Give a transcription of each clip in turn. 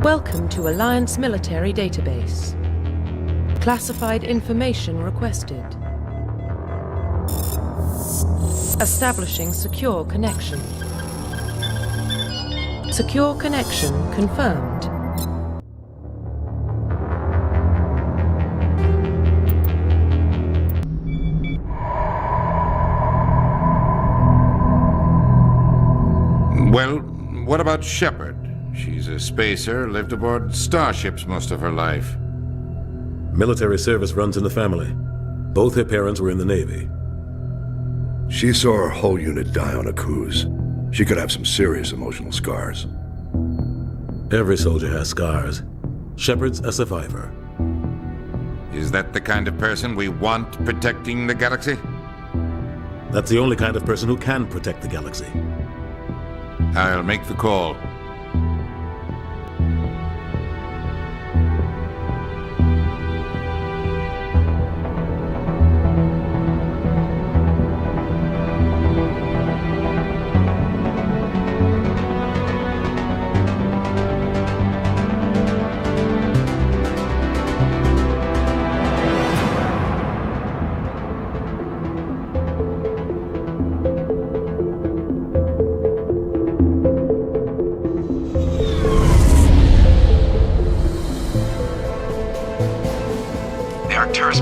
Welcome to Alliance Military Database. Classified information requested. Establishing secure connection. Secure connection confirmed. Well, what about Shepard? She's a spacer, lived aboard starships most of her life. Military service runs in the family. Both her parents were in the Navy. She saw her whole unit die on a cruise. She could have some serious emotional scars. Every soldier has scars. Shepard's a survivor. Is that the kind of person we want protecting the galaxy? That's the only kind of person who can protect the galaxy. I'll make the call.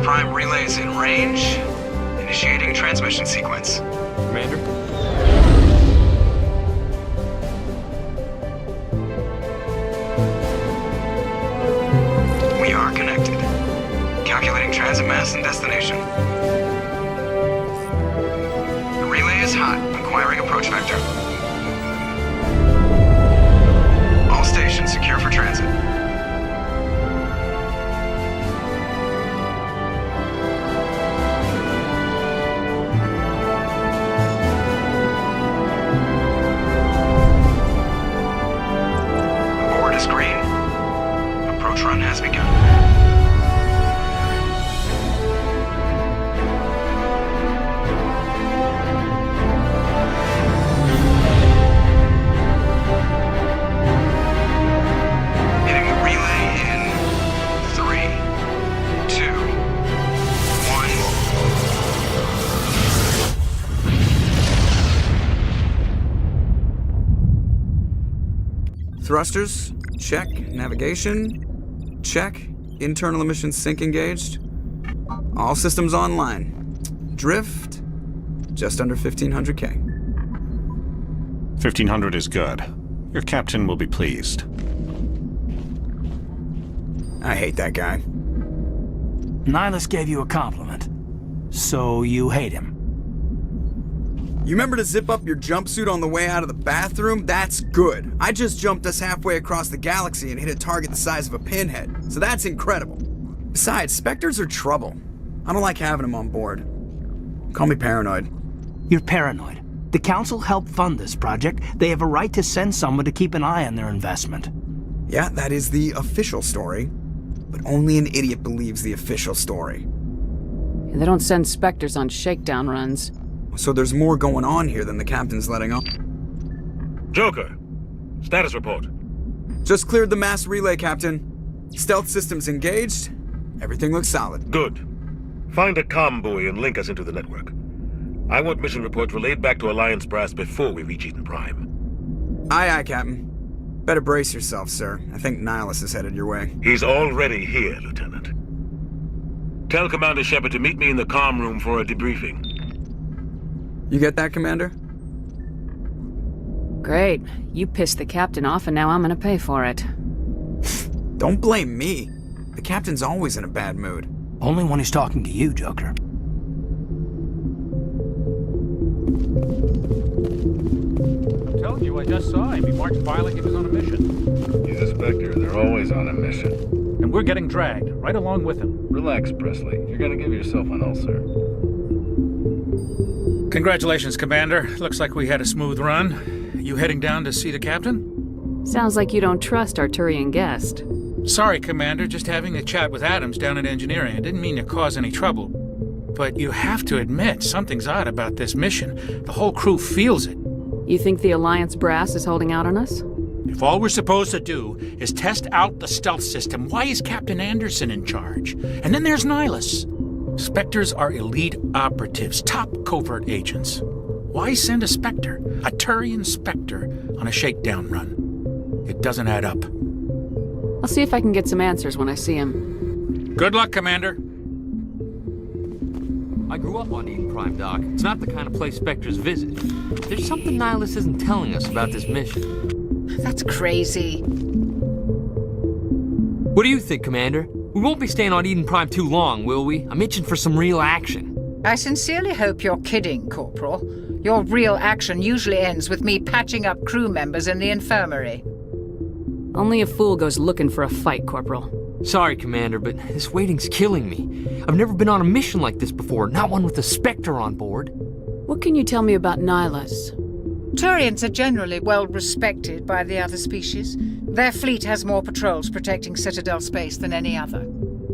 Prime relays in range. Initiating transmission sequence. Commander? We are connected. Calculating transit mass and destination. The relay is hot. Acquiring approach vector. All stations secure for transit. Run has begun. Hitting the relay in 3, 2, 1. Thrusters, check. Navigation, check. Internal emissions sync engaged. All systems online. Drift, just under 1,500K. 1,500 is good. Your captain will be pleased. I hate that guy. Nihilus gave you a compliment. So you hate him. You remember to zip up your jumpsuit on the way out of the bathroom? That's good. I just jumped us halfway across the galaxy and hit a target the size of a pinhead. So that's incredible. Besides, Spectres are trouble. I don't like having them on board. Call me paranoid. You're paranoid. The Council helped fund this project. They have a right to send someone to keep an eye on their investment. Yeah, that is the official story. But only an idiot believes the official story. They don't send Spectres on shakedown runs. So there's more going on here than the captain's letting on. Joker, status report. Just cleared the mass relay, Captain. Stealth systems engaged. Everything looks solid. Good. Find a comm buoy and link us into the network. I want mission reports relayed back to Alliance Brass before we reach Eden Prime. Aye, aye, Captain. Better brace yourself, sir. I think Nihilus is headed your way. He's already here, Lieutenant. Tell Commander Shepard to meet me in the comm room for a debriefing. You get that, Commander? Great. You pissed the captain off and now I'm gonna pay for it. Don't blame me. The captain's always in a bad mood. Only when he's talking to you, Joker. I'm telling you, I just saw him. He marched by like he was on a mission. He's a Spectre. They're always on a mission. And we're getting dragged, right along with him. Relax, Presley. You're gonna give yourself an ulcer. Congratulations, Commander. Looks like we had a smooth run. You heading down to see the captain? Sounds like you don't trust Arturian guest. Sorry, Commander. Just having a chat with Adams down at engineering. I didn't mean to cause any trouble. But you have to admit, something's odd about this mission. The whole crew feels it. You think the Alliance brass is holding out on us? If all we're supposed to do is test out the stealth system, why is Captain Anderson in charge? And then there's Nihilus. Spectres are elite operatives, top covert agents. Why send a Spectre, a Turian Spectre, on a shakedown run? It doesn't add up. I'll see if I can get some answers when I see him. Good luck, Commander. I grew up on Eden Prime, Doc. It's not the kind of place Spectres visit. There's something Nihilus isn't telling us about this mission. That's crazy. What do you think, Commander? We won't be staying on Eden Prime too long, will we? I'm itching for some real action. I sincerely hope you're kidding, Corporal. Your real action usually ends with me patching up crew members in the infirmary. Only a fool goes looking for a fight, Corporal. Sorry, Commander, but this waiting's killing me. I've never been on a mission like this before, not one with a Spectre on board. What can you tell me about Nihilus? Turians are generally well respected by the other species. Their fleet has more patrols protecting Citadel space than any other.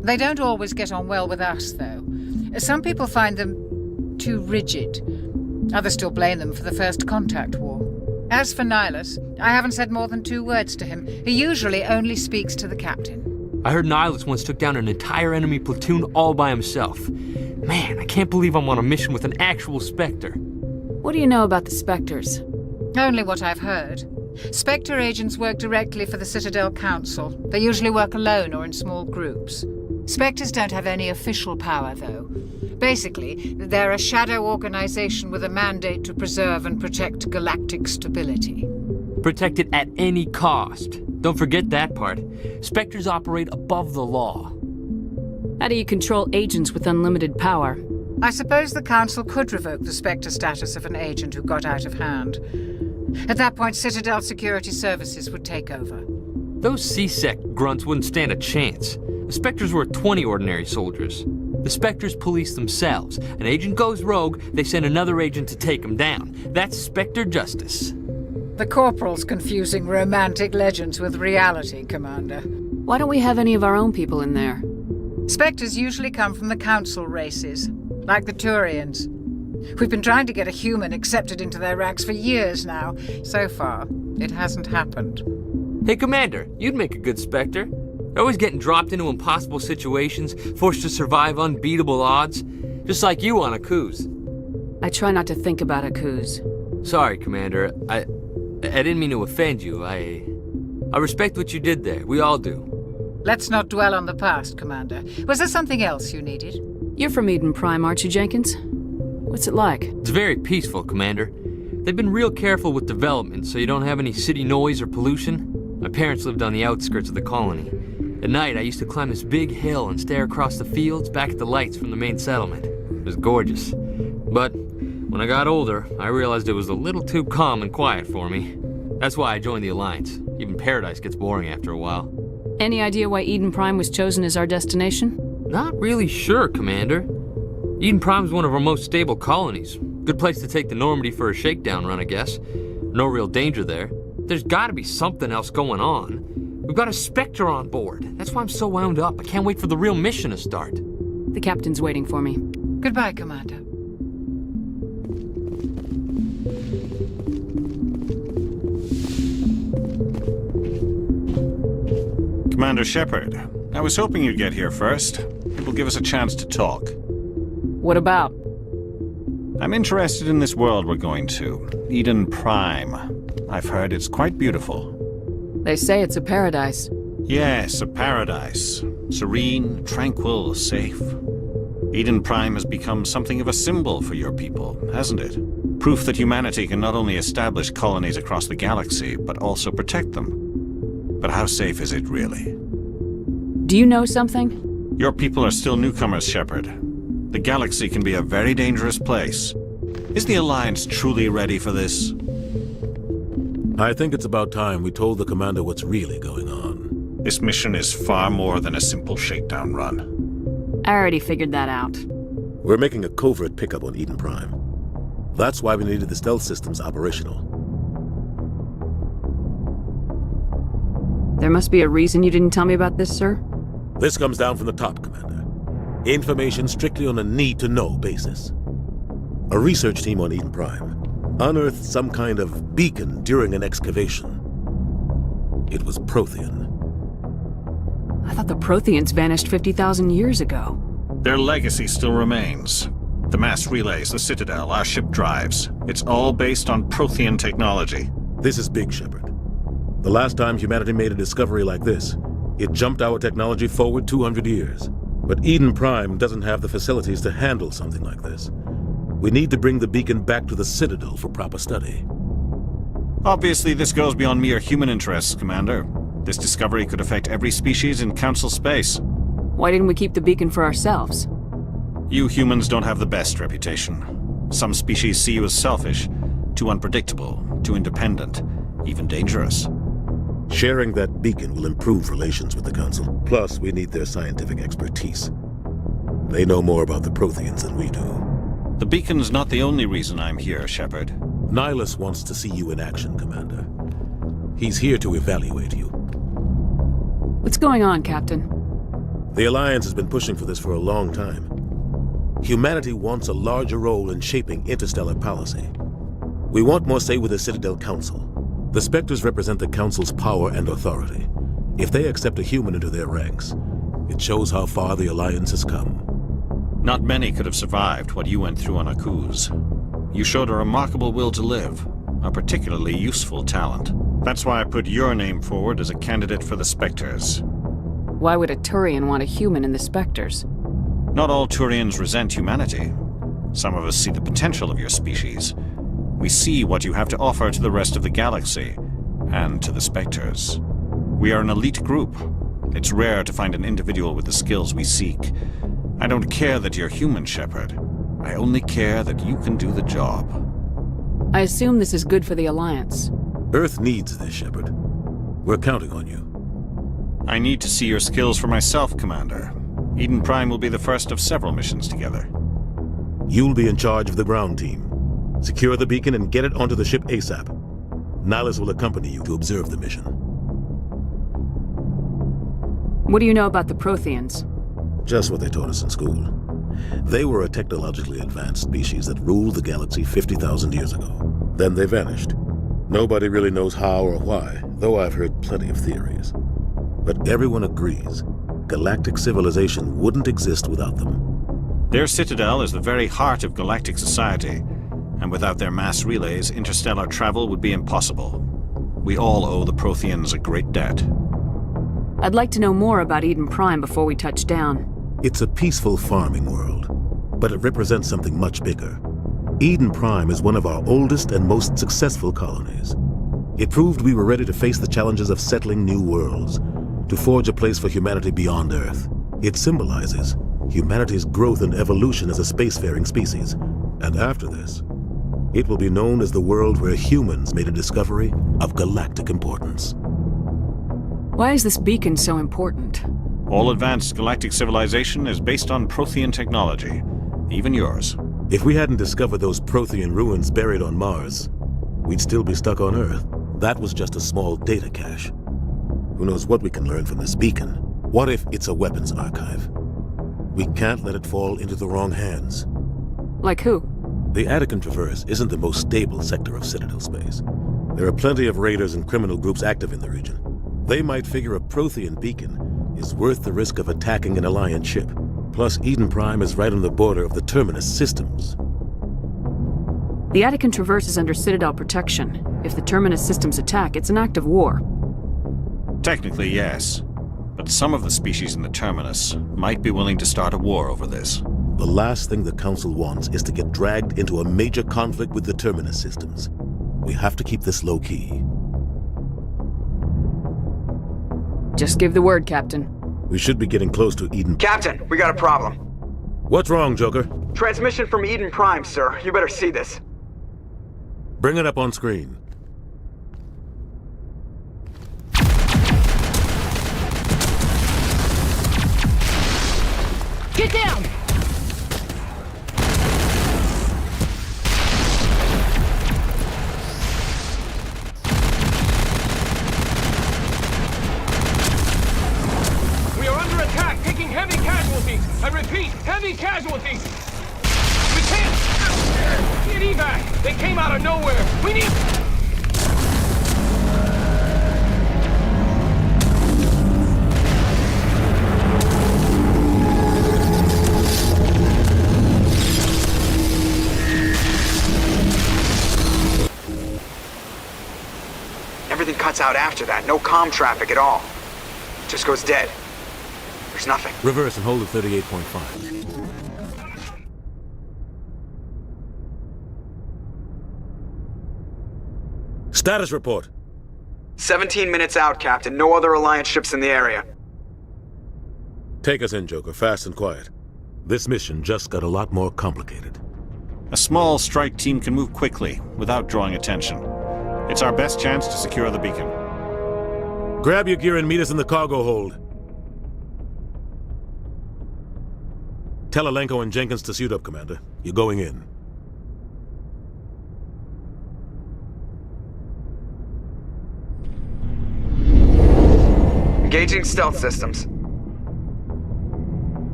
They don't always get on well with us, though. Some people find them too rigid. Others still blame them for the First Contact War. As for Nihilus, I haven't said more than 2 words to him. He usually only speaks to the captain. I heard Nihilus once took down an entire enemy platoon all by himself. Man, I can't believe I'm on a mission with an actual Spectre. What do you know about the Spectres? Only what I've heard. Spectre agents work directly for the Citadel Council. They usually work alone or in small groups. Spectres don't have any official power, though. Basically, they're a shadow organization with a mandate to preserve and protect galactic stability. Protect it at any cost. Don't forget that part. Spectres operate above the law. How do you control agents with unlimited power? I suppose the Council could revoke the Spectre status of an agent who got out of hand. At that point, Citadel Security Services would take over. Those C-Sec grunts wouldn't stand a chance. The Spectres were 20 ordinary soldiers. The Spectres police themselves. An agent goes rogue, they send another agent to take him down. That's Spectre justice. The Corporal's confusing romantic legends with reality, Commander. Why don't we have any of our own people in there? Spectres usually come from the Council races, like the Turians. We've been trying to get a human accepted into their ranks for years now. So far, it hasn't happened. Hey, Commander, you'd make a good Spectre. You're always getting dropped into impossible situations, forced to survive unbeatable odds. Just like you on Akuz. I try not to think about Akuz. Sorry, Commander. I didn't mean to offend you. I respect what you did there. We all do. Let's not dwell on the past, Commander. Was there something else you needed? You're from Eden Prime, aren't you, Jenkins? What's it like? It's very peaceful, Commander. They've been real careful with development, so you don't have any city noise or pollution. My parents lived on the outskirts of the colony. At night, I used to climb this big hill and stare across the fields back at the lights from the main settlement. It was gorgeous. But when I got older, I realized it was a little too calm and quiet for me. That's why I joined the Alliance. Even Paradise gets boring after a while. Any idea why Eden Prime was chosen as our destination? Not really sure, Commander. Eden Prime's one of our most stable colonies. Good place to take the Normandy for a shakedown run, I guess. No real danger there. There's gotta be something else going on. We've got a Spectre on board. That's why I'm so wound up. I can't wait for the real mission to start. The captain's waiting for me. Goodbye, Commander. Commander Shepard, I was hoping you'd get here first. It will give us a chance to talk. What about? I'm interested in this world we're going to, Eden Prime. I've heard it's quite beautiful. They say it's a paradise. Yes, a paradise. Serene, tranquil, safe. Eden Prime has become something of a symbol for your people, hasn't it? Proof that humanity can not only establish colonies across the galaxy, but also protect them. But how safe is it really? Do you know something? Your people are still newcomers, Shepard. The galaxy can be a very dangerous place. Is the Alliance truly ready for this? I think it's about time we told the commander what's really going on. This mission is far more than a simple shakedown run. I already figured that out. We're making a covert pickup on Eden Prime. That's why we needed the stealth systems operational. There must be a reason you didn't tell me about this, sir? This comes down from the top, Commander. Information strictly on a need-to-know basis. A research team on Eden Prime unearthed some kind of beacon during an excavation. It was Prothean. I thought the Protheans vanished 50,000 years ago. Their legacy still remains. The mass relays, the Citadel, our ship drives. It's all based on Prothean technology. This is big, Shepard. The last time humanity made a discovery like this, it jumped our technology forward 200 years. But Eden Prime doesn't have the facilities to handle something like this. We need to bring the beacon back to the Citadel for proper study. Obviously, this goes beyond mere human interests, Commander. This discovery could affect every species in Council space. Why didn't we keep the beacon for ourselves? You humans don't have the best reputation. Some species see you as selfish, too unpredictable, too independent, even dangerous. Sharing that beacon will improve relations with the Council. Plus, we need their scientific expertise. They know more about the Protheans than we do. The beacon's not the only reason I'm here, Shepard. Nihilus wants to see you in action, Commander. He's here to evaluate you. What's going on, Captain? The Alliance has been pushing for this for a long time. Humanity wants a larger role in shaping interstellar policy. We want more say with the Citadel Council. The Spectres represent the Council's power and authority. If they accept a human into their ranks, it shows how far the Alliance has come. Not many could have survived what you went through on Akuz. You showed a remarkable will to live, a particularly useful talent. That's why I put your name forward as a candidate for the Spectres. Why would a Turian want a human in the Spectres? Not all Turians resent humanity. Some of us see the potential of your species. We see what you have to offer to the rest of the galaxy, and to the Spectres. We are an elite group. It's rare to find an individual with the skills we seek. I don't care that you're human, Shepard. I only care that you can do the job. I assume this is good for the Alliance. Earth needs this, Shepard. We're counting on you. I need to see your skills for myself, Commander. Eden Prime will be the first of several missions together. You'll be in charge of the ground team. Secure the beacon and get it onto the ship ASAP. Nihilus will accompany you to observe the mission. What do you know about the Protheans? Just what they taught us in school. They were a technologically advanced species that ruled the galaxy 50,000 years ago. Then they vanished. Nobody really knows how or why, though I've heard plenty of theories. But everyone agrees, galactic civilization wouldn't exist without them. Their citadel is the very heart of galactic society, and without their mass relays, interstellar travel would be impossible. We all owe the Protheans a great debt. I'd like to know more about Eden Prime before we touch down. It's a peaceful farming world, but it represents something much bigger. Eden Prime is one of our oldest and most successful colonies. It proved we were ready to face the challenges of settling new worlds, to forge a place for humanity beyond Earth. It symbolizes humanity's growth and evolution as a spacefaring species. And after this, it will be known as the world where humans made a discovery of galactic importance. Why is this beacon so important? All advanced galactic civilization is based on Prothean technology, even yours. If we hadn't discovered those Prothean ruins buried on Mars, we'd still be stuck on Earth. That was just a small data cache. Who knows what we can learn from this beacon? What if it's a weapons archive? We can't let it fall into the wrong hands. Like who? The Attican Traverse isn't the most stable sector of Citadel space. There are plenty of raiders and criminal groups active in the region. They might figure a Prothean beacon is worth the risk of attacking an Alliance ship. Plus, Eden Prime is right on the border of the Terminus systems. The Attican Traverse is under Citadel protection. If the Terminus systems attack, it's an act of war. Technically, yes. But some of the species in the Terminus might be willing to start a war over this. The last thing the Council wants is to get dragged into a major conflict with the Terminus systems. We have to keep this low-key. Just give the word, Captain. We should be getting close to Eden... Captain, we got a problem. What's wrong, Joker? Transmission from Eden Prime, sir. You better see this. Bring it up on screen. Get down! I repeat, heavy casualties! We can't... Get evac! They came out of nowhere! We need... what's out after that. No comm traffic at all. Just goes dead. There's nothing. Reverse and hold at 38.5. Status report. 17 minutes out, Captain. No other Alliance ships in the area. Take us in, Joker, fast and quiet. This mission just got a lot more complicated. A small strike team can move quickly, without drawing attention. It's our best chance to secure the beacon. Grab your gear and meet us in the cargo hold. Tell Alenko and Jenkins to suit up, Commander. You're going in. Engaging stealth systems.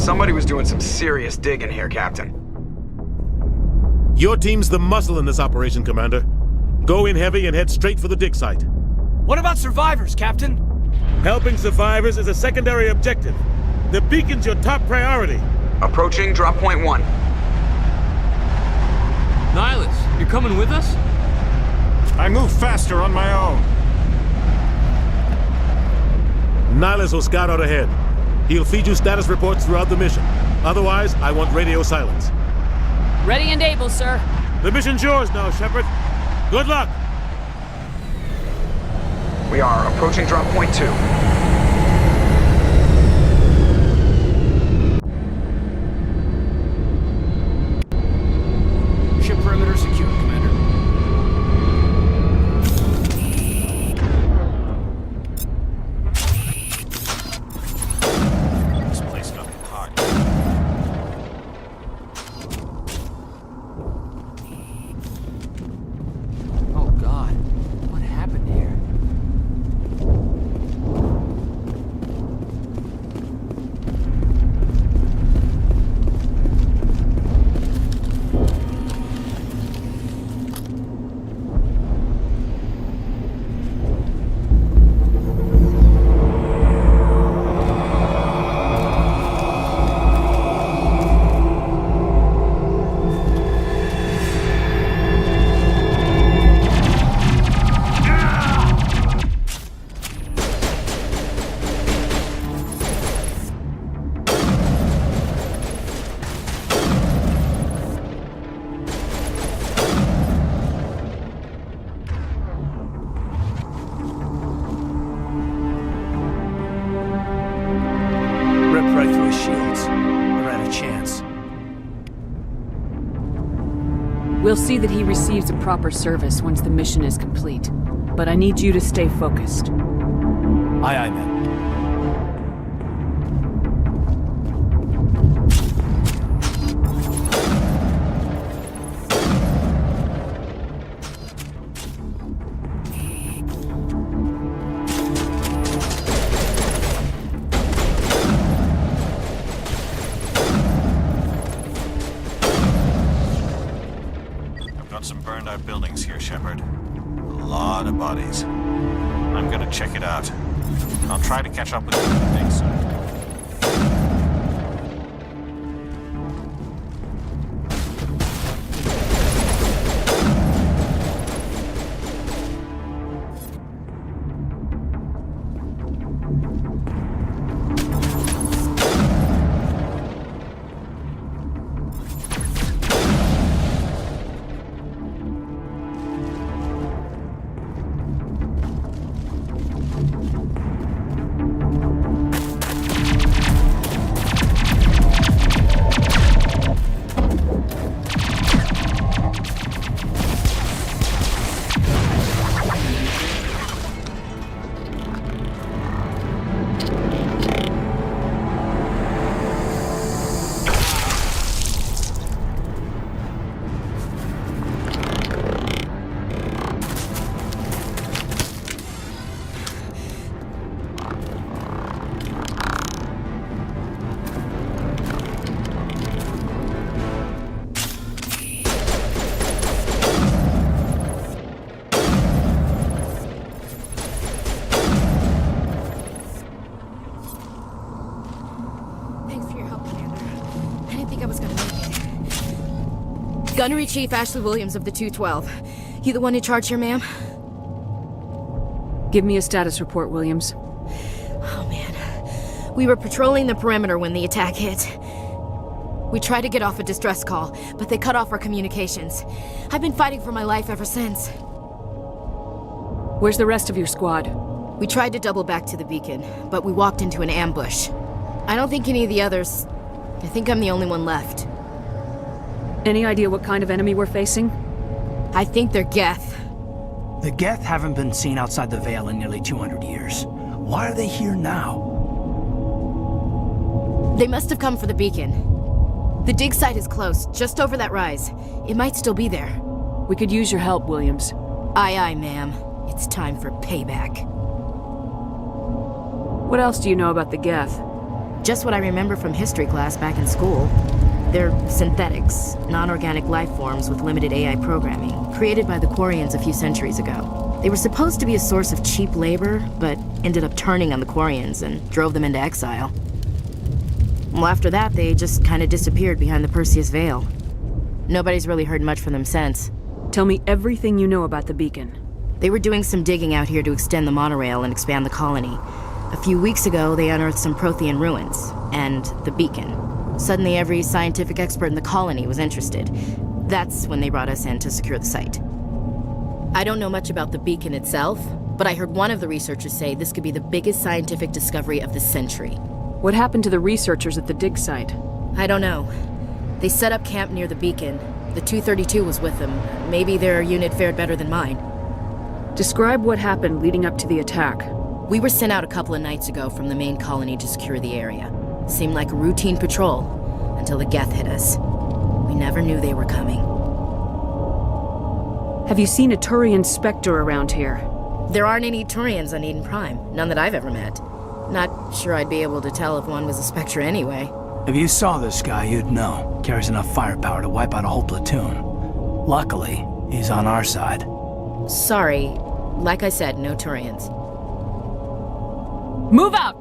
Somebody was doing some serious digging here, Captain. Your team's the muscle in this operation, Commander. Go in heavy and head straight for the dig site. What about survivors, Captain? Helping survivors is a secondary objective. The beacon's your top priority. Approaching drop point 1. Nihilus, you're coming with us? I move faster on my own. Nihilus will scout out ahead. He'll feed you status reports throughout the mission. Otherwise, I want radio silence. Ready and able, sir. The mission's yours now, Shepard. Good luck. We are approaching drop point 2. Ship perimeter secure, Commander. This place got hot. Oh God, what happened here? Ripped right through his shields. Never had a chance. We'll see that he receives a proper service once the mission is complete. But I need you to stay focused. Aye, aye, man. Got some burned out buildings here, Shepard. A lot of bodies. I'm gonna check it out. I'll try to catch up with you on the dig site. Gunnery Chief Ashley Williams of the 212. You the one in charge here, ma'am? Give me a status report, Williams. Oh, man. We were patrolling the perimeter when the attack hit. We tried to get off a distress call, but they cut off our communications. I've been fighting for my life ever since. Where's the rest of your squad? We tried to double back to the beacon, but we walked into an ambush. I don't think any of the others... I think I'm the only one left. Any idea what kind of enemy we're facing? I think they're Geth. The Geth haven't been seen outside the Veil in nearly 200 years. Why are they here now? They must have come for the beacon. The dig site is close, just over that rise. It might still be there. We could use your help, Williams. Aye, aye, ma'am. It's time for payback. What else do you know about the Geth? Just what I remember from history class back in school. They're synthetics, non-organic life forms with limited AI programming, created by the Quarians a few centuries ago. They were supposed to be a source of cheap labor, but ended up turning on the Quarians and drove them into exile. Well, after that, they just kind of disappeared behind the Perseus Veil. Nobody's really heard much from them since. Tell me everything you know about the beacon. They were doing some digging out here to extend the monorail and expand the colony. A few weeks ago, they unearthed some Prothean ruins, and the beacon. Suddenly, every scientific expert in the colony was interested. That's when they brought us in to secure the site. I don't know much about the beacon itself, but I heard one of the researchers say this could be the biggest scientific discovery of the century. What happened to the researchers at the dig site? I don't know. They set up camp near the beacon. The 232 was with them. Maybe their unit fared better than mine. Describe what happened leading up to the attack. We were sent out a couple of nights ago from the main colony to secure the area. Seemed like a routine patrol, until the Geth hit us. We never knew they were coming. Have you seen a Turian Spectre around here? There aren't any Turians on Eden Prime, none that I've ever met. Not sure I'd be able to tell if one was a Spectre anyway. If you saw this guy, you'd know. Carries enough firepower to wipe out a whole platoon. Luckily, he's on our side. Sorry. Like I said, no Turians. Move out!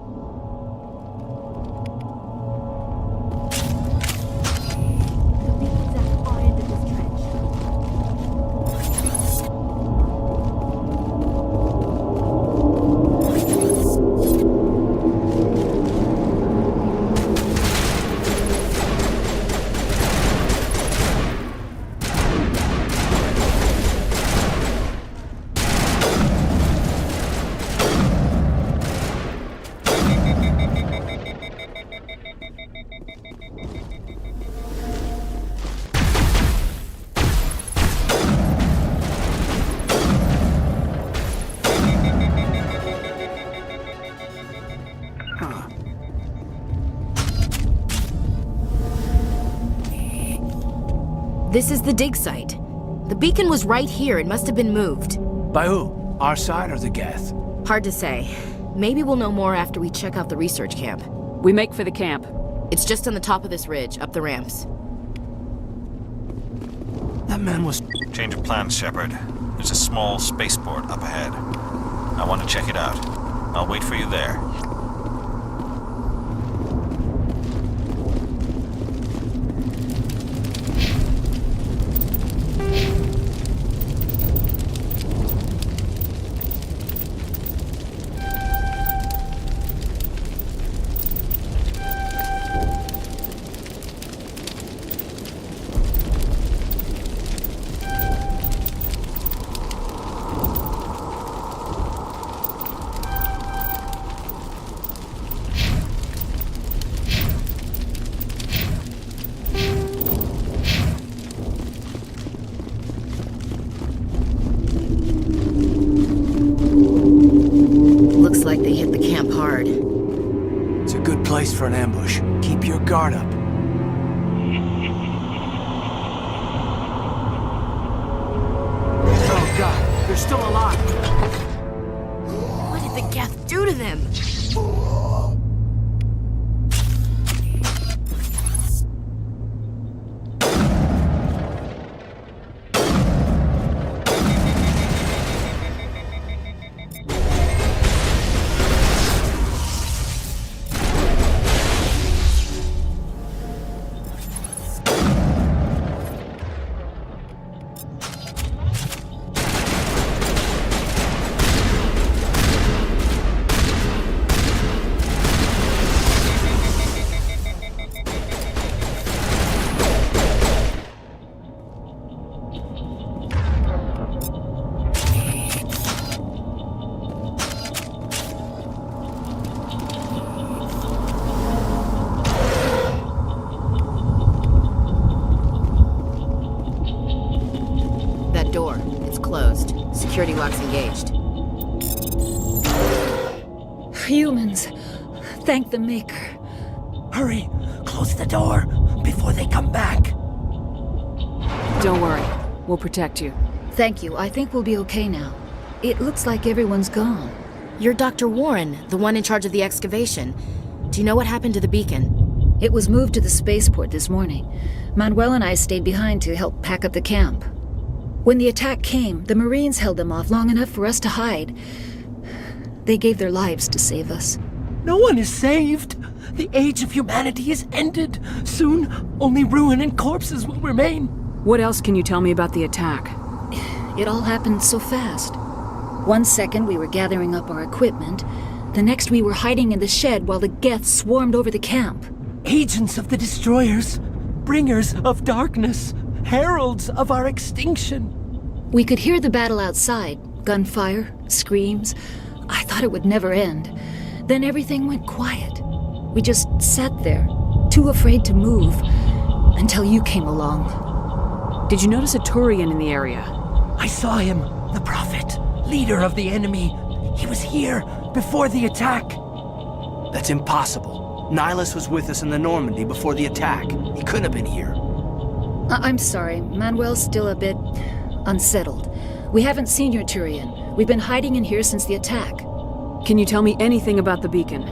This is the dig site. The beacon was right here. It must have been moved. By who? Our side or the Geth? Hard to say. Maybe we'll know more after we check out the research camp. We make for the camp. It's just on the top of this ridge, up the ramps. That man was... Change of plans, Shepard. There's a small spaceport up ahead. I want to check it out. I'll wait for you there. Looks like they hit the camp hard. It's a good place for an ambush. Keep your guard up. Oh God, they're still alive. What did the Geth do to them? engaged. Humans. Thank the Maker. Hurry! Close the door before they come back. Don't worry. We'll protect you. Thank you. I think we'll be okay now. It looks like everyone's gone. You're Dr. Warren, the one in charge of the excavation. Do you know what happened to the beacon? It was moved to the spaceport this morning. Manuel and I stayed behind to help pack up the camp. When the attack came, the Marines held them off long enough for us to hide. They gave their lives to save us. No one is saved. The age of humanity is ended. Soon, only ruin and corpses will remain. What else can you tell me about the attack? It all happened so fast. 1 second we were gathering up our equipment. The next we were hiding in the shed while the Geth swarmed over the camp. Agents of the destroyers. Bringers of darkness. Heralds of our extinction. We could hear the battle outside. Gunfire, screams. I thought it would never end. Then everything went quiet. We just sat there, too afraid to move, until you came along. Did you notice a Turian in the area? I saw him, the Prophet, leader of the enemy. He was here before the attack. That's impossible. Nihilus was with us in the Normandy before the attack. He couldn't have been here. I'm sorry, Manuel's still a bit unsettled. We haven't seen your Turian. We've been hiding in here since the attack. Can you tell me anything about the beacon?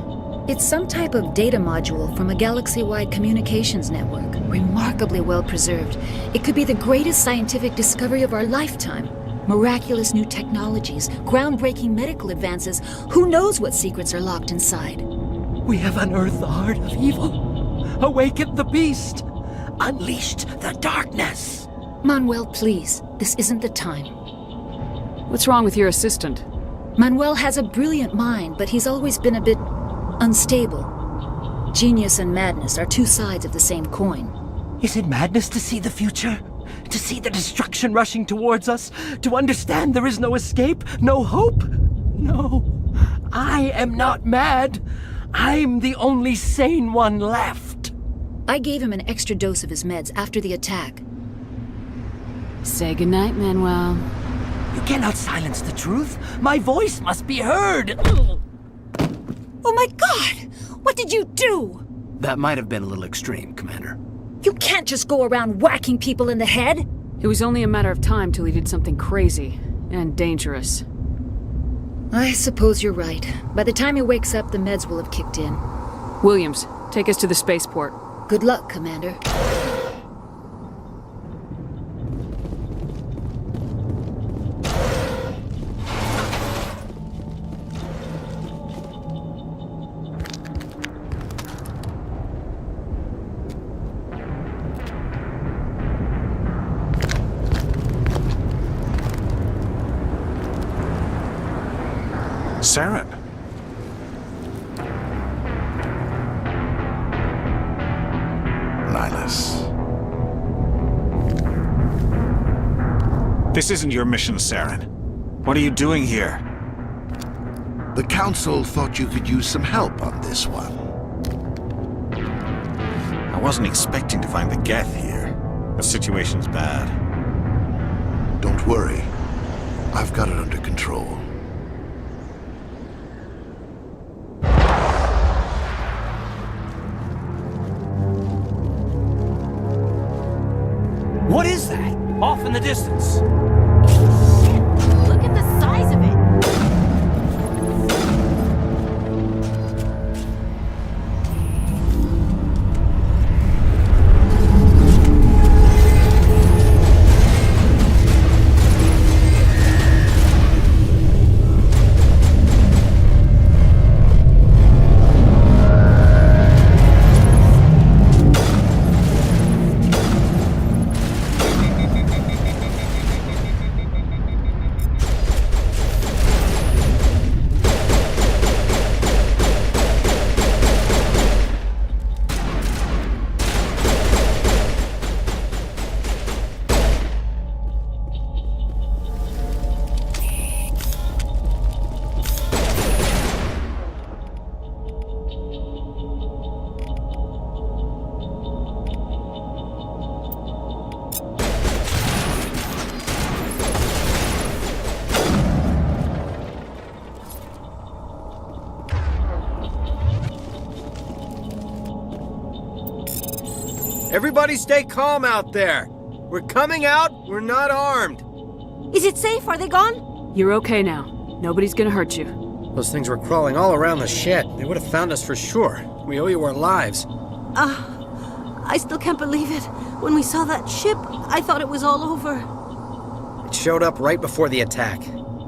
It's some type of data module from a galaxy-wide communications network. Remarkably well preserved. It could be the greatest scientific discovery of our lifetime. Miraculous new technologies, groundbreaking medical advances. Who knows what secrets are locked inside? We have unearthed the heart of evil, awakened the beast, unleashed the darkness. Manuel, please. This isn't the time. What's wrong with your assistant? Manuel has a brilliant mind, but he's always been a bit unstable. Genius and madness are two sides of the same coin. Is it madness to see the future? To see the destruction rushing towards us? To understand there is no escape? No hope? No. I am not mad. I'm the only sane one left. I gave him an extra dose of his meds after the attack. Say goodnight, Manuel. You cannot silence the truth. My voice must be heard. Oh my God! What did you do? That might have been a little extreme, Commander. You can't just go around whacking people in the head. It was only a matter of time till he did something crazy and dangerous. I suppose you're right. By the time he wakes up, the meds will have kicked in. Williams, take us to the spaceport. Good luck, Commander. Saren. Nihilus. This isn't your mission, Saren. What are you doing here? The Council thought you could use some help on this one. I wasn't expecting to find the Geth here. The situation's bad. Don't worry. I've got it under control. What is that? Off in the distance. Look at the size of it. Everybody stay calm out there. We're coming out, we're not armed. Is it safe? Are they gone? You're okay now. Nobody's gonna hurt you. Those things were crawling all around the shed. They would have found us for sure. We owe you our lives. I still can't believe it. When we saw that ship, I thought it was all over. It showed up right before the attack.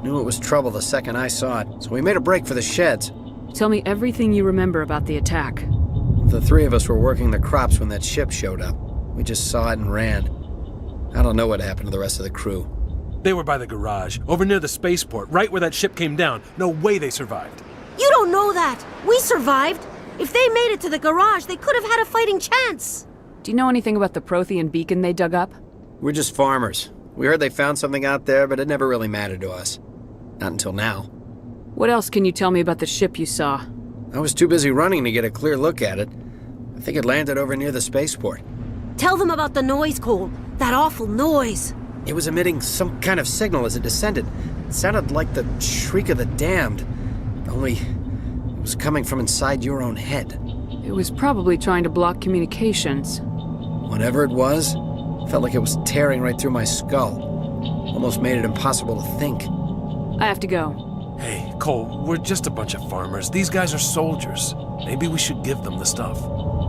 Knew it was trouble the second I saw it, so we made a break for the sheds. Tell me everything you remember about the attack. The three of us were working the crops when that ship showed up. We just saw it and ran. I don't know what happened to the rest of the crew. They were by the garage, over near the spaceport, right where that ship came down. No way they survived. You don't know that. We survived. If they made it to the garage, they could have had a fighting chance. Do you know anything about the Prothean beacon they dug up? We're just farmers. We heard they found something out there, but it never really mattered to us. Not until now. What else can you tell me about the ship you saw? I was too busy running to get a clear look at it. I think it landed over near the spaceport. Tell them about the noise, Cole. That awful noise. It was emitting some kind of signal as it descended. It sounded like the shriek of the damned. Only it was coming from inside your own head. It was probably trying to block communications. Whatever it was, felt like it was tearing right through my skull. Almost made it impossible to think. I have to go. Hey, Cole, we're just a bunch of farmers. These guys are soldiers. Maybe we should give them the stuff.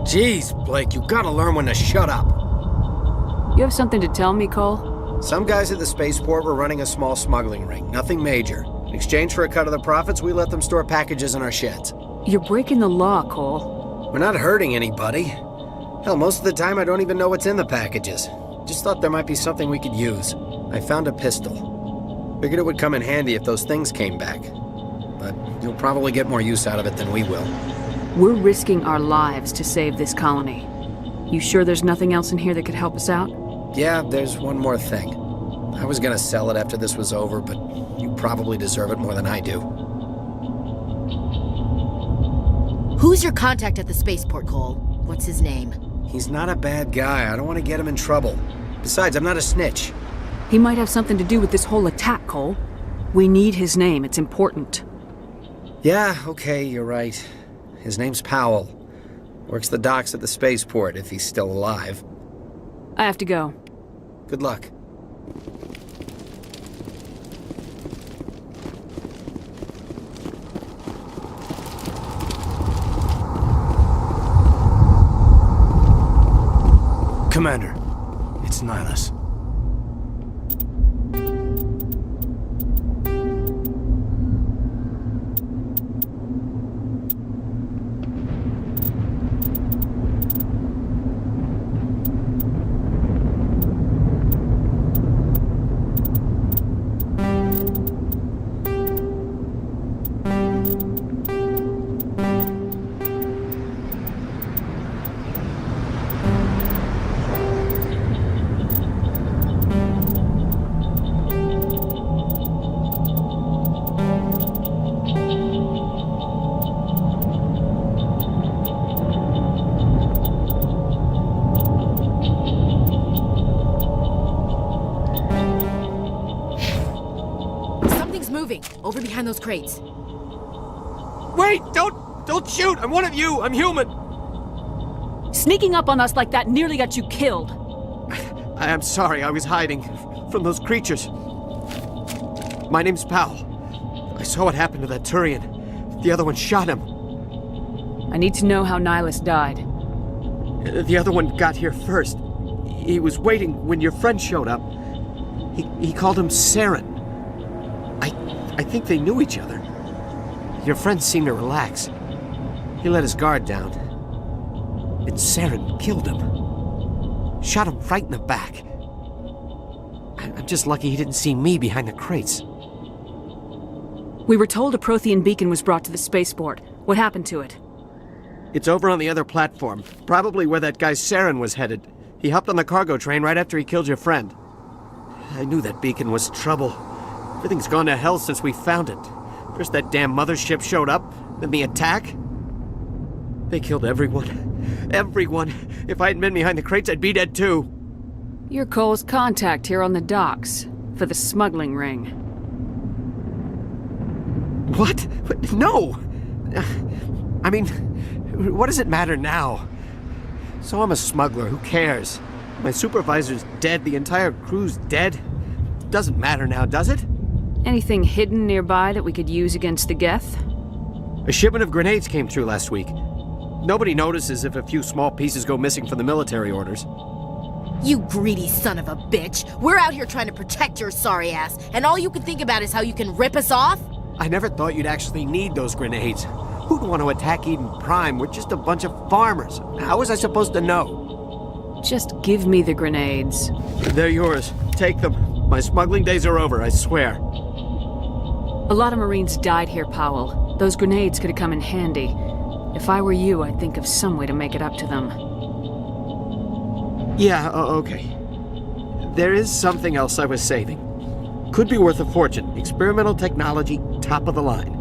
Jeez, Blake, you gotta learn when to shut up. You have something to tell me, Cole? Some guys at the spaceport were running a small smuggling ring, nothing major. In exchange for a cut of the profits, we let them store packages in our sheds. You're breaking the law, Cole. We're not hurting anybody. Hell, most of the time I don't even know what's in the packages. Just thought there might be something we could use. I found a pistol. Figured it would come in handy if those things came back. But you'll probably get more use out of it than we will. We're risking our lives to save this colony. You sure there's nothing else in here that could help us out? Yeah, there's one more thing. I was gonna sell it after this was over, but you probably deserve it more than I do. Who's your contact at the spaceport, Cole? What's his name? He's not a bad guy. I don't want to get him in trouble. Besides, I'm not a snitch. He might have something to do with this whole attack, Cole. We need his name. It's important. Yeah, okay, you're right. His name's Powell. Works the docks at the spaceport, if he's still alive. I have to go. Good luck. Commander, it's Nihilus. Over behind those crates. Wait! Don't shoot! I'm one of you! I'm human! Sneaking up on us like that nearly got you killed. I am sorry, I was hiding from those creatures. My name's Powell. I saw what happened to that Turian. The other one shot him. I need to know how Nihilus died. The other one got here first. He was waiting when your friend showed up. He called him Saren. I think they knew each other. Your friend seemed to relax. He let his guard down. And Saren killed him. Shot him right in the back. I'm just lucky he didn't see me behind the crates. We were told a Prothean beacon was brought to the spaceport. What happened to it? It's over on the other platform. Probably where that guy Saren was headed. He hopped on the cargo train right after he killed your friend. I knew that beacon was trouble. Everything's gone to hell since we found it. First that damn mothership showed up, then the attack. They killed everyone. Everyone. If I hadn't been behind the crates, I'd be dead too. You're Cole's contact here on the docks, for the smuggling ring. What? No! I mean, what does it matter now? So I'm a smuggler, who cares? My supervisor's dead, the entire crew's dead. Doesn't matter now, does it? Anything hidden nearby that we could use against the Geth? A shipment of grenades came through last week. Nobody notices if a few small pieces go missing from the military orders. You greedy son of a bitch! We're out here trying to protect your sorry ass, and all you can think about is how you can rip us off? I never thought you'd actually need those grenades. Who'd want to attack Eden Prime? We're just a bunch of farmers. How was I supposed to know? Just give me the grenades. They're yours. Take them. My smuggling days are over, I swear. A lot of Marines died here, Powell. Those grenades could have come in handy. If I were you, I'd think of some way to make it up to them. Yeah, okay. There is something else I was saving. Could be worth a fortune. Experimental technology, top of the line.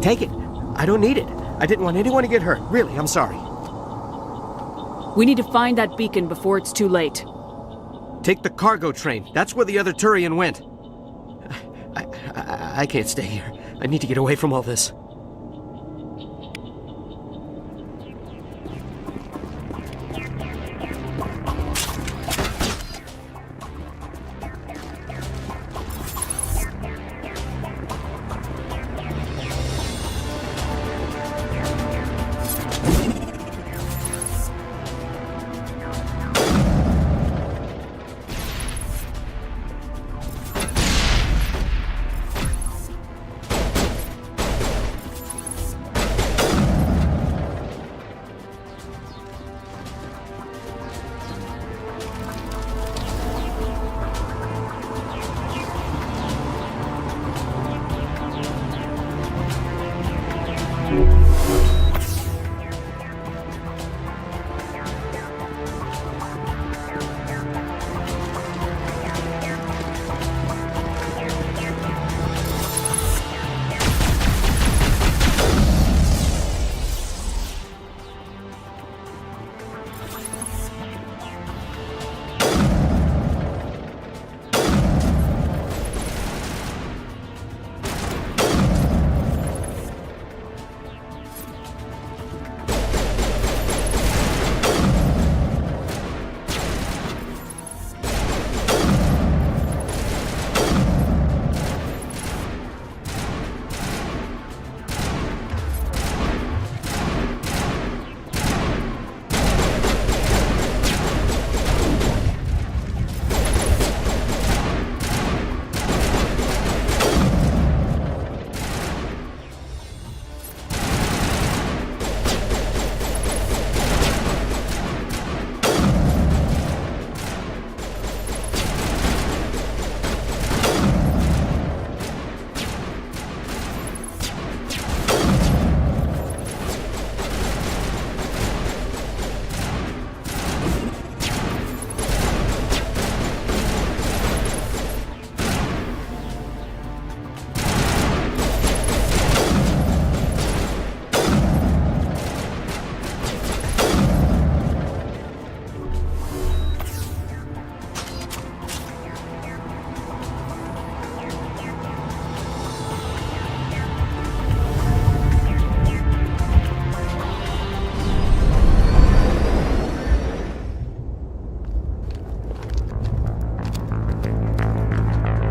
Take it. I don't need it. I didn't want anyone to get hurt. Really, I'm sorry. We need to find that beacon before it's too late. Take the cargo train. That's where the other Turian went. I can't stay here. I need to get away from all this.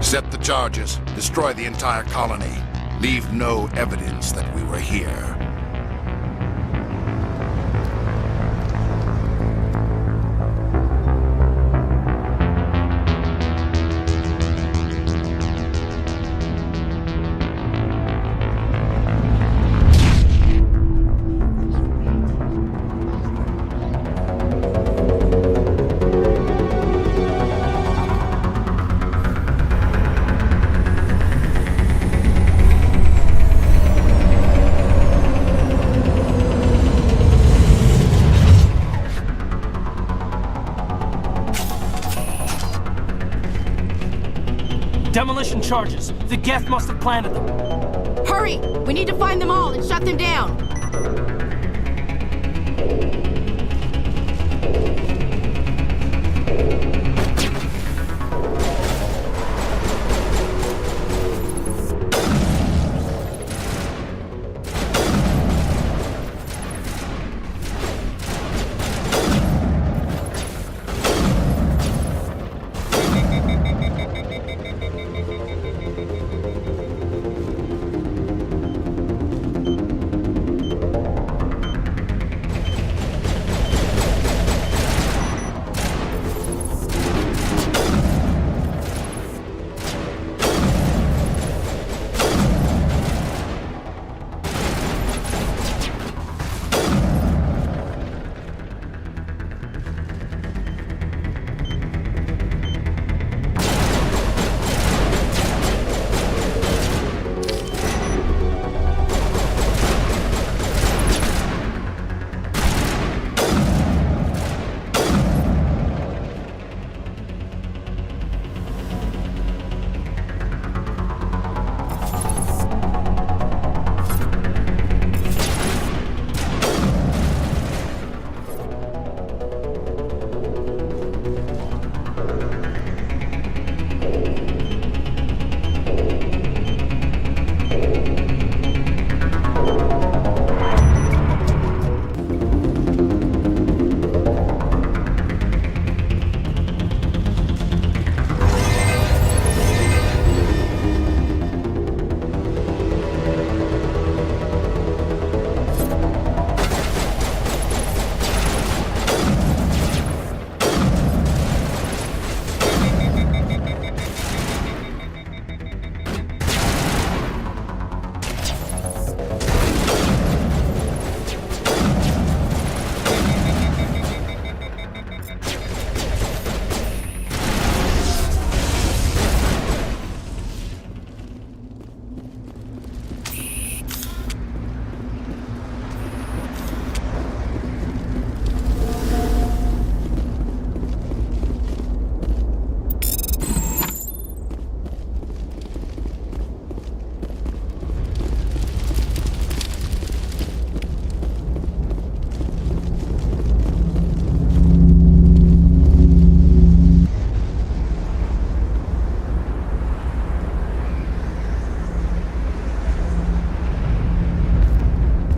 Set the charges. Destroy the entire colony. Leave no evidence that we were here. Demolition charges. The Geth must have planted them. Hurry! We need to find them all and shut them down!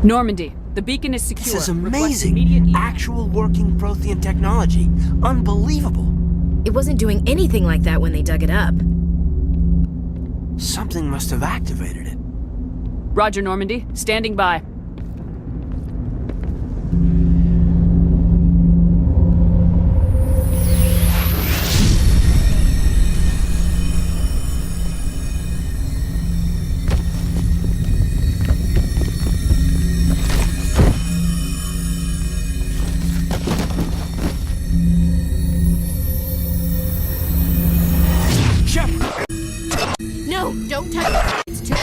Normandy, the beacon is secure. This is Request amazing. immediate Actual working Prothean technology. Unbelievable. It wasn't doing anything like that when they dug it up. Something must have activated it. Roger, Normandy. Standing by. No, don't touch it. It's too...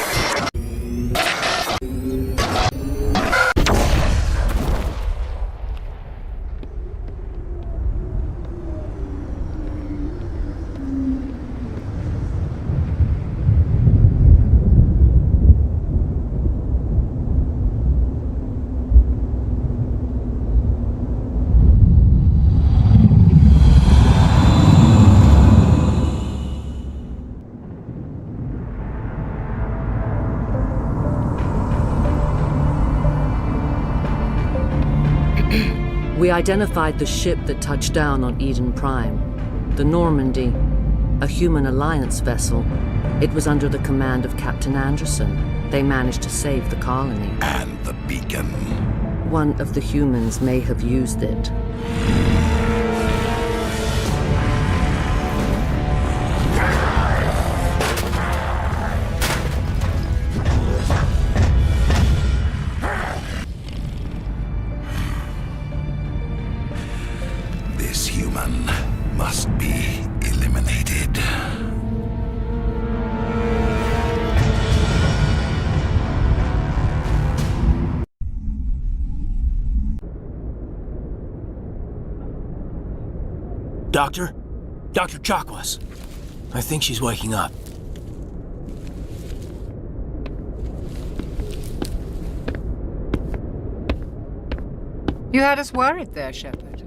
We identified the ship that touched down on Eden Prime, the Normandy, a human alliance vessel. It was under the command of Captain Anderson. They managed to save the colony. And the beacon. One of the humans may have used it. This human must be eliminated. Doctor? Dr. Chakwas. I think she's waking up. You had us worried there, Shepard.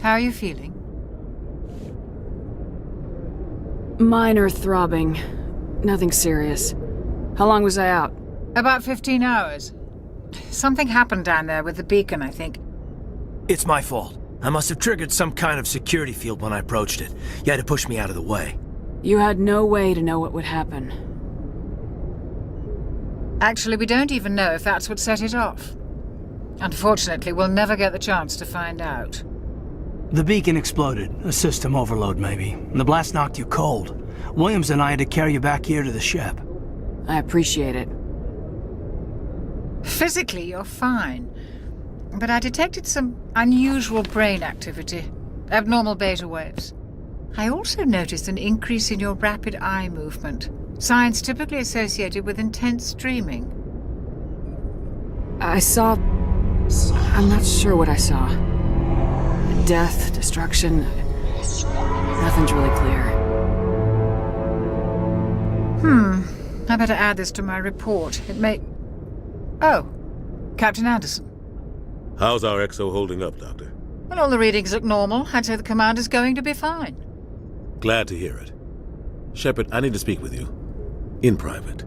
How are you feeling? Minor throbbing. Nothing serious. How long was I out? About 15 hours. Something happened down there with the beacon, I think. It's my fault. I must have triggered some kind of security field when I approached it. You had to push me out of the way. You had no way to know what would happen. Actually, we don't even know if that's what set it off. Unfortunately, we'll never get the chance to find out. The beacon exploded. A system overload, maybe. The blast knocked you cold. Williams and I had to carry you back here to the ship. I appreciate it. Physically, you're fine. But I detected some unusual brain activity. Abnormal beta waves. I also noticed an increase in your rapid eye movement. Signs typically associated with intense dreaming. I saw... I'm not sure what I saw. Death, destruction... Nothing's really clear. I better add this to my report. It may... Oh, Captain Anderson. How's our XO holding up, Doctor? Well, all the readings look normal. I'd say the commander's going to be fine. Glad to hear it. Shepard, I need to speak with you. In private.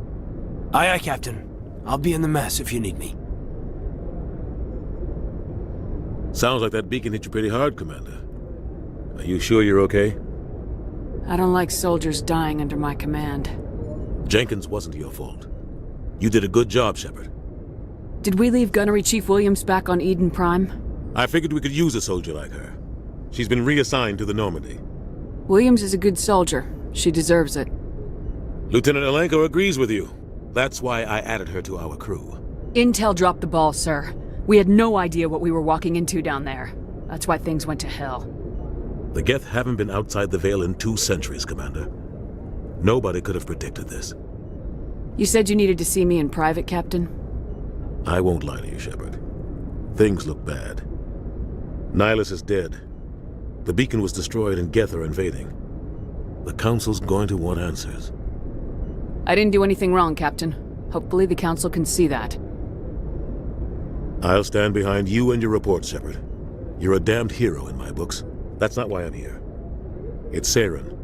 Aye, aye, Captain. I'll be in the mess if you need me. Sounds like that beacon hit you pretty hard, Commander. Are you sure you're okay? I don't like soldiers dying under my command. Jenkins wasn't your fault. You did a good job, Shepard. Did we leave Gunnery Chief Williams back on Eden Prime? I figured we could use a soldier like her. She's been reassigned to the Normandy. Williams is a good soldier. She deserves it. Lieutenant Alenko agrees with you. That's why I added her to our crew. Intel dropped the ball, sir. We had no idea what we were walking into down there. That's why things went to hell. The Geth haven't been outside the Veil in 2 centuries, Commander. Nobody could have predicted this. You said you needed to see me in private, Captain? I won't lie to you, Shepard. Things look bad. Nihilus is dead. The beacon was destroyed and Geth are invading. The Council's going to want answers. I didn't do anything wrong, Captain. Hopefully the Council can see that. I'll stand behind you and your report, Shepard. You're a damned hero in my books. That's not why I'm here. It's Saren,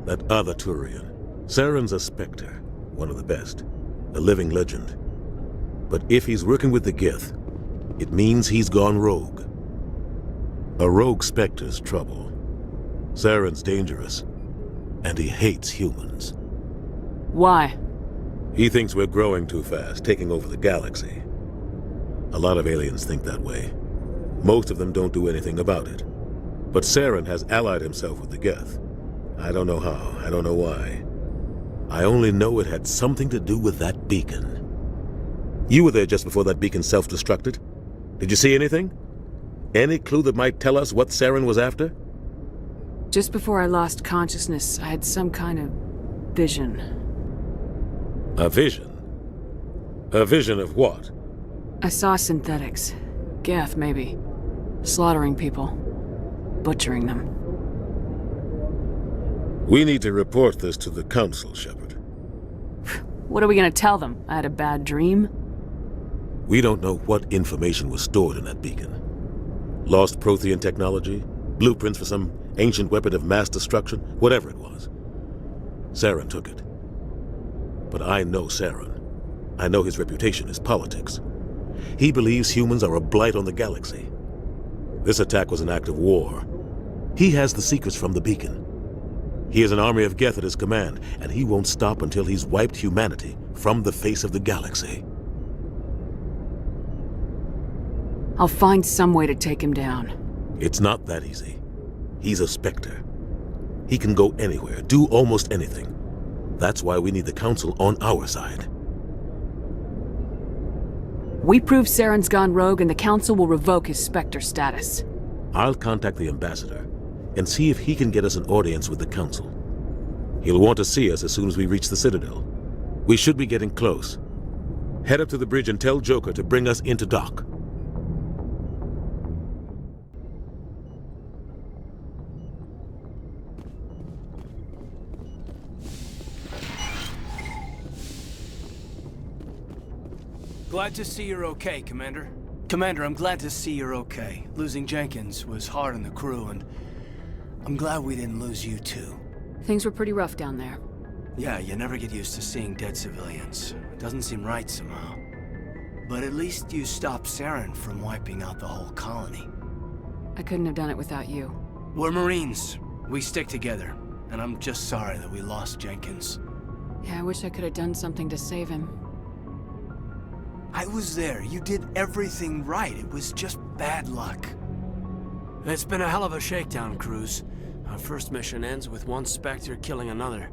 that other Turian. Saren's a Spectre, one of the best, a living legend. But if he's working with the Geth, it means he's gone rogue. A rogue Spectre's trouble. Saren's dangerous, and he hates humans. Why? He thinks we're growing too fast, taking over the galaxy. A lot of aliens think that way. Most of them don't do anything about it. But Saren has allied himself with the Geth. I don't know how, I don't know why. I only know it had something to do with that beacon. You were there just before that beacon self-destructed. Did you see anything? Any clue that might tell us what Saren was after? Just before I lost consciousness, I had some kind of vision. A vision? A vision of what? I saw synthetics. Geth, maybe. Slaughtering people. Butchering them. We need to report this to the Council, Shepard. What are we gonna tell them? I had a bad dream? We don't know what information was stored in that beacon. Lost Prothean technology? Blueprints for some ancient weapon of mass destruction? Whatever it was. Saren took it. But I know Saren. I know his reputation is politics. He believes humans are a blight on the galaxy. This attack was an act of war. He has the secrets from the beacon. He has an army of Geth at his command, and he won't stop until he's wiped humanity from the face of the galaxy. I'll find some way to take him down. It's not that easy. He's a Spectre. He can go anywhere, do almost anything. That's why we need the Council on our side. We prove Saren's gone rogue and the Council will revoke his Spectre status. I'll contact the Ambassador and see if he can get us an audience with the Council. He'll want to see us as soon as we reach the Citadel. We should be getting close. Head up to the bridge and tell Joker to bring us into dock. Glad to see you're okay, Commander. Commander, I'm glad to see you're okay. Losing Jenkins was hard on the crew, and I'm glad we didn't lose you too. Things were pretty rough down there. Yeah, you never get used to seeing dead civilians. It doesn't seem right somehow. But at least you stopped Saren from wiping out the whole colony. I couldn't have done it without you. We're Marines. We stick together. And I'm just sorry that we lost Jenkins. Yeah, I wish I could have done something to save him. I was there. You did everything right. It was just bad luck. It's been a hell of a shakedown, Cruz. Our first mission ends with one Spectre killing another.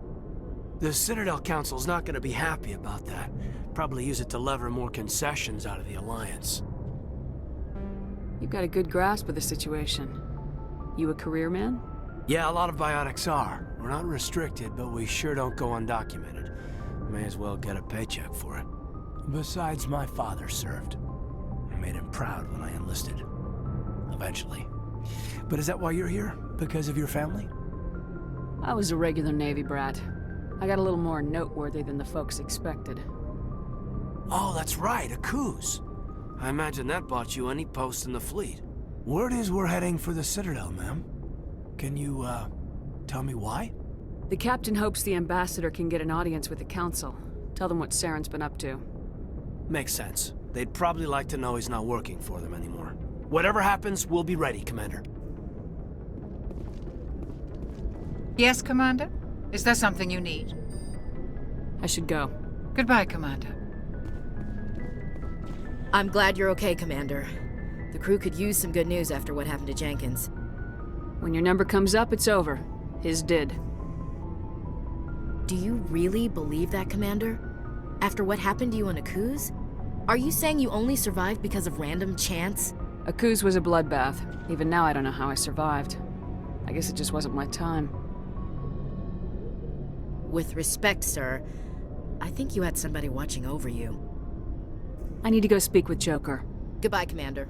The Citadel Council's not going to be happy about that. Probably use it to lever more concessions out of the Alliance. You've got a good grasp of the situation. You a career man? Yeah, a lot of biotics are. We're not restricted, but we sure don't go undocumented. May as well get a paycheck for it. Besides, my father served. I made him proud when I enlisted. Eventually. But is that why you're here? Because of your family? I was a regular Navy brat. I got a little more noteworthy than the folks expected. Oh, that's right, a Coos. I imagine that bought you any post in the fleet. Word is we're heading for the Citadel, ma'am. Can you, tell me why? The captain hopes the ambassador can get an audience with the council. Tell them what Saren's been up to. Makes sense. They'd probably like to know he's not working for them anymore. Whatever happens, we'll be ready, Commander. Yes, Commander? Is there something you need? I should go. Goodbye, Commander. I'm glad you're okay, Commander. The crew could use some good news after what happened to Jenkins. When your number comes up, it's over. His did. Do you really believe that, Commander? After what happened to you on Akuz? Are you saying you only survived because of random chance? Akuz was a bloodbath. Even now I don't know how I survived. I guess it just wasn't my time. With respect, sir, I think you had somebody watching over you. I need to go speak with Joker. Goodbye, Commander.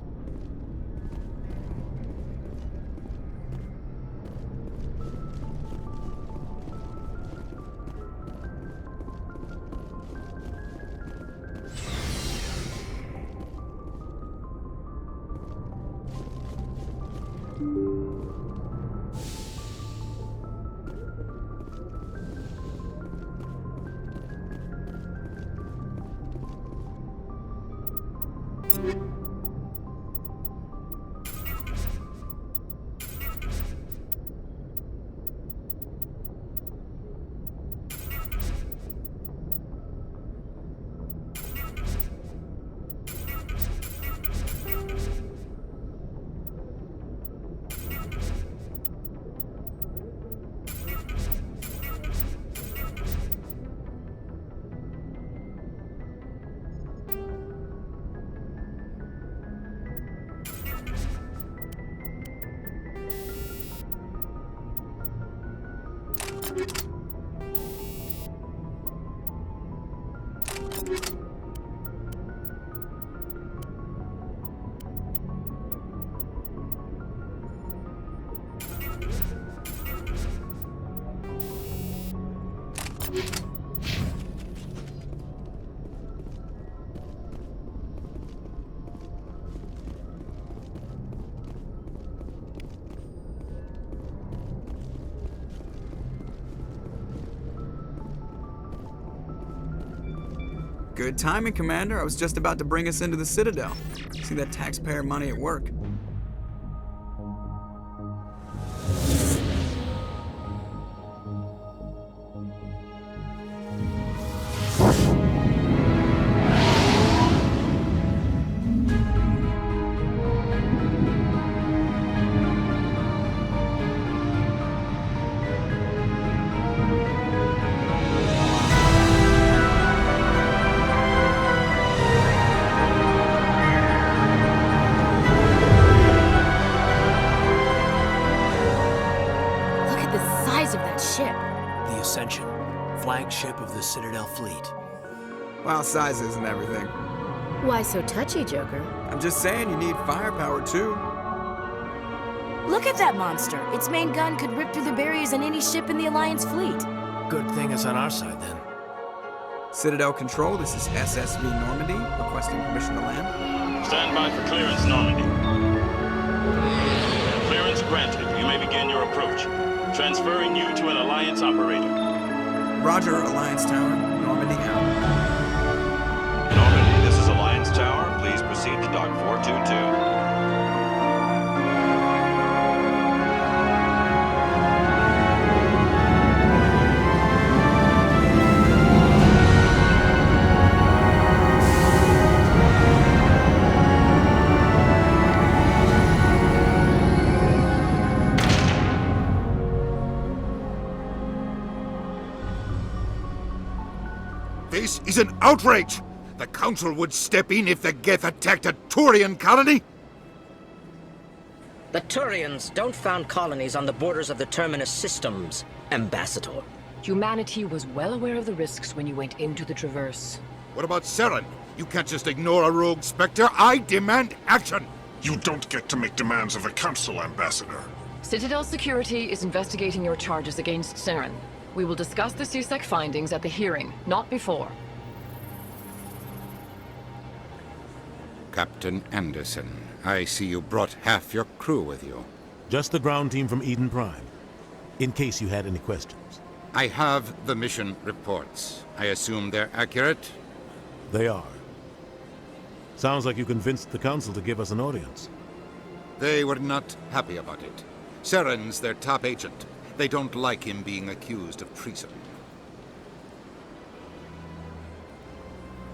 Good timing, Commander. I was just about to bring us into the Citadel. See that taxpayer money at work. Flagship of the Citadel fleet. Well, size isn't everything. Why so touchy, Joker? I'm just saying you need firepower, too. Look at that monster. Its main gun could rip through the barriers in any ship in the Alliance fleet. Good thing it's on our side, then. Citadel Control, this is SSV Normandy, requesting permission to land. Stand by for clearance, Normandy. Clearance granted. You may begin your approach. Transferring you to an Alliance operator. Roger, Alliance Tower. Normandy out. Normandy, this is Alliance Tower. Please proceed to Dock 422. This is an outrage! The Council would step in if the Geth attacked a Turian colony! The Turians don't found colonies on the borders of the Terminus systems, Ambassador. Humanity was well aware of the risks when you went into the Traverse. What about Saren? You can't just ignore a rogue Spectre. I demand action! You don't get to make demands of the Council, Ambassador. Citadel Security is investigating your charges against Saren. We will discuss the CSEC findings at the hearing, not before. Captain Anderson, I see you brought half your crew with you. Just the ground team from Eden Prime, in case you had any questions. I have the mission reports. I assume they're accurate? They are. Sounds like you convinced the Council to give us an audience. They were not happy about it. Saren's their top agent. They don't like him being accused of treason.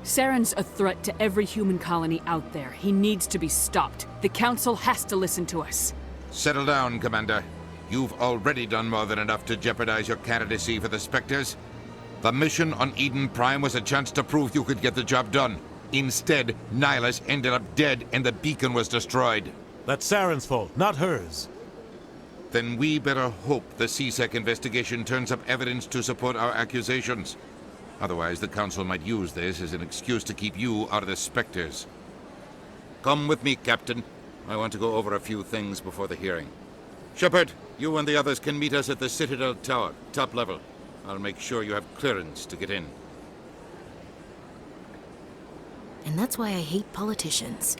Saren's a threat to every human colony out there. He needs to be stopped. The Council has to listen to us. Settle down, Commander. You've already done more than enough to jeopardize your candidacy for the Spectres. The mission on Eden Prime was a chance to prove you could get the job done. Instead, Nihilus ended up dead and the beacon was destroyed. That's Saren's fault, not hers. Then we better hope the CSEC investigation turns up evidence to support our accusations. Otherwise, the Council might use this as an excuse to keep you out of the Spectres. Come with me, Captain. I want to go over a few things before the hearing. Shepard, you and the others can meet us at the Citadel Tower, top level. I'll make sure you have clearance to get in. And that's why I hate politicians.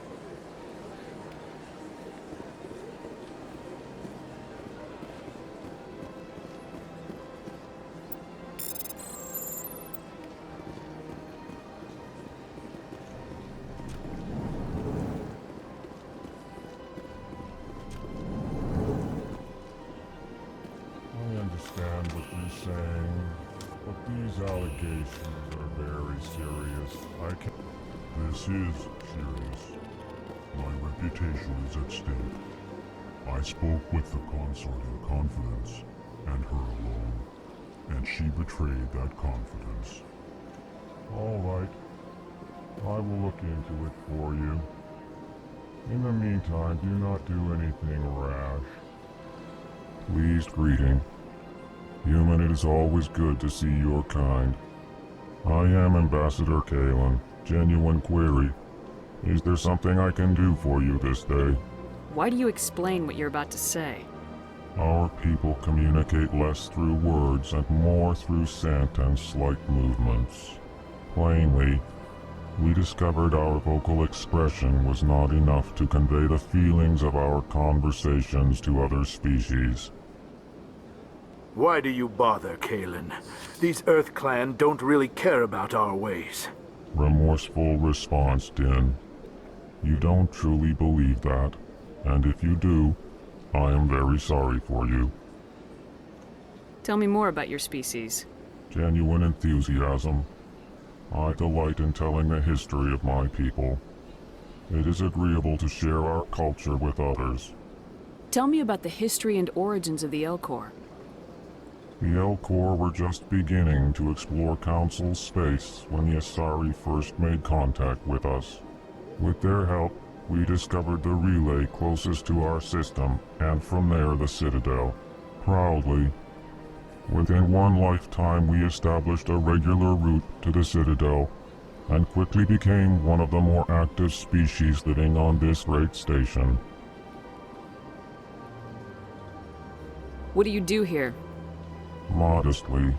I understand what you're saying, but these allegations are very serious. This is serious. My reputation is at stake. I spoke with the consort in confidence, and her alone, and she betrayed that confidence. All right. I will look into it for you. In the meantime, do not do anything rash. Pleased greeting. Human, it is always good to see your kind. I am Ambassador Kalen. Genuine query. Is there something I can do for you this day? Why do you explain what you're about to say? Our people communicate less through words and more through scent and slight movements. Plainly, we discovered our vocal expression was not enough to convey the feelings of our conversations to other species. Why do you bother, Kalen? These Earth Clan don't really care about our ways. Remorseful response, Din. You don't truly believe that, and if you do, I am very sorry for you. Tell me more about your species. Genuine enthusiasm. I delight in telling the history of my people. It is agreeable to share our culture with others. Tell me about the history and origins of the Elcor. The Elcor were just beginning to explore Council space when the Asari first made contact with us. With their help, we discovered the relay closest to our system, and from there the Citadel. Proudly, within one lifetime we established a regular route to the Citadel, and quickly became one of the more active species living on this great station. What do you do here? Modestly,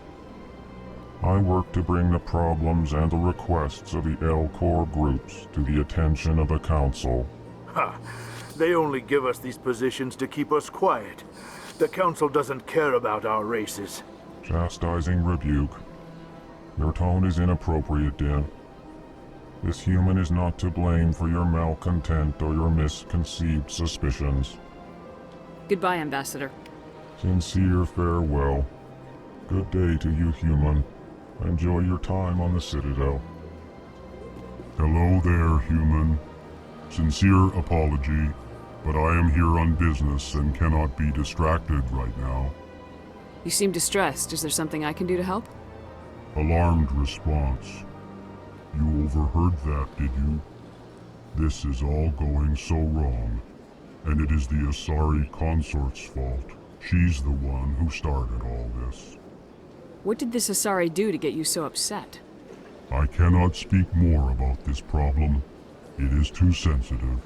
I work to bring the problems and the requests of the Elcor groups to the attention of the Council. Ha! They only give us these positions to keep us quiet. The Council doesn't care about our races. Chastising rebuke. Your tone is inappropriate, Din. This human is not to blame for your malcontent or your misconceived suspicions. Goodbye, Ambassador. Sincere farewell. Good day to you, human. Enjoy your time on the Citadel. Hello there, human. Sincere apology, but I am here on business and cannot be distracted right now. You seem distressed. Is there something I can do to help? Alarmed response. You overheard that, did you? This is all going so wrong, and it is the Asari consort's fault. She's the one who started all this. What did this Asari do to get you so upset? I cannot speak more about this problem. It is too sensitive.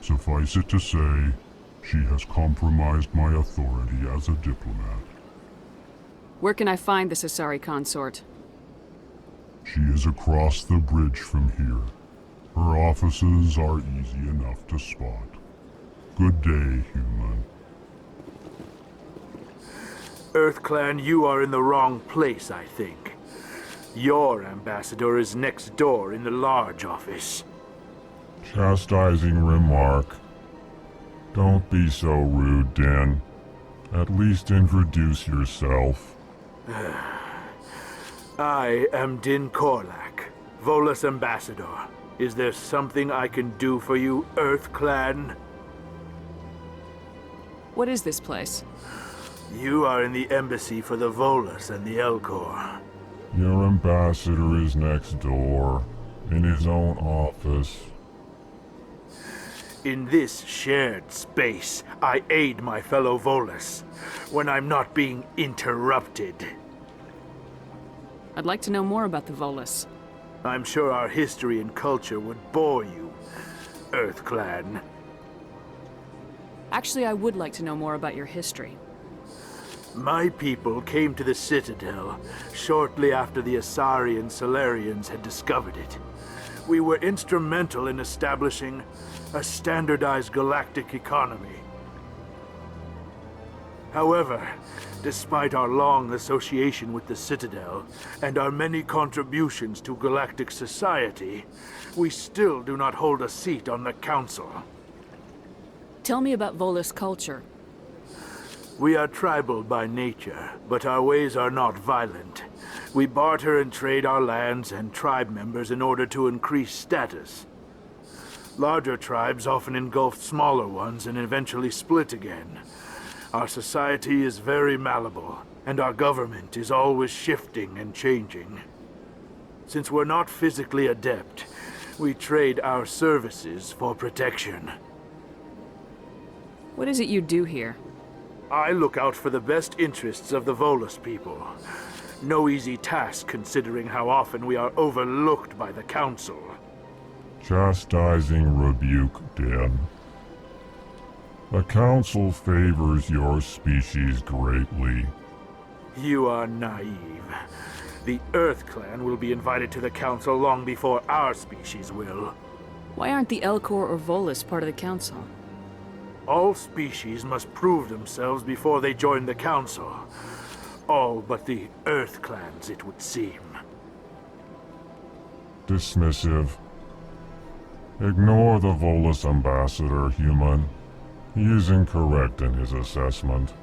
Suffice it to say, she has compromised my authority as a diplomat. Where can I find this Asari consort? She is across the bridge from here. Her offices are easy enough to spot. Good day, human. EarthClan, you are in the wrong place, I think. Your ambassador is next door in the large office. Chastising remark. Don't be so rude, Din. At least introduce yourself. I am Din Korlak, Volus ambassador. Is there something I can do for you, EarthClan? What is this place? You are in the embassy for the Volus and the Elcor. Your ambassador is next door, in his own office. In this shared space, I aid my fellow Volus when I'm not being interrupted. I'd like to know more about the Volus. I'm sure our history and culture would bore you, EarthClan. Actually, I would like to know more about your history. My people came to the Citadel shortly after the Asari and Solarians had discovered it. We were instrumental in establishing a standardized galactic economy. However, despite our long association with the Citadel and our many contributions to galactic society, we still do not hold a seat on the Council. Tell me about Volus culture. We are tribal by nature, but our ways are not violent. We barter and trade our lands and tribe members in order to increase status. Larger tribes often engulf smaller ones and eventually split again. Our society is very malleable, and our government is always shifting and changing. Since we're not physically adept, we trade our services for protection. What is it you do here? I look out for the best interests of the Volus people. No easy task considering how often we are overlooked by the Council. Chastising rebuke, Din. The Council favors your species greatly. You are naive. The EarthClan will be invited to the Council long before our species will. Why aren't the Elcor or Volus part of the Council? All species must prove themselves before they join the Council. All but the EarthClans, it would seem. Dismissive. Ignore the Volus ambassador, human. He is incorrect in his assessment.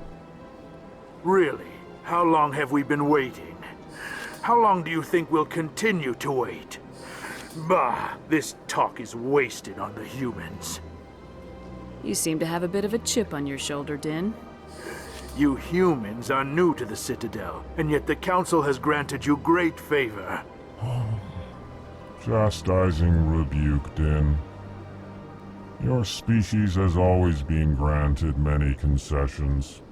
Really? How long have we been waiting? How long do you think we'll continue to wait? Bah, this talk is wasted on the humans. You seem to have a bit of a chip on your shoulder, Din. You humans are new to the Citadel, and yet the Council has granted you great favor. Chastising rebuke, Din. Your species has always been granted many concessions.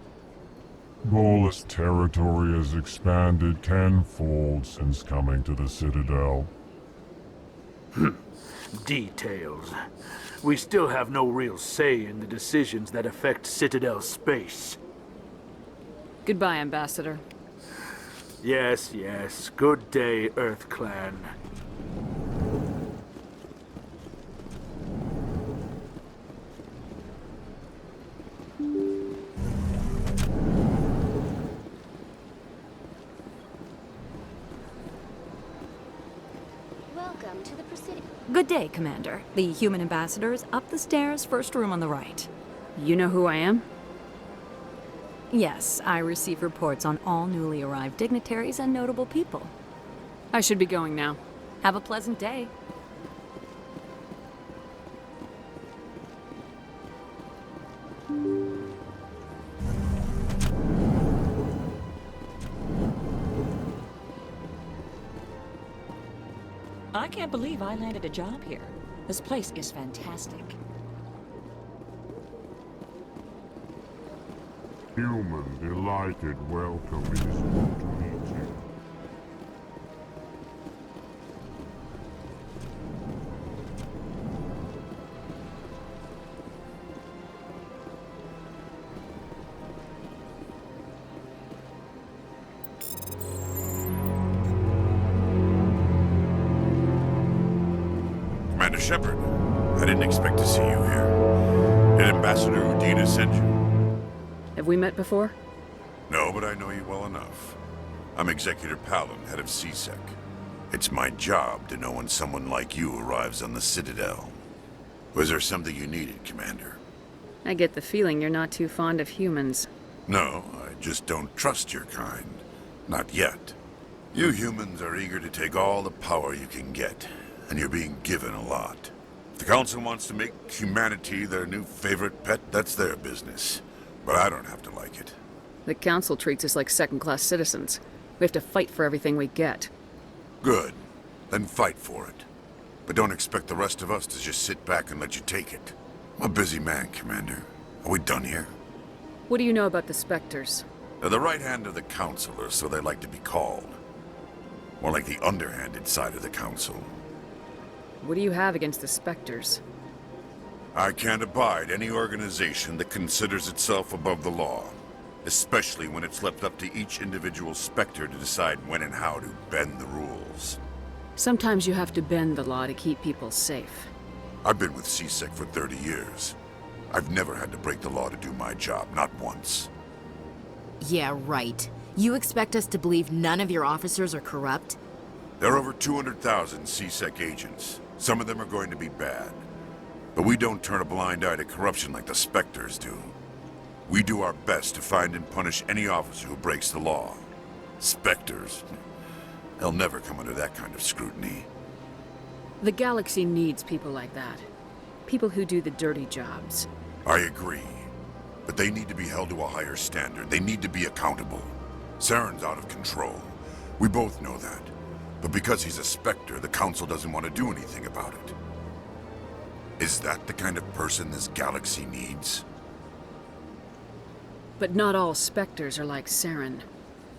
Volus territory has expanded tenfold since coming to the Citadel. Details. We still have no real say in the decisions that affect Citadel space. Goodbye, Ambassador. Yes, yes. Good day, EarthClan. Welcome to the Presidium. Good day, Commander. The human ambassador is up the stairs, first room on the right. You know who I am? Yes, I receive reports on all newly arrived dignitaries and notable people. I should be going now. Have a pleasant day. I can't believe I landed a job here. This place is fantastic. Human, delighted, welcome. It is good to meet you. Commander Shepard, I didn't expect to see you here. Did Ambassador Udina send you? Have we met before? No, but I know you well enough. I'm Executor Palin, head of CSEC. It's my job to know when someone like you arrives on the Citadel. Was there something you needed, Commander? I get the feeling you're not too fond of humans. No, I just don't trust your kind. Not yet. You humans are eager to take all the power you can get, and you're being given a lot. If the Council wants to make humanity their new favorite pet, that's their business. But I don't have to like it. The Council treats us like second-class citizens. We have to fight for everything we get. Good. Then fight for it. But don't expect the rest of us to just sit back and let you take it. I'm a busy man, Commander. Are we done here? What do you know about the Spectres? They're the right hand of the Council, or so they like to be called. More like the underhanded side of the Council. What do you have against the Spectres? I can't abide any organization that considers itself above the law. Especially when it's left up to each individual Spectre to decide when and how to bend the rules. Sometimes you have to bend the law to keep people safe. I've been with CSEC for 30 years. I've never had to break the law to do my job, not once. Yeah, right. You expect us to believe none of your officers are corrupt? There are over 200,000 CSEC agents. Some of them are going to be bad. But we don't turn a blind eye to corruption like the Spectres do. We do our best to find and punish any officer who breaks the law. Spectres, they'll never come under that kind of scrutiny. The galaxy needs people like that. People who do the dirty jobs. I agree. But they need to be held to a higher standard. They need to be accountable. Saren's out of control. We both know that. But because he's a Spectre, the Council doesn't want to do anything about it. Is that the kind of person this galaxy needs? But not all Spectres are like Saren.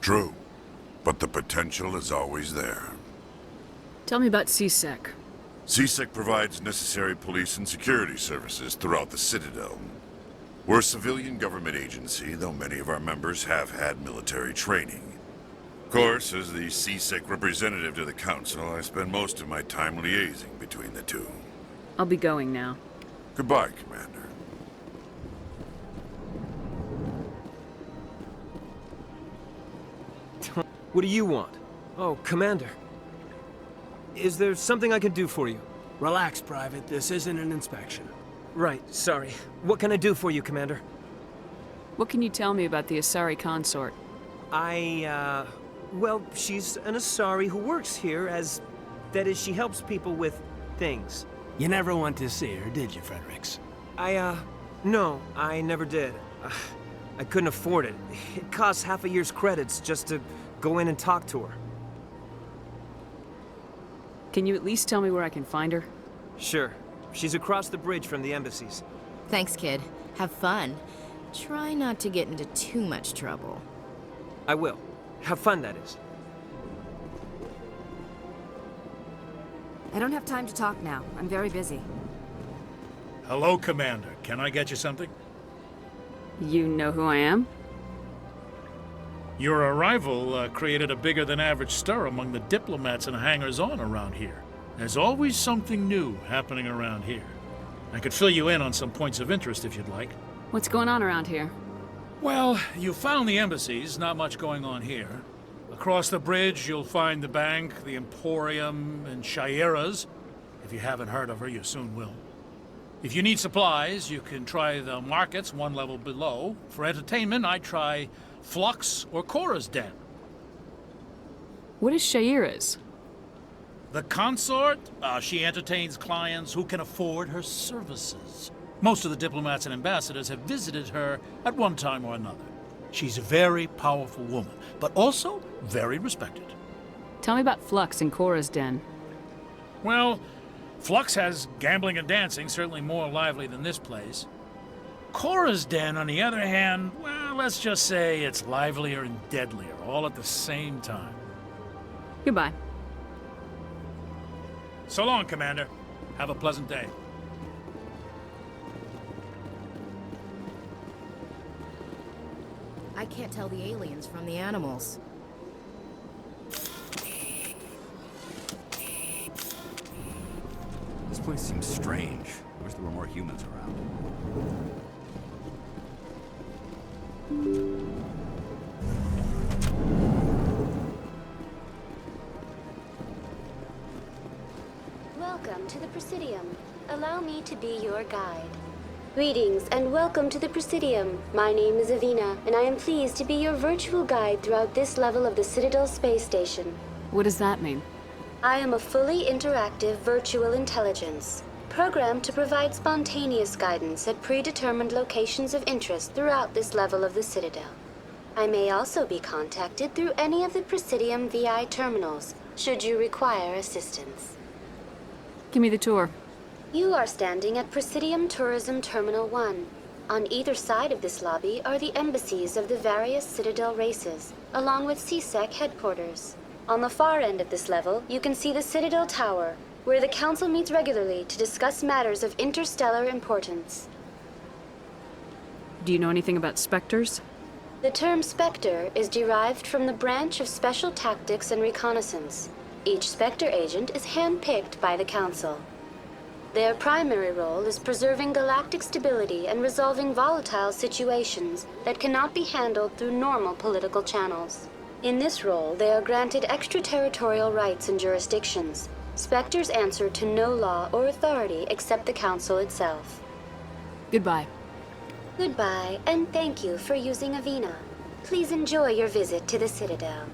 True. But the potential is always there. Tell me about CSEC. CSEC provides necessary police and security services throughout the Citadel. We're a civilian government agency, though many of our members have had military training. Of course, as the CSEC representative to the Council, I spend most of my time liaising between the two. I'll be going now. Goodbye, Commander. What do you want? Oh, Commander. Is there something I can do for you? Relax, Private. This isn't an inspection. Right, sorry. What can I do for you, Commander? What can you tell me about the Asari consort? Well, she's an Asari who works here as... That is, she helps people with things. You never went to see her, did you, Fredericks? No, I never did. I couldn't afford it. It costs half a year's credits just to go in and talk to her. Can you at least tell me where I can find her? Sure. She's across the bridge from the embassies. Thanks, kid. Have fun. Try not to get into too much trouble. I will. Have fun, that is. I don't have time to talk now. I'm very busy. Hello, Commander. Can I get you something? You know who I am? Your arrival created a bigger-than-average stir among the diplomats and hangers-on around here. There's always something new happening around here. I could fill you in on some points of interest if you'd like. What's going on around here? Well, you found the embassies, not much going on here. Across the bridge, you'll find the bank, the Emporium, and Shaira's. If you haven't heard of her, you soon will. If you need supplies, you can try the markets one level below. For entertainment, I'd try Flux or Cora's Den. What is Shaira's? The consort, she entertains clients who can afford her services. Most of the diplomats and ambassadors have visited her at one time or another. She's a very powerful woman, but also very respected. Tell me about Flux and Cora's Den. Well, Flux has gambling and dancing, certainly more lively than this place. Cora's Den, on the other hand, well, let's just say it's livelier and deadlier, all at the same time. Goodbye. So long, Commander. Have a pleasant day. I can't tell the aliens from the animals. This place seems strange. I wish there were more humans around. welcome to the Presidium. Allow me to be your guide. Greetings and welcome to the Presidium. My name is Avina, and I am pleased to be your virtual guide throughout this level of the Citadel space station. What does that mean? I am a fully interactive virtual intelligence, programmed to provide spontaneous guidance at predetermined locations of interest throughout this level of the Citadel. I may also be contacted through any of the Presidium VI terminals, should you require assistance. Give me the tour. You are standing at Presidium Tourism Terminal 1. On either side of this lobby are the embassies of the various Citadel races, along with CSEC headquarters. On the far end of this level, you can see the Citadel Tower, where the Council meets regularly to discuss matters of interstellar importance. Do you know anything about Spectres? The term Spectre is derived from the branch of Special Tactics and Reconnaissance. Each Spectre agent is handpicked by the Council. Their primary role is preserving galactic stability and resolving volatile situations that cannot be handled through normal political channels. In this role, they are granted extraterritorial rights and jurisdictions. Spectres answer to no law or authority except the Council itself. Goodbye. Goodbye, and thank you for using Avina. Please enjoy your visit to the Citadel.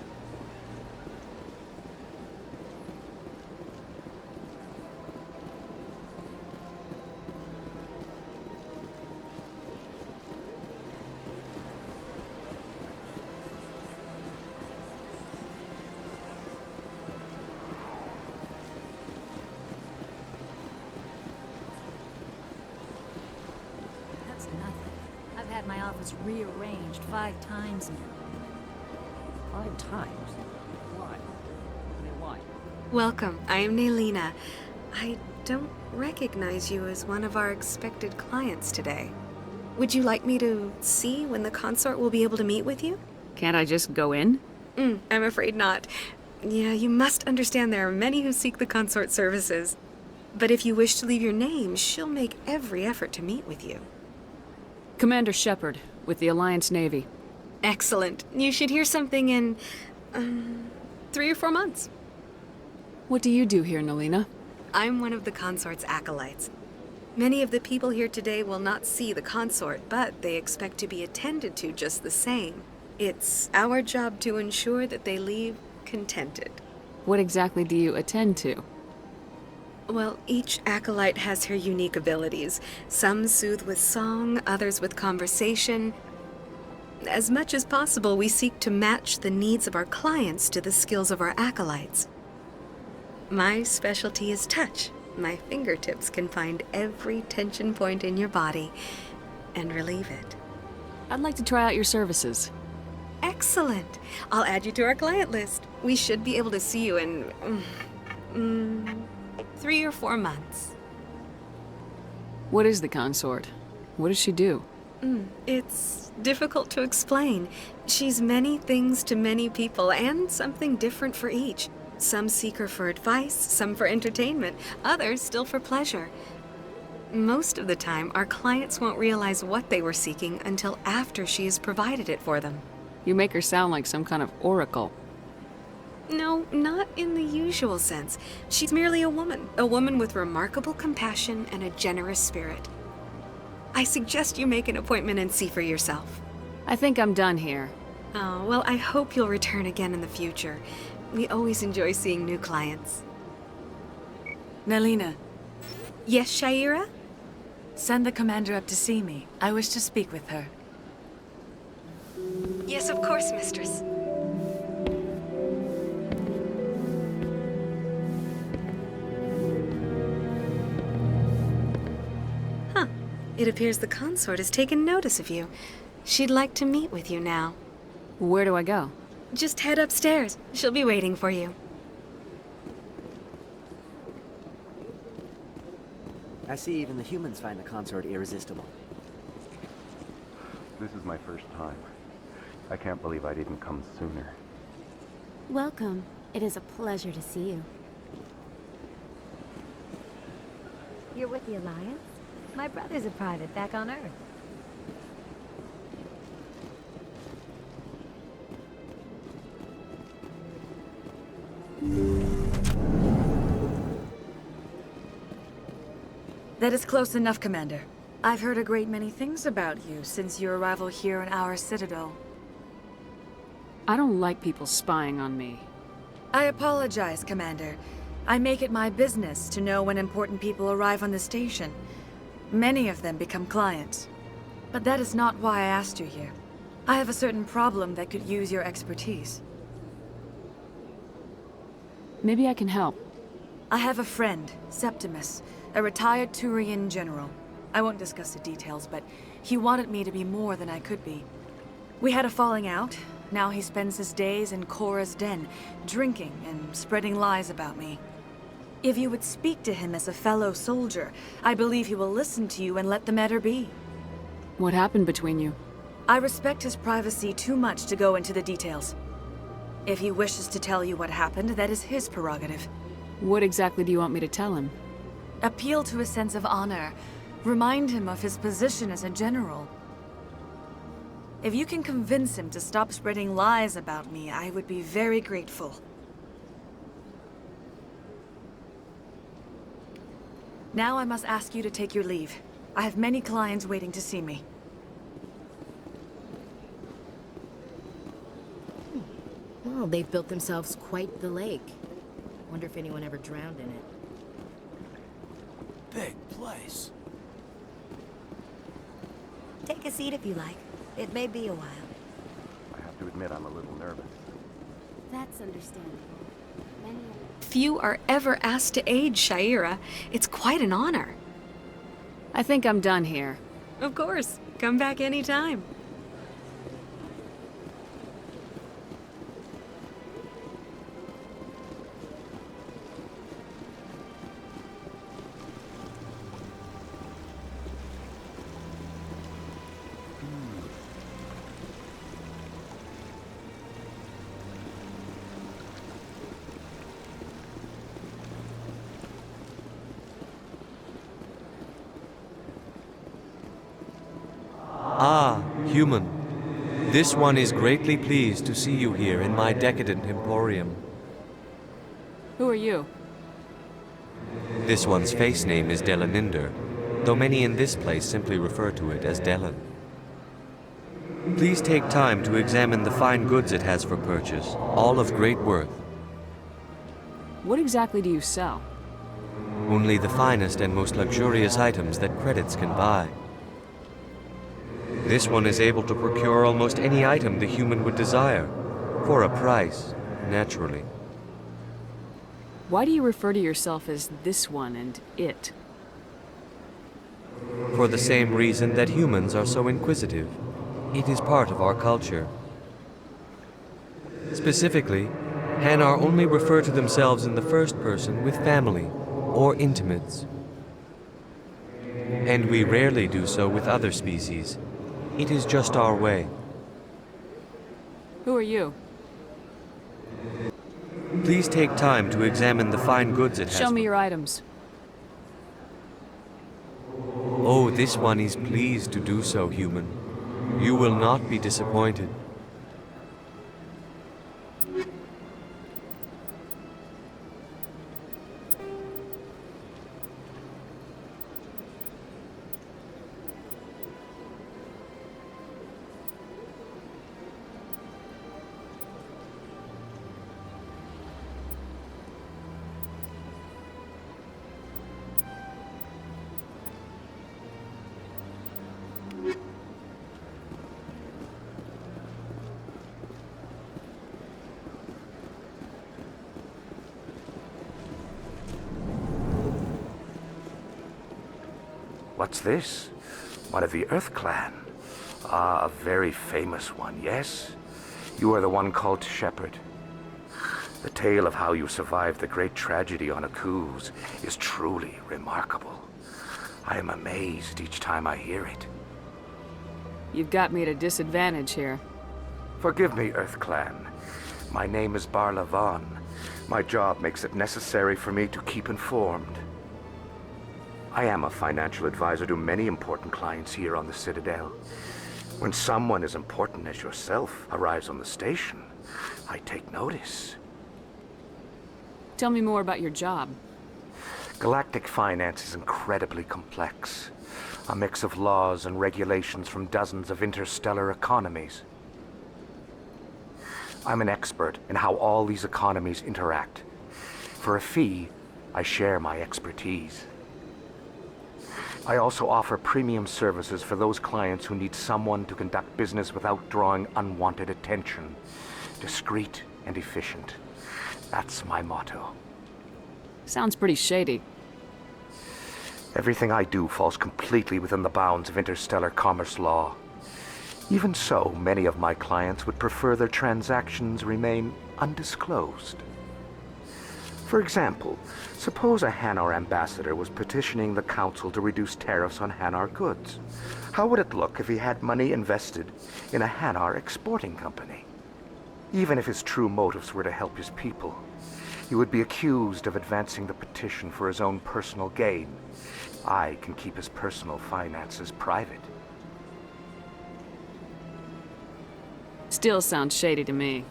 That's nothing. I've had my office rearranged 5 times now. 5 times? Why? I mean, why? Welcome. I am Naylina. I don't recognize you as one of our expected clients today. Would you like me to see when the consort will be able to meet with you? Can't I just go in? I'm afraid not. Yeah, you must understand there are many who seek the consort services. But if you wish to leave your name, she'll make every effort to meet with you. Commander Shepard, with the Alliance Navy. Excellent. You should hear something in, 3 or 4 months. What do you do here, Nalina? I'm one of the consort's acolytes. Many of the people here today will not see the consort, but they expect to be attended to just the same. It's our job to ensure that they leave contented. What exactly do you attend to? Well, each acolyte has her unique abilities. Some soothe with song, others with conversation. As much as possible, we seek to match the needs of our clients to the skills of our acolytes. My specialty is touch. My fingertips can find every tension point in your body and relieve it. I'd like to try out your services. Excellent. I'll add you to our client list. We should be able to see you in 3 or 4 months. What is the consort? What does she do? It's difficult to explain. She's many things to many people, and something different for each. Some seek her for advice, some for entertainment, others still for pleasure. Most of the time, our clients won't realize what they were seeking until after she has provided it for them. You make her sound like some kind of oracle. No, not in the usual sense. She's merely a woman with remarkable compassion and a generous spirit. I suggest you make an appointment and see for yourself. I think I'm done here. Oh, well, I hope you'll return again in the future. We always enjoy seeing new clients. Nalina. Yes, Shaira? Send the commander up to see me. I wish to speak with her. Yes, of course, mistress. Huh. It appears the consort has taken notice of you. She'd like to meet with you now. Where do I go? Just head upstairs. She'll be waiting for you. I see even the humans find the consort irresistible. This is my first time. I can't believe I didn't come sooner. Welcome. It is a pleasure to see you. You're with the Alliance? My brother's a private back on Earth. That is close enough, Commander. I've heard a great many things about you since your arrival here in our citadel. I don't like people spying on me. I apologize, Commander. I make it my business to know when important people arrive on the station. Many of them become clients. But that is not why I asked you here. I have a certain problem that could use your expertise. Maybe I can help. I have a friend, Septimus, a retired Turian general. I won't discuss the details, but he wanted me to be more than I could be. We had a falling out. Now he spends his days in Cora's den, drinking and spreading lies about me. If you would speak to him as a fellow soldier, I believe he will listen to you and let the matter be. What happened between you? I respect his privacy too much to go into the details. If he wishes to tell you what happened, that is his prerogative. What exactly do you want me to tell him? Appeal to his sense of honor. Remind him of his position as a general. If you can convince him to stop spreading lies about me, I would be very grateful. Now I must ask you to take your leave. I have many clients waiting to see me. Well, they've built themselves quite the lake. Wonder if anyone ever drowned in it. Big place. Take a seat if you like. It may be a while. I have to admit I'm a little nervous. That's understandable. Few are ever asked to aid Shaira. It's quite an honor. I think I'm done here. Of course. Come back anytime. Ah, human. This one is greatly pleased to see you here in my decadent emporium. Who are you? This one's face name is Delaninder, though many in this place simply refer to it as Delan. Please take time to examine the fine goods it has for purchase, all of great worth. What exactly do you sell? Only the finest and most luxurious items that credits can buy. This one is able to procure almost any item the human would desire, for a price, naturally. Why do you refer to yourself as this one and it? For the same reason that humans are so inquisitive. It is part of our culture. Specifically, Hanar only refer to themselves in the first person with family or intimates. And we rarely do so with other species. It is just our way. Who are you? Please take time to examine the fine goods it has. Show me your items. Oh, this one is pleased to do so, human. You will not be disappointed. What's this? One of the Earth Clan. Ah, a very famous one, yes? You are the one called Shepherd. The tale of how you survived the great tragedy on Akuz is truly remarkable. I am amazed each time I hear it. You've got me at a disadvantage here. Forgive me, Earth Clan. My name is Barla Vaughn. My job makes it necessary for me to keep informed. I am a financial advisor to many important clients here on the Citadel. When someone as important as yourself arrives on the station, I take notice. Tell me more about your job. Galactic finance is incredibly complex. A mix of laws and regulations from dozens of interstellar economies. I'm an expert in how all these economies interact. For a fee, I share my expertise. I also offer premium services for those clients who need someone to conduct business without drawing unwanted attention. Discreet and efficient. That's my motto. Sounds pretty shady. Everything I do falls completely within the bounds of interstellar commerce law. Even so, many of my clients would prefer their transactions remain undisclosed. For example, suppose a Hanar ambassador was petitioning the council to reduce tariffs on Hanar goods. How would it look if he had money invested in a Hanar exporting company? Even if his true motives were to help his people, he would be accused of advancing the petition for his own personal gain. I can keep his personal finances private. Still sounds shady to me.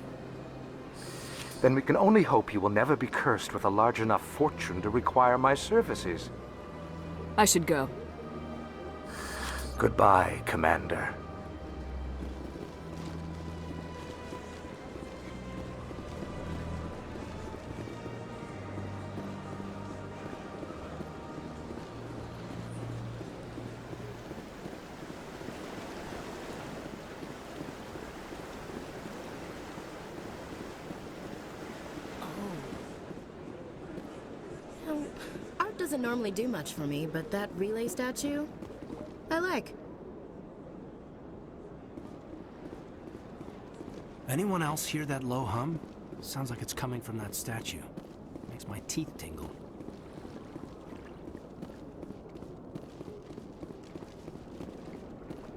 Then we can only hope you will never be cursed with a large enough fortune to require my services. I should go. Goodbye, Commander. Art doesn't normally do much for me, but that relay statue, I like. Anyone else hear that low hum? Sounds like it's coming from that statue. Makes my teeth tingle.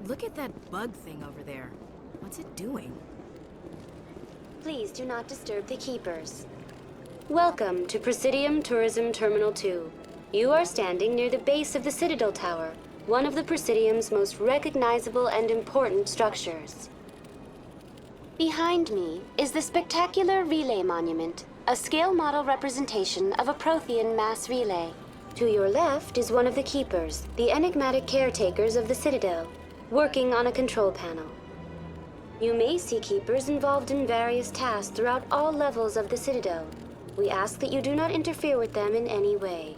Look at that bug thing over there. What's it doing? Please do not disturb the keepers. Welcome to Presidium Tourism Terminal 2. You are standing near the base of the Citadel Tower, one of the Presidium's most recognizable and important structures. Behind me is the spectacular Relay Monument, a scale model representation of a Prothean mass relay. To your left is one of the keepers, the enigmatic caretakers of the Citadel, working on a control panel. You may see keepers involved in various tasks throughout all levels of the Citadel. We ask that you do not interfere with them in any way.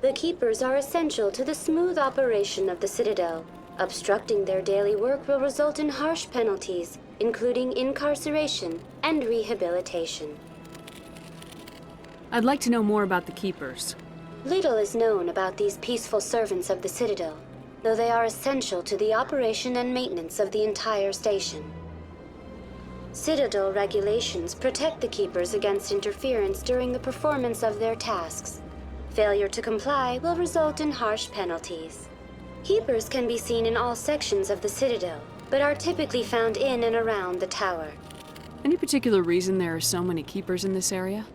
The keepers are essential to the smooth operation of the Citadel. Obstructing their daily work will result in harsh penalties, including incarceration and rehabilitation. I'd like to know more about the keepers. Little is known about these peaceful servants of the Citadel, though they are essential to the operation and maintenance of the entire station. Citadel regulations protect the keepers against interference during the performance of their tasks. Failure to comply will result in harsh penalties. Keepers can be seen in all sections of the Citadel, but are typically found in and around the tower. Any particular reason there are so many keepers in this area?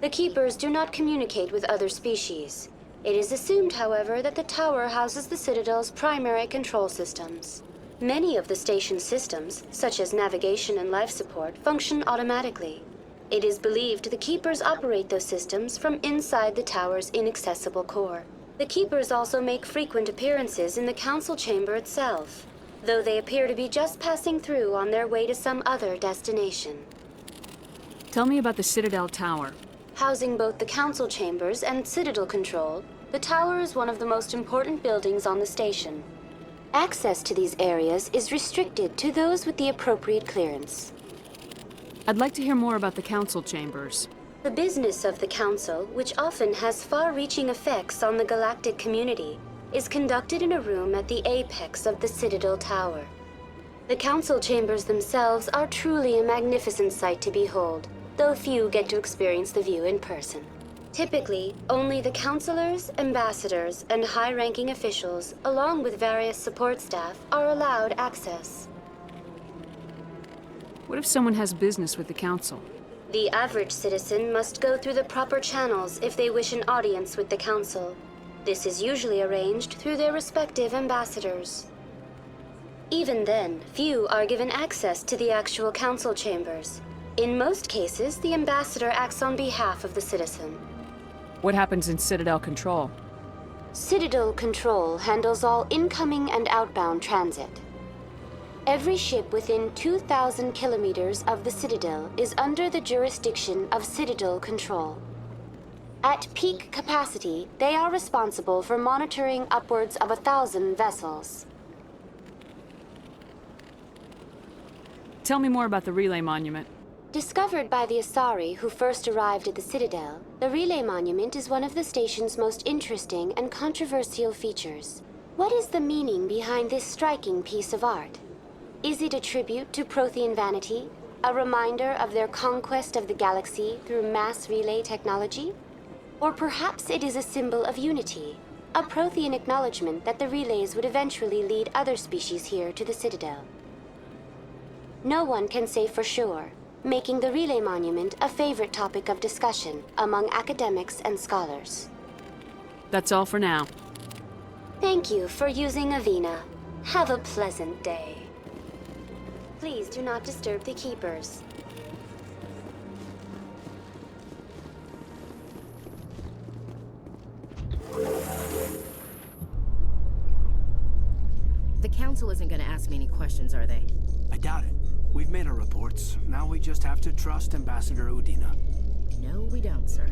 The keepers do not communicate with other species. It is assumed, however, that the tower houses the Citadel's primary control systems. Many of the station's systems, such as navigation and life support, function automatically. It is believed the keepers operate those systems from inside the tower's inaccessible core. The keepers also make frequent appearances in the council chamber itself, though they appear to be just passing through on their way to some other destination. Tell me about the Citadel Tower. Housing both the council chambers and Citadel control, the tower is one of the most important buildings on the station. Access to these areas is restricted to those with the appropriate clearance. I'd like to hear more about the council chambers. The business of the council, which often has far-reaching effects on the galactic community, is conducted in a room at the apex of the Citadel Tower. The council chambers themselves are truly a magnificent sight to behold, though few get to experience the view in person. Typically, only the councilors, ambassadors, and high-ranking officials, along with various support staff, are allowed access. What if someone has business with the council? The average citizen must go through the proper channels if they wish an audience with the council. This is usually arranged through their respective ambassadors. Even then, few are given access to the actual council chambers. In most cases, the ambassador acts on behalf of the citizen. What happens in Citadel Control? Citadel Control handles all incoming and outbound transit. Every ship within 2,000 kilometers of the Citadel is under the jurisdiction of Citadel Control. At peak capacity, they are responsible for monitoring upwards of 1,000 vessels. Tell me more about the relay monument. Discovered by the Asari who first arrived at the Citadel, the relay monument is one of the station's most interesting and controversial features. What is the meaning behind this striking piece of art? Is it a tribute to Prothean vanity? A reminder of their conquest of the galaxy through mass relay technology? Or perhaps it is a symbol of unity, a Prothean acknowledgement that the relays would eventually lead other species here to the Citadel. No one can say for sure, making the relay monument a favorite topic of discussion among academics and scholars. That's all for now. Thank you for using Avina. Have a pleasant day. Please do not disturb the keepers. The Council isn't gonna ask me any questions, are they? I doubt it. We've made our reports. Now we just have to trust Ambassador Udina. No, we don't, sir.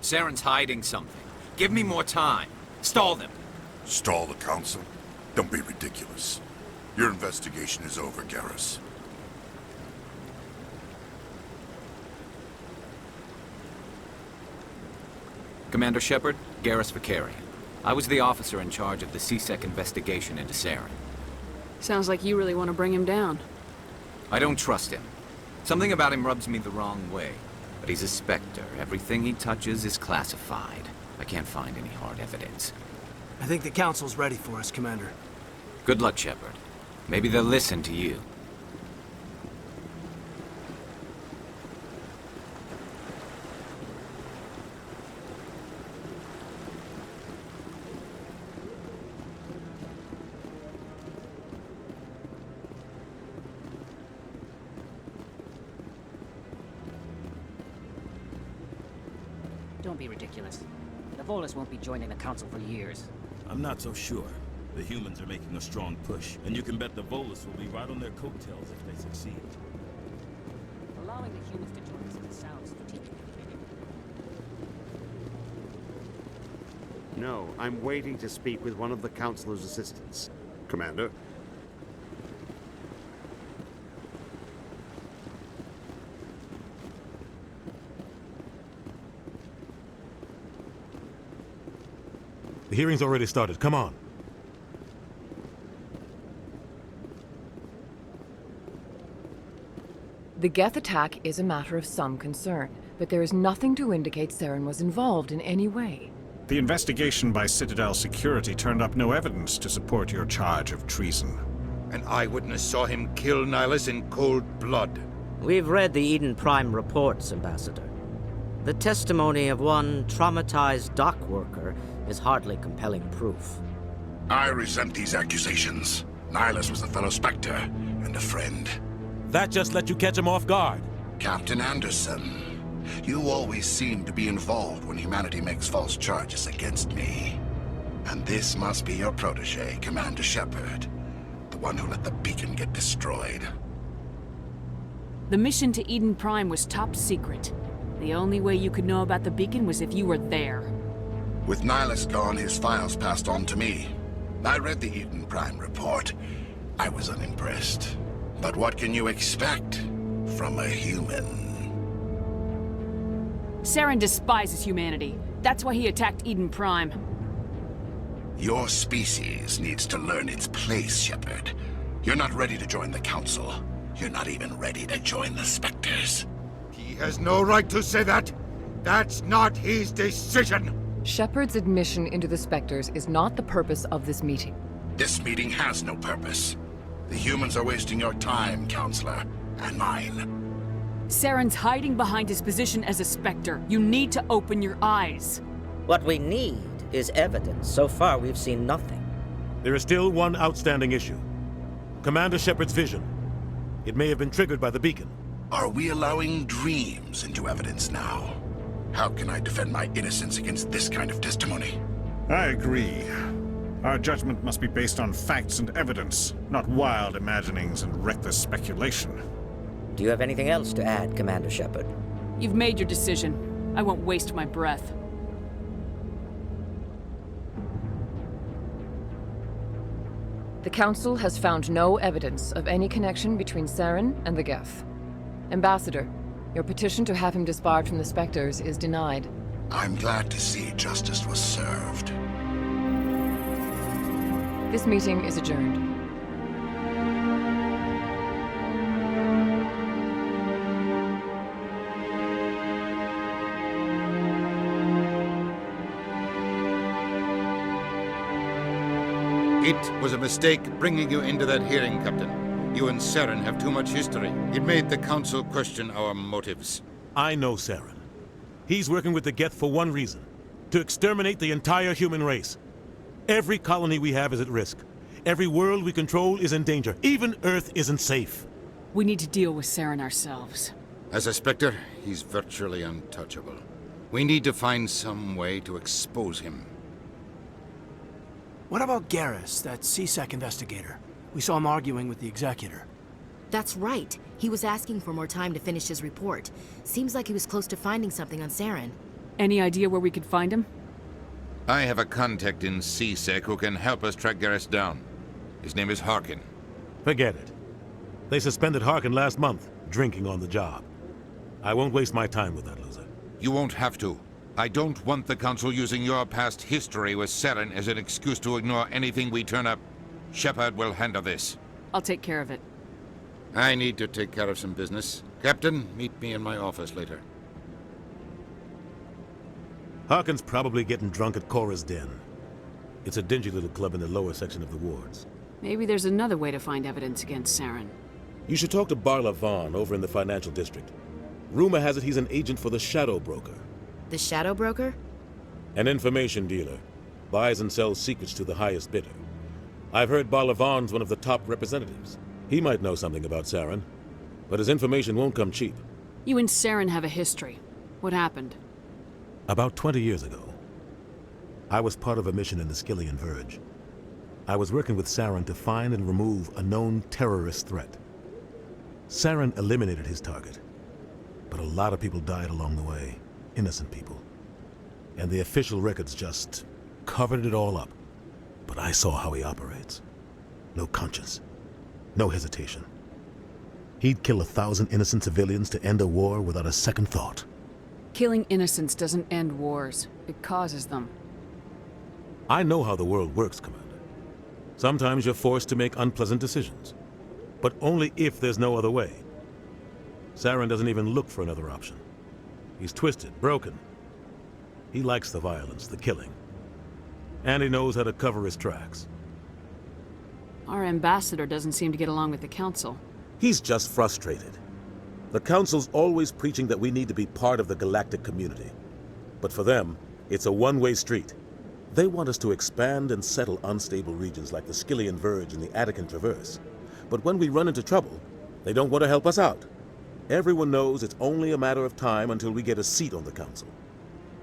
Saren's hiding something. Give me more time. Stall them. Stall the Council? Don't be ridiculous. Your investigation is over, Garrus. Commander Shepard, Garrus Vakarian. I was the officer in charge of the C-Sec investigation into Saren. Sounds like you really want to bring him down. I don't trust him. Something about him rubs me the wrong way. But he's a Spectre. Everything he touches is classified. I can't find any hard evidence. I think the Council's ready for us, Commander. Good luck, Shepard. Maybe they'll listen to you. Don't be ridiculous. The Volus won't be joining the Council for years. I'm not so sure. The humans are making a strong push, and you can bet the Volus will be right on their coattails if they succeed. Allowing the humans to join us sounds strategic. No, I'm waiting to speak with one of the Councilor's assistants. Commander? The hearing's already started. Come on. The Geth attack is a matter of some concern, but there is nothing to indicate Saren was involved in any way. The investigation by Citadel Security turned up no evidence to support your charge of treason. An eyewitness saw him kill Nihilus in cold blood. We've read the Eden Prime reports, Ambassador. The testimony of one traumatized dock worker is hardly compelling proof. I resent these accusations. Nihilus was a fellow Spectre and a friend. That just let you catch him off guard. Captain Anderson, you always seem to be involved when humanity makes false charges against me. And this must be your protege, Commander Shepard. The one who let the beacon get destroyed. The mission to Eden Prime was top secret. The only way you could know about the beacon was if you were there. With Nihilus gone, his files passed on to me. I read the Eden Prime report. I was unimpressed. But what can you expect from a human? Saren despises humanity. That's why he attacked Eden Prime. Your species needs to learn its place, Shepard. You're not ready to join the Council. You're not even ready to join the Spectres. He has no right to say that. That's not his decision. Shepard's admission into the Spectres is not the purpose of this meeting. This meeting has no purpose. The humans are wasting your time, Counselor, and mine. Saren's hiding behind his position as a Spectre. You need to open your eyes. What we need is evidence. So far, we've seen nothing. There is still one outstanding issue. Commander Shepard's vision. It may have been triggered by the beacon. Are we allowing dreams into evidence now? How can I defend my innocence against this kind of testimony? I agree. Our judgment must be based on facts and evidence, not wild imaginings and reckless speculation. Do you have anything else to add, Commander Shepard? You've made your decision. I won't waste my breath. The Council has found no evidence of any connection between Saren and the Geth. Ambassador, your petition to have him disbarred from the Spectres is denied. I'm glad to see justice was served. This meeting is adjourned. It was a mistake bringing you into that hearing, Captain. You and Saren have too much history. It made the Council question our motives. I know Saren. He's working with the Geth for one reason. To exterminate the entire human race. Every colony we have is at risk. Every world we control is in danger. Even Earth isn't safe. We need to deal with Saren ourselves. As a Spectre, he's virtually untouchable. We need to find some way to expose him. What about Garrus, that CSEC investigator? We saw him arguing with the Executor. That's right. He was asking for more time to finish his report. Seems like he was close to finding something on Saren. Any idea where we could find him? I have a contact in CSEC who can help us track Garrus down. His name is Harkin. Forget it. They suspended Harkin last month, drinking on the job. I won't waste my time with that loser. You won't have to. I don't want the Council using your past history with Saren as an excuse to ignore anything we turn up. Shepard will handle this. I'll take care of it. I need to take care of some business. Captain, meet me in my office later. Harkin's probably getting drunk at Cora's Den. It's a dingy little club in the lower section of the wards. Maybe there's another way to find evidence against Saren. You should talk to Barla Vaughn over in the financial district. Rumor has it he's an agent for the Shadow Broker. The Shadow Broker? An information dealer. Buys and sells secrets to the highest bidder. I've heard Barla Vaughn's one of the top representatives. He might know something about Saren, but his information won't come cheap. You and Saren have a history. What happened? About 20 years ago, I was part of a mission in the Skillian Verge. I was working with Saren to find and remove a known terrorist threat. Saren eliminated his target, but a lot of people died along the way. Innocent people. And the official records just covered it all up. But I saw how he operates. No conscience. No hesitation. He'd kill 1,000 innocent civilians to end a war without a second thought. Killing innocents doesn't end wars. It causes them. I know how the world works, Commander. Sometimes you're forced to make unpleasant decisions. But only if there's no other way. Saren doesn't even look for another option. He's twisted, broken. He likes the violence, the killing. And he knows how to cover his tracks. Our ambassador doesn't seem to get along with the Council. He's just frustrated. The Council's always preaching that we need to be part of the galactic community. But for them, it's a one-way street. They want us to expand and settle unstable regions like the Skillian Verge and the Attican Traverse. But when we run into trouble, they don't want to help us out. Everyone knows it's only a matter of time until we get a seat on the Council.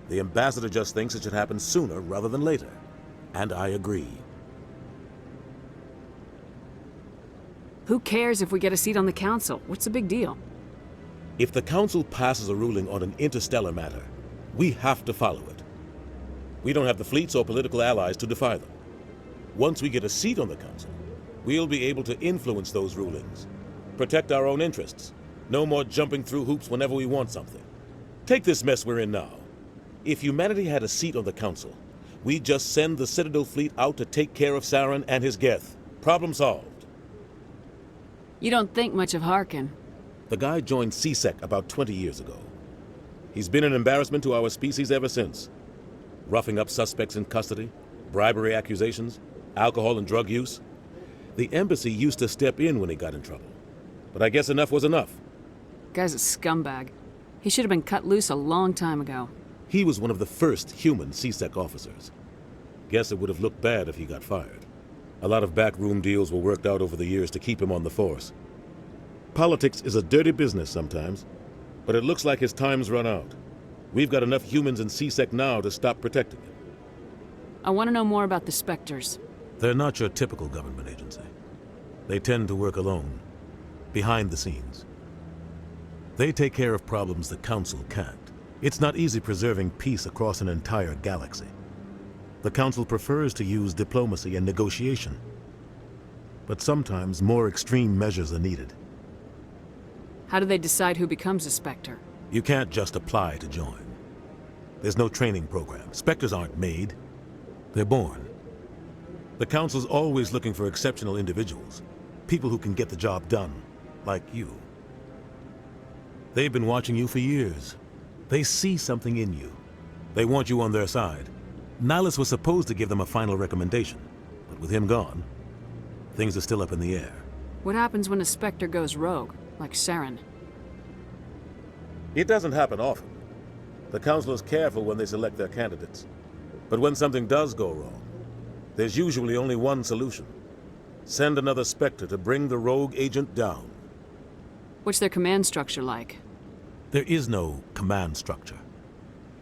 The ambassador just thinks it should happen sooner rather than later. And I agree. Who cares if we get a seat on the Council? What's the big deal? If the Council passes a ruling on an interstellar matter, we have to follow it. We don't have the fleets or political allies to defy them. Once we get a seat on the Council, we'll be able to influence those rulings, protect our own interests. No more jumping through hoops whenever we want something. Take this mess we're in now. If humanity had a seat on the Council, we'd just send the Citadel fleet out to take care of Saren and his Geth. Problem solved. You don't think much of Harkin. The guy joined CSEC about 20 years ago. He's been an embarrassment to our species ever since. Roughing up suspects in custody, bribery accusations, alcohol and drug use. The embassy used to step in when he got in trouble. But I guess enough was enough. Guy's a scumbag. He should have been cut loose a long time ago. He was one of the first human C-Sec officers. Guess it would have looked bad if he got fired. A lot of backroom deals were worked out over the years to keep him on the force. Politics is a dirty business sometimes, but it looks like his time's run out. We've got enough humans in C-Sec now to stop protecting him. I want to know more about the Spectres. They're not your typical government agency. They tend to work alone, behind the scenes. They take care of problems the Council can't. It's not easy preserving peace across an entire galaxy. The Council prefers to use diplomacy and negotiation. But sometimes more extreme measures are needed. How do they decide who becomes a Spectre? You can't just apply to join. There's no training program. Spectres aren't made. They're born. The Council's always looking for exceptional individuals. People who can get the job done, like you. They've been watching you for years. They see something in you. They want you on their side. Nihilus was supposed to give them a final recommendation, but with him gone, things are still up in the air. What happens when a Spectre goes rogue, like Saren? It doesn't happen often. The Council is careful when they select their candidates. But when something does go wrong, there's usually only one solution. Send another Spectre to bring the rogue agent down. What's their command structure like? There is no command structure.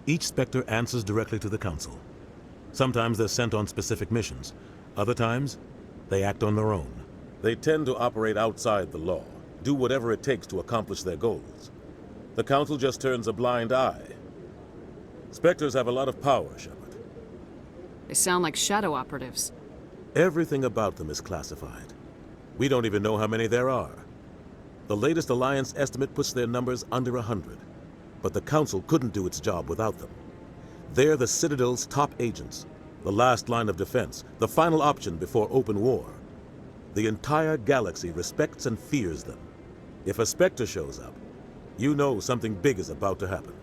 Each Spectre answers directly to the Council. Sometimes they're sent on specific missions. Other times, they act on their own. They tend to operate outside the law, do whatever it takes to accomplish their goals. The Council just turns a blind eye. Spectres have a lot of power, Shepard. They sound like shadow operatives. Everything about them is classified. We don't even know how many there are. The latest Alliance estimate puts their numbers under 100. But the Council couldn't do its job without them. They're the Citadel's top agents, the last line of defense, the final option before open war. The entire galaxy respects and fears them. If a Spectre shows up, you know something big is about to happen.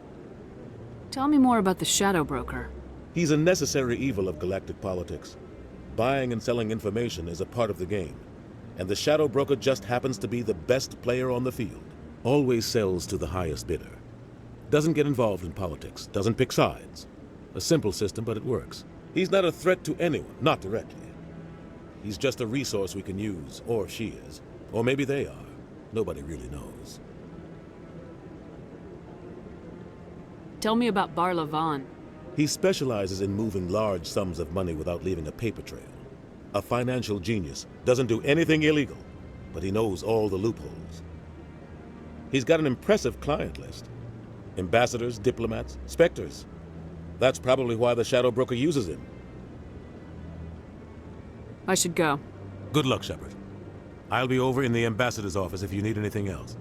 Tell me more about the Shadow Broker. He's a necessary evil of galactic politics. Buying and selling information is a part of the game. And the Shadow Broker just happens to be the best player on the field. Always sells to the highest bidder. Doesn't get involved in politics, doesn't pick sides. A simple system, but it works. He's not a threat to anyone, not directly. He's just a resource we can use, or she is. Or maybe they are. Nobody really knows. Tell me about Barla Vaughn. He specializes in moving large sums of money without leaving a paper trail. A financial genius, doesn't do anything illegal, but he knows all the loopholes. He's got an impressive client list. Ambassadors, diplomats, Spectres. That's probably why the Shadow Broker uses him. I should go. Good luck, Shepard. I'll be over in the Ambassador's office if you need anything else.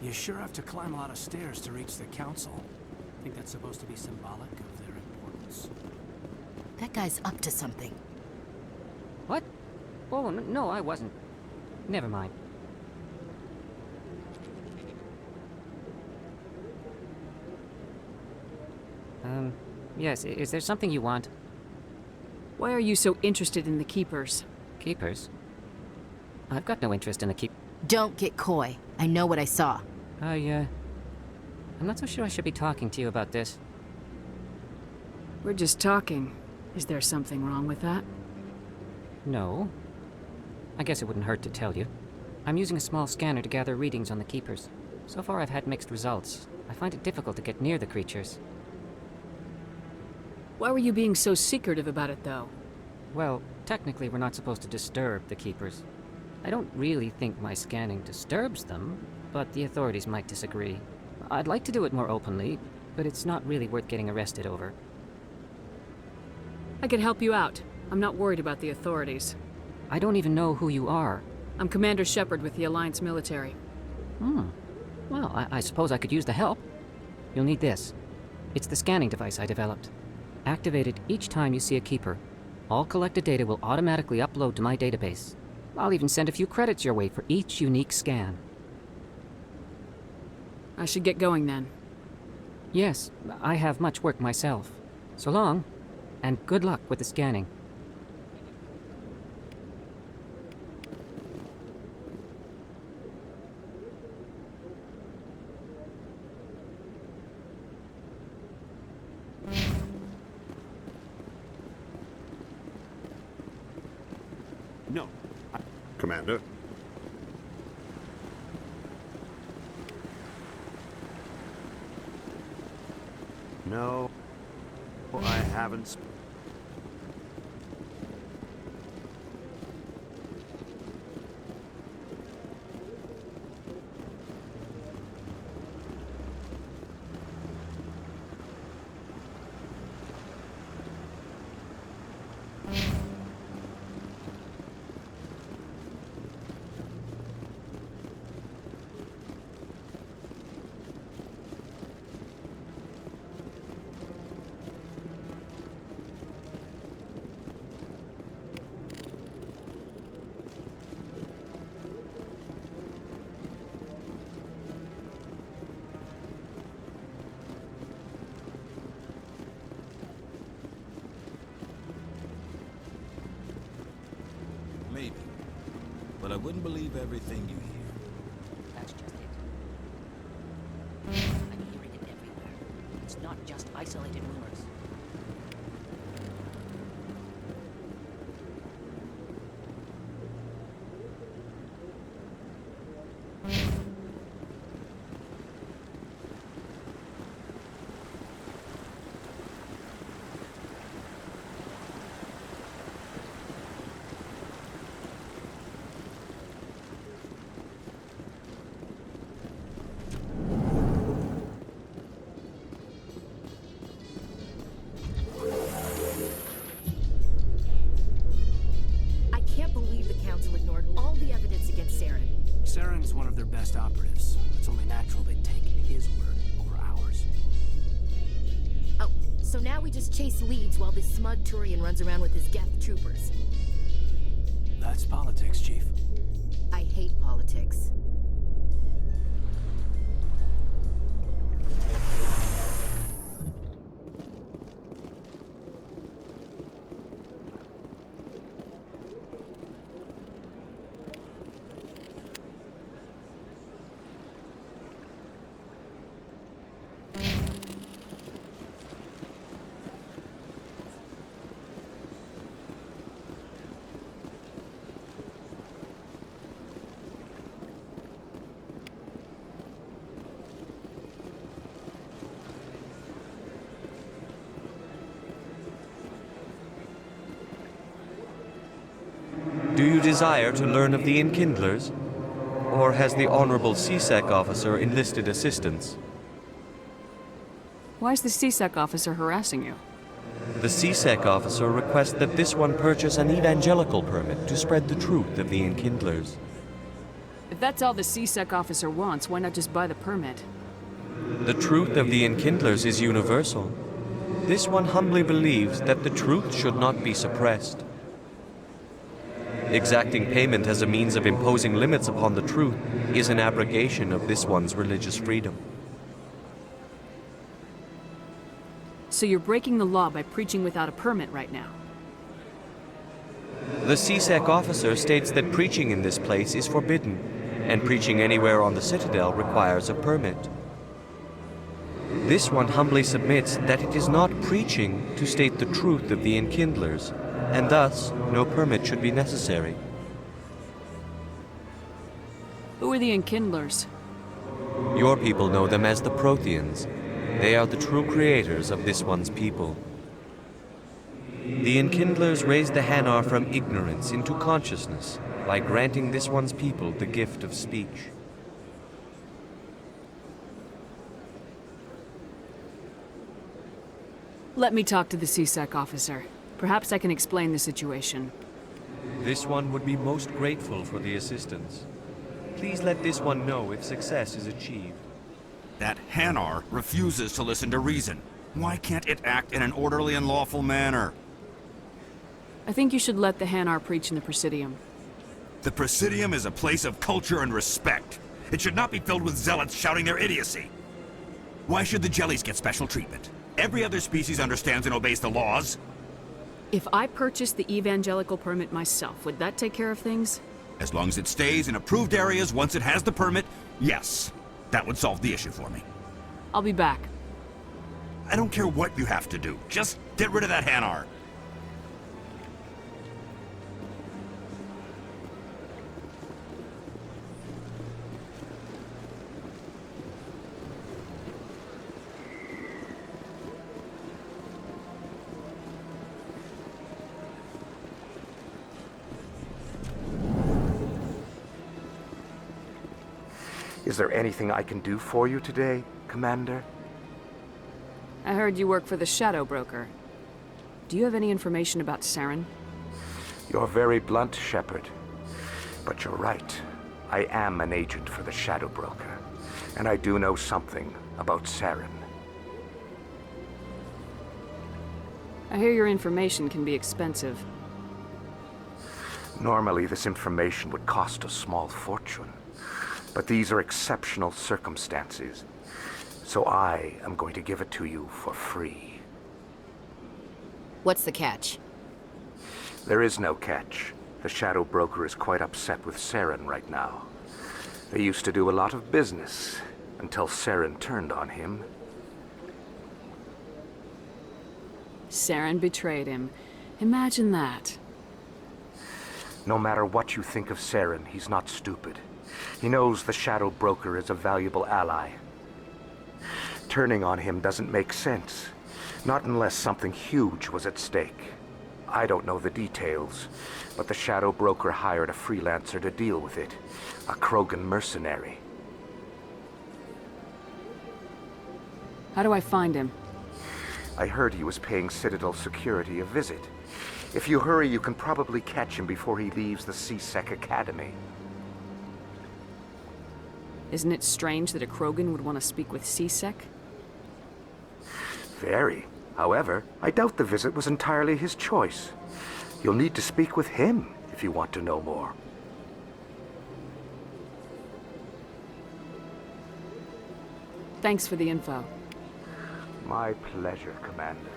You sure have to climb a lot of stairs to reach the Council. I think that's supposed to be symbolic of their importance. That guy's up to something. What? Oh, no, I wasn't. Never mind. Yes, is there something you want? Why are you so interested in the Keepers? Keepers? I've got no interest in the Don't get coy. I know what I saw. I'm not so sure I should be talking to you about this. We're just talking. Is there something wrong with that? No. I guess it wouldn't hurt to tell you. I'm using a small scanner to gather readings on the Keepers. So far I've had mixed results. I find it difficult to get near the creatures. Why were you being so secretive about it, though? Well, technically we're not supposed to disturb the Keepers. I don't really think my scanning disturbs them, but the authorities might disagree. I'd like to do it more openly, but it's not really worth getting arrested over. I could help you out. I'm not worried about the authorities. I don't even know who you are. I'm Commander Shepard with the Alliance military. Well, I suppose I could use the help. You'll need this. It's the scanning device I developed. Activate it each time you see a Keeper. All collected data will automatically upload to my database. I'll even send a few credits your way for each unique scan. I should get going then. Yes, I have much work myself. So long, and good luck with the scanning. No. Commander? No, I haven't. Maybe. But I wouldn't believe everything you hear. That's just it. I'm hearing it everywhere. It's not just isolated rumors. Saren's one of their best operatives. It's only natural they'd take his word over ours. Oh, so now we just chase leads while this smug Turian runs around with his Geth troopers. That's politics, Chief. I hate politics. Do you desire to learn of the Enkindlers? Or has the Honorable CSEC officer enlisted assistance? Why is the CSEC officer harassing you? The CSEC officer requests that this one purchase an evangelical permit to spread the truth of the Enkindlers. If that's all the CSEC officer wants, why not just buy the permit? The truth of the Enkindlers is universal. This one humbly believes that the truth should not be suppressed. Exacting payment as a means of imposing limits upon the truth is an abrogation of this one's religious freedom. So you're breaking the law by preaching without a permit right now? The CSEC officer states that preaching in this place is forbidden, and preaching anywhere on the Citadel requires a permit. This one humbly submits that it is not preaching to state the truth of the Enkindlers, and thus no permit should be necessary. Who are the Enkindlers? Your people know them as the Protheans. They are the true creators of this one's people. The Enkindlers raised the Hanar from ignorance into consciousness by granting this one's people the gift of speech. Let me talk to the CSEC officer. Perhaps I can explain the situation. This one would be most grateful for the assistance. Please let this one know if success is achieved. That Hanar refuses to listen to reason. Why can't it act in an orderly and lawful manner? I think you should let the Hanar preach in the Presidium. The Presidium is a place of culture and respect. It should not be filled with zealots shouting their idiocy. Why should the jellies get special treatment? Every other species understands and obeys the laws. If I purchased the evangelical permit myself, would that take care of things? As long as it stays in approved areas once it has the permit, yes. That would solve the issue for me. I'll be back. I don't care what you have to do. Just get rid of that Hanar. Is there anything I can do for you today, Commander? I heard you work for the Shadow Broker. Do you have any information about Saren? You're very blunt, Shepard. But you're right. I am an agent for the Shadow Broker. And I do know something about Saren. I hear your information can be expensive. Normally, this information would cost a small fortune. But these are exceptional circumstances. So I am going to give it to you for free. What's the catch? There is no catch. The Shadow Broker is quite upset with Saren right now. They used to do a lot of business, until Saren turned on him. Saren betrayed him. Imagine that. No matter what you think of Saren, he's not stupid. He knows the Shadow Broker is a valuable ally. Turning on him doesn't make sense. Not unless something huge was at stake. I don't know the details, but the Shadow Broker hired a freelancer to deal with it. A Krogan mercenary. How do I find him? I heard he was paying Citadel security a visit. If you hurry, you can probably catch him before he leaves the C-Sec Academy. Isn't it strange that a Krogan would want to speak with C-Sec? Very. However, I doubt the visit was entirely his choice. You'll need to speak with him if you want to know more. Thanks for the info. My pleasure, Commander.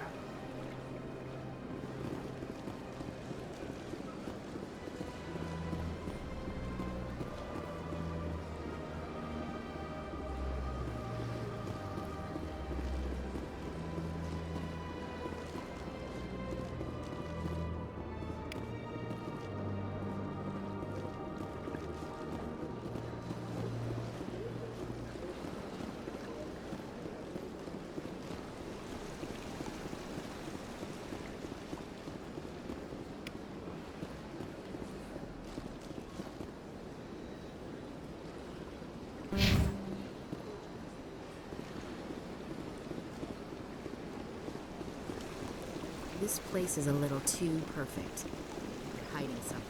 This place is a little too perfect. You're hiding something.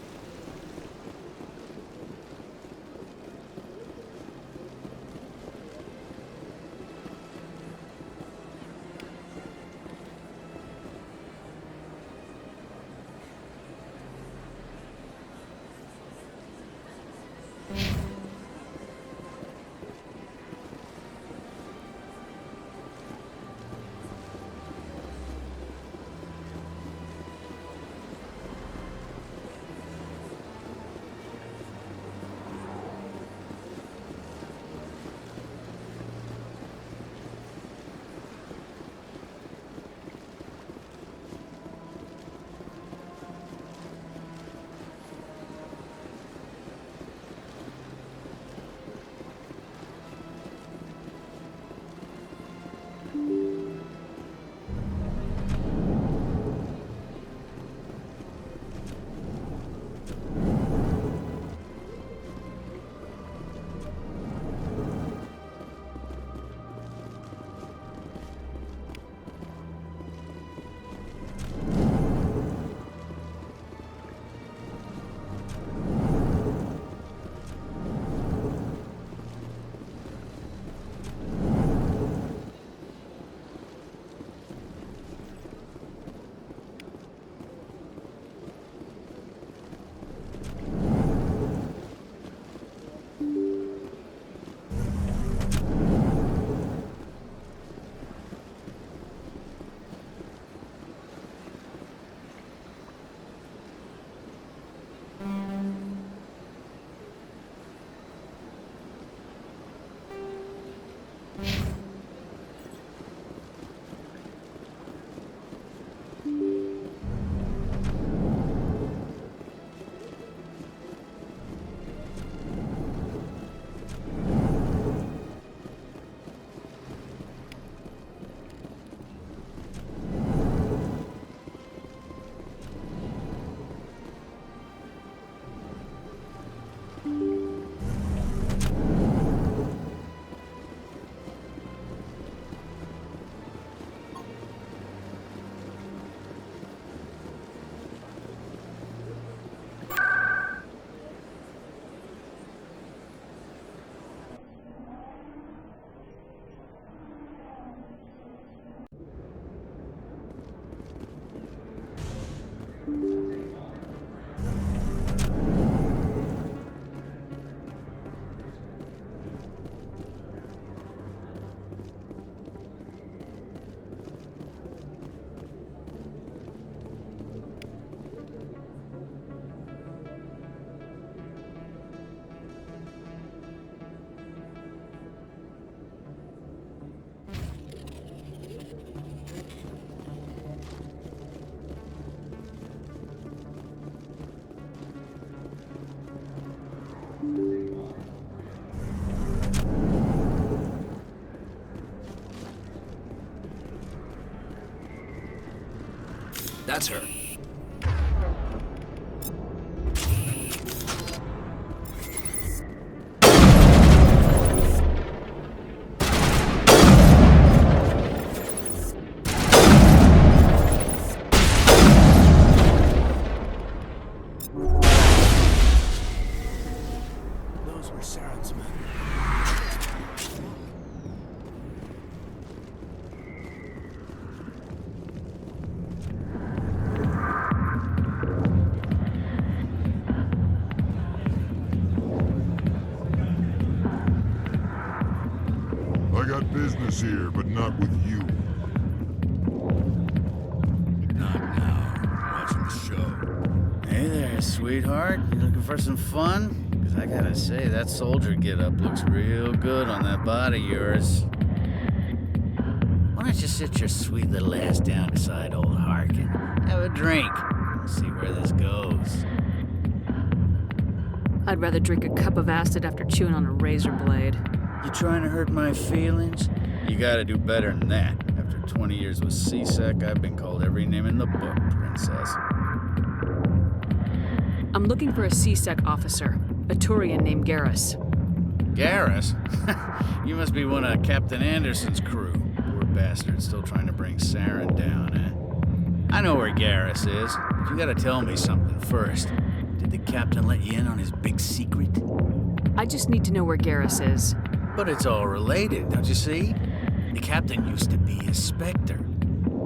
That's her. Those were Saren's men. I got business here, but not with you. Not now. Watching the show. Hey there, sweetheart. You looking for some fun? Because I gotta say, that soldier getup looks real good on that body of yours. Why don't you sit your sweet little ass down beside old Harkin? Have a drink. We'll see where this goes. I'd rather drink a cup of acid after chewing on a razor blade. You trying to hurt my feelings? You gotta do better than that. After 20 years with C-Sec, I've been called every name in the book, princess. I'm looking for a C-Sec officer, a Turian named Garrus. Garrus? You must be one of Captain Anderson's crew. Poor bastard, still trying to bring Saren down, eh? I know where Garrus is, but you gotta tell me something first. Did the captain let you in on his big secret? I just need to know where Garrus is. But it's all related, don't you see? The captain used to be a Spectre.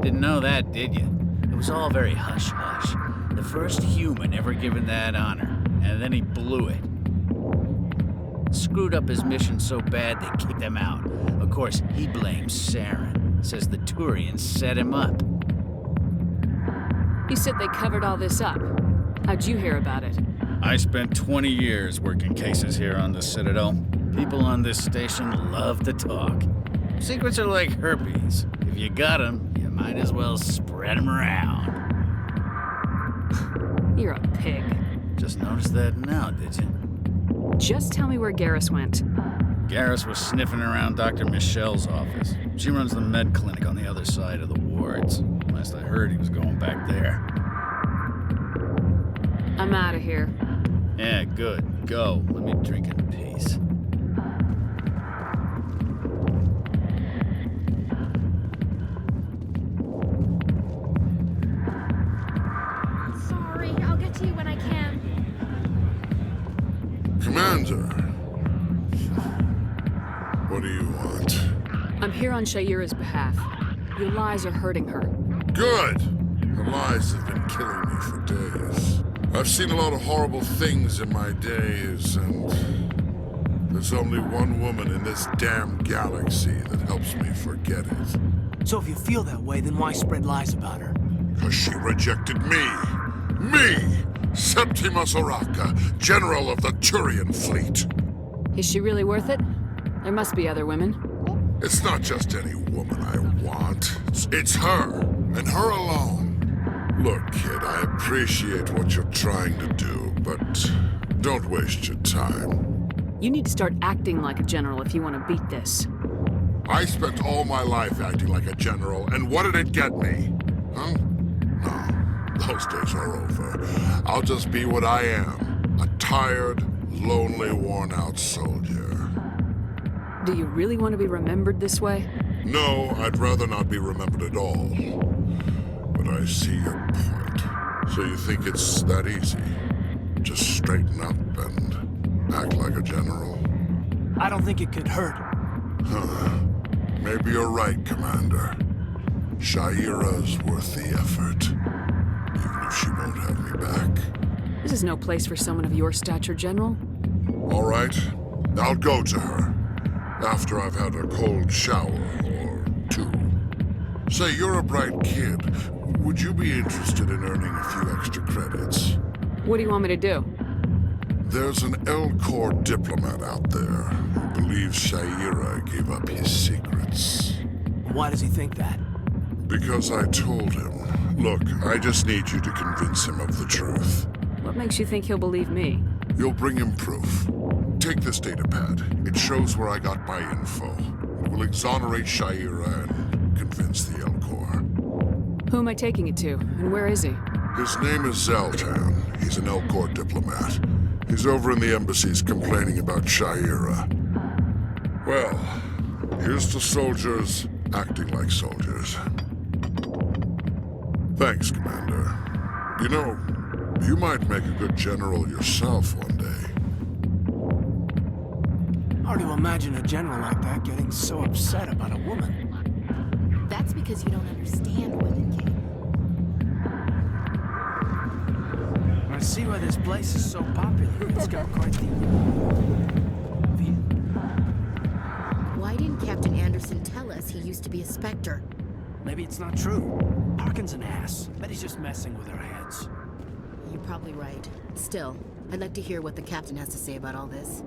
Didn't know that, did you? It was all very hush-hush. The first human ever given that honor, and then he blew it. Screwed up his mission so bad they kicked him out. Of course, he blames Saren. Says the Turians set him up. You said they covered all this up. How'd you hear about it? I spent 20 years working cases here on the Citadel. People on this station love to talk. Secrets are like herpes. If you got them, you might as well spread them around. You're a pig. Just noticed that now, did you? Just tell me where Garrus went. Garrus was sniffing around Dr. Michelle's office. She runs the med clinic on the other side of the wards. Last I heard, he was going back there. I'm out of here. Yeah, good. Go. Let me drink in peace. Sorry, I'll get to you when I can. Commander. What do you want? I'm here on Shaira's behalf. Your lies are hurting her. Good! Her lies have been killing me for days. I've seen a lot of horrible things in my days, and there's only one woman in this damn galaxy that helps me forget it. So if you feel that way, then why spread lies about her? Because she rejected me! Me! Septimus Oraka, General of the Turian Fleet. Is she really worth it? There must be other women. It's not just any woman I want. It's her, and her alone. Look, kid, I appreciate what you're trying to do, but don't waste your time. You need to start acting like a general if you want to beat this. I spent all my life acting like a general, and what did it get me? Huh? No, those days are over. I'll just be what I am. A tired, lonely, worn-out soldier. Do you really want to be remembered this way? No, I'd rather not be remembered at all. But I see your point. So you think it's that easy? Just straighten up and act like a general? I don't think it could hurt. Huh. Maybe you're right, Commander. Shaira's worth the effort. Even if she won't have me back. This is no place for someone of your stature, General. All right. I'll go to her. After I've had a cold shower or two. Say, you're a bright kid. Would you be interested in earning a few extra credits? What do you want me to do? There's an L-Corps diplomat out there who believes Shaira gave up his secrets. Why does he think that? Because I told him. Look, I just need you to convince him of the truth. What makes you think he'll believe me? You'll bring him proof. Take this datapad. It shows where I got my info. It will exonerate Shaira and convince the L-Corps. Who am I taking it to, and where is he? His name is Zaltan. He's an Elcor diplomat. He's over in the embassies complaining about Shaira. Well, here's to soldiers acting like soldiers. Thanks, Commander. You know, you might make a good general yourself one day. Hard to imagine a general like that getting so upset about a woman. That's because you don't understand women, Kate. I see why this place is so popular. It's got quite the... Why didn't Captain Anderson tell us he used to be a Spectre? Maybe it's not true. Harkin's an ass. Bet he's just messing with our heads. You're probably right. Still, I'd like to hear what the captain has to say about all this.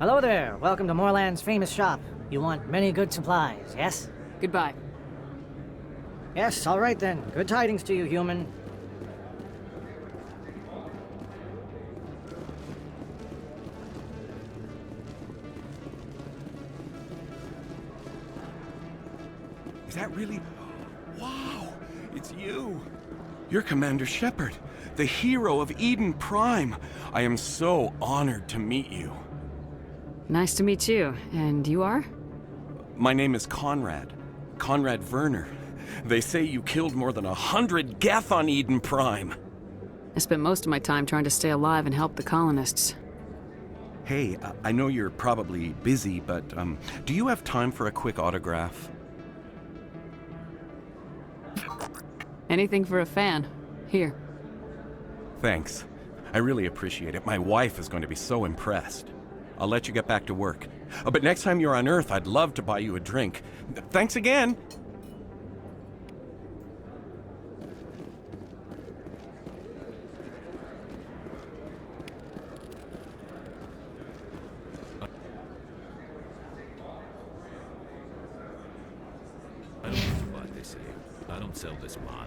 Hello there. Welcome to Moorland's famous shop. You want many good supplies, yes? Goodbye. Yes, all right then. Good tidings to you, human. Is that really... Wow! It's you! You're Commander Shepard, the hero of Eden Prime. I am so honored to meet you. Nice to meet you. And you are? My name is Conrad. Conrad Werner. They say you killed more than 100 Geth on Eden Prime. I spent most of my time trying to stay alive and help the colonists. Hey, I know you're probably busy, but do you have time for a quick autograph? Anything for a fan. Here. Thanks. I really appreciate it. My wife is going to be so impressed. I'll let you get back to work. Oh, but next time you're on Earth, I'd love to buy you a drink. Thanks again! I don't need to buy this here. I don't sell this mod.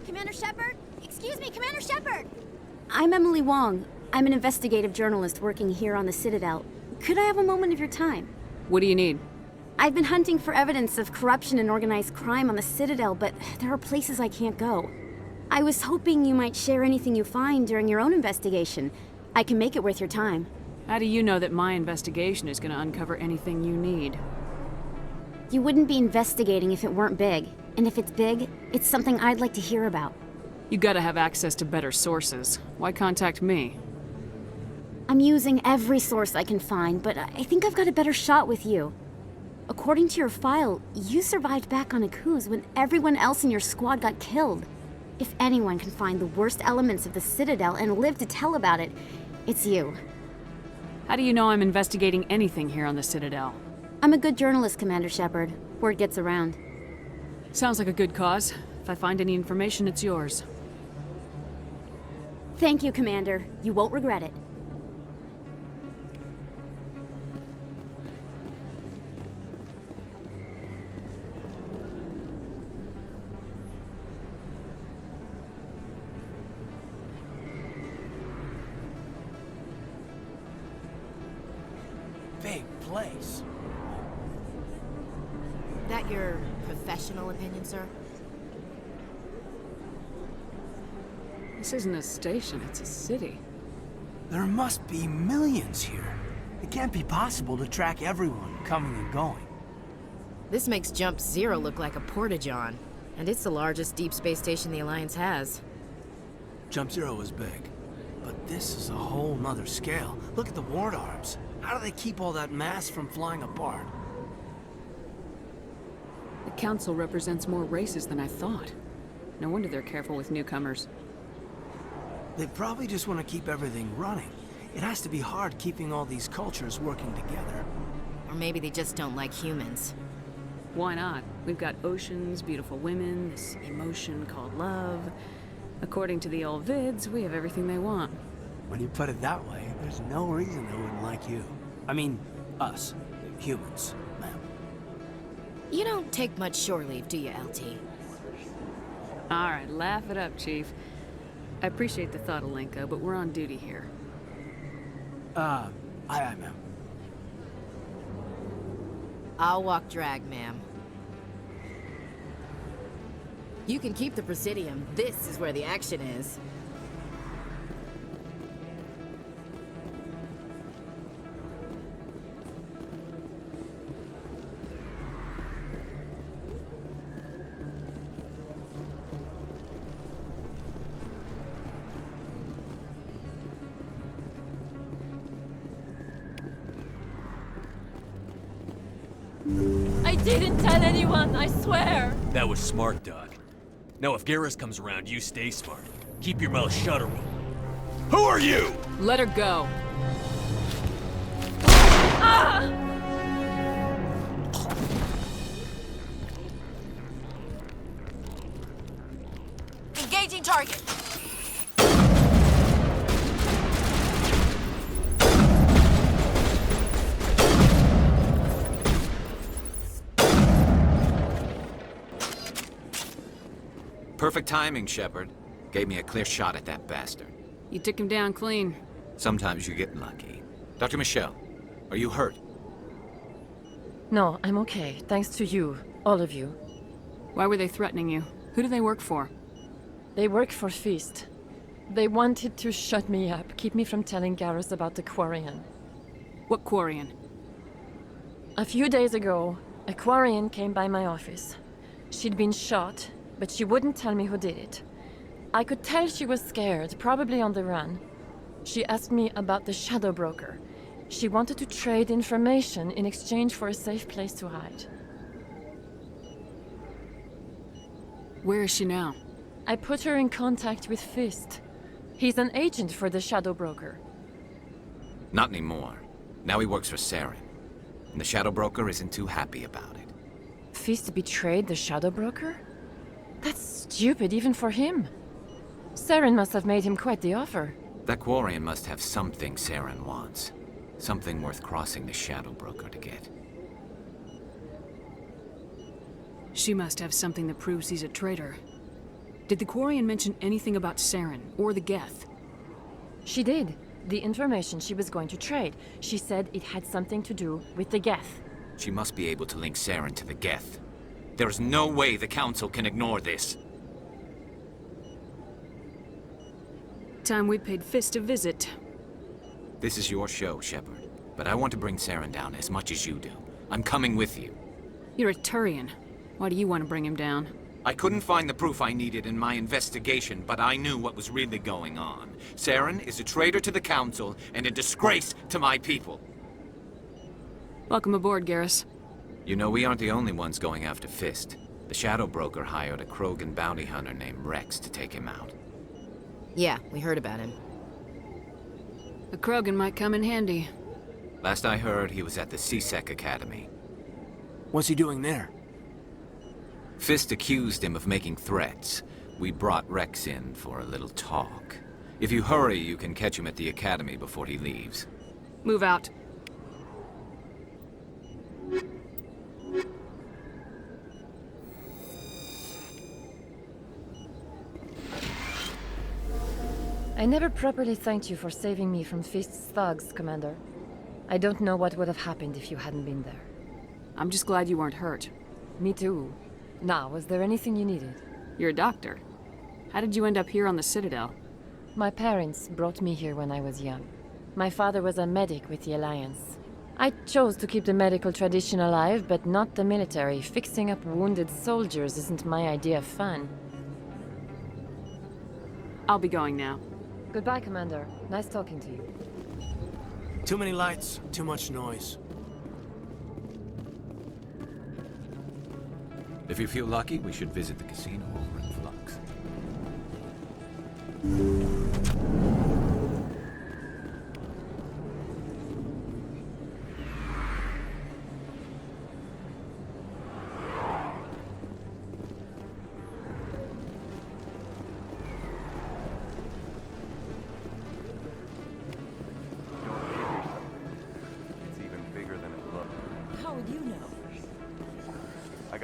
Commander Shepard? Excuse me, Commander Shepard! I'm Emily Wong. I'm an investigative journalist working here on the Citadel. Could I have a moment of your time? What do you need? I've been hunting for evidence of corruption and organized crime on the Citadel, but there are places I can't go. I was hoping you might share anything you find during your own investigation. I can make it worth your time. How do you know that my investigation is going to uncover anything you need? You wouldn't be investigating if it weren't big. And if it's big, it's something I'd like to hear about. You gotta have access to better sources. Why contact me? I'm using every source I can find, but I think I've got a better shot with you. According to your file, you survived back on Akuz when everyone else in your squad got killed. If anyone can find the worst elements of the Citadel and live to tell about it, it's you. How do you know I'm investigating anything here on the Citadel? I'm a good journalist, Commander Shepard. Word gets around. Sounds like a good cause. If I find any information, it's yours. Thank you, Commander. You won't regret it. Big place. That your professional opinion, sir? This isn't a station, it's a city. There must be millions here. It can't be possible to track everyone coming and going. This makes Jump Zero look like a porta-john, and it's the largest deep space station the Alliance has. Jump Zero is big, but this is a whole nother scale. Look at the ward arms. How do they keep all that mass from flying apart? The Council represents more races than I thought. No wonder they're careful with newcomers. They probably just want to keep everything running. It has to be hard keeping all these cultures working together. Or maybe they just don't like humans. Why not? We've got oceans, beautiful women, this emotion called love. According to the old vids, we have everything they want. When you put it that way, there's no reason they wouldn't like you. I mean, us. Humans, ma'am. You don't take much shore leave, do you, LT? Alright, laugh it up, Chief. I appreciate the thought, Alenka, but we're on duty here. Aye, ma'am. I'll walk drag, ma'am. You can keep the Presidium. This is where the action is. I didn't tell anyone, I swear! That was smart, Doc. Now if Garrus comes around, you stay smart. Keep your mouth shut, or who are you? Let her go. Ah! Engaging target! Perfect timing, Shepard. Gave me a clear shot at that bastard. You took him down clean. Sometimes you get lucky. Dr. Michelle, are you hurt? No, I'm okay. Thanks to you. All of you. Why were they threatening you? Who do they work for? They work for Feast. They wanted to shut me up, keep me from telling Garrus about the Quarian. What Quarian? A few days ago, a Quarian came by my office. She'd been shot, but she wouldn't tell me who did it. I could tell she was scared, probably on the run. She asked me about the Shadow Broker. She wanted to trade information in exchange for a safe place to hide. Where is she now? I put her in contact with Fist. He's an agent for the Shadow Broker. Not anymore. Now he works for Saren. And the Shadow Broker isn't too happy about it. Fist betrayed the Shadow Broker? That's stupid, even for him. Saren must have made him quite the offer. That Quarian must have something Saren wants. Something worth crossing the Shadow Broker to get. She must have something that proves he's a traitor. Did the Quarian mention anything about Saren, or the Geth? She did. The information she was going to trade. She said it had something to do with the Geth. She must be able to link Saren to the Geth. There's no way the Council can ignore this. Time we paid Fist a visit. This is your show, Shepard. But I want to bring Saren down as much as you do. I'm coming with you. You're a Turian. Why do you want to bring him down? I couldn't find the proof I needed in my investigation, but I knew what was really going on. Saren is a traitor to the Council and a disgrace to my people. Welcome aboard, Garrus. You know, we aren't the only ones going after Fist. The Shadow Broker hired a Krogan bounty hunter named Rex to take him out. Yeah, we heard about him. A Krogan might come in handy. Last I heard, he was at the CSEC Academy. What's he doing there? Fist accused him of making threats. We brought Rex in for a little talk. If you hurry, you can catch him at the Academy before he leaves. Move out. I never properly thanked you for saving me from Fist's thugs, Commander. I don't know what would have happened if you hadn't been there. I'm just glad you weren't hurt. Me too. Now, was there anything you needed? You're a doctor. How did you end up here on the Citadel? My parents brought me here when I was young. My father was a medic with the Alliance. I chose to keep the medical tradition alive, but not the military. Fixing up wounded soldiers isn't my idea of fun. I'll be going now. Goodbye, Commander. Nice talking to you. Too many lights, too much noise. If you feel lucky, we should visit the casino over in Flux.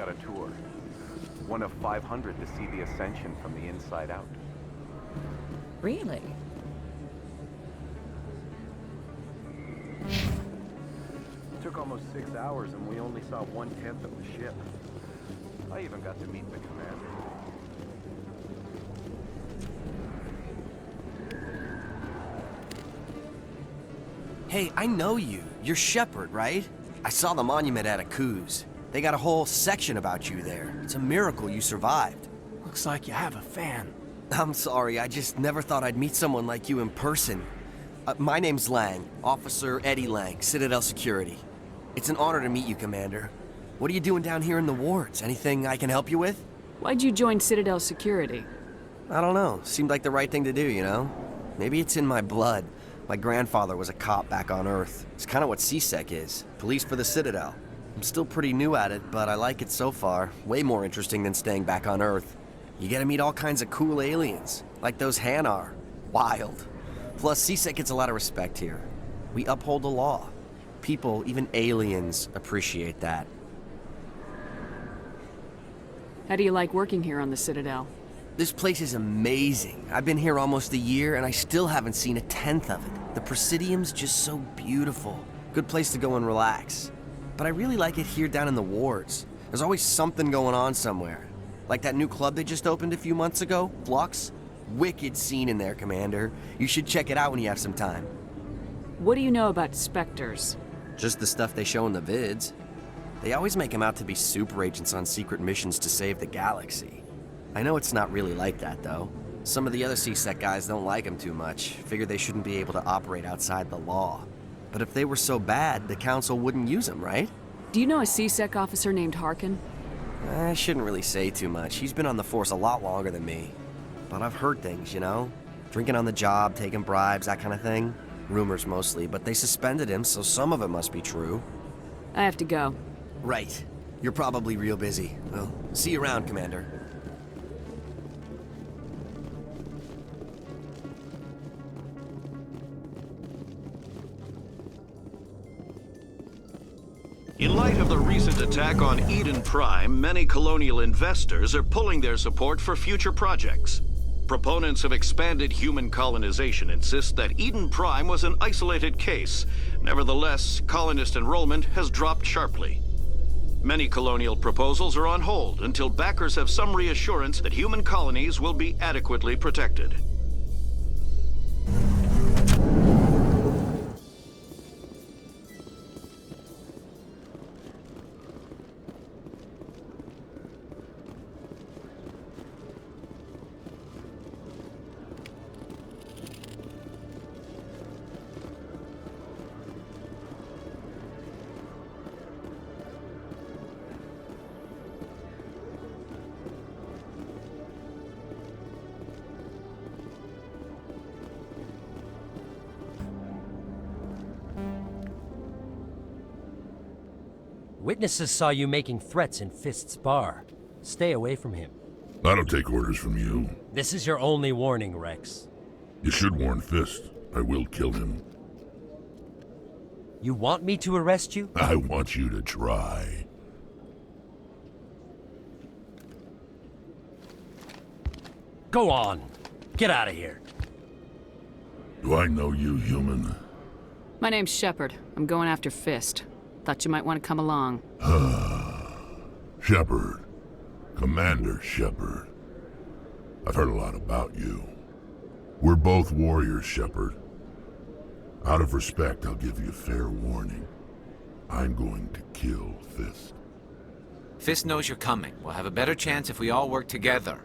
got a tour. One of 500 to see the Ascension from the inside out. Really? Took almost 6 hours and we only saw 1/10 of the ship. I even got to meet the commander. Hey, I know you. You're Shepard, right? I saw the monument at Akuz. They got a whole section about you there. It's a miracle you survived. Looks like you have a fan. I'm sorry, I just never thought I'd meet someone like you in person. My name's Lang, Officer Eddie Lang, Citadel Security. It's an honor to meet you, Commander. What are you doing down here in the wards? Anything I can help you with? Why'd you join Citadel Security? I don't know. Seemed like the right thing to do, you know? Maybe it's in my blood. My grandfather was a cop back on Earth. It's kind of what CSEC is. Police for the Citadel. I'm still pretty new at it, but I like it so far. Way more interesting than staying back on Earth. You get to meet all kinds of cool aliens, like those Hanar. Wild. Plus, CSEC gets a lot of respect here. We uphold the law. People, even aliens, appreciate that. How do you like working here on the Citadel? This place is amazing. I've been here almost a year, and I still haven't seen a tenth of it. The Presidium's just so beautiful. Good place to go and relax. But I really like it here down in the wards. There's always something going on somewhere. Like that new club they just opened a few months ago, Flux. Wicked scene in there, Commander. You should check it out when you have some time. What do you know about Spectres? Just the stuff they show in the vids. They always make them out to be super agents on secret missions to save the galaxy. I know it's not really like that, though. Some of the other CSEC guys don't like them too much. Figure they shouldn't be able to operate outside the law. But if they were so bad, the Council wouldn't use them, right? Do you know a CSEC officer named Harkin? I shouldn't really say too much. He's been on the force a lot longer than me. But I've heard things, you know? Drinking on the job, taking bribes, that kind of thing. Rumors mostly, but they suspended him, so some of it must be true. I have to go. Right. You're probably real busy. Well, see you around, Commander. In light of the recent attack on Eden Prime, many colonial investors are pulling their support for future projects. Proponents of expanded human colonization insist that Eden Prime was an isolated case. Nevertheless, colonist enrollment has dropped sharply. Many colonial proposals are on hold until backers have some reassurance that human colonies will be adequately protected. Witnesses saw you making threats in Fist's bar. Stay away from him. I don't take orders from you. This is your only warning, Rex. You should warn Fist. I will kill him. You want me to arrest you? I want you to try. Go on. Get out of here. Do I know you, human? My name's Shepard. I'm going after Fist. Thought you might want to come along. Shepard. Commander Shepard. I've heard a lot about you. We're both warriors, Shepard. Out of respect, I'll give you a fair warning. I'm going to kill Fist. Fist knows you're coming. We'll have a better chance if we all work together.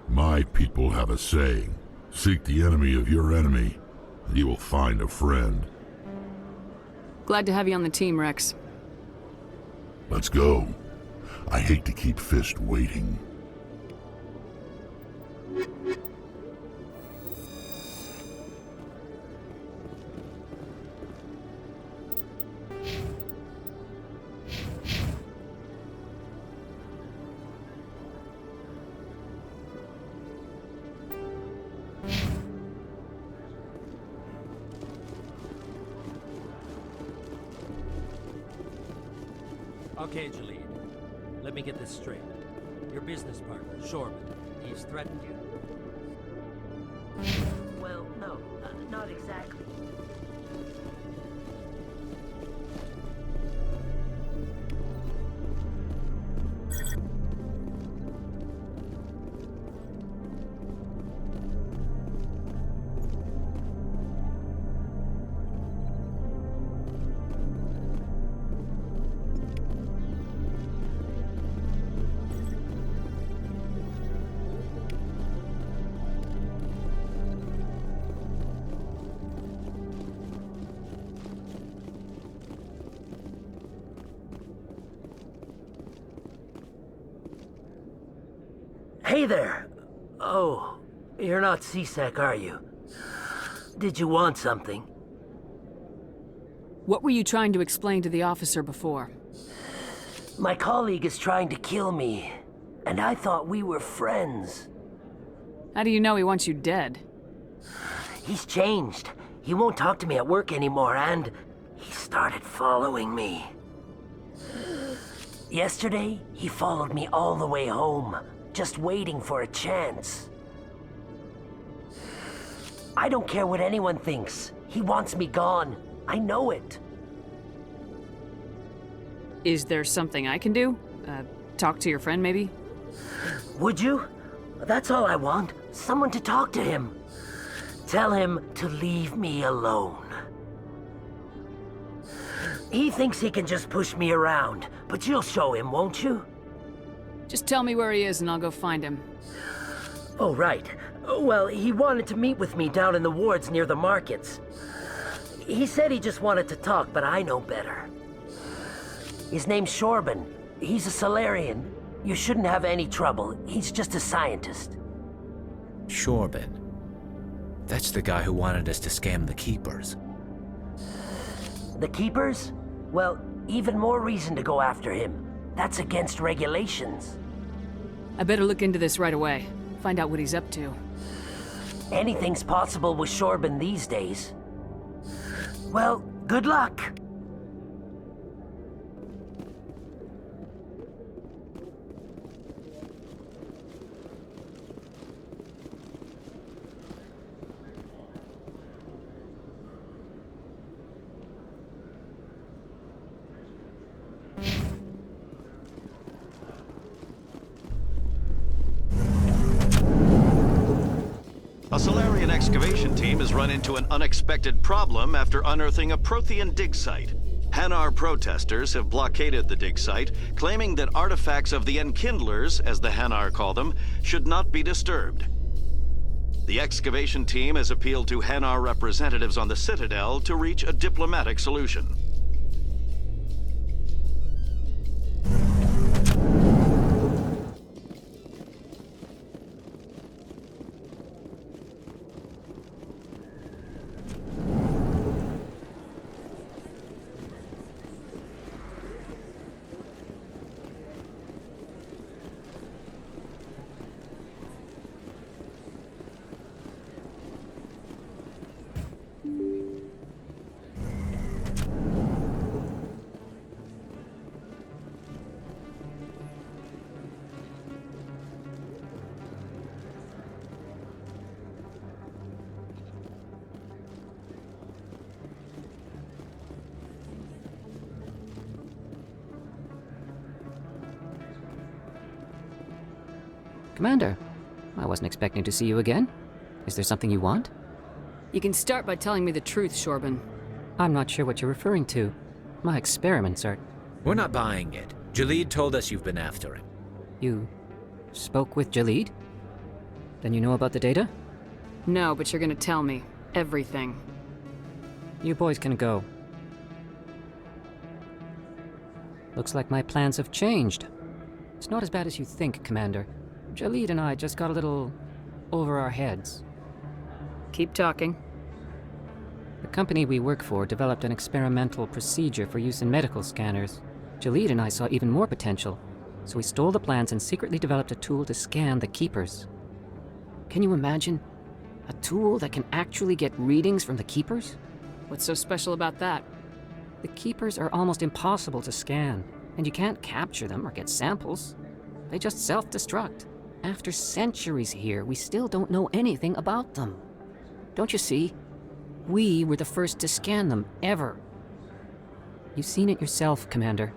My people have a saying. Seek the enemy of your enemy, and you will find a friend. Glad to have you on the team, Rex. Let's go. I hate to keep Fist waiting. Okay, Jalid. Let me get this straight. Your business partner, Shorman, he's threatened you? Well, no, not exactly. Hey there! Oh, you're not C-Sec, are you? Did you want something? What were you trying to explain to the officer before? My colleague is trying to kill me, and I thought we were friends. How do you know he wants you dead? He's changed. He won't talk to me at work anymore, and he started following me. Yesterday, he followed me all the way home, just waiting for a chance. I don't care what anyone thinks. He wants me gone. I know it. Is there something I can do? Talk to your friend, maybe? Would you? That's all I want. Someone to talk to him. Tell him to leave me alone. He thinks he can just push me around, but you'll show him, won't you? Just tell me where he is and I'll go find him. Oh, right. Well, he wanted to meet with me down in the wards near the markets. He said he just wanted to talk, but I know better. His name's Shorban. He's a Solarian. You shouldn't have any trouble. He's just a scientist. Shorban. That's the guy who wanted us to scam the Keepers. The Keepers? Well, even more reason to go after him. That's against regulations. I better look into this right away. Find out what he's up to. Anything's possible with Shorban these days. Well, good luck. A Solarian excavation team has run into an unexpected problem after unearthing a Prothean dig site. Hanar protesters have blockaded the dig site, claiming that artifacts of the Enkindlers, as the Hanar call them, should not be disturbed. The excavation team has appealed to Hanar representatives on the Citadel to reach a diplomatic solution. Commander, I wasn't expecting to see you again. Is there something you want? You can start by telling me the truth, Shorban. I'm not sure what you're referring to. My experiments are... We're not buying it. Jalid told us you've been after him. You spoke with Jalid? Then you know about the data? No, but you're gonna tell me. Everything. You boys can go. Looks like my plans have changed. It's not as bad as you think, Commander. Jalid and I just got a little over our heads. Keep talking. The company we work for developed an experimental procedure for use in medical scanners. Jalid and I saw even more potential, so we stole the plans and secretly developed a tool to scan the Keepers. Can you imagine? A tool that can actually get readings from the Keepers? What's so special about that? The Keepers are almost impossible to scan. And you can't capture them or get samples. They just self-destruct. After centuries here, we still don't know anything about them. Don't you see? We were the first to scan them, ever. You've seen it yourself, Commander.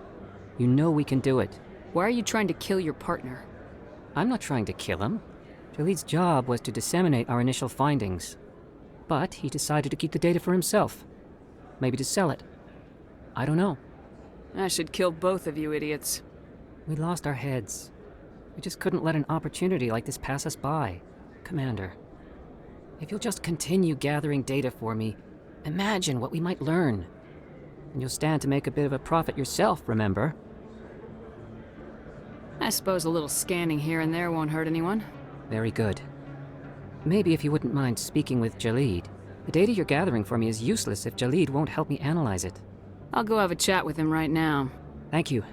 You know we can do it. Why are you trying to kill your partner? I'm not trying to kill him. Jaleed's job was to disseminate our initial findings. But he decided to keep the data for himself. Maybe to sell it. I don't know. I should kill both of you idiots. We lost our heads. We just couldn't let an opportunity like this pass us by. Commander, if you'll just continue gathering data for me, imagine what we might learn. And you'll stand to make a bit of a profit yourself, remember? I suppose a little scanning here and there won't hurt anyone. Very good. Maybe if you wouldn't mind speaking with Jaleed. The data you're gathering for me is useless if Jaleed won't help me analyze it. I'll go have a chat with him right now. Thank you.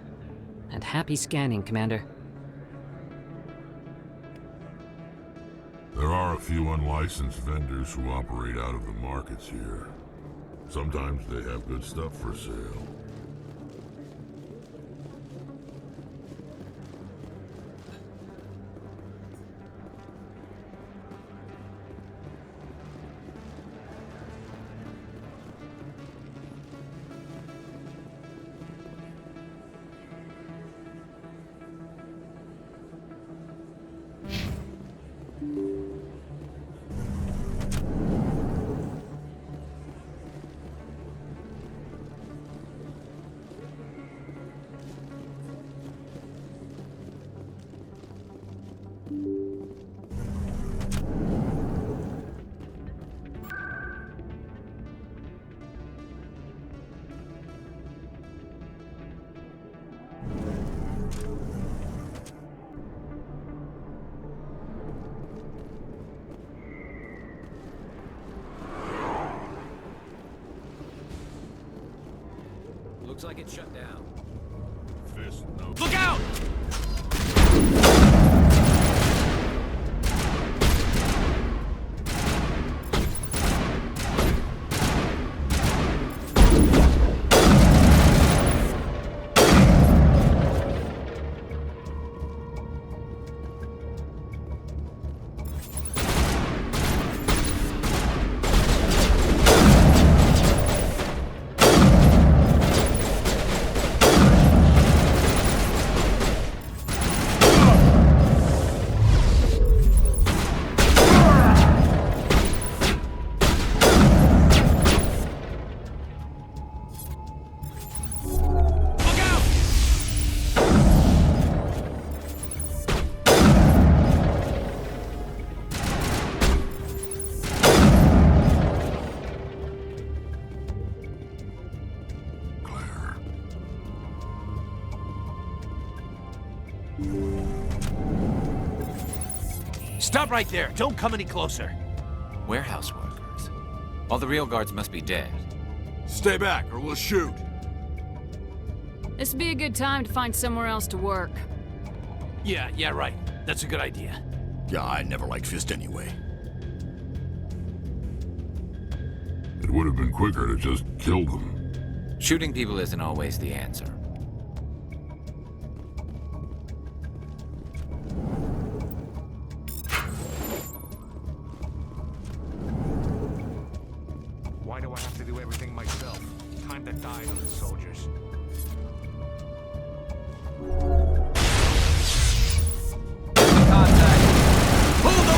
And happy scanning, Commander. There are a few unlicensed vendors who operate out of the markets here. Sometimes they have good stuff for sale. Looks like it's shut down. Fist, no. Look out! Stop right there! Don't come any closer! Warehouse workers. All the real guards must be dead. Stay back, or we'll shoot. This'd be a good time to find somewhere else to work. Yeah, right. That's a good idea. Yeah, I never liked Fist anyway. It would have been quicker to just kill them. Shooting people isn't always the answer. Why do I have to do everything myself? Time to die on the soldiers. Contact! Hold the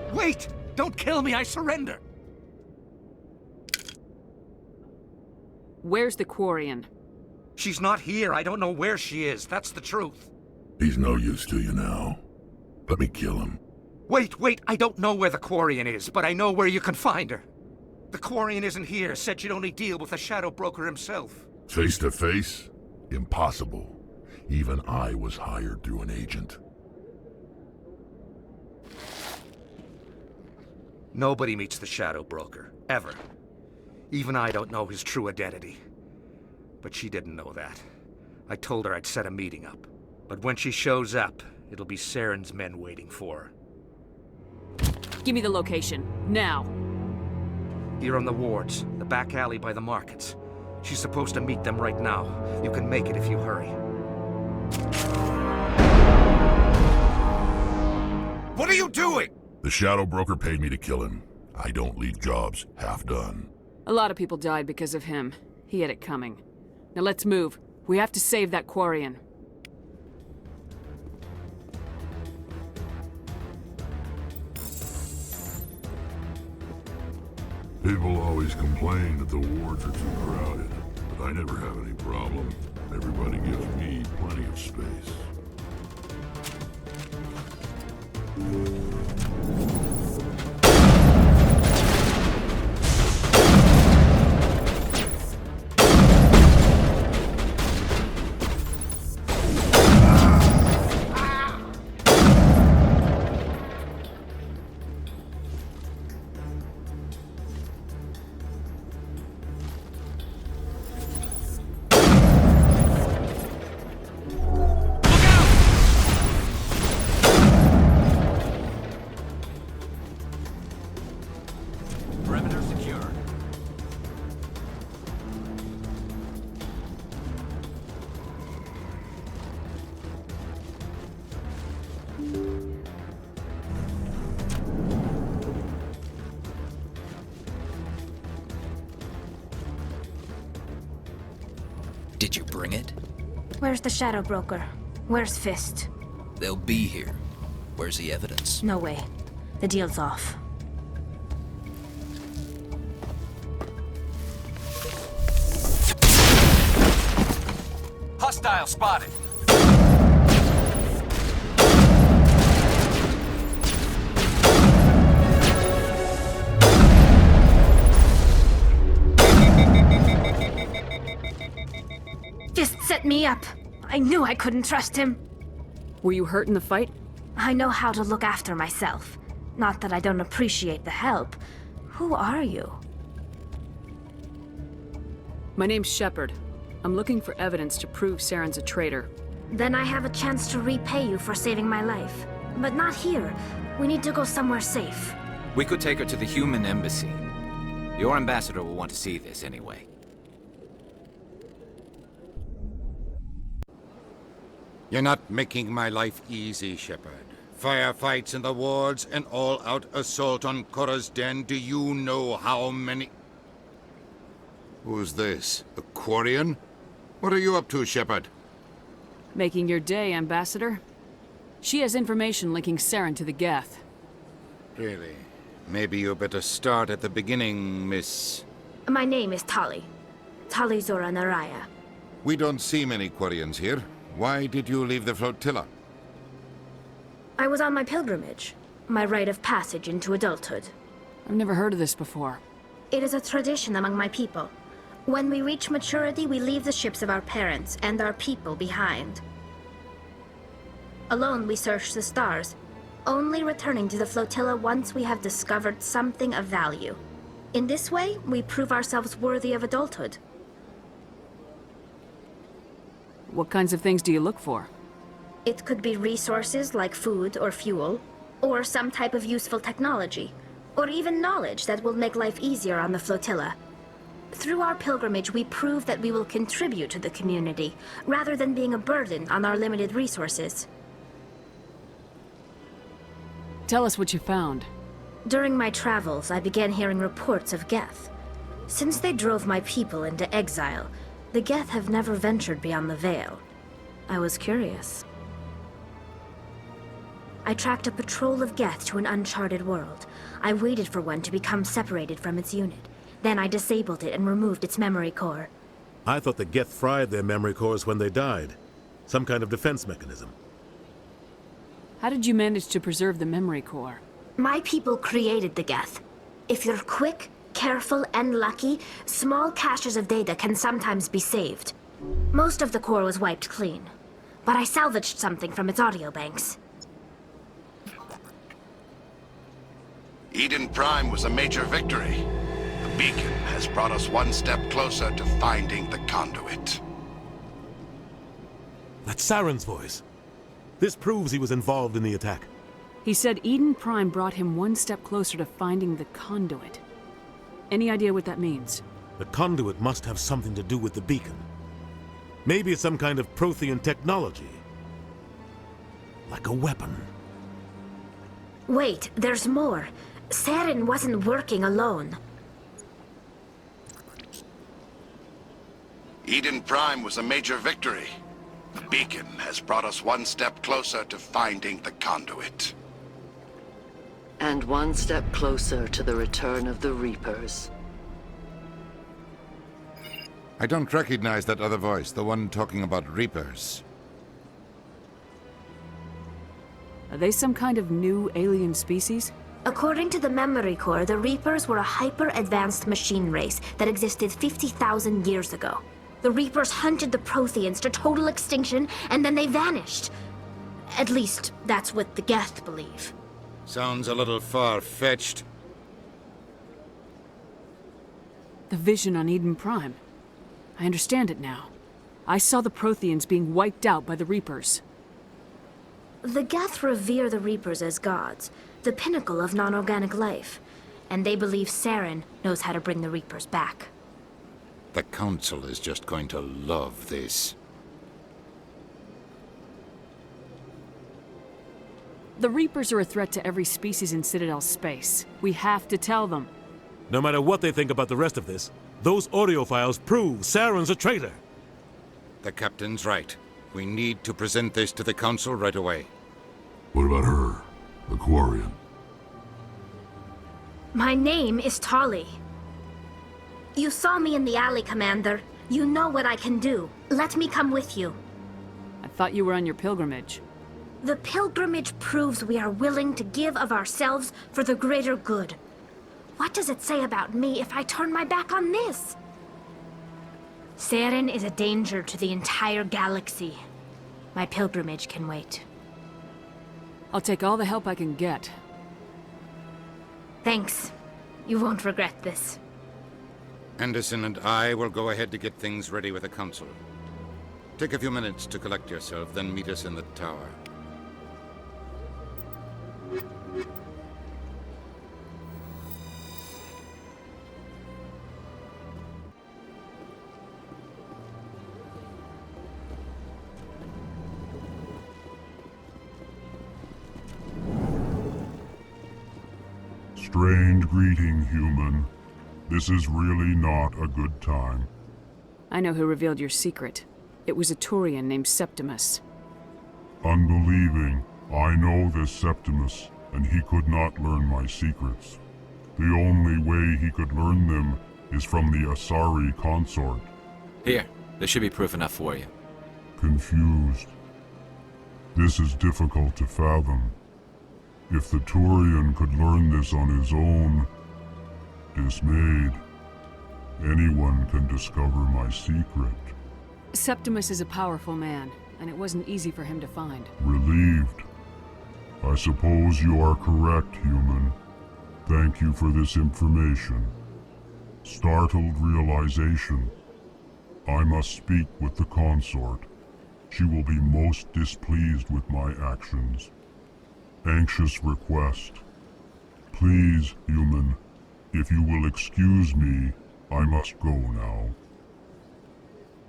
line! Wait! Don't kill me, I surrender! Where's the Quarian? She's not here. I don't know where she is. That's the truth. He's no use to you now. Let me kill him. Wait, I don't know where the Quarian is, but I know where you can find her. The Quarian isn't here. Said she'd only deal with the Shadow Broker himself. Face to face? Impossible. Even I was hired through an agent. Nobody meets the Shadow Broker, ever. Even I don't know his true identity. But she didn't know that. I told her I'd set a meeting up. But when she shows up, it'll be Saren's men waiting for her. Give me the location, now. Here on the wards, the back alley by the markets. She's supposed to meet them right now. You can make it if you hurry. What are you doing? The Shadow Broker paid me to kill him. I don't leave jobs half done. A lot of people died because of him. He had it coming. Now let's move. We have to save that Quarian. People always complain that the wards are too crowded, but I never have any problem. Everybody gives me plenty of space. Perimeter secure. Did you bring it? Where's the Shadow Broker? Where's Fist? They'll be here. Where's the evidence? No way. The deal's off. Hostile spotted. Fist set me up. I knew I couldn't trust him. Were you hurt in the fight? I know how to look after myself. Not that I don't appreciate the help. Who are you? My name's Shepard. I'm looking for evidence to prove Saren's a traitor. Then I have a chance to repay you for saving my life. But not here. We need to go somewhere safe. We could take her to the human embassy. Your ambassador will want to see this anyway. You're not making my life easy, Shepard. Firefights in the wards, an all-out assault on Korra's den. Do you know how many... Who's this? A Quarian? What are you up to, Shepard? Making your day, Ambassador. She has information linking Saren to the Geth. Really? Maybe you better start at the beginning, Miss... My name is Tali. Tali Zora Naraya. We don't see many Quarians here. Why did you leave the flotilla? I was on my pilgrimage. My rite of passage into adulthood. I've never heard of this before. It is a tradition among my people. When we reach maturity, we leave the ships of our parents and our people behind. Alone, we search the stars, only returning to the flotilla once we have discovered something of value. In this way, we prove ourselves worthy of adulthood. What kinds of things do you look for? It could be resources like food or fuel, or some type of useful technology, or even knowledge that will make life easier on the flotilla. Through our pilgrimage, we prove that we will contribute to the community, rather than being a burden on our limited resources. Tell us what you found. During my travels, I began hearing reports of Geth. Since they drove my people into exile, the Geth have never ventured beyond the Veil. I was curious. I tracked a patrol of Geth to an uncharted world. I waited for one to become separated from its unit. Then I disabled it and removed its memory core. I thought the Geth fried their memory cores when they died. Some kind of defense mechanism. How did you manage to preserve the memory core? My people created the Geth. If you're quick, careful, and lucky, small caches of data can sometimes be saved. Most of the core was wiped clean, but I salvaged something from its audio banks. Eden Prime was a major victory. The beacon has brought us one step closer to finding the conduit. That's Saren's voice. This proves he was involved in the attack. He said Eden Prime brought him one step closer to finding the conduit. Any idea what that means? The conduit must have something to do with the beacon. Maybe it's some kind of Prothean technology. Like a weapon. Wait, there's more. Saren wasn't working alone. Eden Prime was a major victory. The beacon has brought us one step closer to finding the conduit. And one step closer to the return of the Reapers. I don't recognize that other voice, the one talking about Reapers. Are they some kind of new alien species? According to the Memory Core, the Reapers were a hyper-advanced machine race that existed 50,000 years ago. The Reapers hunted the Protheans to total extinction, and then they vanished. At least, that's what the Geth believe. Sounds a little far-fetched. The vision on Eden Prime. I understand it now. I saw the Protheans being wiped out by the Reapers. The Geth revere the Reapers as gods, the pinnacle of non-organic life, and they believe Saren knows how to bring the Reapers back. The Council is just going to love this. The Reapers are a threat to every species in Citadel space. We have to tell them. No matter what they think about the rest of this, those audio files prove Saren's a traitor. The Captain's right. We need to present this to the Council right away. What about her? The Quarian? My name is Tali. You saw me in the alley, Commander. You know what I can do. Let me come with you. I thought you were on your pilgrimage. The pilgrimage proves we are willing to give of ourselves for the greater good. What does it say about me if I turn my back on this? Saren is a danger to the entire galaxy. My pilgrimage can wait. I'll take all the help I can get. Thanks. You won't regret this. Anderson and I will go ahead to get things ready with the Council. Take a few minutes to collect yourself, then meet us in the tower. Strange greeting, human. This is really not a good time. I know who revealed your secret. It was a Turian named Septimus. Unbelieving. I know this Septimus, and he could not learn my secrets. The only way he could learn them is from the Asari consort. Here, there should be proof enough for you. Confused. This is difficult to fathom. If the Turian could learn this on his own, dismayed, anyone can discover my secret. Septimus is a powerful man, and it wasn't easy for him to find. Relieved. I suppose you are correct, human. Thank you for this information. Startled realization. I must speak with the consort. She will be most displeased with my actions. Anxious request. Please, human, if you will excuse me, I must go now.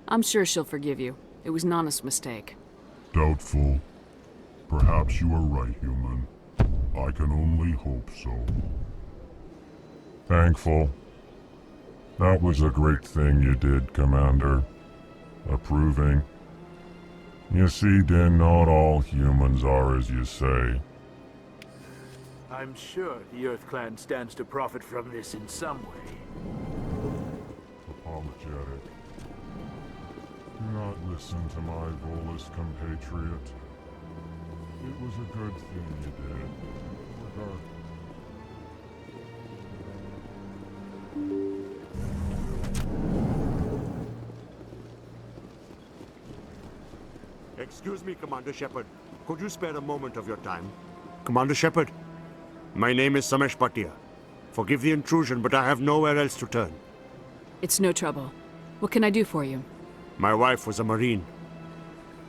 I'm sure she'll forgive you. It was an honest mistake. Doubtful. Perhaps you are right, human. I can only hope so. Thankful. That was a great thing you did, Commander. Approving. You see, then not all humans are as you say. I'm sure the Earth Clan stands to profit from this in some way. Apologetic. Do not listen to my Volus compatriot. It was a good thing you did. Excuse me, Commander Shepard. Could you spare a moment of your time? Commander Shepard, my name is Samesh Bhatia. Forgive the intrusion, but I have nowhere else to turn. It's no trouble. What can I do for you? My wife was a Marine.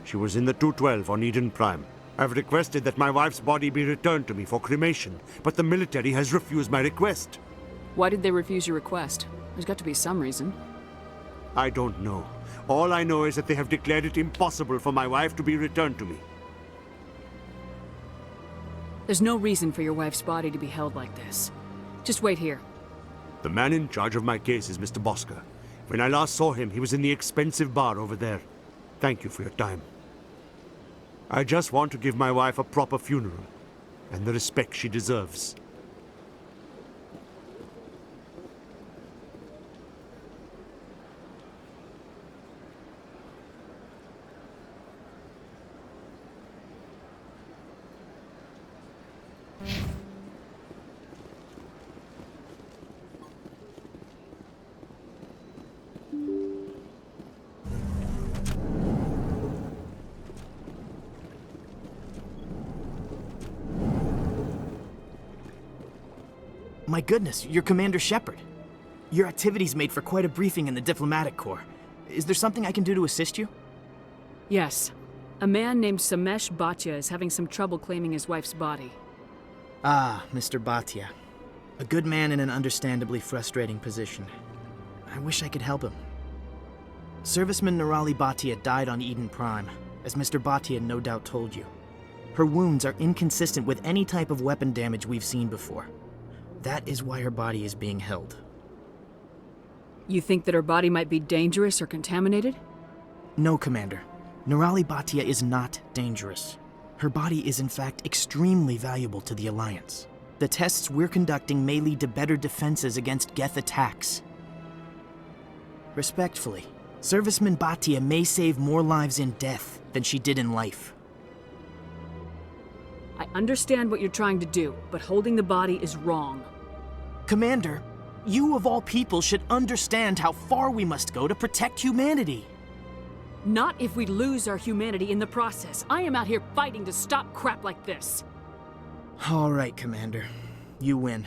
She was in the 212 on Eden Prime. I've requested that my wife's body be returned to me for cremation, but the military has refused my request. Why did they refuse your request? There's got to be some reason. I don't know. All I know is that they have declared it impossible for my wife to be returned to me. There's no reason for your wife's body to be held like this. Just wait here. The man in charge of my case is Mr. Bosker. When I last saw him, he was in the expensive bar over there. Thank you for your time. I just want to give my wife a proper funeral, and the respect she deserves. My goodness, you're Commander Shepard. Your activities made for quite a briefing in the Diplomatic Corps. Is there something I can do to assist you? Yes. A man named Samesh Bhatia is having some trouble claiming his wife's body. Ah, Mr. Bhatia. A good man in an understandably frustrating position. I wish I could help him. Serviceman Nirali Bhatia died on Eden Prime, as Mr. Bhatia no doubt told you. Her wounds are inconsistent with any type of weapon damage we've seen before. That is why her body is being held. You think that her body might be dangerous or contaminated? No, Commander. Nirali Bhatia is not dangerous. Her body is in fact extremely valuable to the Alliance. The tests we're conducting may lead to better defenses against Geth attacks. Respectfully, Serviceman Bhatia may save more lives in death than she did in life. I understand what you're trying to do, but holding the body is wrong. Commander, you of all people should understand how far we must go to protect humanity. Not if we lose our humanity in the process. I am out here fighting to stop crap like this. All right, Commander. You win.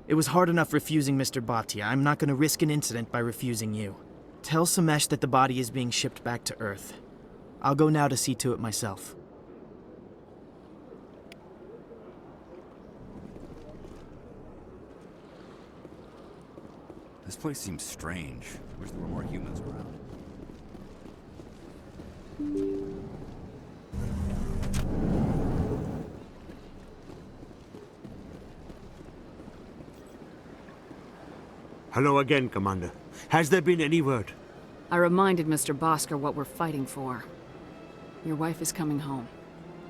It was hard enough refusing Mr. Bhatia. I'm not going to risk an incident by refusing you. Tell Samesh that the body is being shipped back to Earth. I'll go now to see to it myself. This place seems strange. I wish there were more humans around. Hello again, Commander. Has there been any word? I reminded Mr. Bosker what we're fighting for. Your wife is coming home.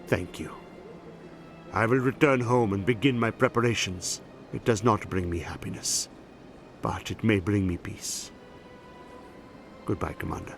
Thank you. I will return home and begin my preparations. It does not bring me happiness, but it may bring me peace. Goodbye, Commander.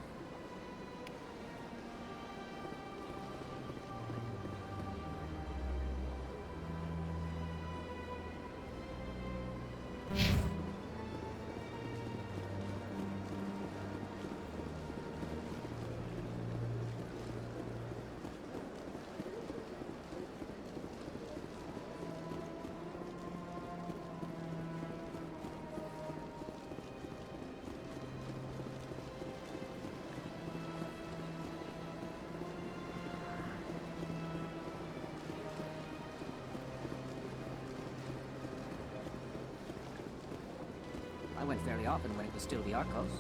I went fairly often when it was still the Arcos.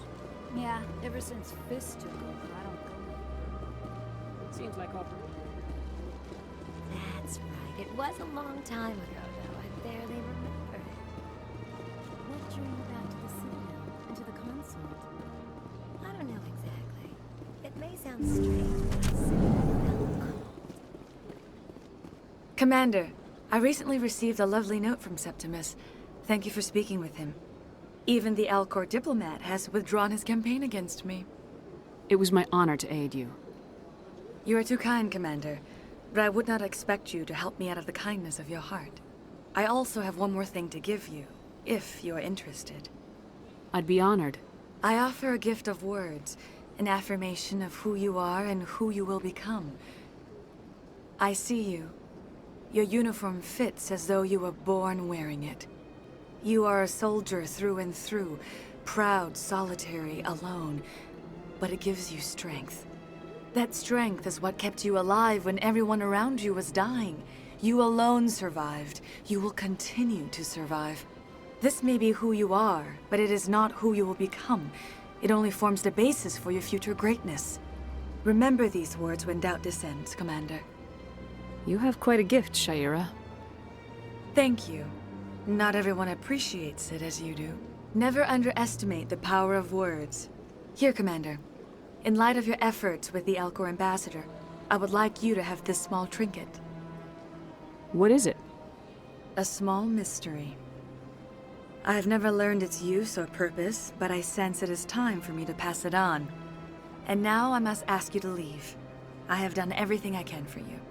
Yeah, ever since Fist took over, I don't go. Seems like often. That's right. It was a long time ago, though. I barely remember. What drew you back to the Citadel and to the consort? I don't know exactly. It may sound strange, but I simply felt cold. Commander, I recently received a lovely note from Septimus. Thank you for speaking with him. Even the Alcor diplomat has withdrawn his campaign against me. It was my honor to aid you. You are too kind, Commander, but I would not expect you to help me out of the kindness of your heart. I also have one more thing to give you, if you are interested. I'd be honored. I offer a gift of words, an affirmation of who you are and who you will become. I see you. Your uniform fits as though you were born wearing it. You are a soldier through and through, proud, solitary, alone, but it gives you strength. That strength is what kept you alive when everyone around you was dying. You alone survived. You will continue to survive. This may be who you are, but it is not who you will become. It only forms the basis for your future greatness. Remember these words when doubt descends, Commander. You have quite a gift, Shaira. Thank you. Not everyone appreciates it as you do. Never underestimate the power of words. Here, Commander. In light of your efforts with the Alcor Ambassador, I would like you to have this small trinket. What is it? A small mystery. I have never learned its use or purpose, but I sense it is time for me to pass it on. And now I must ask you to leave. I have done everything I can for you.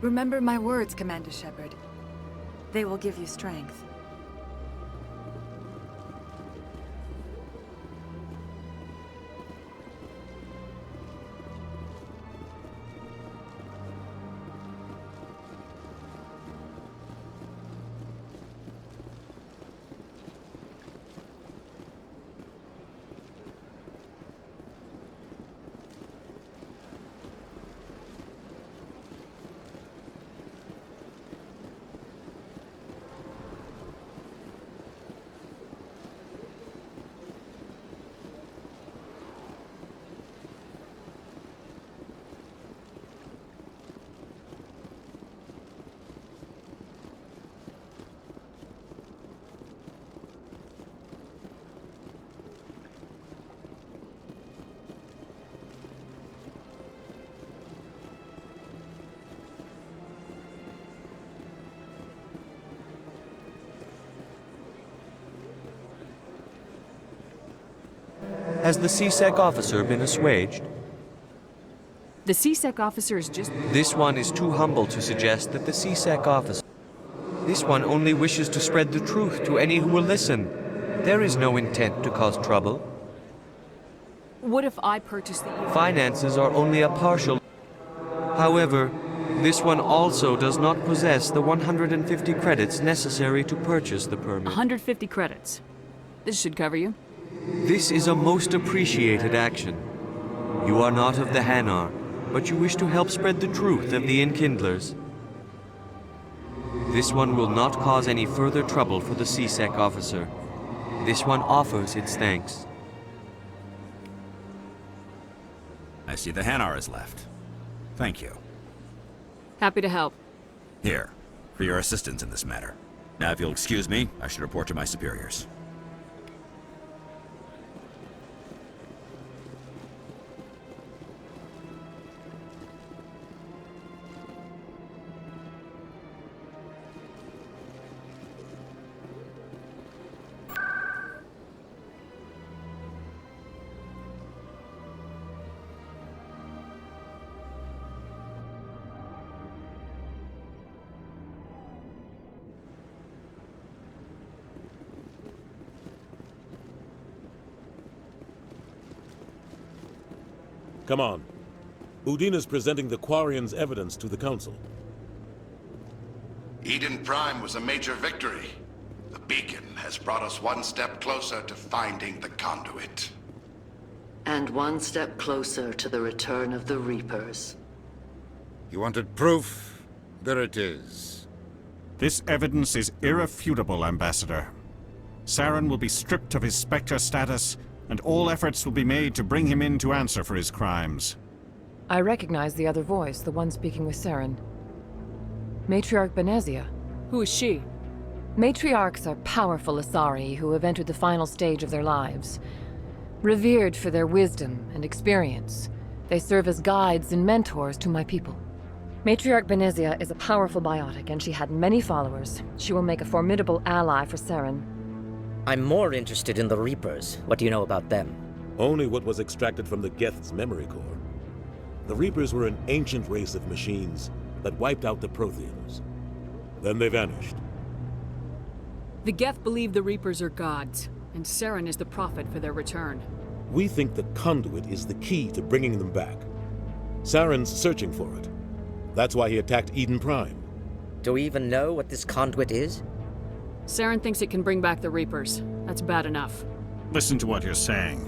Remember my words, Commander Shepard. They will give you strength. Has the CSEC officer been assuaged? The CSEC officer is just... This one is too humble to suggest that the CSEC officer... This one only wishes to spread the truth to any who will listen. There is no intent to cause trouble. What if I purchase the... Finances are only a partial... However, this one also does not possess the 150 credits necessary to purchase the permit. 150 credits. This should cover you. This is a most appreciated action. You are not of the Hanar, but you wish to help spread the truth of the Enkindlers. This one will not cause any further trouble for the CSEC officer. This one offers its thanks. I see the Hanar is left. Thank you. Happy to help. Here, for your assistance in this matter. Now, if you'll excuse me, I should report to my superiors. Come on. Udina's presenting the Quarian's evidence to the Council. Eden Prime was a major victory. The beacon has brought us one step closer to finding the conduit. And one step closer to the return of the Reapers. You wanted proof? There it is. This evidence is irrefutable, Ambassador. Saren will be stripped of his Spectre status, and all efforts will be made to bring him in to answer for his crimes. I recognize the other voice, the one speaking with Saren. Matriarch Benezia. Who is she? Matriarchs are powerful Asari who have entered the final stage of their lives. Revered for their wisdom and experience, they serve as guides and mentors to my people. Matriarch Benezia is a powerful biotic, and she had many followers. She will make a formidable ally for Saren. I'm more interested in the Reapers. What do you know about them? Only what was extracted from the Geth's memory core. The Reapers were an ancient race of machines that wiped out the Protheans. Then they vanished. The Geth believe the Reapers are gods, and Saren is the prophet for their return. We think the conduit is the key to bringing them back. Saren's searching for it. That's why he attacked Eden Prime. Do we even know what this conduit is? Saren thinks it can bring back the Reapers. That's bad enough. Listen to what you're saying.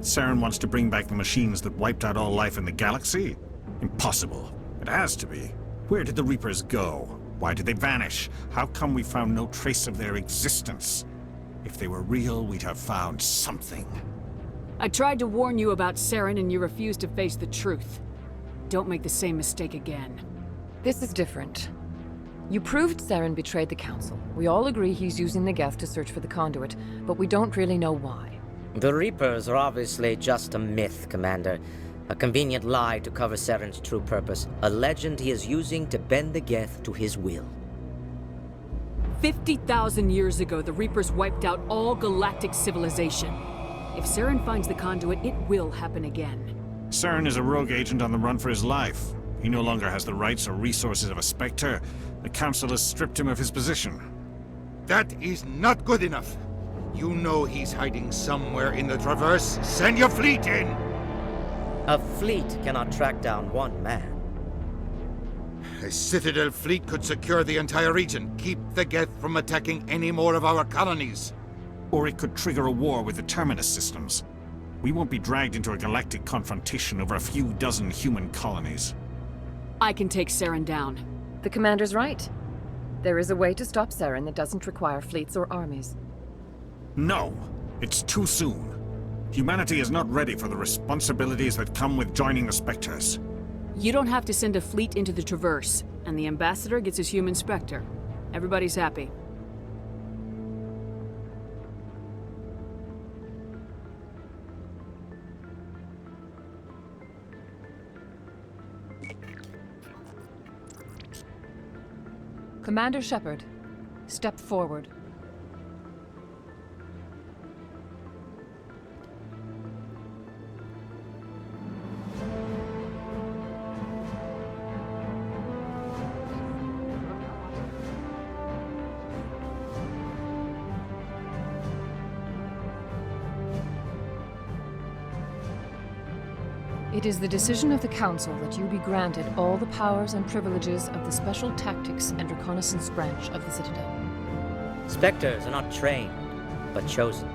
Saren wants to bring back the machines that wiped out all life in the galaxy? Impossible. It has to be. Where did the Reapers go? Why did they vanish? How come we found no trace of their existence? If they were real, we'd have found something. I tried to warn you about Saren and you refused to face the truth. Don't make the same mistake again. This is different. You proved Saren betrayed the Council. We all agree he's using the Geth to search for the conduit, but we don't really know why. The Reapers are obviously just a myth, Commander. A convenient lie to cover Saren's true purpose. A legend he is using to bend the Geth to his will. 50,000 years ago, the Reapers wiped out all galactic civilization. If Saren finds the conduit, it will happen again. Saren is a rogue agent on the run for his life. He no longer has the rights or resources of a Spectre. The Council has stripped him of his position. That is not good enough. You know he's hiding somewhere in the Traverse. Send your fleet in! A fleet cannot track down one man. A Citadel fleet could secure the entire region, keep the Geth from attacking any more of our colonies. Or it could trigger a war with the Terminus systems. We won't be dragged into a galactic confrontation over a few dozen human colonies. I can take Saren down. The Commander's right. There is a way to stop Saren that doesn't require fleets or armies. No! It's too soon. Humanity is not ready for the responsibilities that come with joining the Spectres. You don't have to send a fleet into the Traverse, and the Ambassador gets his human Spectre. Everybody's happy. Commander Shepard, step forward. It is the decision of the Council that you be granted all the powers and privileges of the Special Tactics and Reconnaissance Branch of the Citadel. Spectres are not trained, but chosen.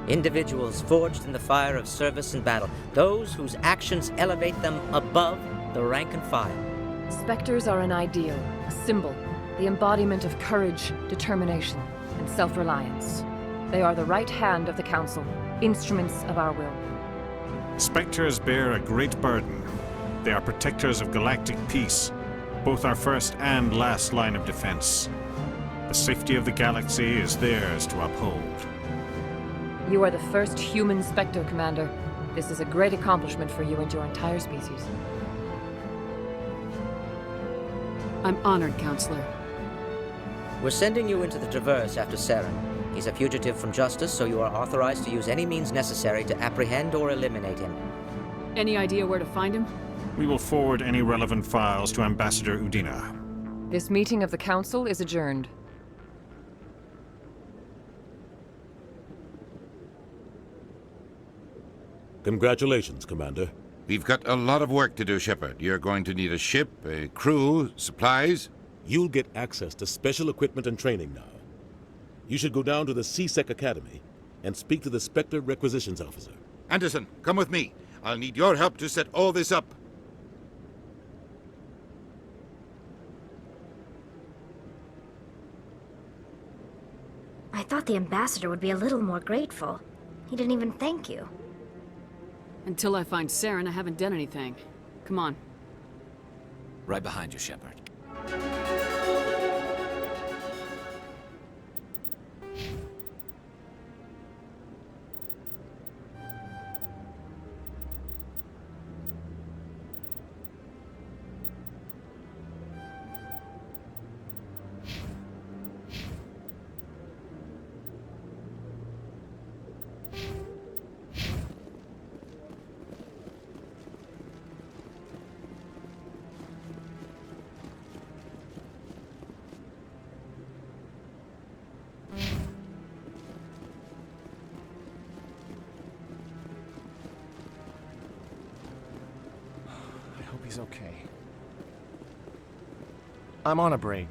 Individuals forged in the fire of service and battle. Those whose actions elevate them above the rank and file. Spectres are an ideal, a symbol, the embodiment of courage, determination, and self-reliance. They are the right hand of the Council, instruments of our will. Spectres bear a great burden. They are protectors of galactic peace, both our first and last line of defense. The safety of the galaxy is theirs to uphold. You are the first human Spectre, Commander. This is a great accomplishment for you and your entire species. I'm honored, Counselor. We're sending you into the Traverse after Saren. He's a fugitive from justice, so you are authorized to use any means necessary to apprehend or eliminate him. Any idea where to find him? We will forward any relevant files to Ambassador Udina. This meeting of the Council is adjourned. Congratulations, Commander. We've got a lot of work to do, Shepard. You're going to need a ship, a crew, supplies. You'll get access to special equipment and training now. You should go down to the C-Sec Academy and speak to the Spectre Requisitions Officer. Anderson, come with me. I'll need your help to set all this up. I thought the Ambassador would be a little more grateful. He didn't even thank you. Until I find Saren, I haven't done anything. Come on. Right behind you, Shepard. He's okay. I'm on a break.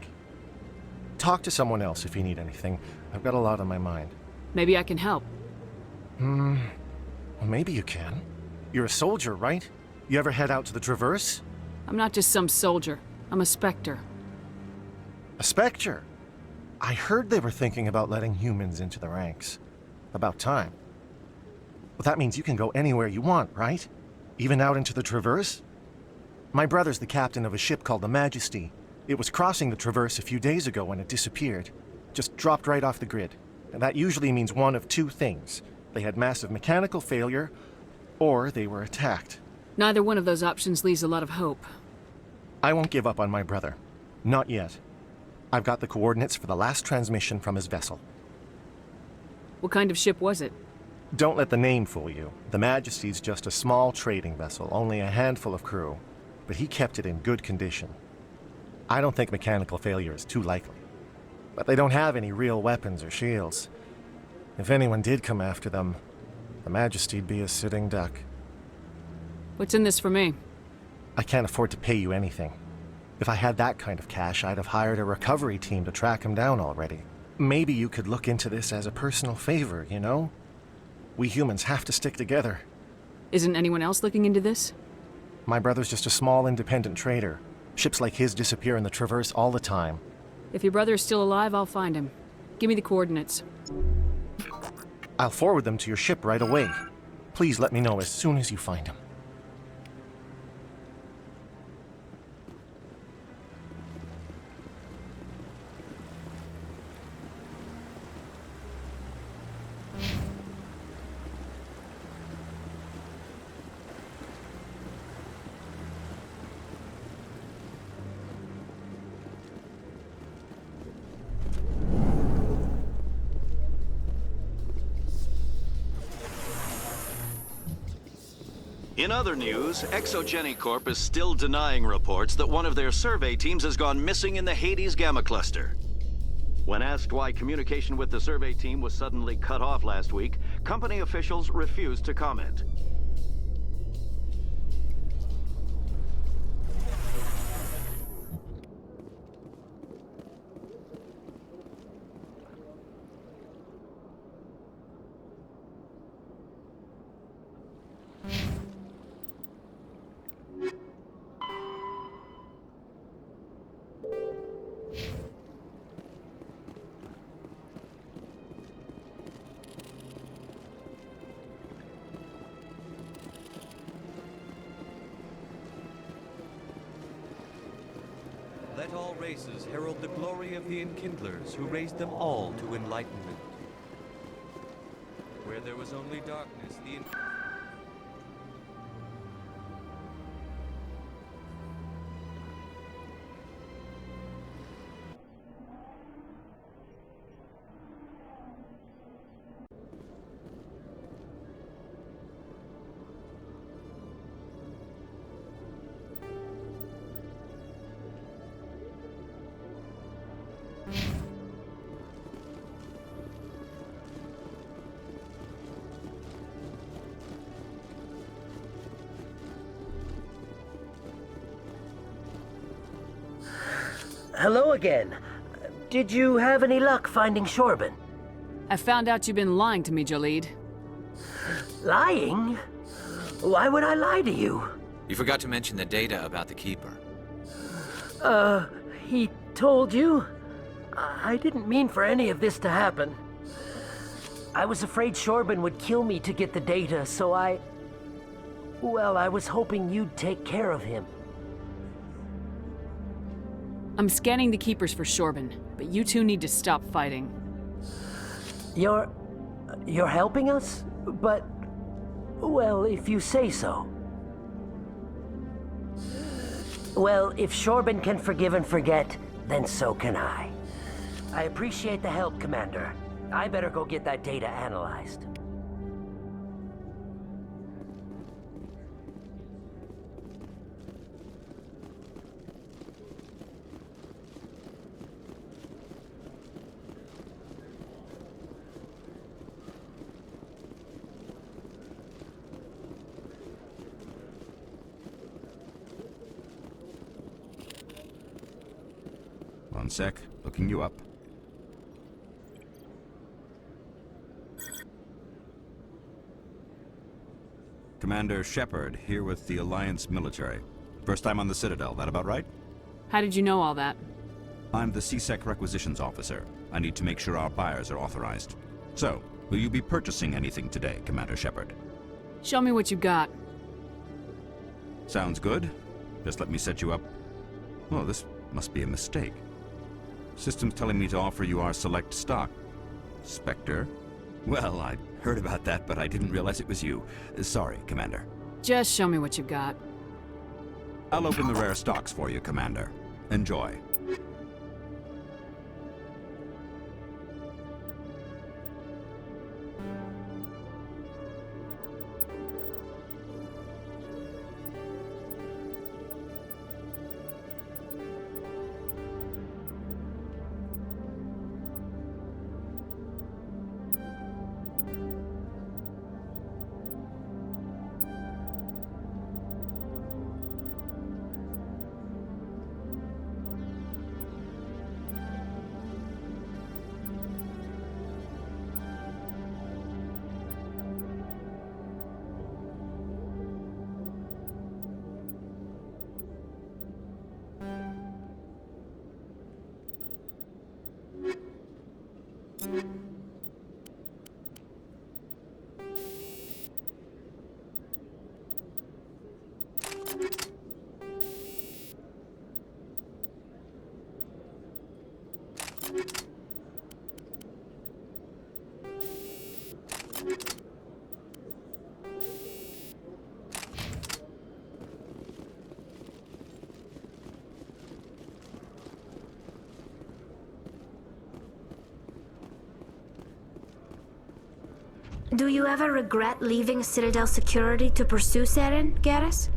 Talk to someone else if you need anything. I've got a lot on my mind. Maybe I can help. Well, maybe you can. You're a soldier, right? You ever head out to the Traverse? I'm not just some soldier. I'm a Spectre. A Spectre? I heard they were thinking about letting humans into the ranks. About time. Well, that means you can go anywhere you want, right? Even out into the Traverse? My brother's the captain of a ship called the Majesty. It was crossing the Traverse a few days ago when it disappeared. Just dropped right off the grid. And that usually means one of two things. They had massive mechanical failure, or they were attacked. Neither one of those options leaves a lot of hope. I won't give up on my brother. Not yet. I've got the coordinates for the last transmission from his vessel. What kind of ship was it? Don't let the name fool you. The Majesty's just a small trading vessel, only a handful of crew. But he kept it in good condition. I don't think mechanical failure is too likely. But they don't have any real weapons or shields. If anyone did come after them, the Majesty'd be a sitting duck. What's in this for me? I can't afford to pay you anything. If I had that kind of cash, I'd have hired a recovery team to track him down already. Maybe you could look into this as a personal favor, you know? We humans have to stick together. Isn't anyone else looking into this? My brother's just a small independent trader. Ships like his disappear in the Traverse all the time. If your brother is still alive, I'll find him. Give me the coordinates. I'll forward them to your ship right away. Please let me know as soon as you find him. In other news, Exogeny Corp is still denying reports that one of their survey teams has gone missing in the Hades Gamma Cluster. When asked why communication with the survey team was suddenly cut off last week, company officials refused to comment. Let all races herald the glory of the Enkindlers who raised them all to enlightenment. Where there was only darkness, the Hello again. Did you have any luck finding Shorban? I found out you've been lying to me, Jalid. Lying? Why would I lie to you? You forgot to mention the data about the Keeper. He told you? I didn't mean for any of this to happen. I was afraid Shorban would kill me to get the data, so well, I was hoping you'd take care of him. I'm scanning the Keepers for Shorban, but you two need to stop fighting. You're helping us? But, well, if you say so. Well, if Shorban can forgive and forget, then so can I. I appreciate the help, Commander. I better go get that data analyzed. One sec, looking you up. Commander Shepard, here with the Alliance military. First time on the Citadel, that about right? How did you know all that? I'm the CSEC Requisitions Officer. I need to make sure our buyers are authorized. So, will you be purchasing anything today, Commander Shepard? Show me what you got. Sounds good. Just let me set you up. Oh, this must be a mistake. System's telling me to offer you our select stock. Spectre? Well, I heard about that, but I didn't realize it was you. Sorry, Commander. Just show me what you got. I'll open the rare stocks for you, Commander. Enjoy. Do you ever regret leaving Citadel security to pursue Saren, Garrus?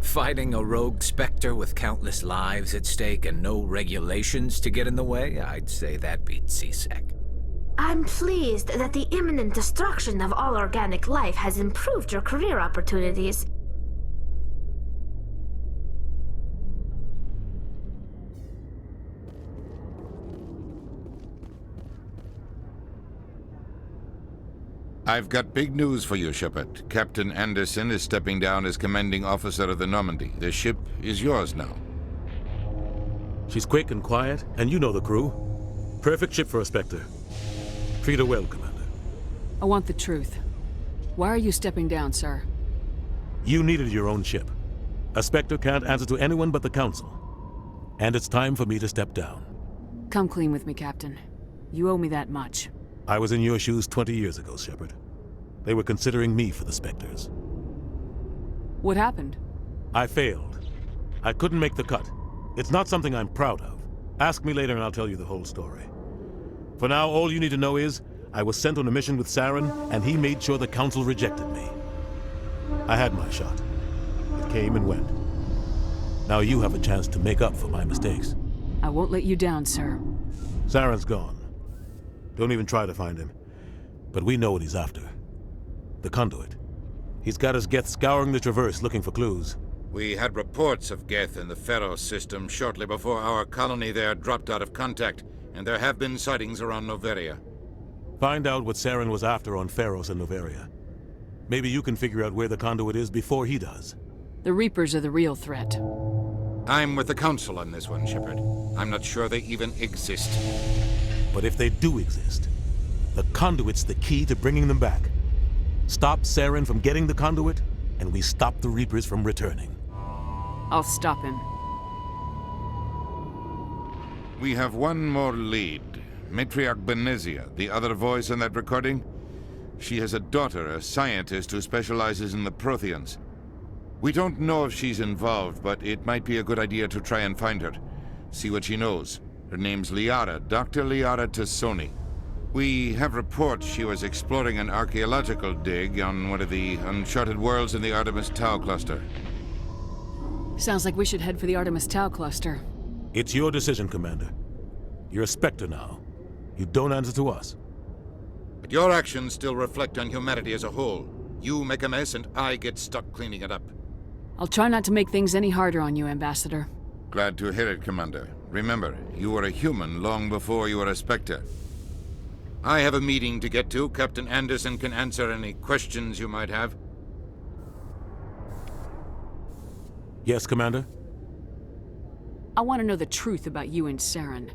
Fighting a rogue Spectre with countless lives at stake and no regulations to get in the way? I'd say that beats CSEC. I'm pleased that the imminent destruction of all organic life has improved your career opportunities. I've got big news for you, Shepard. Captain Anderson is stepping down as commanding officer of the Normandy. The ship is yours now. She's quick and quiet, and you know the crew. Perfect ship for a Spectre. Treat her well, Commander. I want the truth. Why are you stepping down, sir? You needed your own ship. A Spectre can't answer to anyone but the Council. And it's time for me to step down. Come clean with me, Captain. You owe me that much. I was in your shoes 20 years ago, Shepard. They were considering me for the Spectres. What happened? I failed. I couldn't make the cut. It's not something I'm proud of. Ask me later and I'll tell you the whole story. For now, all you need to know is, I was sent on a mission with Saren, and he made sure the Council rejected me. I had my shot. It came and went. Now you have a chance to make up for my mistakes. I won't let you down, sir. Saren's gone. Don't even try to find him. But we know what he's after. The conduit. He's got his Geth scouring the Traverse looking for clues. We had reports of Geth in the Pharos system shortly before our colony there dropped out of contact, and there have been sightings around Noveria. Find out what Saren was after on Pharos and Noveria. Maybe you can figure out where the conduit is before he does. The Reapers are the real threat. I'm with the Council on this one, Shepard. I'm not sure they even exist. But if they do exist, the conduit's the key to bringing them back. Stop Saren from getting the conduit, and we stop the Reapers from returning. I'll stop him. We have one more lead. Matriarch Benezia, the other voice in that recording. She has a daughter, a scientist who specializes in the Protheans. We don't know if she's involved, but it might be a good idea to try and find her. See what she knows. Her name's Liara, Dr. Liara Tassoni. We have reports she was exploring an archaeological dig on one of the uncharted worlds in the Artemis Tau cluster. Sounds like we should head for the Artemis Tau cluster. It's your decision, Commander. You're a Spectre now. You don't answer to us. But your actions still reflect on humanity as a whole. You make a mess and I get stuck cleaning it up. I'll try not to make things any harder on you, Ambassador. Glad to hear it, Commander. Remember, you were a human long before you were a Spectre. I have a meeting to get to. Captain Anderson can answer any questions you might have. Yes, Commander? I want to know the truth about you and Saren.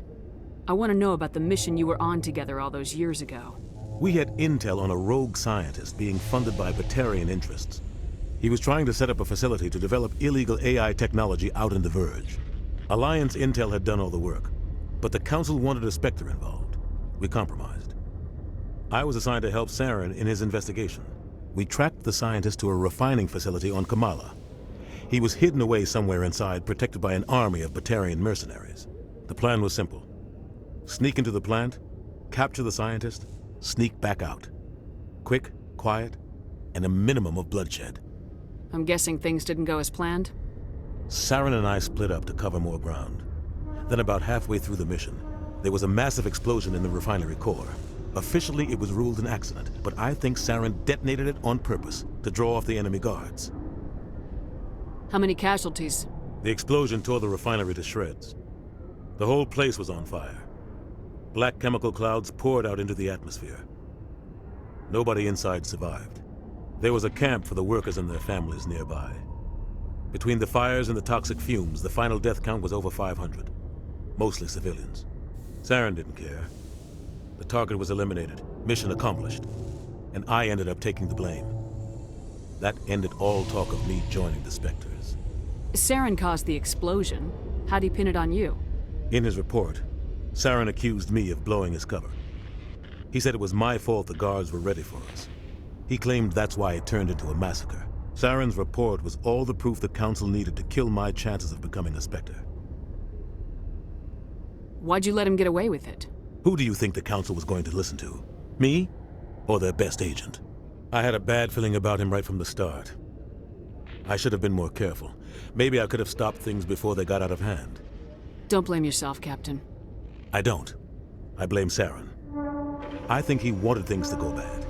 I want to know about the mission you were on together all those years ago. We had intel on a rogue scientist being funded by Batarian interests. He was trying to set up a facility to develop illegal AI technology out in the Verge. Alliance intel had done all the work, but the Council wanted a Spectre involved. We compromised. I was assigned to help Saren in his investigation. We tracked the scientist to a refining facility on Kamala. He was hidden away somewhere inside, protected by an army of Batarian mercenaries. The plan was simple. Sneak into the plant, capture the scientist, sneak back out. Quick, quiet, and a minimum of bloodshed. I'm guessing things didn't go as planned? Saren and I split up to cover more ground. Then about halfway through the mission, there was a massive explosion in the refinery core. Officially, it was ruled an accident, but I think Saren detonated it on purpose to draw off the enemy guards. How many casualties? The explosion tore the refinery to shreds. The whole place was on fire. Black chemical clouds poured out into the atmosphere. Nobody inside survived. There was a camp for the workers and their families nearby. Between the fires and the toxic fumes, the final death count was over 500. Mostly civilians. Saren didn't care. The target was eliminated, mission accomplished, and I ended up taking the blame. That ended all talk of me joining the Spectres. Saren caused the explosion. How'd he pin it on you? In his report, Saren accused me of blowing his cover. He said it was my fault the guards were ready for us. He claimed that's why it turned into a massacre. Saren's report was all the proof the Council needed to kill my chances of becoming a Spectre. Why'd you let him get away with it? Who do you think the Council was going to listen to? Me? Or their best agent? I had a bad feeling about him right from the start. I should have been more careful. Maybe I could have stopped things before they got out of hand. Don't blame yourself, Captain. I don't. I blame Saren. I think he wanted things to go bad.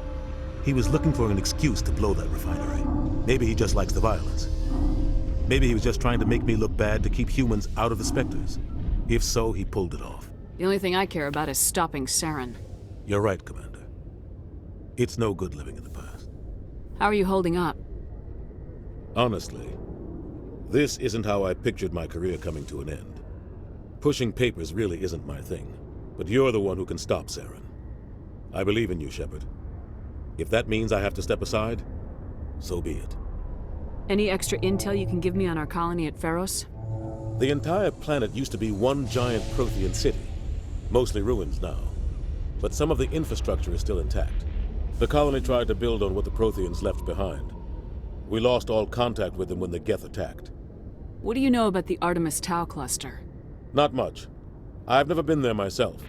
He was looking for an excuse to blow that refinery. Maybe he just likes the violence. Maybe he was just trying to make me look bad to keep humans out of the Spectres. If so, he pulled it off. The only thing I care about is stopping Saren. You're right, Commander. It's no good living in the past. How are you holding up? Honestly, this isn't how I pictured my career coming to an end. Pushing papers really isn't my thing, but you're the one who can stop Saren. I believe in you, Shepard. If that means I have to step aside, so be it. Any extra intel you can give me on our colony at Pharos? The entire planet used to be one giant Prothean city, mostly ruins now. But some of the infrastructure is still intact. The colony tried to build on what the Protheans left behind. We lost all contact with them when the Geth attacked. What do you know about the Artemis Tau cluster? Not much. I've never been there myself.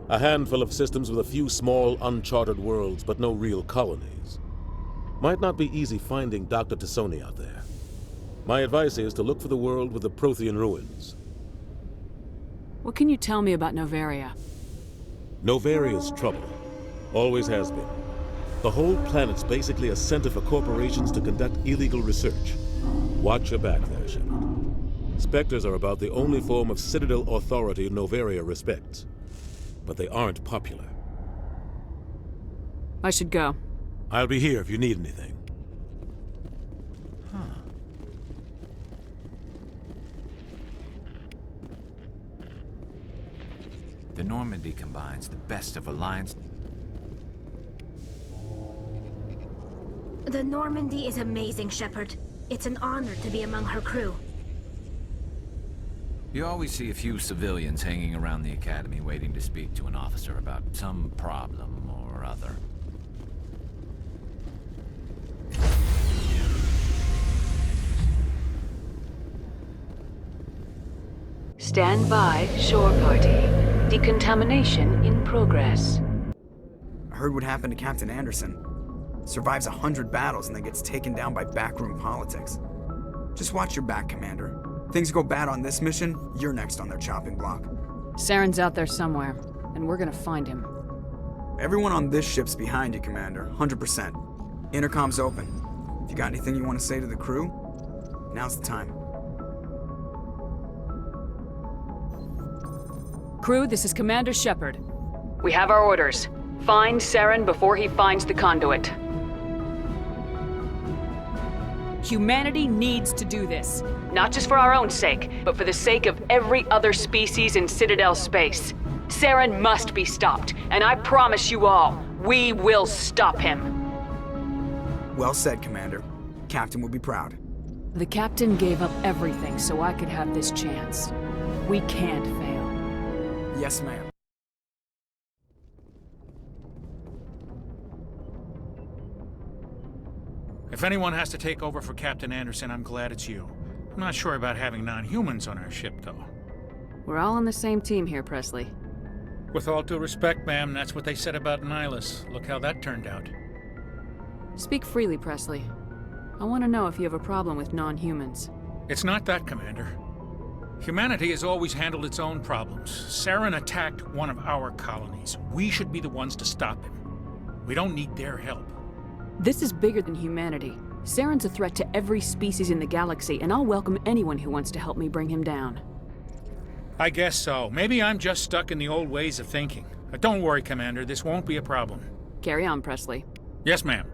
A handful of systems with a few small, uncharted worlds, but no real colonies. Might not be easy finding Dr. Tassoni out there. My advice is to look for the world with the Prothean ruins. What can you tell me about Novaria? Novaria's trouble. Always has been. The whole planet's basically a center for corporations to conduct illegal research. Watch your back there, Shepard. Spectres are about the only form of Citadel authority Novaria respects. But they aren't popular. I should go. I'll be here if you need anything. The Normandy combines the best of Alliance. The Normandy is amazing, Shepard. It's an honor to be among her crew. You always see a few civilians hanging around the Academy waiting to speak to an officer about some problem or other. Stand by, shore party. Decontamination in progress. I heard what happened to Captain Anderson. Survives 100 battles and then gets taken down by backroom politics. Just watch your back, Commander. Things go bad on this mission, you're next on their chopping block. Saren's out there somewhere, and we're gonna find him. Everyone on this ship's behind you, Commander, 100%. Intercom's open. If you got anything you want to say to the crew, now's the time. Crew, this is Commander Shepard. We have our orders. Find Saren before he finds the conduit. Humanity needs to do this. Not just for our own sake, but for the sake of every other species in Citadel space. Saren must be stopped, and I promise you all, we will stop him. Well said, Commander. Captain will be proud. The captain gave up everything so I could have this chance. We can't fail. Yes, ma'am. If anyone has to take over for Captain Anderson, I'm glad it's you. I'm not sure about having non-humans on our ship, though. We're all on the same team here, Presley. With all due respect, ma'am, that's what they said about Nihilus. Look how that turned out. Speak freely, Presley. I want to know if you have a problem with non-humans. It's not that, Commander. Humanity has always handled its own problems. Saren attacked one of our colonies. We should be the ones to stop him. We don't need their help. This is bigger than humanity. Saren's a threat to every species in the galaxy, and I'll welcome anyone who wants to help me bring him down. I guess so. Maybe I'm just stuck in the old ways of thinking. But don't worry, Commander. This won't be a problem. Carry on, Presley. Yes, ma'am.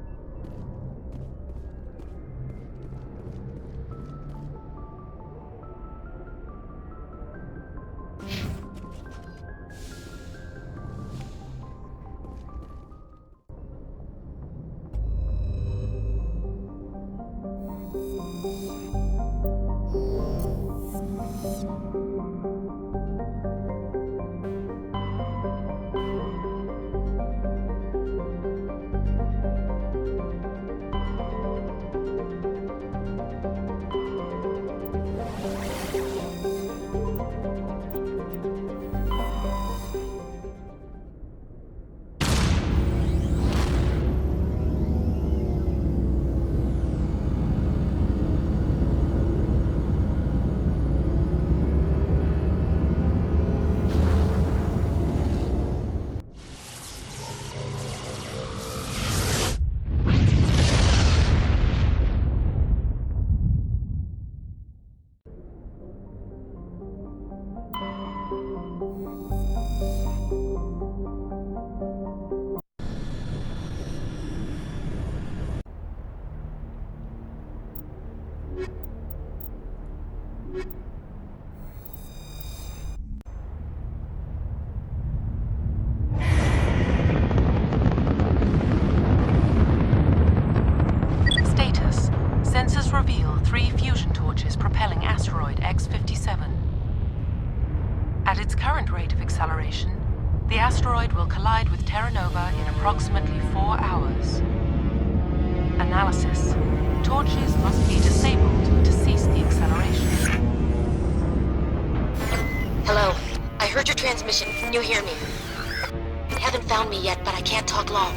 Status. Sensors reveal 3 fusion torches propelling asteroid X-57. At its current rate of acceleration, the asteroid will collide with Terra Nova in approximately 4 hours. Analysis. Torches must be disabled to cease the acceleration. Hello. I heard your transmission. Can you hear me? You haven't found me yet, but I can't talk long.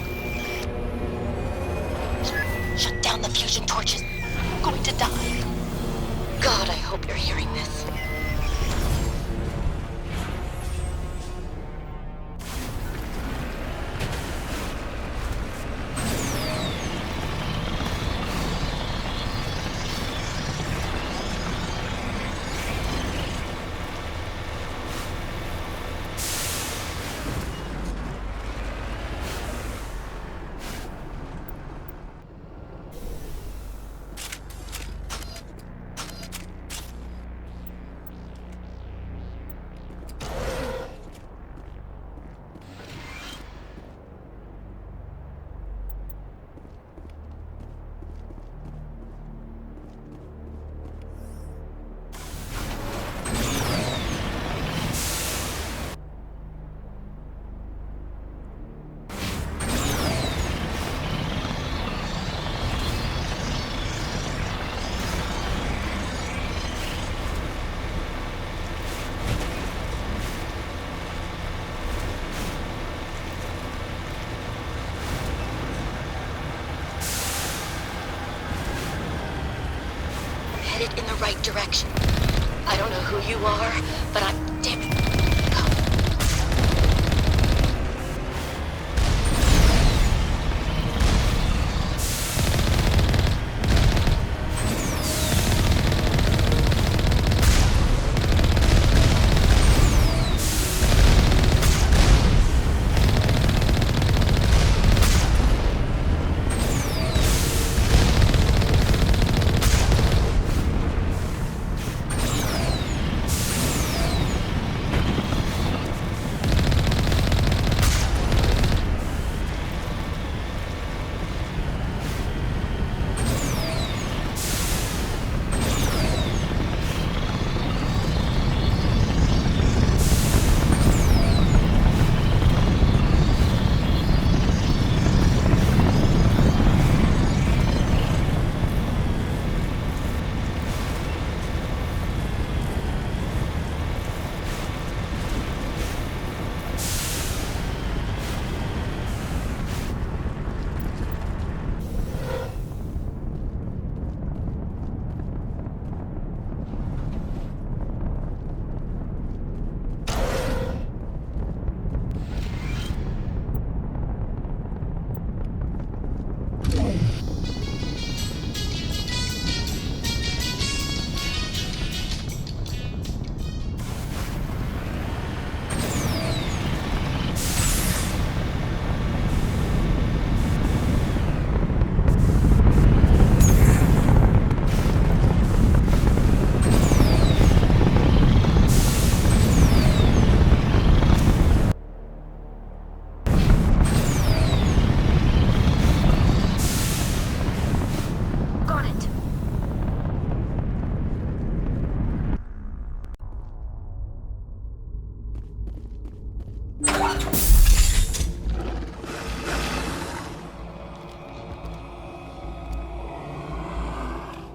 Shut down the fusion torches. I'm going to die. God, I hope you're hearing this. Headed in the right direction. I don't know who you are, but I'm... Damn it.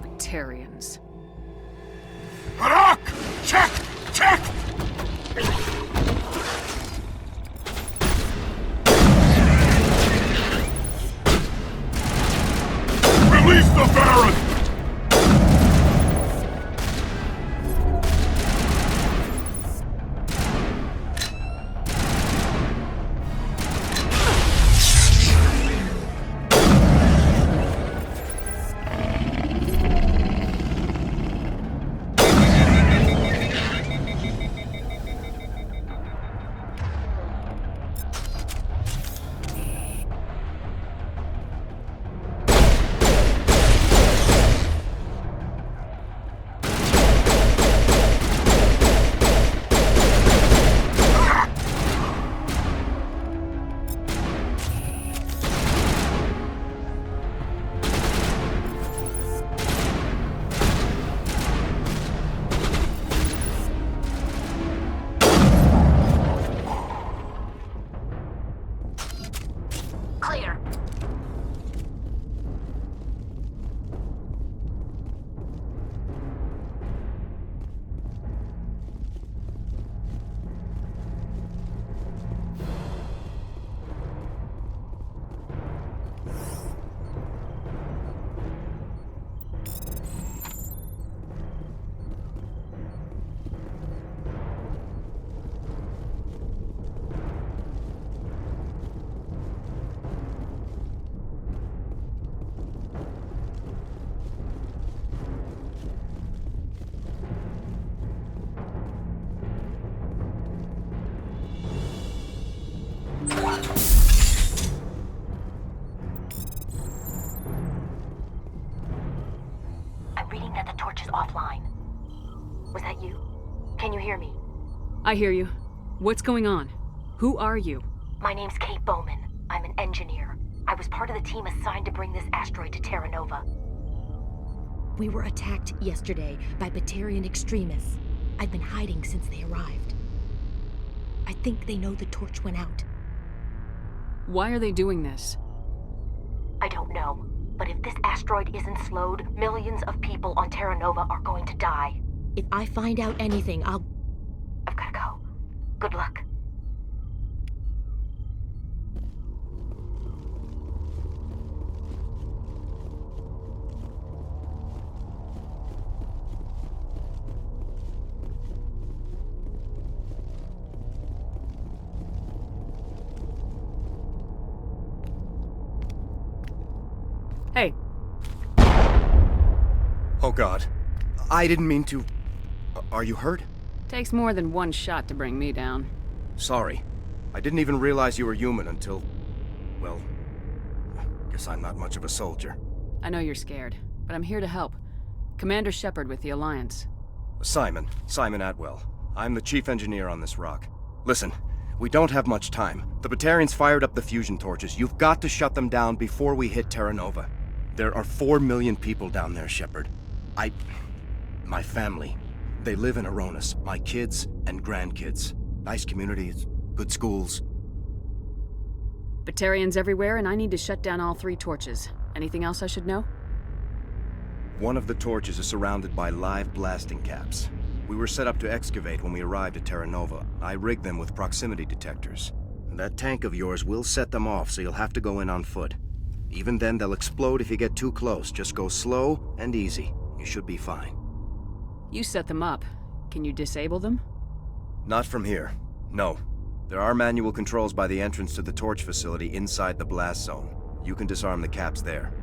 Batarians. Harak! Check! Check! Release the Baron! Clear. I'm reading that the torch is offline. Was that you? Can you hear me? I hear you. What's going on? Who are you? My name's Kate Bowman. I'm an engineer. I was part of the team assigned to bring this asteroid to Terra Nova. We were attacked yesterday by Batarian extremists. I've been hiding since they arrived. I think they know the torch went out. Why are they doing this? I don't know, but if this asteroid isn't slowed, millions of people on Terra Nova are going to die. If I find out anything, I've gotta go. Good luck. Hey. Oh God. I didn't mean to... Are you hurt? Takes more than one shot to bring me down. Sorry. I didn't even realize you were human until... Well... Guess I'm not much of a soldier. I know you're scared, but I'm here to help. Commander Shepard with the Alliance. Simon Atwell. I'm the chief engineer on this rock. Listen, we don't have much time. The Batarians fired up the fusion torches. You've got to shut them down before we hit Terra Nova. There are 4 million people down there, Shepard. My family. They live in Aronis. My kids and grandkids. Nice communities, good schools. Batarians everywhere, and I need to shut down all 3 torches. Anything else I should know? One of the torches is surrounded by live blasting caps. We were set up to excavate when we arrived at Terra Nova. I rigged them with proximity detectors. That tank of yours will set them off, so you'll have to go in on foot. Even then, they'll explode if you get too close. Just go slow and easy. You should be fine. You set them up. Can you disable them? Not from here. No. There are manual controls by the entrance to the torch facility inside the blast zone. You can disarm the caps there.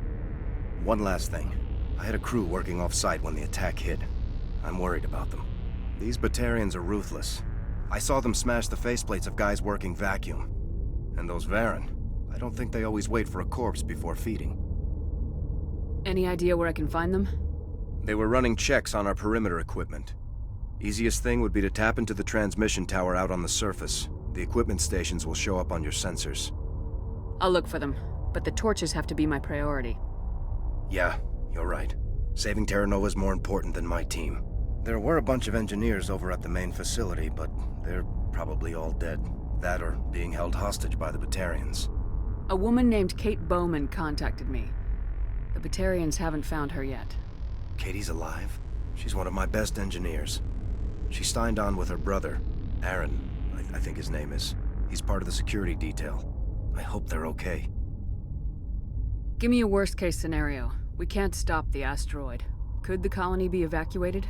One last thing. I had a crew working off-site when the attack hit. I'm worried about them. These Batarians are ruthless. I saw them smash the faceplates of guys working vacuum. And those Varen, I don't think they always wait for a corpse before feeding. Any idea where I can find them? They were running checks on our perimeter equipment. Easiest thing would be to tap into the transmission tower out on the surface. The equipment stations will show up on your sensors. I'll look for them, but the torches have to be my priority. Yeah, you're right. Saving Terra Nova is more important than my team. There were a bunch of engineers over at the main facility, but they're probably all dead. That or being held hostage by the Batarians. A woman named Kate Bowman contacted me. The Batarians haven't found her yet. Katie's alive? She's one of my best engineers. She signed on with her brother, Aaron, I think his name is. He's part of the security detail. I hope they're okay. Give me a worst-case scenario. We can't stop the asteroid. Could the colony be evacuated?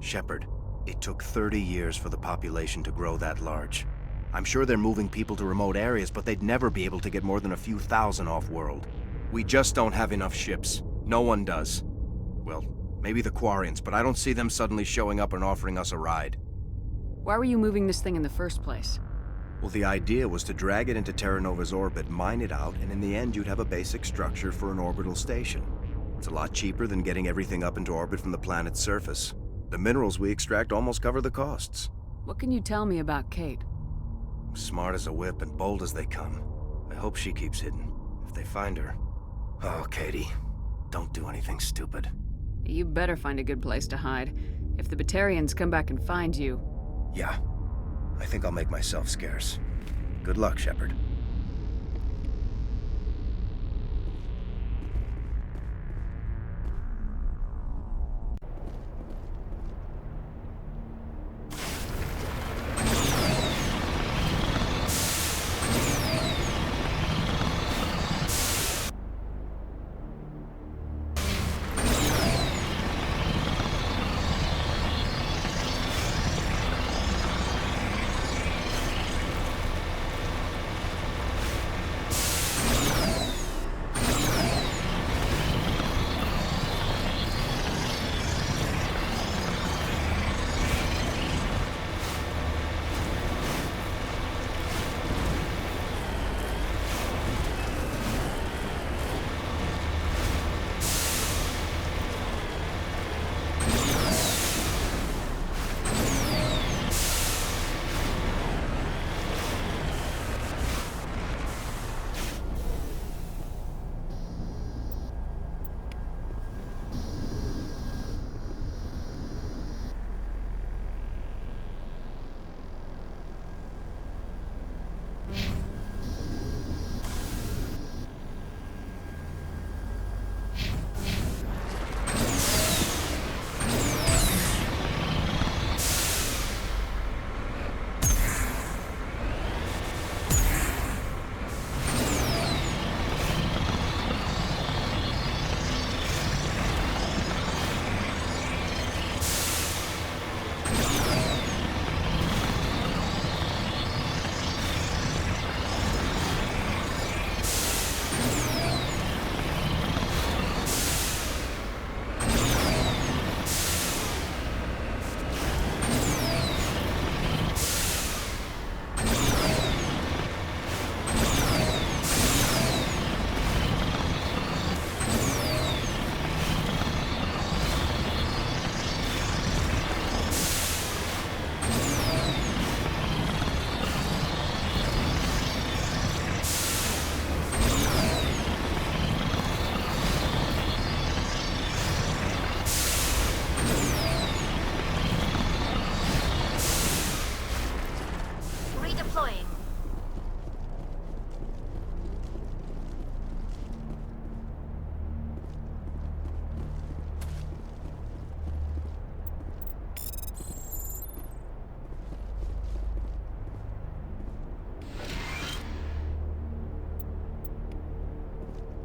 Shepard, it took 30 years for the population to grow that large. I'm sure they're moving people to remote areas, but they'd never be able to get more than a few thousand off-world. We just don't have enough ships. No one does. Well, maybe the Quarians, but I don't see them suddenly showing up and offering us a ride. Why were you moving this thing in the first place? Well, the idea was to drag it into Terra Nova's orbit, mine it out, and in the end you'd have a basic structure for an orbital station. It's a lot cheaper than getting everything up into orbit from the planet's surface. The minerals we extract almost cover the costs. What can you tell me about Kate? Smart as a whip and bold as they come. I hope she keeps hidden, if they find her. Oh, Katie, don't do anything stupid. You better find a good place to hide. If the Batarians come back and find you... Yeah, I think I'll make myself scarce. Good luck, Shepard.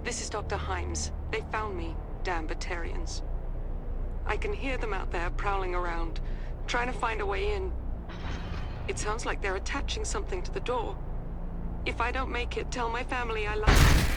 This is Dr. Himes. They found me, damn Batarians. I can hear them out there prowling around, trying to find a way in. It sounds like they're attaching something to the door. If I don't make it, tell my family I love them.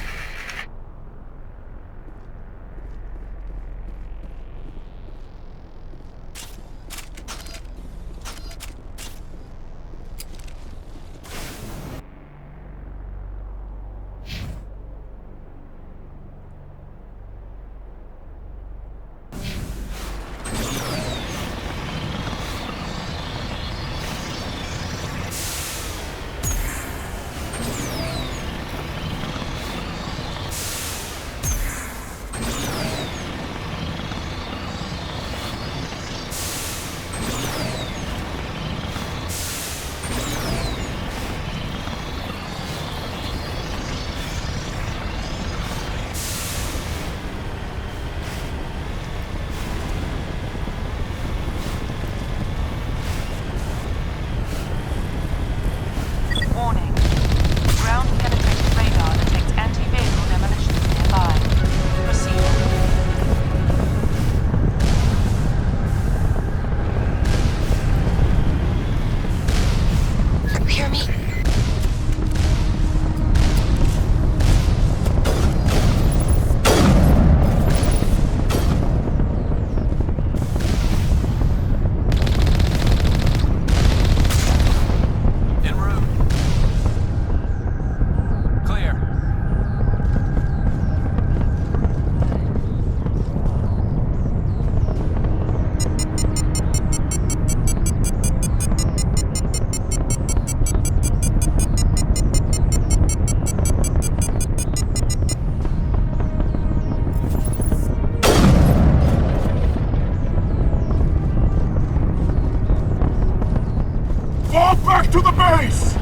Fall back to the base!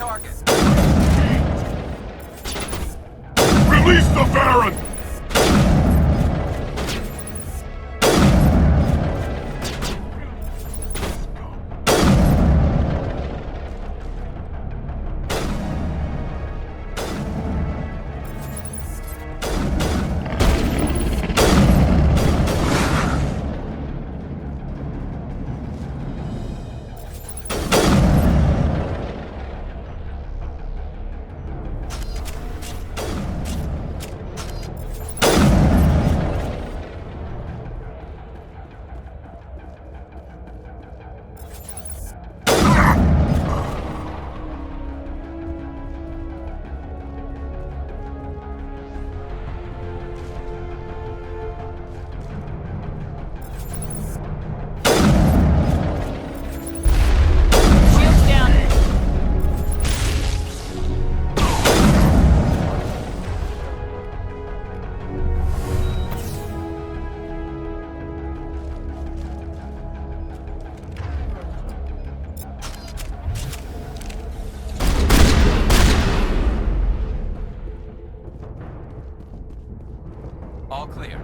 target. Release the Baron! All clear.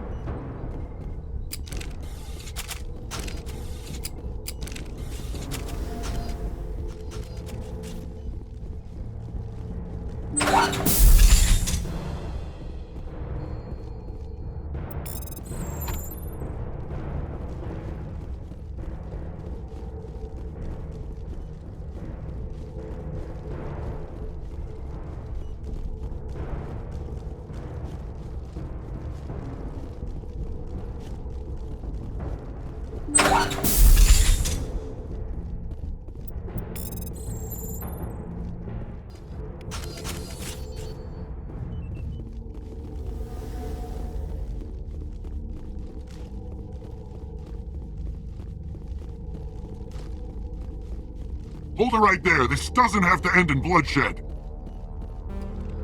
Hold it right there. This doesn't have to end in bloodshed.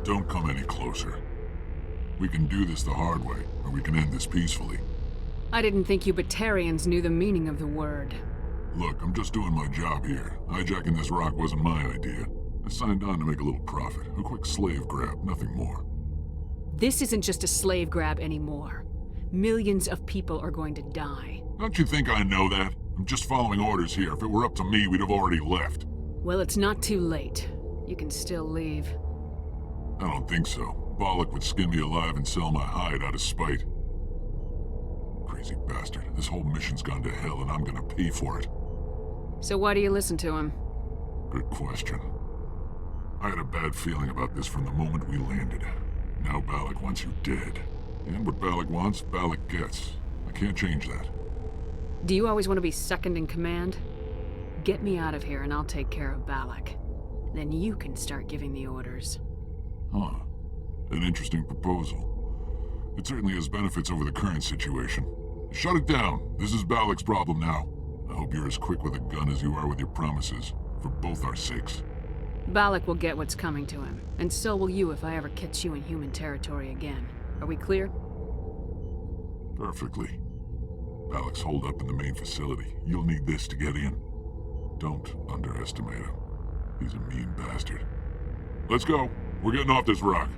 Don't come any closer. We can do this the hard way, or we can end this peacefully. I didn't think you Batarians knew the meaning of the word. Look, I'm just doing my job here. Hijacking this rock wasn't my idea. I signed on to make a little profit. A quick slave grab, nothing more. This isn't just a slave grab anymore. Millions of people are going to die. Don't you think I know that? I'm just following orders here. If it were up to me, we'd have already left. Well, it's not too late. You can still leave. I don't think so. Bollock would skin me alive and sell my hide out of spite. Crazy bastard. This whole mission's gone to hell and I'm gonna pay for it. So why do you listen to him? Good question. I had a bad feeling about this from the moment we landed. Now Bollock wants you dead. And what Bollock wants, Bollock gets. I can't change that. Do you always want to be second in command? Get me out of here and I'll take care of Balak. Then you can start giving the orders. Huh. An interesting proposal. It certainly has benefits over the current situation. Shut it down. This is Balak's problem now. I hope you're as quick with a gun as you are with your promises. For both our sakes. Balak will get what's coming to him. And so will you if I ever catch you in human territory again. Are we clear? Perfectly. Balak's holed up in the main facility. You'll need this to get in. Don't underestimate him. He's a mean bastard. Let's go. We're getting off this rock.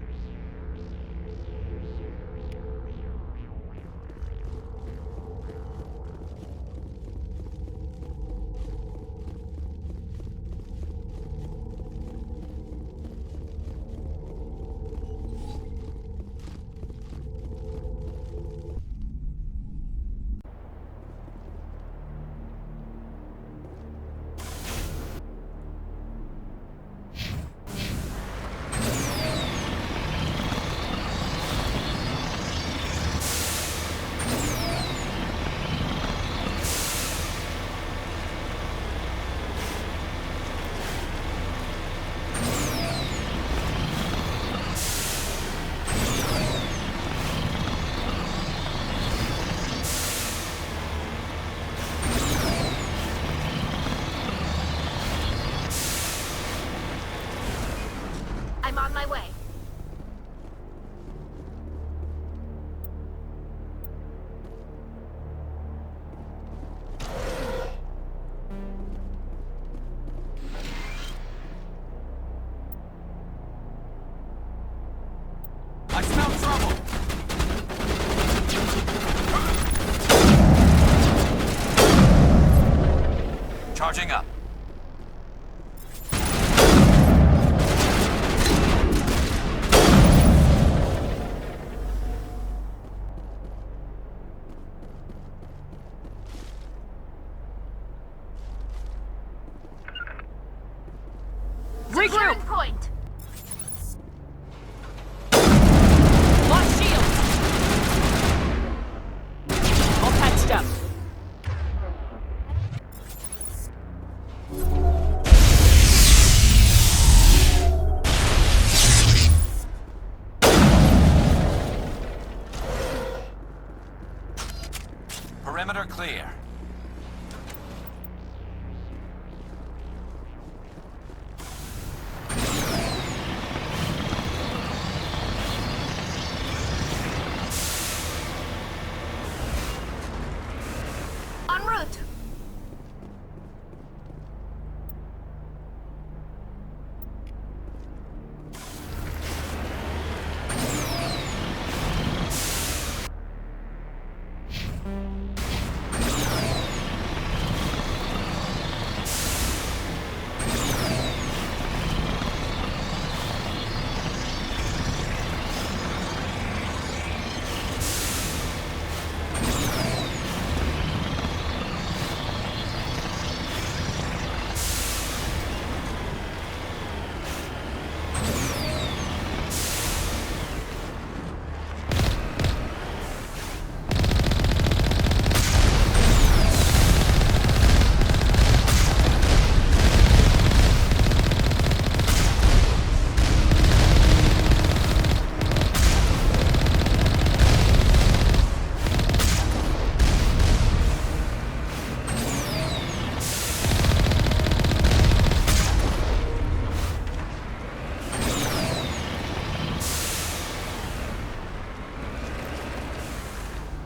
I'm on my way. Charging up. Regroup! Point! Lost shield! All patched up. Perimeter clear. En route!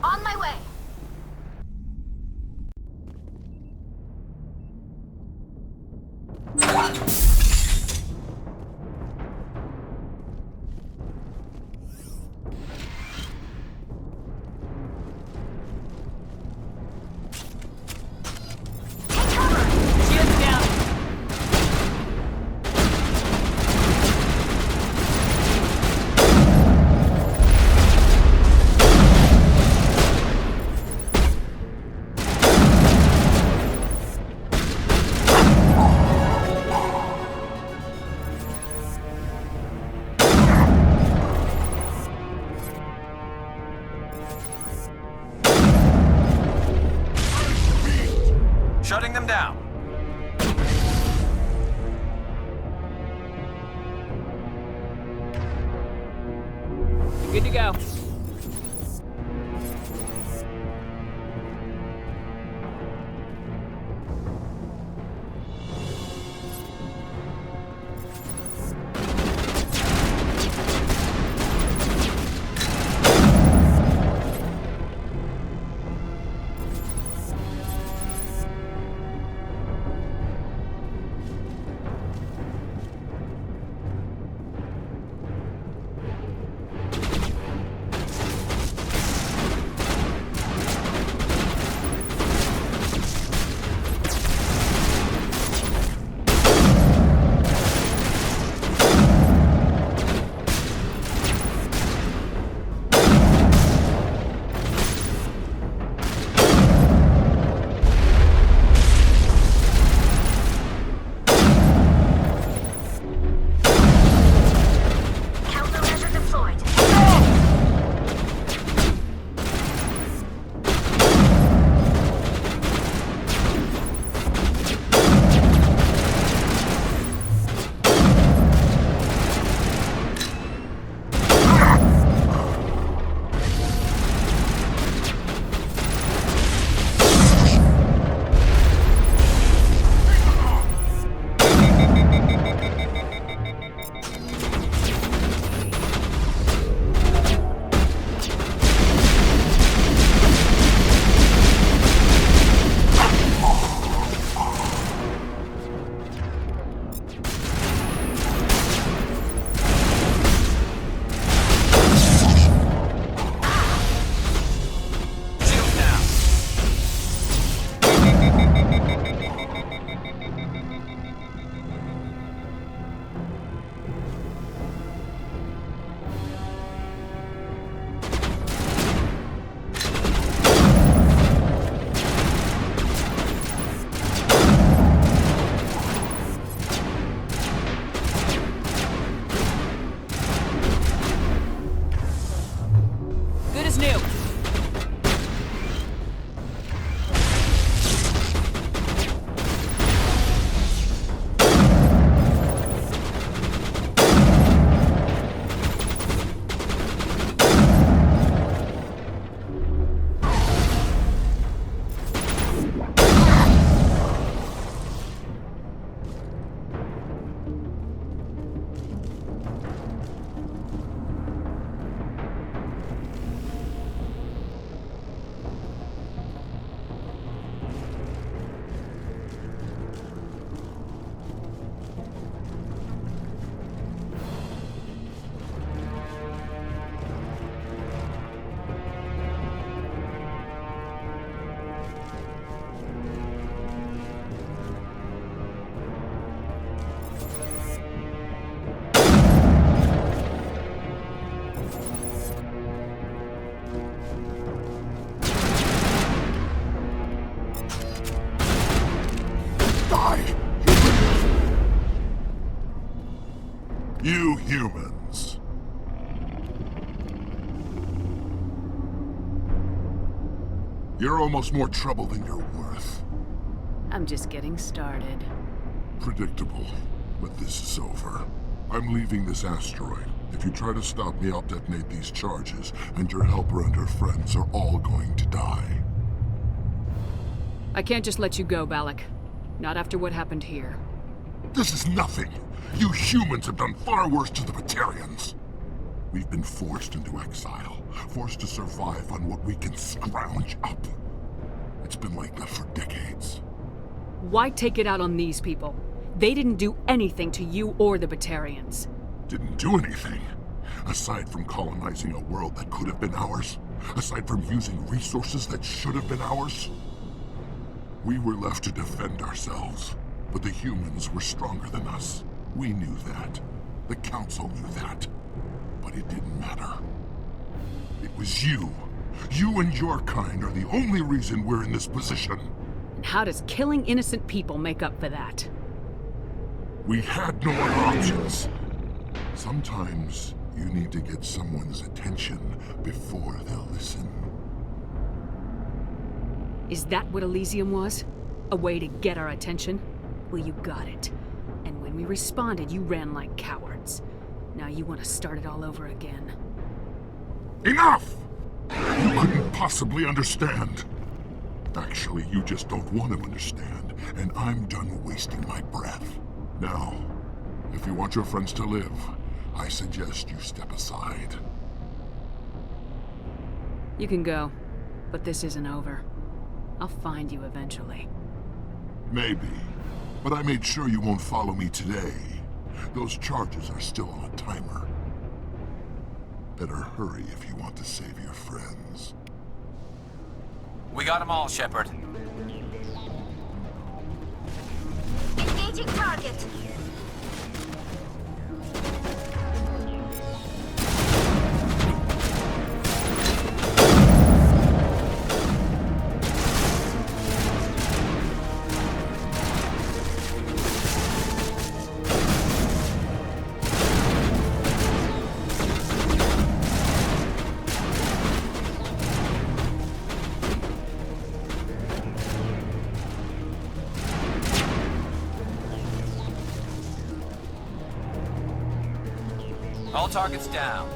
On my way! Shields down. Shutting them down. You're good to go. You humans. You're almost more trouble than you're worth. I'm just getting started. Predictable, but this is over. I'm leaving this asteroid. If you try to stop me, I'll detonate these charges, and your helper and her friends are all going to die. I can't just let you go, Balak. Not after what happened here. This is nothing. You humans have done far worse to the Batarians. We've been forced into exile, forced to survive on what we can scrounge up. It's been like that for decades. Why take it out on these people? They didn't do anything to you or the Batarians. Didn't do anything. Aside from colonizing a world that could have been ours. Aside from using resources that should have been ours. We were left to defend ourselves. But the humans were stronger than us. We knew that. The Council knew that. But it didn't matter. It was you. You and your kind are the only reason we're in this position. And how does killing innocent people make up for that? We had no other options. Sometimes you need to get someone's attention before they'll listen. Is that what Elysium was? A way to get our attention? Well, you got it. And when we responded, you ran like cowards. Now you want to start it all over again. Enough! You couldn't possibly understand. Actually, you just don't want to understand, and I'm done wasting my breath. Now, if you want your friends to live, I suggest you step aside. You can go, but this isn't over. I'll find you eventually. Maybe, but I made sure you won't follow me today. Those charges are still on a timer. Better hurry if you want to save your friends. We got them all, Shepard. Engaging target. All targets down.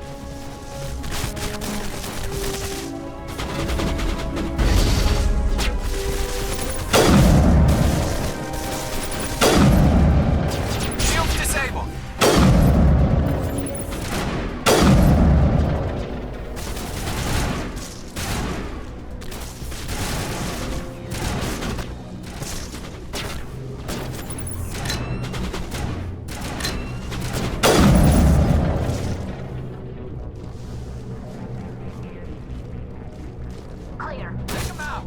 Shields disabled. Clear. Take them out.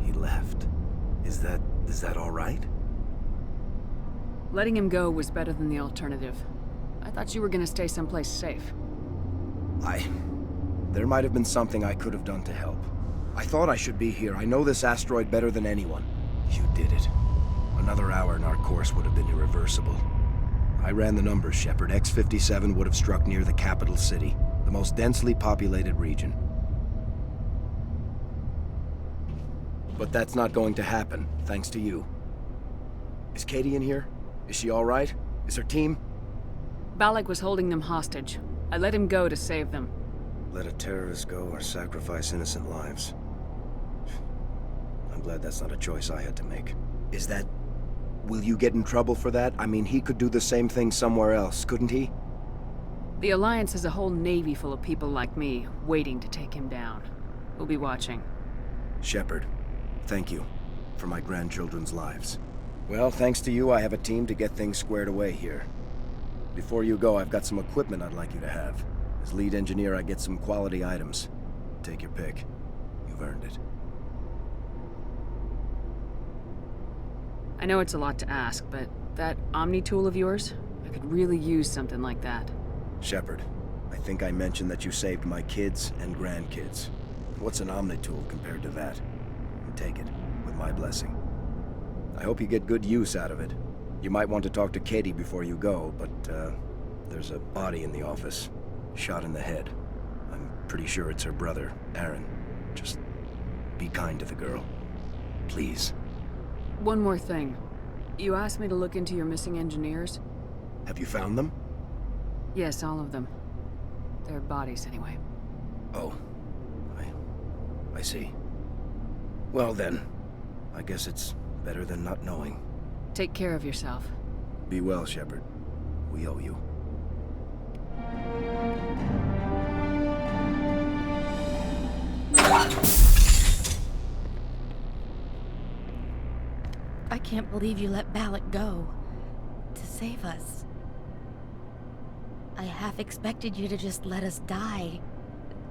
He left. Is that all right? Letting him go was better than the alternative. I thought you were gonna stay someplace safe. There might have been something I could have done to help. I thought I should be here. I know this asteroid better than anyone. You did it. Another hour and our course would have been irreversible. I ran the numbers, Shepard. X-57 would have struck near the capital city, the most densely populated region. But that's not going to happen, thanks to you. Is Katie in here? Is she all right? Is her team? Balak was holding them hostage. I let him go to save them. Let a terrorist go or sacrifice innocent lives. I'm glad that's not a choice I had to make. Is that... Will you get in trouble for that? I mean, he could do the same thing somewhere else, couldn't he? The Alliance has a whole navy full of people like me, waiting to take him down. We'll be watching. Shepard, thank you. for my grandchildren's lives. Well, thanks to you, I have a team to get things squared away here. Before you go, I've got some equipment I'd like you to have. As lead engineer, I get some quality items. Take your pick. You've earned it. I know it's a lot to ask, but that Omni tool of yours, I could really use something like that. Shepard, I think I mentioned that you saved my kids and grandkids. What's an Omni tool compared to that? Take it, with my blessing. I hope you get good use out of it. You might want to talk to Katie before you go, but, there's a body in the office. Shot in the head. I'm pretty sure it's her brother, Aaron. Just be kind to the girl. Please. One more thing. You asked me to look into your missing engineers? Have you found them? Yes, all of them. Their bodies, anyway. Oh. I see. Well then, I guess it's better than not knowing. Take care of yourself. Be well, Shepard. We owe you. I can't believe you let Balak go. To save us. I half expected you to just let us die.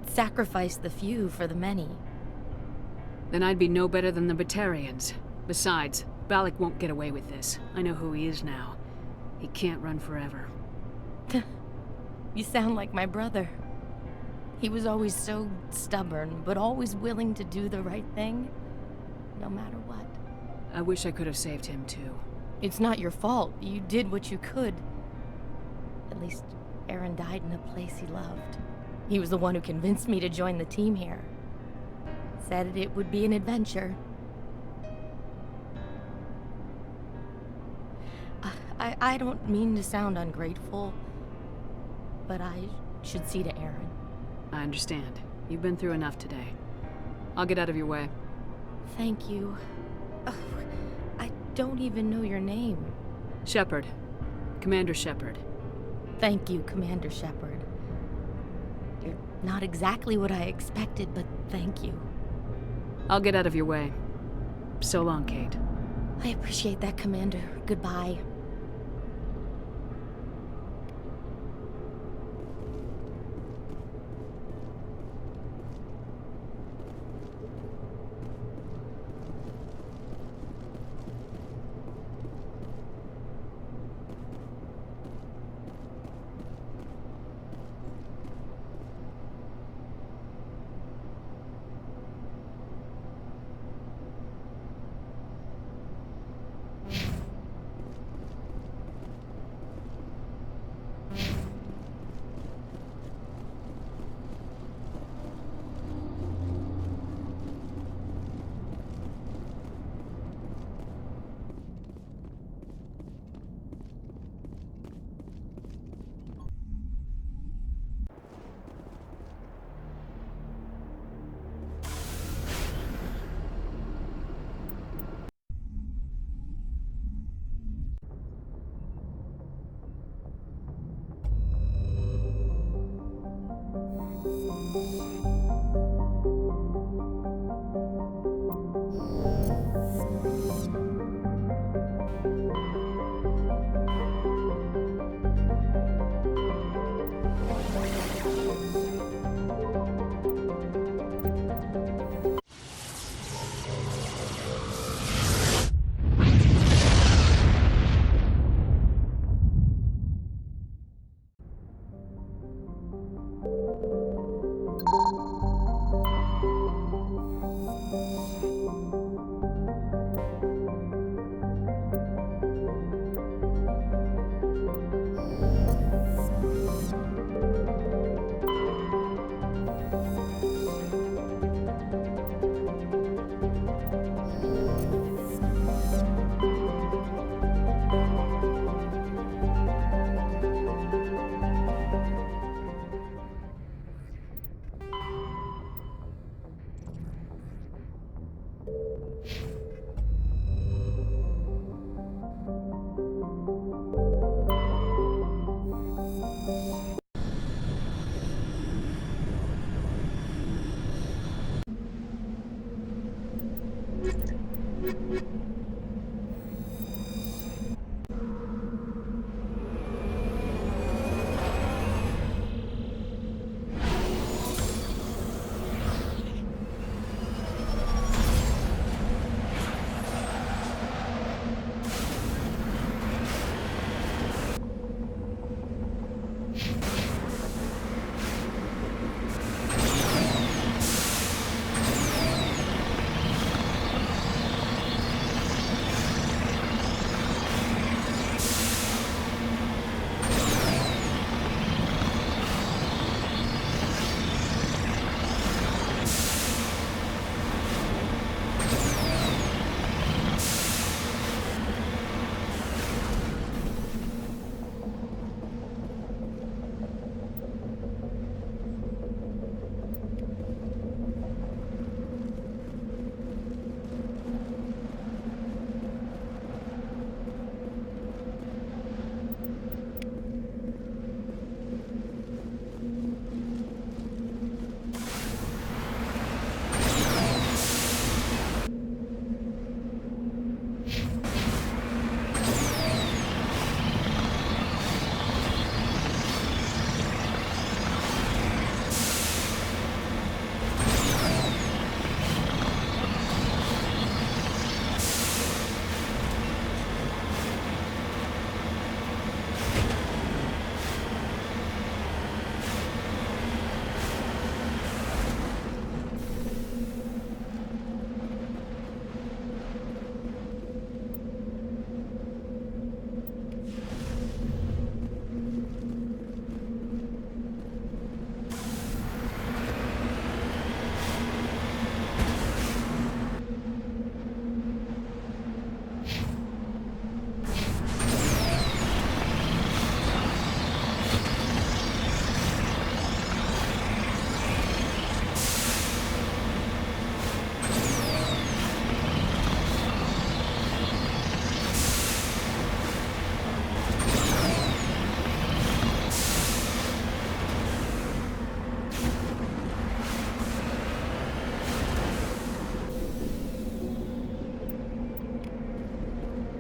Sacrifice the few for the many. Then I'd be no better than the Batarians. Besides, Balak won't get away with this. I know who he is now. He can't run forever. You sound like my brother. He was always so stubborn, but always willing to do the right thing, no matter what. I wish I could have saved him, too. It's not your fault. You did what you could. At least, Aaron died in a place he loved. He was the one who convinced me to join the team here. Said it would be an adventure. I don't mean to sound ungrateful, but I should see to Aaron. I understand. You've been through enough today. I'll get out of your way. Thank you. I don't even know your name. Shepard. Commander Shepard. Thank you, Commander Shepard. You're not exactly what I expected, but thank you. I'll get out of your way. So long, Kate. I appreciate that, Commander. Goodbye.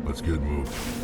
Let's get moving.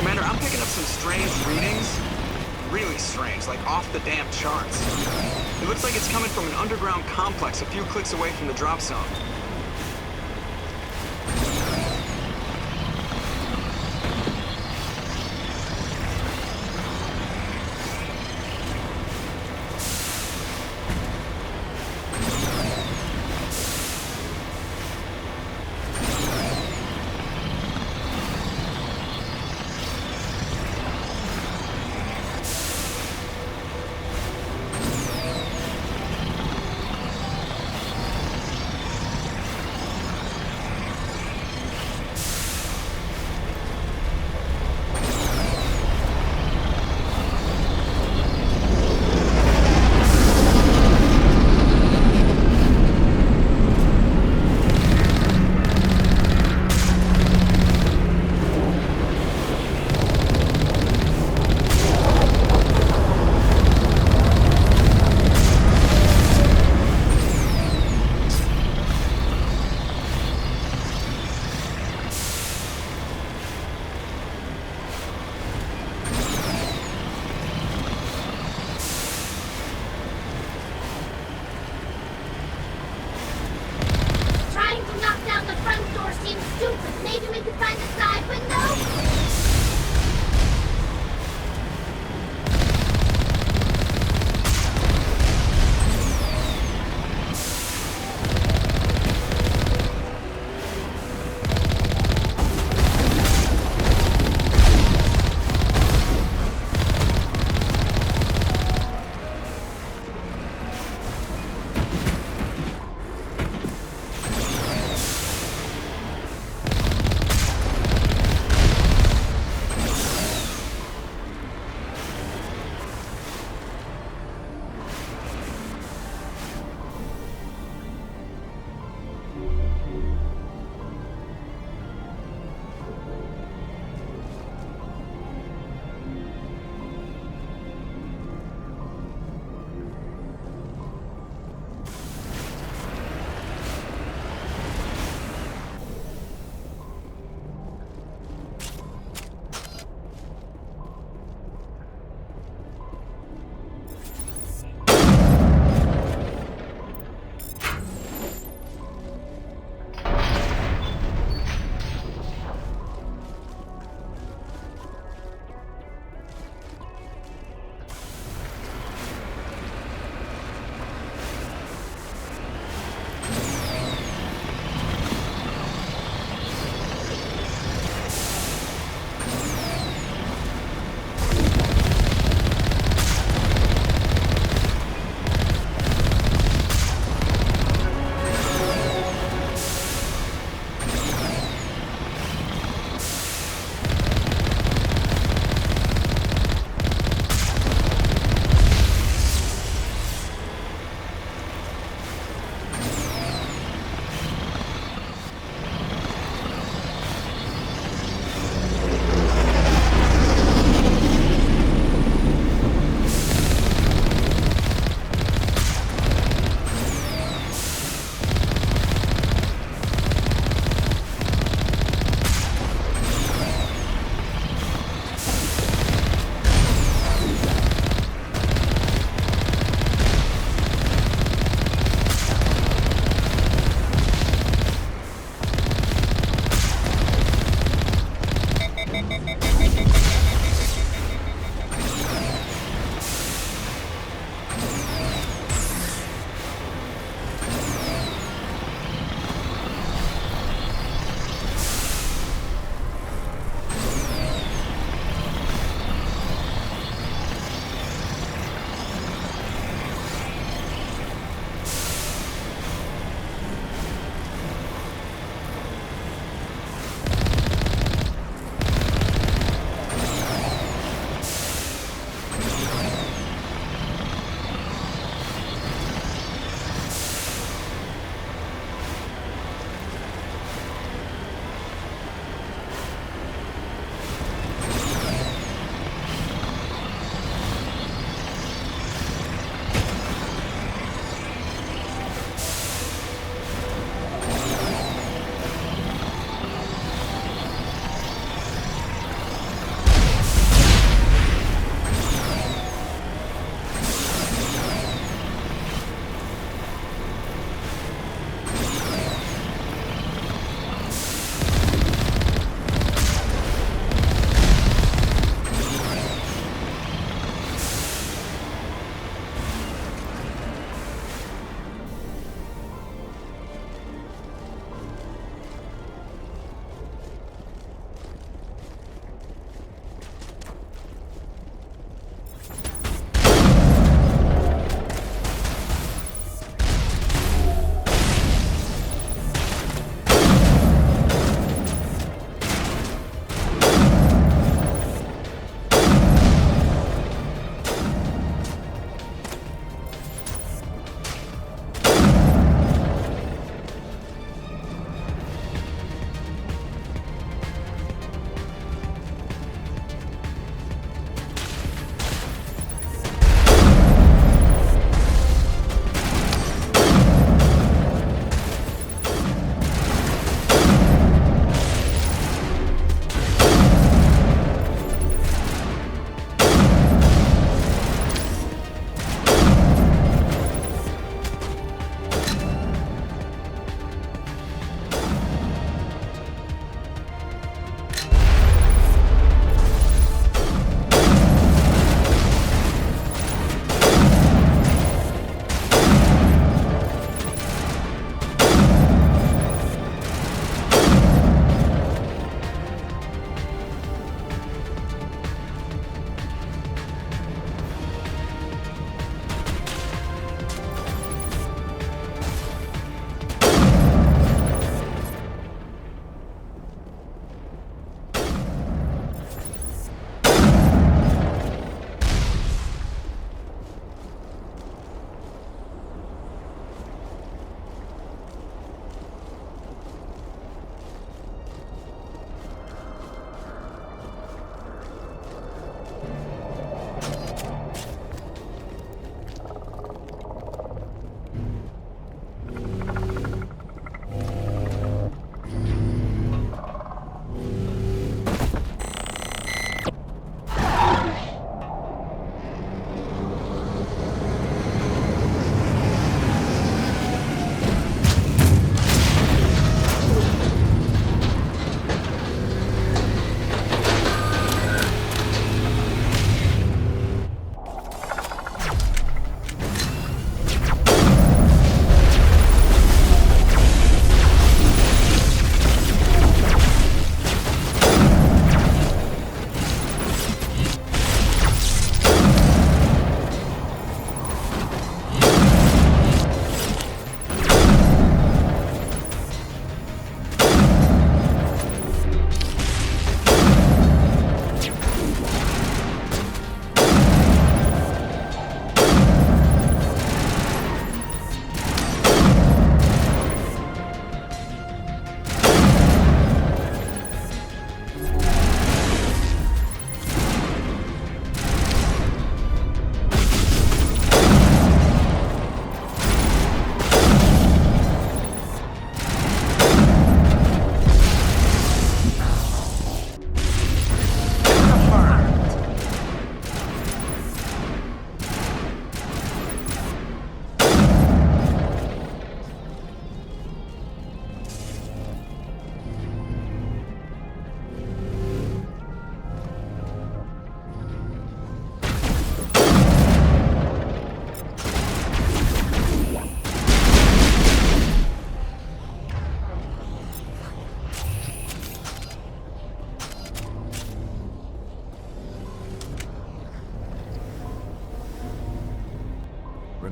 Commander, I'm picking up some strange readings. Really strange, like off the damn charts. It looks like it's coming from an underground complex a few clicks away from the drop zone.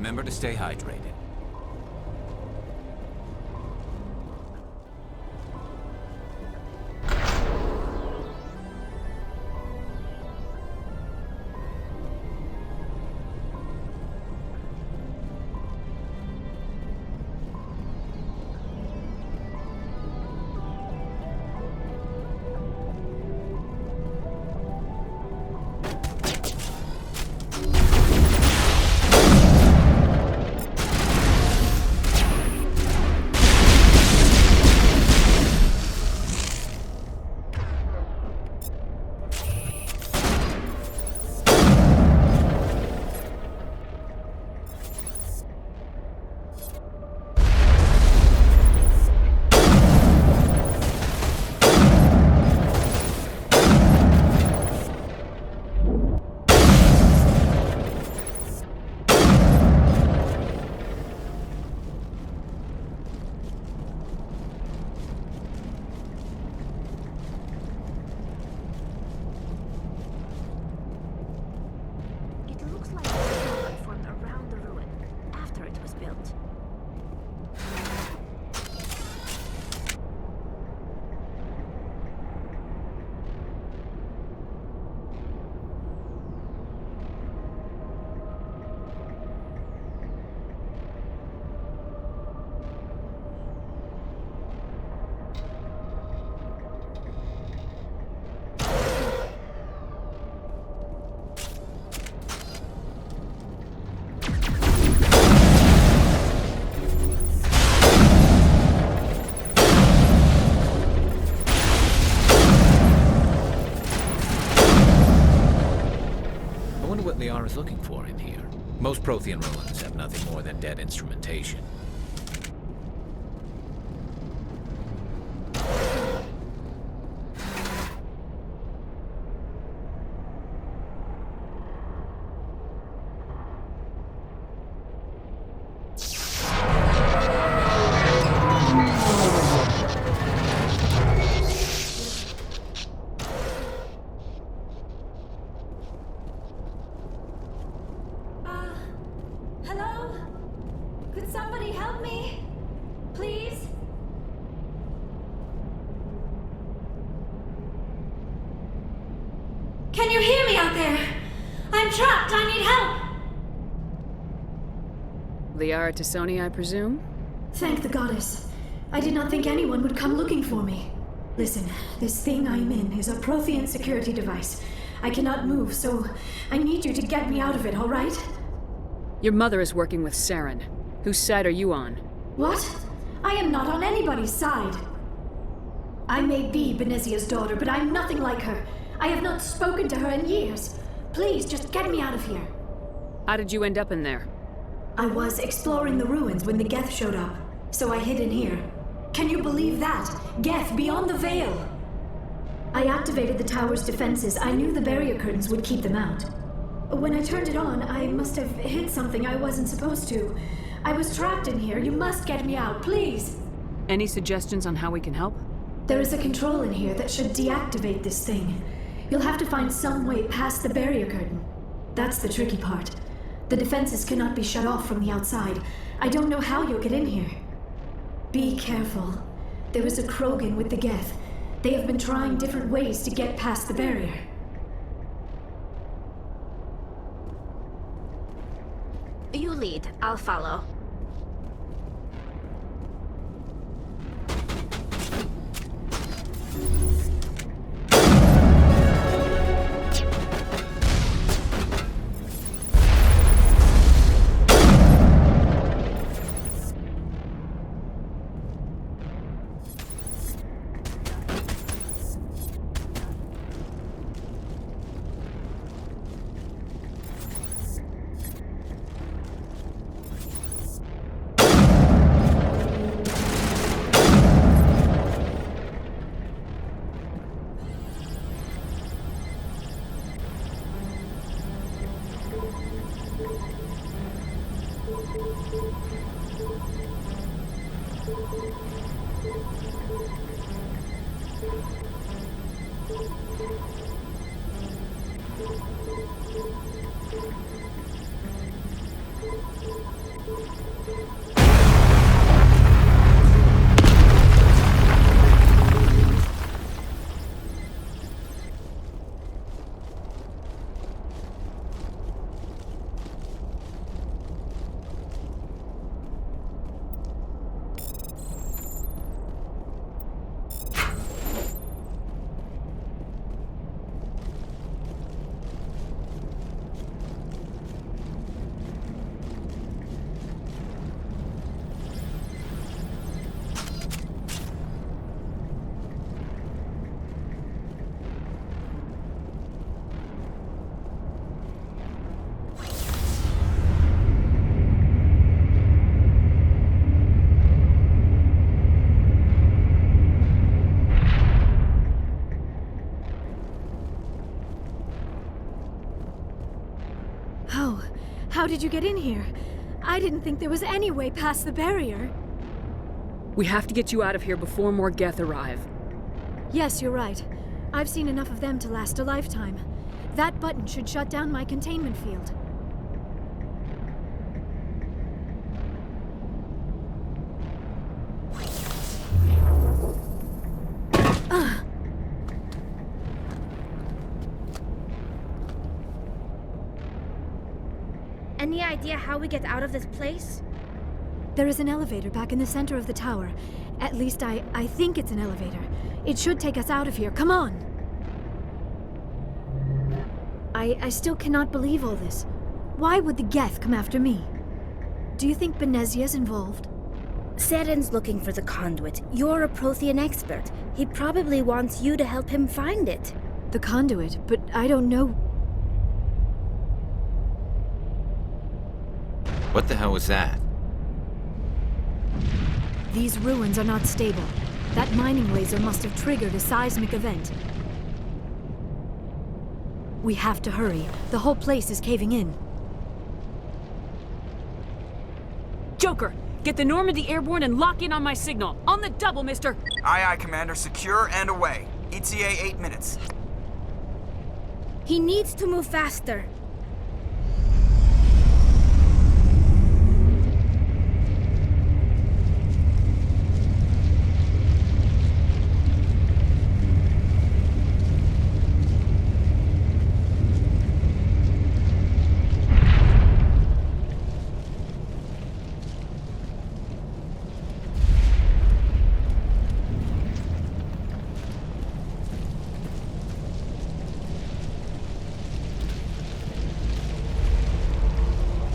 Remember to stay hydrated. What Liara is looking for in here. Most Prothean ruins have nothing more than dead instrumentation. Can you hear me out there? I'm trapped. I need help. Liara Tassoni, I presume? Thank the goddess. I did not think anyone would come looking for me. Listen, this thing I'm in is a Prothean security device. I cannot move, so I need you to get me out of it, all right? Your mother is working with Saren. Whose side are you on? What? I am not on anybody's side. I may be Benezia's daughter, but I'm nothing like her. I have not spoken to her in years. Please, just get me out of here. How did you end up in there? I was exploring the ruins when the Geth showed up, so I hid in here. Can you believe that? Geth beyond the veil! I activated the tower's defenses. I knew the barrier curtains would keep them out. When I turned it on, I must have hit something I wasn't supposed to. I was trapped in here. You must get me out, please! Any suggestions on how we can help? There is a control in here that should deactivate this thing. You'll have to find some way past the barrier curtain. That's the tricky part. The defenses cannot be shut off from the outside. I don't know how you'll get in here. Be careful. There is a Krogan with the Geth. They have been trying different ways to get past the barrier. You lead. I'll follow. How did you get in here? I didn't think there was any way past the barrier. We have to get you out of here before more Geth arrive. Yes, you're right. I've seen enough of them to last a lifetime. That button should shut down my containment field. Any idea how we get out of this place? There is an elevator back in the center of the tower. At least I think it's an elevator. It should take us out of here. Come on! I still cannot believe all this. Why would the Geth come after me? Do you think Benezia's involved? Saren's looking for the conduit. You're a Prothean expert. He probably wants you to help him find it. The conduit? But I don't know. What the hell was that? These ruins are not stable. That mining laser must have triggered a seismic event. We have to hurry. The whole place is caving in. Joker, get the Normandy airborne and lock in on my signal. On the double, mister! Aye, aye, Commander. Secure and away. ETA 8 minutes. He needs to move faster.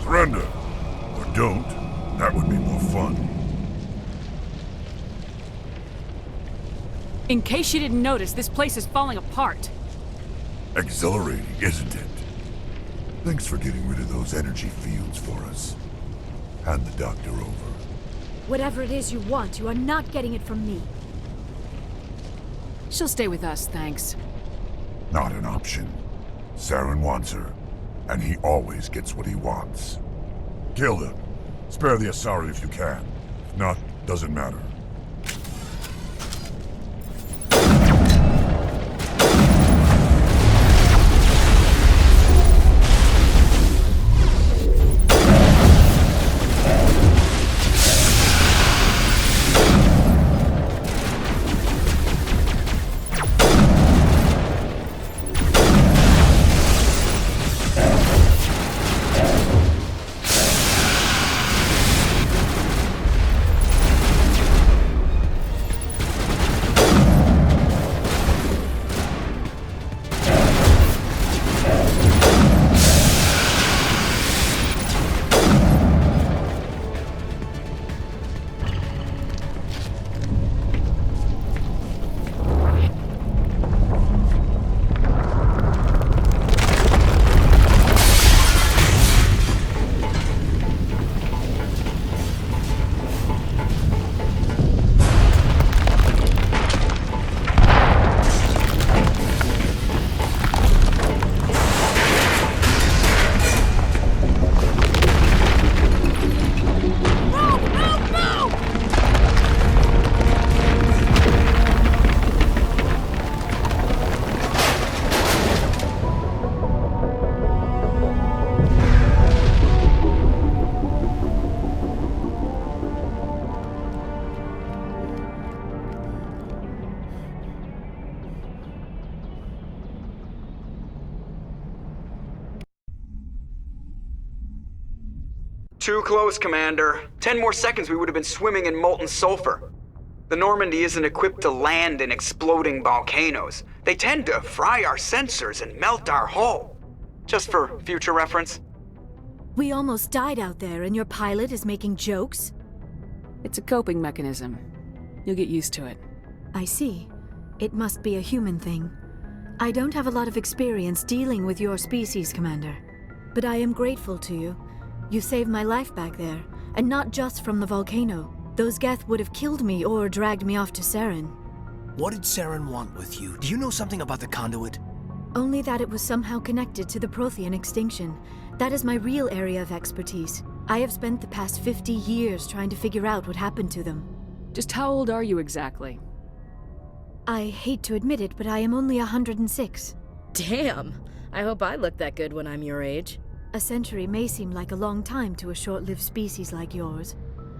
Surrender. Or don't. That would be more fun. In case you didn't notice, this place is falling apart. Exhilarating, isn't it? Thanks for getting rid of those energy fields for us. Hand the doctor over. Whatever it is you want, you are not getting it from me. She'll stay with us, thanks. Not an option. Saren wants her, and he always gets what he wants. Kill him. Spare the Asari if you can. If not, doesn't matter. Too close, Commander. 10 more seconds we would have been swimming in molten sulfur. The Normandy isn't equipped to land in exploding volcanoes. They tend to fry our sensors and melt our hull. Just for future reference. We almost died out there and your pilot is making jokes? It's a coping mechanism. You'll get used to it. I see. It must be a human thing. I don't have a lot of experience dealing with your species, Commander. But I am grateful to you. You saved my life back there, and not just from the volcano. Those Geth would have killed me or dragged me off to Saren. What did Saren want with you? Do you know something about the conduit? Only that it was somehow connected to the Prothean extinction. That is my real area of expertise. I have spent the past 50 years trying to figure out what happened to them. Just how old are you exactly? I hate to admit it, but I am only 106. Damn! I hope I look that good when I'm your age. A century may seem like a long time to a short-lived species like yours,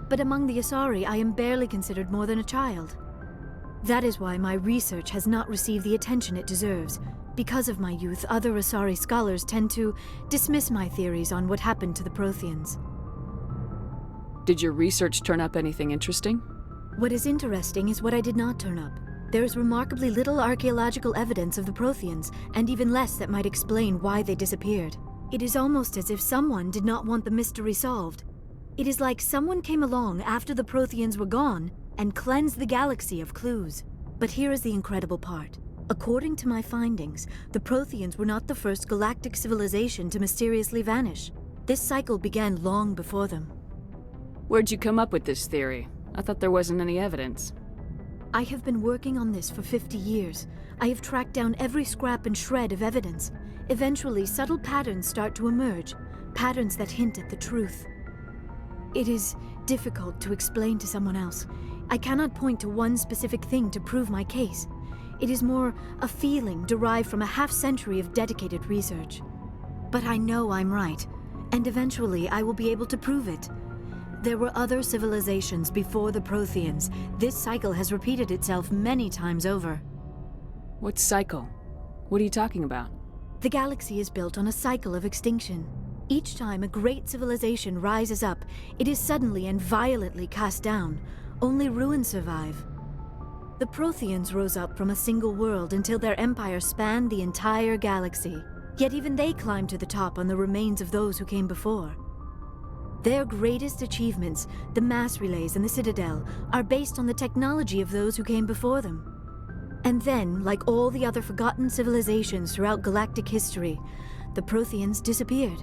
but among the Asari, I am barely considered more than a child. That is why my research has not received the attention it deserves. Because of my youth, other Asari scholars tend to dismiss my theories on what happened to the Protheans. Did your research turn up anything interesting? What is interesting is what I did not turn up. There is remarkably little archaeological evidence of the Protheans, and even less that might explain why they disappeared. It is almost as if someone did not want the mystery solved. It is like someone came along after the Protheans were gone and cleansed the galaxy of clues. But here is the incredible part. According to my findings, the Protheans were not the first galactic civilization to mysteriously vanish. This cycle began long before them. Where'd you come up with this theory? I thought there wasn't any evidence. I have been working on this for 50 years. I have tracked down every scrap and shred of evidence. Eventually, subtle patterns start to emerge, patterns that hint at the truth. It is difficult to explain to someone else. I cannot point to one specific thing to prove my case. It is more a feeling derived from a half-century of dedicated research. But I know I'm right, and eventually I will be able to prove it. There were other civilizations before the Protheans. This cycle has repeated itself many times over. What cycle? What are you talking about? The galaxy is built on a cycle of extinction. Each time a great civilization rises up, it is suddenly and violently cast down. Only ruins survive. The Protheans rose up from a single world until their empire spanned the entire galaxy. Yet even they climbed to the top on the remains of those who came before. Their greatest achievements, the mass relays and the Citadel, are based on the technology of those who came before them. And then, like all the other forgotten civilizations throughout galactic history, the Protheans disappeared.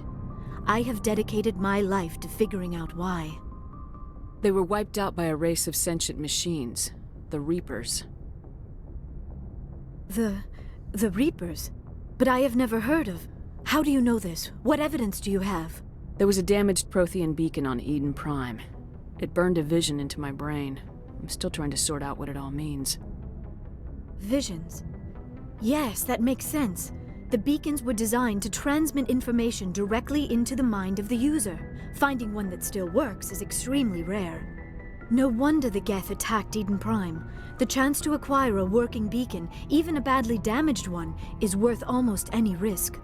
I have dedicated my life to figuring out why. They were wiped out by a race of sentient machines, the Reapers. The Reapers? But I have never heard of. How do you know this? What evidence do you have? There was a damaged Prothean beacon on Eden Prime. It burned a vision into my brain. I'm still trying to sort out what it all means. Visions. Yes, that makes sense. The beacons were designed to transmit information directly into the mind of the user. Finding one that still works is extremely rare. No wonder the Geth attacked Eden Prime. The chance to acquire a working beacon, even a badly damaged one, is worth almost any risk.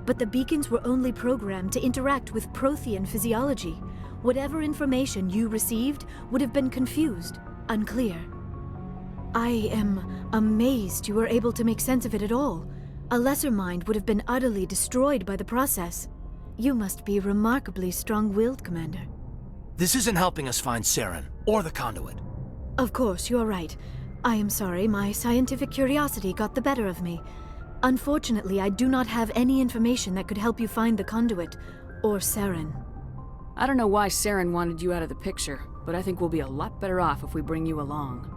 But the beacons were only programmed to interact with Prothean physiology. Whatever information you received would have been confused, unclear. I am amazed you were able to make sense of it at all. A lesser mind would have been utterly destroyed by the process. You must be remarkably strong-willed, Commander. This isn't helping us find Saren, or the conduit. Of course, you're right. I am sorry, my scientific curiosity got the better of me. Unfortunately, I do not have any information that could help you find the conduit, or Saren. I don't know why Saren wanted you out of the picture, but I think we'll be a lot better off if we bring you along.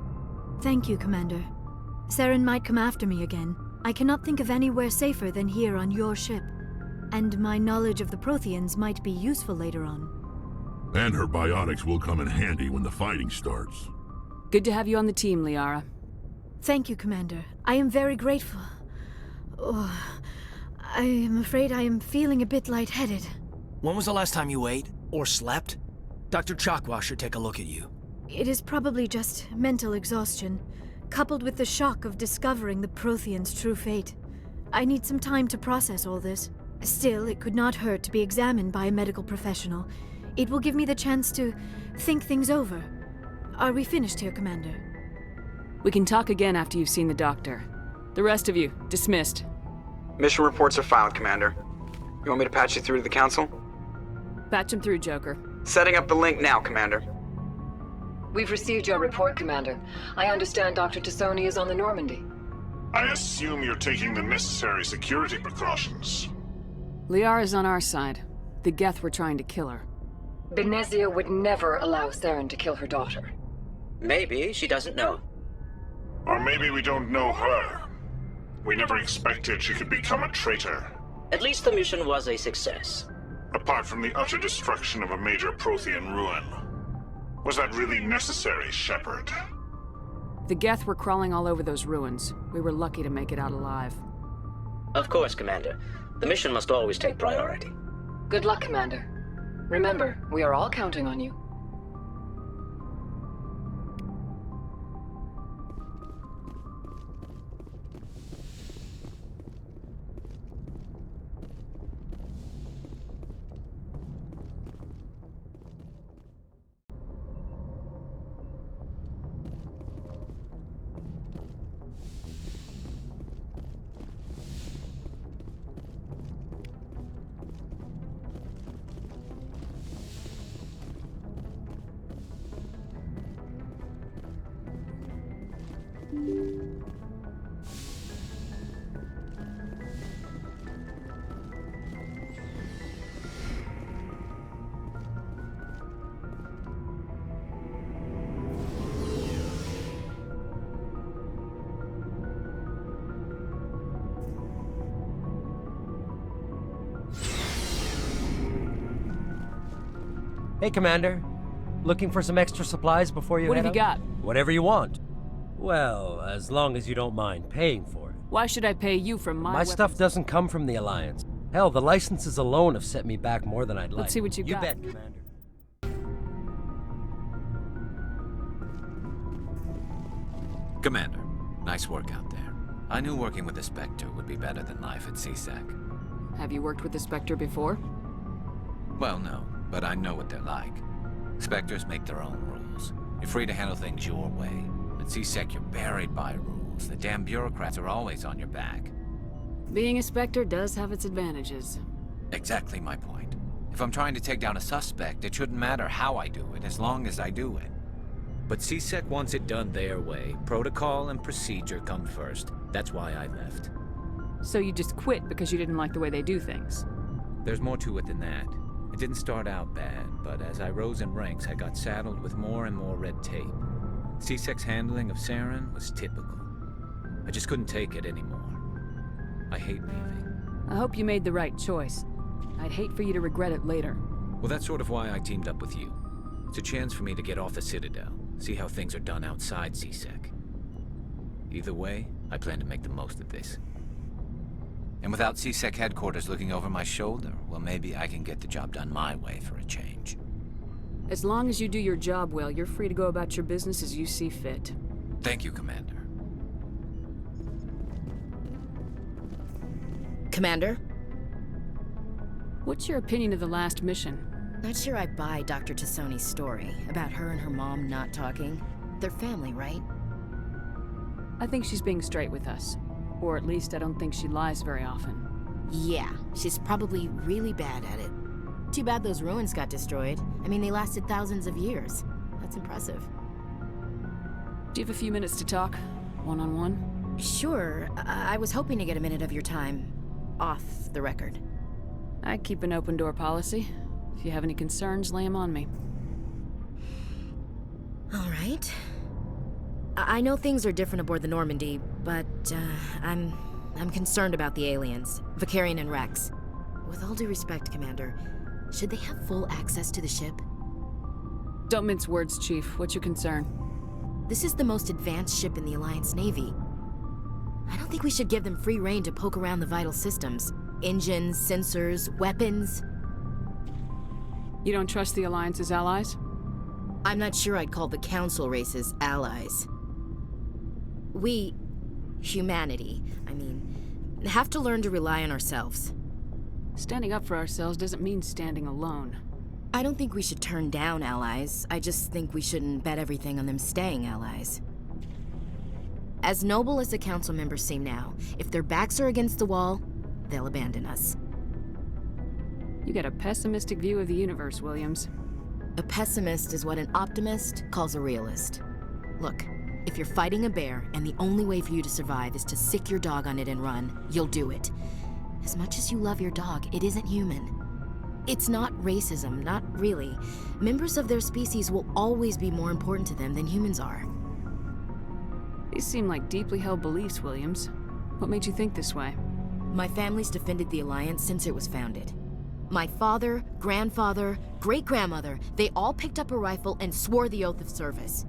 Thank you, Commander. Saren might come after me again. I cannot think of anywhere safer than here on your ship. And my knowledge of the Protheans might be useful later on. And her biotics will come in handy when the fighting starts. Good to have you on the team, Liara. Thank you, Commander. I am very grateful. Oh, I am afraid I am feeling a bit lightheaded. When was the last time you ate, or slept? Dr. Chakwa should take a look at you. It is probably just mental exhaustion, coupled with the shock of discovering the Protheans' true fate. I need some time to process all this. Still, it could not hurt to be examined by a medical professional. It will give me the chance to think things over. Are we finished here, Commander? We can talk again after you've seen the doctor. The rest of you, dismissed. Mission reports are filed, Commander. You want me to patch you through to the Council? Patch him through, Joker. Setting up the link now, Commander. We've received your report, Commander. I understand Dr. Tassoni is on the Normandy. I assume you're taking the necessary security precautions. Liara's on our side. The Geth were trying to kill her. Benezia would never allow Saren to kill her daughter. Maybe she doesn't know. Or maybe we don't know her. We never expected she could become a traitor. At least the mission was a success. Apart from the utter destruction of a major Prothean ruin. Was that really necessary, Shepard? The Geth were crawling all over those ruins. We were lucky to make it out alive. Of course, Commander. The mission must always take priority. Good luck, Commander. Remember, we are all counting on you. Hey, Commander. Looking for some extra supplies before you What head have you out? got? Whatever you want. Well, as long as you don't mind paying for it. Why should I pay you for my stuff doesn't come from the Alliance. Hell, the licenses alone have set me back more than I'd like. Let's see what you got. You bet, Commander. Commander, nice work out there. I knew working with the Spectre would be better than life at CSEC. Have you worked with the Spectre before? Well, no, but I know what they're like. Spectres make their own rules. You're free to handle things your way. At CSEC, you're buried by rules. The damn bureaucrats are always on your back. Being a Spectre does have its advantages. Exactly my point. If I'm trying to take down a suspect, it shouldn't matter how I do it, as long as I do it. But CSEC wants it done their way. Protocol and procedure come first. That's why I left. So you just quit because you didn't like the way they do things? There's more to it than that. It didn't start out bad, but as I rose in ranks, I got saddled with more and more red tape. CSEC's handling of Saren was typical. I just couldn't take it anymore. I hate leaving. I hope you made the right choice. I'd hate for you to regret it later. Well, that's sort of why I teamed up with you. It's a chance for me to get off the Citadel, see how things are done outside CSEC. Either way, I plan to make the most of this. And without CSEC headquarters looking over my shoulder, well, maybe I can get the job done my way for a change. As long as you do your job well, you're free to go about your business as you see fit. Thank you, Commander. Commander? What's your opinion of the last mission? Not sure I buy Dr. Tassoni's story about her and her mom not talking. They're family, right? I think she's being straight with us. Or at least I don't think she lies very often. Yeah, she's probably really bad at it. Too bad those ruins got destroyed. I mean, they lasted thousands of years. That's impressive. Do you have a few minutes to talk? One-on-one? Sure. I was hoping to get a minute of your time off the record. I keep an open door policy. If you have any concerns, lay them on me. All right. I know things are different aboard the Normandy, but I'm concerned about the aliens, Vicarian and Rex. With all due respect, Commander, should they have full access to the ship? Don't mince words, Chief. What's your concern? This is the most advanced ship in the Alliance Navy. I don't think we should give them free rein to poke around the vital systems. Engines, sensors, weapons. You don't trust the Alliance's allies? I'm not sure I'd call the Council races allies. We, humanity, I mean, have to learn to rely on ourselves. Standing up for ourselves doesn't mean standing alone. I don't think we should turn down allies. I just think we shouldn't bet everything on them staying allies. As noble as the council members seem now, if their backs are against the wall, they'll abandon us. You got a pessimistic view of the universe, Williams. A pessimist is what an optimist calls a realist. Look, if you're fighting a bear and the only way for you to survive is to sick your dog on it and run, you'll do it. As much as you love your dog, it isn't human. It's not racism, not really. Members of their species will always be more important to them than humans are. These seem like deeply held beliefs, Williams. What made you think this way? My family's defended the Alliance since it was founded. My father, grandfather, great-grandmother, they all picked up a rifle and swore the oath of service.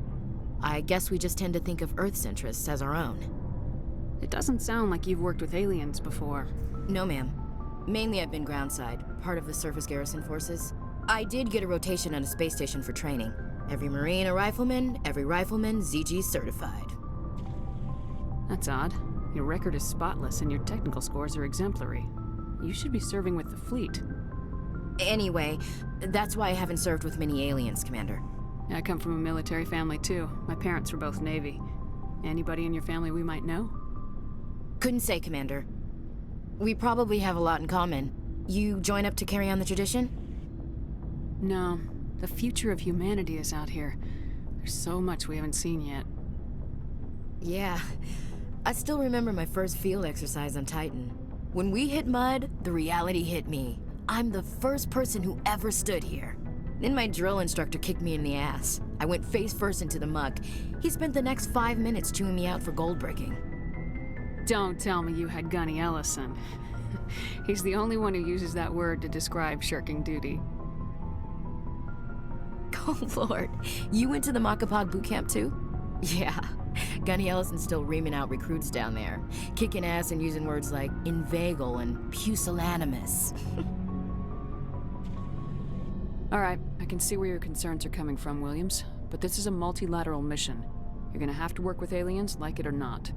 I guess we just tend to think of Earth's interests as our own. It doesn't sound like you've worked with aliens before. No, ma'am. Mainly I've been groundside, part of the surface garrison forces. I did get a rotation on a space station for training. Every Marine a rifleman, every rifleman ZG certified. That's odd. Your record is spotless and your technical scores are exemplary. You should be serving with the fleet. Anyway, that's why I haven't served with many aliens, Commander. Yeah, I come from a military family too. My parents were both Navy. Anybody in your family we might know? Couldn't say, Commander. We probably have a lot in common. You join up to carry on the tradition? No. The future of humanity is out here. There's so much we haven't seen yet. Yeah. I still remember my first field exercise on Titan. When we hit mud, the reality hit me. I'm the first person who ever stood here. Then my drill instructor kicked me in the ass. I went face first into the muck. He spent the next 5 minutes chewing me out for gold breaking. Don't tell me you had Gunny Ellison. He's the only one who uses that word to describe shirking duty. Oh Lord, you went to the Makapog boot camp too? Yeah, Gunny Ellison's still reaming out recruits down there, kicking ass and using words like inveigle and pusillanimous. All right, I can see where your concerns are coming from, Williams, but this is a multilateral mission. You're gonna have to work with aliens, like it or not.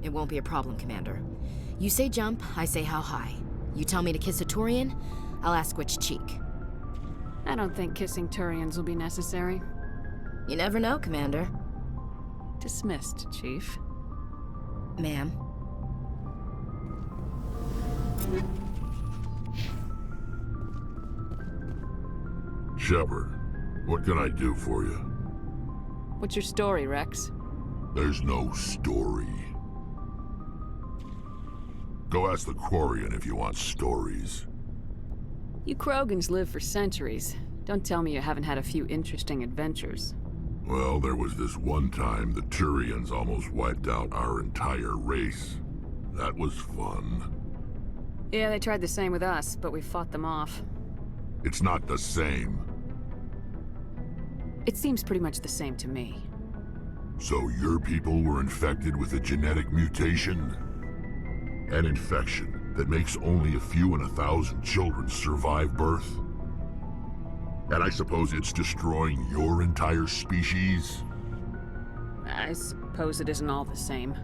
It won't be a problem, Commander. You say jump, I say how high. You tell me to kiss a Turian, I'll ask which cheek. I don't think kissing Turians will be necessary. You never know, Commander. Dismissed, Chief. Ma'am. Shepard, what can I do for you? What's your story, Rex? There's no story. Go ask the Quarian if you want stories. You Krogans live for centuries. Don't tell me you haven't had a few interesting adventures. Well, there was this one time the Turians almost wiped out our entire race. That was fun. Yeah, they tried the same with us, but we fought them off. It's not the same. It seems pretty much the same to me. So your people were infected with a genetic mutation? An infection that makes only a few in 1,000 children survive birth? And I suppose it's destroying your entire species? I suppose it isn't all the same.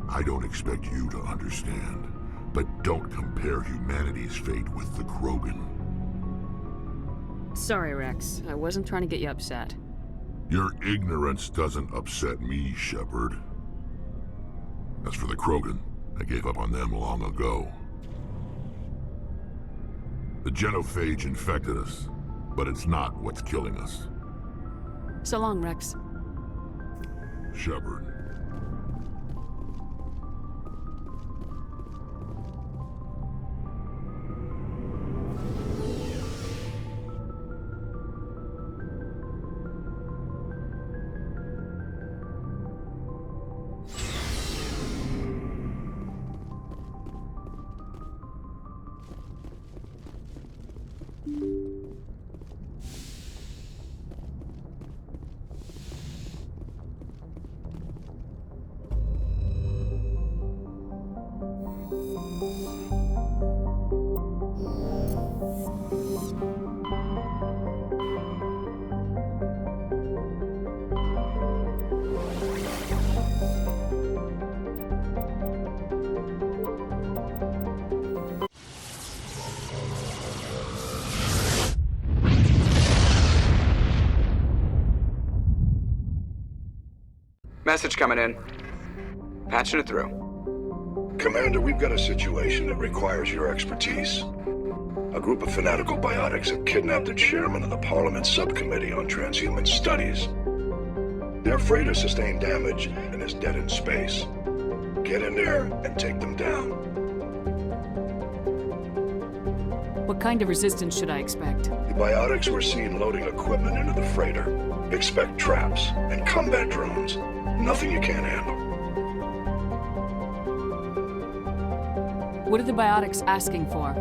I don't expect you to understand, but don't compare humanity's fate with the Krogan. Sorry, Rex. I wasn't trying to get you upset. Your ignorance doesn't upset me, Shepard. As for the Krogan, I gave up on them long ago. The genophage infected us, but it's not what's killing us. So long, Rex. Shepard. Message coming in. Patching it through. Commander, we've got a situation that requires your expertise. A group of fanatical biotics have kidnapped the chairman of the Parliament Subcommittee on Transhuman Studies. Their freighter sustained damage and is dead in space. Get in there and take them down. What kind of resistance should I expect? The biotics were seen loading equipment into the freighter. Expect traps and combat drones. Nothing you can't handle. What are the biotics asking for?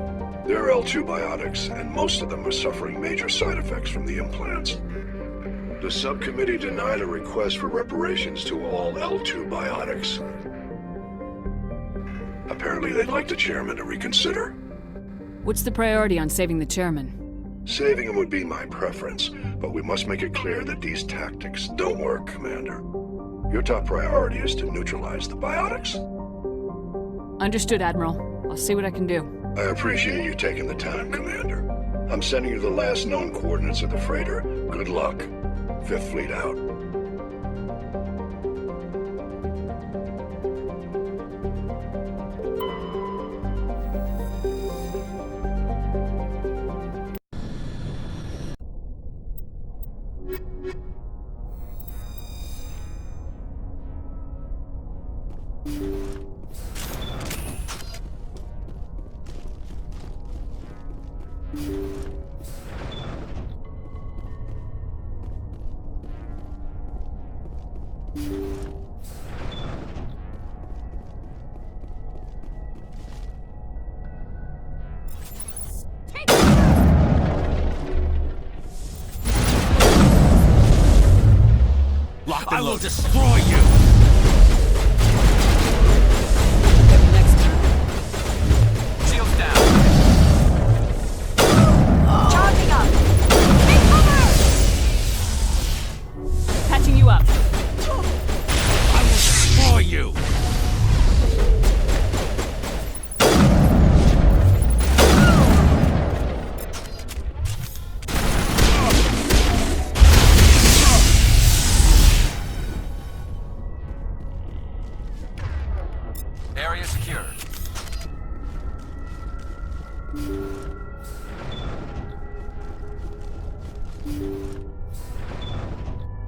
They're L2 biotics, and most of them are suffering major side effects from the implants. The subcommittee denied a request for reparations to all L2 biotics. Apparently they'd like the chairman to reconsider. What's the priority on saving the chairman? Saving him would be my preference, but we must make it clear that these tactics don't work, Commander. Your top priority is to neutralize the biotics. Understood, Admiral. I'll see what I can do. I appreciate you taking the time, Commander. I'm sending you the last known coordinates of the freighter. Good luck. 5th Fleet out. Lock and load. I will destroy you! Shields down. Charging up! Take cover! Patching you up. I will destroy you! Area secure.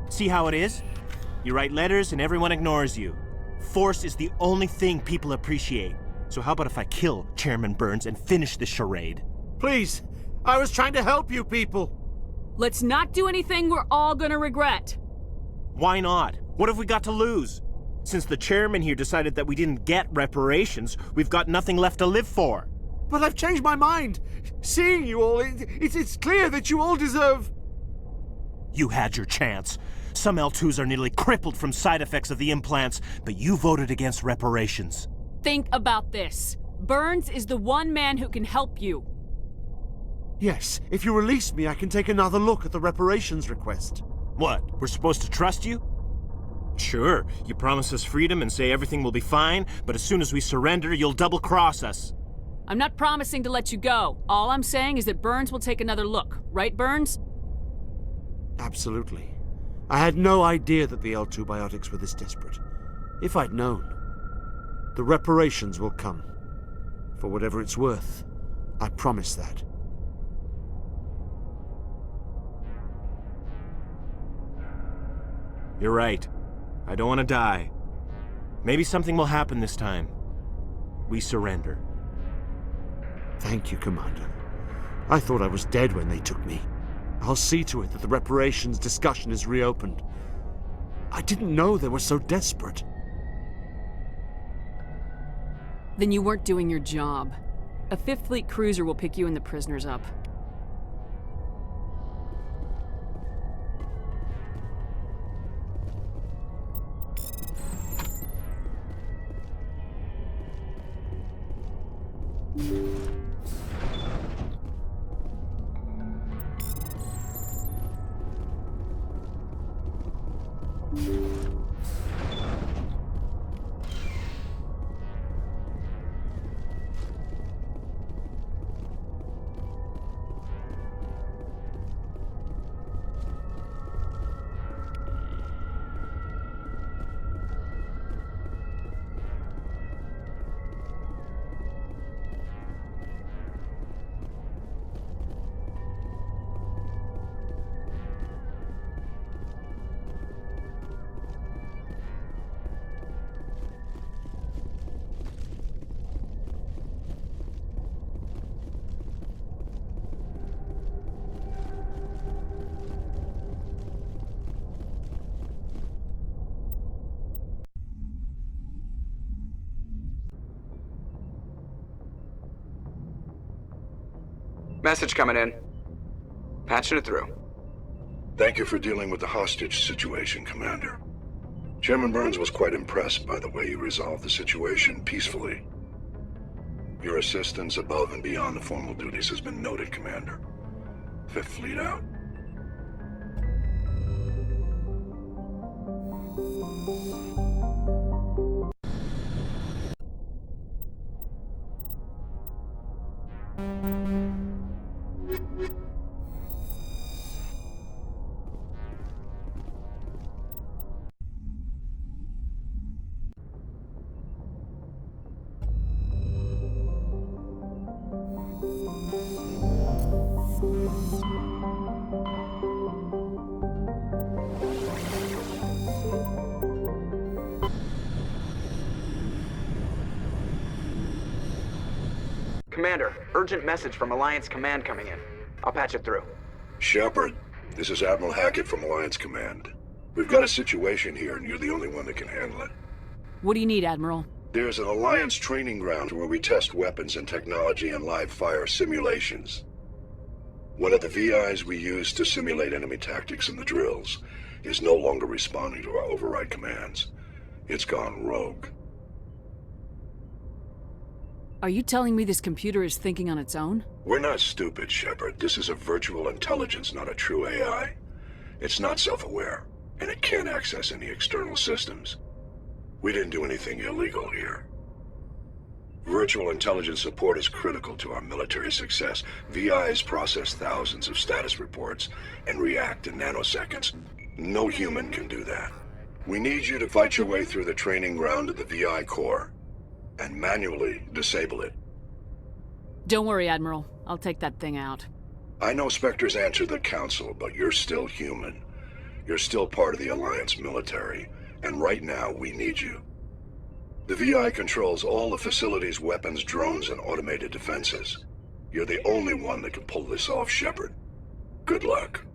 See how it is? You write letters and everyone ignores you. Force is the only thing people appreciate. So how about if I kill Chairman Burns and finish this charade? Please! I was trying to help you people! Let's not do anything we're all gonna regret. Why not? What have we got to lose? Since the chairman here decided that we didn't get reparations, we've got nothing left to live for. But I've changed my mind. Seeing you all, it's clear that you all deserve... You had your chance. Some L2s are nearly crippled from side effects of the implants, but you voted against reparations. Think about this. Burns is the one man who can help you. Yes, if you release me, I can take another look at the reparations request. What, we're supposed to trust you? Sure, you promise us freedom and say everything will be fine, but as soon as we surrender, you'll double-cross us. I'm not promising to let you go. All I'm saying is that Burns will take another look. Right, Burns? Absolutely. I had no idea that the L2 biotics were this desperate. If I'd known, the reparations will come. For whatever it's worth, I promise that. You're right. I don't want to die. Maybe something will happen this time. We surrender. Thank you, Commander. I thought I was dead when they took me. I'll see to it that the reparations discussion is reopened. I didn't know they were so desperate. Then you weren't doing your job. A 5th Fleet cruiser will pick you and the prisoners up. Message coming in. Patching it through. Thank you for dealing with the hostage situation, Commander. Chairman Burns was quite impressed by the way you resolved the situation peacefully. Your assistance above and beyond the formal duties has been noted, Commander. Fifth Fleet out. Commander, urgent message from Alliance Command coming in. I'll patch it through. Shepard, this is Admiral Hackett from Alliance Command. We've got a situation here, and you're the only one that can handle it. What do you need, Admiral? There's an Alliance training ground where we test weapons and technology in live fire simulations. One of the VIs we use to simulate enemy tactics in the drills is no longer responding to our override commands. It's gone rogue. Are you telling me this computer is thinking on its own? We're not stupid, Shepard. This is a virtual intelligence, not a true AI. It's not self-aware, and it can't access any external systems. We didn't do anything illegal here. Virtual intelligence support is critical to our military success. VIs process thousands of status reports and react in nanoseconds. No human can do that. We need you to fight your way through the training ground to the VI core and manually disable it. Don't worry, Admiral. I'll take that thing out. I know Spectres answer the Council, but you're still human. You're still part of the Alliance military, and right now we need you. The VI controls all the facility's weapons, drones, and automated defenses. You're the only one that can pull this off, Shepard. Good luck.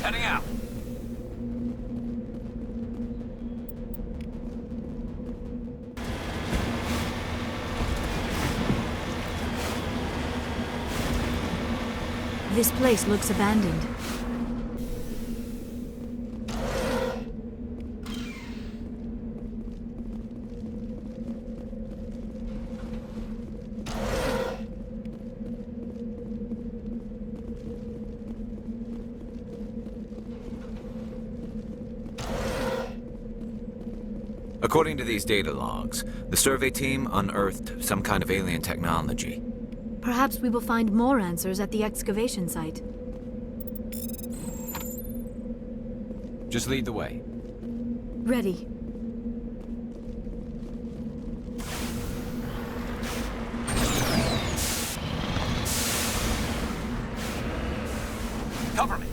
Heading out. This place looks abandoned. According to these data logs, the survey team unearthed some kind of alien technology. Perhaps we will find more answers at the excavation site. Just lead the way. Ready. Cover me!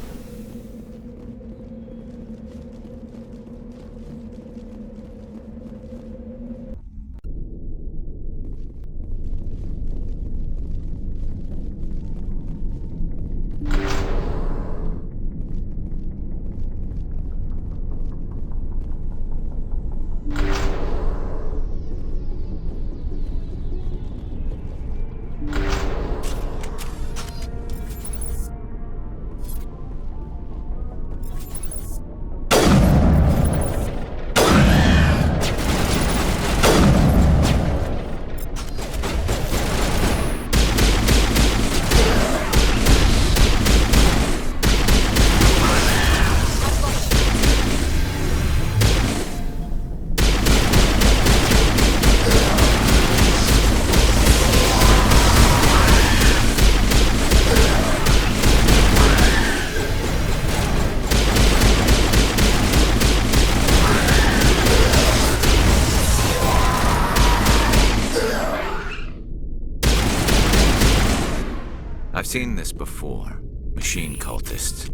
I've seen this before. Machine cultists.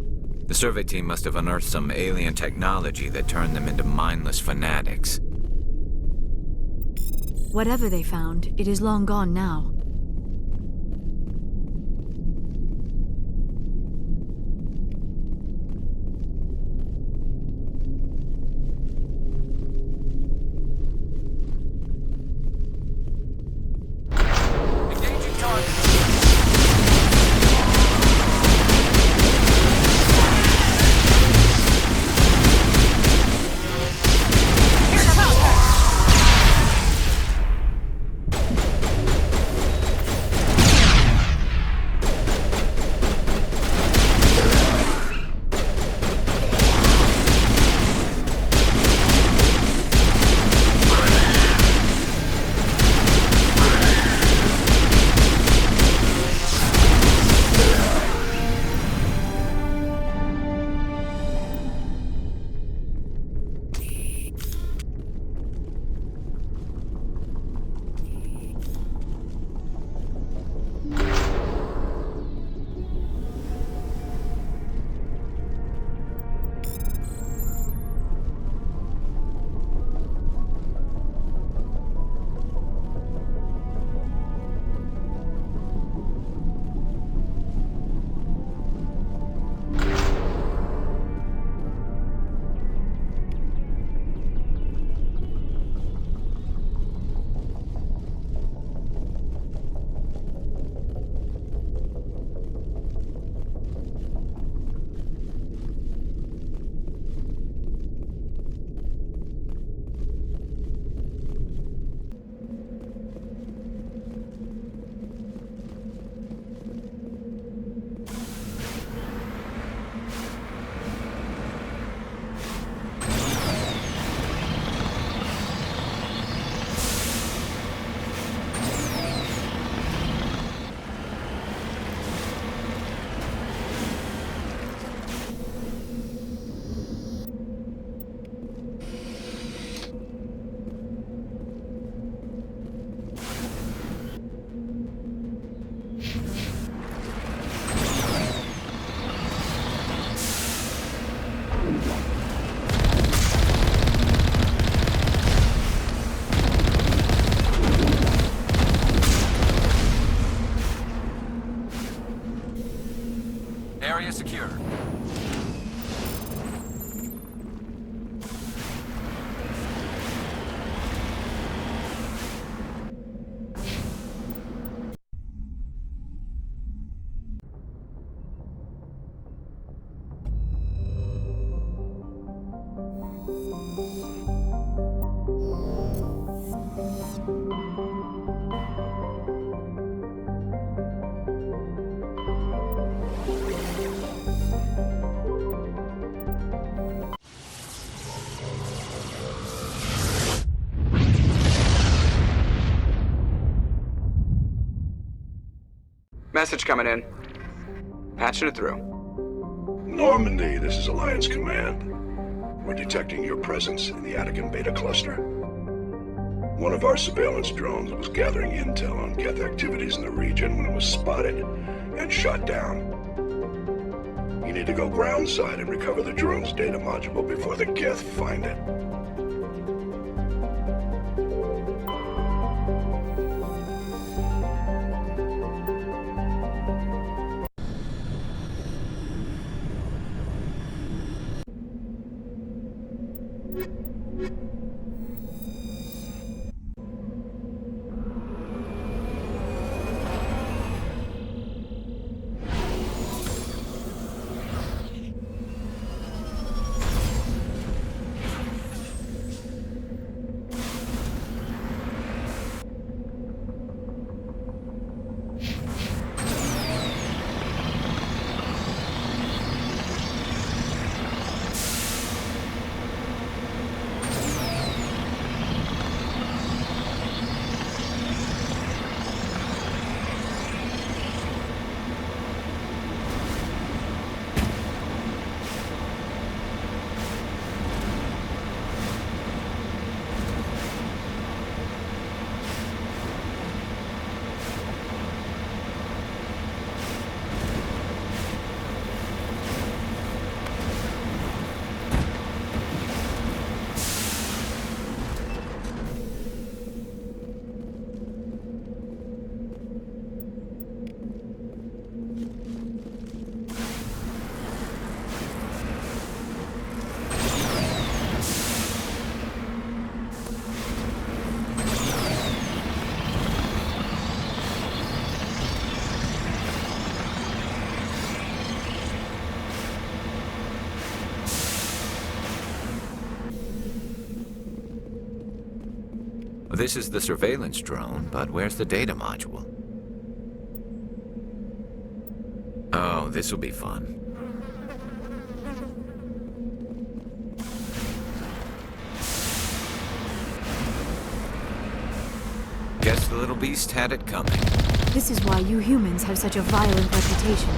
The survey team must have unearthed some alien technology that turned them into mindless fanatics. Whatever they found, it is long gone now. Message coming in. Patching it through. Normandy, this is Alliance Command. We're detecting your presence in the Attican Beta cluster. One of our surveillance drones was gathering intel on Geth activities in the region when it was spotted and shot down. You need to go groundside and recover the drone's data module before the Geth find it. This is the surveillance drone, but where's the data module? Oh, this will be fun. Guess the little beast had it coming. This is why you humans have such a violent reputation.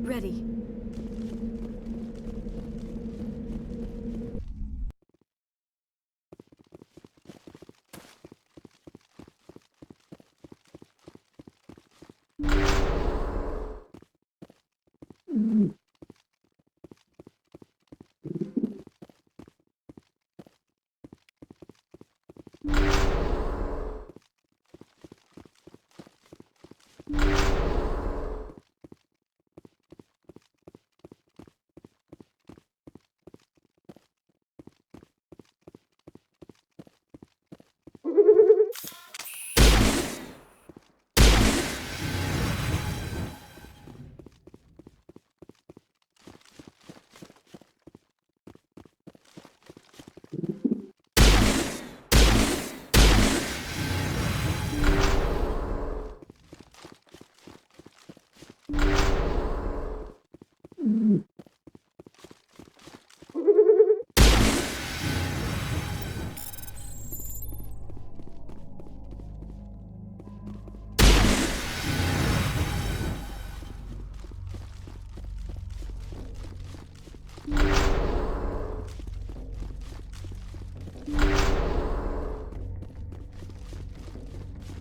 Ready.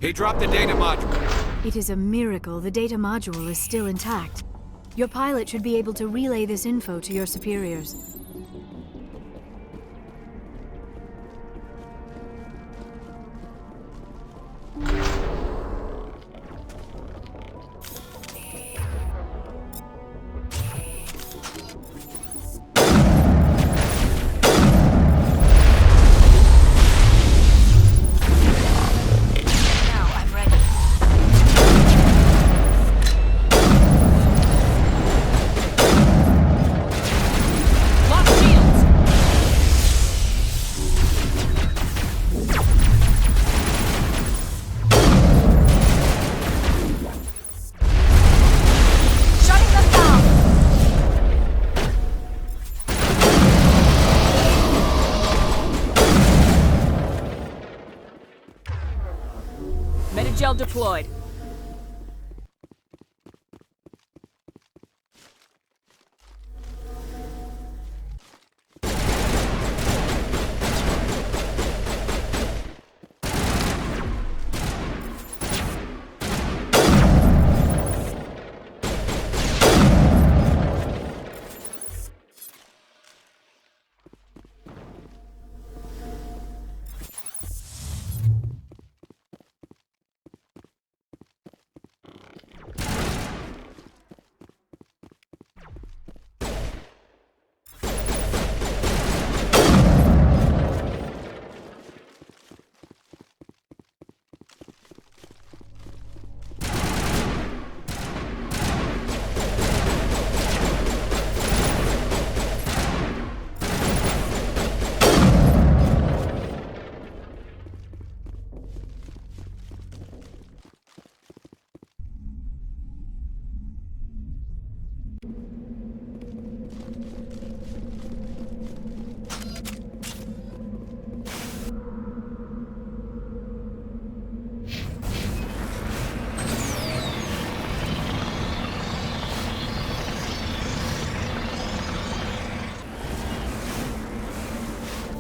He dropped the data module. It is a miracle the data module is still intact. Your pilot should be able to relay this info to your superiors. Lock Gel deployed.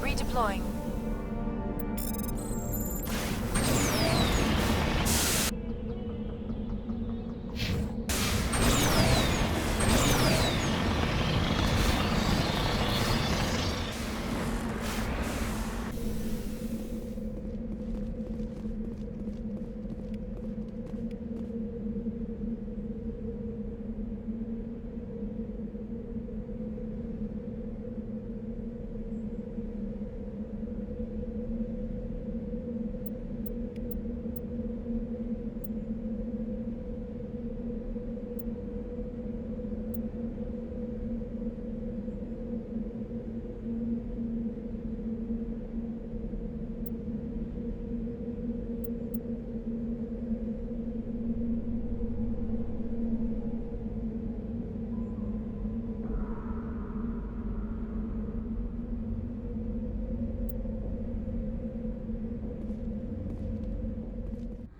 Redeploying.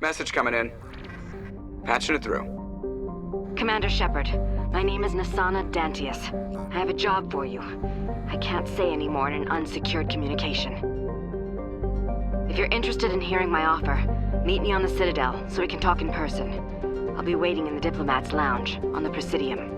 Message coming in. Patching it through. Commander Shepard, my name is Nasana Dantius. I have a job for you. I can't say any more in an unsecured communication. If you're interested in hearing my offer, meet me on the Citadel so we can talk in person. I'll be waiting in the Diplomat's Lounge on the Presidium.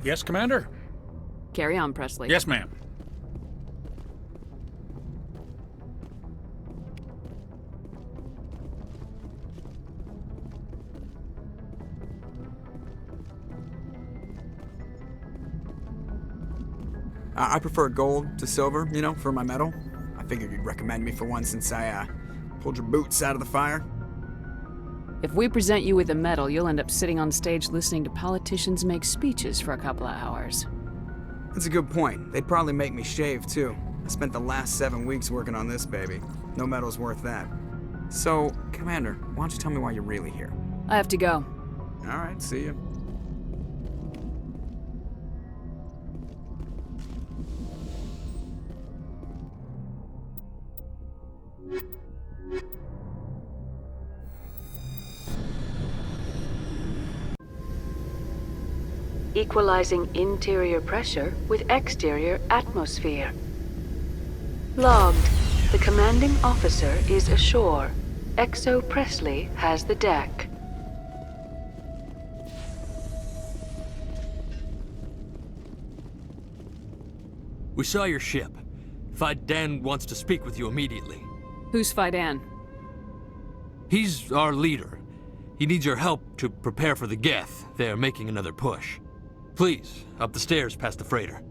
Yes, Commander? Carry on, Presley. Yes, ma'am. I prefer gold to silver, you know, for my medal. I figured you'd recommend me for one since I, pulled your boots out of the fire. If we present you with a medal, you'll end up sitting on stage listening to politicians make speeches for a couple of hours. That's a good point. They'd probably make me shave, too. I spent the last 7 weeks working on this baby. No medal's worth that. So, Commander, why don't you tell me why you're really here? I have to go. All right, see you. Equalizing interior pressure with exterior atmosphere. Logged. The commanding officer is ashore. Exo Presley has the deck. We saw your ship. Fidan wants to speak with you immediately. Who's Fidan? He's our leader. He needs your help to prepare for the Geth. They're making another push. Please, up the stairs past the freighter.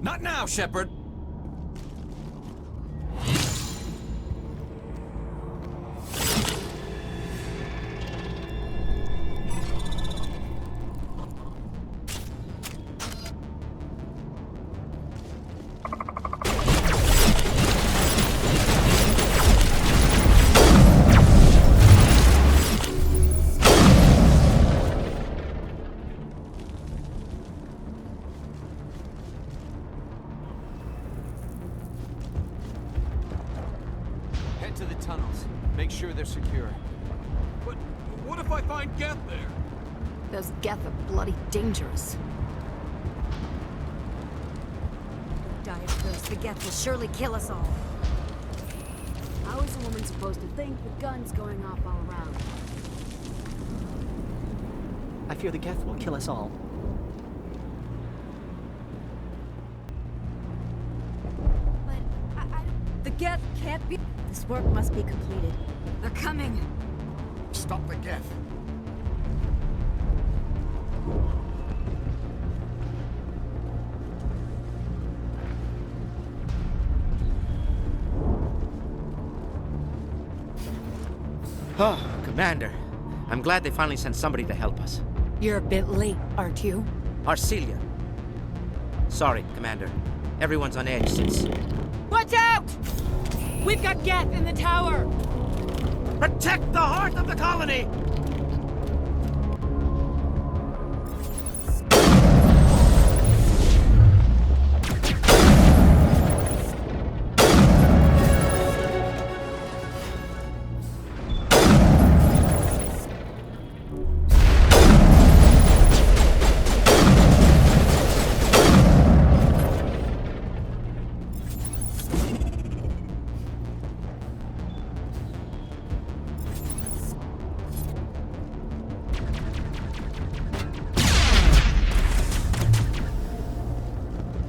Not now, Shepard! Head to the tunnels. Make sure they're secure. But what if I find Geth there? Those Geth are bloody dangerous. Die first, the Geth will surely kill us all. How is a woman supposed to think with guns going off all around? I fear the Geth will kill us all. The Geth can't be... This work must be completed. They're coming. Stop the Geth. Oh, Commander. I'm glad they finally sent somebody to help us. You're a bit late, aren't you? Arcelia. Sorry, Commander. Everyone's on edge since... Watch out! We've got Geth in the tower! Protect the heart of the colony!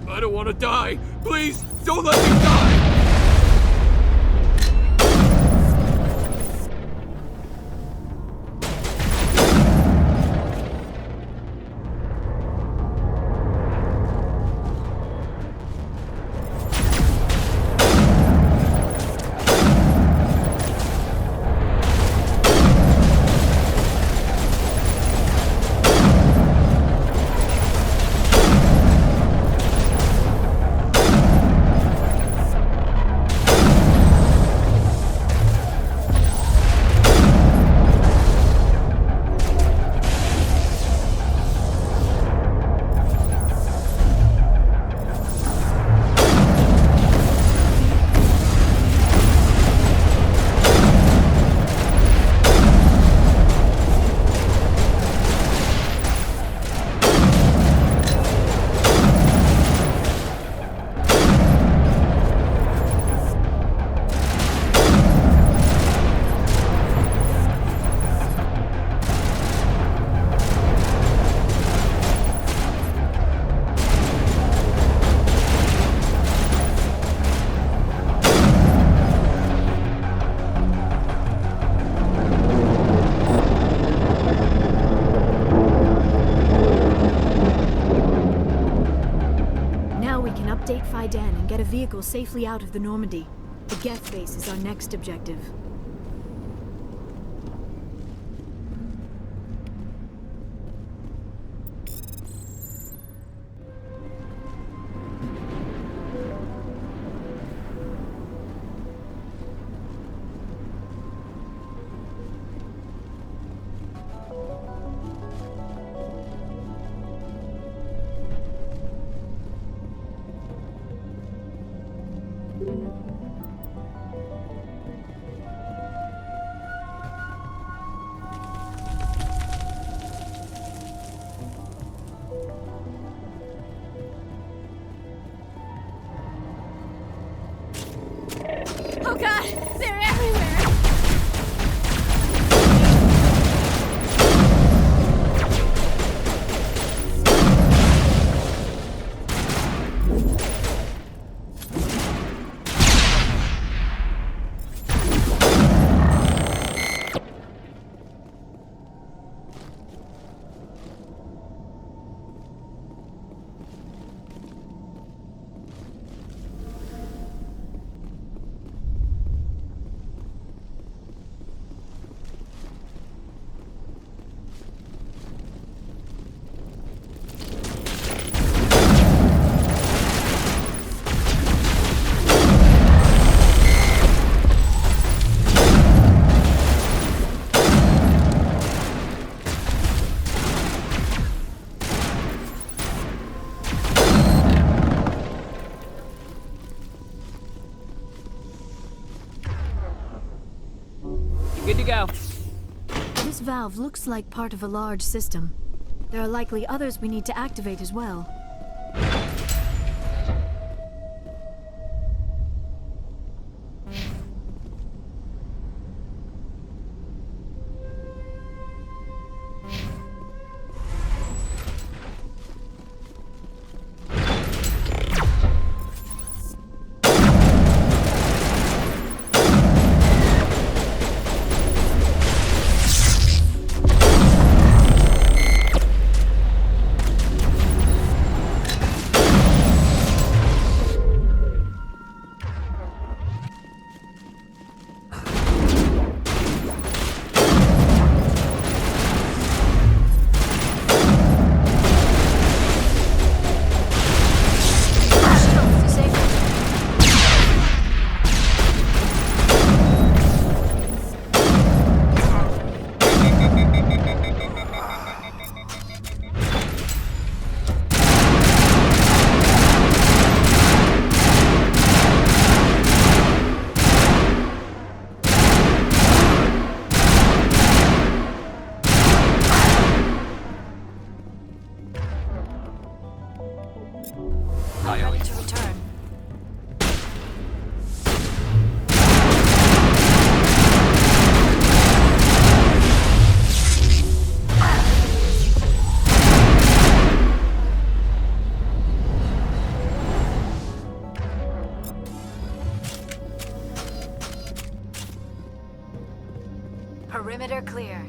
I don't want to die! Please, don't let me die! Dan and get a vehicle safely out of the Normandy. The Geth base is our next objective. Oh god, they're everywhere! Good to go. This valve looks like part of a large system. There are likely others we need to activate as well. Ready to return. Perimeter clear.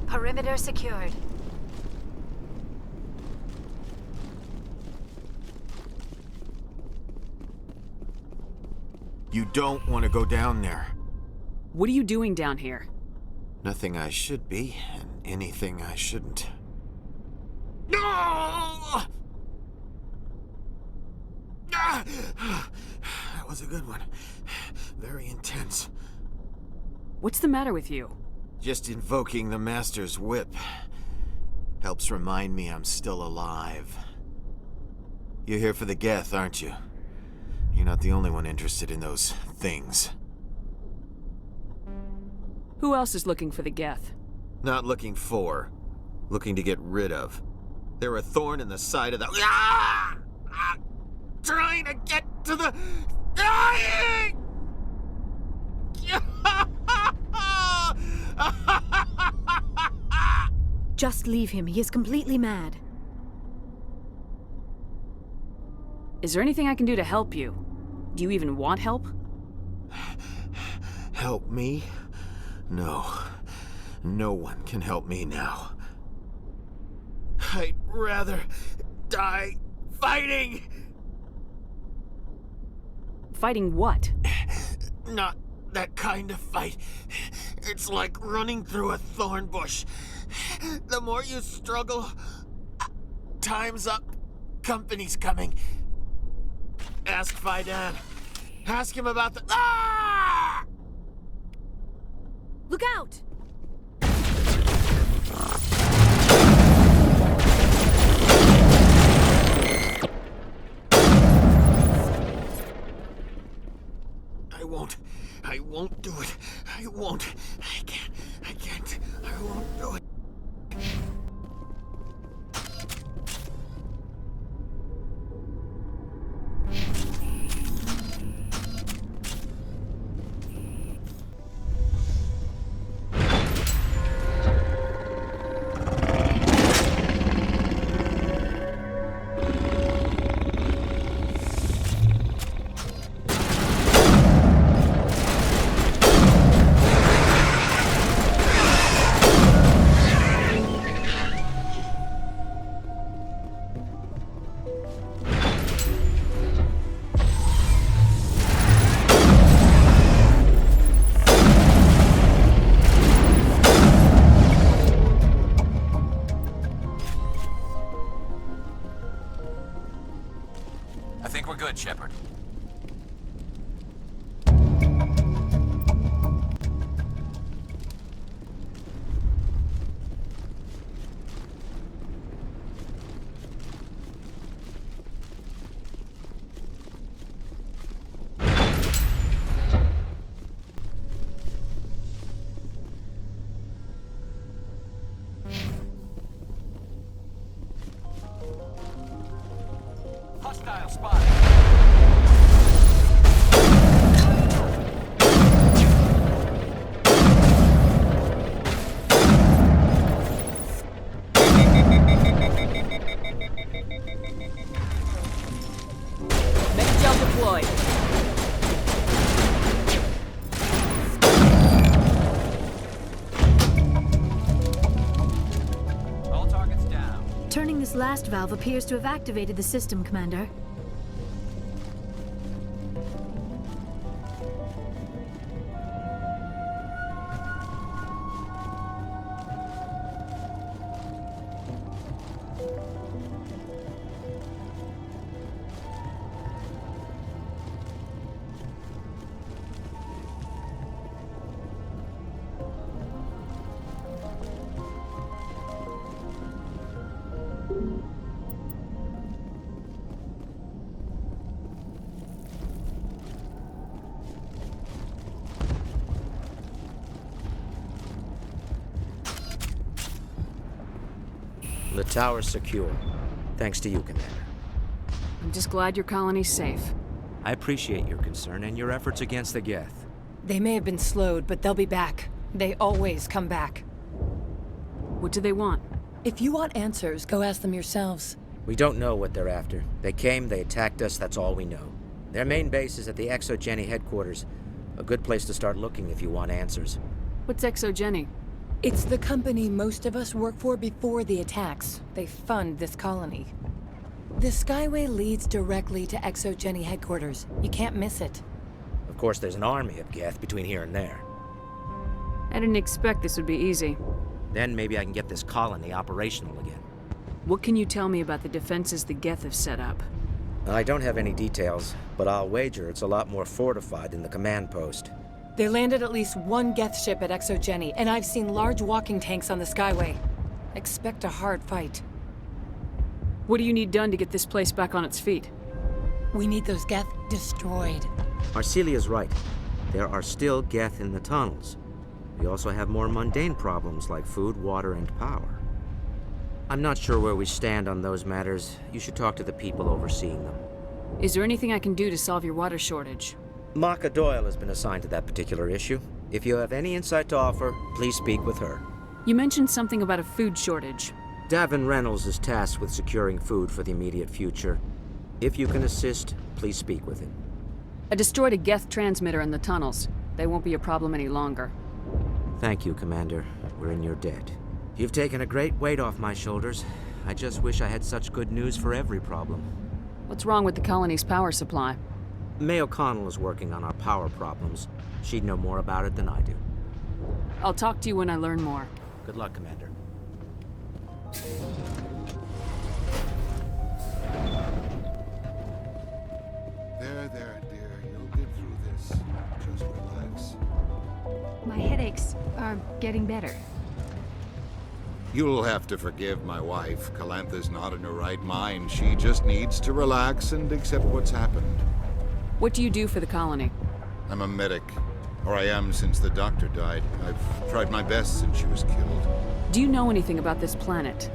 Perimeter secured. You don't want to go down there. What are you doing down here? Nothing I should be, and anything I shouldn't. No! That was a good one. Very intense. What's the matter with you? Just invoking the Master's whip helps remind me I'm still alive. You're here for the Geth, aren't you? You're not the only one interested in those things. Who else is looking for the Geth? Not looking for. Looking to get rid of. They're a thorn in the side of the... Ah! Ah! Trying to get to the... Dying! Just leave him. He is completely mad. Is there anything I can do to help you? Do you even want help? Help me? No. No one can help me now. I'd rather die fighting! Fighting what? Not that kind of fight. It's like running through a thorn bush. The more you struggle, time's up. Company's coming. Ask Faidan. Ask him about the... Ah! Look out! I won't do it. I won't. I can't. I won't do it. I think we're good, Shepard. Hostile spotted. Gel deployed. All targets down. Turning this last valve appears to have activated the system, Commander. The tower's secure. Thanks to you, Commander. I'm just glad your colony's safe. I appreciate your concern and your efforts against the Geth. They may have been slowed, but they'll be back. They always come back. What do they want? If you want answers, go ask them yourselves. We don't know what they're after. They came, they attacked us, that's all we know. Their main base is at the ExoGeni headquarters. A good place to start looking if you want answers. What's ExoGeni? It's the company most of us work for before the attacks. They fund this colony. The Skyway leads directly to ExoGeni headquarters. You can't miss it. Of course, there's an army of Geth between here and there. I didn't expect this would be easy. Then maybe I can get this colony operational again. What can you tell me about the defenses the Geth have set up? I don't have any details, but I'll wager it's a lot more fortified than the command post. They landed at least one Geth ship at Exogeny, and I've seen large walking tanks on the Skyway. Expect a hard fight. What do you need done to get this place back on its feet? We need those Geth destroyed. Arcelia's right. There are still Geth in the tunnels. We also have more mundane problems like food, water, and power. I'm not sure where we stand on those matters. You should talk to the people overseeing them. Is there anything I can do to solve your water shortage? Maka Doyle has been assigned to that particular issue. If you have any insight to offer, please speak with her. You mentioned something about a food shortage. Davin Reynolds is tasked with securing food for the immediate future. If you can assist, please speak with him. I destroyed a Geth transmitter in the tunnels. They won't be a problem any longer. Thank you, Commander. We're in your debt. You've taken a great weight off my shoulders. I just wish I had such good news for every problem. What's wrong with the colony's power supply? May O'Connell is working on our power problems. She'd know more about it than I do. I'll talk to you when I learn more. Good luck, Commander. There, dear. You'll get through this. Just relax. My headaches are getting better. You'll have to forgive my wife. Calantha's not in her right mind. She just needs to relax and accept what's happened. What do you do for the colony? I'm a medic. Or I am since the doctor died. I've tried my best since she was killed. Do you know anything about this planet?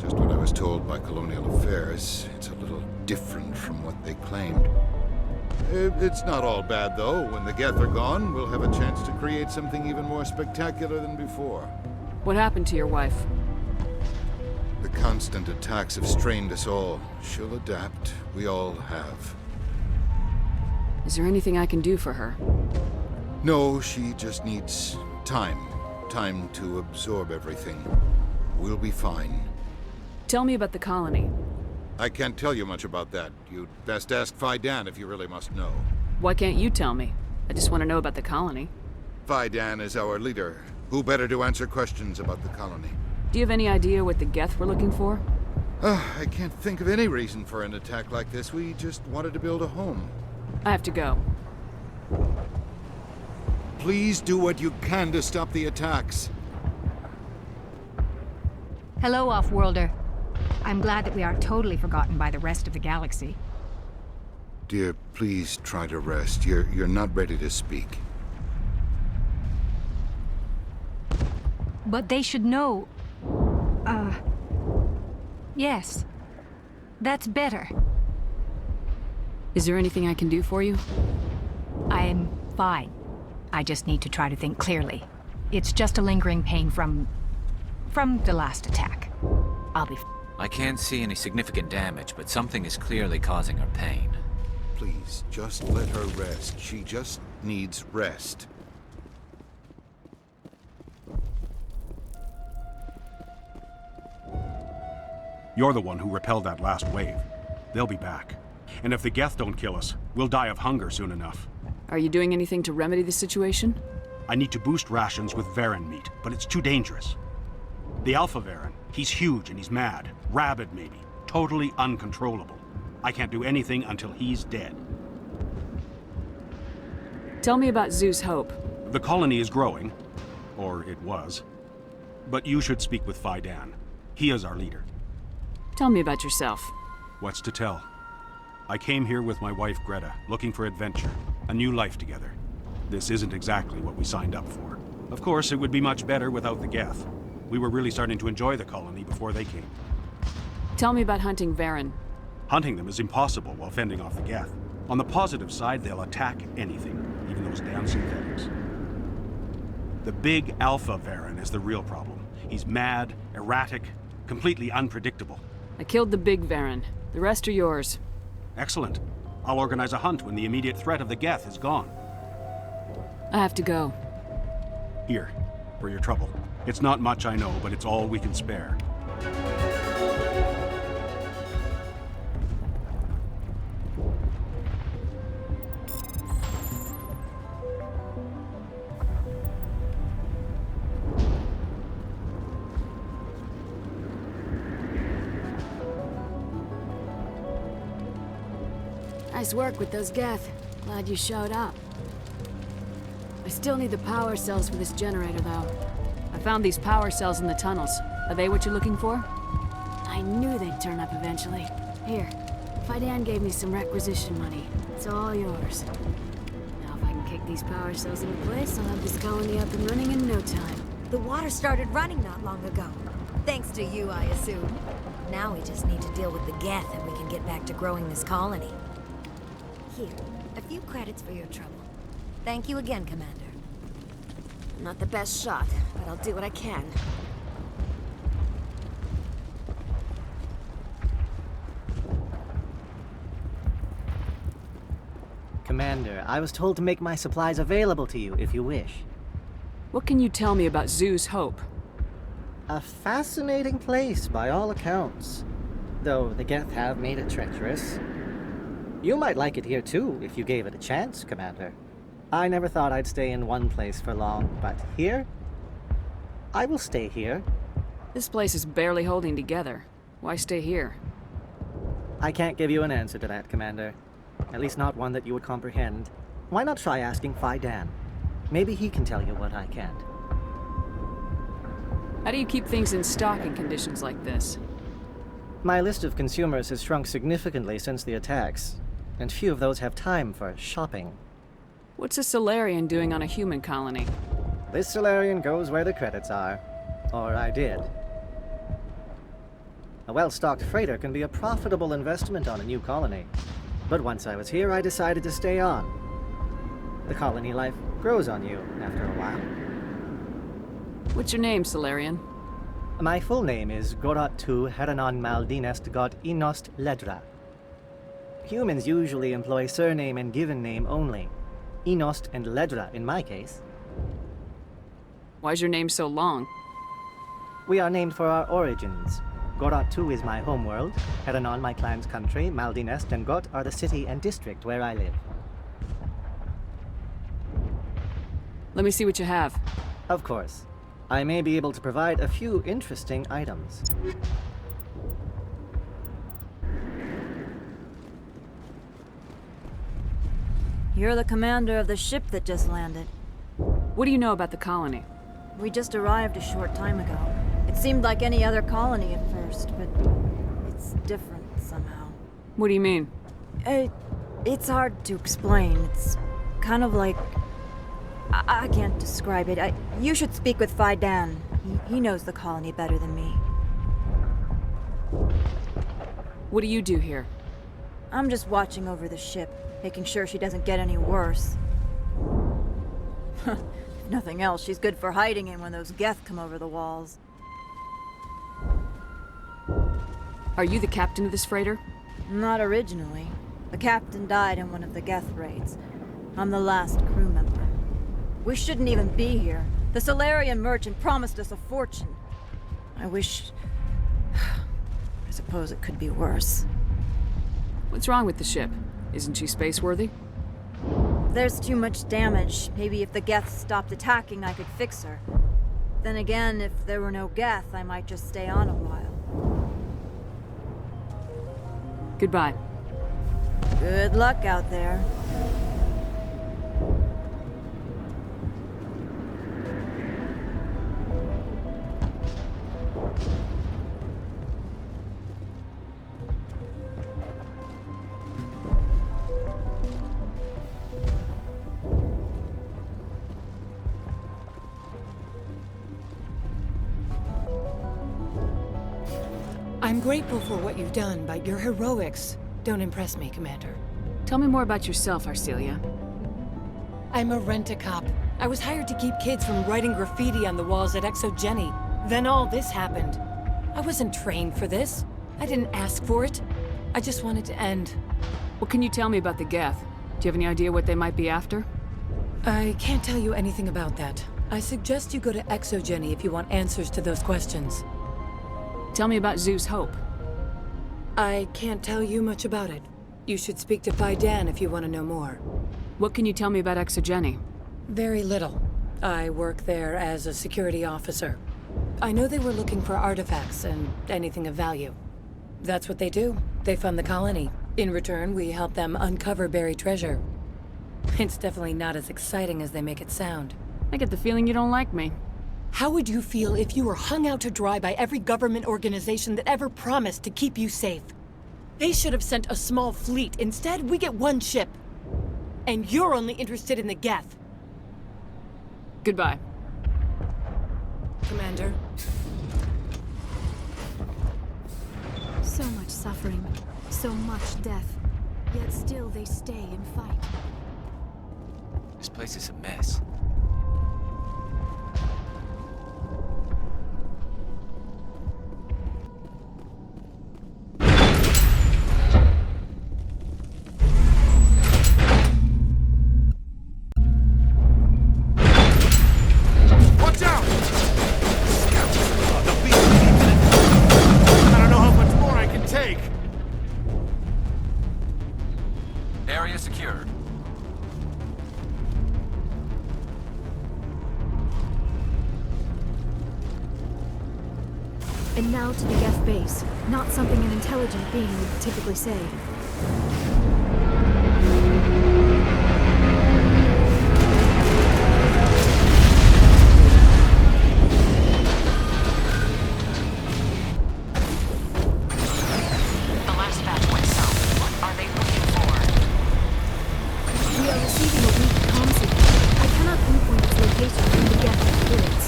Just what I was told by Colonial Affairs. It's a little different from what they claimed. It's not all bad, though. When the Geth are gone, we'll have a chance to create something even more spectacular than before. What happened to your wife? The constant attacks have strained us all. She'll adapt. We all have. Is there anything I can do for her? No, she just needs time. Time to absorb everything. We'll be fine. Tell me about the colony. I can't tell you much about that. You'd best ask Fidan if you really must know. Why can't you tell me? I just want to know about the colony. Fidan is our leader. Who better to answer questions about the colony? Do you have any idea what the Geth were looking for? I can't think of any reason for an attack like this. We just wanted to build a home. I have to go. Please do what you can to stop the attacks. Hello, Off-Worlder. I'm glad that we aren't totally forgotten by the rest of the galaxy. Dear, please try to rest. You're not ready to speak. But they should know... Yes. That's better. Is there anything I can do for you? I'm fine. I just need to try to think clearly. It's just a lingering pain from the last attack. I'll be... I can't see any significant damage, but something is clearly causing her pain. Please, just let her rest. She just needs rest. You're the one who repelled that last wave. They'll be back. And if the Geth don't kill us, we'll die of hunger soon enough. Are you doing anything to remedy the situation? I need to boost rations with Varen meat, but it's too dangerous. The Alpha Varen, he's huge and he's mad. Rabid, maybe. Totally uncontrollable. I can't do anything until he's dead. Tell me about Zeus Hope. The colony is growing. Or it was. But you should speak with Fidan. He is our leader. Tell me about yourself. What's to tell? I came here with my wife Greta, looking for adventure, a new life together. This isn't exactly what we signed up for. Of course, it would be much better without the Geth. We were really starting to enjoy the colony before they came. Tell me about hunting Varen. Hunting them is impossible while fending off the Geth. On the positive side, they'll attack anything, even those damn synthetics. The big Alpha Varen is the real problem. He's mad, erratic, completely unpredictable. I killed the big Varen. The rest are yours. Excellent. I'll organize a hunt when the immediate threat of the Geth is gone. I have to go. Here, for your trouble. It's not much, I know, but it's all we can spare. Nice work with those Geth. Glad you showed up. I still need the power cells for this generator, though. I found these power cells in the tunnels. Are they what you're looking for? I knew they'd turn up eventually. Here, Fidan gave me some requisition money. It's all yours. Now if I can kick these power cells into place, I'll have this colony up and running in no time. The water started running not long ago. Thanks to you, I assume. Now we just need to deal with the Geth and we can get back to growing this colony. Here, a few credits for your trouble. Thank you again, Commander. Not the best shot, but I'll do what I can. Commander, I was told to make my supplies available to you if you wish. What can you tell me about Zoo's Hope? A fascinating place by all accounts, though the Geth have made it treacherous. You might like it here too, if you gave it a chance, Commander. I never thought I'd stay in one place for long, but here? I will stay here. This place is barely holding together. Why stay here? I can't give you an answer to that, Commander. At least not one that you would comprehend. Why not try asking Fidan? Maybe he can tell you what I can't. How do you keep things in stock in conditions like this? My list of consumers has shrunk significantly since the attacks, and few of those have time for shopping. What's a Solarian doing on a human colony? This Solarian goes where the credits are. Or I did. A well-stocked freighter can be a profitable investment on a new colony. But once I was here, I decided to stay on. The colony life grows on you after a while. What's your name, Solarian? My full name is Goratu Heranon Maldinest God Inost Ledra. Humans usually employ surname and given name only. Inost and Ledra in my case. Why's your name so long? We are named for our origins. Goratu is my homeworld, Heranon my clan's country, Maldinest and Got are the city and district where I live. Let me see what you have. Of course. I may be able to provide a few interesting items. You're the commander of the ship that just landed. What do you know about the colony? We just arrived a short time ago. It seemed like any other colony at first, but it's different somehow. What do you mean? It's hard to explain. It's kind of like... I can't describe it. You should speak with Fidan. He knows the colony better than me. What do you do here? I'm just watching over the ship, making sure she doesn't get any worse. If nothing else, she's good for hiding in when those Geth come over the walls. Are you the captain of this freighter? Not originally. The captain died in one of the Geth raids. I'm the last crew member. We shouldn't even be here. The Solarian merchant promised us a fortune. I suppose it could be worse. What's wrong with the ship? Isn't she space-worthy? There's too much damage. Maybe if the Geth stopped attacking, I could fix her. Then again, if there were no Geth, I might just stay on a while. Goodbye. Good luck out there. I'm grateful for what you've done, but your heroics don't impress me, Commander. Tell me more about yourself, Arcelia. I'm a rent-a-cop. I was hired to keep kids from writing graffiti on the walls at Exogeny. Then all this happened. I wasn't trained for this. I didn't ask for it. I just wanted to end. What can you tell me about the Geth? Do you have any idea what they might be after? I can't tell you anything about that. I suggest you go to Exogeny if you want answers to those questions. Tell me about Zoo's Hope. I can't tell you much about it. You should speak to Fidan if you want to know more. What can you tell me about Exogeny? Very little. I work there as a security officer. I know they were looking for artifacts and anything of value. That's what they do. They fund the colony. In return, we help them uncover buried treasure. It's definitely not as exciting as they make it sound. I get the feeling you don't like me. How would you feel if you were hung out to dry by every government organization that ever promised to keep you safe? They should have sent a small fleet. Instead, we get one ship. And you're only interested in the Geth. Goodbye. Commander. So much suffering, so much death. Yet still they stay and fight. This place is a mess. Watch out! Oh, the beast is deep in it. I don't know how much more I can take. Area secured. And now to the Geth base. Not something an intelligent being would typically say. The last batch went south. What are they looking for? We are receiving a weak comm signal. I cannot pinpoint its location from the Geth experience.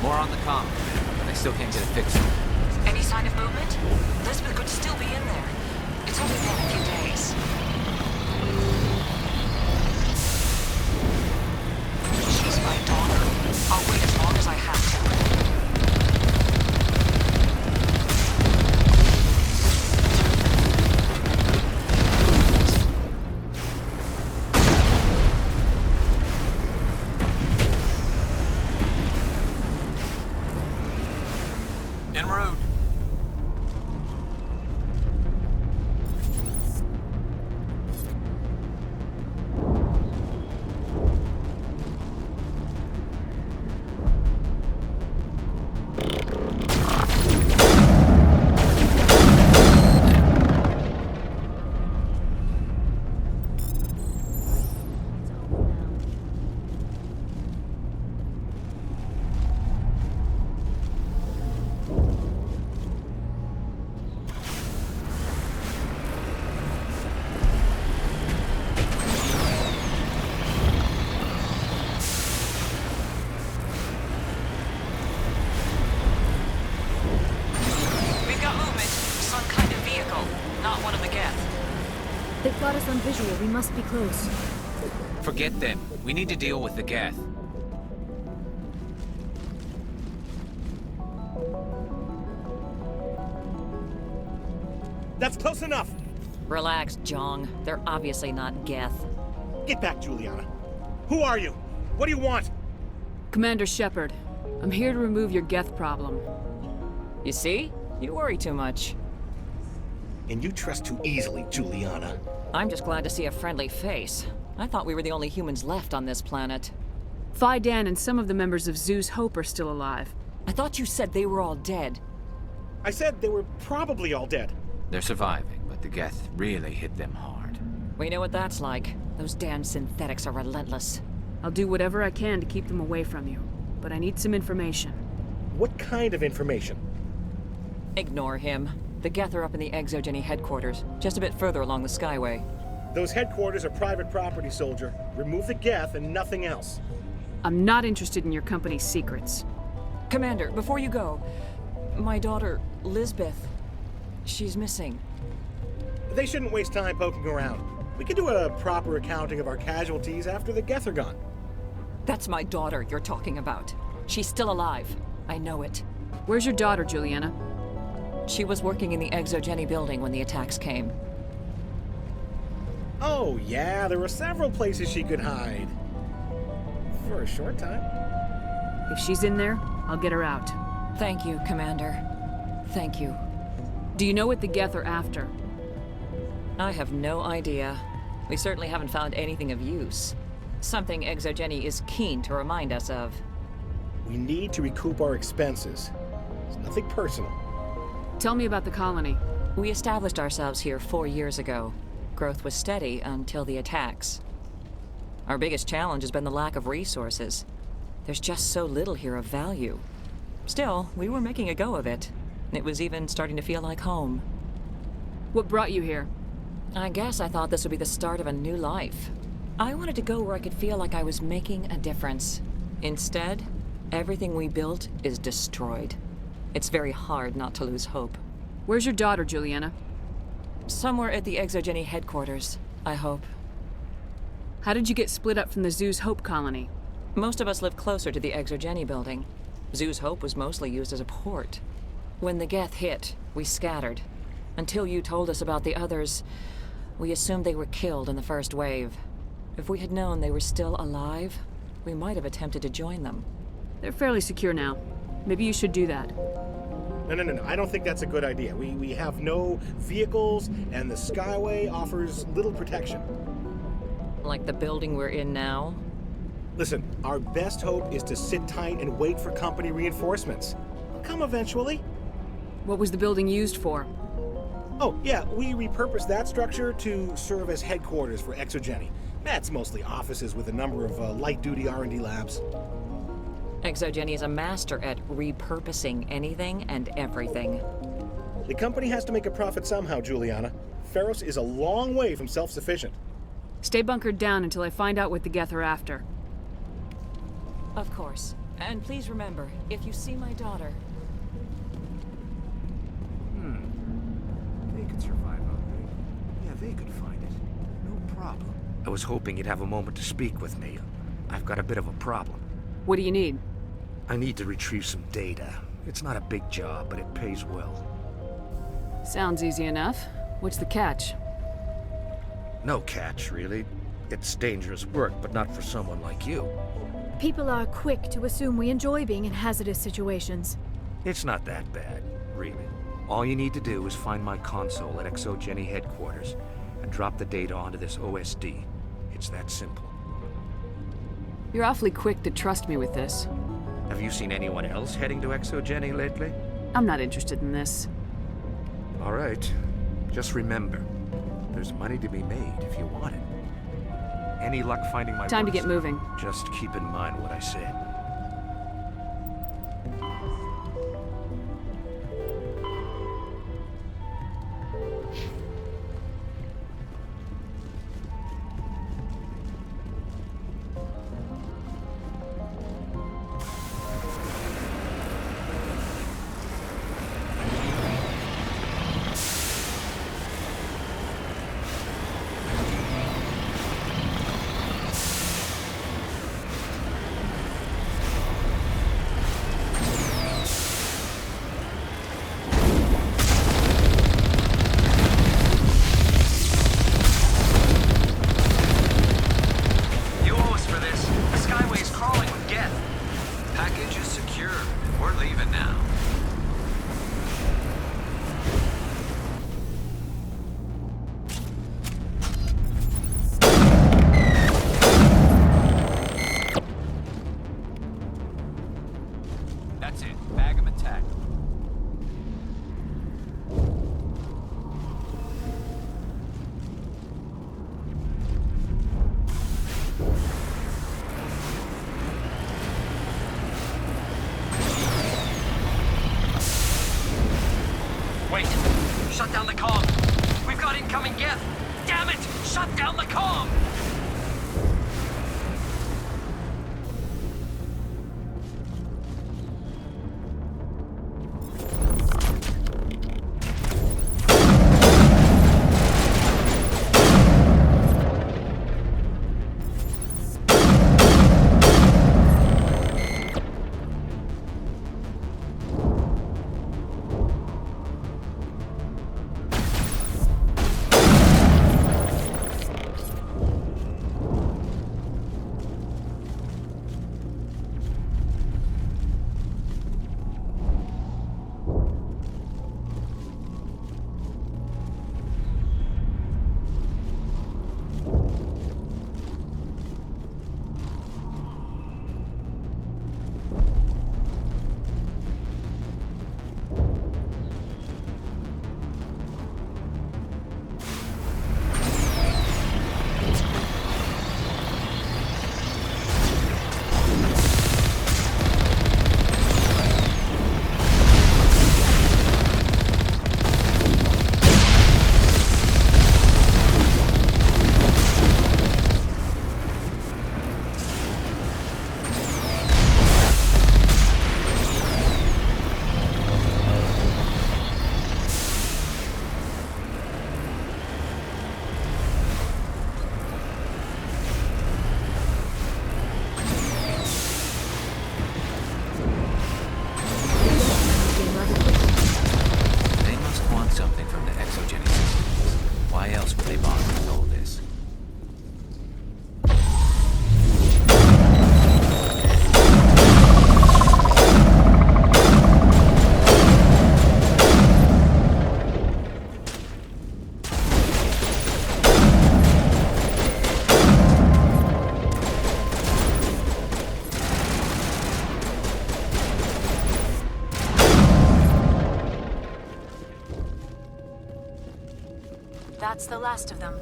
More on the comm, but I still can't get it fixed. Any sign of movement? Lisbeth could still be in there. It's only been a few days. She's my daughter. I'll wait as long as I have to. En route. We've got movement. Some kind of vehicle. Not one of the Geth. They've got us on visual. We must be close. Forget them. We need to deal with the Geth. That's close enough. Relax, Jong. They're obviously not Geth. Get back, Juliana. Who are you? What do you want? Commander Shepard, I'm here to remove your Geth problem. You see? You worry too much. And you trust too easily, Juliana. I'm just glad to see a friendly face. I thought we were the only humans left on this planet. Phi Dan and some of the members of Zoo's Hope are still alive. I thought you said they were all dead. I said they were probably all dead. They're surviving, but the Geth really hit them hard. We know what that's like. Those damn synthetics are relentless. I'll do whatever I can to keep them away from you, but I need some information. What kind of information? Ignore him. The Geth are up in the Exogeny headquarters, just a bit further along the Skyway. Those headquarters are private property, soldier. Remove the Geth and nothing else. I'm not interested in your company's secrets. Commander, before you go, my daughter, Lisbeth, she's missing. They shouldn't waste time poking around. We can do a proper accounting of our casualties after the Geth are gone. That's my daughter you're talking about. She's still alive. I know it. Where's your daughter, Juliana? She was working in the Exogeny building when the attacks came. Oh, yeah, there were several places she could hide. For a short time. If she's in there, I'll get her out. Thank you, Commander. Thank you. Do you know what the Geth are after? I have no idea. We certainly haven't found anything of use. Something Exogeny is keen to remind us of. We need to recoup our expenses. It's nothing personal. Tell me about the colony. We established ourselves here 4 years ago. Growth was steady until the attacks. Our biggest challenge has been the lack of resources. There's just so little here of value. Still, we were making a go of it. It was even starting to feel like home. What brought you here? I guess I thought this would be the start of a new life. I wanted to go where I could feel like I was making a difference. Instead, everything we built is destroyed. It's very hard not to lose hope. Where's your daughter, Juliana? Somewhere at the Exogeny headquarters, I hope. How did you get split up from the Zoo's Hope colony? Most of us live closer to the Exogeny building. Zoo's Hope was mostly used as a port. When the Geth hit, we scattered. Until you told us about the others, we assumed they were killed in the first wave. If we had known they were still alive, we might have attempted to join them. They're fairly secure now. Maybe you should do that. No. I don't think that's a good idea. We have no vehicles, and the Skyway offers little protection. Like the building we're in now? Listen, our best hope is to sit tight and wait for company reinforcements. They'll come eventually. What was the building used for? Oh, yeah, we repurposed that structure to serve as headquarters for Exogeny. That's mostly offices with a number of light-duty R&D labs. Exogeny is a master at repurposing anything and everything. The company has to make a profit somehow, Juliana. Feros is a long way from self-sufficient. Stay bunkered down until I find out what the Geth are after. Of course. And please remember, if you see my daughter... They could survive out there. Yeah, they could find it. No problem. I was hoping you'd have a moment to speak with me. I've got a bit of a problem. What do you need? I need to retrieve some data. It's not a big job, but it pays well. Sounds easy enough. What's the catch? No catch, really. It's dangerous work, but not for someone like you. People are quick to assume we enjoy being in hazardous situations. It's not that bad, really. All you need to do is find my console at Exogeny headquarters and drop the data onto this OSD. It's that simple. You're awfully quick to trust me with this. Have you seen anyone else heading to Exogeny lately? I'm not interested in this. All right. Just remember, there's money to be made if you want it. Any luck finding my Time to work get moving. Just keep in mind what I said. Wait! Shut down the comm! We've got incoming Geth! Damn it! Shut down the comm! That's the last of them.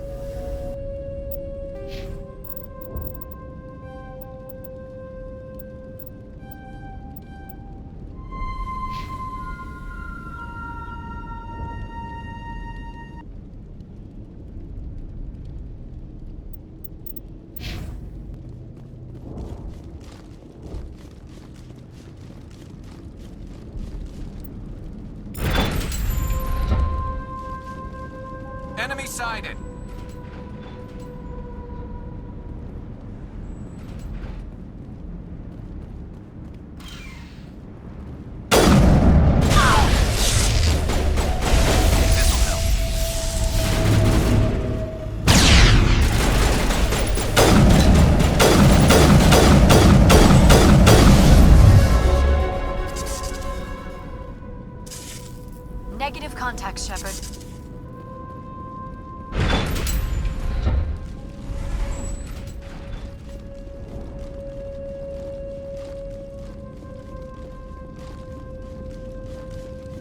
Enemy sighted. Negative contact, Shepard.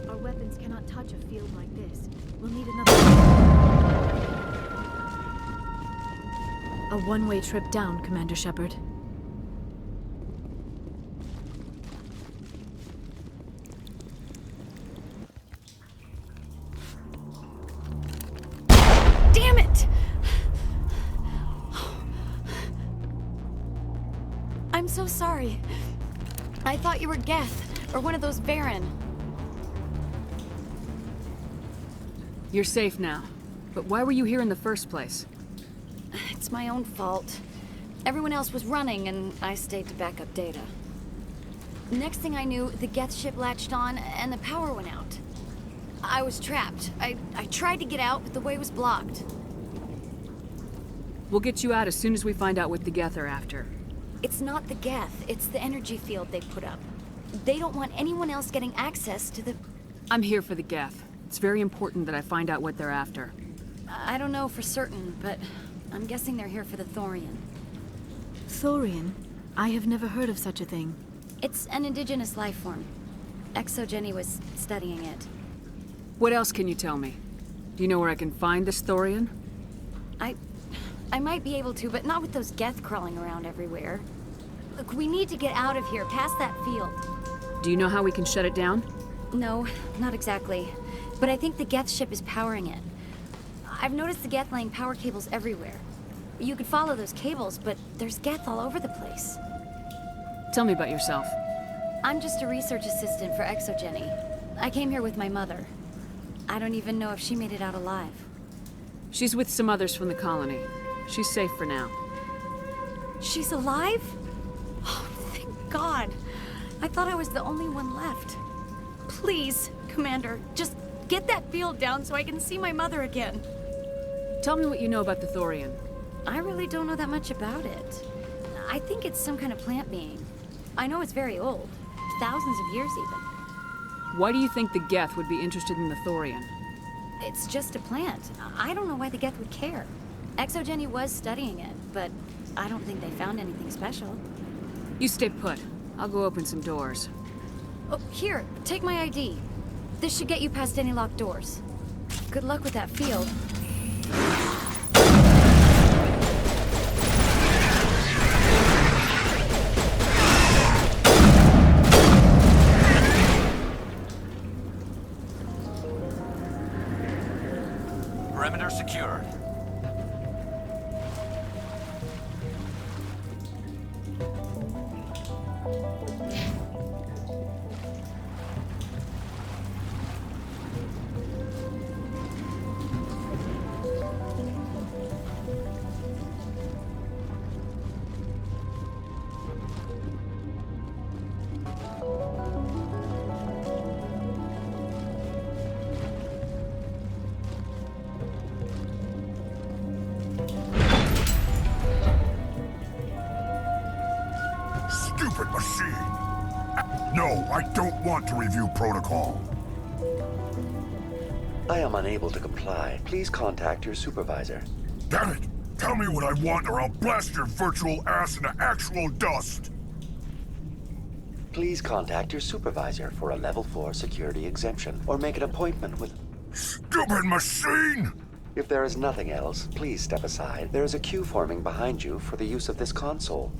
Our weapons cannot touch a field like this. We'll need another... A one-way trip down, Commander Shepard. Damn it! I'm so sorry. I thought you were Geth, or one of those Varen. You're safe now. But why were you here in the first place? It's my own fault. Everyone else was running, and I stayed to back up data. Next thing I knew, the Geth ship latched on, and the power went out. I was trapped. I tried to get out, but the way was blocked. We'll get you out as soon as we find out what the Geth are after. It's not the Geth, it's the energy field they put up. They don't want anyone else getting access to the... I'm here for the Geth. It's very important that I find out what they're after. I don't know for certain, but I'm guessing they're here for the Thorian. Thorian? I have never heard of such a thing. It's an indigenous life form. ExoGenny was studying it. What else can you tell me? Do you know where I can find this Thorian? I might be able to, but not with those Geth crawling around everywhere. Look, we need to get out of here, past that field. Do you know how we can shut it down? No, not exactly. But I think the Geth ship is powering it. I've noticed the Geth laying power cables everywhere. You could follow those cables, but there's Geth all over the place. Tell me about yourself. I'm just a research assistant for ExoGenny. I came here with my mother. I don't even know if she made it out alive. She's with some others from the colony. She's safe for now. She's alive? Oh, thank God. I thought I was the only one left. Please, Commander, just get that field down so I can see my mother again. Tell me what you know about the Thorian. I really don't know that much about it. I think it's some kind of plant being. I know it's very old. Thousands of years even. Why do you think the Geth would be interested in the Thorian? It's just a plant. I don't know why the Geth would care. ExoGenny was studying it, but I don't think they found anything special. You stay put. I'll go open some doors. Oh, here, take my ID. This should get you past any locked doors. Good luck with that field. Perimeter secured. Stupid machine! No, I don't want to review protocol. I am unable to comply. Please contact your supervisor. Damn it! Tell me what I want or I'll blast your virtual ass into actual dust! Please contact your supervisor for a level 4 security exemption, or make an appointment with... Stupid machine! If there is nothing else, please step aside. There is a queue forming behind you for the use of this console.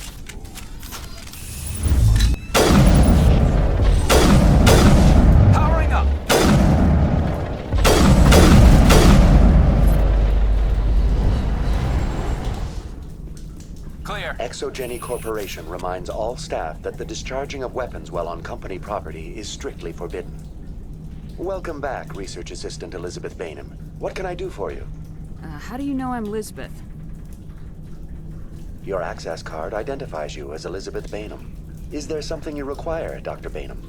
Powering up! Clear. Exogeny Corporation reminds all staff that the discharging of weapons while on company property is strictly forbidden. Welcome back, Research Assistant Elizabeth Bainham. What can I do for you? How do you know I'm Lisbeth? Your access card identifies you as Elizabeth Bainham. Is there something you require, Dr. Bainham?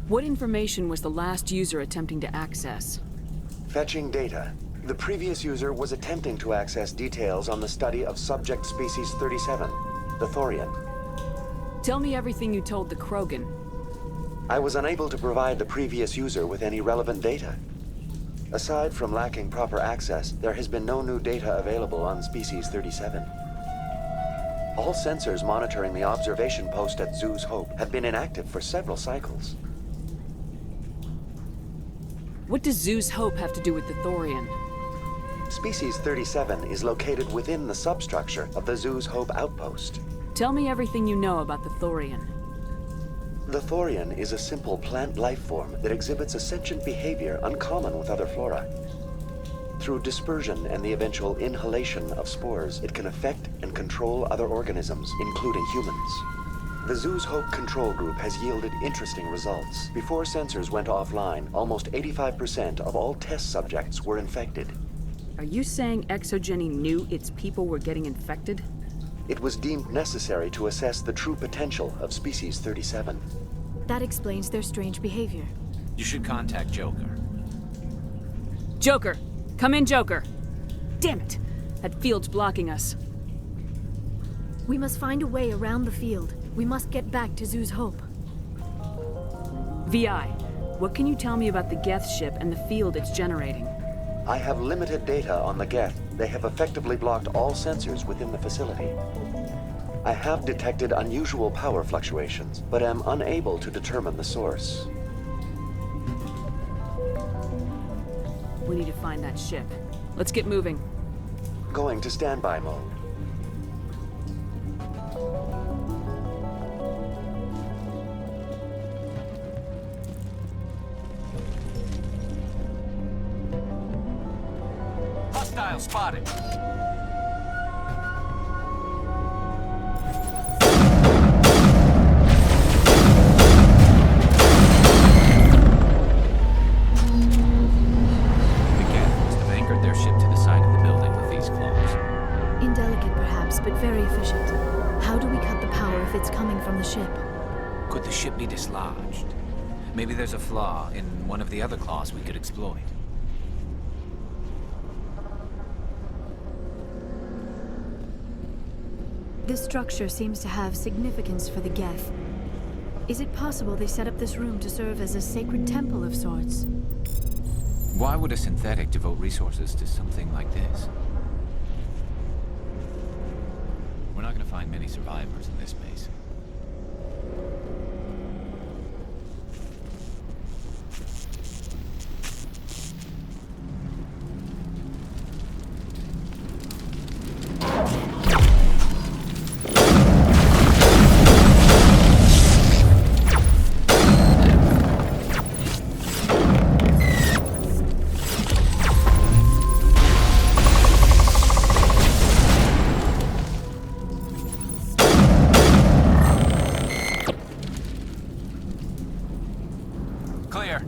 What information was the last user attempting to access? Fetching data. The previous user was attempting to access details on the study of subject species 37, the Thorian. Tell me everything you told the Krogan. I was unable to provide the previous user with any relevant data. Aside from lacking proper access, there has been no new data available on species 37. All sensors monitoring the observation post at Zoo's Hope have been inactive for several cycles. What does Zoo's Hope have to do with the Thorian? Species 37 is located within the substructure of the Zoo's Hope outpost. Tell me everything you know about the Thorian. The Thorian is a simple plant life form that exhibits a sentient behavior uncommon with other flora. Through dispersion and the eventual inhalation of spores, it can affect and control other organisms, including humans. The Zoo's Hope control group has yielded interesting results. Before sensors went offline, almost 85% of all test subjects were infected. Are you saying Exogeny knew its people were getting infected? It was deemed necessary to assess the true potential of species 37. That explains their strange behavior. You should contact Joker. Joker! Come in, Joker! Damn it! That field's blocking us. We must find a way around the field. We must get back to Zoo's Hope. VI, what can you tell me about the Geth ship and the field it's generating? I have limited data on the Geth. They have effectively blocked all sensors within the facility. I have detected unusual power fluctuations, but am unable to determine the source. We need to find that ship. Let's get moving. Going to standby mode. Hostile spotted. Indelicate perhaps, but very efficient. How do we cut the power if it's coming from the ship? Could the ship be dislodged? Maybe there's a flaw in one of the other claws we could exploit. This structure seems to have significance for the Geth. Is it possible they set up this room to serve as a sacred temple of sorts? Why would a synthetic devote resources to something like this? We're not going to find many survivors in this base. Clear.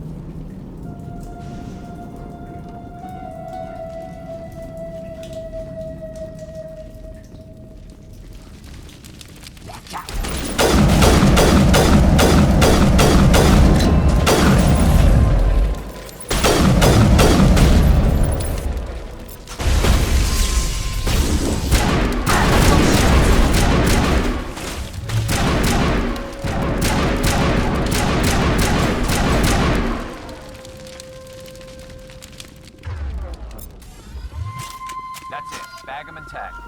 That's it. Bag 'em and tag 'em.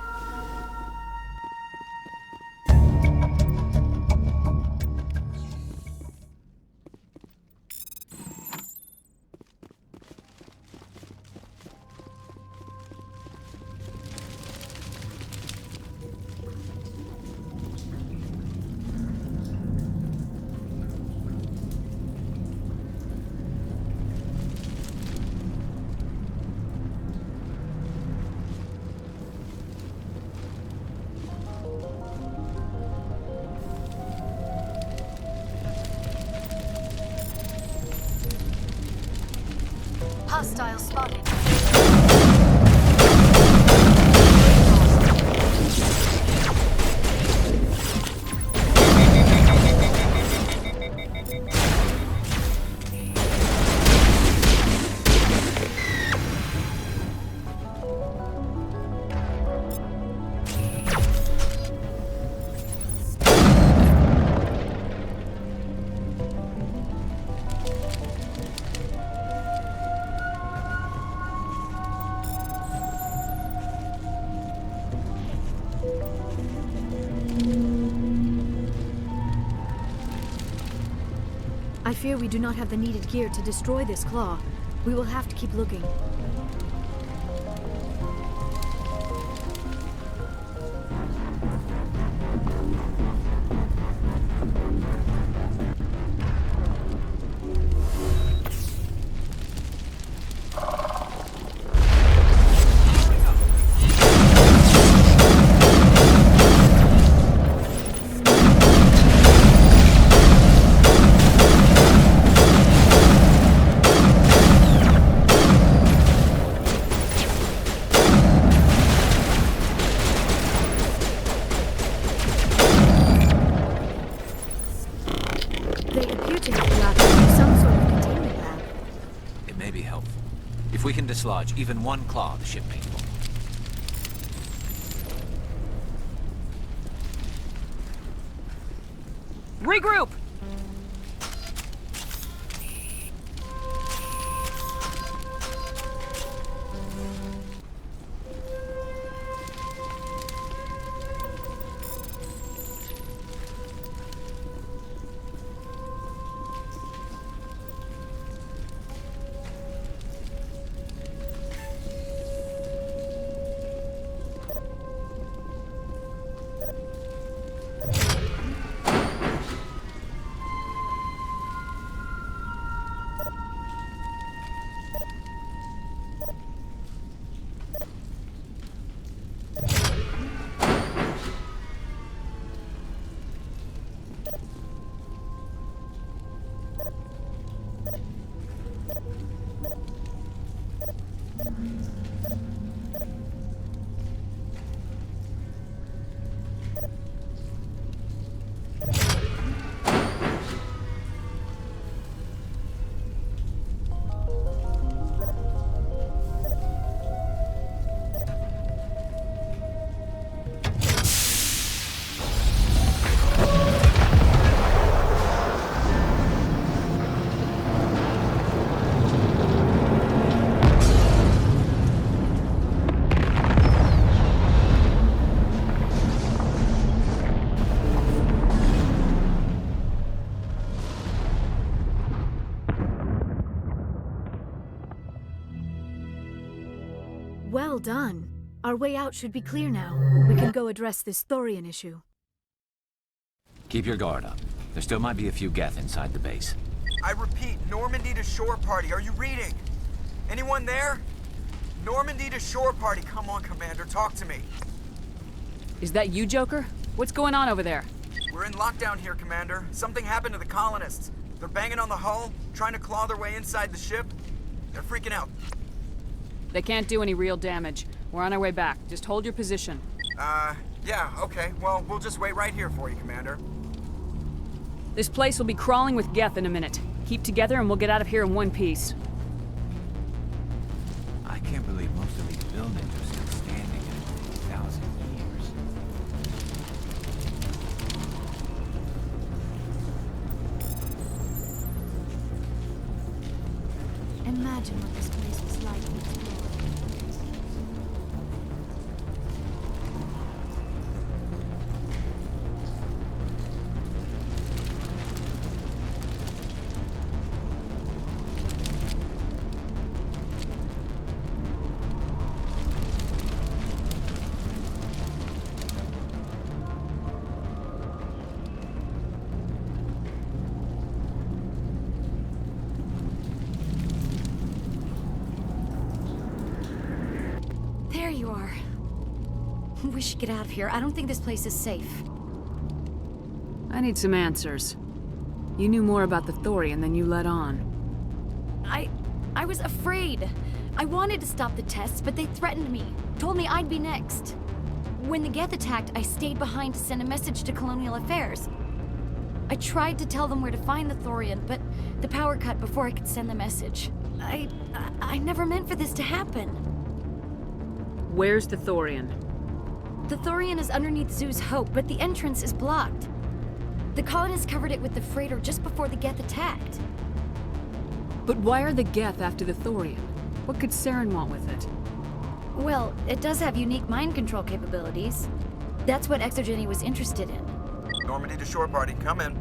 Hostile spotted. I fear we do not have the needed gear to destroy this claw. We will have to keep looking. We can dislodge even one claw, the ship may fall. Regroup! Well done. Our way out should be clear now. We can go address this thorian issue. Keep your guard up. There still might be a few Geth inside the base. I repeat, Normandy to shore party. Are you reading? Anyone there? Normandy to shore party. Come on, Commander. Talk to me. Is that you, Joker? What's going on over there? We're in lockdown here, Commander. Something happened to the colonists. They're banging on the hull, trying to claw their way inside the ship. They're freaking out. They can't do any real damage. We're on our way back. Just hold your position. Yeah, okay. Well, we'll just wait right here for you, Commander. This place will be crawling with Geth in a minute. Keep together and we'll get out of here in one piece. I can't believe most of these buildings are still standing in 1,000 years. Imagine what this place was like in its glory. There you are. We should get out of here. I don't think this place is safe. I need some answers. You knew more about the thorian than you let on. I was afraid. I wanted to stop the tests, but they threatened me. Told me I'd be next. When the Geth attacked, I stayed behind to send a message to Colonial Affairs. I tried to tell them where to find the Thorian, but the power cut before I could send the message. I never meant for this to happen. Where's the Thorian? The Thorian is underneath Zoo's Hope, but the entrance is blocked. The colonists covered it with the freighter just before the Geth attacked. But why are the Geth after the Thorian? What could Saren want with it? Well, it does have unique mind control capabilities. That's what Exogeny was interested in. Normandy to shore party, come in.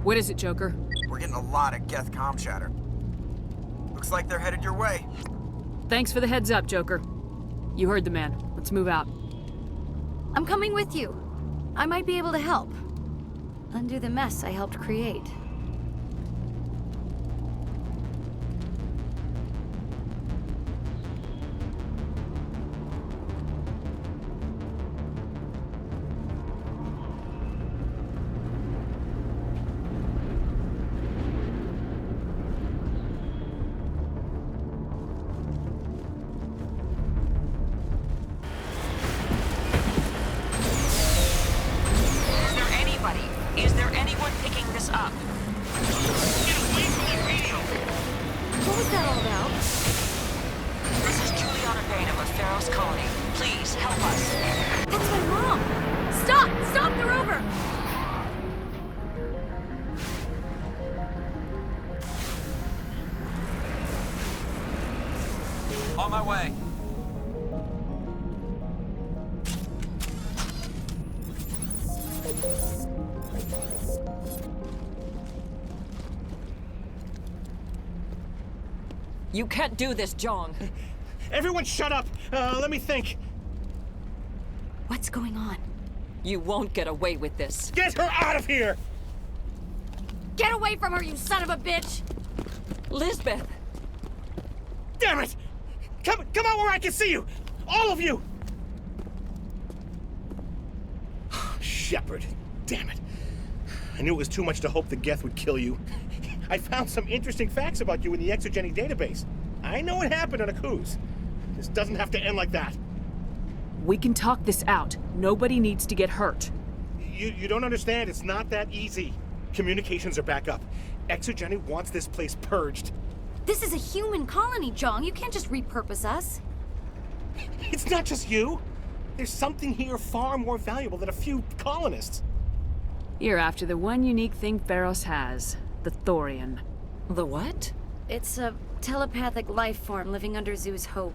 What is it, Joker? We're getting a lot of Geth comm chatter. Looks like they're headed your way. Thanks for the heads up, Joker. You heard the man. Let's move out. I'm coming with you. I might be able to help. Undo the mess I helped create. Is there anyone picking this up? Get away from the radio! What was that all about? This is Juliana Bainham of Pharaoh's Colony. Please, help us. That's my mom! Stop! Stop the rover! On my way. You can't do this, Jong. Everyone shut up! Let me think. What's going on? You won't get away with this. Get her out of here! Get away from her, you son of a bitch! Lisbeth! Damn it! Come out where I can see you! All of you! Shepard, damn it. I knew it was too much to hope the Geth would kill you. I found some interesting facts about you in the Exogeny database. I know what happened on Akuz. This doesn't have to end like that. We can talk this out. Nobody needs to get hurt. You don't understand. It's not that easy. Communications are back up. Exogeny wants this place purged. This is a human colony, Jong. You can't just repurpose us. It's not just you. There's something here far more valuable than a few colonists. You're after the one unique thing Pharos has. The Thorian. The what? It's a telepathic life form living under Zoo's Hope.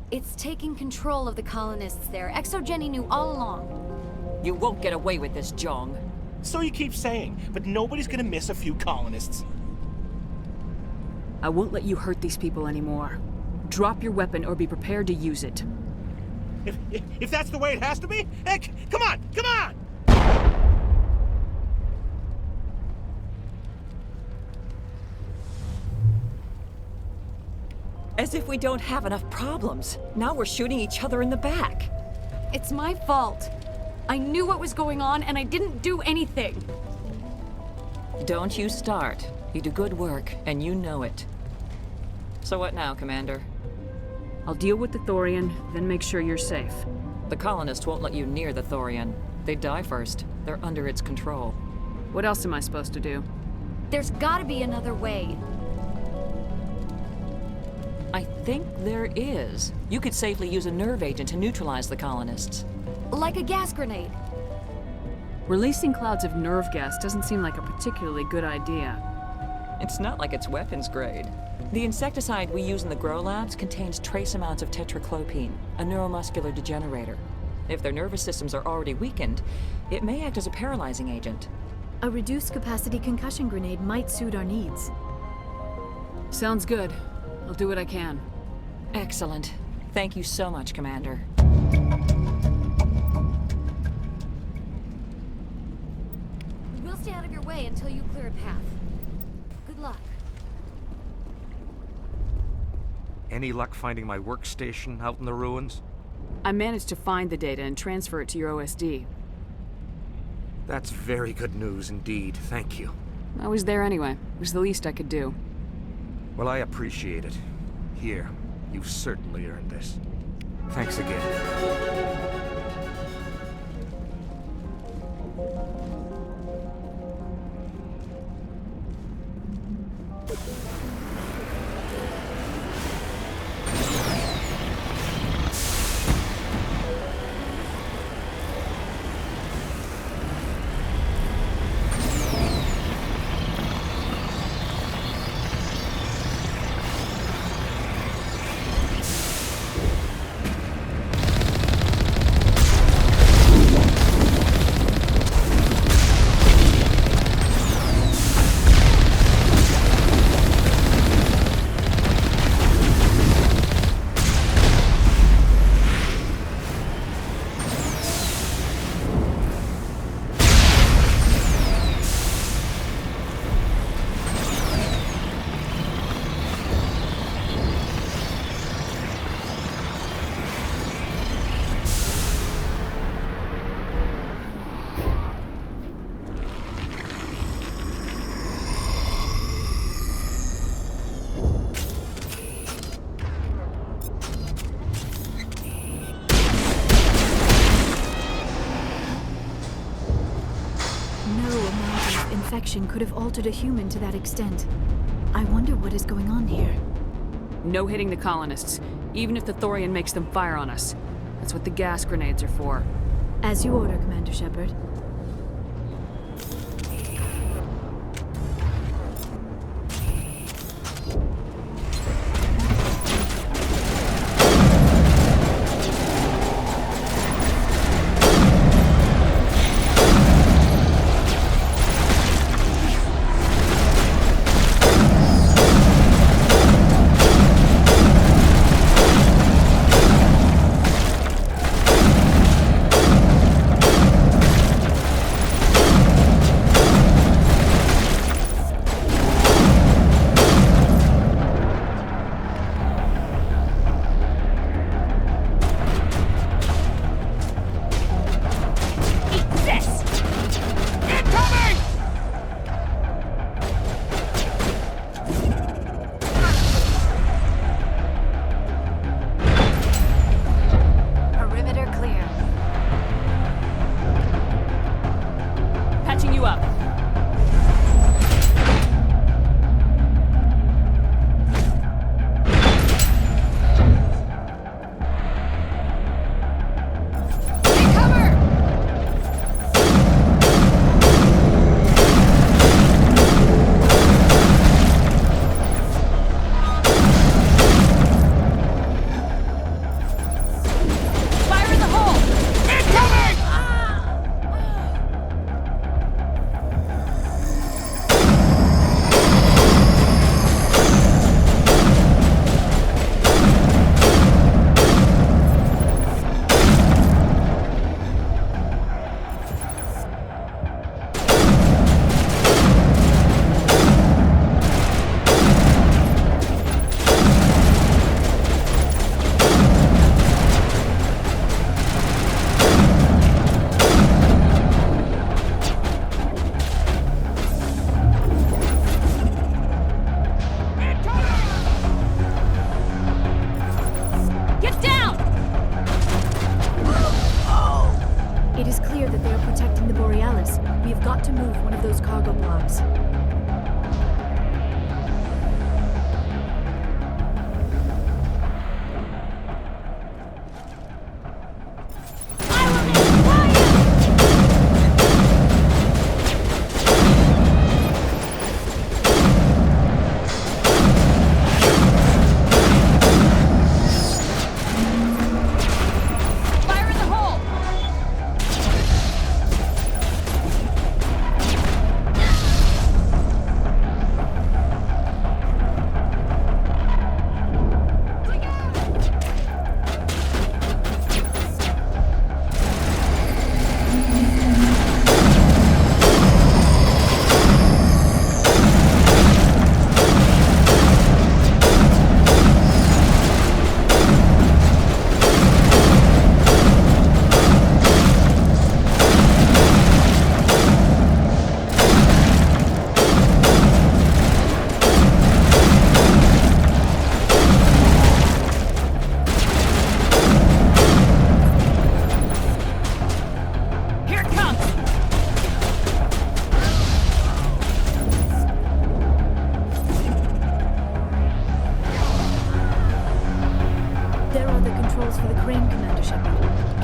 It's taking control of the colonists there. Exogeny knew all along. You won't get away with this, Jong. So you keep saying, but nobody's gonna miss a few colonists. I won't let you hurt these people anymore. Drop your weapon or be prepared to use it. If that's the way it has to be, heck, come on, come on! As if we don't have enough problems. Now we're shooting each other in the back. It's my fault. I knew what was going on and I didn't do anything. Don't you start. You do good work, and you know it. So what now, Commander? I'll deal with the Thorian, then make sure you're safe. The colonists won't let you near the Thorian. They die first. They're under its control. What else am I supposed to do? There's gotta be another way. I think there is. You could safely use a nerve agent to neutralize the colonists. Like a gas grenade. Releasing clouds of nerve gas doesn't seem like a particularly good idea. It's not like it's weapons grade. The insecticide we use in the grow labs contains trace amounts of tetraclopine, a neuromuscular degenerator. If their nervous systems are already weakened, it may act as a paralyzing agent. A reduced capacity concussion grenade might suit our needs. Sounds good. I'll do what I can. Excellent. Thank you so much, Commander. We'll stay out of your way until you clear a path. Good luck. Any luck finding my workstation out in the ruins? I managed to find the data and transfer it to your OSD. That's very good news indeed. Thank you. I was there anyway. It was the least I could do. Well, I appreciate it. Here, you've certainly earned this. Thanks again. Infection could have altered a human to that extent. I wonder what is going on here. No hitting the colonists, even if the Thorian makes them fire on us. That's what the gas grenades are for. As you order, Commander Shepard.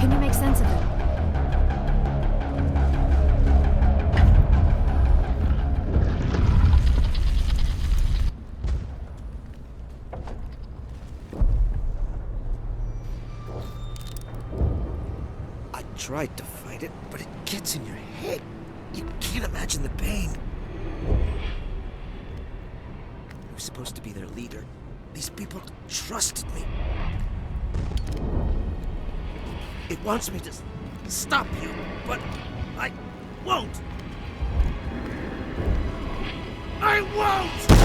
Can you make sense of it? I tried to fight it, but it gets in your head. You can't imagine the pain. I was supposed to be their leader. These people trusted me. It wants me to stop you, but I won't. I won't!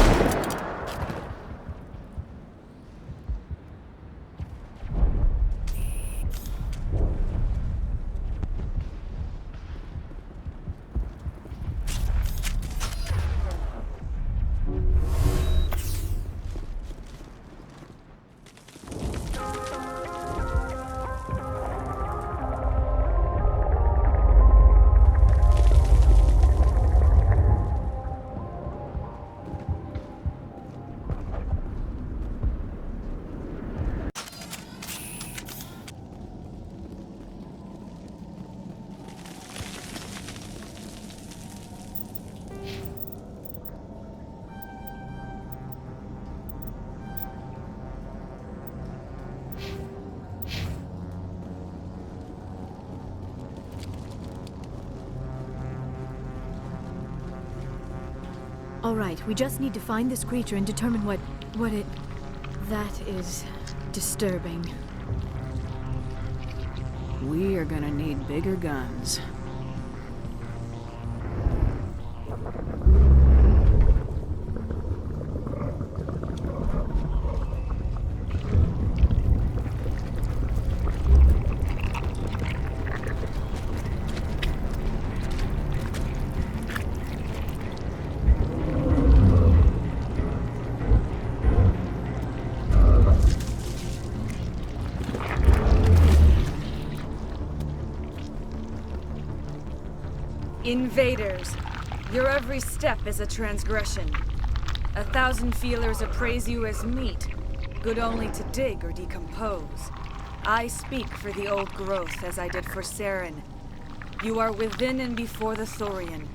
All right, we just need to find this creature and determine what it... That is disturbing. We are gonna need bigger guns. Invaders, your every step is a transgression. 1,000 feelers appraise you as meat, good only to dig or decompose. I speak for the old growth as I did for Saren. You are within and before the Thorian.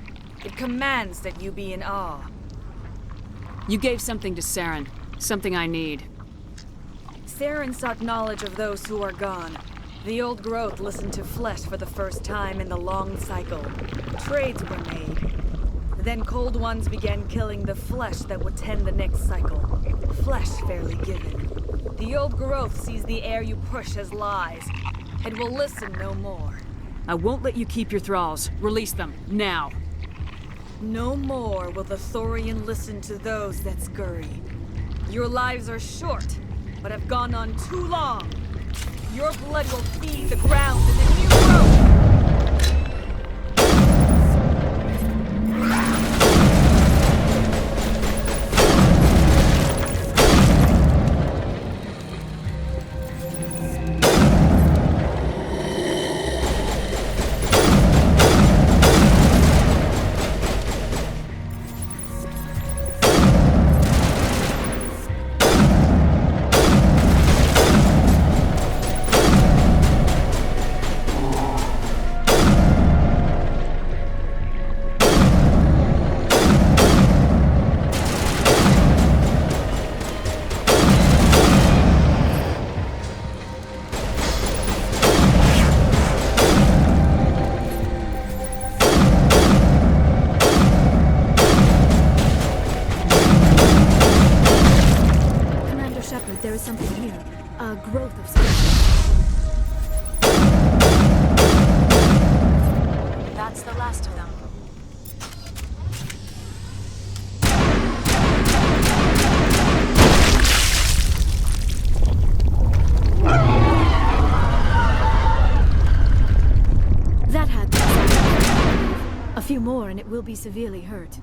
It commands that you be in awe. You gave something to Saren, something I need. Saren sought knowledge of those who are gone. The old growth listened to flesh for the first time in the long cycle. Trades were made. Then cold ones began killing the flesh that would tend the next cycle. Flesh fairly given. The old growth sees the air you push as lies. It will listen no more. I won't let you keep your thralls. Release them, now. No more will the Thorian listen to those that scurry. Your lives are short, but have gone on too long. Your blood will feed the ground in the new growth! There is something here. A growth of something. That's the last of them. That had a few more and it will be severely hurt.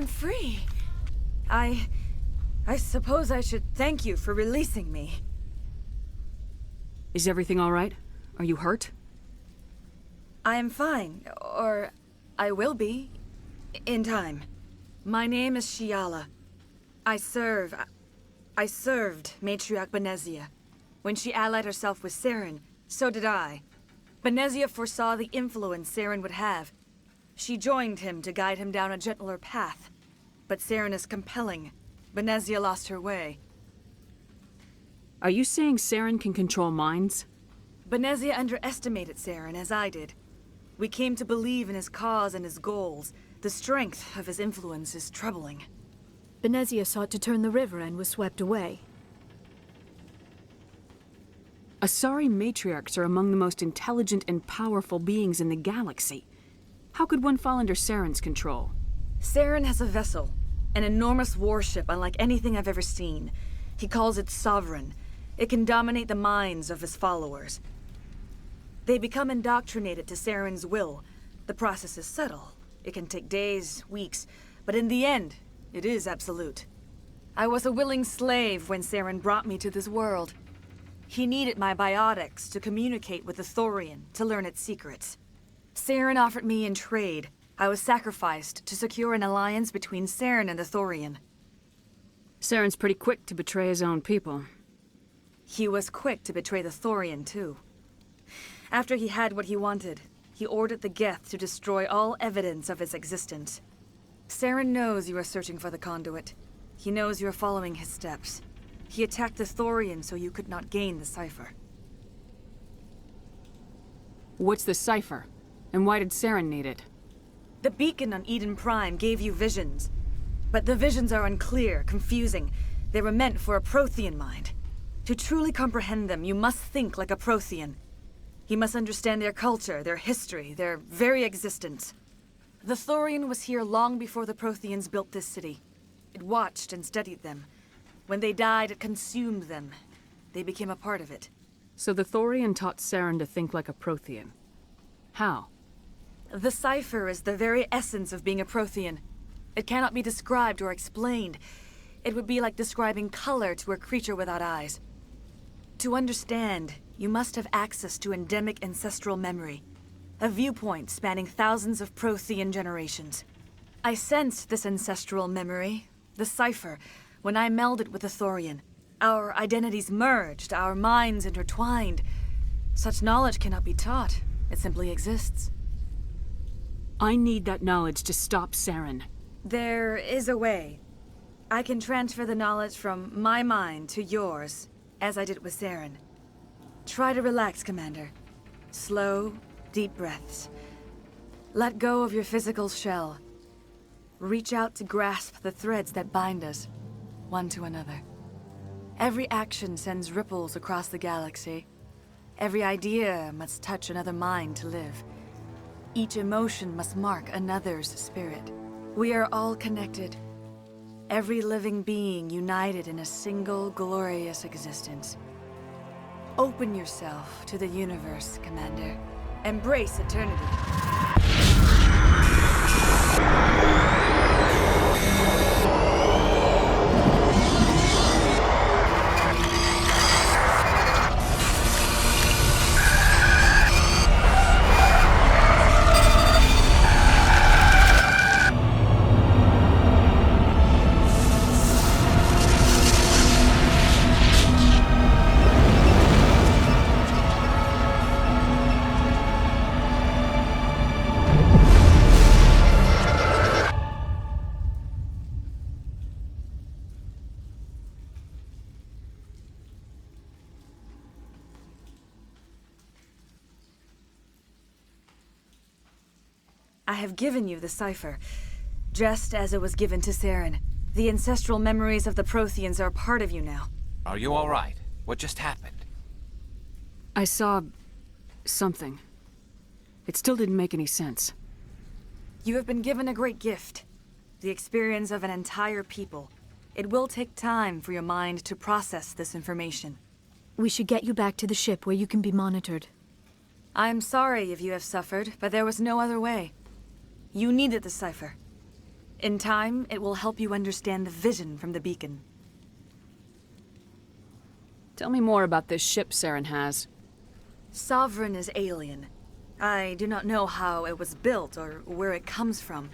I'm free. I suppose I should thank you for releasing me. Is everything all right? Are you hurt? I am fine, or I will be, in time. My name is Shiala. I served Matriarch Benezia. When she allied herself with Saren, so did I. Benezia foresaw the influence Saren would have. She joined him to guide him down a gentler path. But Saren is compelling. Benezia lost her way. Are you saying Saren can control minds? Benezia underestimated Saren, as I did. We came to believe in his cause and his goals. The strength of his influence is troubling. Benezia sought to turn the river and was swept away. Asari matriarchs are among the most intelligent and powerful beings in the galaxy. How could one fall under Saren's control? Saren has a vessel, an enormous warship unlike anything I've ever seen. He calls it Sovereign. It can dominate the minds of his followers. They become indoctrinated to Saren's will. The process is subtle. It can take days, weeks, but in the end, it is absolute. I was a willing slave when Saren brought me to this world. He needed my biotics to communicate with the Thorian, to learn its secrets. Saren offered me in trade. I was sacrificed to secure an alliance between Saren and the Thorian. Saren's pretty quick to betray his own people. He was quick to betray the Thorian, too. After he had what he wanted, he ordered the Geth to destroy all evidence of its existence. Saren knows you are searching for the conduit. He knows you are following his steps. He attacked the Thorian so you could not gain the cipher. What's the cipher? And why did Saren need it? The beacon on Eden Prime gave you visions. But the visions are unclear, confusing. They were meant for a Prothean mind. To truly comprehend them, you must think like a Prothean. You must understand their culture, their history, their very existence. The Thorian was here long before the Protheans built this city. It watched and studied them. When they died, it consumed them. They became a part of it. So the Thorian taught Saren to think like a Prothean. How? The cipher is the very essence of being a Prothean. It cannot be described or explained. It would be like describing color to a creature without eyes. To understand, you must have access to endemic ancestral memory, a viewpoint spanning thousands of Prothean generations. I sensed this ancestral memory, the cipher, when I melded with the Thorian. Our identities merged, our minds intertwined. Such knowledge cannot be taught. It simply exists. I need that knowledge to stop Saren. There is a way. I can transfer the knowledge from my mind to yours, as I did with Saren. Try to relax, Commander. Slow, deep breaths. Let go of your physical shell. Reach out to grasp the threads that bind us, one to another. Every action sends ripples across the galaxy. Every idea must touch another mind to live. Each emotion must mark another's spirit. We are all connected. Every living being united in a single glorious existence. Open yourself to the universe, Commander. Embrace eternity. I have given you the cipher, just as it was given to Saren. The ancestral memories of the Protheans are a part of you now. Are you all right? What just happened? I saw something. It still didn't make any sense. You have been given a great gift. The experience of an entire people. It will take time for your mind to process this information. We should get you back to the ship where you can be monitored. I am sorry if you have suffered, but there was no other way. You needed the cipher. In time, it will help you understand the vision from the beacon. Tell me more about this ship Saren has. Sovereign is alien. I do not know how it was built or where it comes from.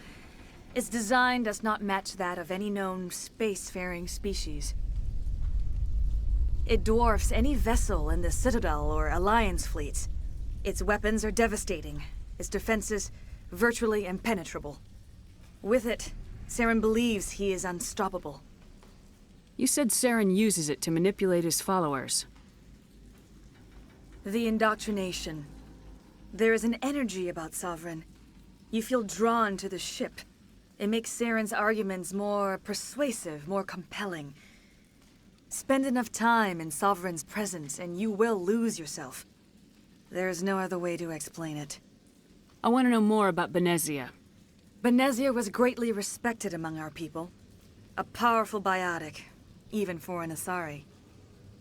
Its design does not match that of any known spacefaring species. It dwarfs any vessel in the Citadel or Alliance fleets. Its weapons are devastating, its defenses virtually impenetrable. With it, Saren believes he is unstoppable. You said Saren uses it to manipulate his followers. The indoctrination. There is an energy about Sovereign. You feel drawn to the ship. It makes Saren's arguments more persuasive, more compelling. Spend enough time in Sovereign's presence and you will lose yourself. There is no other way to explain it. I want to know more about Benezia. Benezia was greatly respected among our people. A powerful biotic, even for an Asari.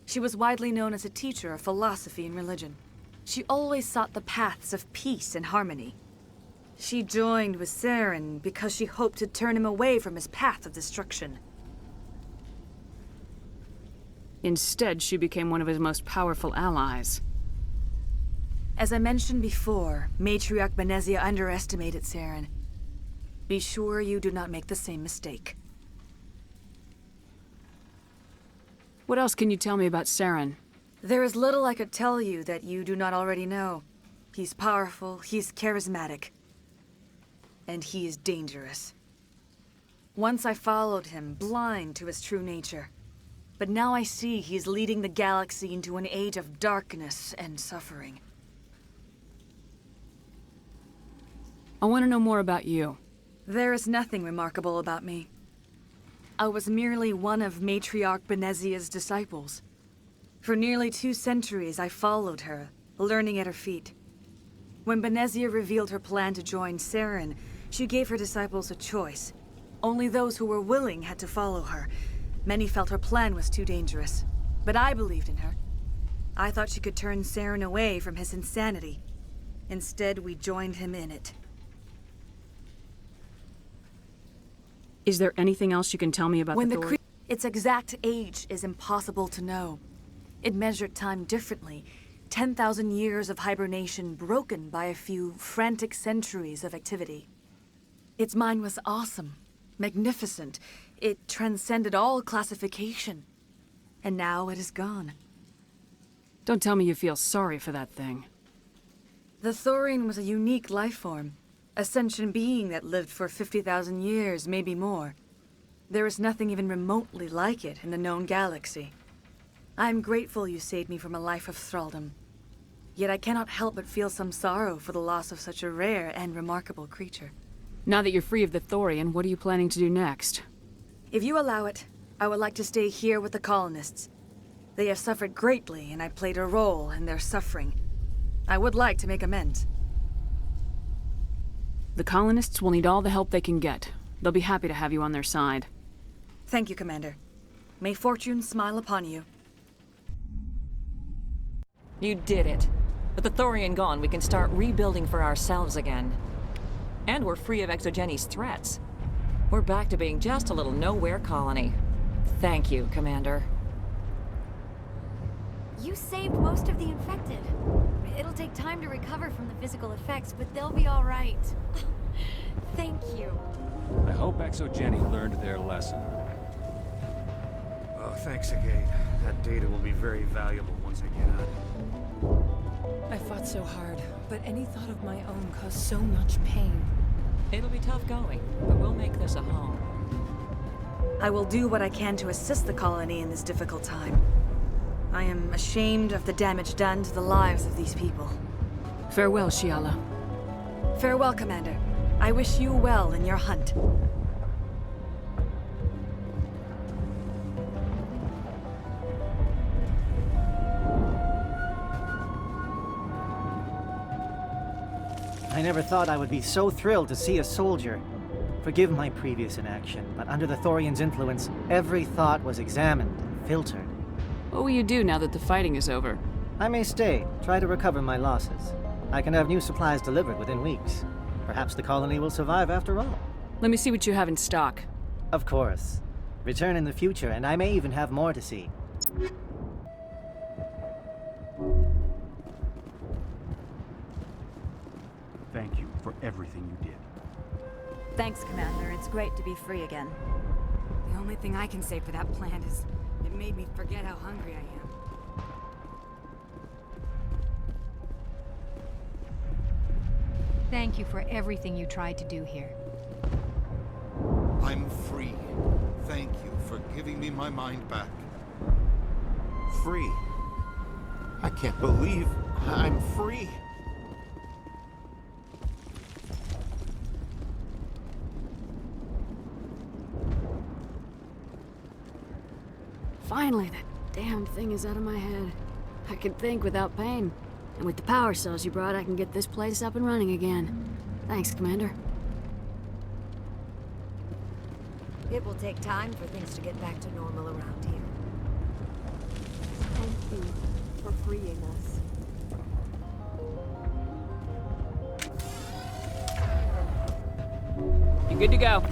She was widely known as a teacher of philosophy and religion. She always sought the paths of peace and harmony. She joined with Saren because she hoped to turn him away from his path of destruction. Instead, she became one of his most powerful allies. As I mentioned before, Matriarch Benezia underestimated Saren. Be sure you do not make the same mistake. What else can you tell me about Saren? There is little I could tell you that you do not already know. He's powerful, he's charismatic, and he is dangerous. Once I followed him, blind to his true nature. But now I see he's leading the galaxy into an age of darkness and suffering. I want to know more about you. There is nothing remarkable about me. I was merely one of Matriarch Benezia's disciples. For nearly 2 centuries, I followed her, learning at her feet. When Benezia revealed her plan to join Saren, she gave her disciples a choice. Only those who were willing had to follow her. Many felt her plan was too dangerous, but I believed in her. I thought she could turn Saren away from his insanity. Instead, we joined him in it. Is there anything else you can tell me about the Thor? Its exact age is impossible to know. It measured time differently. 10,000 years of hibernation broken by a few frantic centuries of activity. Its mind was awesome, magnificent. It transcended all classification. And now it is gone. Don't tell me you feel sorry for that thing. The Thorian was a unique life form. A sentient being that lived for 50,000 years, maybe more. There is nothing even remotely like it in the known galaxy. I am grateful you saved me from a life of thraldom. Yet I cannot help but feel some sorrow for the loss of such a rare and remarkable creature. Now that you're free of the Thorian, what are you planning to do next? If you allow it, I would like to stay here with the colonists. They have suffered greatly, and I played a role in their suffering. I would like to make amends. The colonists will need all the help they can get. They'll be happy to have you on their side. Thank you, Commander. May fortune smile upon you. You did it. With the Thorian gone, we can start rebuilding for ourselves again. And we're free of Exogeni's threats. We're back to being just a little nowhere colony. Thank you, Commander. You saved most of the infected. It'll take time to recover from the physical effects, but they'll be all right. Thank you. I hope Exogeni learned their lesson. Oh, thanks again. That data will be very valuable once I get on it. I fought so hard, but any thought of my own caused so much pain. It'll be tough going, but we'll make this a home. I will do what I can to assist the colony in this difficult time. I am ashamed of the damage done to the lives of these people. Farewell, Shiala. Farewell, Commander. I wish you well in your hunt. I never thought I would be so thrilled to see a soldier. Forgive my previous inaction, but under the Thorian's influence, every thought was examined and filtered. What will you do now that the fighting is over? I may stay, try to recover my losses. I can have new supplies delivered within weeks. Perhaps the colony will survive after all. Let me see what you have in stock. Of course. Return in the future, and I may even have more to see. Thank you for everything you did. Thanks, Commander. It's great to be free again. The only thing I can say for that plant is it made me forget how hungry I am. Thank you for everything you tried to do here. I'm free. Thank you for giving me my mind back. Free? I can't believe I'm free. Finally, that damn thing is out of my head. I can think without pain. And with the power cells you brought, I can get this place up and running again. Thanks, Commander. It will take time for things to get back to normal around here. Thank you for freeing us. You're good to go.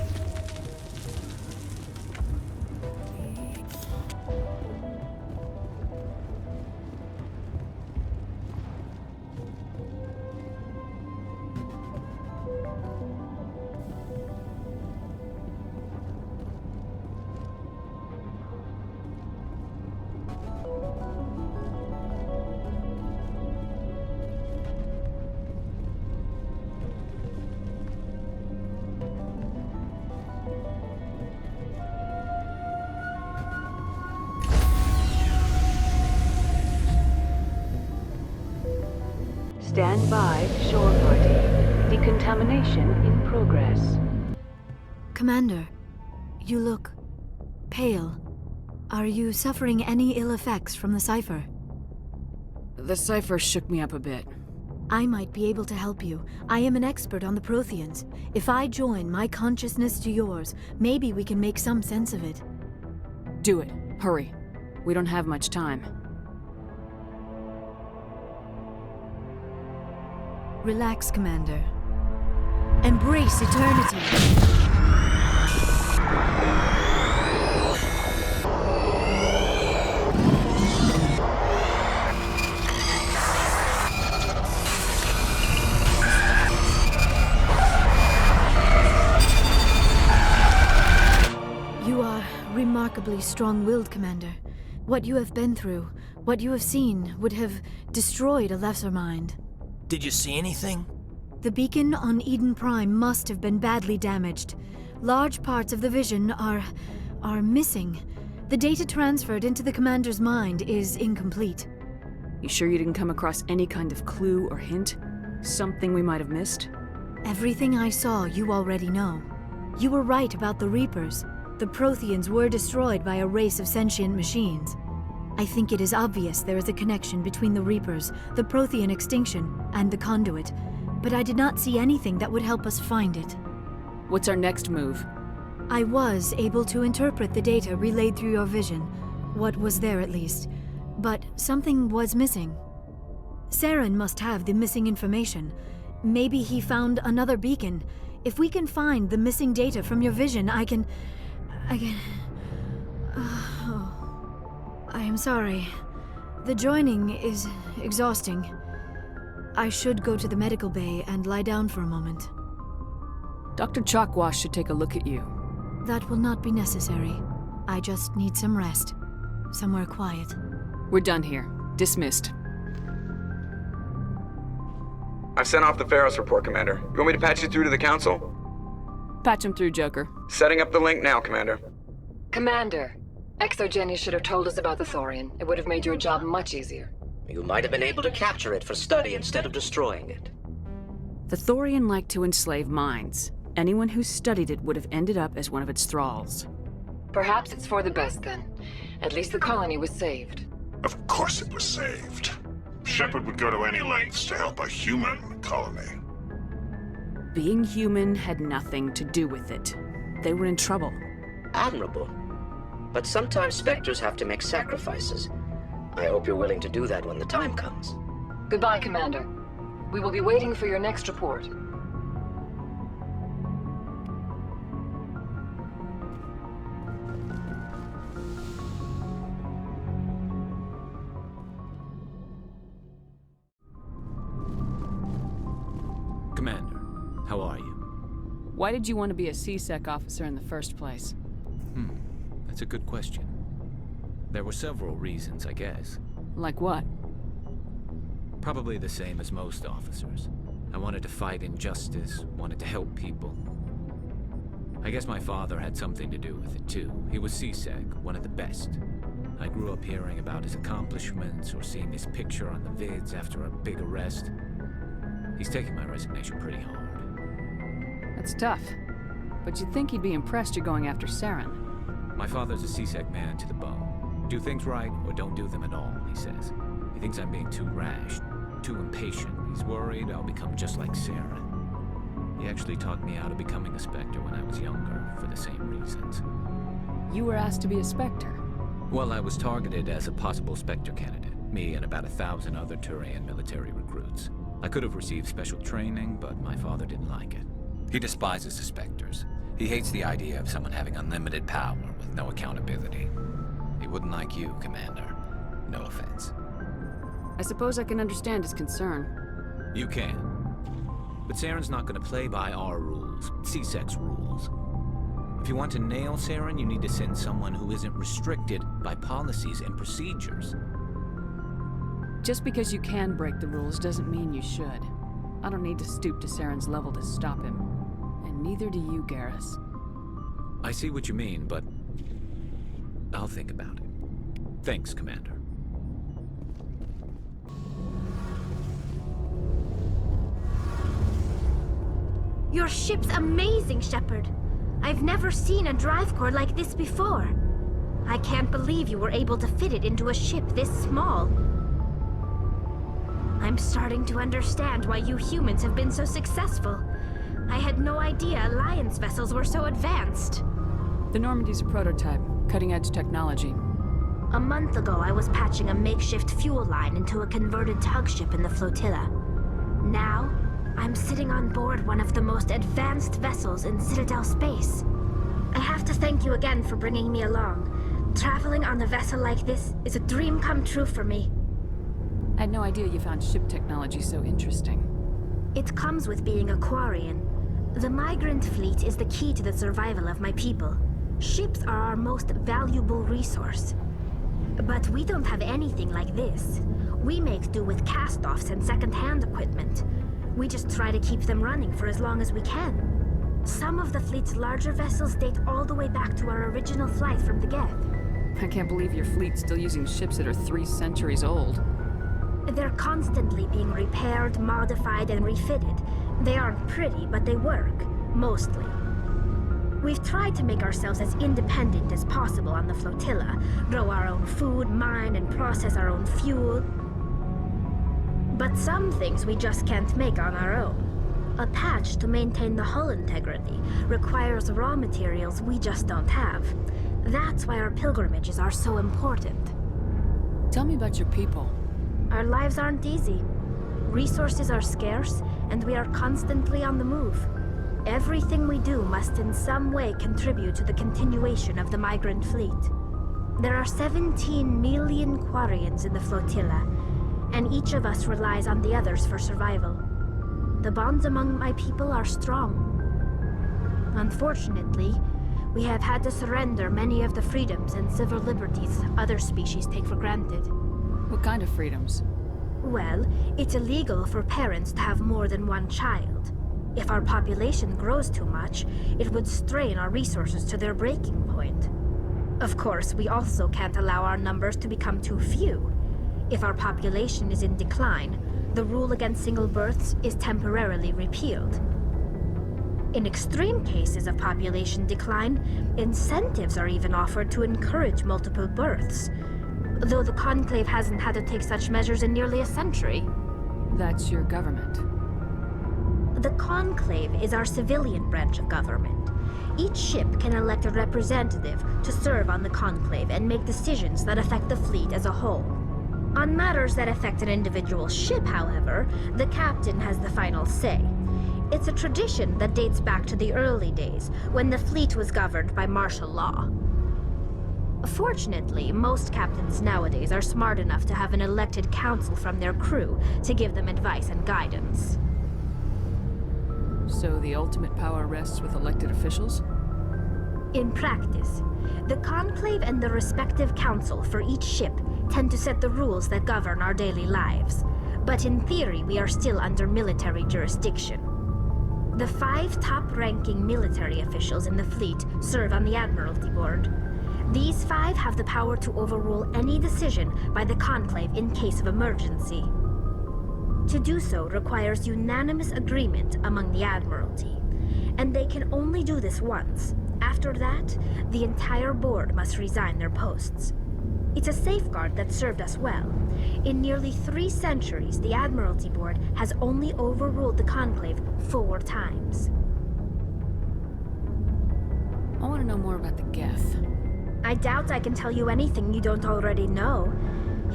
Stand by, shore party. Decontamination in progress. Commander, you look pale. Are you suffering any ill effects from the cipher? The cipher shook me up a bit. I might be able to help you. I am an expert on the Protheans. If I join my consciousness to yours, maybe we can make some sense of it. Do it. Hurry. We don't have much time. Relax, Commander. Embrace eternity. You are remarkably strong-willed, Commander. What you have been through, what you have seen, would have destroyed a lesser mind. Did you see anything? The beacon on Eden Prime must have been badly damaged. Large parts of the vision are missing. The data transferred into the commander's mind is incomplete. You sure you didn't come across any kind of clue or hint? Something we might have missed? Everything I saw you already know. You were right about the Reapers. The Protheans were destroyed by a race of sentient machines. I think it is obvious there is a connection between the Reapers, the Prothean extinction, and the Conduit, but I did not see anything that would help us find it. What's our next move? I was able to interpret the data relayed through your vision, what was there at least, but something was missing. Saren must have the missing information. Maybe he found another beacon. If we can find the missing data from your vision, I can... I am sorry. The joining is exhausting. I should go to the medical bay and lie down for a moment. Dr. Chalkwash should take a look at you. That will not be necessary. I just need some rest. Somewhere quiet. We're done here. Dismissed. I've sent off the Pharos report, Commander. You want me to patch you through to the Council? Patch him through, Joker. Setting up the link now, Commander. Commander, Exogeny should have told us about the Thorian. It would have made your job much easier. You might have been able to capture it for study instead of destroying it. The Thorian liked to enslave minds. Anyone who studied it would have ended up as one of its thralls. Perhaps it's for the best then. At least the colony was saved. Of course it was saved. Shepard would go to any lengths to help a human colony. Being human had nothing to do with it. They were in trouble. Admirable. But sometimes Spectres have to make sacrifices. I hope you're willing to do that when the time comes. Goodbye, Commander. We will be waiting for your next report. Commander, how are you? Why did you want to be a CSEC officer in the first place? That's a good question. There were several reasons, I guess. Like what? Probably the same as most officers. I wanted to fight injustice, wanted to help people. I guess my father had something to do with it too. He was CSEC, one of the best. I grew up hearing about his accomplishments or seeing his picture on the vids after a big arrest. He's taking my resignation pretty hard. That's tough. But you'd think he'd be impressed you're going after Saren. My father's a CSEC man to the bone. Do things right or don't do them at all, he says. He thinks I'm being too rash, too impatient. He's worried I'll become just like Saren. He actually talked me out of becoming a Spectre when I was younger, for the same reasons. You were asked to be a Spectre? Well, I was targeted as a possible Spectre candidate. Me and about 1,000 other Turian military recruits. I could have received special training, but my father didn't like it. He despises the Spectres. He hates the idea of someone having unlimited power with no accountability. He wouldn't like you, Commander. No offense. I suppose I can understand his concern. You can. But Saren's not going to play by our rules, CSEC's rules. If you want to nail Saren, you need to send someone who isn't restricted by policies and procedures. Just because you can break the rules doesn't mean you should. I don't need to stoop to Saren's level to stop him. And neither do you, Garrus. I see what you mean, but I'll think about it. Thanks, Commander. Your ship's amazing, Shepard. I've never seen a drive core like this before. I can't believe you were able to fit it into a ship this small. I'm starting to understand why you humans have been so successful. I had no idea Alliance vessels were so advanced. The Normandy's a prototype, cutting-edge technology. A month ago, I was patching a makeshift fuel line into a converted tug ship in the flotilla. Now, I'm sitting on board one of the most advanced vessels in Citadel space. I have to thank you again for bringing me along. Traveling on a vessel like this is a dream come true for me. I had no idea you found ship technology so interesting. It comes with being a Quarian. The migrant fleet is the key to the survival of my people. Ships are our most valuable resource. But we don't have anything like this. We make do with cast-offs and second-hand equipment. We just try to keep them running for as long as we can. Some of the fleet's larger vessels date all the way back to our original flight from the Geth. I can't believe your fleet's still using ships that are 3 centuries old. They're constantly being repaired, modified, and refitted. They aren't pretty, but they work, mostly. We've tried to make ourselves as independent as possible on the flotilla, grow our own food, mine, and process our own fuel. But some things we just can't make on our own. A patch to maintain the hull integrity requires raw materials we just don't have. That's why our pilgrimages are so important. Tell me about your people. Our lives aren't easy. Resources are scarce, and we are constantly on the move. Everything we do must in some way contribute to the continuation of the migrant fleet. There are 17 million Quarians in the flotilla, and each of us relies on the others for survival. The bonds among my people are strong. Unfortunately, we have had to surrender many of the freedoms and civil liberties other species take for granted. What kind of freedoms? Well, it's illegal for parents to have more than one child. If our population grows too much, it would strain our resources to their breaking point. Of course, we also can't allow our numbers to become too few. If our population is in decline, the rule against single births is temporarily repealed. In extreme cases of population decline, incentives are even offered to encourage multiple births, though the Conclave hasn't had to take such measures in nearly a century. That's your government. The Conclave is our civilian branch of government. Each ship can elect a representative to serve on the Conclave and make decisions that affect the fleet as a whole. On matters that affect an individual ship, however, the captain has the final say. It's a tradition that dates back to the early days, when the fleet was governed by martial law. Fortunately, most captains nowadays are smart enough to have an elected council from their crew to give them advice and guidance. So the ultimate power rests with elected officials? In practice, the Conclave and the respective council for each ship tend to set the rules that govern our daily lives. But in theory, we are still under military jurisdiction. The 5 top-ranking military officials in the fleet serve on the Admiralty Board. These 5 have the power to overrule any decision by the Conclave in case of emergency. To do so requires unanimous agreement among the Admiralty, and they can only do this once. After that, the entire board must resign their posts. It's a safeguard that served us well. In nearly 3 centuries, the Admiralty Board has only overruled the Conclave 4 times. I want to know more about the Geth. I doubt I can tell you anything you don't already know.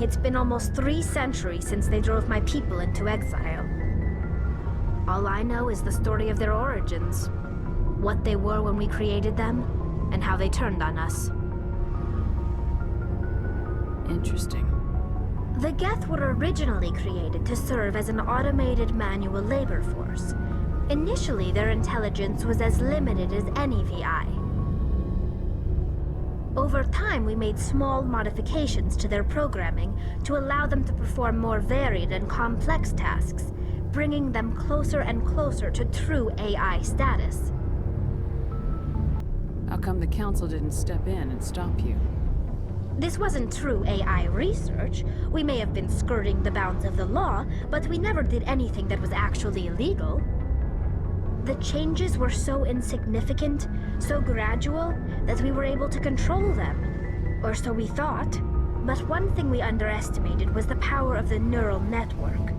It's been almost 3 centuries since they drove my people into exile. All I know is the story of their origins, what they were when we created them, and how they turned on us. Interesting. The Geth were originally created to serve as an automated manual labor force. Initially, their intelligence was as limited as any VI. Over time, we made small modifications to their programming to allow them to perform more varied and complex tasks, bringing them closer and closer to true AI status. How come the Council didn't step in and stop you? This wasn't true AI research. We may have been skirting the bounds of the law, but we never did anything that was actually illegal. The changes were so insignificant, so gradual, that we were able to control them. Or so we thought. But one thing we underestimated was the power of the neural network.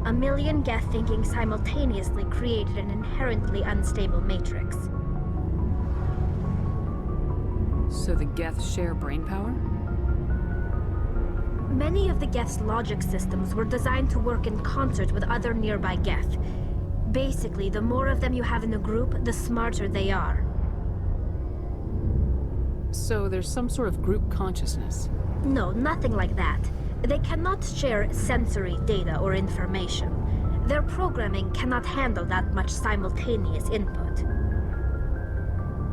A million Geth thinking simultaneously created an inherently unstable matrix. So the Geth share brainpower? Many of the Geth's logic systems were designed to work in concert with other nearby Geth. Basically, the more of them you have in the group, the smarter they are. So there's some sort of group consciousness? No, nothing like that. They cannot share sensory data or information. Their programming cannot handle that much simultaneous input.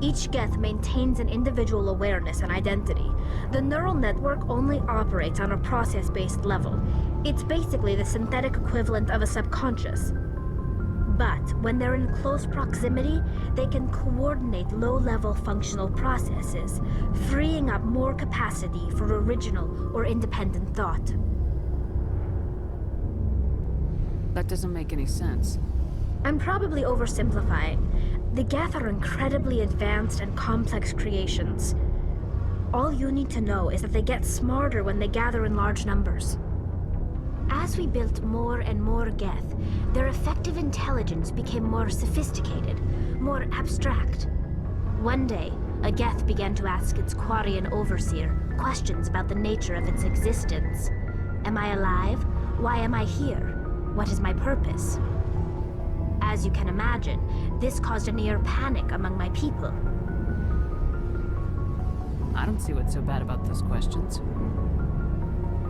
Each Geth maintains an individual awareness and identity. The neural network only operates on a process-based level. It's basically the synthetic equivalent of a subconscious. But when they're in close proximity, they can coordinate low-level functional processes, freeing up more capacity for original or independent thought. That doesn't make any sense. I'm probably oversimplifying. The Geth are incredibly advanced and complex creations. All you need to know is that they get smarter when they gather in large numbers. As we built more and more Geth, their effective intelligence became more sophisticated, more abstract. One day, a Geth began to ask its Quarian overseer questions about the nature of its existence. Am I alive? Why am I here? What is my purpose? As you can imagine, this caused a near panic among my people. I don't see what's so bad about those questions.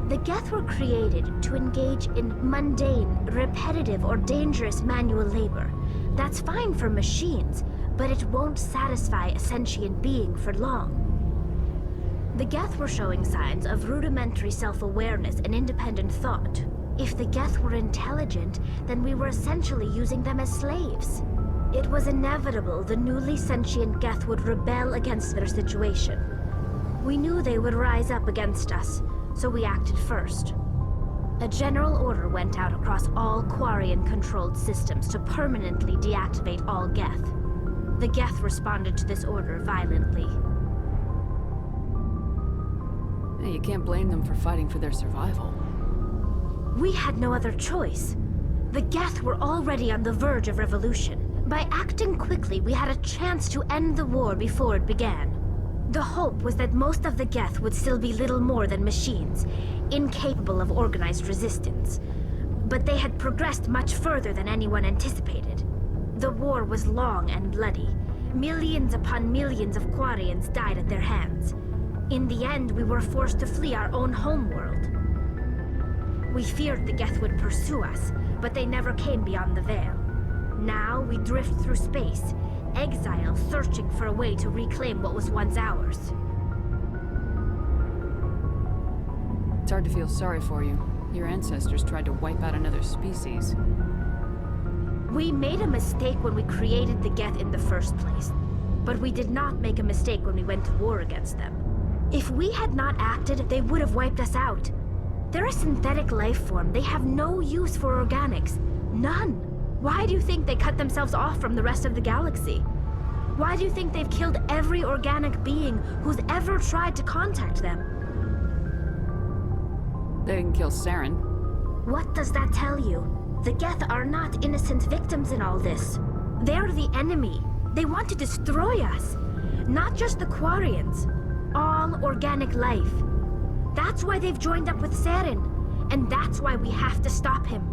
The Geth were created to engage in mundane, repetitive, or dangerous manual labor. That's fine for machines, but it won't satisfy a sentient being for long. The Geth were showing signs of rudimentary self-awareness and independent thought. If the Geth were intelligent, then we were essentially using them as slaves. It was inevitable the newly sentient Geth would rebel against their situation. We knew they would rise up against us, so we acted first. A general order went out across all Quarian-controlled systems to permanently deactivate all Geth. The Geth responded to this order violently. Hey, you can't blame them for fighting for their survival. We had no other choice. The Geth were already on the verge of revolution. By acting quickly, we had a chance to end the war before it began. The hope was that most of the Geth would still be little more than machines, incapable of organized resistance. But they had progressed much further than anyone anticipated. The war was long and bloody. Millions upon millions of Quarians died at their hands. In the end, we were forced to flee our own homeworld. We feared the Geth would pursue us, but they never came beyond the Veil. Now we drift through space, exile searching for a way to reclaim what was once ours. It's hard to feel sorry for you. Your ancestors tried to wipe out another species. We made a mistake when we created the Geth in the first place, but we did not make a mistake when we went to war against them. If we had not acted, they would have wiped us out. They're a synthetic life form. They have no use for organics. None. Why do you think they cut themselves off from the rest of the galaxy? Why do you think they've killed every organic being who's ever tried to contact them? They didn't kill Saren. What does that tell you? The Geth are not innocent victims in all this. They're the enemy. They want to destroy us. Not just the Quarians. All organic life. That's why they've joined up with Saren. And that's why we have to stop him.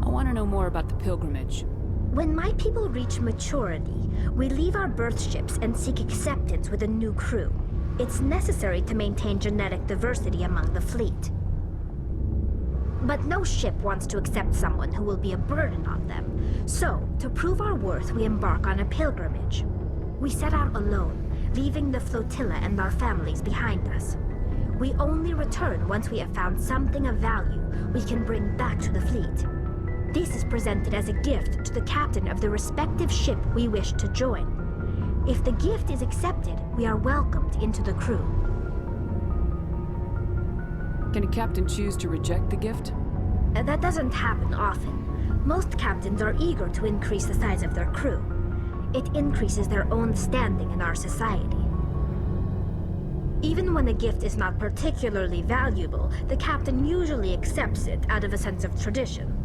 I want to know more about the pilgrimage. When my people reach maturity, we leave our birth ships and seek acceptance with a new crew. It's necessary to maintain genetic diversity among the fleet. But no ship wants to accept someone who will be a burden on them. So, to prove our worth, we embark on a pilgrimage. We set out alone, leaving the flotilla and our families behind us. We only return once we have found something of value we can bring back to the fleet. This is presented as a gift to the captain of the respective ship we wish to join. If the gift is accepted, we are welcomed into the crew. Can a captain choose to reject the gift? That doesn't happen often. Most captains are eager to increase the size of their crew. It increases their own standing in our society. Even when a gift is not particularly valuable, the captain usually accepts it out of a sense of tradition.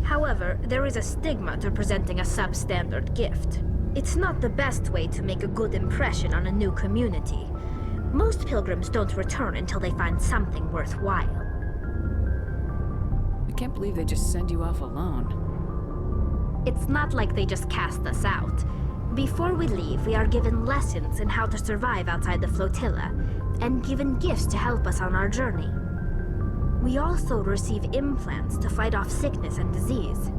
However, there is a stigma to presenting a substandard gift. It's not the best way to make a good impression on a new community. Most pilgrims don't return until they find something worthwhile. I can't believe they just send you off alone. It's not like they just cast us out. Before we leave, we are given lessons in how to survive outside the flotilla, and given gifts to help us on our journey. We also receive implants to fight off sickness and disease.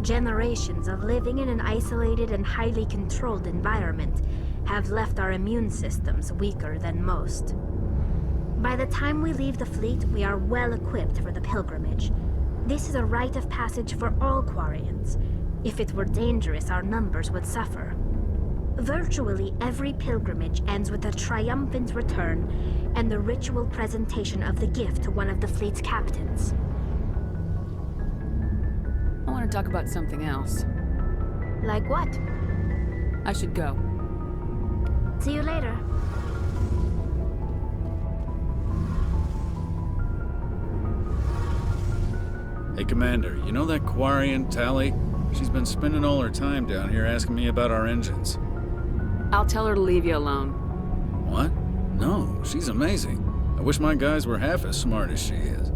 Generations of living in an isolated and highly controlled environment have left our immune systems weaker than most. By the time we leave the fleet, we are well equipped for the pilgrimage. This is a rite of passage for all Quarians. If it were dangerous, our numbers would suffer. Virtually every pilgrimage ends with a triumphant return and the ritual presentation of the gift to one of the fleet's captains. I want to talk about something else. Like what? I should go. See you later. Hey, Commander, you know that Quarian, Tally? She's been spending all her time down here asking me about our engines. I'll tell her to leave you alone. What? No, she's amazing. I wish my guys were half as smart as she is.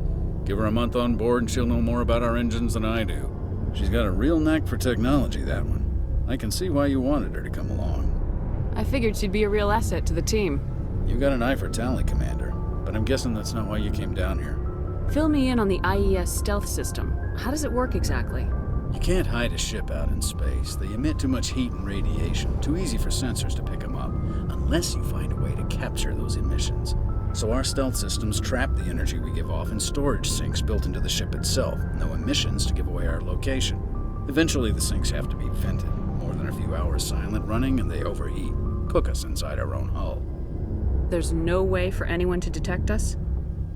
Give her a month on board and she'll know more about our engines than I do. She's got a real knack for technology, that one. I can see why you wanted her to come along. I figured she'd be a real asset to the team. You got an eye for Tally, Commander, but I'm guessing that's not why you came down here. Fill me in on the IES stealth system. How does it work exactly? You can't hide a ship out in space. They emit too much heat and radiation, too easy for sensors to pick them up, unless you find a way to capture those emissions. So our stealth systems trap the energy we give off in storage sinks built into the ship itself. No emissions to give away our location. Eventually the sinks have to be vented. More than a few hours silent running and they overheat. Cook us inside our own hull. There's no way for anyone to detect us?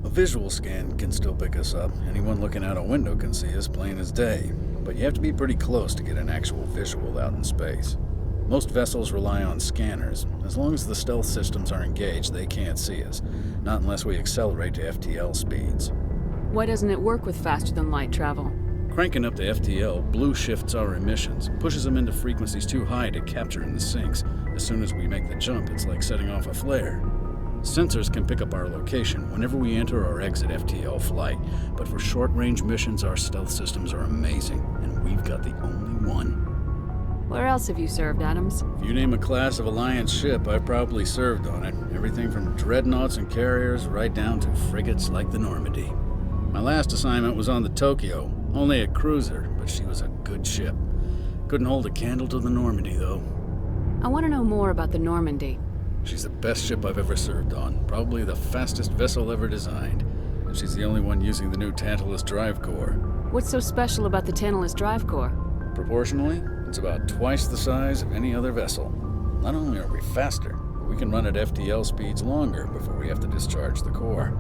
A visual scan can still pick us up. Anyone looking out a window can see us plain as day. But you have to be pretty close to get an actual visual out in space. Most vessels rely on scanners. As long as the stealth systems are engaged, they can't see us. Not unless we accelerate to FTL speeds. Why doesn't it work with faster-than-light travel? Cranking up to FTL blue shifts our emissions, pushes them into frequencies too high to capture in the sinks. As soon as we make the jump, it's like setting off a flare. Sensors can pick up our location whenever we enter or exit FTL flight, but for short-range missions, our stealth systems are amazing, and we've got the only one. Where else have you served, Adams? If you name a class of Alliance ship, I've probably served on it. Everything from dreadnoughts and carriers right down to frigates like the Normandy. My last assignment was on the Tokyo, only a cruiser, but she was a good ship. Couldn't hold a candle to the Normandy, though. I want to know more about the Normandy. She's the best ship I've ever served on. Probably the fastest vessel ever designed. And she's the only one using the new Tantalus drive core. What's so special about the Tantalus drive core? Proportionally, it's about twice the size of any other vessel. Not only are we faster, but we can run at FTL speeds longer before we have to discharge the core.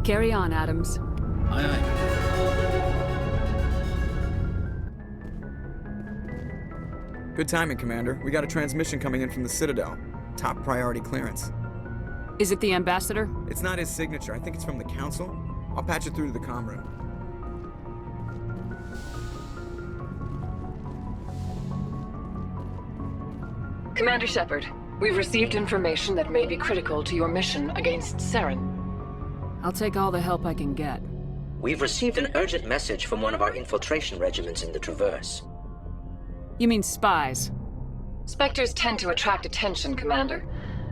Carry on, Adams. Aye, aye. Good timing, Commander. We got a transmission coming in from the Citadel. Top priority clearance. Is it the ambassador? It's not his signature. I think it's from the Council. I'll patch it through to the comm room. Commander Shepard, we've received information that may be critical to your mission against Saren. I'll take all the help I can get. We've received an urgent message from one of our infiltration regiments in the Traverse. You mean spies? Spectres tend to attract attention, Commander,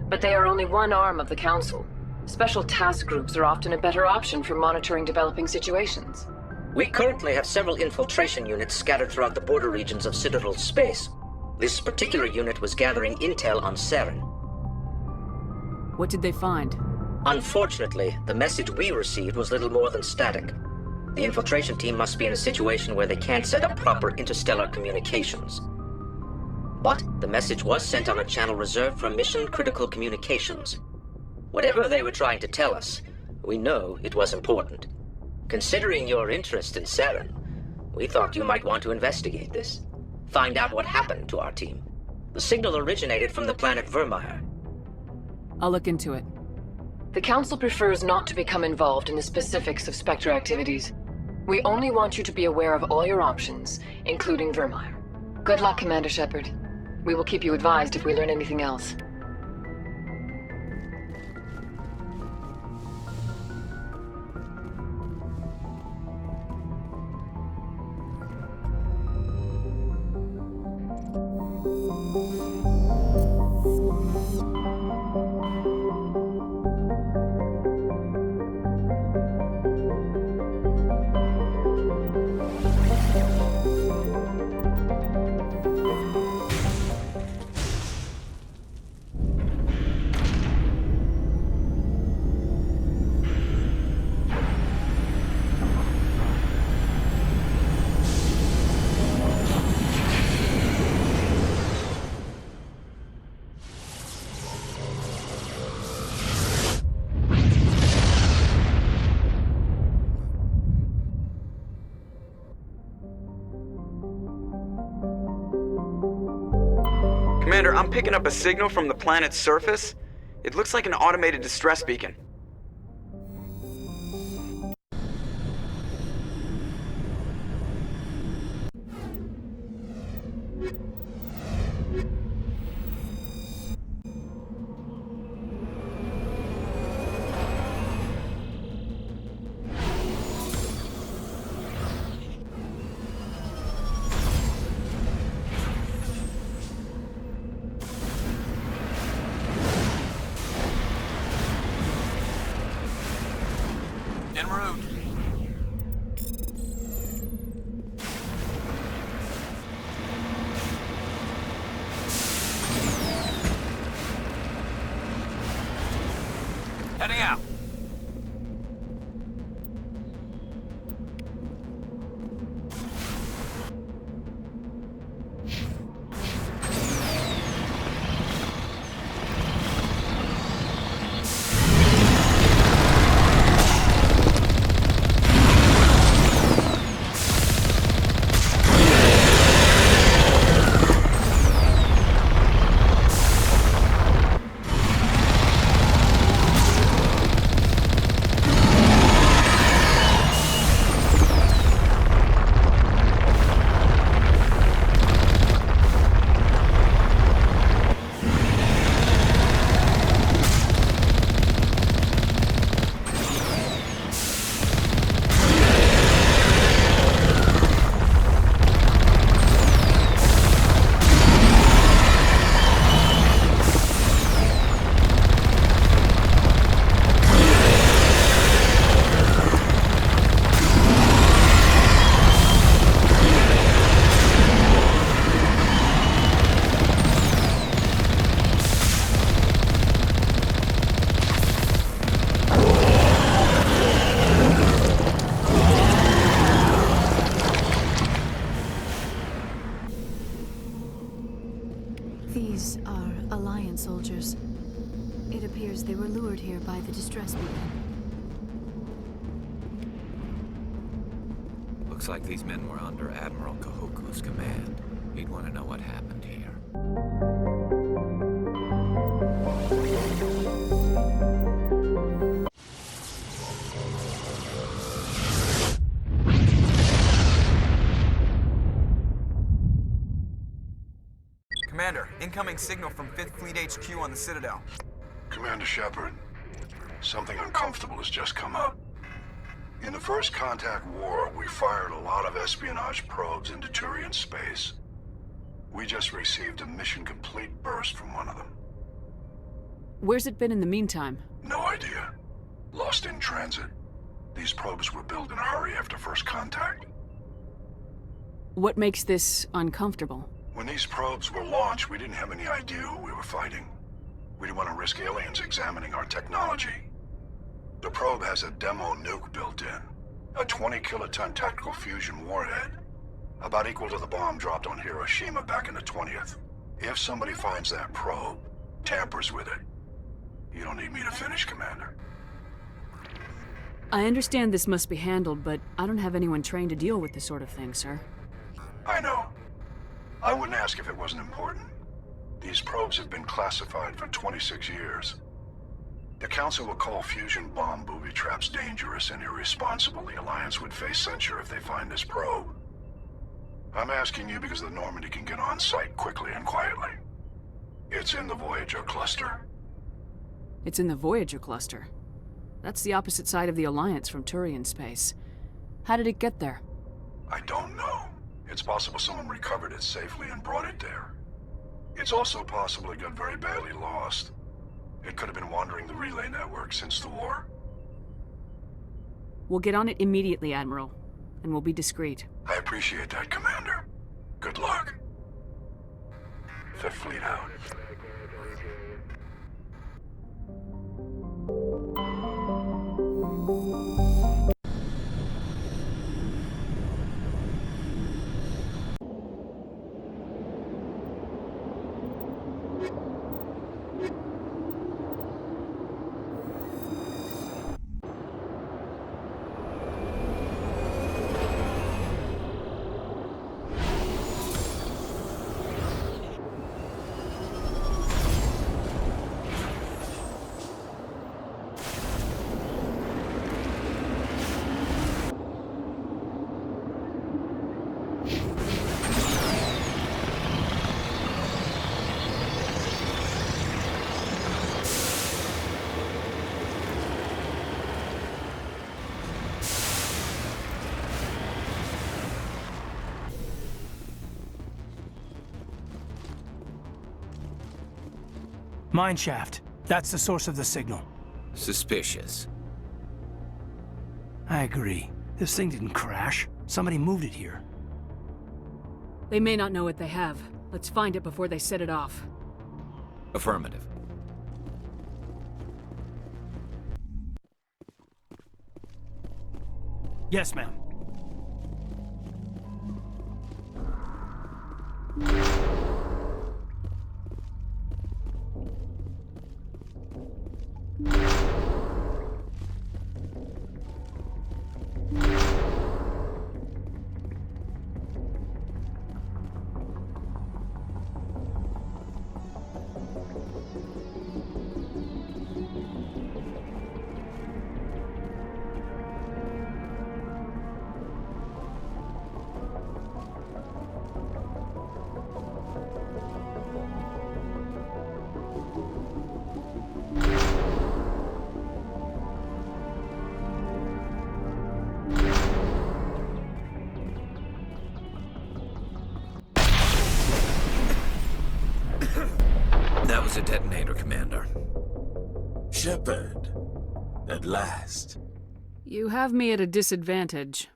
but they are only one arm of the Council. Special task groups are often a better option for monitoring developing situations. We currently have several infiltration units scattered throughout the border regions of Citadel space. This particular unit was gathering intel on Saren. What did they find? Unfortunately, the message we received was little more than static. The infiltration team must be in a situation where they can't set up proper interstellar communications. But the message was sent on a channel reserved for mission-critical communications. Whatever they were trying to tell us, we know it was important. Considering your interest in Saren, we thought you might want to investigate this. Find out what happened to our team. The signal originated from the planet Vermeer. I'll look into it. The Council prefers not to become involved in the specifics of Spectre activities. We only want you to be aware of all your options, including Vermeer. Good luck, Commander Shepard. We will keep you advised if we learn anything else. Commander, I'm picking up a signal from the planet's surface. It looks like an automated distress beacon. En route. Heading out. soldiers. It appears they were lured here by the distress beacon. Looks like these men were under Admiral Kahoku's command. He'd want to know what happened here. Commander, incoming signal from 5th Fleet HQ on the Citadel. Commander Shepard, something uncomfortable has just come up. In the First Contact War, we fired a lot of espionage probes into Turian space. We just received a mission complete burst from one of them. Where's it been in the meantime? No idea. Lost in transit. These probes were built in a hurry after First Contact. What makes this uncomfortable? When these probes were launched, we didn't have any idea who we were fighting. We didn't want to risk aliens examining our technology. The probe has a demo nuke built in. A 20-kiloton tactical fusion warhead. About equal to the bomb dropped on Hiroshima back in the 20th. If somebody finds that probe, tampers with it, you don't need me to finish, Commander. I understand this must be handled, but I don't have anyone trained to deal with this sort of thing, sir. I know. I wouldn't ask if it wasn't important. These probes have been classified for 26 years. The Council will call fusion bomb booby traps dangerous and irresponsible. The Alliance would face censure if they find this probe. I'm asking you because the Normandy can get on site quickly and quietly. It's in the Voyager cluster. It's in the Voyager cluster. That's the opposite side of the Alliance from Turian space. How did it get there? I don't know. It's possible someone recovered it safely and brought it there. It's also possible it got very badly lost. It could have been wandering the relay network since the war. We'll get on it immediately, Admiral, and we'll be discreet. I appreciate that, Commander. Good luck. Fifth Fleet out. Mineshaft. That's the source of the signal. Suspicious. I agree. This thing didn't crash. Somebody moved it here. They may not know what they have. Let's find it before they set it off. Affirmative. Yes, ma'am. That was a detonator, Commander. Shepard. At last. You have me at a disadvantage.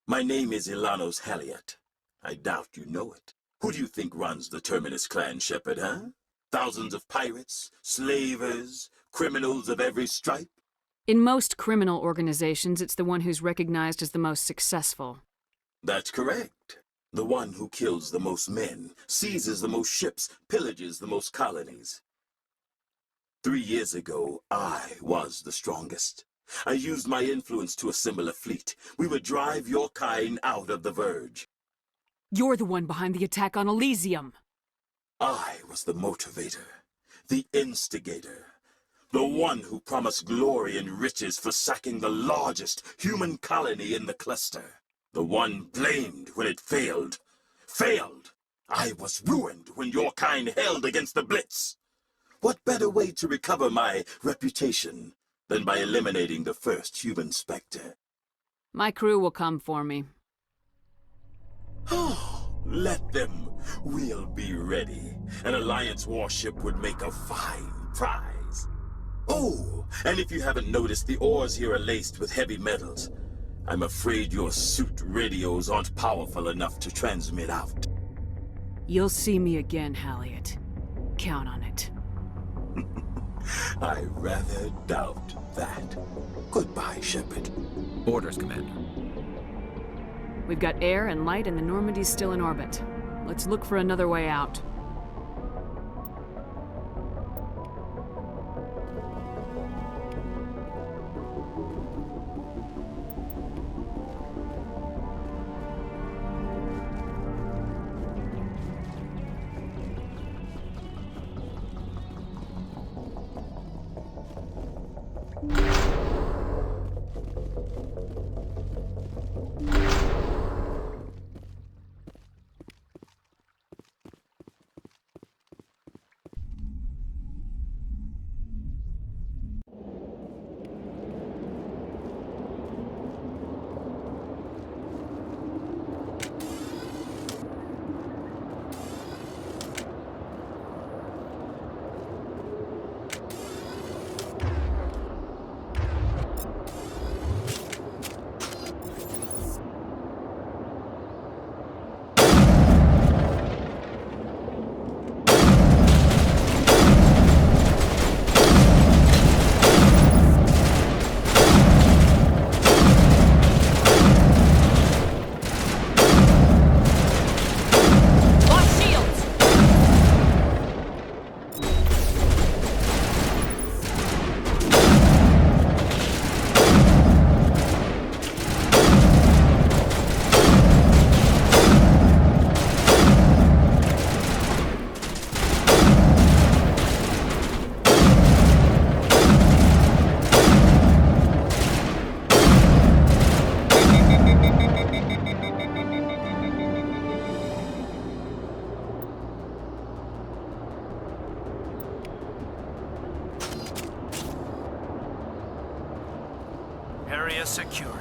My name is Ilanos Halliot. I doubt you know it. Who do you think runs the Terminus clan, Shepard, huh? Thousands of pirates, slavers, criminals of every stripe? In most criminal organizations, it's the one who's recognized as the most successful. That's correct. The one who kills the most men, seizes the most ships, pillages the most colonies. 3 years ago, I was the strongest. I used my influence to assemble a fleet. We would drive your kind out of the Verge. You're the one behind the attack on Elysium. I was the motivator, the instigator, the one who promised glory and riches for sacking the largest human colony in the cluster. The one blamed when it failed. Failed! I was ruined when your kind held against the Blitz. What better way to recover my reputation than by eliminating the first human Spectre? My crew will come for me. Let them. We'll be ready. An Alliance warship would make a fine prize. Oh, and if you haven't noticed, the ores here are laced with heavy metals. I'm afraid your suit radios aren't powerful enough to transmit out. You'll see me again, Halliot. Count on it. I rather doubt that. Goodbye, Shepard. Orders, Commander. We've got air and light, and the Normandy's still in orbit. Let's look for another way out. Area secured.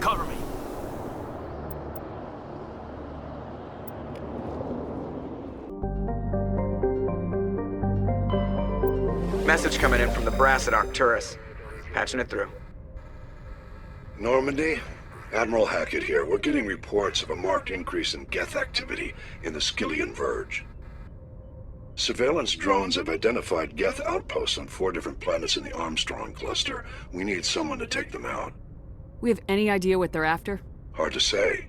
Cover me. Message coming in from the brass at Arcturus. Patching it through. Normandy? Admiral Hackett here. We're getting reports of a marked increase in Geth activity in the Skyllian Verge. Surveillance drones have identified Geth outposts on 4 different planets in the Armstrong cluster. We need someone to take them out. We have any idea what they're after? Hard to say.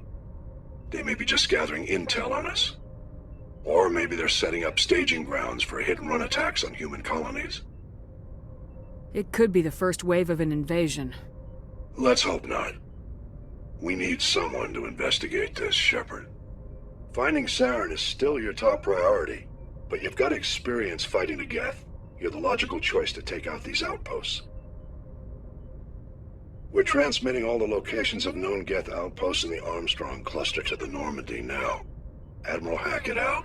They may be just gathering intel on us. Or maybe they're setting up staging grounds for hit-and-run attacks on human colonies. It could be the first wave of an invasion. Let's hope not. We need someone to investigate this, Shepard. Finding Saren is still your top priority, but you've got experience fighting the Geth. You're the logical choice to take out these outposts. We're transmitting all the locations of known Geth outposts in the Armstrong cluster to the Normandy now. Admiral Hackett out.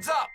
Heads up!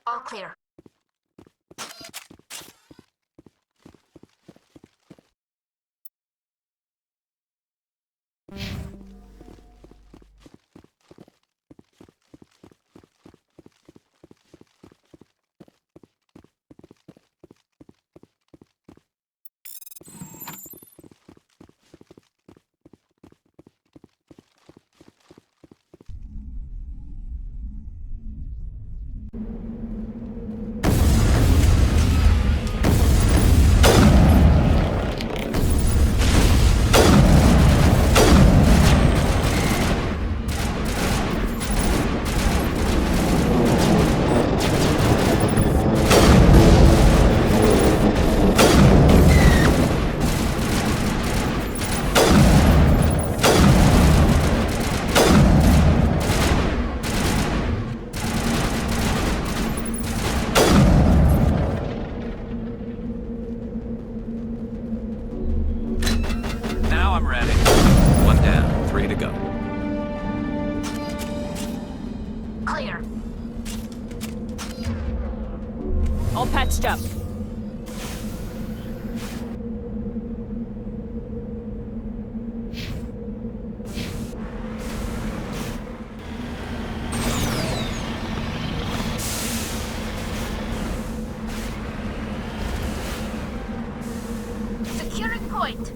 All clear. I'm ready. One down, 3 to go. Clear. All patched up. Securing point.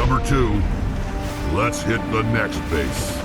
number 2. Let's hit the next base.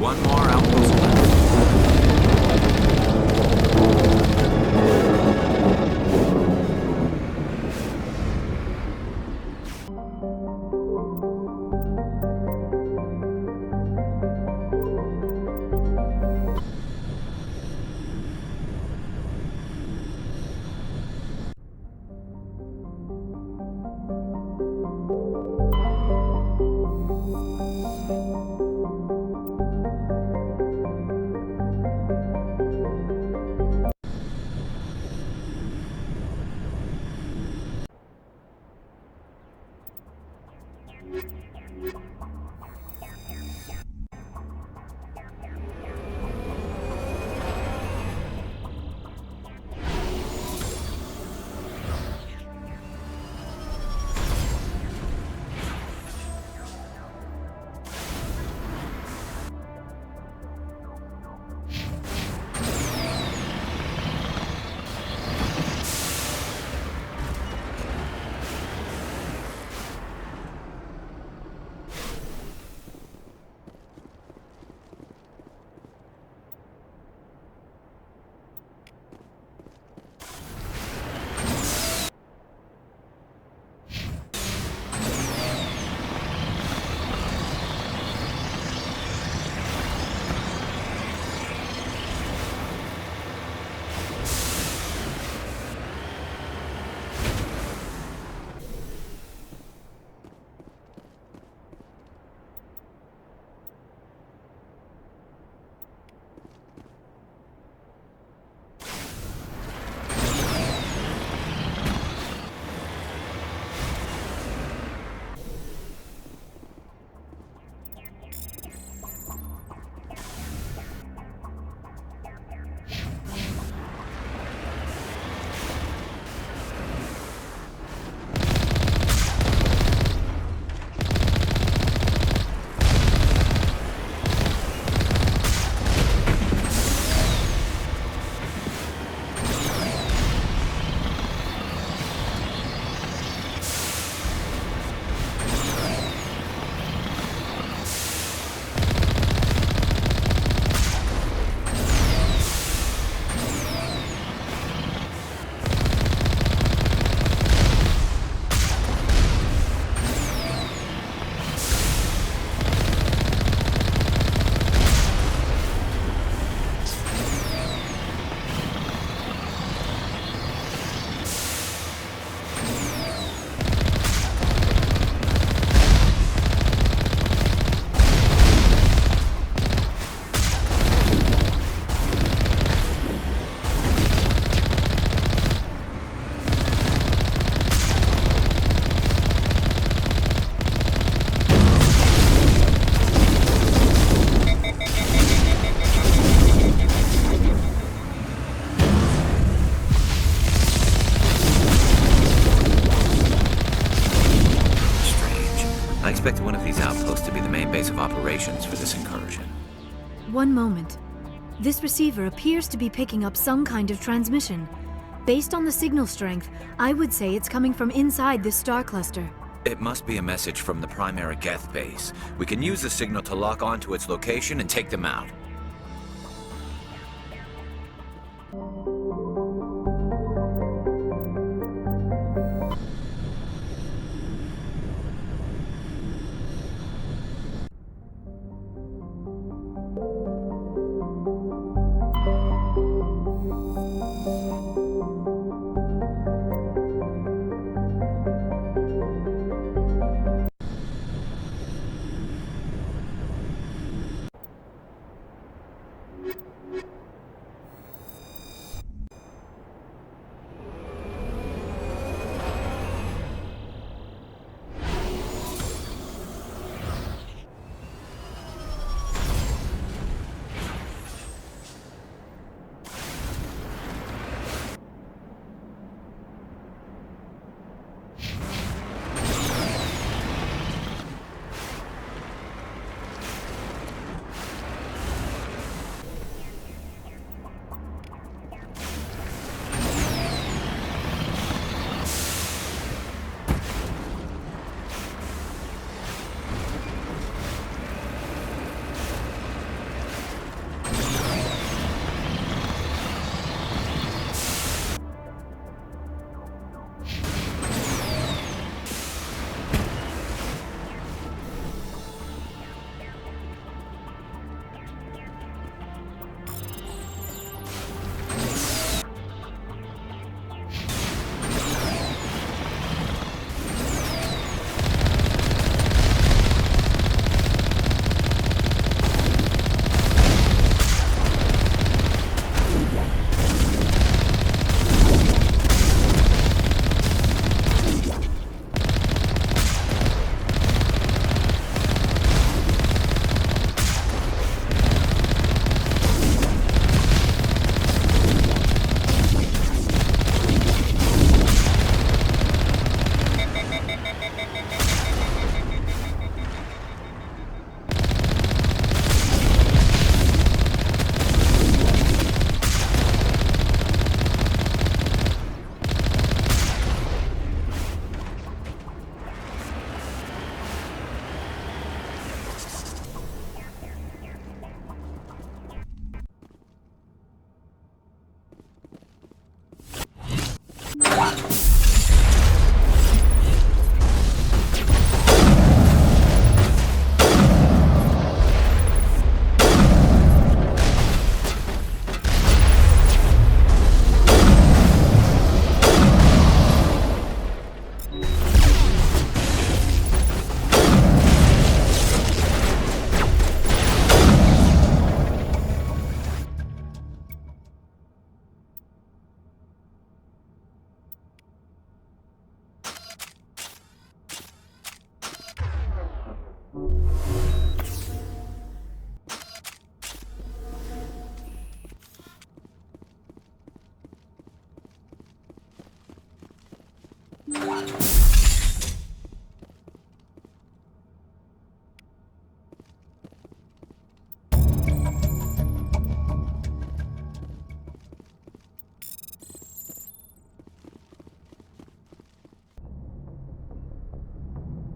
One more outpost left. expect one of these outposts to be the main base of operations for this incursion. One moment. This receiver appears to be picking up some kind of transmission. Based on the signal strength, I would say it's coming from inside this star cluster. It must be a message from the primary Geth base. We can use the signal to lock onto its location and take them out.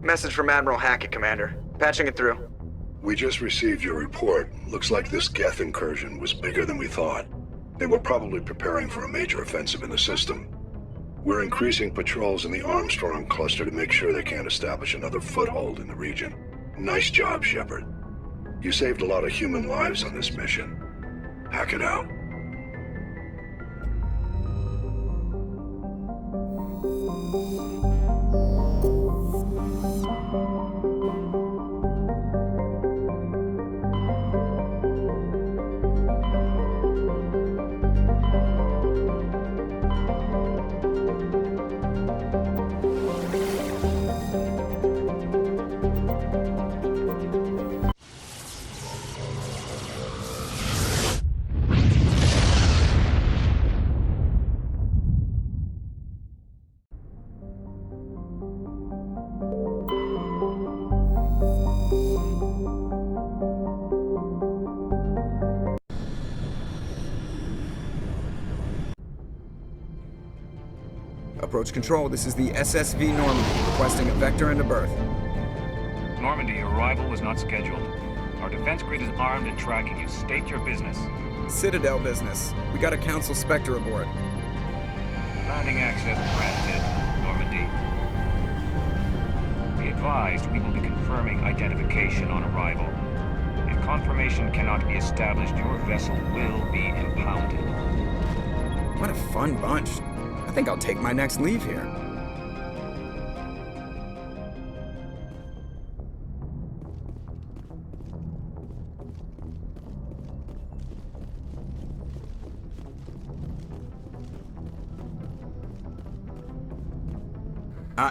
Message from Admiral Hackett, Commander. Patching it through. We just received your report. Looks like this Geth incursion was bigger than we thought. They were probably preparing for a major offensive in the system. We're increasing patrols in the Armstrong cluster to make sure they can't establish another foothold in the region. Nice job, Shepard. You saved a lot of human lives on this mission. Hackett out. Approach control, this is the SSV Normandy, requesting a vector into berth. Normandy, your arrival was not scheduled. Our defense grid is armed and tracking you. State your business. Citadel business. We got a Council Spectre aboard. Landing access granted, Normandy. Be advised, we will be confirming identification on arrival. If confirmation cannot be established, your vessel will be impounded. What a fun bunch. I think I'll take my next leave here.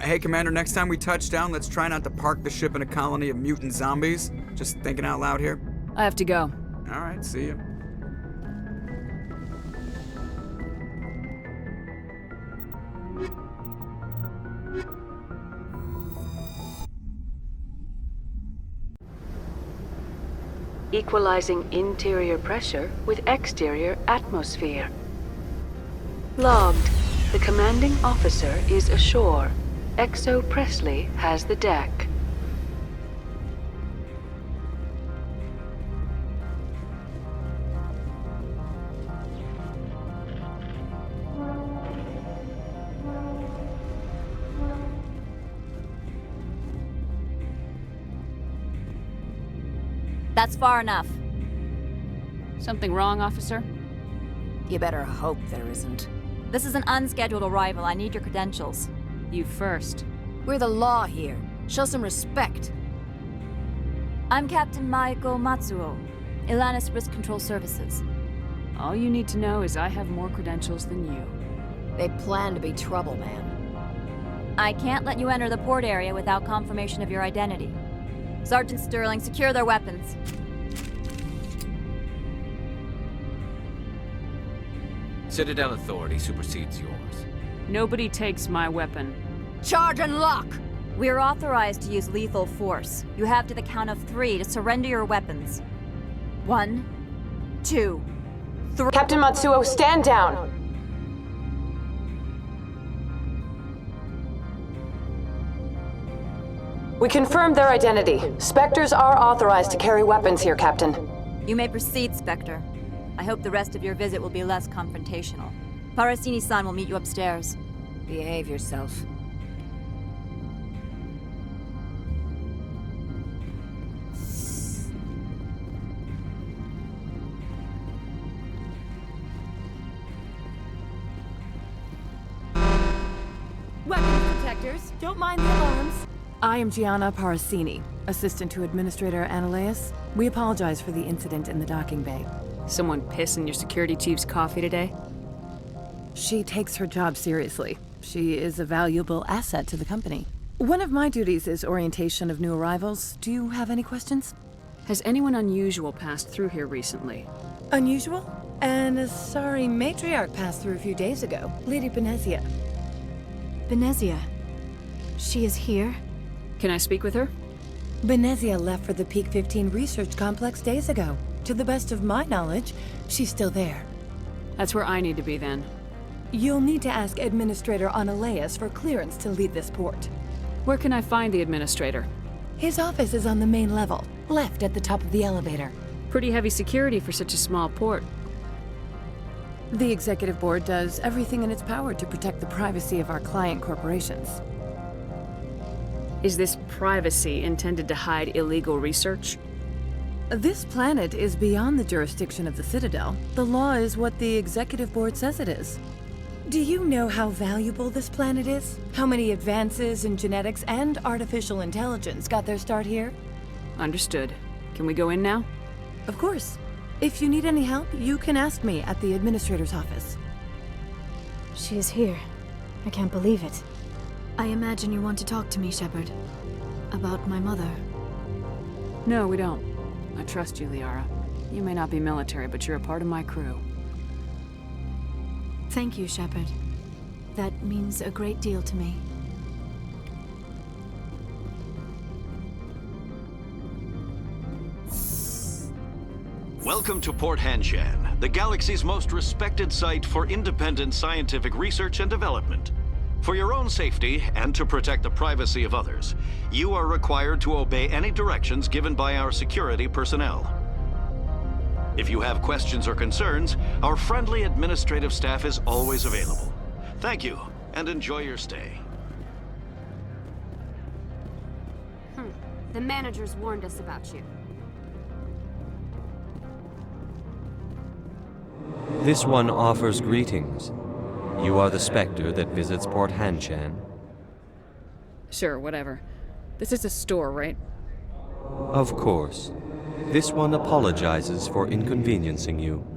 Hey, Commander, next time we touch down, let's try not to park the ship in a colony of mutant zombies. Just thinking out loud here. I have to go. All right, see you. Equalizing interior pressure with exterior atmosphere. Logged. The commanding officer is ashore. Exo Presley has the deck. That's far enough. Something wrong, officer? You better hope there isn't. This is an unscheduled arrival. I need your credentials. You first. We're the law here. Show some respect. I'm Captain Maiko Matsuo, Ilanis Risk Control Services. All you need to know is I have more credentials than you. They plan to be trouble, man. I can't let you enter the port area without confirmation of your identity. Sergeant Sterling, secure their weapons. Citadel authority supersedes yours. Nobody takes my weapon. Charge and lock! We're authorized to use lethal force. You have to the count of 3 to surrender your weapons. 1, 2, 3. Captain Matsuo, stand down! We confirmed their identity. Spectres are authorized to carry weapons here, Captain. You may proceed, Spectre. I hope the rest of your visit will be less confrontational. Parasini-san will meet you upstairs. Behave yourself. Weapons detectors, don't mind the alarms. I am Gianna Parasini, assistant to Administrator Ananias. We apologize for the incident in the docking bay. Someone piss in your security chief's coffee today? She takes her job seriously. She is a valuable asset to the company. One of my duties is orientation of new arrivals. Do you have any questions? Has anyone unusual passed through here recently? Unusual? And a sorry matriarch passed through a few days ago. Lady Benezia. Benezia? She is here? Can I speak with her? Benezia left for the Peak 15 research complex days ago. To the best of my knowledge, she's still there. That's where I need to be then. You'll need to ask Administrator Ananias for clearance to leave this port. Where can I find the Administrator? His office is on the main level, left at the top of the elevator. Pretty heavy security for such a small port. The Executive Board does everything in its power to protect the privacy of our client corporations. Is this privacy intended to hide illegal research? This planet is beyond the jurisdiction of the Citadel. The law is what the Executive Board says it is. Do you know how valuable this planet is? How many advances in genetics and artificial intelligence got their start here? Understood. Can we go in now? Of course. If you need any help, you can ask me at the Administrator's office. She is here. I can't believe it. I imagine you want to talk to me, Shepard. About my mother. No, we don't. I trust you, Liara. You may not be military, but you're a part of my crew. Thank you, Shepard. That means a great deal to me. Welcome to Port Hanshan, the galaxy's most respected site for independent scientific research and development. For your own safety and to protect the privacy of others, you are required to obey any directions given by our security personnel. If you have questions or concerns, our friendly administrative staff is always available. Thank you, and enjoy your stay. The managers warned us about you. This one offers greetings. You are the Spectre that visits Port Hanshan? Sure, whatever. This is a store, right? Of course. This one apologizes for inconveniencing you.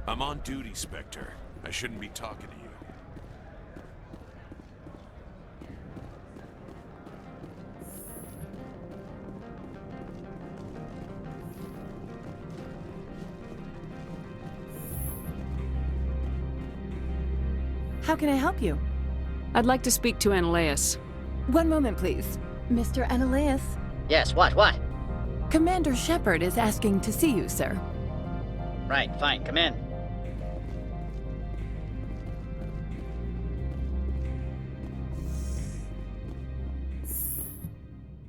I'm on duty, Spectre. I shouldn't be talking to you. How can I help you? I'd like to speak to Ananias. One moment, please. Mr. Ananias? Yes, what? Commander Shepard is asking to see you, sir. Right, fine, come in.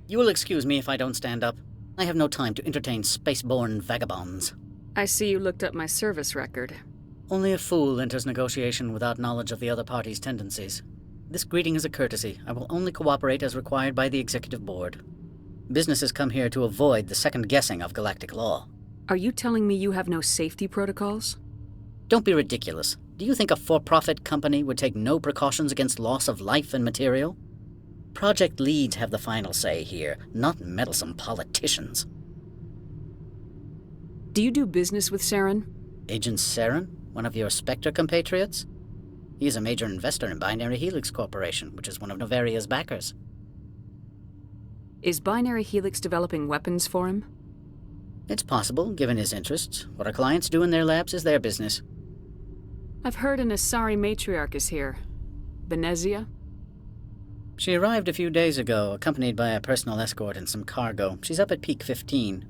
You will excuse me if I don't stand up. I have no time to entertain spaceborne vagabonds. I see you looked up my service record. Only a fool enters negotiation without knowledge of the other party's tendencies. This greeting is a courtesy. I will only cooperate as required by the Executive Board. Businesses come here to avoid the second guessing of galactic law. Are you telling me you have no safety protocols? Don't be ridiculous. Do you think a for-profit company would take no precautions against loss of life and material? Project leads have the final say here, not meddlesome politicians. Do you do business with Saren? Agent Saren? One of your Spectre compatriots? He is a major investor in Binary Helix Corporation, which is one of Novaria's backers. Is Binary Helix developing weapons for him? It's possible, given his interests. What our clients do in their labs is their business. I've heard an Asari matriarch is here. Benezia? She arrived a few days ago, accompanied by a personal escort and some cargo. She's up at Peak 15.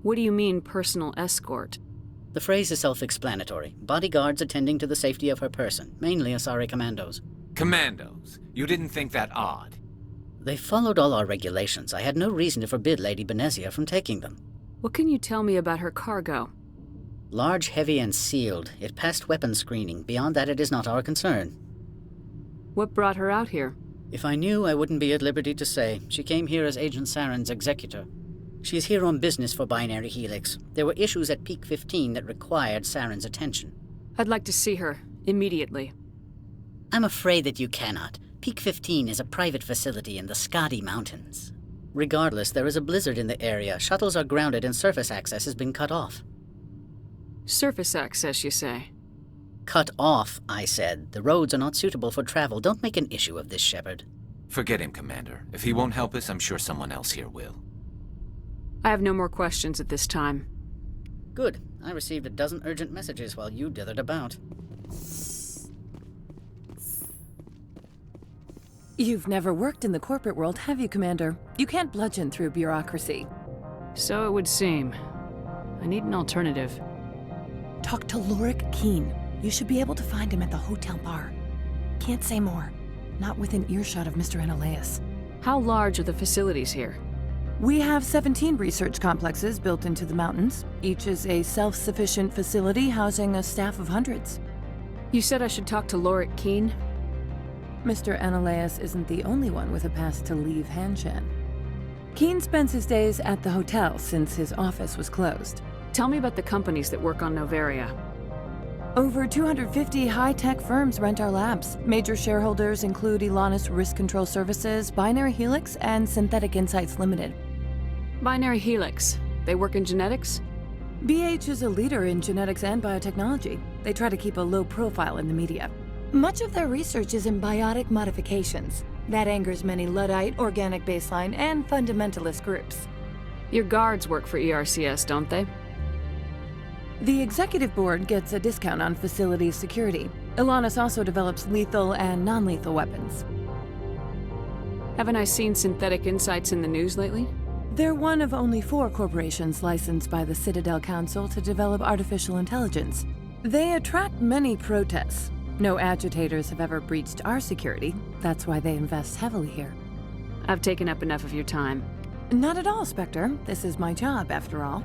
What do you mean, personal escort? The phrase is self-explanatory. Bodyguards attending to the safety of her person, mainly Asari commandos. Commandos? You didn't think that odd? They followed all our regulations. I had no reason to forbid Lady Benezia from taking them. What can you tell me about her cargo? Large, heavy, and sealed. It passed weapons screening. Beyond that, it is not our concern. What brought her out here? If I knew, I wouldn't be at liberty to say. She came here as Agent Saren's executor. She is here on business for Binary Helix. There were issues at Peak 15 that required Saren's attention. I'd like to see her, immediately. I'm afraid that you cannot. Peak 15 is a private facility in the Skadi Mountains. Regardless, there is a blizzard in the area. Shuttles are grounded and surface access has been cut off. Surface access, you say? Cut off, I said. The roads are not suitable for travel. Don't make an issue of this, Shepard. Forget him, Commander. If he won't help us, I'm sure someone else here will. I have no more questions at this time. Good. I received a dozen urgent messages while you dithered about. You've never worked in the corporate world, have you, Commander? You can't bludgeon through bureaucracy. So it would seem. I need an alternative. Talk to Lorik Keen. You should be able to find him at the hotel bar. Can't say more. Not within earshot of Mr. Ananias. How large are the facilities here? We have 17 research complexes built into the mountains. Each is a self-sufficient facility housing a staff of hundreds. You said I should talk to Lorik Keen? Mr. Ananias isn't the only one with a pass to leave Hanshan. Keen spends his days at the hotel since his office was closed. Tell me about the companies that work on Novaria. Over 250 high-tech firms rent our labs. Major shareholders include Elanis Risk Control Services, Binary Helix, and Synthetic Insights Limited. Binary Helix. They work in genetics? BH is a leader in genetics and biotechnology. They try to keep a low profile in the media. Much of their research is in biotic modifications. That angers many Luddite, organic baseline, and fundamentalist groups. Your guards work for ERCS, don't they? The Executive Board gets a discount on facility security. Elanis also develops lethal and non-lethal weapons. Haven't I seen Synthetic Insights in the news lately? They're one of only 4 corporations licensed by the Citadel Council to develop artificial intelligence. They attract many protests. No agitators have ever breached our security. That's why they invest heavily here. I've taken up enough of your time. Not at all, Spectre. This is my job, after all.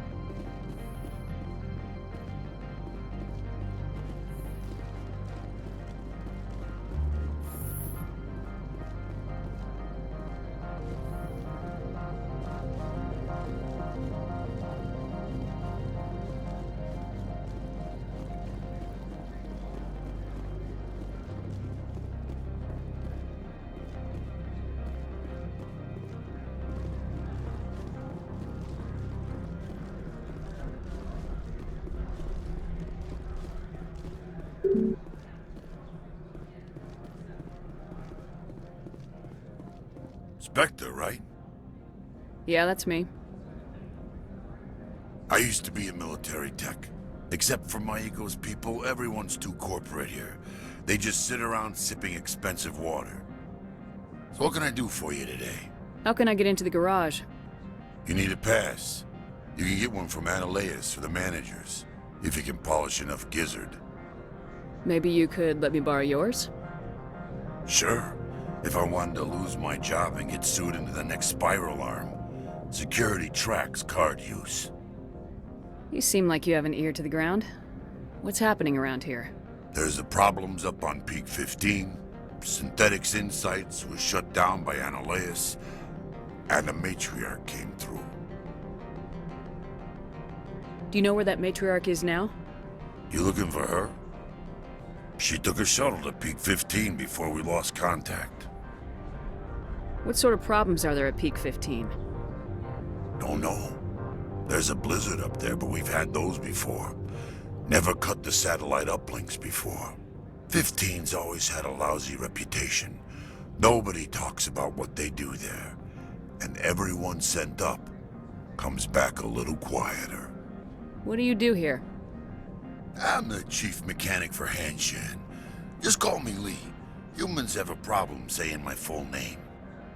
Spectre, right? Yeah, that's me. I used to be in military tech. Except for my ego's people, everyone's too corporate here. They just sit around sipping expensive water. So what can I do for you today? How can I get into the garage? You need a pass. You can get one from Analeas or the managers, if you can polish enough gizzard. Maybe you could let me borrow yours? Sure. If I wanted to lose my job and get sued into the next spiral arm, security tracks card use. You seem like you have an ear to the ground. What's happening around here? There's the problems up on Peak 15. Synthetics Insights was shut down by Analeas, and the matriarch came through. Do you know where that matriarch is now? You looking for her? She took a shuttle to Peak 15 before we lost contact. What sort of problems are there at Peak 15? Don't know. There's a blizzard up there, but we've had those before. Never cut the satellite uplinks before. 15's always had a lousy reputation. Nobody talks about what they do there. And everyone sent up comes back a little quieter. What do you do here? I'm the chief mechanic for Hanshan. Just call me Lee. Humans have a problem saying my full name.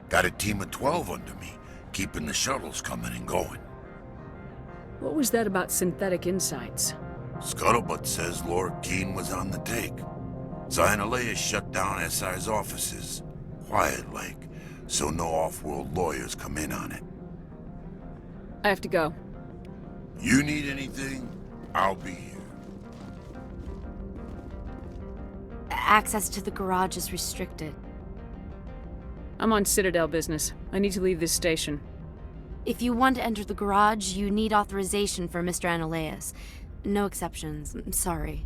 Got a team of 12 under me, keeping the shuttles coming and going. What was that about Synthetic Insights? Scuttlebutt says Lord Keene was on the take. Analeas shut down SI's offices. Quiet like, so no off-world lawyers come in on it. I have to go. You need anything, I'll be here. Access to the garage is restricted. I'm on Citadel business. I need to leave this station. If you want to enter the garage, you need authorization for Mr. Analeas. No exceptions. I'm sorry.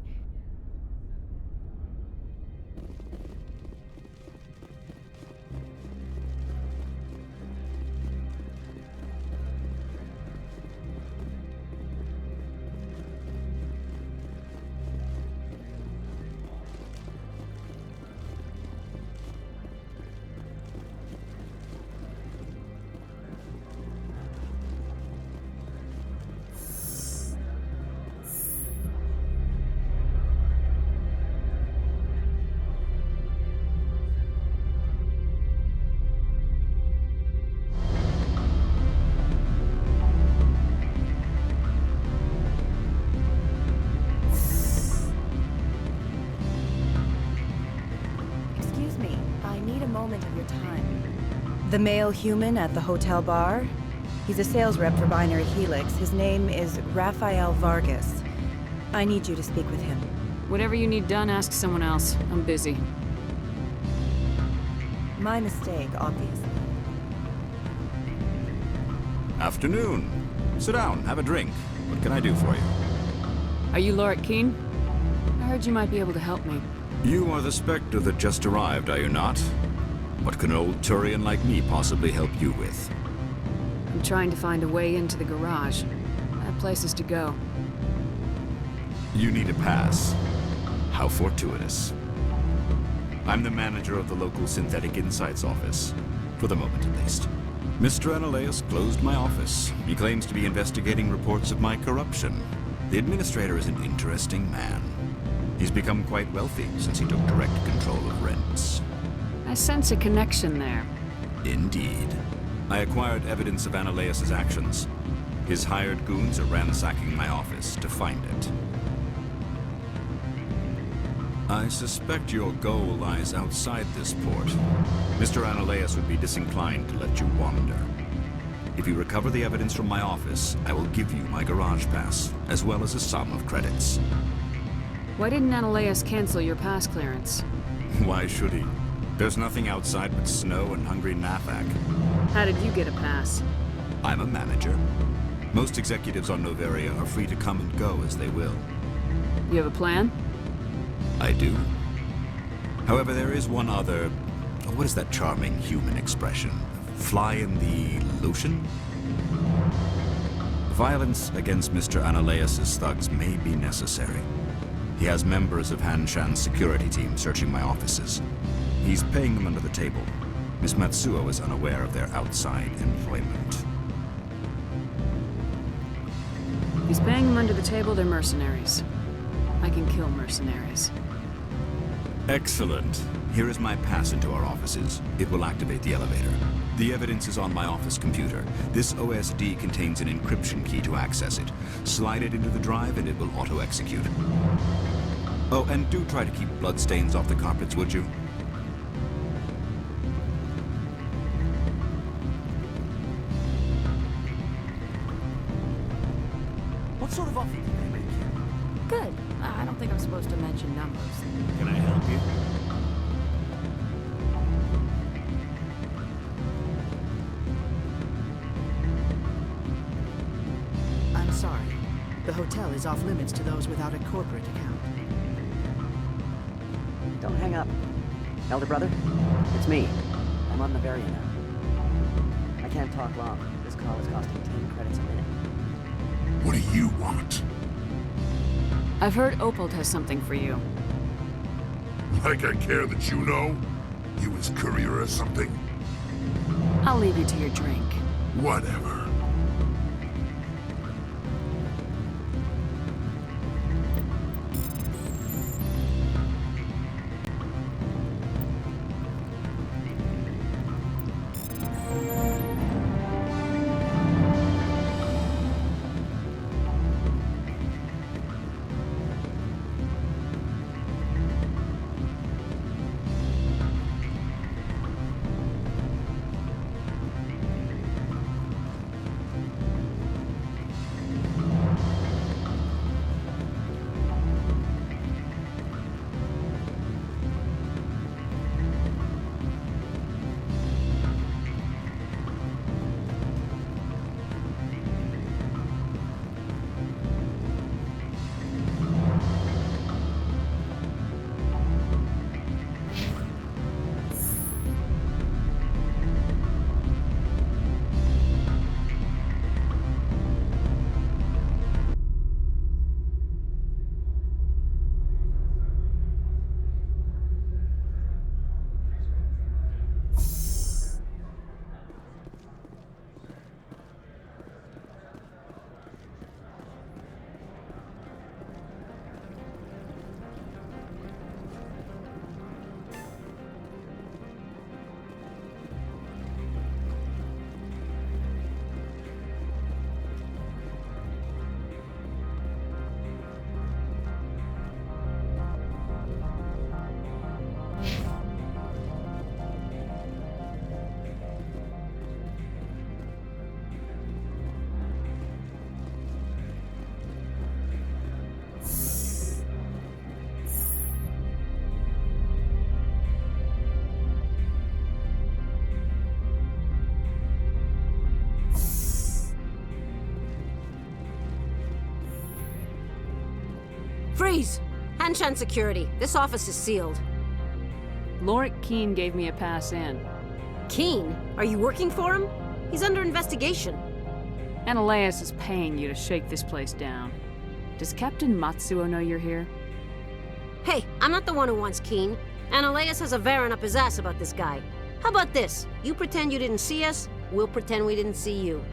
The male human at the hotel bar? He's a sales rep for Binary Helix. His name is Rafael Vargas. I need you to speak with him. Whatever you need done, ask someone else. I'm busy. My mistake, obviously. Afternoon. Sit down, have a drink. What can I do for you? Are you Lord Keene? I heard you might be able to help me. You are the Spectre that just arrived, are you not? What can an old Turian like me possibly help you with? I'm trying to find a way into the garage. I have places to go. You need a pass. How fortuitous. I'm the manager of the local Synthetic Insights office. For the moment, at least. Mr. Analeas closed my office. He claims to be investigating reports of my corruption. The administrator is an interesting man. He's become quite wealthy since he took direct control of rents. I sense a connection there. Indeed. I acquired evidence of Ananias' actions. His hired goons are ransacking my office to find it. I suspect your goal lies outside this port. Mr. Ananias would be disinclined to let you wander. If you recover the evidence from my office, I will give you my garage pass, as well as a sum of credits. Why didn't Ananias cancel your pass clearance? Why should he? There's nothing outside but snow and hungry Nafak. How did you get a pass? I'm a manager. Most executives on Noveria are free to come and go as they will. You have a plan? I do. However, there is one other... what is that charming human expression? Fly in the lotion? Violence against Mr. Ananias' thugs may be necessary. He has members of Han Shan's security team searching my offices. He's paying them under the table. Miss Matsuo is unaware of their outside employment. If he's paying them under the table, they're mercenaries. I can kill mercenaries. Excellent. Here is my pass into our offices. It will activate the elevator. The evidence is on my office computer. This OSD contains an encryption key to access it. Slide it into the drive and it will auto-execute. Oh, and do try to keep bloodstains off the carpets, would you? What sort of offer did they make you? Good. I don't think I'm supposed to mention numbers. Can I help you? I'm sorry. The hotel is off limits to those without a corporate account. Don't hang up. Elder brother, it's me. I'm on Noveria now. I can't talk long. This call is costing 10 credits a minute. What do you want? I've heard Opold has something for you. Like I care that you know? You his courier or something? I'll leave you to your drink. Whatever. Freeze! Hanshan Security. This office is sealed. Lorik Keene gave me a pass in. Keene? Are you working for him? He's under investigation. Ananias is paying you to shake this place down. Does Captain Matsuo know you're here? Hey, I'm not the one who wants Keene. Ananias has a Varen up his ass about this guy. How about this? You pretend you didn't see us, we'll pretend we didn't see you.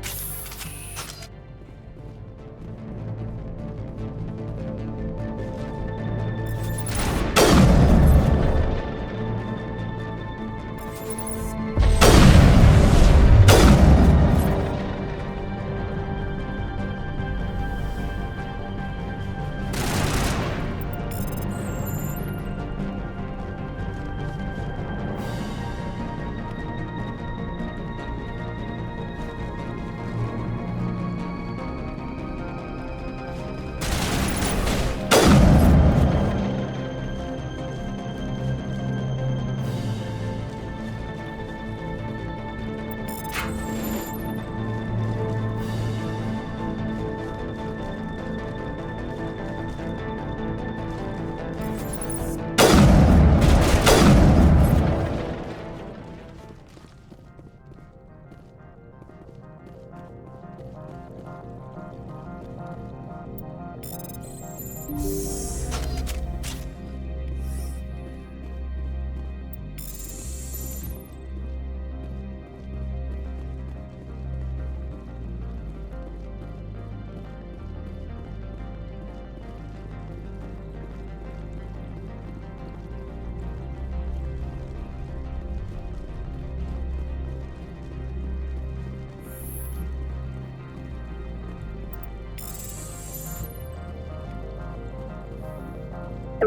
I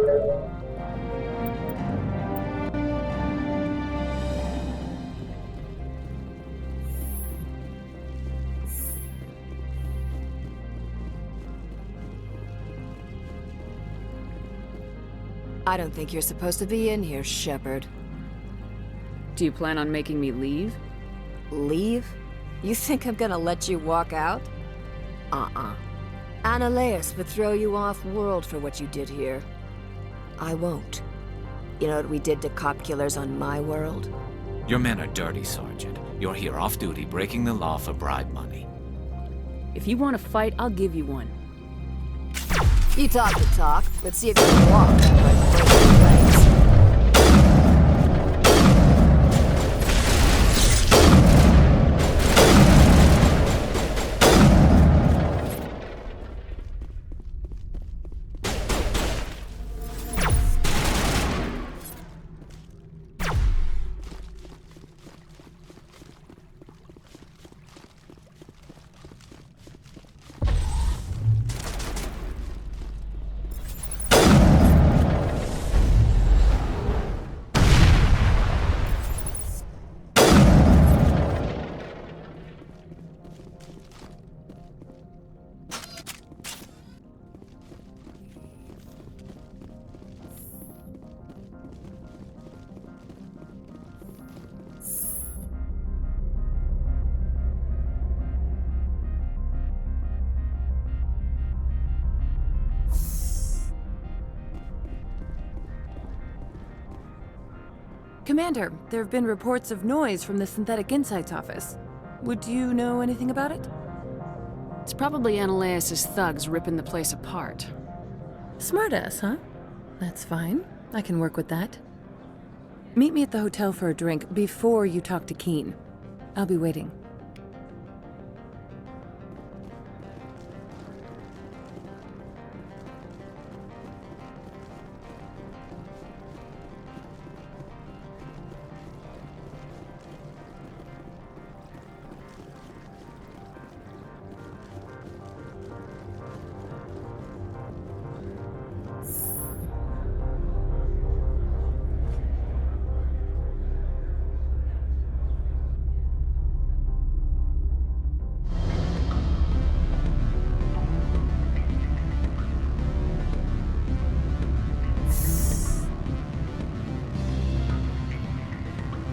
don't think you're supposed to be in here, Shepard. Do you plan on making me leave? Leave? You think I'm gonna let you walk out? Uh-uh. Annaleus would throw you off-world for what you did here. I won't. You know what we did to cop killers on my world? Your men are dirty, Sergeant. You're here off-duty, breaking the law for bribe money. If you want to fight, I'll give you one. You talk the talk, but see if you can walk that way before you legs. Commander, there have been reports of noise from the Synthetic Insights office. Would you know anything about it? It's probably Annaleus' thugs ripping the place apart. Smartass, huh? That's fine. I can work with that. Meet me at the hotel for a drink before you talk to Keen. I'll be waiting.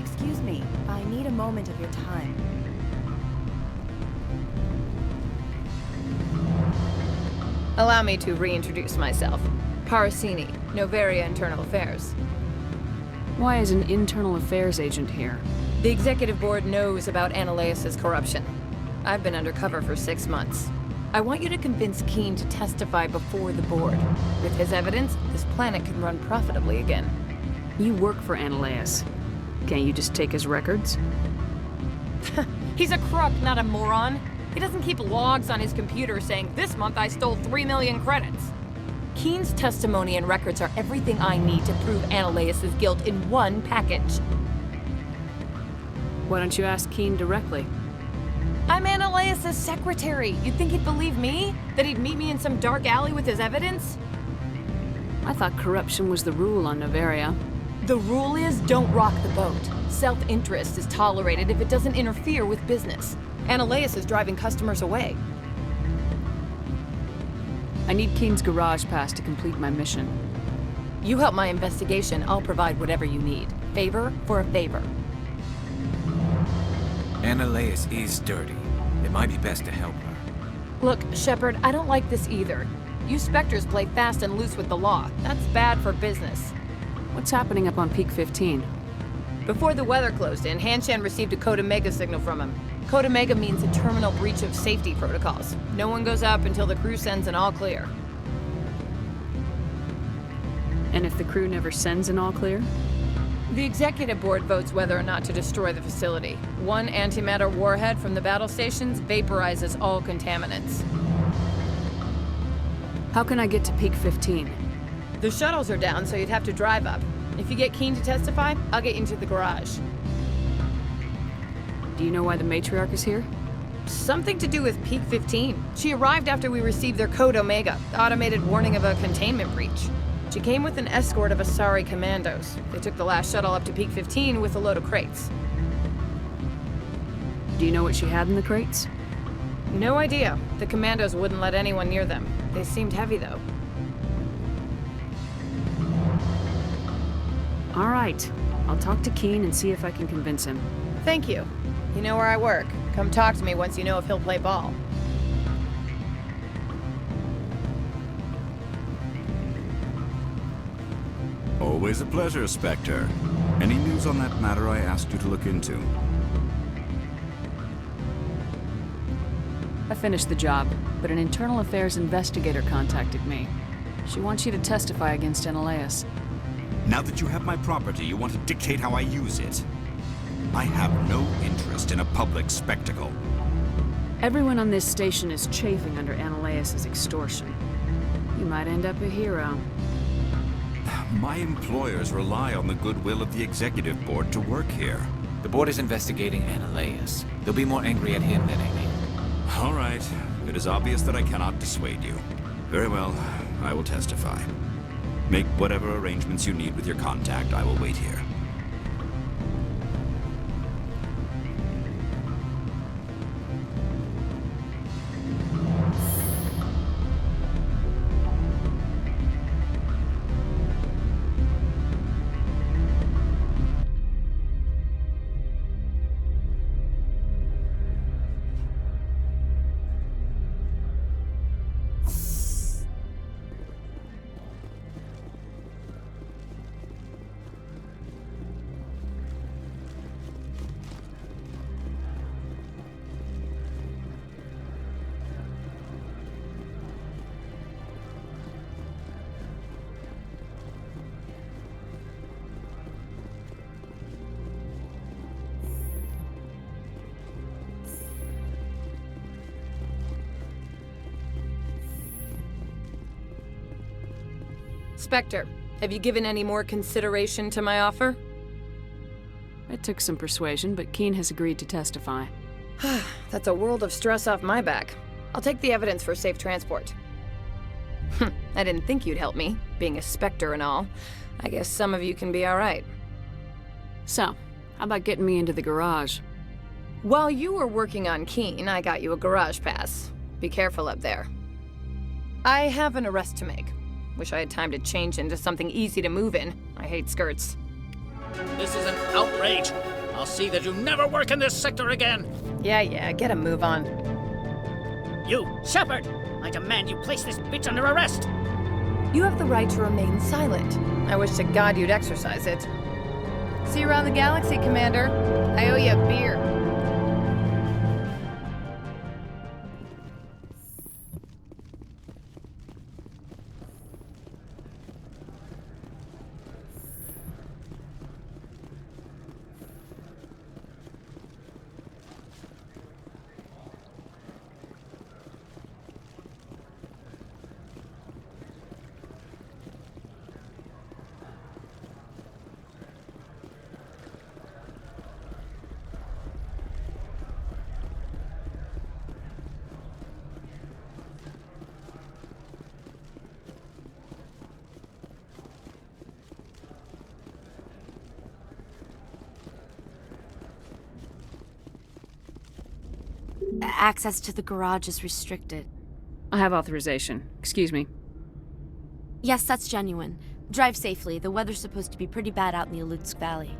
Excuse me, I need a moment of your time. Allow me to reintroduce myself. Parasini, Novaria Internal Affairs. Why is an internal affairs agent here? The executive board knows about Annaleus' corruption. I've been undercover for 6 months. I want you to convince Keen to testify before the board. With his evidence, this planet can run profitably again. You work for Annaleus. Can't you just take his records? He's a crook, not a moron. He doesn't keep logs on his computer saying, "This month I stole 3 million credits." Keen's testimony and records are everything I need to prove Annaleus' guilt in one package. Why don't you ask Keen directly? I'm Annaleus' secretary. You'd think he'd believe me? That he'd meet me in some dark alley with his evidence? I thought corruption was the rule on Novaria. The rule is, don't rock the boat. Self-interest is tolerated if it doesn't interfere with business. Annaleus is driving customers away. I need Keen's garage pass to complete my mission. You help my investigation, I'll provide whatever you need. Favor for a favor. Annaleus is dirty. It might be best to help her. Look, Shepard, I don't like this either. You Spectres play fast and loose with the law. That's bad for business. What's happening up on Peak 15? Before the weather closed in, Hanshan received a Code Omega signal from him. Code Omega means a terminal breach of safety protocols. No one goes up until the crew sends an all clear. And if the crew never sends an all clear? The executive board votes whether or not to destroy the facility. One antimatter warhead from the battle stations vaporizes all contaminants. How can I get to Peak 15? The shuttles are down, so you'd have to drive up. If you get Keen to testify, I'll get you into the garage. Do you know why the matriarch is here? Something to do with Peak 15. She arrived after we received their Code Omega, the automated warning of a containment breach. She came with an escort of Asari commandos. They took the last shuttle up to Peak 15 with a load of crates. Do you know what she had in the crates? No idea. The commandos wouldn't let anyone near them. They seemed heavy, though. All right. I'll talk to Keen and see if I can convince him. Thank you. You know where I work. Come talk to me once you know if he'll play ball. Always a pleasure, Spectre. Any news on that matter I asked you to look into? I finished the job, but an internal affairs investigator contacted me. She wants you to testify against Analeas. Now that you have my property, you want to dictate how I use it. I have no interest in a public spectacle. Everyone on this station is chafing under Analeas' extortion. You might end up a hero. My employers rely on the goodwill of the executive board to work here. The board is investigating Analeas. They'll be more angry at him than Amy. All right. It is obvious that I cannot dissuade you. Very well. I will testify. Make whatever arrangements you need with your contact. I will wait here. Spectre, have you given any more consideration to my offer? It took some persuasion, but Keen has agreed to testify. That's a world of stress off my back. I'll take the evidence for safe transport. I didn't think you'd help me, being a Spectre and all. I guess some of you can be alright. So, how about getting me into the garage? While you were working on Keen, I got you a garage pass. Be careful up there. I have an arrest to make. Wish I had time to change into something easy to move in. I hate skirts. This is an outrage. I'll see that you never work in this sector again. Yeah, get a move on. You, Shepard! I demand you place this bitch under arrest! You have the right to remain silent. I wish to God you'd exercise it. See you around the galaxy, Commander. I owe you a beer. Access to the garage is restricted. I have authorization. Excuse me. Yes, that's genuine. Drive safely. The weather's supposed to be pretty bad out in the Alutsk Valley.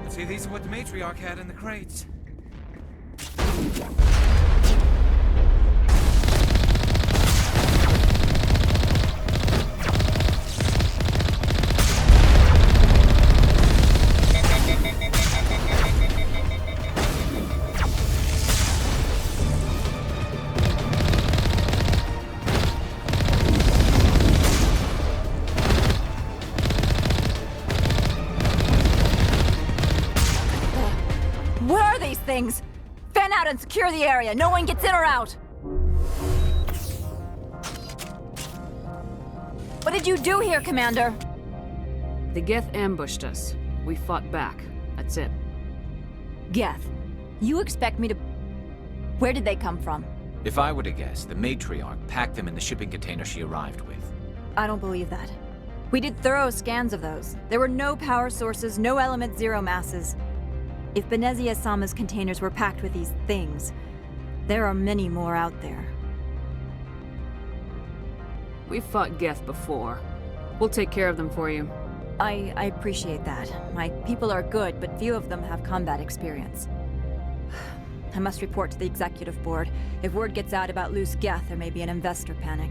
See, these are what the matriarch had in the crates. Things. Fan out and secure the area. No one gets in or out. What did you do here, Commander? The Geth ambushed us. We fought back. That's it. Geth, you expect me to... Where did they come from? If I were to guess, the matriarch packed them in the shipping container she arrived with. I don't believe that. We did thorough scans of those. There were no power sources, no element zero masses. If Benezia Sama's containers were packed with these things, there are many more out there. We've fought Geth before. We'll take care of them for you. I appreciate that. My people are good, but few of them have combat experience. I must report to the executive board. If word gets out about loose Geth, there may be an investor panic.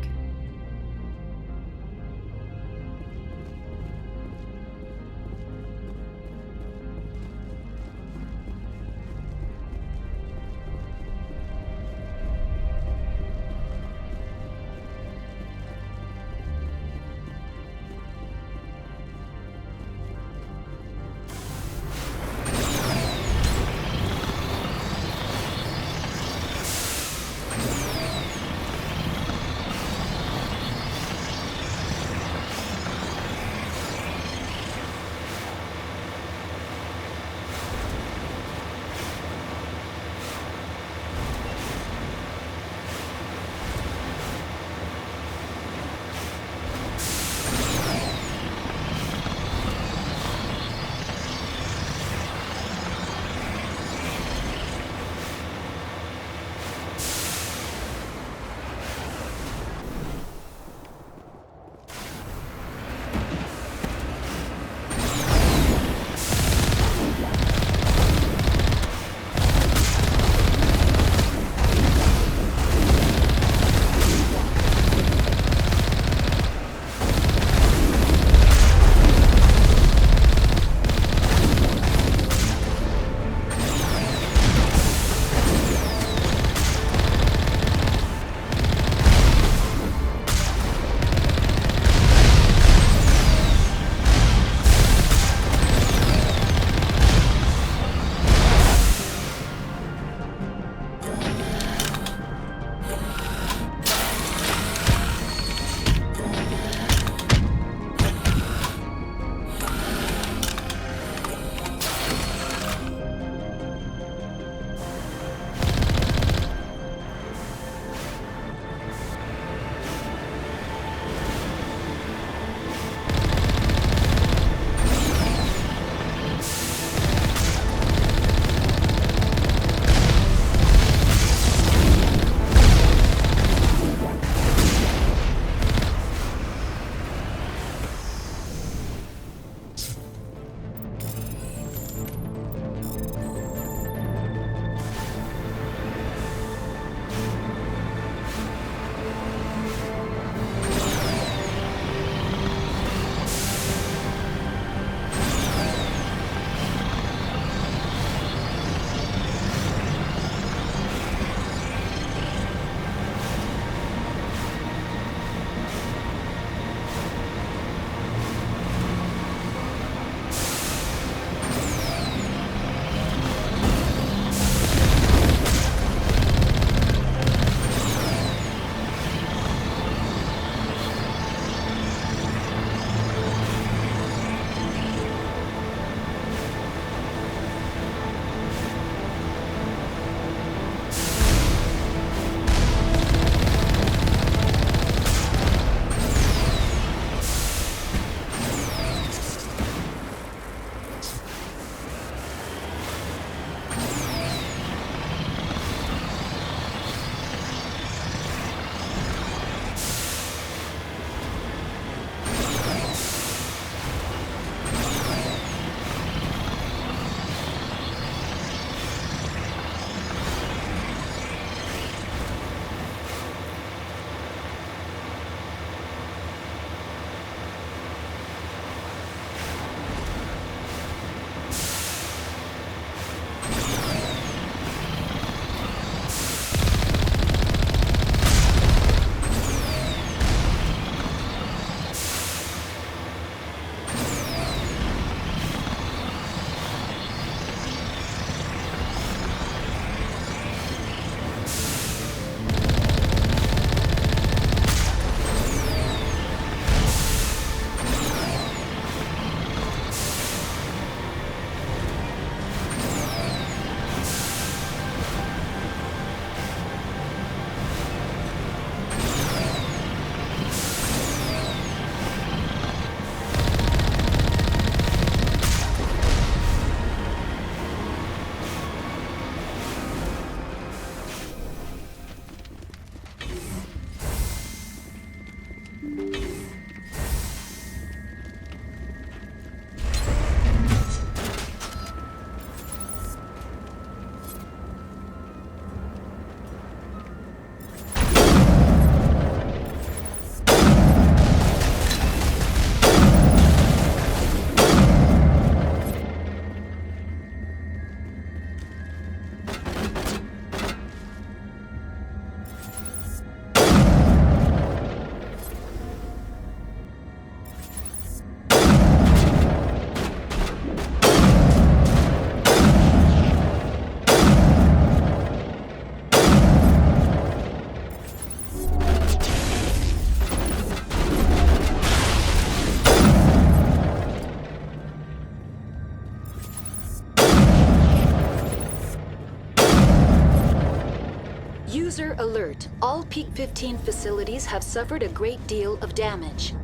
alert. All Peak 15 facilities have suffered a great deal of damage.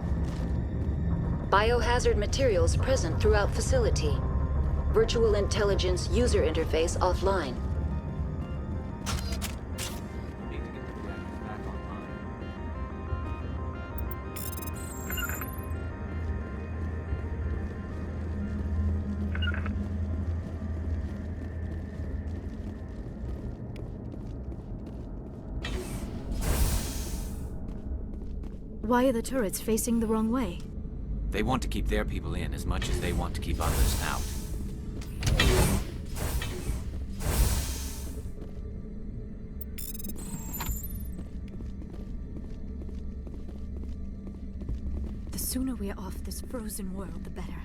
Biohazard materials present throughout facility. Virtual intelligence user interface offline. Why are the turrets facing the wrong way? They want to keep their people in as much as they want to keep others out. The sooner we're off this frozen world, the better.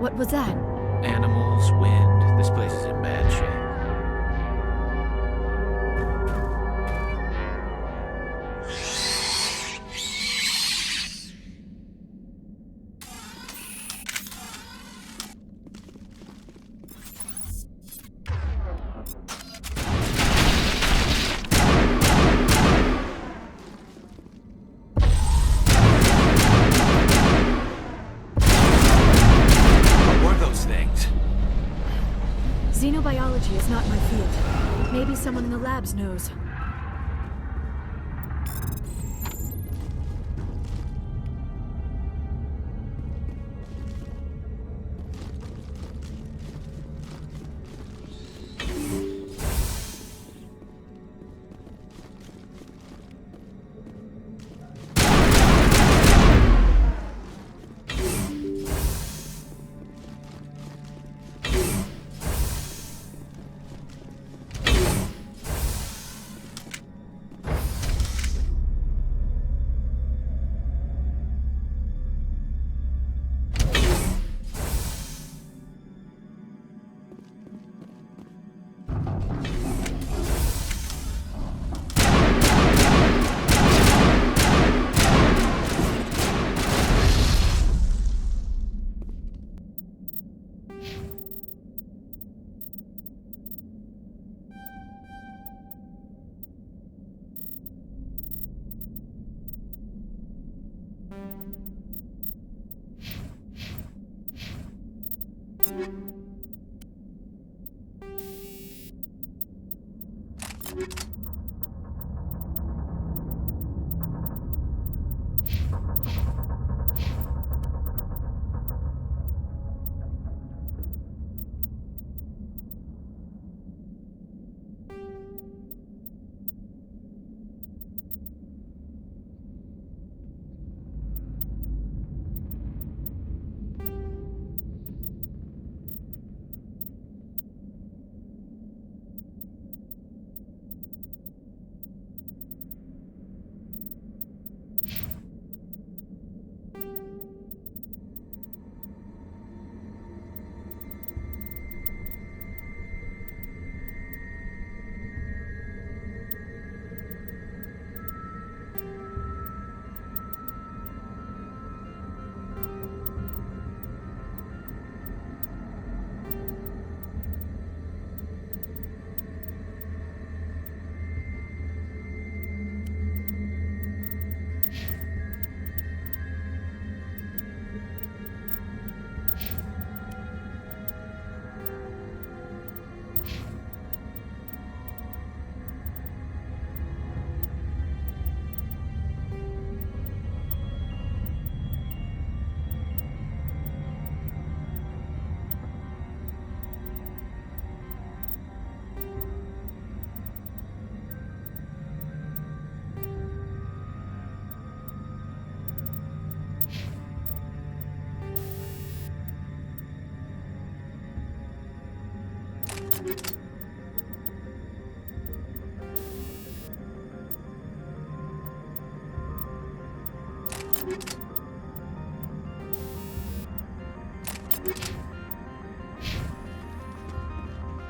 What was that? Animals, wind. This place is in bad shape. Xenobiology is not my field. Maybe someone in the labs knows.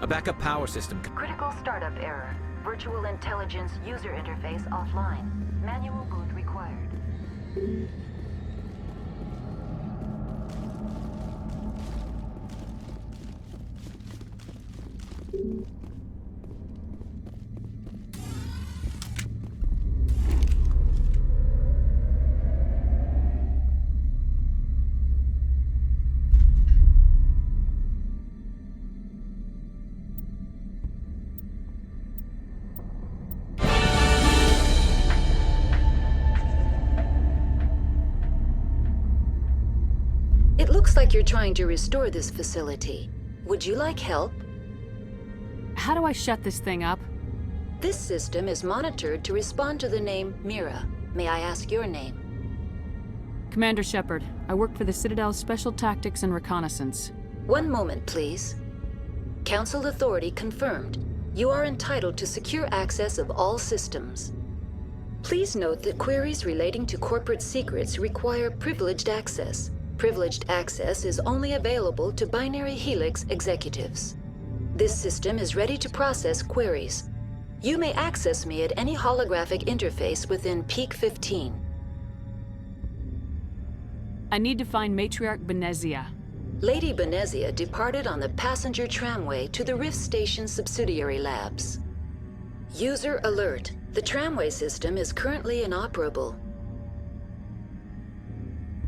A backup power system. Critical startup error. Virtual intelligence user interface offline. Manual boot required. It looks like you're trying to restore this facility. Would you like help? How do I shut this thing up? This system is monitored to respond to the name Mira. May I ask your name? Commander Shepard. I work for the Citadel's Special Tactics and Reconnaissance. One moment, please. Council authority confirmed. You are entitled to secure access of all systems. Please note that queries relating to corporate secrets require privileged access. Privileged access is only available to Binary Helix executives. This system is ready to process queries. You may access me at any holographic interface within Peak 15. I need to find Matriarch Benezia. Lady Benezia departed on the passenger tramway to the Rift Station subsidiary labs. User alert. The tramway system is currently inoperable.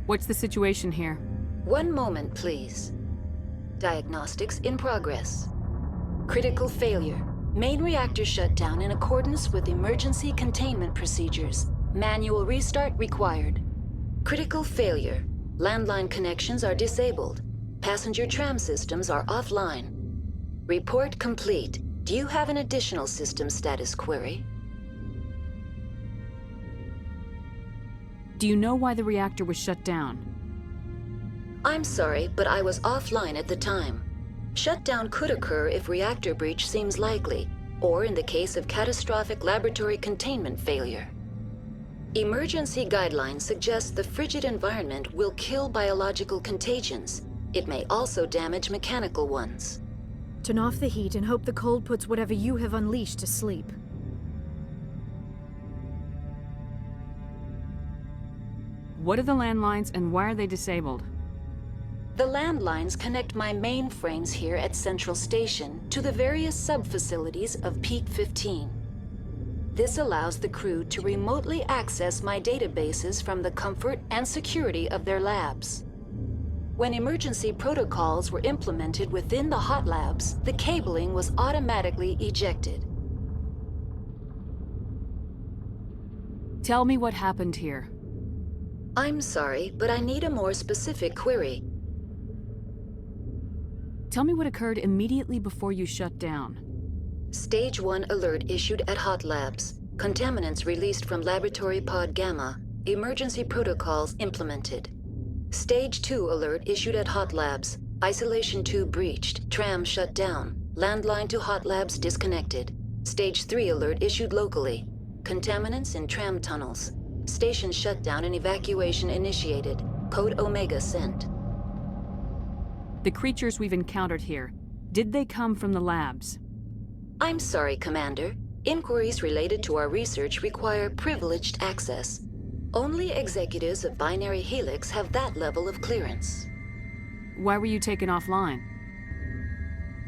What's the situation here? One moment, please. Diagnostics in progress. Critical failure. Main reactor shut down in accordance with emergency containment procedures. Manual restart required. Critical failure. Landline connections are disabled. Passenger tram systems are offline. Report complete. Do you have an additional system status query? Do you know why the reactor was shut down? I'm sorry, but I was offline at the time. Shutdown could occur if reactor breach seems likely, or in the case of catastrophic laboratory containment failure. Emergency guidelines suggest the frigid environment will kill biological contagions. It may also damage mechanical ones. Turn off the heat and hope the cold puts whatever you have unleashed to sleep. What are the landlines and why are they disabled? The landlines connect my mainframes here at Central Station to the various sub-facilities of Peak 15. This allows the crew to remotely access my databases from the comfort and security of their labs. When emergency protocols were implemented within the hot labs, the cabling was automatically ejected. Tell me what happened here. I'm sorry, but I need a more specific query. Tell me what occurred immediately before you shut down. Stage 1 alert issued at Hot Labs. Contaminants released from Laboratory Pod Gamma. Emergency protocols implemented. Stage 2 alert issued at Hot Labs. Isolation tube breached. Tram shut down. Landline to Hot Labs disconnected. Stage 3 alert issued locally. Contaminants in tram tunnels. Station shutdown and evacuation initiated. Code Omega sent. The creatures we've encountered here, did they come from the labs? I'm sorry, Commander. Inquiries related to our research require privileged access. Only executives of Binary Helix have that level of clearance. Why were you taken offline?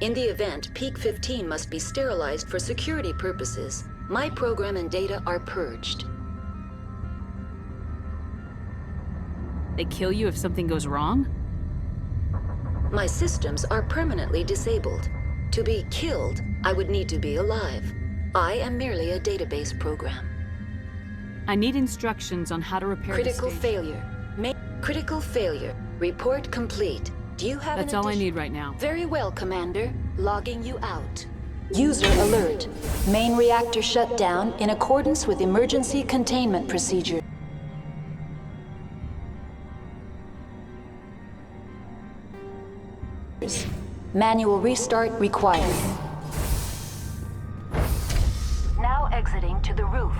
In the event, Peak 15 must be sterilized for security purposes. My program and data are purged. They kill you if something goes wrong? My systems are permanently disabled. To be killed, I would need to be alive. I am merely a database program. I need instructions on how to repair Critical the station. failure. Critical failure. Report complete. Do you have That's all I need right now. Very well, Commander. Logging you out. User alert. Main reactor shut down in accordance with emergency containment procedure. Manual restart required. Now exiting to the roof.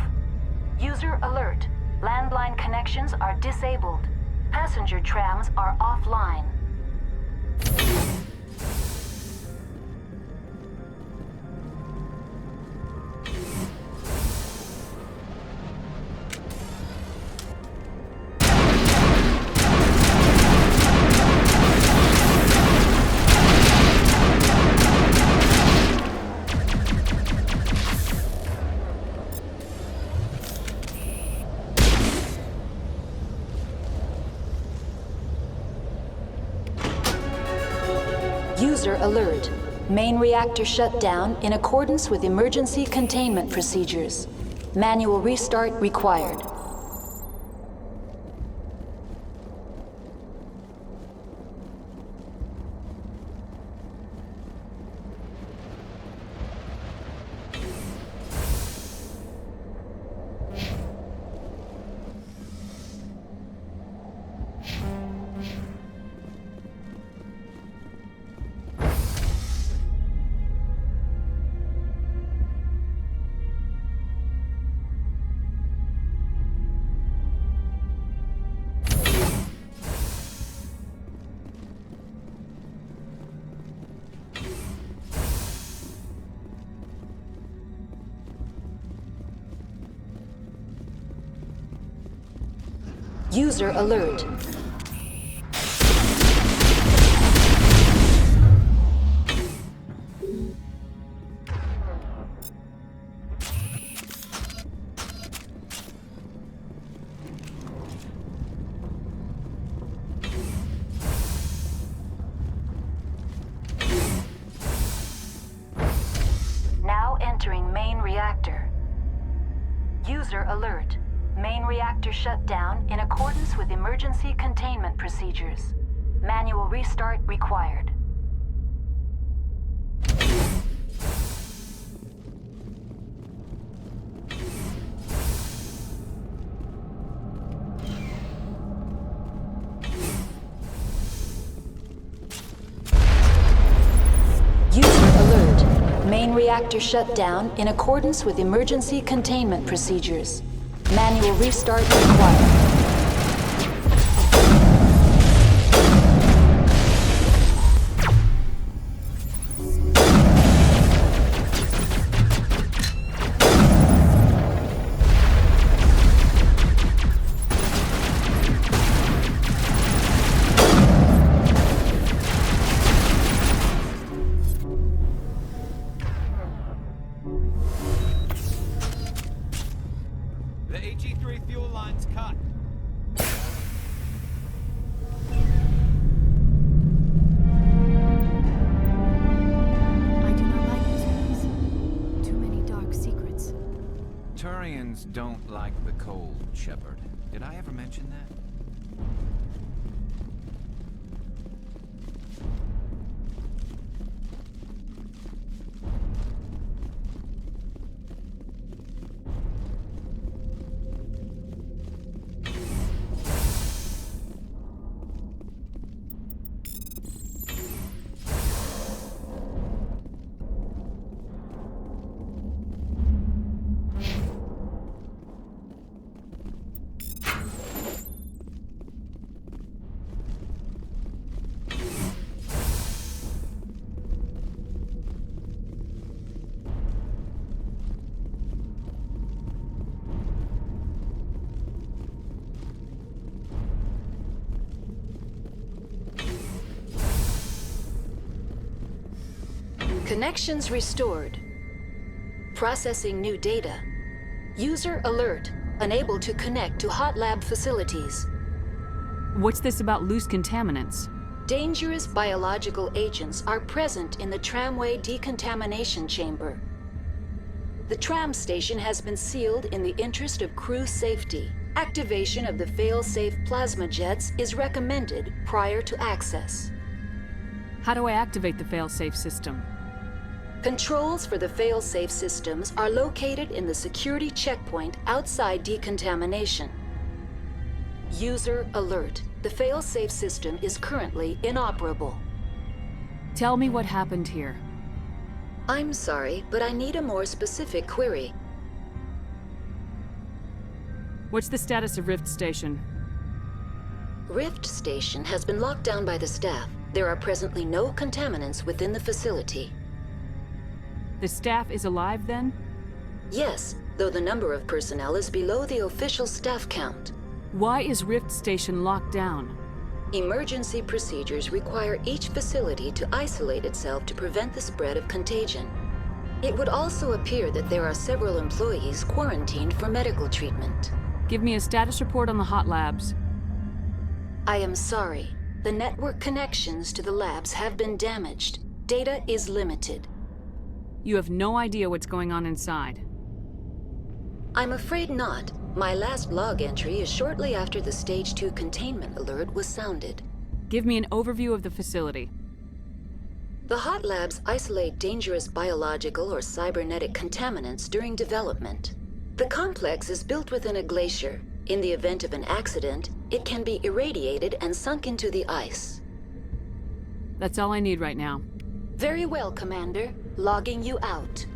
User alert. Landline Ground line connections are disabled. Passenger trams are offline. User alert. Main reactor shut down in accordance with emergency containment procedures. Manual restart required. User alert. Now entering main reactor. User alert. Main reactor shut down in accordance with emergency containment procedures. Manual restart required. User alert. Main reactor shut down in accordance with emergency containment procedures. Manual restart required. The AG3 fuel line's cut. I do not like this place. Too many dark secrets. Turians don't like the cold, Shepard. Did I ever mention that? Connections restored. Processing new data. User alert. Unable to connect to hot lab facilities. What's this about loose contaminants? Dangerous biological agents are present in the tramway decontamination chamber. The tram station has been sealed in the interest of crew safety. Activation of the fail-safe plasma jets is recommended prior to access. How do I activate the fail-safe system? Controls for the fail-safe systems are located in the security checkpoint outside decontamination. User alert. The fail-safe system is currently inoperable. Tell me what happened here. I'm sorry, but I need a more specific query. What's the status of Rift Station? Rift Station has been locked down by the staff. There are presently no contaminants within the facility. The staff is alive, then? Yes, though the number of personnel is below the official staff count. Why is Rift Station locked down? Emergency procedures require each facility to isolate itself to prevent the spread of contagion. It would also appear that there are several employees quarantined for medical treatment. Give me a status report on the hot labs. I am sorry. The network connections to the labs have been damaged. Data is limited. You have no idea what's going on inside. I'm afraid not. My last log entry is shortly after the Stage 2 containment alert was sounded. Give me an overview of the facility. The hot labs isolate dangerous biological or cybernetic contaminants during development. The complex is built within a glacier. In the event of an accident, it can be irradiated and sunk into the ice. That's all I need right now. Very well, Commander. Logging you out.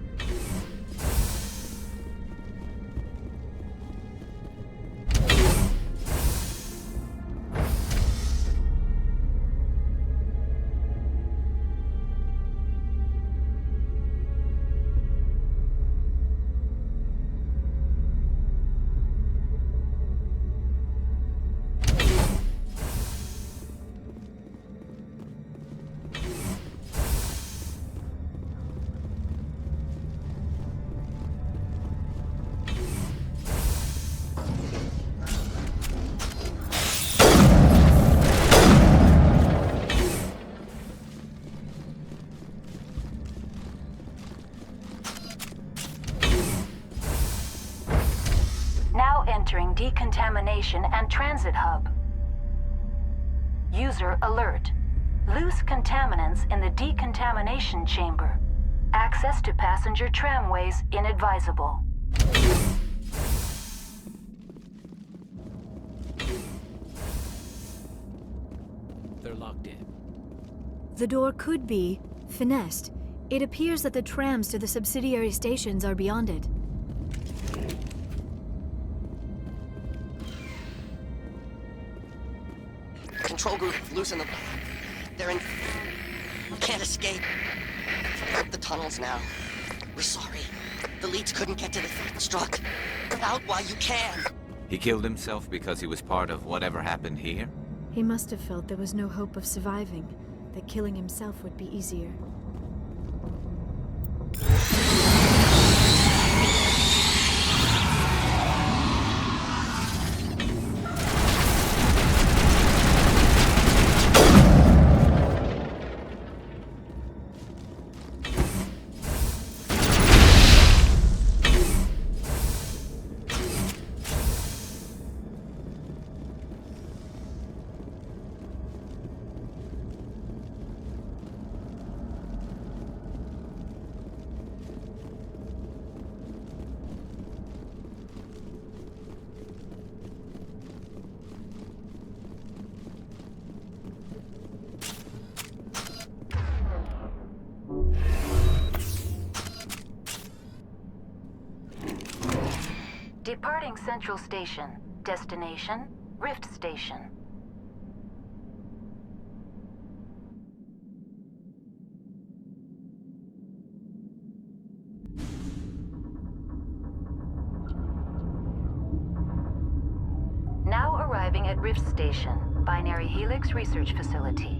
Entering decontamination and transit hub. User alert. Loose contaminants in the decontamination chamber. Access to passenger tramways inadvisable. They're locked in. The door could be finessed. It appears that the trams to the subsidiary stations are beyond it. Control group, loosen them. They're in... Can't escape. The tunnels now. We're sorry. The leads couldn't get to the struck. Out while you can. He killed himself because he was part of whatever happened here? He must have felt there was no hope of surviving, that killing himself would be easier. Departing Central Station. Destination, Rift Station. Now arriving at Rift Station, Binary Helix Research Facility.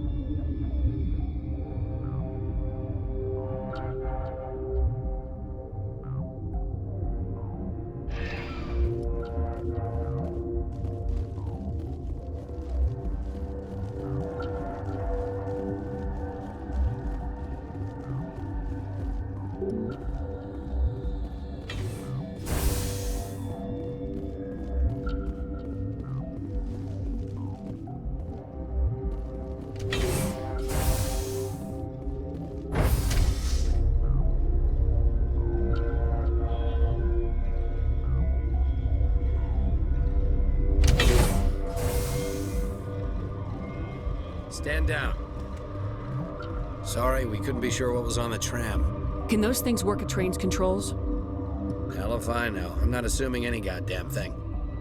Stand down. Sorry, we couldn't be sure what was on the tram. Can those things work at train's controls? Hell if I know. I'm not assuming any goddamn thing.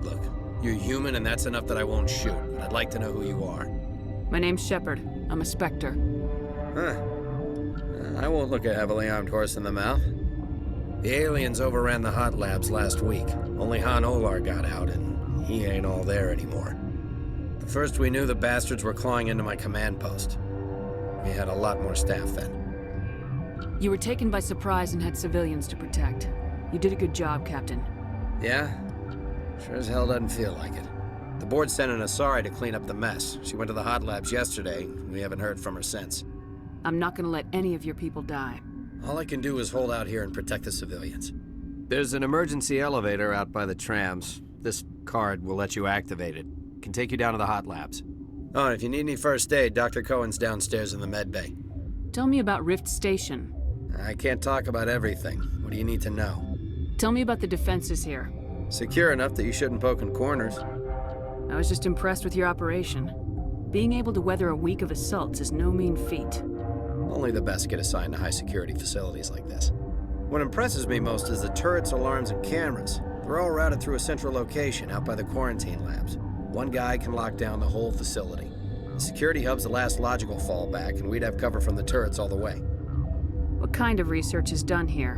Look, you're human and that's enough that I won't shoot, but I'd like to know who you are. My name's Shepard. I'm a Spectre. Huh. I won't look a heavily armed horse in the mouth. The aliens overran the hot labs last week. Only Han Olar got out, and he ain't all there anymore. The first we knew, the bastards were clawing into my command post. We had a lot more staff then. You were taken by surprise and had civilians to protect. You did a good job, Captain. Yeah? Sure as hell doesn't feel like it. The board sent an Asari to clean up the mess. She went to the hot labs yesterday. We haven't heard from her since. I'm not gonna let any of your people die. All I can do is hold out here and protect the civilians. There's an emergency elevator out by the trams. This card will let you activate it. Can take you down to the hot labs. Oh, and if you need any first aid, Dr. Cohen's downstairs in the med bay. Tell me about Rift Station. I can't talk about everything. What do you need to know? Tell me about the defenses here. Secure enough that you shouldn't poke in corners. I was just impressed with your operation. Being able to weather a week of assaults is no mean feat. Only the best get assigned to high-security facilities like this. What impresses me most is the turrets, alarms, and cameras. They're all routed through a central location out by the quarantine labs. One guy can lock down the whole facility. The security hub's the last logical fallback, and we'd have cover from the turrets all the way. What kind of research is done here?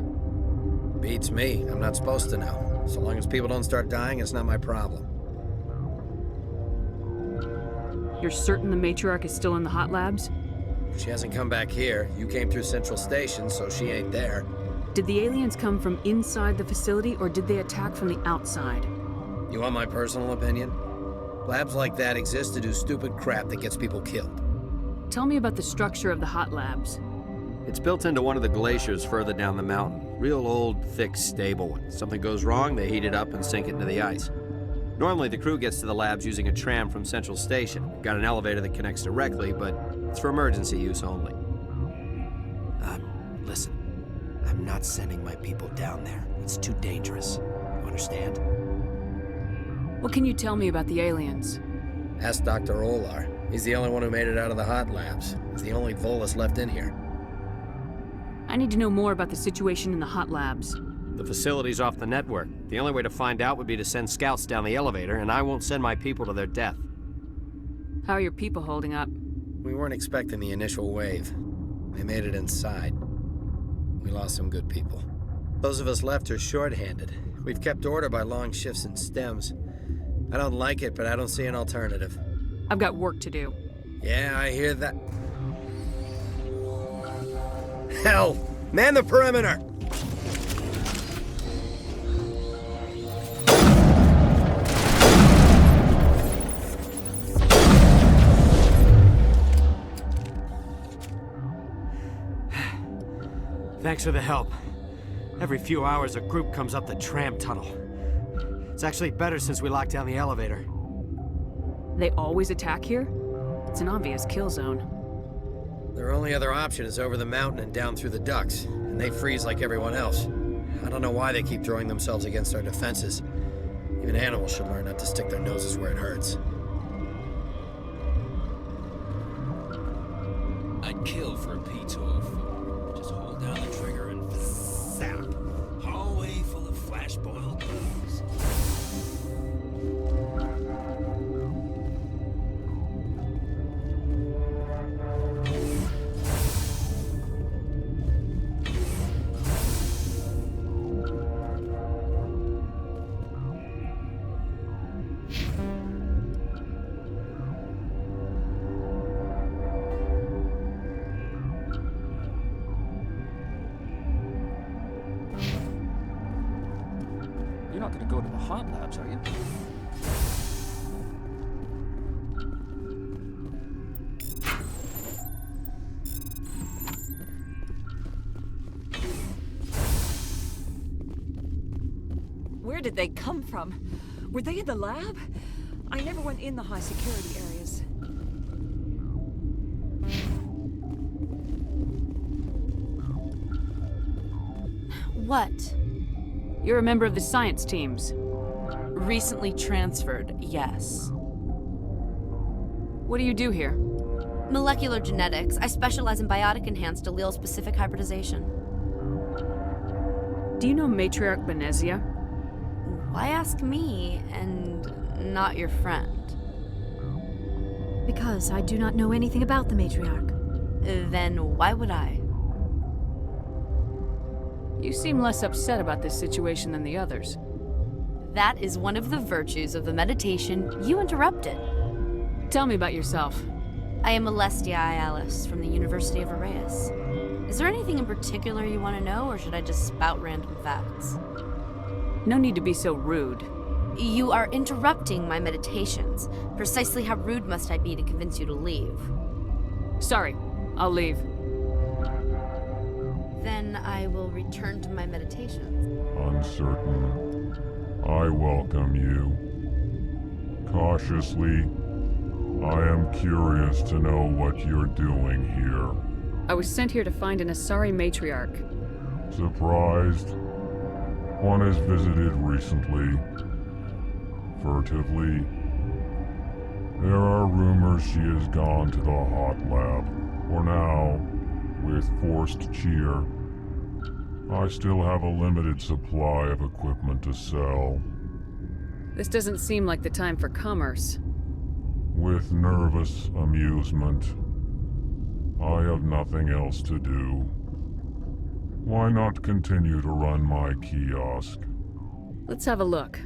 Beats me. I'm not supposed to know. So long as people don't start dying, it's not my problem. You're certain the matriarch is still in the hot labs? She hasn't come back here. You came through Central Station, so she ain't there. Did the aliens come from inside the facility, or did they attack from the outside? You want my personal opinion? Labs like that exist to do stupid crap that gets people killed. Tell me about the structure of the hot labs. It's built into one of the glaciers further down the mountain. Real old, thick, stable one. Something goes wrong, they heat it up and sink it into the ice. Normally, the crew gets to the labs using a tram from Central Station. We've got an elevator that connects directly, but it's for emergency use only. Listen. I'm not sending my people down there. It's too dangerous. You understand? What can you tell me about the aliens? Ask Dr. Olar. He's the only one who made it out of the hot labs. He's the only Volus left in here. I need to know more about the situation in the hot labs. The facility's off the network. The only way to find out would be to send scouts down the elevator, and I won't send my people to their death. How are your people holding up? We weren't expecting the initial wave. They made it inside. We lost some good people. Those of us left are short-handed. We've kept order by long shifts and stems. I don't like it, but I don't see an alternative. I've got work to do. Yeah, I hear that. Hell! Man the perimeter! Thanks for the help. Every few hours, a group comes up the tram tunnel. It's actually better since we locked down the elevator. They always attack here? It's an obvious kill zone. Their only other option is over the mountain and down through the ducts, and they freeze like everyone else. I don't know why they keep throwing themselves against our defenses. Even animals should learn not to stick their noses where it hurts. I'd kill for a P204. Just hold down the trigger and zap. Hallway full of flash-boiled bugs. You're not gonna go to the hot labs, are you? Where did they come from? Were they in the lab? I never went in the high security areas. What? You're a member of the science teams. Recently transferred, yes. What do you do here? Molecular genetics. I specialize in biotic-enhanced allele-specific hybridization. Do you know Matriarch Benezia? Why ask me and not your friend? Because I do not know anything about the matriarch. Then why would I? You seem less upset about this situation than the others. That is one of the virtues of the meditation you interrupted. Tell me about yourself. I am Alestia Ayalis from the University of Arrayas. Is there anything in particular you want to know, or should I just spout random facts? No need to be so rude. You are interrupting my meditations. Precisely how rude must I be to convince you to leave? Sorry, I'll leave. Then I will return to my meditations. Uncertain. I welcome you. Cautiously, I am curious to know what you're doing here. I was sent here to find an Asari matriarch. Surprised? One has visited recently. Furtively. There are rumors she has gone to the hot lab. For now, with forced cheer, I still have a limited supply of equipment to sell. This doesn't seem like the time for commerce. With nervous amusement. I have nothing else to do. Why not continue to run my kiosk? Let's have a look.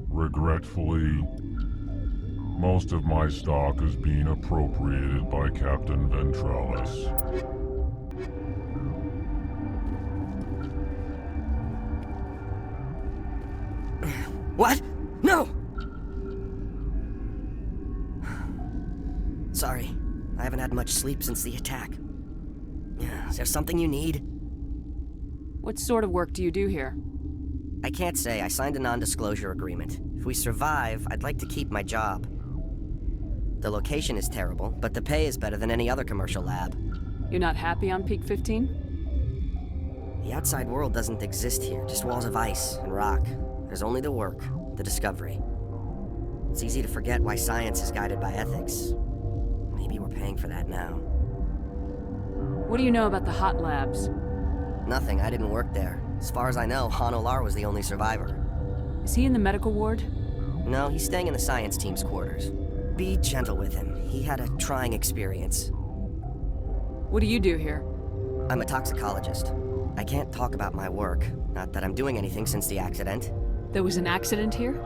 Regretfully, most of my stock is being appropriated by Captain Ventralis. What? No! Sorry. I haven't had much sleep since the attack. Is there something you need? What sort of work do you do here? I can't say. I signed a non-disclosure agreement. If we survive, I'd like to keep my job. The location is terrible, but the pay is better than any other commercial lab. You're not happy on Peak 15? The outside world doesn't exist here, just walls of ice and rock. There's only the work, the discovery. It's easy to forget why science is guided by ethics. Maybe we're paying for that now. What do you know about the hot labs? Nothing. I didn't work there. As far as I know, Han Olar was the only survivor. Is he in the medical ward? No, he's staying in the science team's quarters. Be gentle with him. He had a trying experience. What do you do here? I'm a toxicologist. I can't talk about my work. Not that I'm doing anything since the accident. There was an accident here?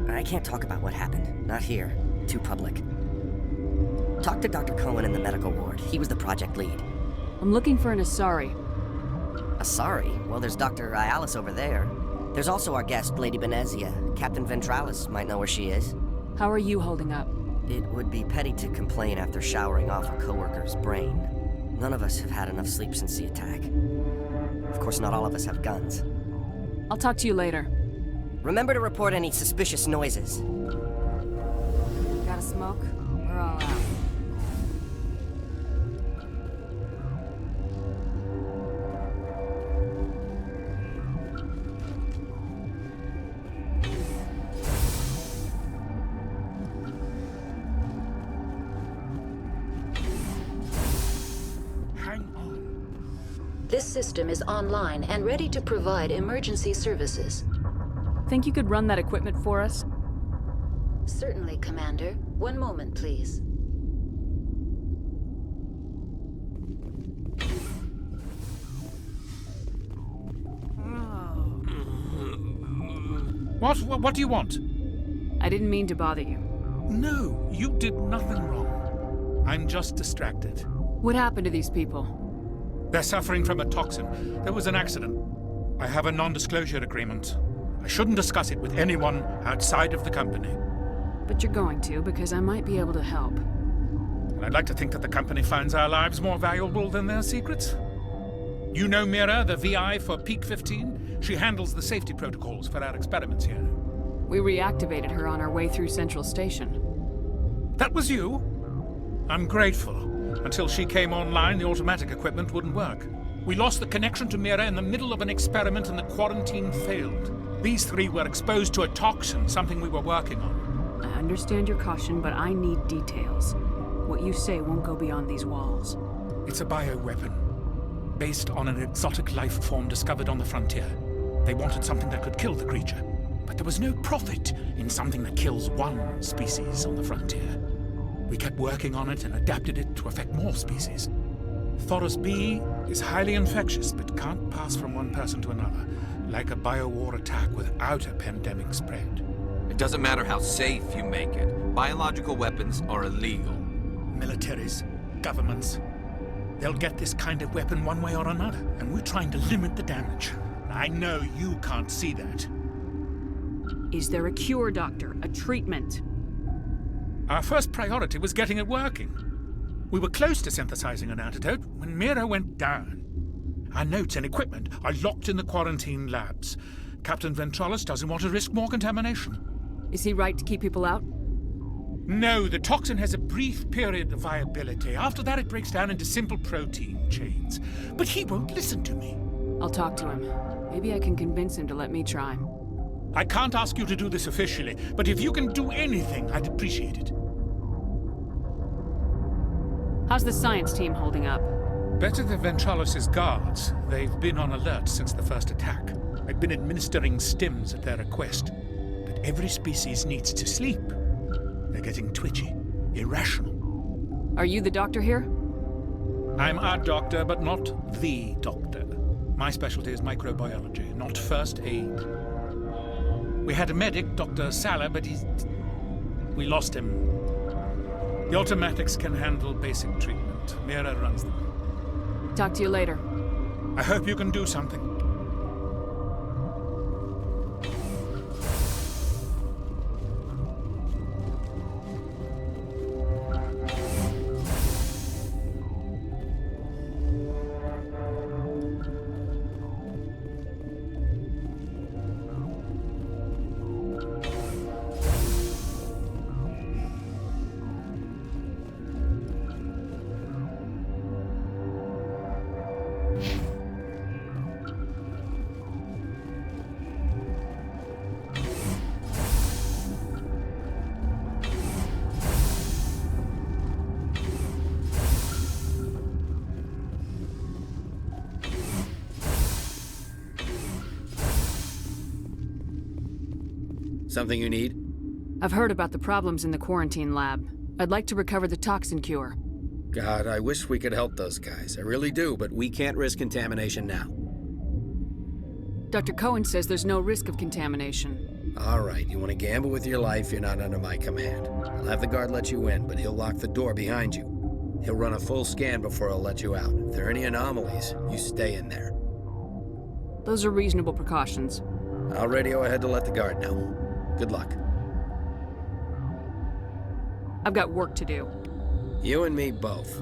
I can't talk about what happened. Not here. Too public. Talk to Dr. Cohen in the medical ward. He was the project lead. I'm looking for an Asari. Asari? Well, there's Dr. Ayalis over there. There's also our guest, Lady Benezia. Captain Ventralis might know where she is. How are you holding up? It would be petty to complain after showering off a coworker's brain. None of us have had enough sleep since the attack. Of course, not all of us have guns. I'll talk to you later. Remember to report any suspicious noises. Got a smoke? We're all out. This system is online and ready to provide emergency services. Think you could run that equipment for us? Certainly, Commander. One moment, please. What do you want? I didn't mean to bother you. No, you did nothing wrong. I'm just distracted. What happened to these people? They're suffering from a toxin. There was an accident. I have a non-disclosure agreement. I shouldn't discuss it with anyone outside of the company. But you're going to, because I might be able to help. And I'd like to think that the company finds our lives more valuable than their secrets. You know Mira, the VI for Peak 15? She handles the safety protocols for our experiments here. We reactivated her on our way through Central Station. That was you? I'm grateful. Until she came online, the automatic equipment wouldn't work. We lost the connection to Mira in the middle of an experiment and the quarantine failed. These three were exposed to a toxin, something we were working on. I understand your caution, but I need details. What you say won't go beyond these walls. It's a bioweapon, based on an exotic life form discovered on the frontier. They wanted something that could kill the creature, but But there was no profit in something that kills one species on the frontier. We kept working on it and adapted it to affect more species. Thoros B is highly infectious, but can't pass from one person to another, like a biowar attack without a pandemic spread. It doesn't matter how safe you make it. Biological weapons are illegal. Militaries, governments, they'll get this kind of weapon one way or another, and we're trying to limit the damage. I know you can't see that. Is there a cure, Doctor? A treatment? Our first priority was getting it working. We were close to synthesizing an antidote when Mira went down. Our notes and equipment are locked in the quarantine labs. Captain Ventralis doesn't want to risk more contamination. Is he right to keep people out? No, the toxin has a brief period of viability. After that, it breaks down into simple protein chains. But he won't listen to me. I'll talk to him. Maybe I can convince him to let me try. I can't ask you to do this officially, but if you can do anything, I'd appreciate it. How's the science team holding up? Better than Ventralis' guards. They've been on alert since the first attack. I've been administering stims at their request. But every species needs to sleep. They're getting twitchy, irrational. Are you the doctor here? I'm a doctor, but not the doctor. My specialty is microbiology, not first aid. We had a medic, Dr. Sala, but we lost him. The automatics can handle basic treatment. Mira runs them. Talk to you later. I hope you can do something. Something you need? I've heard about the problems in the quarantine lab. I'd like to recover the toxin cure. God, I wish we could help those guys. I really do, but we can't risk contamination now. Dr. Cohen says there's no risk of contamination. All right, you want to gamble with your life, you're not under my command. I'll have the guard let you in, but he'll lock the door behind you. He'll run a full scan before he'll let you out. If there are any anomalies, you stay in there. Those are reasonable precautions. I'll radio ahead to let the guard know. Good luck. I've got work to do. You and me both.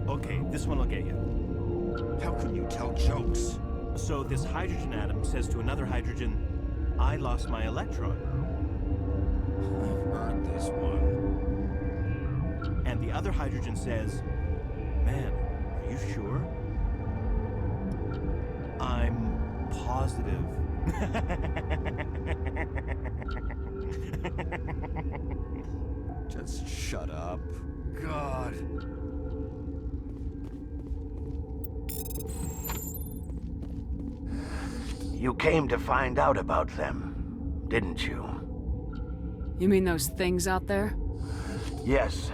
Okay, this one will get you. How can you tell jokes? So this hydrogen atom says to another hydrogen, I lost my electron. I've heard this one. And the other hydrogen says, man, are you sure? I'm positive. Just shut up. God. You came to find out about them, didn't you? You mean those things out there? Yes.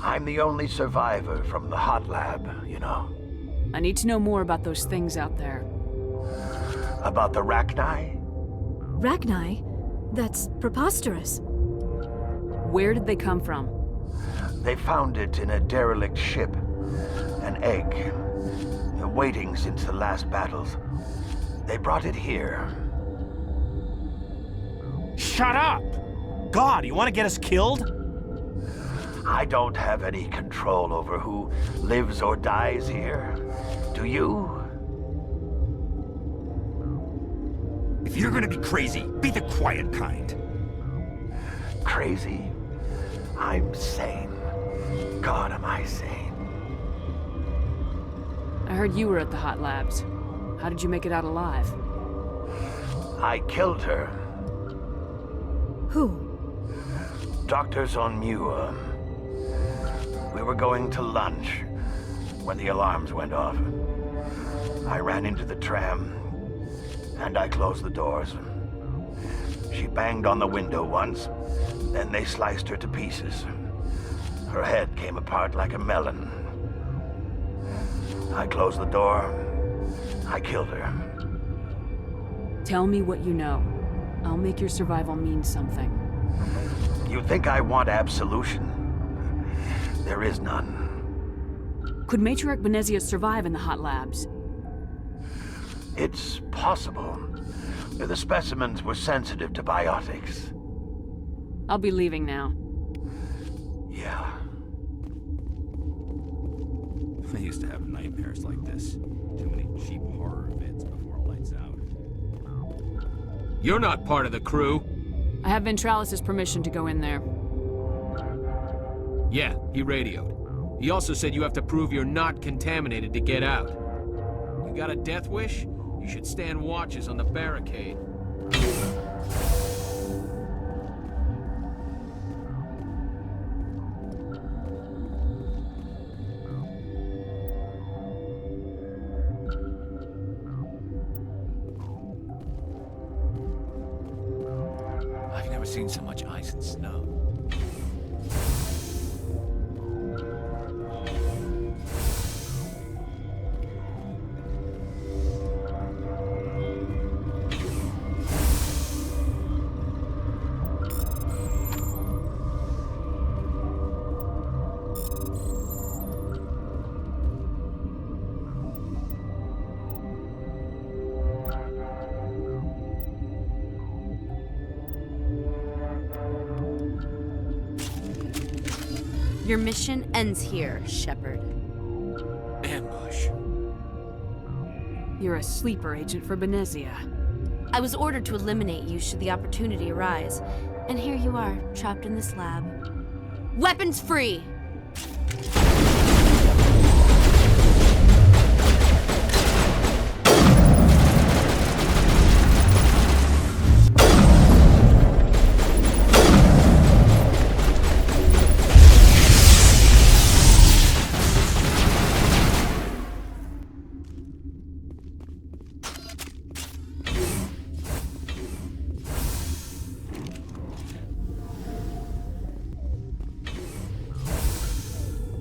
I'm the only survivor from the hot lab, you know. I need to know more about those things out there. About the Rachni? Rachni? That's preposterous. Where did they come from? They found it in a derelict ship. An egg. Waiting since the last battles. They brought it here. Shut up! God, you want to get us killed? I don't have any control over who lives or dies here. Do you? If you're gonna be crazy, be the quiet kind. Crazy? I'm sane. God, am I sane. I heard you were at the hot labs. How did you make it out alive? I killed her. Who? Doctors on ME1. We were going to lunch when the alarms went off. I ran into the tram, and I closed the doors. She banged on the window once, then they sliced her to pieces. Her head came apart like a melon. I closed the door. I killed her. Tell me what you know. I'll make your survival mean something. You think I want absolution? There is none. Could Matriarch Benezia survive in the hot labs? It's possible. The specimens were sensitive to biotics. I'll be leaving now. Yeah. I used to have nightmares like this. Too many cheap horror vids before lights out. You're not part of the crew. I have Ventralis' permission to go in there. Yeah, he radioed. He also said you have to prove you're not contaminated to get out. You got a death wish? You should stand watches on the barricade. I've never seen so much ice and snow. Your mission ends here, Shepard. Ambush. You're a sleeper agent for Benezia. I was ordered to eliminate you should the opportunity arise. And here you are, trapped in this lab. Weapons free!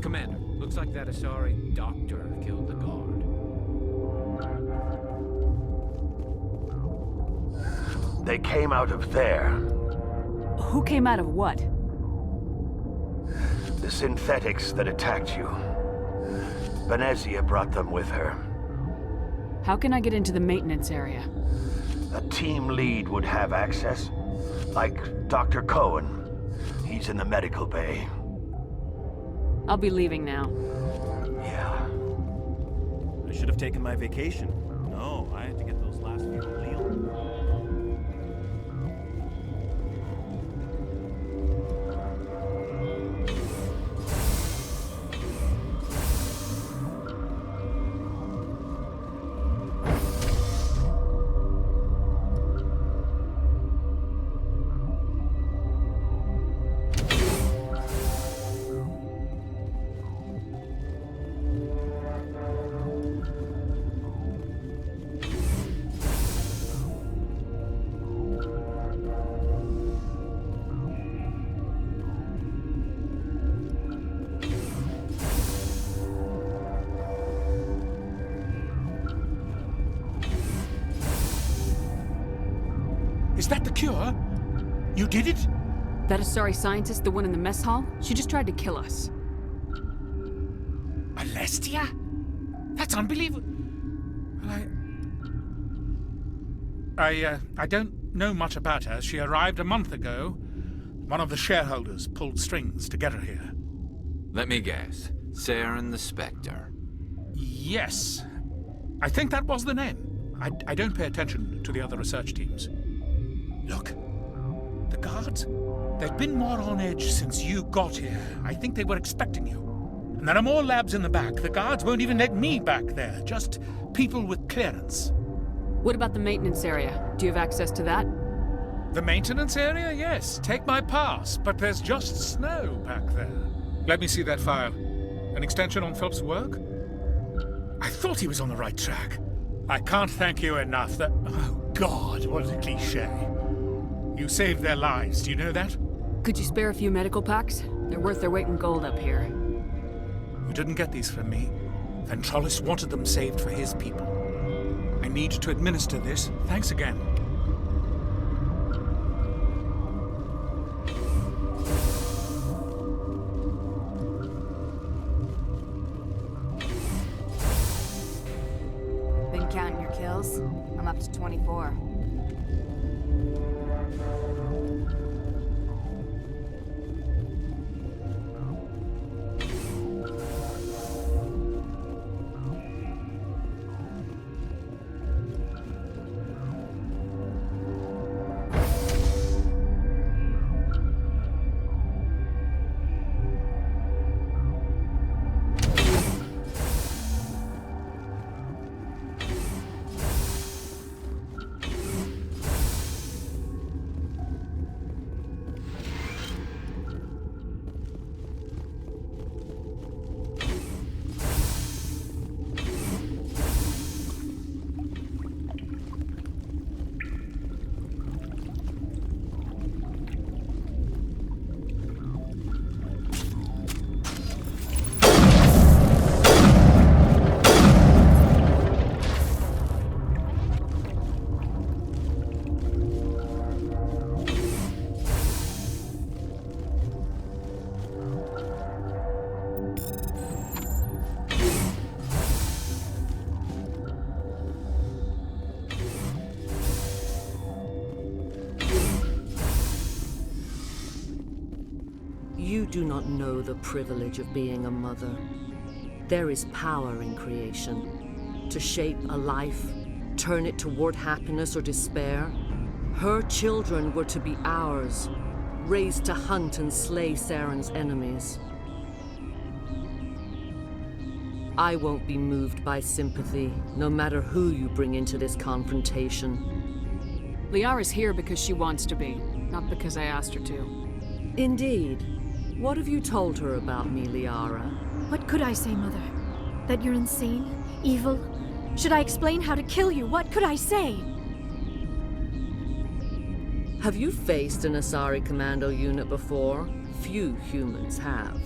Commander, looks like that Asari doctor killed the guard. They came out of there. Who came out of what? The synthetics that attacked you. Benezia brought them with her. How can I get into the maintenance area? A team lead would have access. Like Dr. Cohen. He's in the medical bay. I'll be leaving now. Yeah. I should have taken my vacation. No, I had to get those last few alleles. Is that the cure? You did it? That Asari scientist, the one in the mess hall? She just tried to kill us. Alestia? That's unbelievable. I don't know much about her. She arrived a month ago. One of the shareholders pulled strings to get her here. Let me guess. Saren the Spectre. Yes. I think that was the name. I don't pay attention to the other research teams. Look. The guards? They've been more on edge since you got here. I think they were expecting you. And there are more labs in the back. The guards won't even let me back there. Just people with clearance. What about the maintenance area? Do you have access to that? The maintenance area? Yes. Take my pass. But there's just snow back there. Let me see that file. An extension on Phelps' work? I thought he was on the right track. I can't thank you enough that... Oh, God, what a cliché. You saved their lives, do you know that? Could you spare a few medical packs? They're worth their weight in gold up here. You didn't get these from me. Ventralis wanted them saved for his people. I need to administer this. Thanks again. Been counting your kills? I'm up to 24. You do not know the privilege of being a mother. There is power in creation. To shape a life, turn it toward happiness or despair. Her children were to be ours, raised to hunt and slay Saren's enemies. I won't be moved by sympathy, no matter who you bring into this confrontation. Liara's here because she wants to be, not because I asked her to. Indeed. What have you told her about me, Liara? What could I say, Mother? That you're insane? Evil? Should I explain how to kill you? What could I say? Have you faced an Asari commando unit before? Few humans have.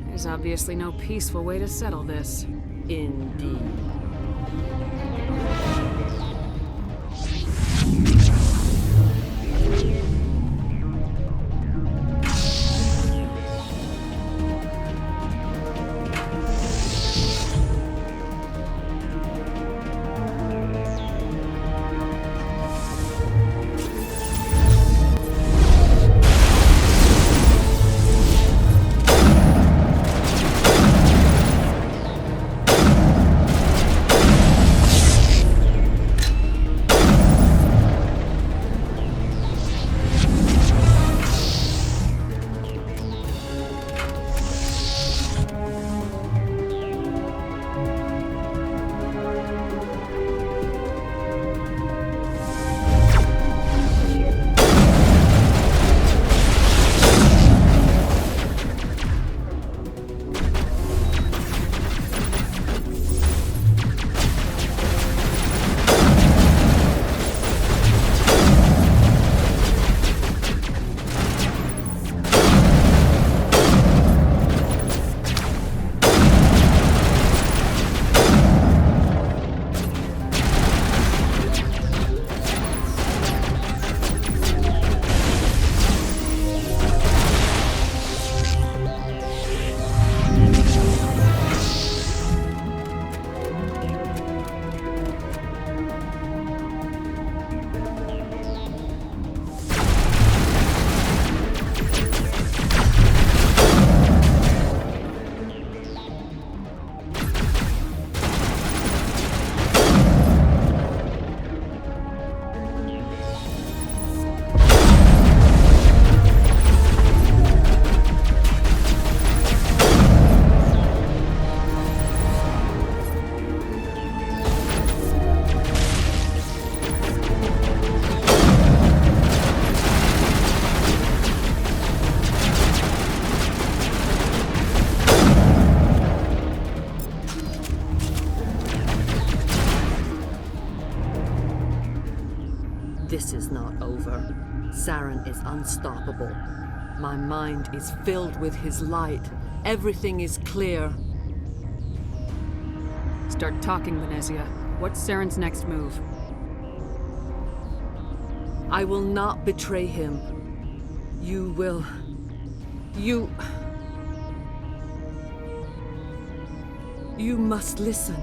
There's obviously no peaceful way to settle this. Indeed. Saren is unstoppable. My mind is filled with his light. Everything is clear. Start talking, Venezia. What's Saren's next move? I will not betray him. You will... You must listen.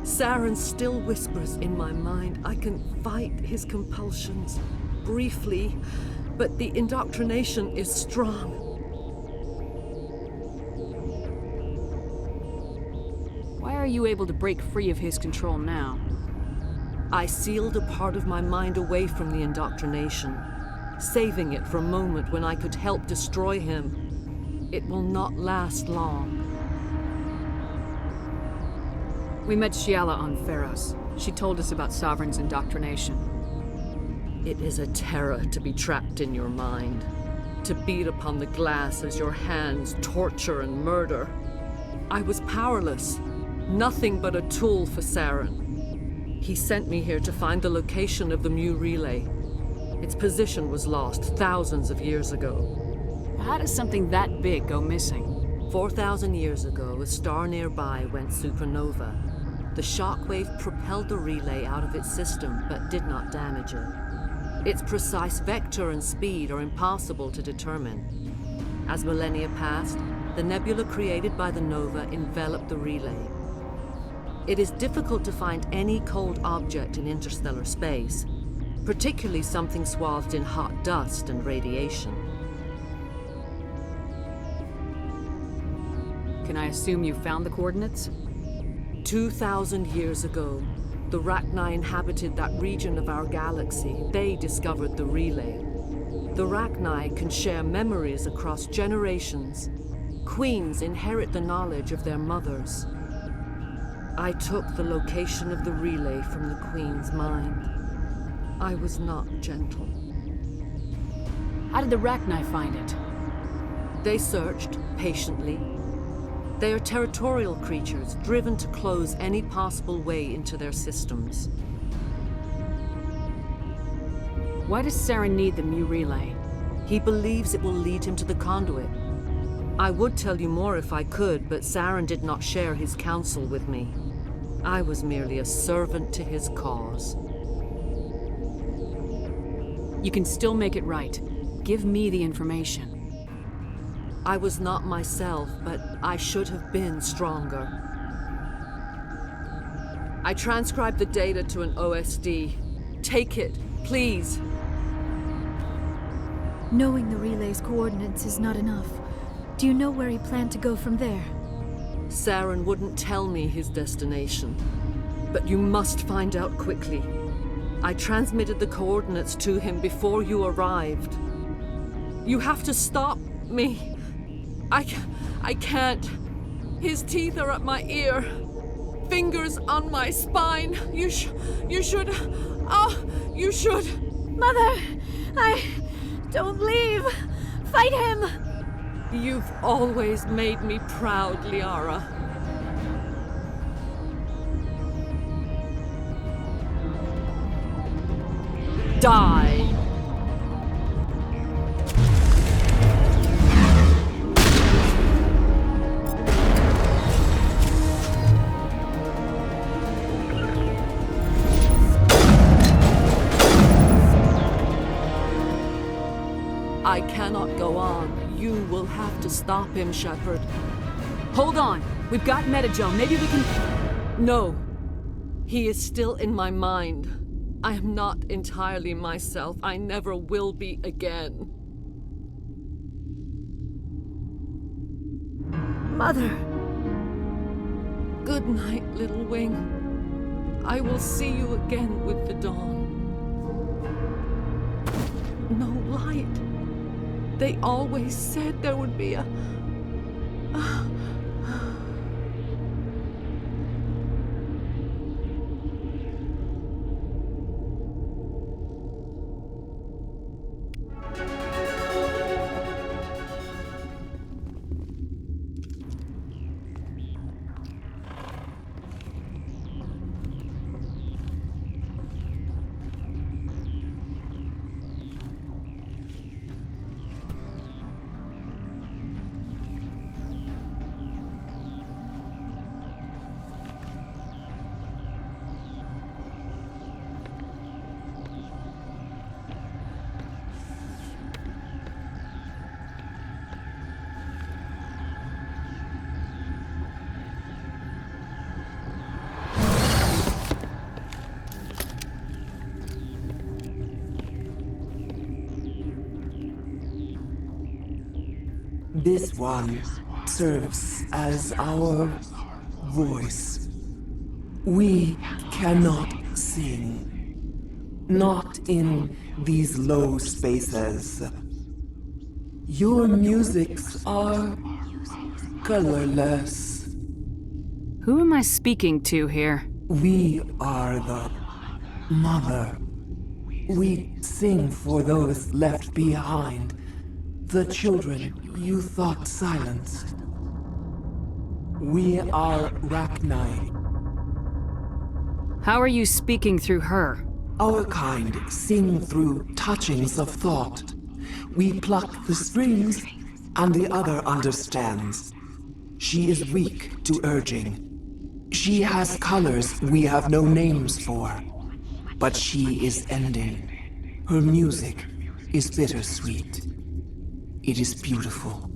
Saren still whispers in my mind. I can fight his compulsions, briefly, but the indoctrination is strong. Why are you able to break free of his control now? I sealed a part of my mind away from the indoctrination, saving it for a moment when I could help destroy him. It will not last long. We met Shiala on Pharos. She told us about Sovereign's indoctrination. It is a terror to be trapped in your mind, to beat upon the glass as your hands torture and murder. I was powerless, nothing but a tool for Saren. He sent me here to find the location of the Mu relay. Its position was lost thousands of years ago. How does something that big go missing? 4,000 years ago, a star nearby went supernova. The shockwave propelled the relay out of its system, but did not damage it. Its precise vector and speed are impossible to determine. As millennia passed, the nebula created by the nova enveloped the relay. It is difficult to find any cold object in interstellar space, particularly something swathed in hot dust and radiation. Can I assume you found the coordinates? 2,000 years ago, the Rachni inhabited that region of our galaxy. They discovered the relay. The Rachni can share memories across generations. Queens inherit the knowledge of their mothers. I took the location of the relay from the Queen's mind. I was not gentle. How did the Rachni find it? They searched patiently. They are territorial creatures, driven to close any possible way into their systems. Why does Saren need the Mu relay? He believes it will lead him to the conduit. I would tell you more if I could, but Saren did not share his counsel with me. I was merely a servant to his cause. You can still make it right. Give me the information. I was not myself, but I should have been stronger. I transcribed the data to an OSD. Take it, please. Knowing the relay's coordinates is not enough. Do you know where he planned to go from there? Saren wouldn't tell me his destination, but you must find out quickly. I transmitted the coordinates to him before you arrived. You have to stop me. I can't. His teeth are at my ear. Fingers on my spine. You should. Oh, you should. Mother! Don't leave! Fight him! You've always made me proud, Liara. Die! I cannot go on. You will have to stop him, Shepard. Hold on. We've got Metagel. Maybe we can... No. He is still in my mind. I am not entirely myself. I never will be again. Mother! Good night, little wing. I will see you again with the dawn. No light. They always said there would be a... This one serves as our voice. We cannot sing. Not in these low spaces. Your musics are colorless. Who am I speaking to here? We are the mother. We sing for those left behind. The children you thought silenced. We are Rachni. How are you speaking through her? Our kind sing through touchings of thought. We pluck the strings, and the other understands. She is weak to urging. She has colors we have no names for. But she is ending. Her music is bittersweet. It is beautiful.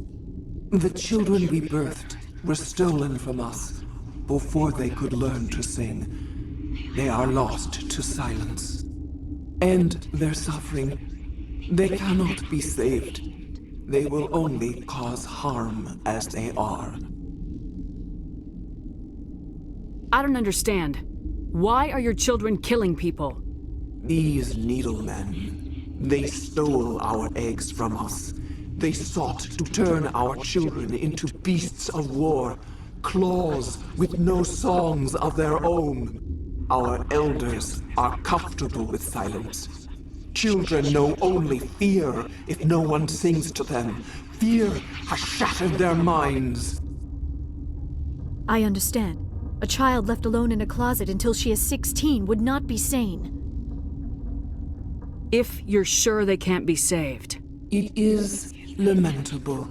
The children we birthed were stolen from us before they could learn to sing. They are lost to silence. And their suffering, they cannot be saved. They will only cause harm as they are. I don't understand. Why are your children killing people? These needlemen, they stole our eggs from us. They sought to turn our children into beasts of war, claws with no songs of their own. Our elders are comfortable with silence. Children know only fear if no one sings to them. Fear has shattered their minds. I understand. A child left alone in a closet until she is 16 would not be sane. If you're sure they can't be saved. It is lamentable,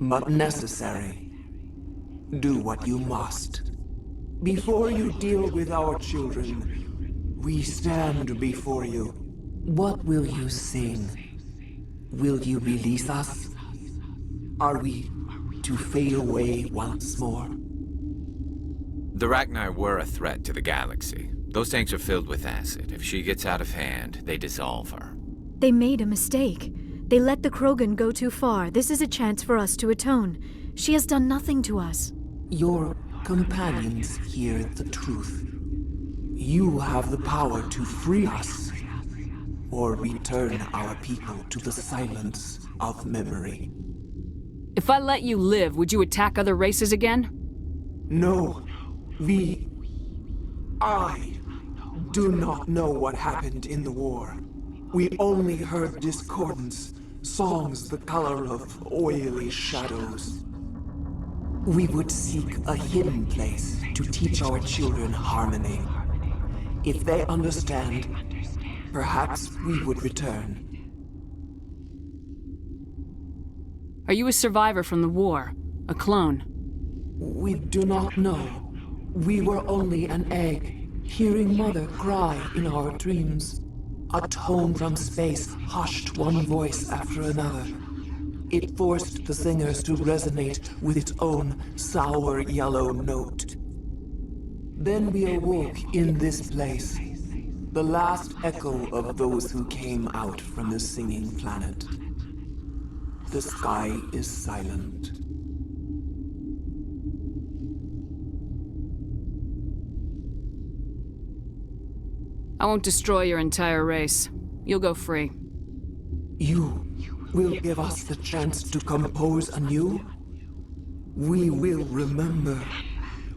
but necessary. Do what you must. Before you deal with our children, we stand before you. What will you sing? Will you release us? Are we to fade away once more? The Rachni were a threat to the galaxy. Those tanks are filled with acid. If she gets out of hand, they dissolve her. They made a mistake. They let the Krogan go too far. This is a chance for us to atone. She has done nothing to us. Your companions hear the truth. You have the power to free us, or return our people to the silence of memory. If I let you live, would you attack other races again? No. I do not know what happened in the war. We only heard discordance, songs the color of oily shadows. We would seek a hidden place to teach our children harmony. If they understand, perhaps we would return. Are you a survivor from the war? A clone? We do not know. We were only an egg, hearing Mother cry in our dreams. A tone from space hushed one voice after another. It forced the singers to resonate with its own sour yellow note. Then we awoke in this place, the last echo of those who came out from the singing planet. The sky is silent. I won't destroy your entire race. You'll go free. You will give us the chance to compose anew? We will remember.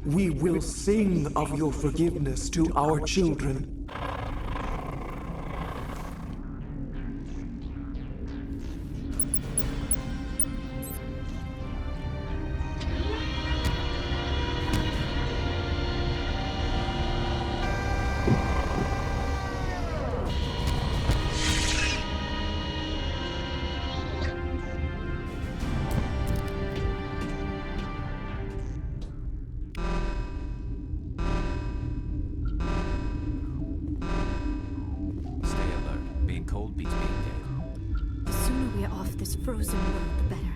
We will sing of your forgiveness to our children. Cold beats being dead. The sooner we are off this frozen world, the better.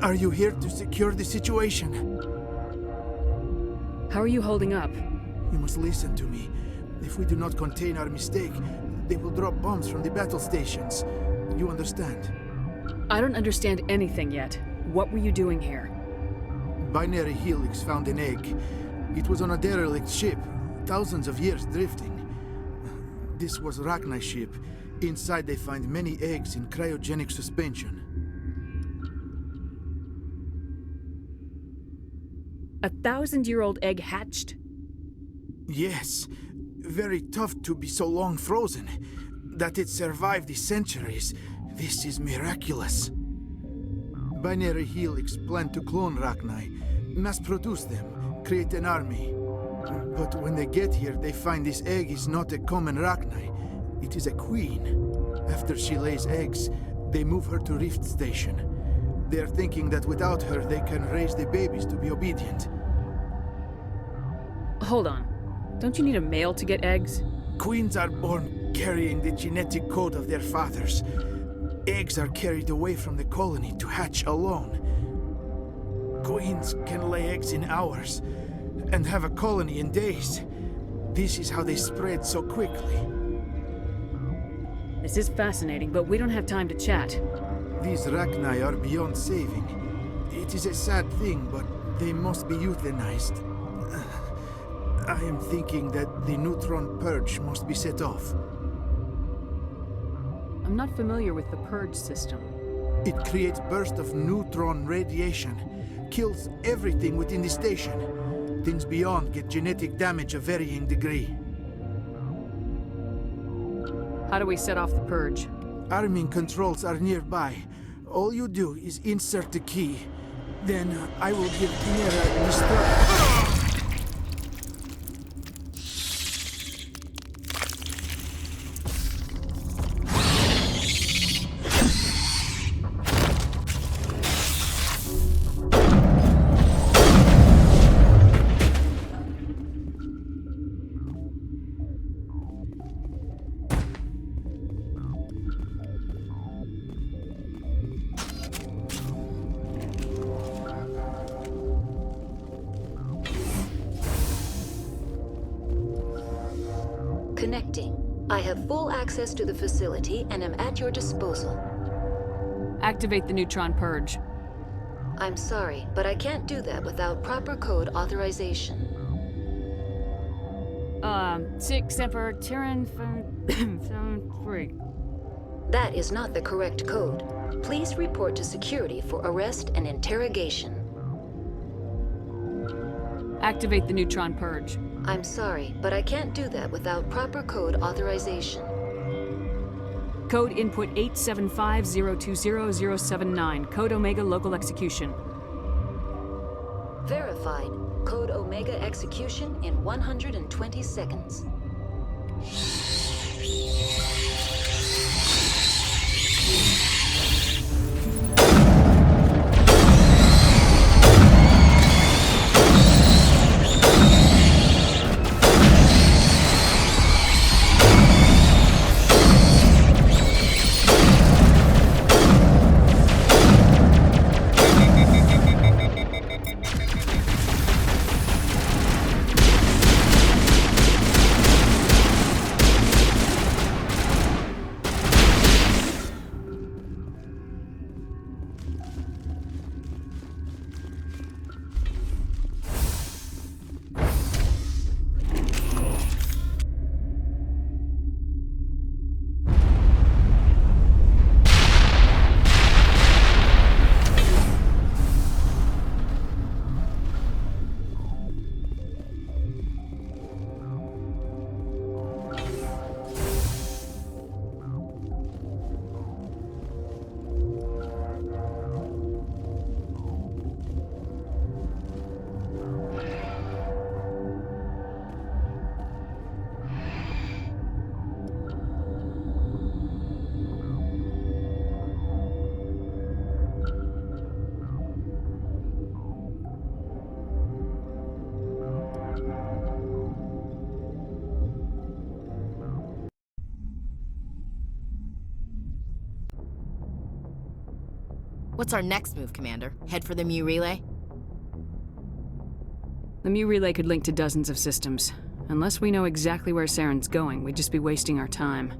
Are you here to secure the situation? How are you holding up? You must listen to me. If we do not contain our mistake, they will drop bombs from the battle stations. You understand? I don't understand anything yet. What were you doing here? Binary Helix found an egg. It was on a derelict ship, thousands of years drifting. This was Rachni's ship. Inside they find many eggs in cryogenic suspension. 1,000-year-old egg hatched? Yes. Very tough to be so long frozen. That it survived the centuries. This is miraculous. Binary Helix planned to clone Rachni, mass-produce them, create an army. But when they get here, they find this egg is not a common Rachni. It is a queen. After she lays eggs, they move her to Rift Station. They are thinking that without her, they can raise the babies to be obedient. Hold on. Don't you need a male to get eggs? Queens are born carrying the genetic code of their fathers. Eggs are carried away from the colony to hatch alone. Queens can lay eggs in hours and have a colony in days. This is how they spread so quickly. This is fascinating, but we don't have time to chat. These Rachni are beyond saving. It is a sad thing, but they must be euthanized. I am thinking that the neutron purge must be set off. I'm not familiar with the purge system. It creates bursts of neutron radiation, kills everything within the station. Things beyond get genetic damage of varying degree. How do we set off the purge? Arming controls are nearby. All you do is insert the key. Then I will give Chimera an instruction. Connecting. I have full access to the facility and am at your disposal. Activate the neutron purge. I'm sorry, but I can't do that without proper code authorization. 6 Semper Tyrann 73. That is not the correct code. Please report to security for arrest and interrogation. Activate the neutron purge. I'm sorry, but I can't do that without proper code authorization. Code input 875020079. Code Omega local execution. Verified. Code Omega execution in 120 seconds. What's our next move, Commander? Head for the Mu relay? The Mu relay could link to dozens of systems. Unless we know exactly where Saren's going, we'd just be wasting our time.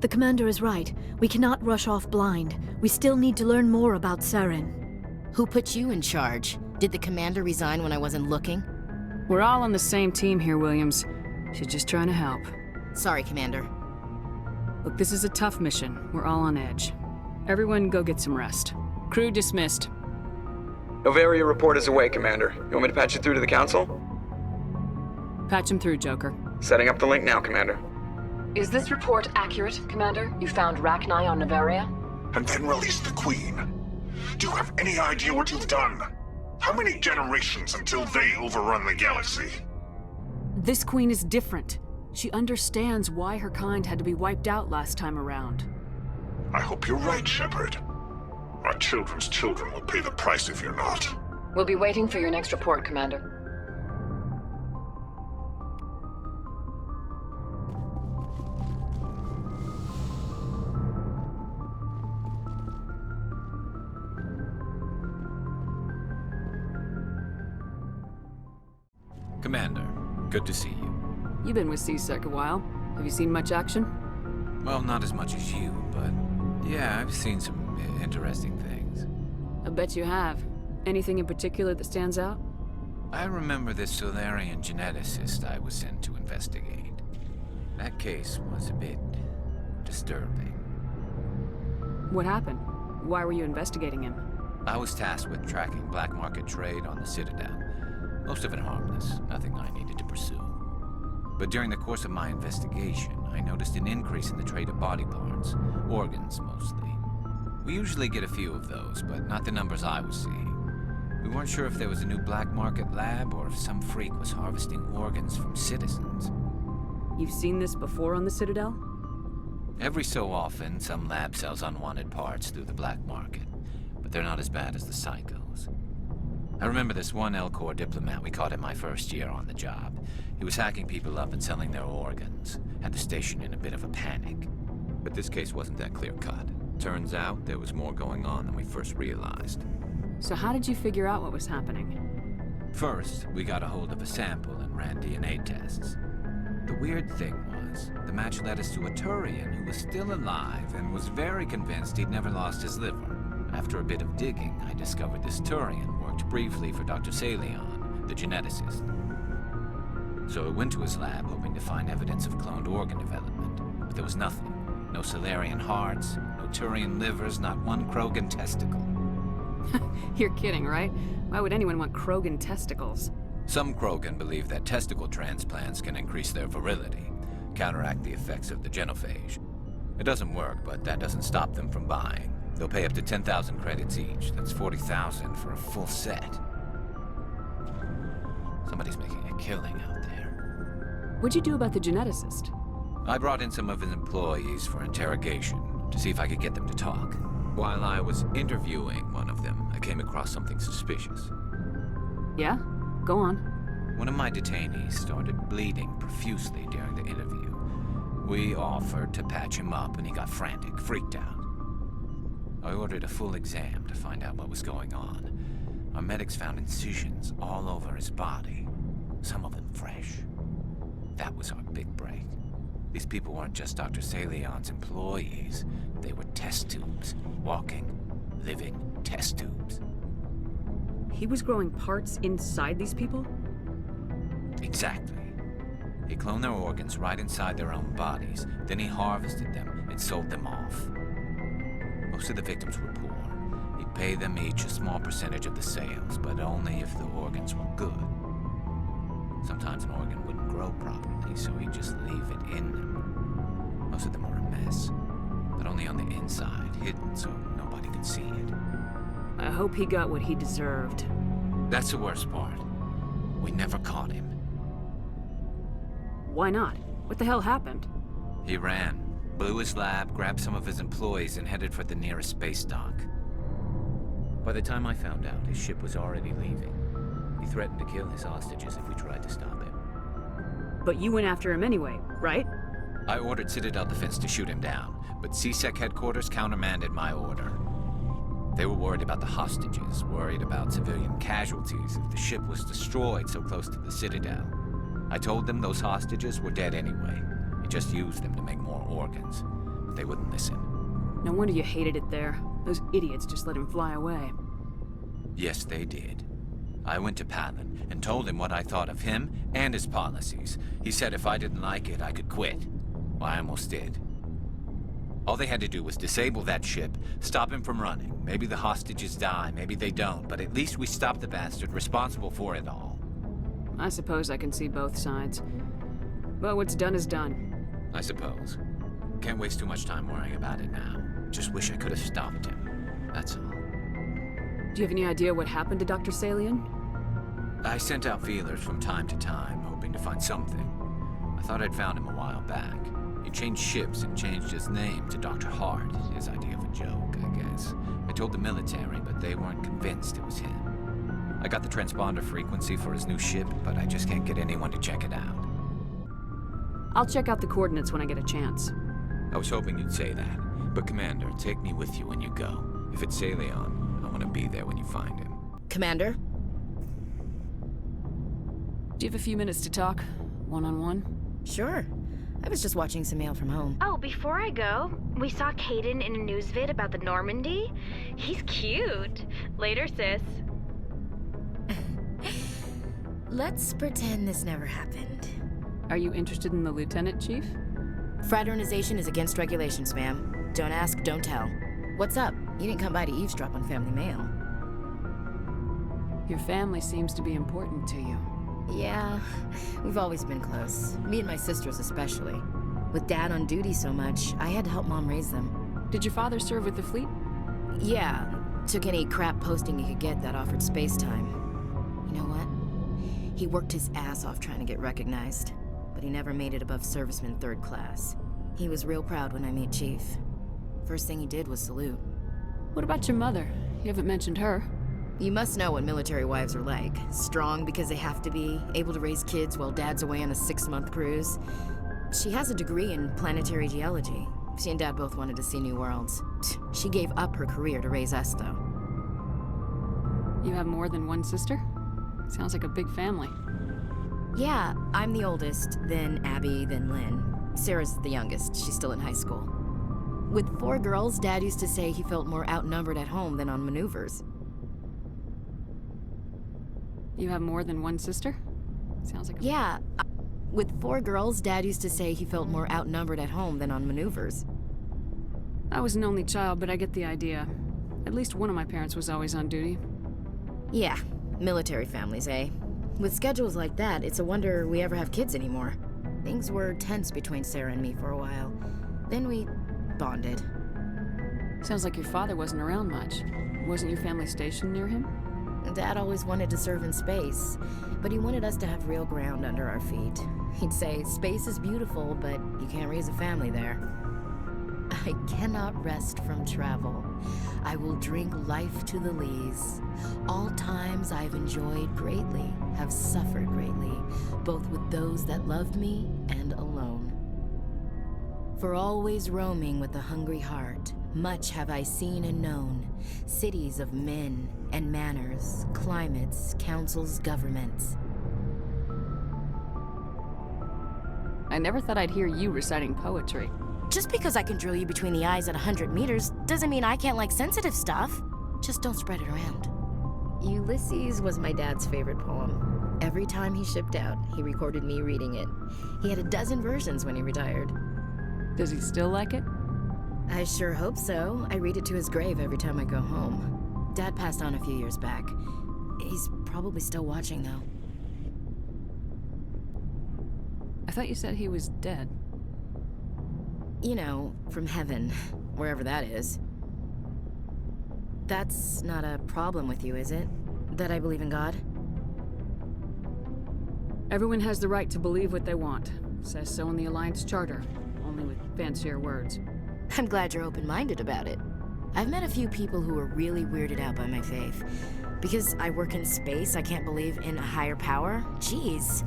The Commander is right. We cannot rush off blind. We still need to learn more about Saren. Who put you in charge? Did the Commander resign when I wasn't looking? We're all on the same team here, Williams. She's just trying to help. Sorry, Commander. Look, this is a tough mission. We're all on edge. Everyone go get some rest. Crew dismissed. Novaria report is away, Commander. You want me to patch you through to the Council? Patch him through, Joker. Setting up the link now, Commander. Is this report accurate, Commander? You found Rachni on Novaria? And then released the Queen. Do you have any idea what you've done? How many generations until they overrun the galaxy? This Queen is different. She understands why her kind had to be wiped out last time around. I hope you're right, Shepard. Our children's children will pay the price if you're not. We'll be waiting for your next report, Commander. Commander, good to see you. You've been with C-Sec a while. Have you seen much action? Well, not as much as you, but yeah, I've seen some interesting things. I bet you have. Anything in particular that stands out? I remember this Solarian geneticist I was sent to investigate. That case was a bit disturbing. What happened? Why were you investigating him? I was tasked with tracking black market trade on the Citadel. Most of it harmless, nothing I needed to pursue. But during the course of my investigation, I noticed an increase in the trade of body parts, organs mostly. We usually get a few of those, but not the numbers I was seeing. We weren't sure if there was a new black market lab or if some freak was harvesting organs from citizens. You've seen this before on the Citadel? Every so often, some lab sells unwanted parts through the black market, but they're not as bad as the psychos. I remember this one L-Corps diplomat we caught in my first year on the job. He was hacking people up and selling their organs. Had the station in a bit of a panic. But this case wasn't that clear-cut. Turns out there was more going on than we first realized. So how did you figure out what was happening? First, we got a hold of a sample and ran DNA tests. The weird thing was, the match led us to a Turian who was still alive and was very convinced he'd never lost his liver. After a bit of digging, I discovered this Turian worked briefly for Dr. Salion, the geneticist. So I went to his lab hoping to find evidence of cloned organ development, but there was nothing. No Solarian hearts, no Turian livers, not one Krogan testicle. You're kidding, right? Why would anyone want Krogan testicles? Some Krogan believe that testicle transplants can increase their virility, counteract the effects of the genophage. It doesn't work, but that doesn't stop them from buying. They'll pay up to 10,000 credits each. That's 40,000 for a full set. Somebody's making a killing out there. What'd you do about the geneticist? I brought in some of his employees for interrogation to see if I could get them to talk. While I was interviewing one of them, I came across something suspicious. Yeah? Go on. One of my detainees started bleeding profusely during the interview. We offered to patch him up and he got frantic, freaked out. I ordered a full exam to find out what was going on. Our medics found incisions all over his body, some of them fresh. That was our big break. These people weren't just Dr. Salion's employees. They were test tubes. Walking, living test tubes. He was growing parts inside these people? Exactly. He cloned their organs right inside their own bodies. Then he harvested them and sold them off. Most of the victims were poor. He'd pay them each a small percentage of the sales, but only if the organs were good. Sometimes an organ wouldn't grow properly, so he'd just leave it in them. Most of them were a mess, but only on the inside, hidden so nobody could see it. I hope he got what he deserved. That's the worst part. We never caught him. Why not? What the hell happened? He ran, blew his lab, grabbed some of his employees, and headed for the nearest space dock. By the time I found out, his ship was already leaving. He threatened to kill his hostages if we tried to stop him. But you went after him anyway, right? I ordered Citadel Defense to shoot him down, but C-Sec headquarters countermanded my order. They were worried about the hostages, worried about civilian casualties if the ship was destroyed so close to the Citadel. I told them those hostages were dead anyway. We just used them to make more organs. But they wouldn't listen. No wonder you hated it there. Those idiots just let him fly away. Yes, they did. I went to Palin and told him what I thought of him and his policies. He said if I didn't like it, I could quit. Well, I almost did. All they had to do was disable that ship, stop him from running. Maybe the hostages die, maybe they don't, but at least we stopped the bastard responsible for it all. I suppose I can see both sides. But what's done is done. I suppose. Can't waste too much time worrying about it now. Just wish I could have stopped him. That's all. Do you have any idea what happened to Dr. Salian? I sent out feelers from time to time, hoping to find something. I thought I'd found him a while back. He changed ships and changed his name to Dr. Hart, his idea of a joke, I guess. I told the military, but they weren't convinced it was him. I got the transponder frequency for his new ship, but I just can't get anyone to check it out. I'll check out the coordinates when I get a chance. I was hoping you'd say that. But Commander, take me with you when you go. If it's Salion, I want to be there when you find him. Commander? Do you have a few minutes to talk? One-on-one? Sure. I was just watching some mail from home. Oh, before I go, we saw Caden in a news vid about the Normandy. He's cute. Later, sis. Let's pretend this never happened. Are you interested in the Lieutenant, Chief? Fraternization is against regulations, ma'am. Don't ask, don't tell. What's up? You didn't come by to eavesdrop on family mail. Your family seems to be important to you. Yeah, we've always been close. Me and my sisters especially. With Dad on duty so much, I had to help Mom raise them. Did your father serve with the fleet? Yeah, took any crap posting he could get that offered space time. You know what? He worked his ass off trying to get recognized, but he never made it above serviceman 3rd class. He was real proud when I made Chief. First thing he did was salute. What about your mother? You haven't mentioned her. You must know what military wives are like. Strong because they have to be, able to raise kids while Dad's away on a 6-month cruise. She has a degree in planetary geology. She and Dad both wanted to see new worlds. She gave up her career to raise us, though. You have more than one sister? Sounds like a big family. Yeah, I'm the oldest, then Abby, then Lynn. Sarah's the youngest. She's still in high school. With 4 girls, Dad used to say he felt more outnumbered at home than on maneuvers. You have more than one sister? Sounds like Yeah. With 4 girls, Dad used to say he felt more outnumbered at home than on maneuvers. I was an only child, but I get the idea. At least one of my parents was always on duty. Yeah, military families, eh? With schedules like that, it's a wonder we ever have kids anymore. Things were tense between Sarah and me for a while. Then we bonded. Sounds like your father wasn't around much. Wasn't your family stationed near him? Dad always wanted to serve in space, but he wanted us to have real ground under our feet. He'd say, space is beautiful, but you can't raise a family there. I cannot rest from travel. I will drink life to the lees. All times I've enjoyed greatly, have suffered greatly, both with those that loved me and alone. For always roaming with a hungry heart, much have I seen and known, cities of men and manners, climates, councils, governments. I never thought I'd hear you reciting poetry. Just because I can drill you between the eyes at 100 meters doesn't mean I can't like sensitive stuff. Just don't spread it around. Ulysses was my dad's favorite poem. Every time he shipped out, he recorded me reading it. He had a dozen versions when he retired. Does he still like it? I sure hope so. I read it to his grave every time I go home. Dad passed on a few years back. He's probably still watching, though. I thought you said he was dead. You know, from heaven, wherever that is. That's not a problem with you, is it? That I believe in God? Everyone has the right to believe what they want. Says so in the Alliance Charter, only with fancier words. I'm glad you're open-minded about it. I've met a few people who are really weirded out by my faith. Because I work in space, I can't believe in a higher power? Jeez.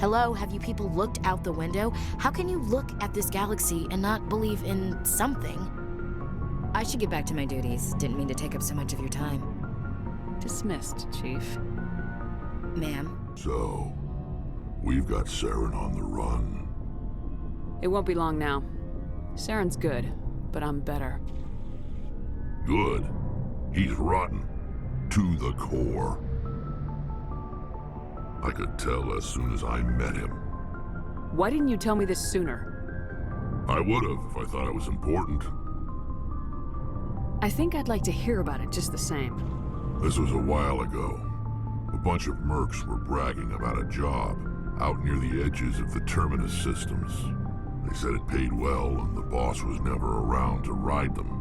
Hello, have you people looked out the window? How can you look at this galaxy and not believe in something? I should get back to my duties. Didn't mean to take up so much of your time. Dismissed, Chief. Ma'am? So, we've got Saren on the run. It won't be long now. Saren's good, but I'm better. Good? He's rotten. To the core. I could tell as soon as I met him. Why didn't you tell me this sooner? I would've if I thought it was important. I think I'd like to hear about it just the same. This was a while ago. A bunch of mercs were bragging about a job out near the edges of the Terminus systems. They said it paid well and the boss was never around to ride them.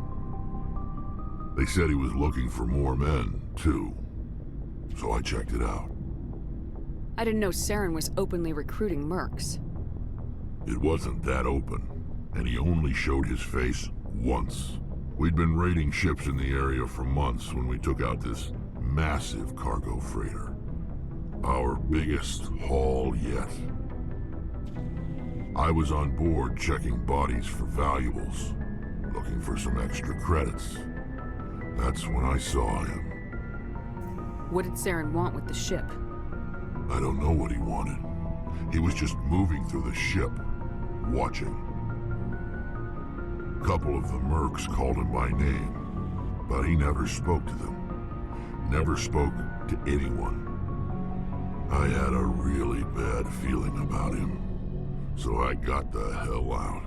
They said he was looking for more men, too. So I checked it out. I didn't know Saren was openly recruiting mercs. It wasn't that open, and he only showed his face once. We'd been raiding ships in the area for months when we took out this massive cargo freighter. Our biggest haul yet. I was on board checking bodies for valuables, looking for some extra credits. That's when I saw him. What did Saren want with the ship? I don't know what he wanted. He was just moving through the ship, watching. A couple of the mercs called him by name, but he never spoke to them. Never spoke to anyone. I had a really bad feeling about him, so I got the hell out.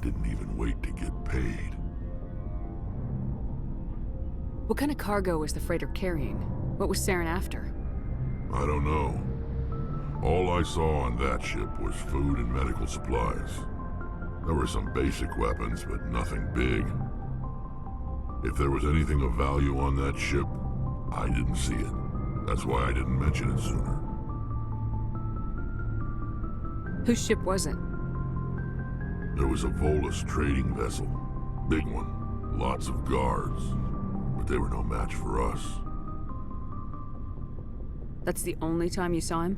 Didn't even wait to get paid. What kind of cargo was the freighter carrying? What was Saren after? I don't know. All I saw on that ship was food and medical supplies. There were some basic weapons, but nothing big. If there was anything of value on that ship, I didn't see it. That's why I didn't mention it sooner. Whose ship was it? There was a Volus trading vessel. Big one. Lots of guards. But they were no match for us. That's the only time you saw him?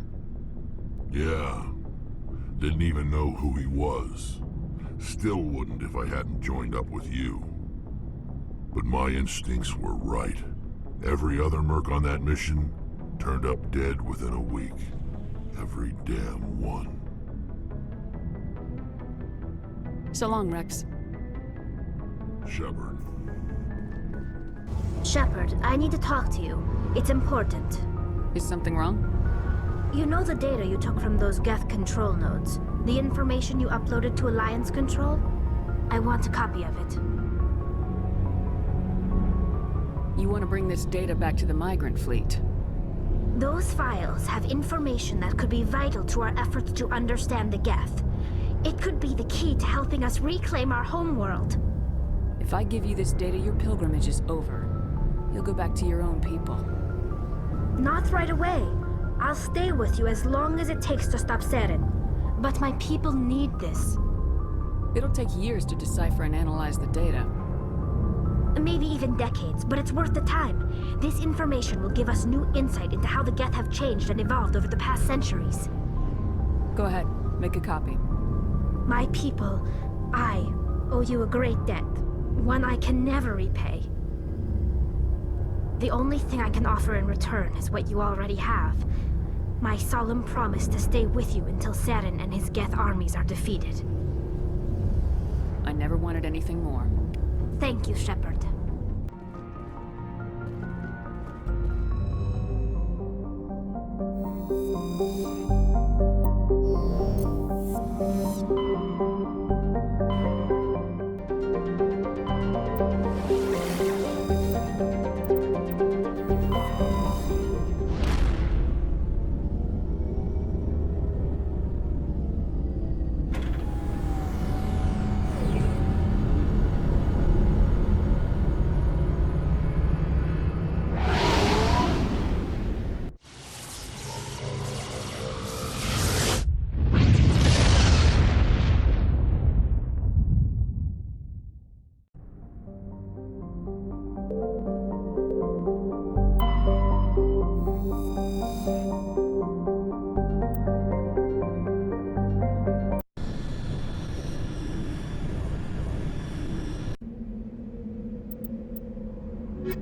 Yeah. Didn't even know who he was. Still wouldn't if I hadn't joined up with you. But my instincts were right. Every other merc on that mission turned up dead within a week. Every damn one. So long, Rex. Shepard. Shepard, I need to talk to you. It's important. Is something wrong? You know the data you took from those Geth control nodes? The information you uploaded to Alliance Control? I want a copy of it. You want to bring this data back to the migrant fleet? Those files have information that could be vital to our efforts to understand the Geth. It could be the key to helping us reclaim our homeworld. If I give you this data, your pilgrimage is over. You'll go back to your own people. Not right away. I'll stay with you as long as it takes to stop Saren. But my people need this. It'll take years to decipher and analyze the data. Maybe even decades, but it's worth the time. This information will give us new insight into how the Geth have changed and evolved over the past centuries. Go ahead, make a copy. My people, I owe you a great debt. One I can never repay. The only thing I can offer in return is what you already have. My solemn promise to stay with you until Saren and his Geth armies are defeated. I never wanted anything more. Thank you, Shepard. Got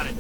it.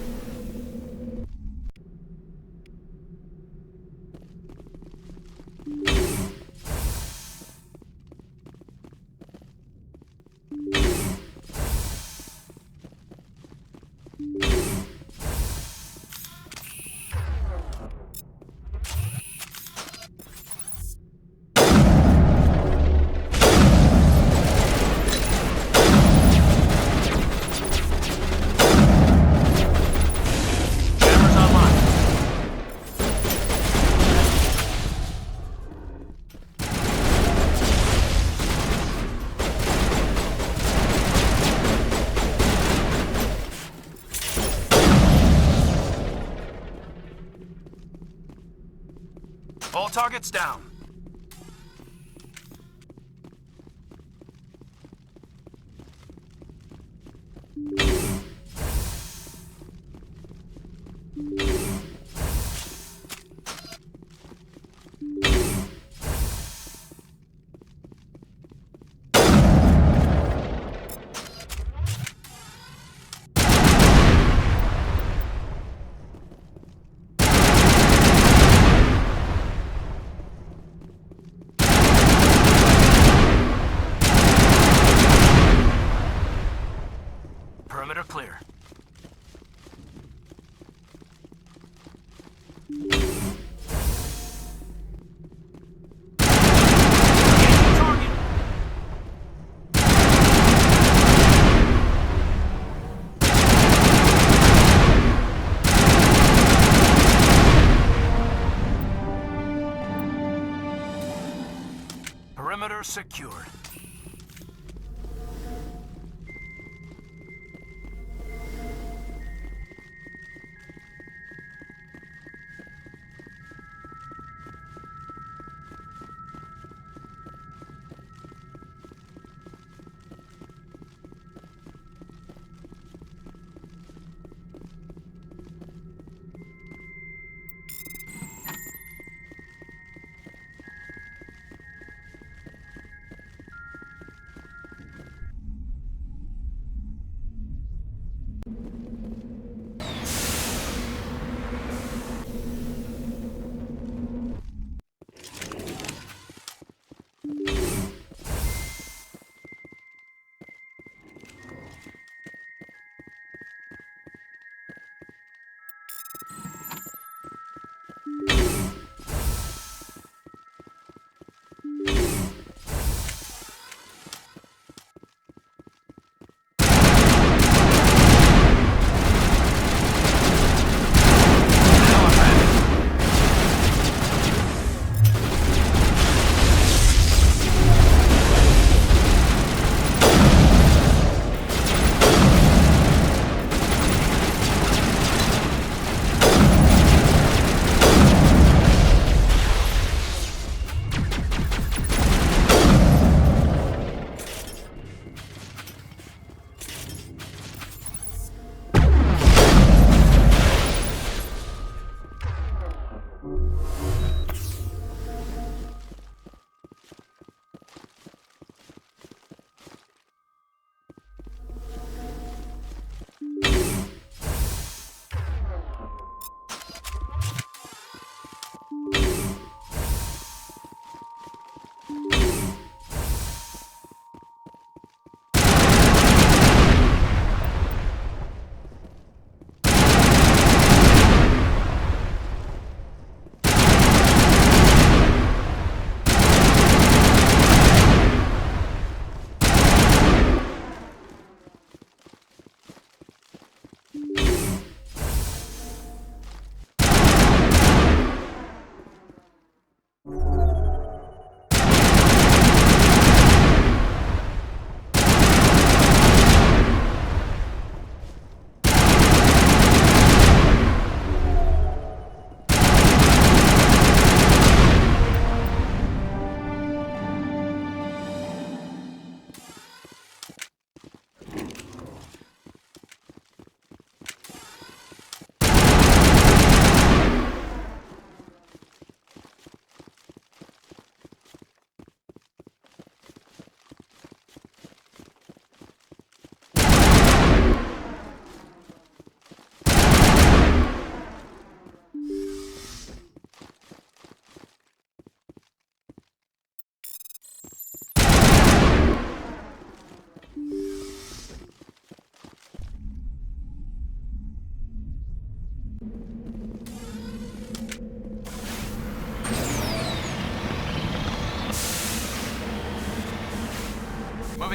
All targets down. Perimeter clear. Perimeter secured.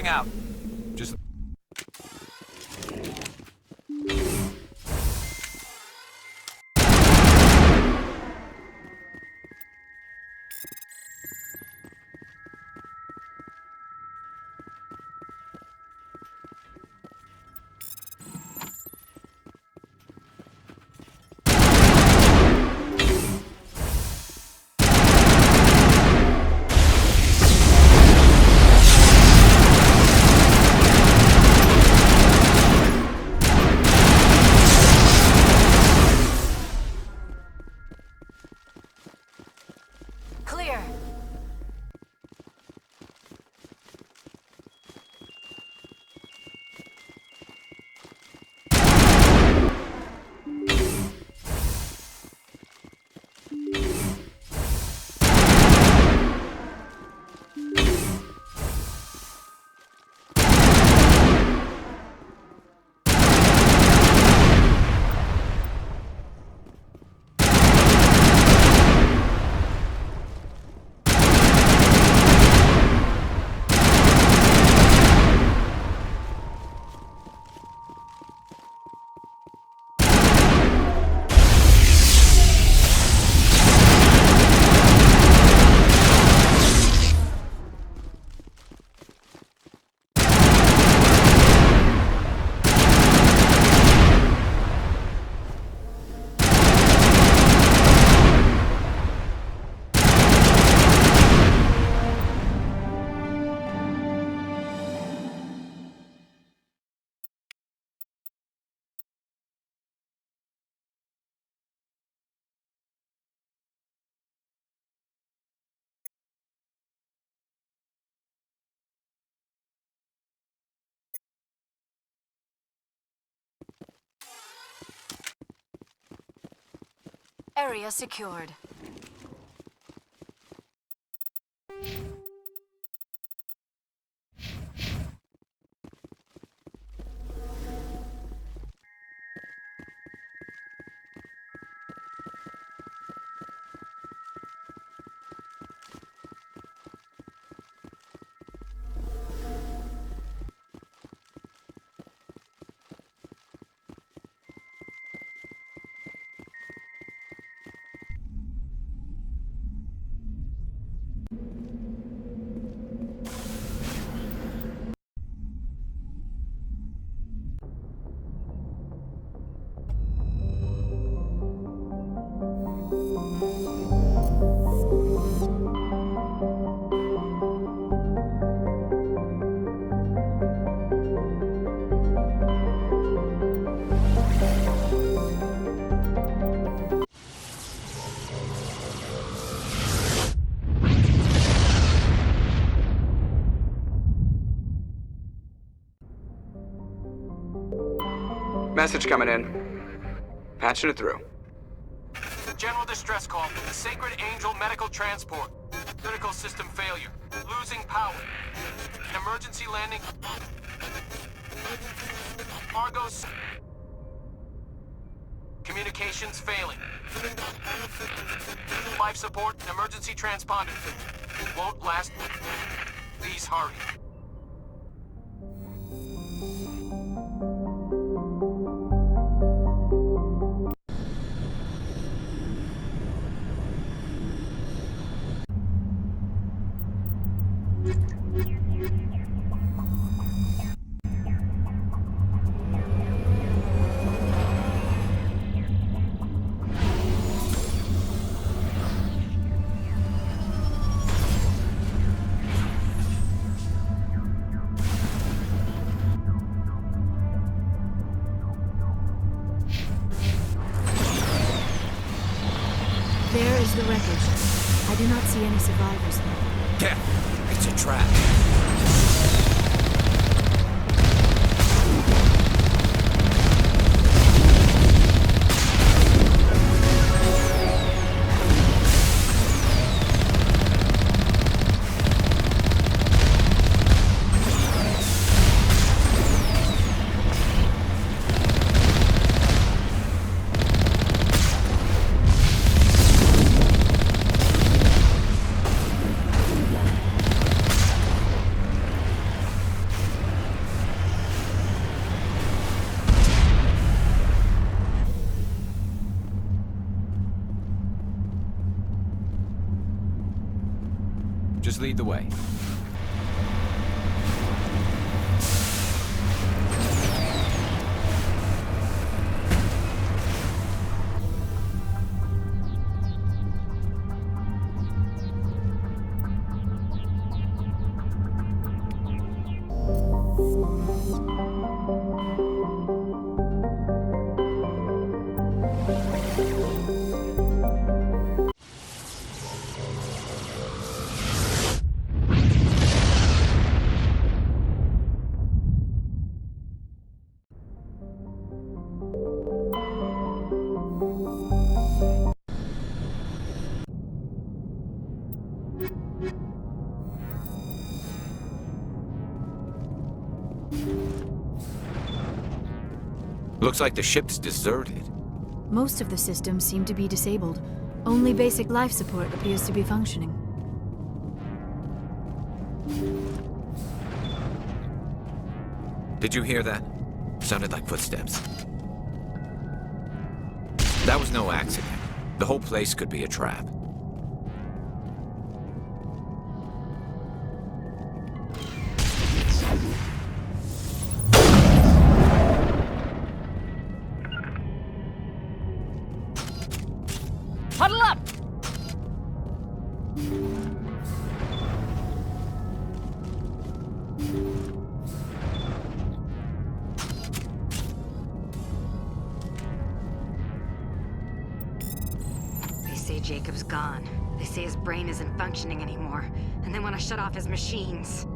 moving out. Just... Clear. Area secured. Message coming in. Patching it through. General distress call. Sacred Angel medical transport. Critical system failure. Losing power. An emergency landing. Argos. Communications failing. Life support. Emergency transponder. Won't last. Please hurry. There is the wreckage. I do not see any survivors though. Damn! It's a trap. Just lead the way. Looks like the ship's deserted. Most of the systems seem to be disabled. Only basic life support appears to be functioning. Did you hear that? Sounded like footsteps. That was no accident. The whole place could be a trap. Huddle up! They say Jacob's gone. They say his brain isn't functioning anymore, and they want to shut off his machines.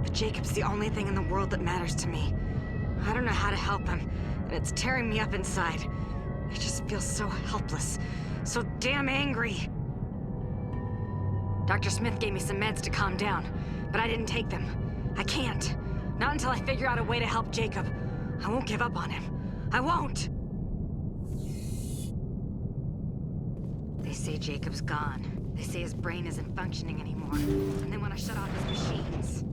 But Jacob's the only thing in the world that matters to me. I don't know how to help him, and it's tearing me up inside. I just feel so helpless, so damn angry. Dr. Smith gave me some meds to calm down, but I didn't take them. I can't. Not until I figure out a way to help Jacob. I won't give up on him. I won't! They say Jacob's gone. They say his brain isn't functioning anymore, and they want to shut off his machines.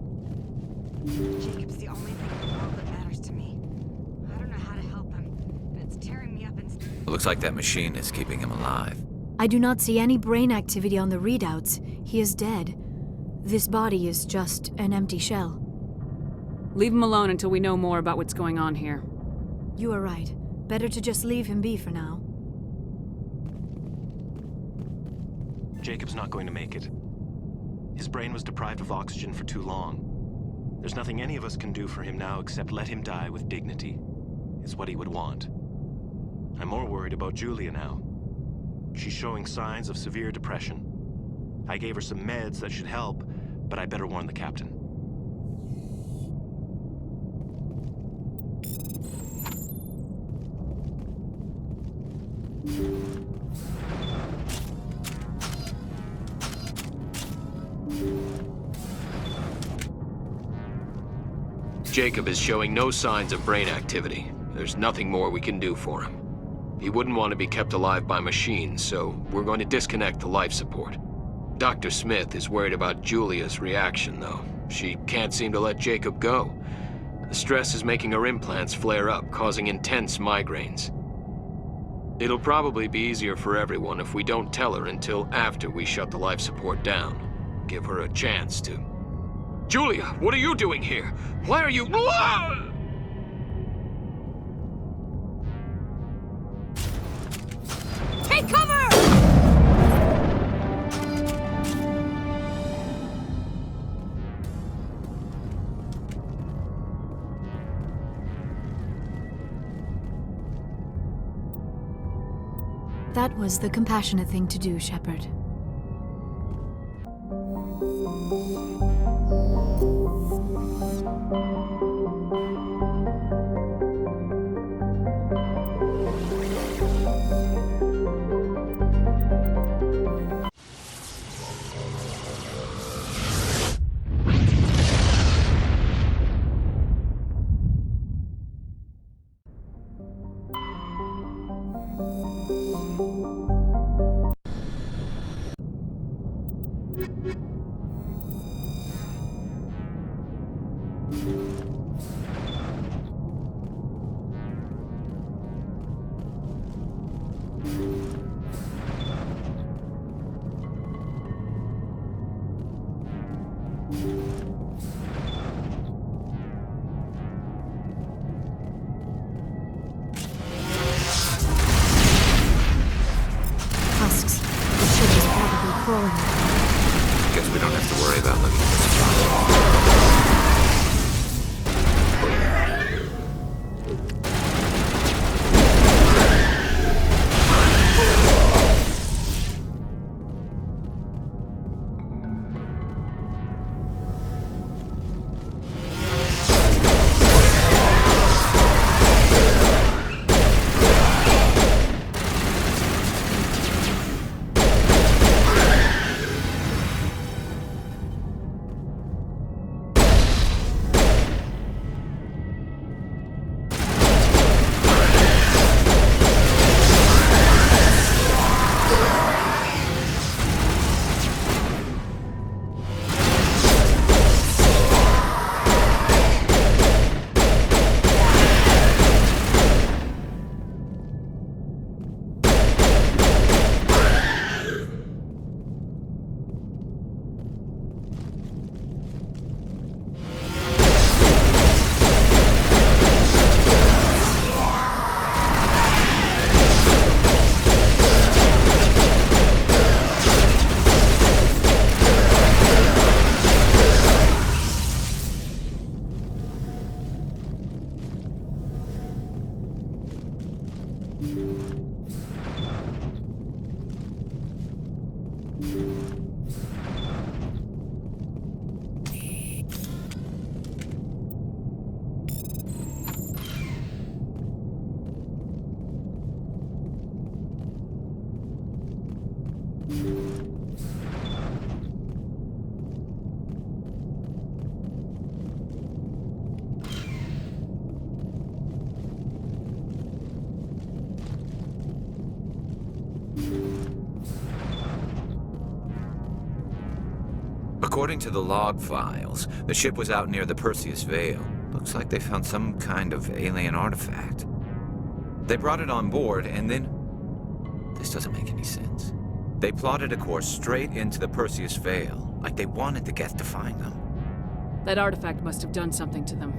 Jacob's the only thing in the world that matters to me. I don't know how to help him, and it's tearing me up inside. Looks like that machine is keeping him alive. I do not see any brain activity on the readouts. He is dead. This body is just an empty shell. Leave him alone until we know more about what's going on here. You are right. Better to just leave him be for now. Jacob's not going to make it. His brain was deprived of oxygen for too long. There's nothing any of us can do for him now except let him die with dignity. It's what he would want. I'm more worried about Julia now. She's showing signs of severe depression. I gave her some meds that should help, but I better warn the captain. Jacob is showing no signs of brain activity. There's nothing more we can do for him. He wouldn't want to be kept alive by machines, so we're going to disconnect the life support. Dr. Smith is worried about Julia's reaction, though. She can't seem to let Jacob go. The stress is making her implants flare up, causing intense migraines. It'll probably be easier for everyone if we don't tell her until after we shut the life support down. Give her a chance to... Julia, what are you doing here? Why are you... Take cover! That was the compassionate thing to do, Shepard. Husks. The ship is probably crawling. Guess we don't have to worry about looking for supplies. According to the log files, the ship was out near the Perseus Vale. Looks like they found some kind of alien artifact. They brought it on board, and then... This doesn't make any sense. They plotted a course straight into the Perseus Vale, like they wanted the Geth to find them. That artifact must have done something to them.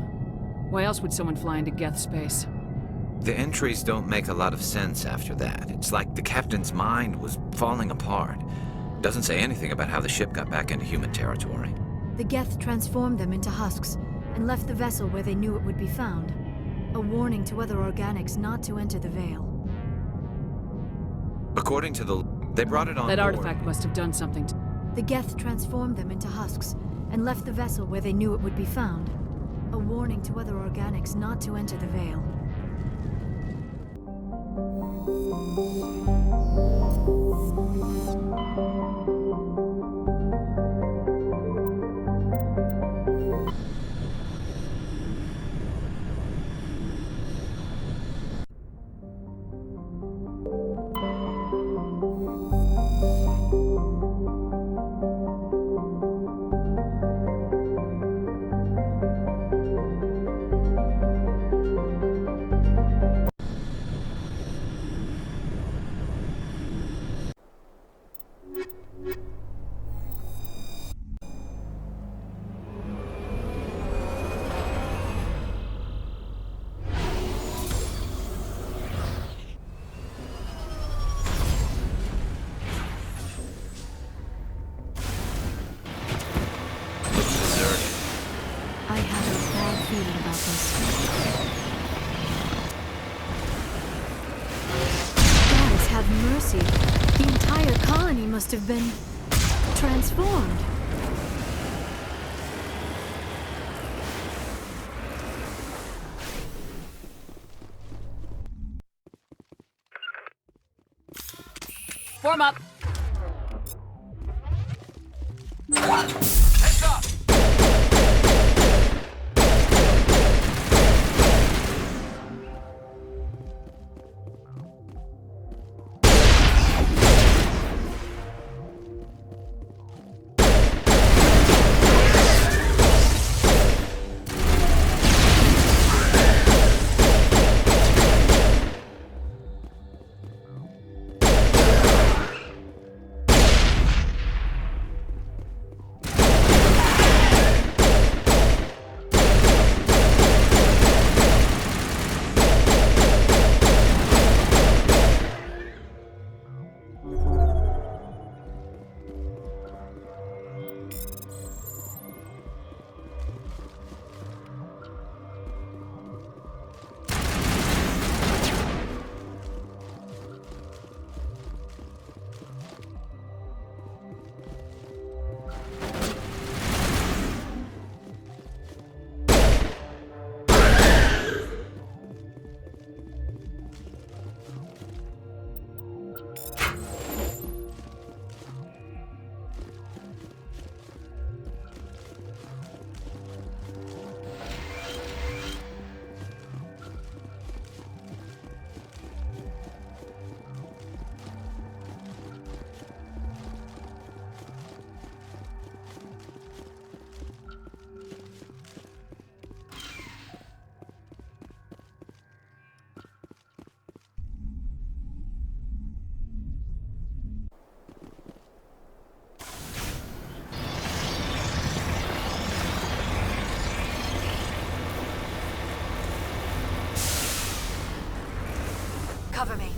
Why else would someone fly into Geth space? The entries don't make a lot of sense after that. It's like the captain's mind was falling apart. Doesn't say anything about how the ship got back into human territory. The Geth transformed them into husks and left the vessel where they knew it would be found. A warning to other organics not to enter the Vale. According to the... They brought it on That board. artifact must have done something to... The Geth transformed them into husks and left the vessel where they knew it would be found. A warning to other organics not to enter the Vale. The entire colony must have been transformed. Form up. Heads up! Cover me.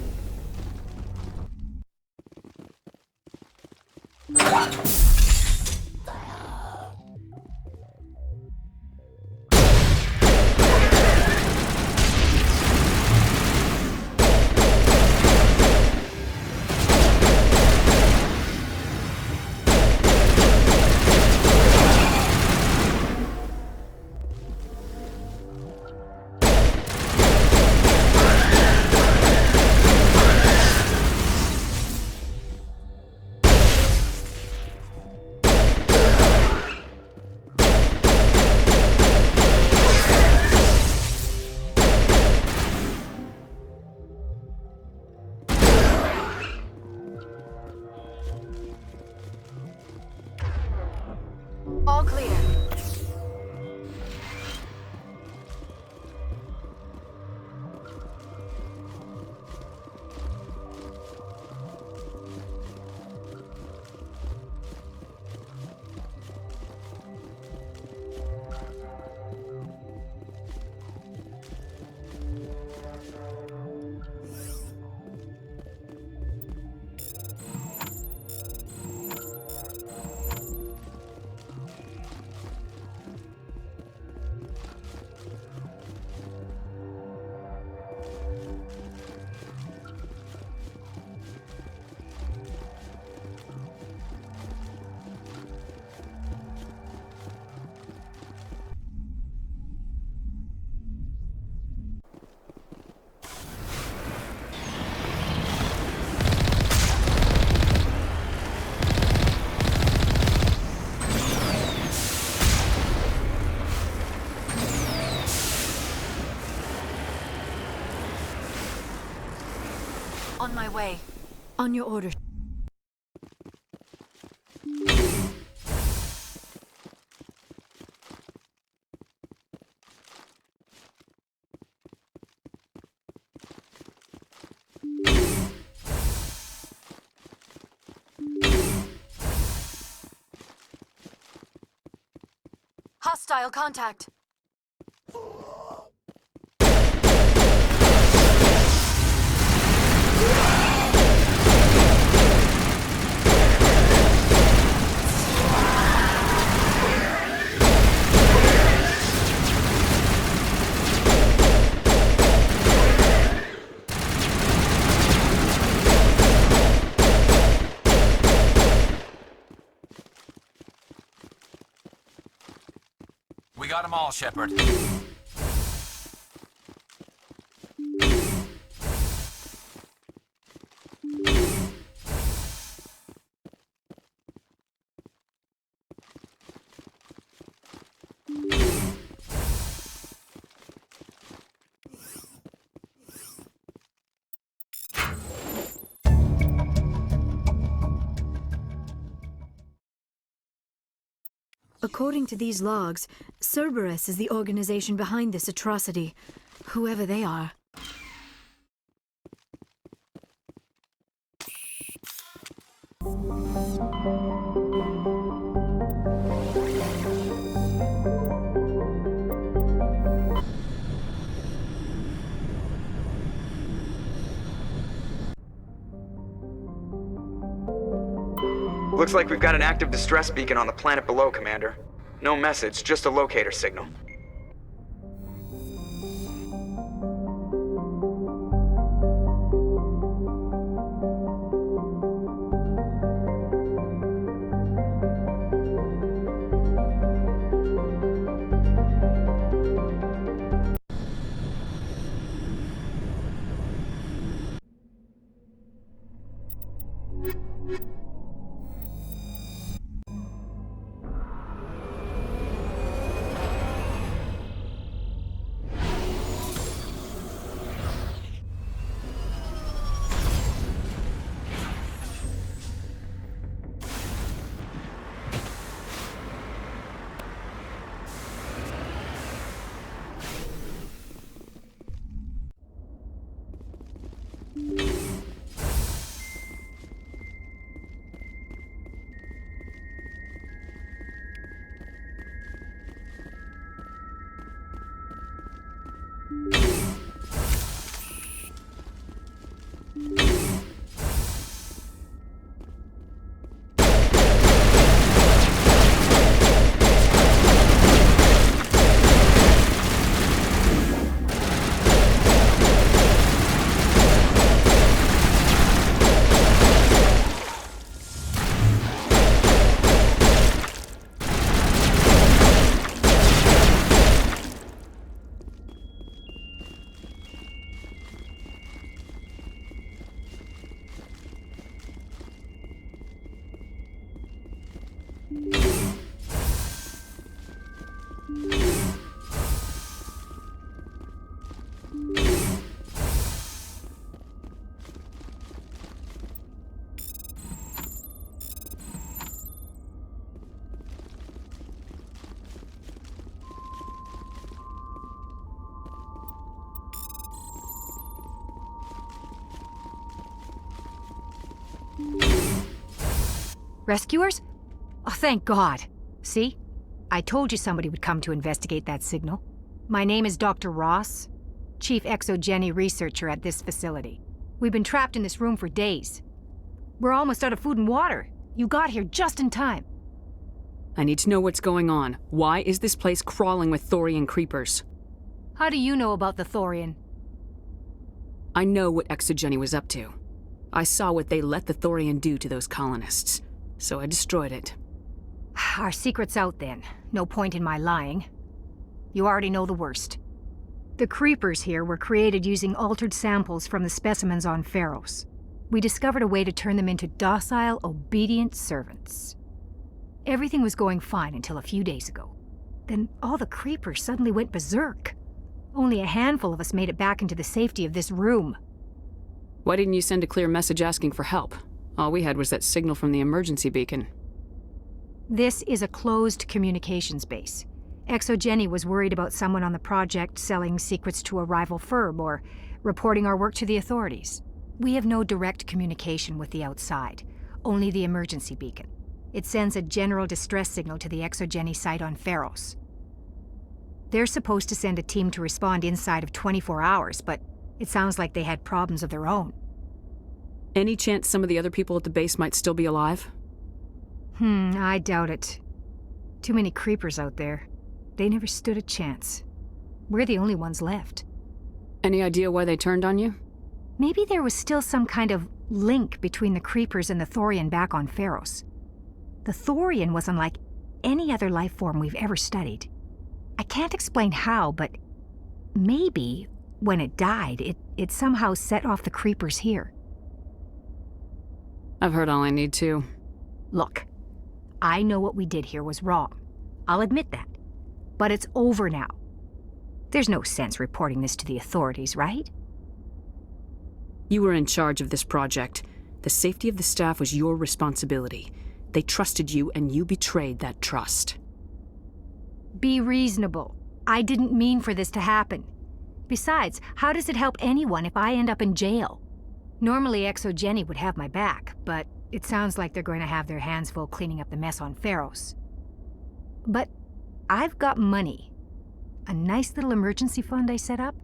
All clear. On my way. On your order. Hostile contact. We got them all, Shepard. According to these logs, Cerberus is the organization behind this atrocity, whoever they are. Looks like we've got an active distress beacon on the planet below, Commander. No message, just a locator signal. Rescuers? Oh, thank God. See? I told you somebody would come to investigate that signal. My name is Dr. Ross, Chief Exogeny Researcher at this facility. We've been trapped in this room for days. We're almost out of food and water. You got here just in time. I need to know what's going on. Why is this place crawling with Thorian creepers? How do you know about the Thorian? I know what Exogeny was up to. I saw what they let the Thorian do to those colonists, so I destroyed it. Our secret's out then. No point in my lying. You already know the worst. The creepers here were created using altered samples from the specimens on Pharos. We discovered a way to turn them into docile, obedient servants. Everything was going fine until a few days ago. Then all the creepers suddenly went berserk. Only a handful of us made it back into the safety of this room. Why didn't you send a clear message asking for help? All we had was that signal from the emergency beacon. This is a closed communications base. Exogeny was worried about someone on the project selling secrets to a rival firm or reporting our work to the authorities. We have no direct communication with the outside, only the emergency beacon. It sends a general distress signal to the Exogeny site on Pharos. They're supposed to send a team to respond inside of 24 hours, but it sounds like they had problems of their own. Any chance some of the other people at the base might still be alive? I doubt it. Too many creepers out there. They never stood a chance. We're the only ones left. Any idea why they turned on you? Maybe there was still some kind of link between the creepers and the Thorian back on Pharos. The Thorian was unlike any other life form we've ever studied. I can't explain how, but maybe when it died, it somehow set off the creepers here. I've heard all I need to. Look, I know what we did here was wrong. I'll admit that. But it's over now. There's no sense reporting this to the authorities, right? You were in charge of this project. The safety of the staff was your responsibility. They trusted you, and you betrayed that trust. Be reasonable. I didn't mean for this to happen. Besides, how does it help anyone if I end up in jail? Normally, Exogeny would have my back, but it sounds like they're going to have their hands full cleaning up the mess on Pharos. But I've got money. A nice little emergency fund I set up.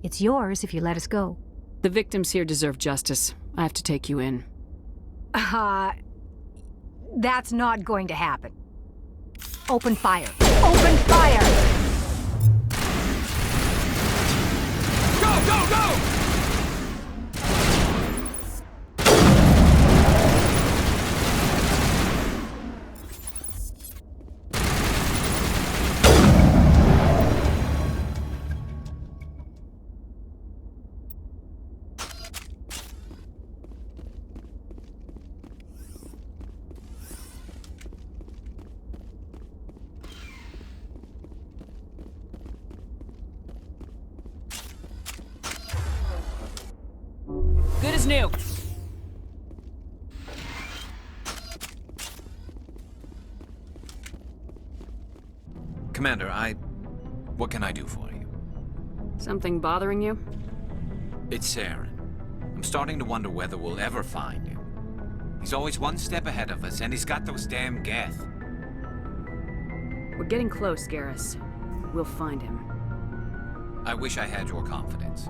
It's yours if you let us go. The victims here deserve justice. I have to take you in. That's not going to happen. Open fire. Open fire! Go, go, go! Good as new. Commander, what can I do for you? Something bothering you? It's Saren. I'm starting to wonder whether we'll ever find him. He's always one step ahead of us, and he's got those damn Geth. We're getting close, Garrus. We'll find him. I wish I had your confidence.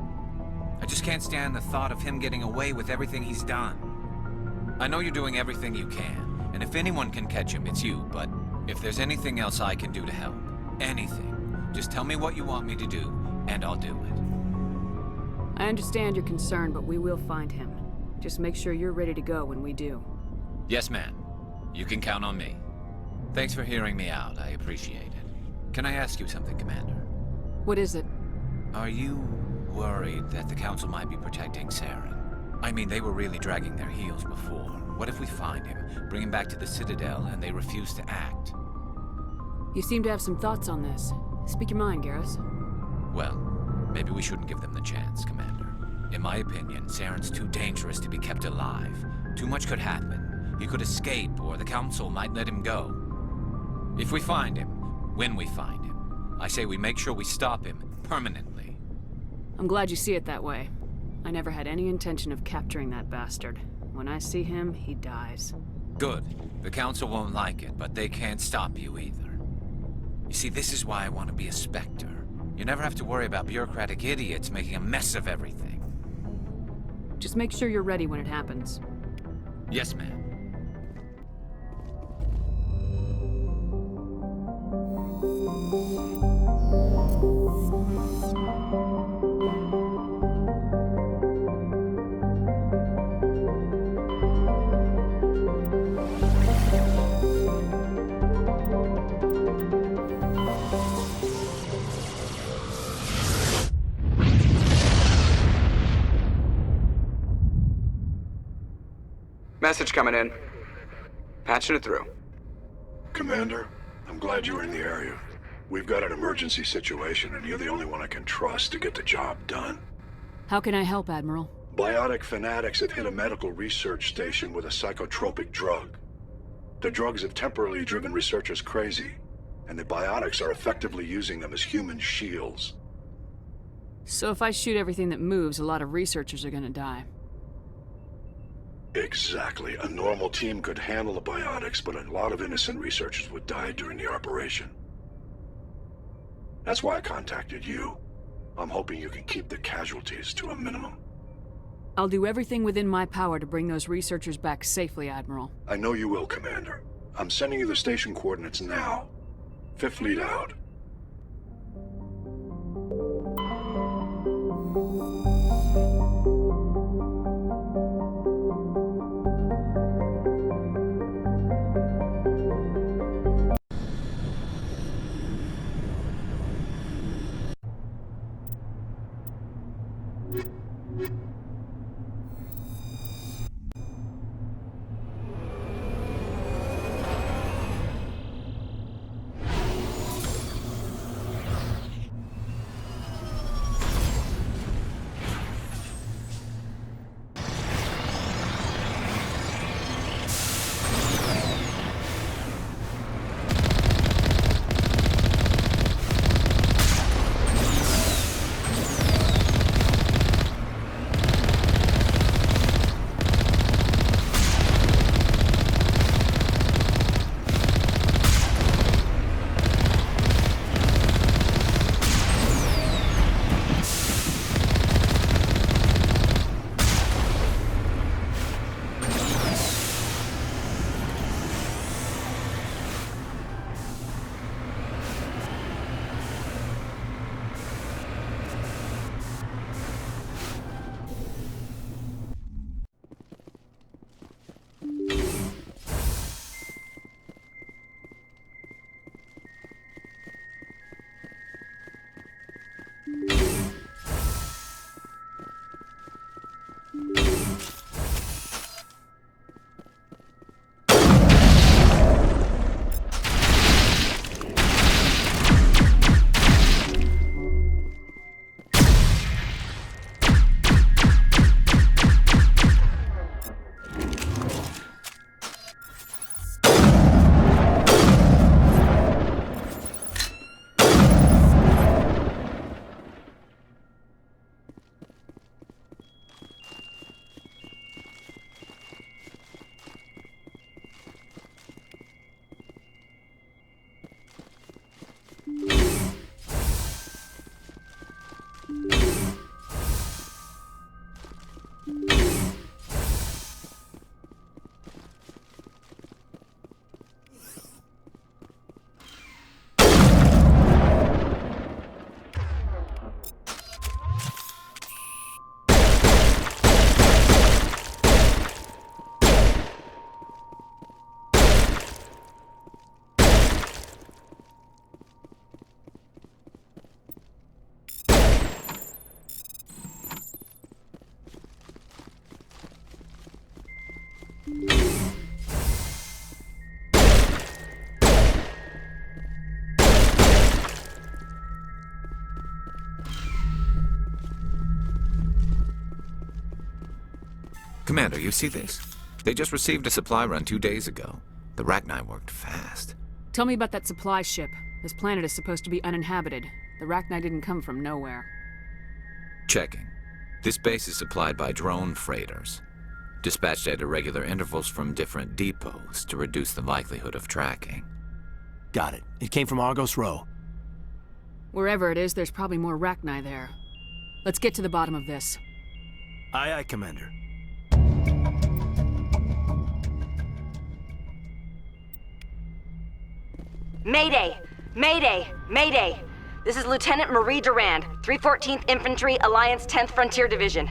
I just can't stand the thought of him getting away with everything he's done. I know you're doing everything you can, and if anyone can catch him, it's you, but if there's anything else I can do to help, anything, just tell me what you want me to do, and I'll do it. I understand your concern, but we will find him. Just make sure you're ready to go when we do. Yes, ma'am. You can count on me. Thanks for hearing me out. I appreciate it. Can I ask you something, Commander? What is it? Are you worried that the Council might be protecting Saren? I mean, they were really dragging their heels before. What if we find him, bring him back to the Citadel, and they refuse to act? You seem to have some thoughts on this. Speak your mind, Garrus. Well, maybe we shouldn't give them the chance, Commander. In my opinion, Saren's too dangerous to be kept alive. Too much could happen. He could escape, or the Council might let him go. If we find him, when we find him, I say we make sure we stop him permanently. I'm glad you see it that way. I never had any intention of capturing that bastard. When I see him, he dies. Good. The Council won't like it, but they can't stop you either. You see, this is why I want to be a Spectre. You never have to worry about bureaucratic idiots making a mess of everything. Just make sure you're ready when it happens. Yes, ma'am. Message coming in. Patching it through. Commander, I'm glad you were in the area. We've got an emergency situation, and you're the only one I can trust to get the job done. How can I help, Admiral? Biotic fanatics have hit a medical research station with a psychotropic drug. The drugs have temporarily driven researchers crazy, and the biotics are effectively using them as human shields. So if I shoot everything that moves, a lot of researchers are gonna die. Exactly. A normal team could handle the biotics, but a lot of innocent researchers would die during the operation. That's why I contacted you. I'm hoping you can keep the casualties to a minimum. I'll do everything within my power to bring those researchers back safely, Admiral. I know you will, Commander. I'm sending you the station coordinates now. Fifth Fleet out. Commander, you see this? They just received a supply run 2 days ago. The Rachni worked fast. Tell me about that supply ship. This planet is supposed to be uninhabited. The Rachni didn't come from nowhere. Checking. This base is supplied by drone freighters, dispatched at irregular intervals from different depots to reduce the likelihood of tracking. Got it. It came from Argos Row. Wherever it is, there's probably more Rachni there. Let's get to the bottom of this. Aye, aye, Commander. Mayday! Mayday! Mayday! This is Lieutenant Marie Durand, 314th Infantry, Alliance 10th Frontier Division.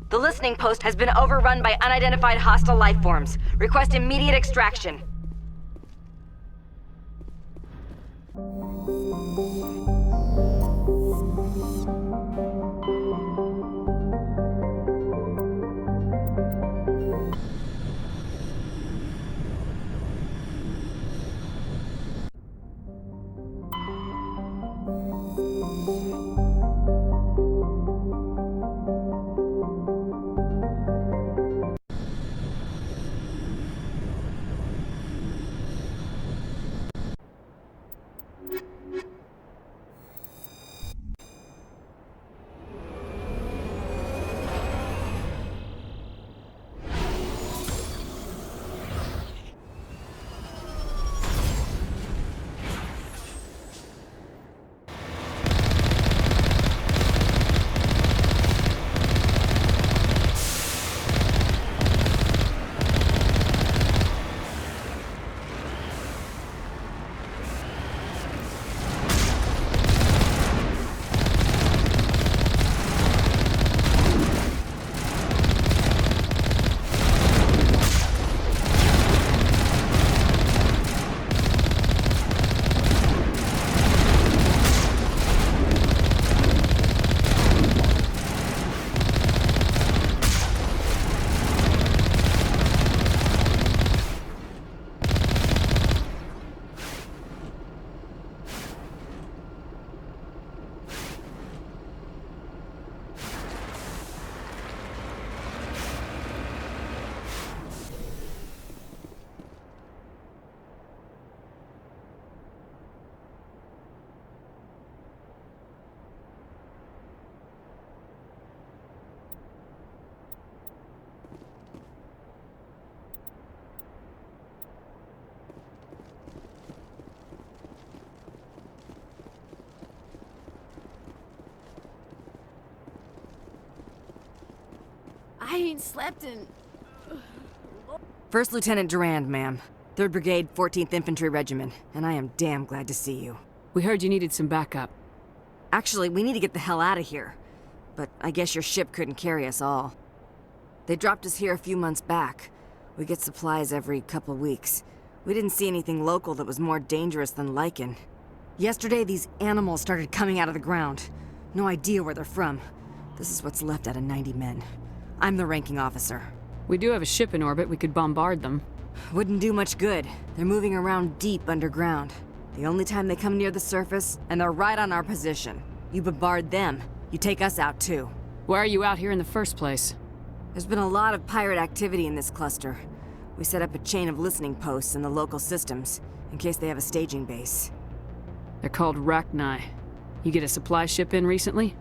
The listening post has been overrun by unidentified hostile life forms. Request immediate extraction. I ain't slept in... First Lieutenant Durand, ma'am. 3rd Brigade, 14th Infantry Regiment, and I am damn glad to see you. We heard you needed some backup. Actually, we need to get the hell out of here. But I guess your ship couldn't carry us all. They dropped us here a few months back. We get supplies every couple weeks. We didn't see anything local that was more dangerous than lichen. Yesterday, these animals started coming out of the ground. No idea where they're from. This is what's left out of 90 men. I'm the ranking officer. We do have a ship in orbit. We could bombard them. Wouldn't do much good. They're moving around deep underground. The only time they come near the surface, and they're right on our position. You bombard them, you take us out too. Why are you out here in the first place? There's been a lot of pirate activity in this cluster. We set up a chain of listening posts in the local systems, in case they have a staging base. They're called Rachni. You get a supply ship in recently?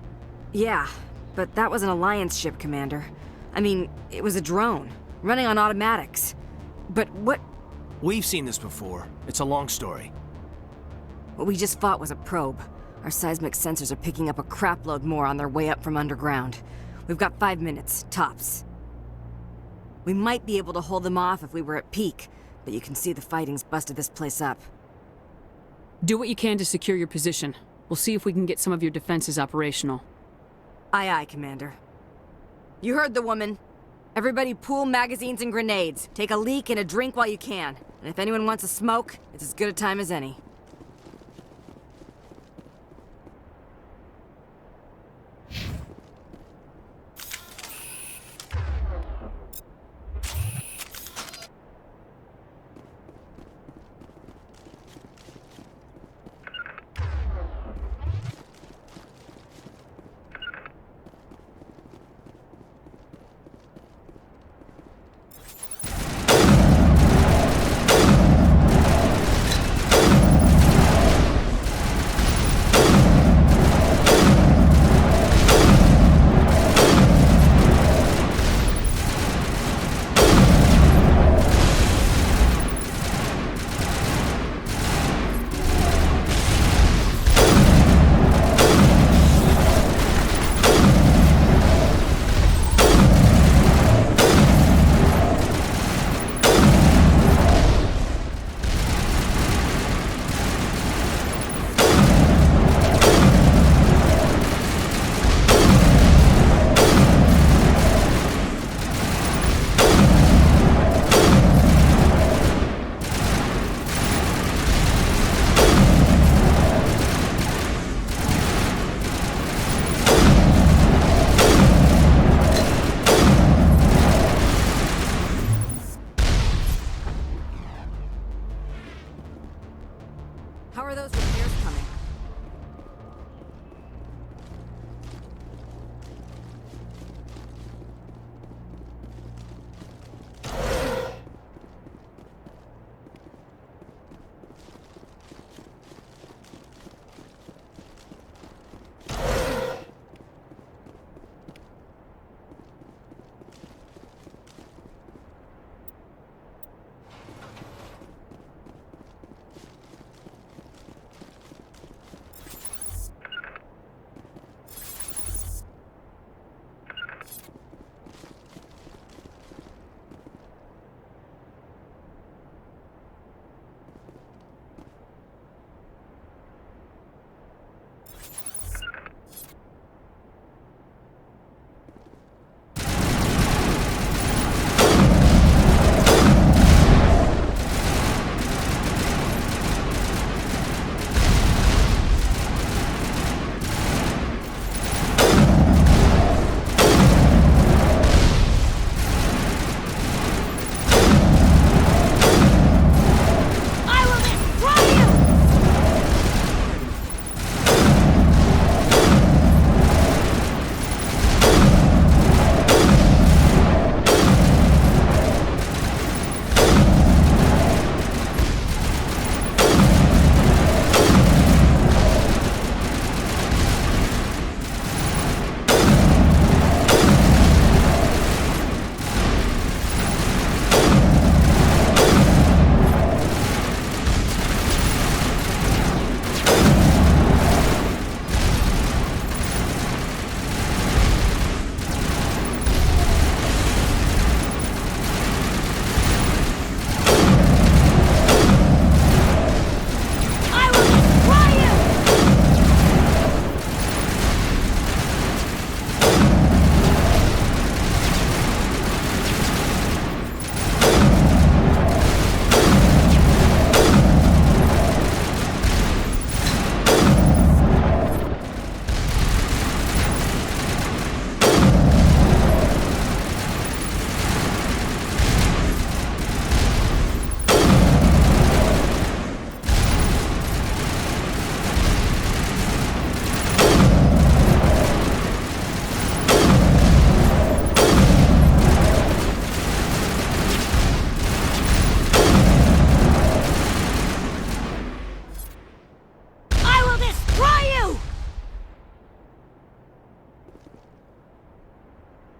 Yeah, but that was an Alliance ship, Commander. I mean, it was a drone, running on automatics. But what... We've seen this before. It's a long story. What we just fought was a probe. Our seismic sensors are picking up a crapload more on their way up from underground. We've got 5 minutes, tops. We might be able to hold them off if we were at peak, but you can see the fighting's busted this place up. Do what you can to secure your position. We'll see if we can get some of your defenses operational. Aye, aye, Commander. You heard the woman. Everybody pool magazines and grenades. Take a leak and a drink while you can. And if anyone wants a smoke, it's as good a time as any. How are those repairs coming?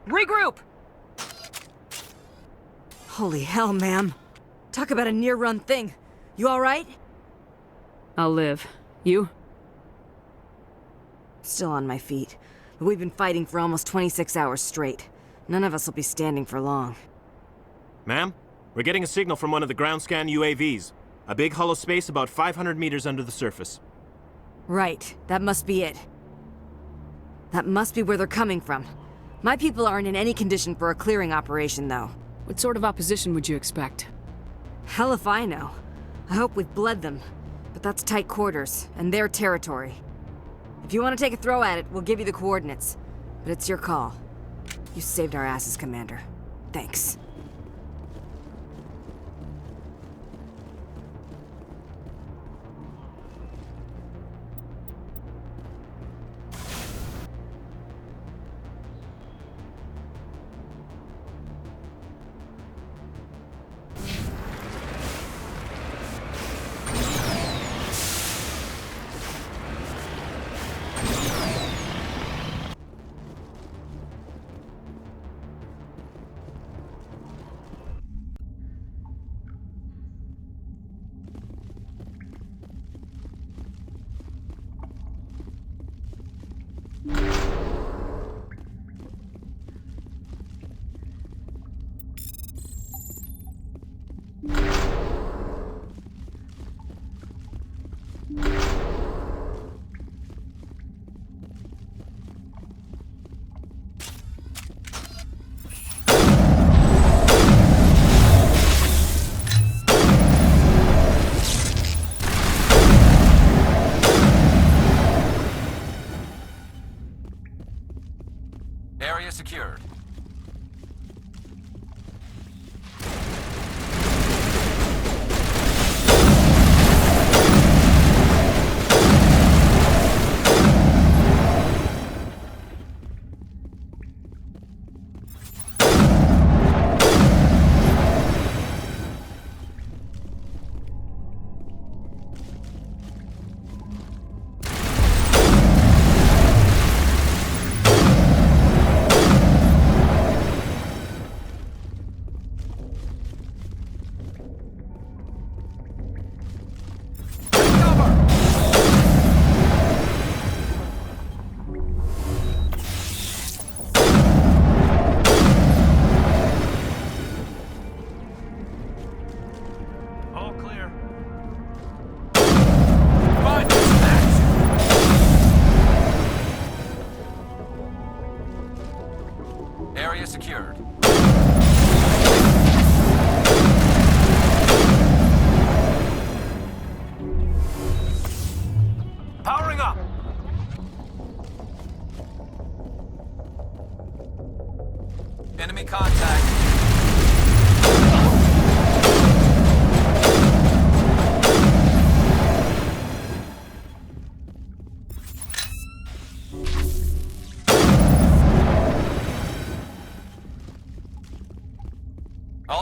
Regroup! Holy hell, ma'am. Talk about a near-run thing. You alright? I'll live. You? Still on my feet. But we've been fighting for almost 26 hours straight. None of us will be standing for long. Ma'am, we're getting a signal from one of the ground scan UAVs. A big hollow space about 500 meters under the surface. Right. That must be it. That must be where they're coming from. My people aren't in any condition for a clearing operation, though. What sort of opposition would you expect? Hell if I know. I hope we've bled them. But that's tight quarters, and their territory. If you want to take a throw at it, we'll give you the coordinates. But it's your call. You saved our asses, Commander. Thanks.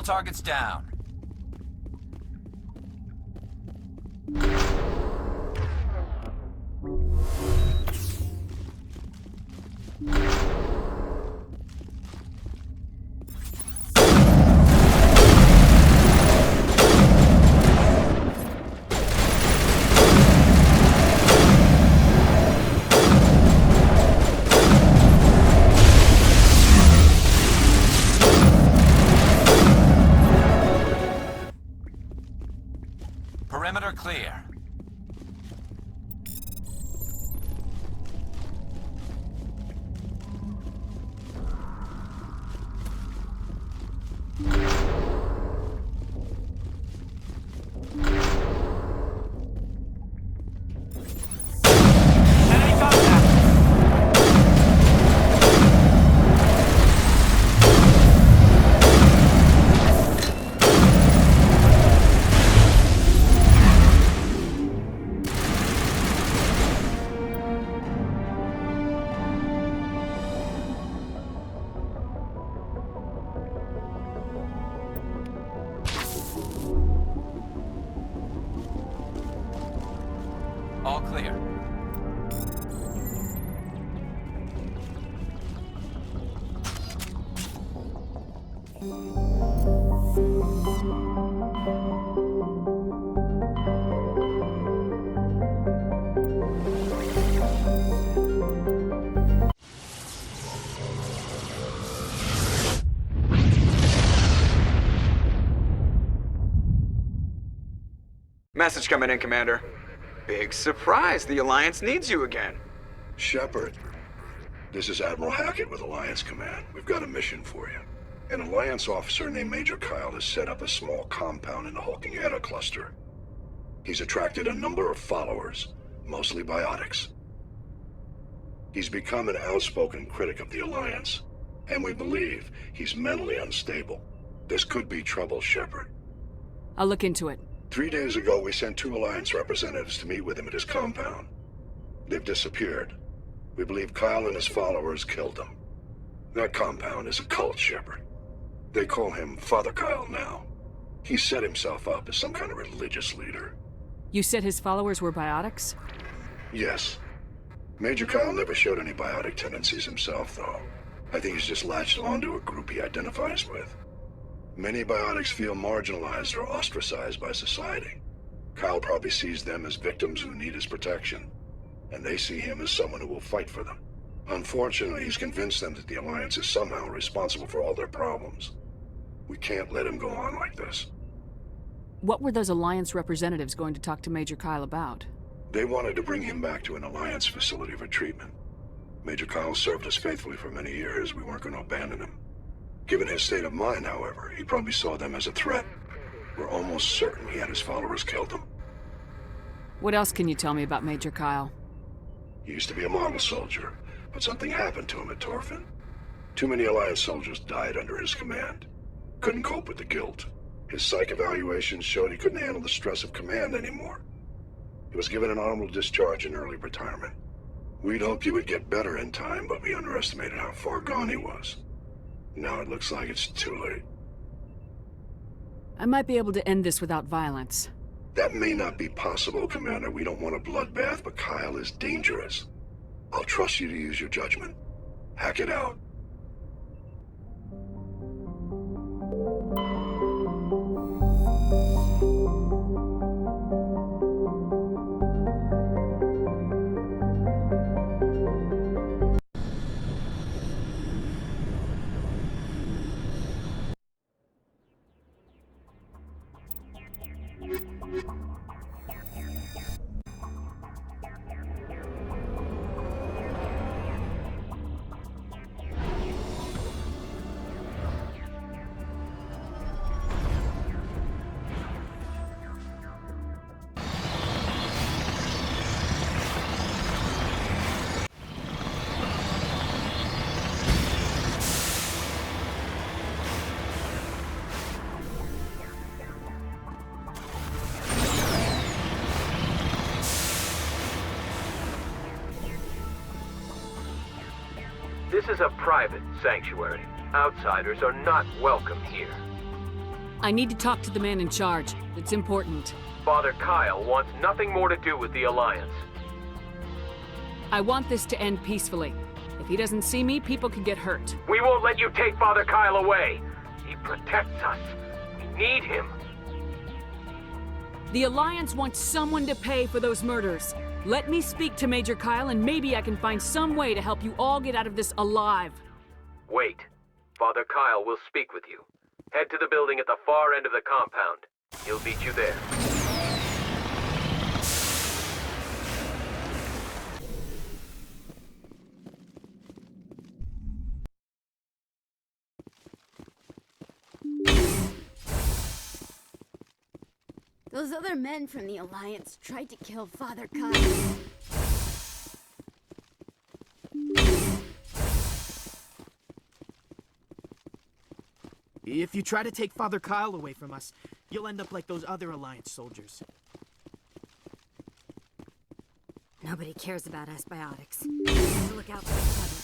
targets down. Perimeter clear. All clear. Message coming in, Commander. Big surprise, the Alliance needs you again. Shepard, this is Admiral Hackett with Alliance Command. We've got a mission for you. An Alliance officer named Major Kyle has set up a small compound in the Hulking Eta cluster. He's attracted a number of followers, mostly biotics. He's become an outspoken critic of the Alliance, and we believe he's mentally unstable. This could be trouble, Shepard. I'll look into it. 3 days ago, we sent 2 Alliance representatives to meet with him at his compound. They've disappeared. We believe Kyle and his followers killed them. That compound is a cult, Shepard. They call him Father Kyle now. He set himself up as some kind of religious leader. You said his followers were biotics? Yes. Major Kyle never showed any biotic tendencies himself, though. I think he's just latched onto a group he identifies with. Many biotics feel marginalized or ostracized by society. Kyle probably sees them as victims who need his protection, and they see him as someone who will fight for them. Unfortunately, he's convinced them that the Alliance is somehow responsible for all their problems. We can't let him go on like this. What were those Alliance representatives going to talk to Major Kyle about? They wanted to bring him back to an Alliance facility for treatment. Major Kyle served us faithfully for many years. We weren't going to abandon him. Given his state of mind, however, he probably saw them as a threat. We're almost certain he had his followers killed him. What else can you tell me about Major Kyle? He used to be a model soldier, but something happened to him at Torfin. Too many Alliance soldiers died under his command. Couldn't cope with the guilt. His psych evaluations showed he couldn't handle the stress of command anymore. He was given an honorable discharge in early retirement. We'd hoped he would get better in time, but we underestimated how far gone he was. Now it looks like it's too late. I might be able to end this without violence. That may not be possible, Commander. We don't want a bloodbath, but Kyle is dangerous. I'll trust you to use your judgment. Hack it out. This is a private sanctuary. Outsiders are not welcome here. I need to talk to the man in charge. It's important. Father Kyle wants nothing more to do with the Alliance. I want this to end peacefully. If he doesn't see me, people could get hurt. We won't let you take Father Kyle away. He protects us. We need him. The Alliance wants someone to pay for those murders. Let me speak to Major Kyle and maybe I can find some way to help you all get out of this alive. Wait. Father Kyle will speak with you. Head to the building at the far end of the compound. He'll meet you there. Those other men from the Alliance tried to kill Father Kyle. If you try to take Father Kyle away from us, you'll end up like those other Alliance soldiers. Nobody cares about us biotics. We have to look out for each other.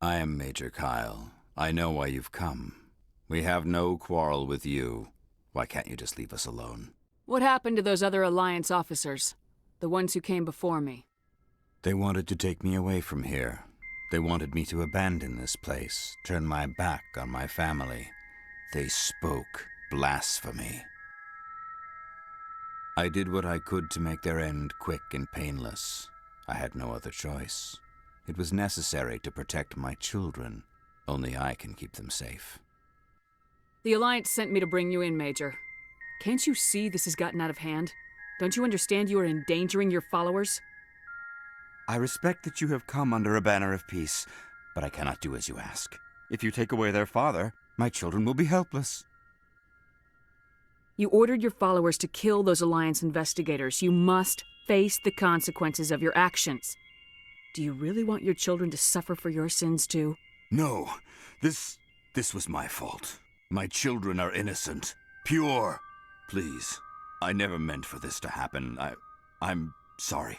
I am Major Kyle. I know why you've come. We have no quarrel with you. Why can't you just leave us alone? What happened to those other Alliance officers? The ones who came before me? They wanted to take me away from here. They wanted me to abandon this place, turn my back on my family. They spoke blasphemy. I did what I could to make their end quick and painless. I had no other choice. It was necessary to protect my children. Only I can keep them safe. The Alliance sent me to bring you in, Major. Can't you see this has gotten out of hand? Don't you understand you are endangering your followers? I respect that you have come under a banner of peace, but I cannot do as you ask. If you take away their father, my children will be helpless. You ordered your followers to kill those Alliance investigators. You must face the consequences of your actions. Do you really want your children to suffer for your sins, too? No, this was my fault. My children are innocent, pure. Please, I never meant for this to happen. I'm sorry.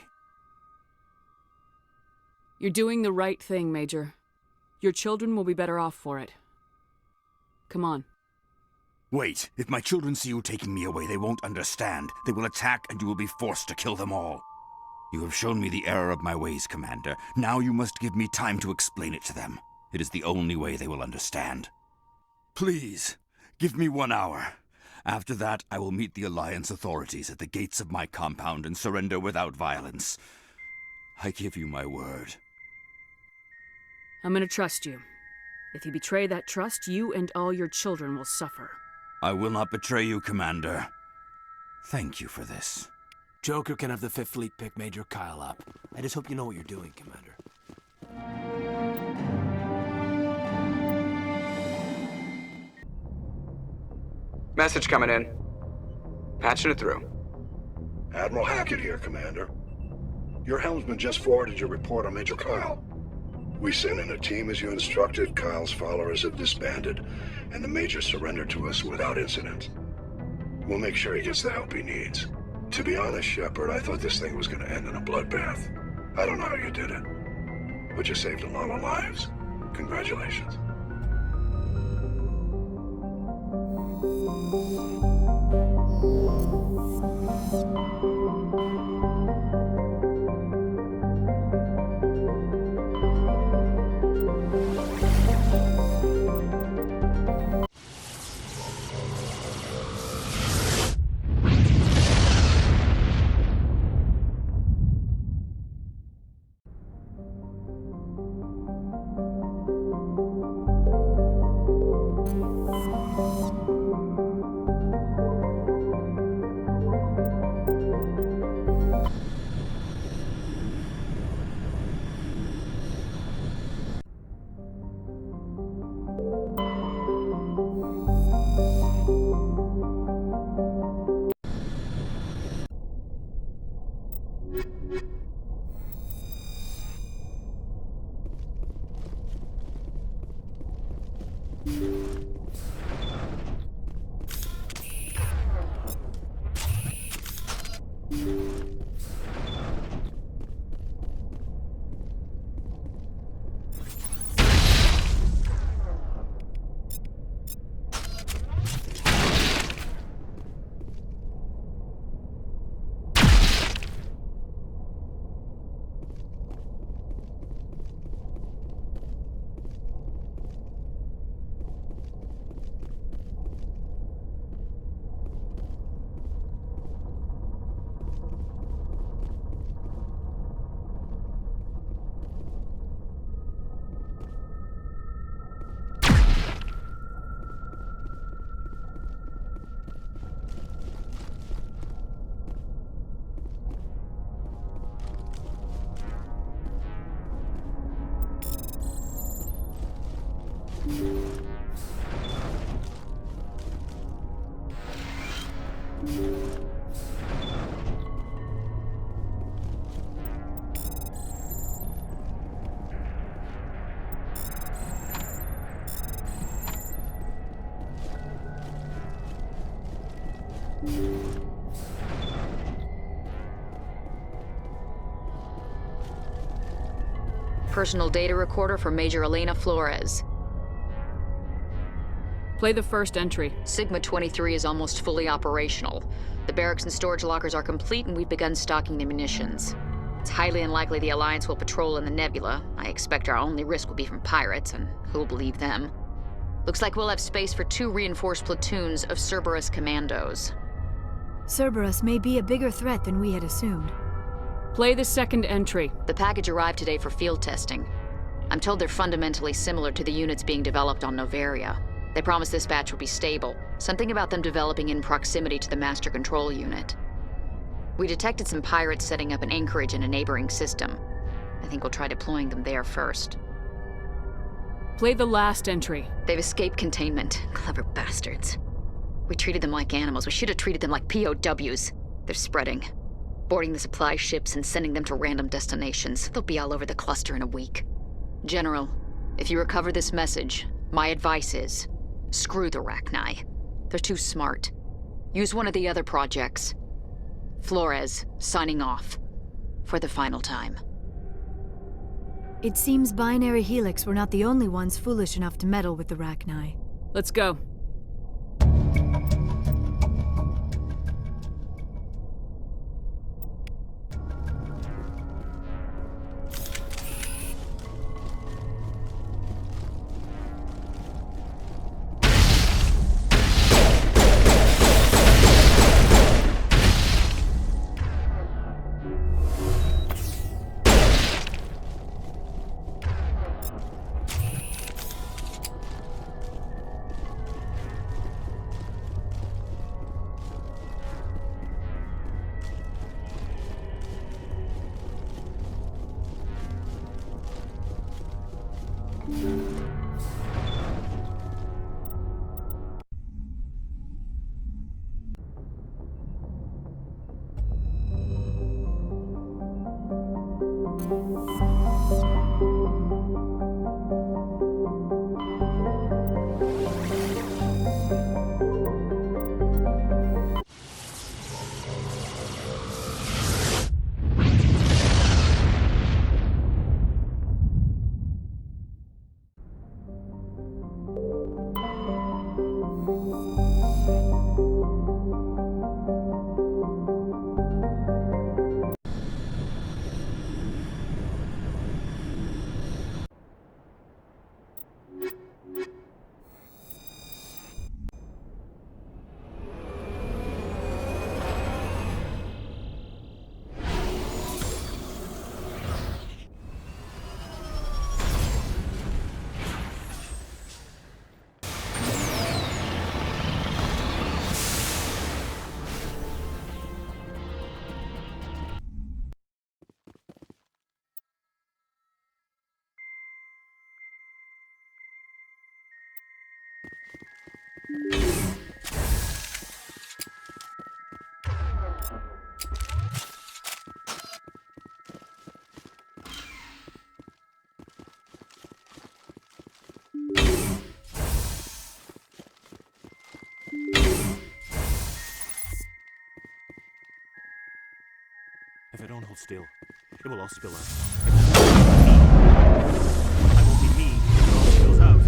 You're doing the right thing, Major. Your children will be better off for it. Come on. Wait, if my children see you taking me away, they won't understand. They will attack and you will be forced to kill them all. You have shown me the error of my ways, Commander. Now you must give me time to explain it to them. It is the only way they will understand. Please, give me 1 hour. After that, I will meet the Alliance authorities at the gates of my compound and surrender without violence. I give you my word. I'm gonna trust you. If you betray that trust, you and all your children will suffer. I will not betray you, Commander. Thank you for this. Joker can have the 5th Fleet pick Major Kyle up. I just hope you know what you're doing, Commander. Message coming in. Patching it through. Admiral Hackett here, Commander. Your helmsman just forwarded your report on Major Kyle. We sent in a team as you instructed. Kyle's followers have disbanded, and the Major surrendered to us without incident. We'll make sure he gets the help he needs. To be honest, Shepard, I thought this thing was going to end in a bloodbath. I don't know how you did it, but you saved a lot of lives. Congratulations. Personal data recorder for Major Elena Flores. Play the first entry. Sigma 23 is almost fully operational. The barracks and storage lockers are complete, and we've begun stocking the munitions. It's highly unlikely the Alliance will patrol in the nebula. I expect our only risk will be from pirates, and who'll believe them? Looks like we'll have space for 2 reinforced platoons of Cerberus commandos. Cerberus may be a bigger threat than we had assumed. Play the second entry. The package arrived today for field testing. I'm told they're fundamentally similar to the units being developed on Novaria. They promise this batch will be stable. Something about them developing in proximity to the master control unit. We detected some pirates setting up an anchorage in a neighboring system. I think we'll try deploying them there first. Play the last entry. They've escaped containment. Clever bastards. We treated them like animals. We should have treated them like POWs. They're spreading. Boarding the supply ships and sending them to random destinations. They'll be all over the cluster in a week. General, if you recover this message, my advice is, screw the Rachni. They're too smart. Use one of the other projects. Flores, signing off. For the final time. It seems Binary Helix were not the only ones foolish enough to meddle with the Rachni. Let's go. If I don't hold still, it will all spill out. I won't be me if it all spills out.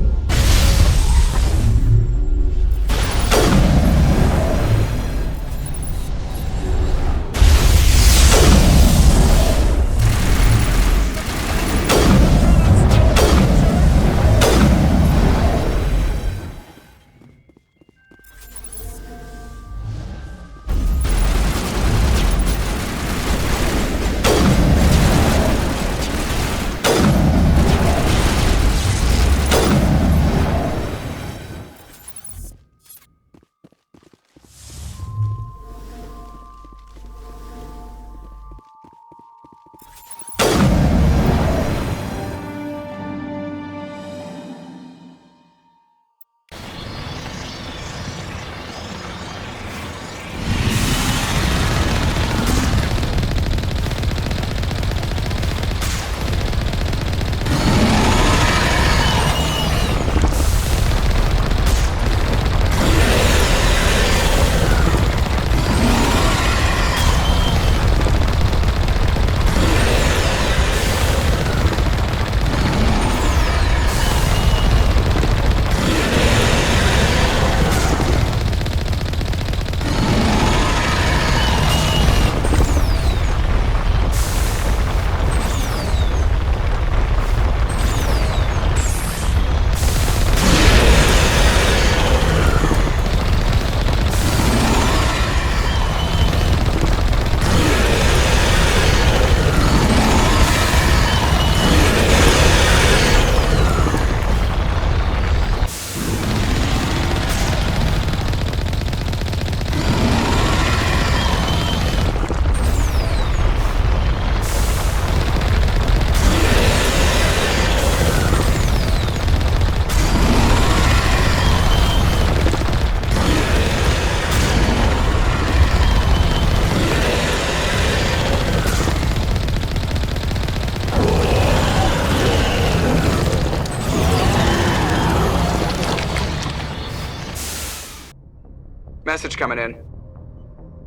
Message coming in.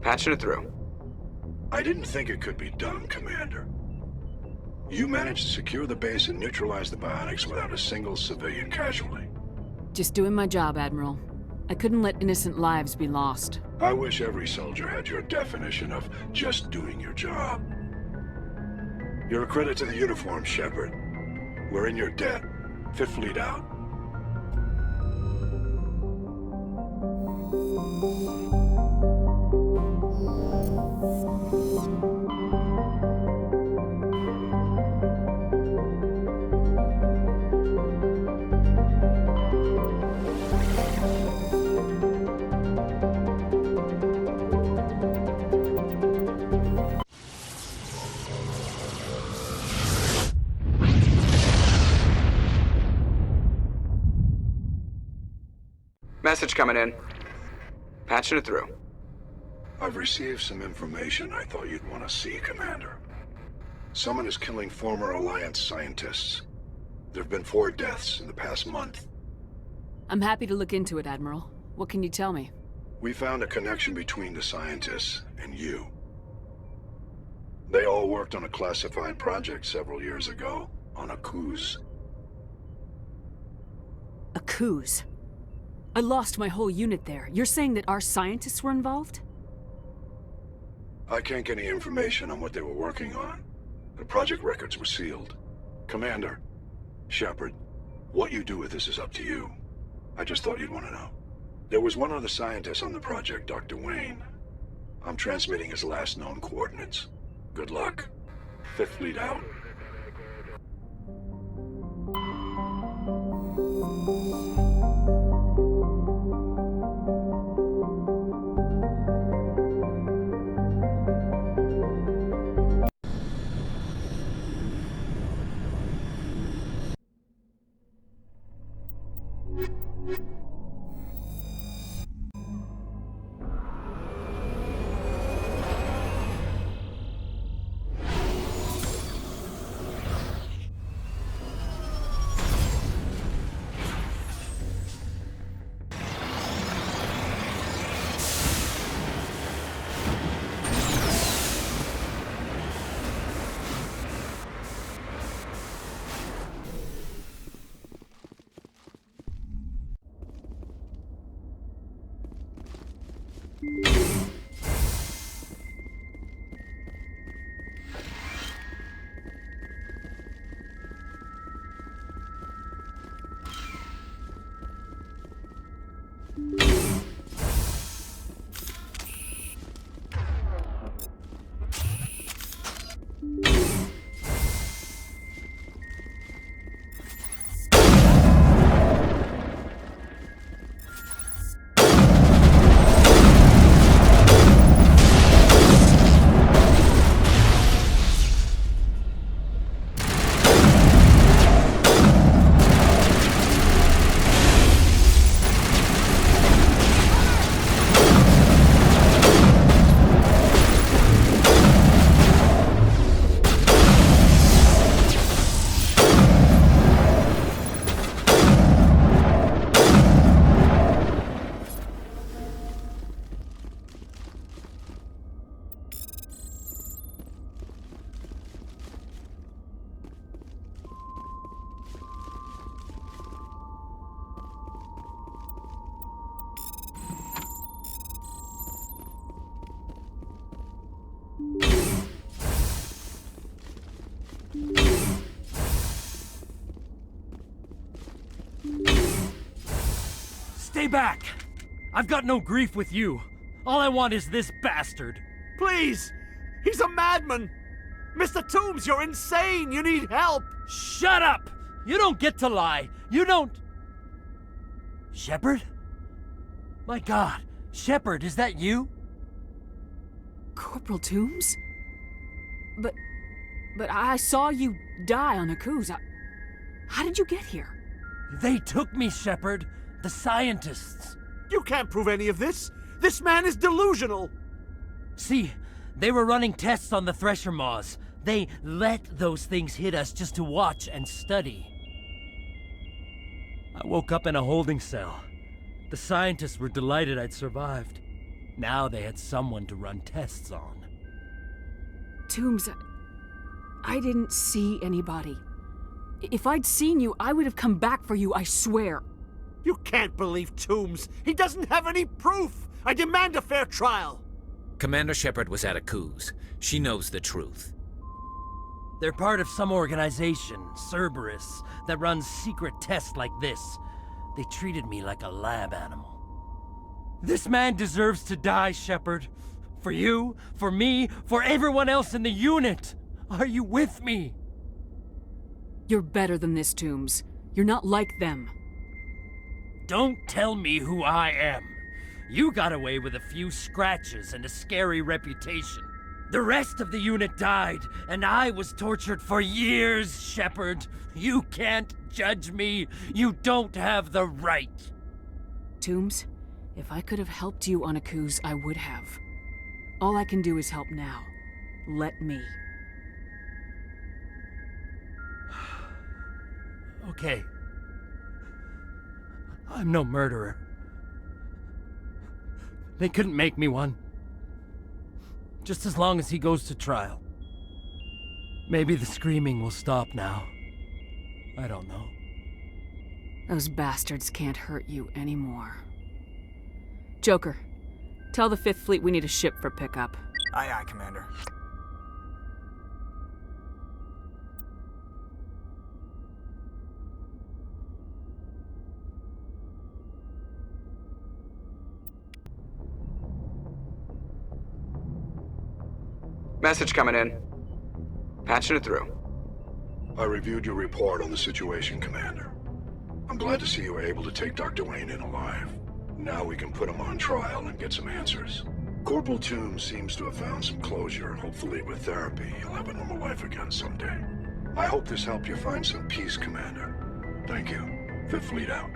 Patching it through. I didn't think it could be done, Commander. You managed to secure the base and neutralize the biotics without a single civilian casualty. Just doing my job, Admiral. I couldn't let innocent lives be lost. I wish every soldier had your definition of just doing your job. You're a credit to the uniform, Shepard. We're in your debt. Fifth Fleet out. Message coming in. Patching it through. I've received some information I thought you'd want to see, Commander. Someone is killing former Alliance scientists. There have been 4 deaths in the past month. I'm happy to look into it, Admiral. What can you tell me? We found a connection between the scientists and you. They all worked on a classified project several years ago, on a cruise. A cruise? I lost my whole unit there. You're saying that our scientists were involved? I can't get any information on what they were working on. The project records were sealed. Commander, Shepard, what you do with this is up to you. I just thought you'd want to know. There was one other scientist on the project, Dr. Wayne. I'm transmitting his last known coordinates. Good luck. Fifth Fleet out. Stay back! I've got no grief with you. All I want is this bastard. Please! He's a madman! Mr. Toombs, you're insane! You need help! Shut up! You don't get to lie. You don't... Shepard? My God, Shepard, is that you? Corporal Toombs? But I saw you die on a cruise. How did you get here? They took me, Shepard. The scientists. You can't prove any of this. This man is delusional. See, they were running tests on the Thresher Maws. They let those things hit us just to watch and study. I woke up in a holding cell. The scientists were delighted I'd survived. Now they had someone to run tests on. Toombs, I didn't see anybody. If I'd seen you, I would have come back for you, I swear. You can't believe Toombs. He doesn't have any proof. I demand a fair trial. Commander Shepard was at a Coos. She knows the truth. They're part of some organization, Cerberus, that runs secret tests like this. They treated me like a lab animal. This man deserves to die, Shepard. For you, for me, for everyone else in the unit. Are you with me? You're better than this, Toombs. You're not like them. Don't tell me who I am. You got away with a few scratches and a scary reputation. The rest of the unit died, and I was tortured for years, Shepard. You can't judge me. You don't have the right. Toombs, if I could have helped you on a Coos, I would have. All I can do is help now. Let me. Okay. I'm no murderer. They couldn't make me one. Just as long as he goes to trial. Maybe the screaming will stop now. I don't know. Those bastards can't hurt you anymore. Joker, tell the 5th Fleet we need a ship for pickup. Aye, aye, Commander. Message coming in. Patching it through. I reviewed your report on the situation, Commander. I'm glad to see you were able to take Dr. Wayne in alive. Now we can put him on trial and get some answers. Corporal Toombs seems to have found some closure. Hopefully with therapy, he'll have a normal life again someday. I hope this helped you find some peace, Commander. Thank you. 5th Fleet out.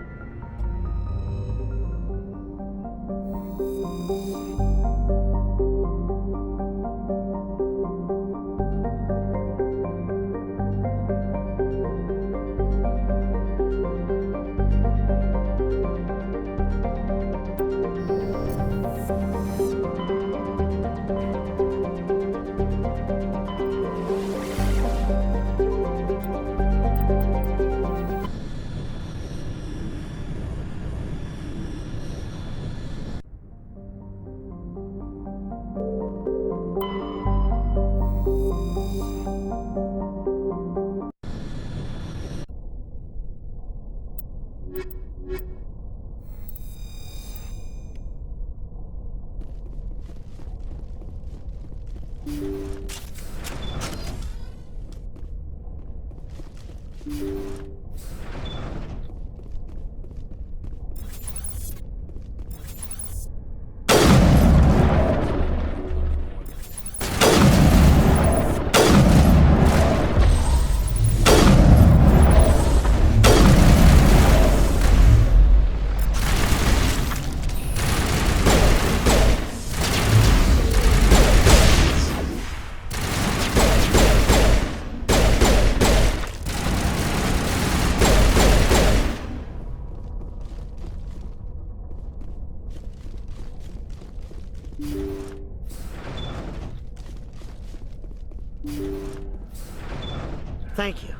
Thank you.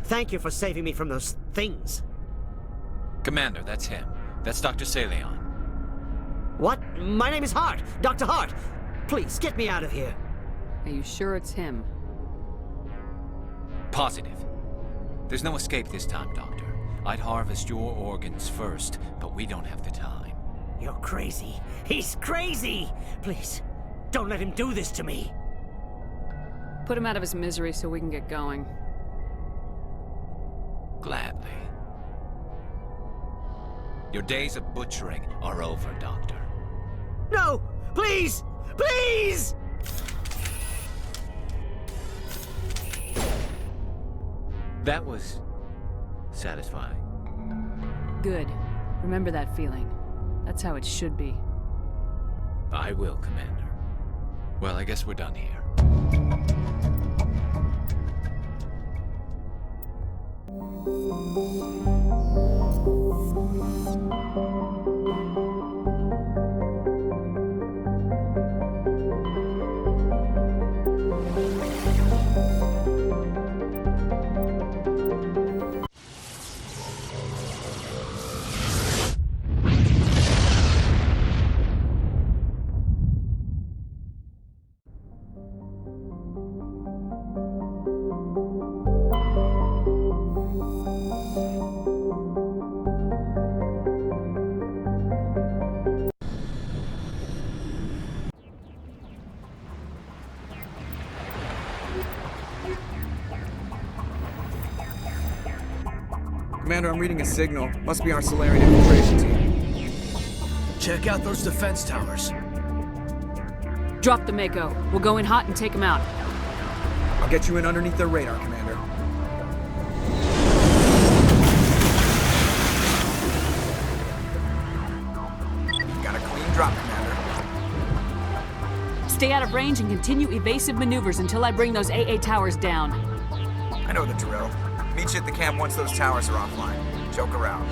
Thank you for saving me from those things. Commander, that's him. That's Dr. Saleon. What? My name is Hart. Dr. Hart. Please, get me out of here. Are you sure it's him? Positive. There's no escape this time, Doctor. I'd harvest your organs first, but we don't have the time. You're crazy. He's crazy! Please, don't let him do this to me. Put him out of his misery so we can get going. Gladly. Your days of butchering are over, Doctor. No! Please! Please! That was satisfying. Good. Remember that feeling. That's how it should be. I will, Commander. Well, I guess we're done here. Commander, I'm reading a signal. Must be our Solarian infiltration team. Check out those defense towers. Drop the Mako. We'll go in hot and take them out. I'll get you in underneath their radar, Commander. Got a clean drop, Commander. Stay out of range and continue evasive maneuvers until I bring those AA towers down. I know the drill. Meet you at the camp once those towers are offline. Joke around.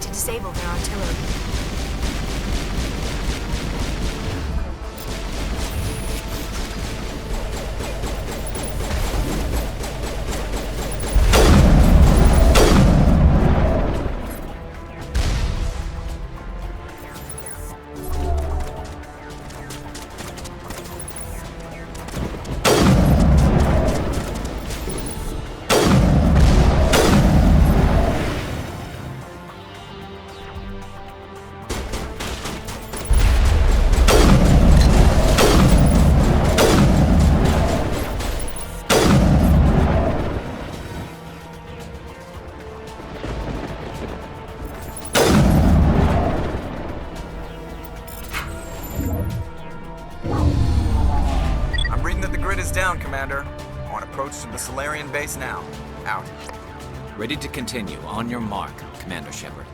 to disable their artillery. Down, Commander. On approach to the Solarian base now. Out. Ready to continue. On your mark, Commander Shepard.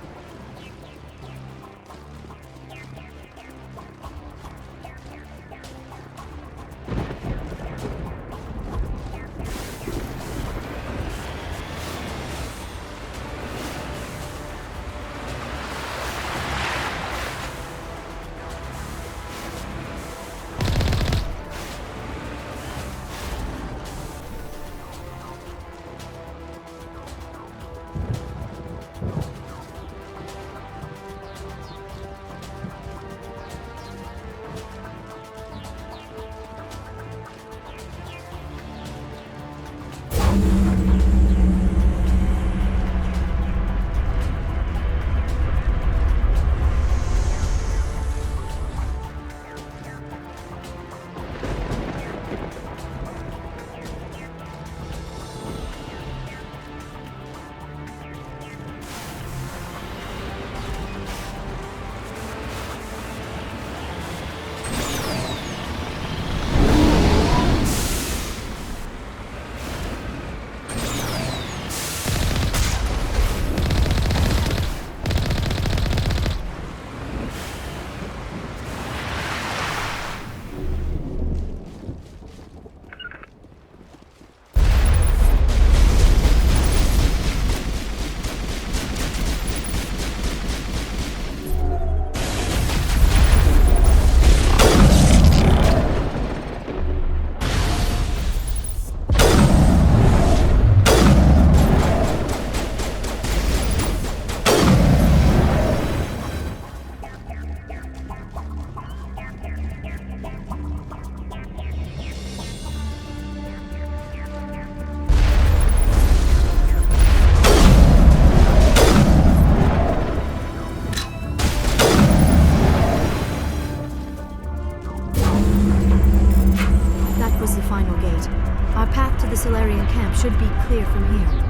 Solarian camp should be clear from here.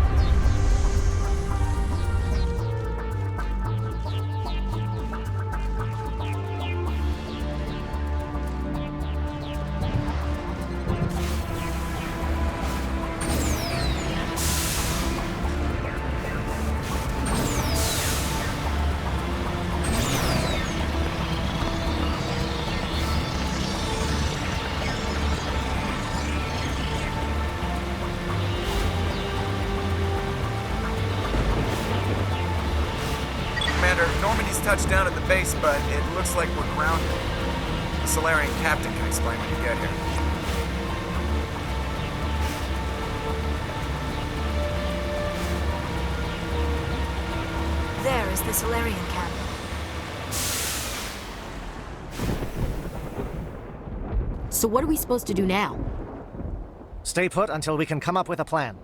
Normandy's touched down at the base, but it looks like we're grounded. The Solarian captain can explain when you get here. There is the Solarian camp. So what are we supposed to do now? Stay put until we can come up with a plan.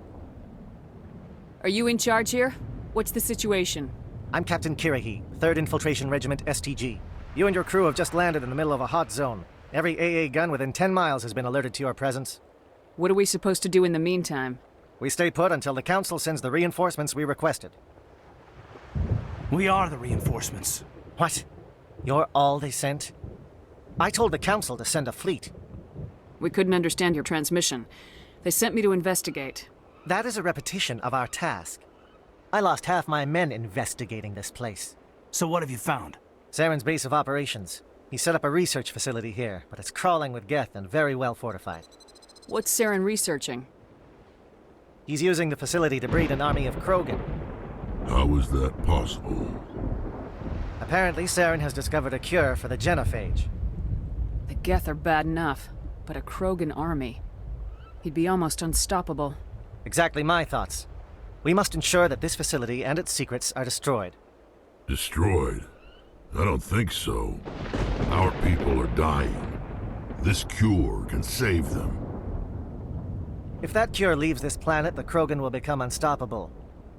Are you in charge here? What's the situation? I'm Captain Kirahi, 3rd Infiltration Regiment STG. You and your crew have just landed in the middle of a hot zone. Every AA gun within 10 miles has been alerted to your presence. What are we supposed to do in the meantime? We stay put until the Council sends the reinforcements we requested. We are the reinforcements. What? You're all they sent? I told the Council to send a fleet. We couldn't understand your transmission. They sent me to investigate. That is a repetition of our task. I lost half my men investigating this place. So what have you found? Saren's base of operations. He set up a research facility here, but it's crawling with Geth and very well fortified. What's Saren researching? He's using the facility to breed an army of Krogan. How is that possible? Apparently, Saren has discovered a cure for the genophage. The Geth are bad enough, but a Krogan army. He'd be almost unstoppable. Exactly my thoughts. We must ensure that this facility and its secrets are destroyed. Destroyed? I don't think so. Our people are dying. This cure can save them. If that cure leaves this planet, the Krogan will become unstoppable.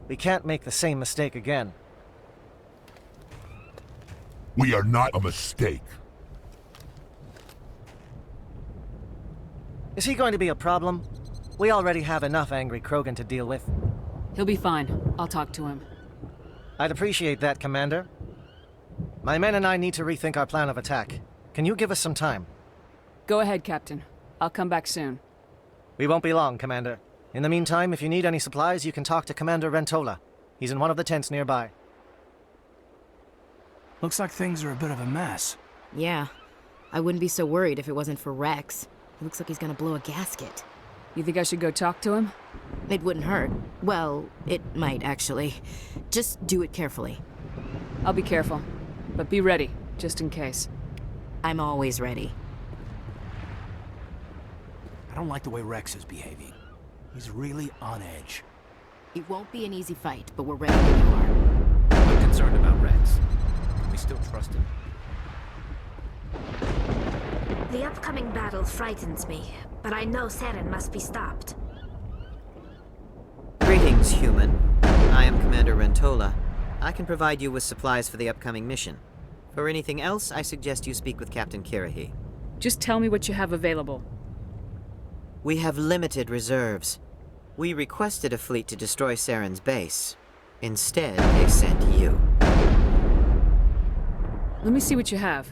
We can't make the same mistake again. We are not a mistake. Is he going to be a problem? We already have enough angry Krogan to deal with. He'll be fine. I'll talk to him. I'd appreciate that, Commander. My men and I need to rethink our plan of attack. Can you give us some time? Go ahead, Captain. I'll come back soon. We won't be long, Commander. In the meantime, if you need any supplies, you can talk to Commander Rentola. He's in one of the tents nearby. Looks like things are a bit of a mess. Yeah. I wouldn't be so worried if it wasn't for Rex. He looks like he's gonna blow a gasket. You think I should go talk to him? It wouldn't hurt. Well, it might, actually. Just do it carefully. I'll be careful. But be ready, just in case. I'm always ready. I don't like the way Rex is behaving. He's really on edge. It won't be an easy fight, but we're ready when you are. I'm concerned about Rex. Can we still trust him? The upcoming battle frightens me, but I know Saren must be stopped. Greetings, human. I am Commander Rentola. I can provide you with supplies for the upcoming mission. For anything else, I suggest you speak with Captain Kirahi. Just tell me what you have available. We have limited reserves. We requested a fleet to destroy Saren's base. Instead, they sent you. Let me see what you have.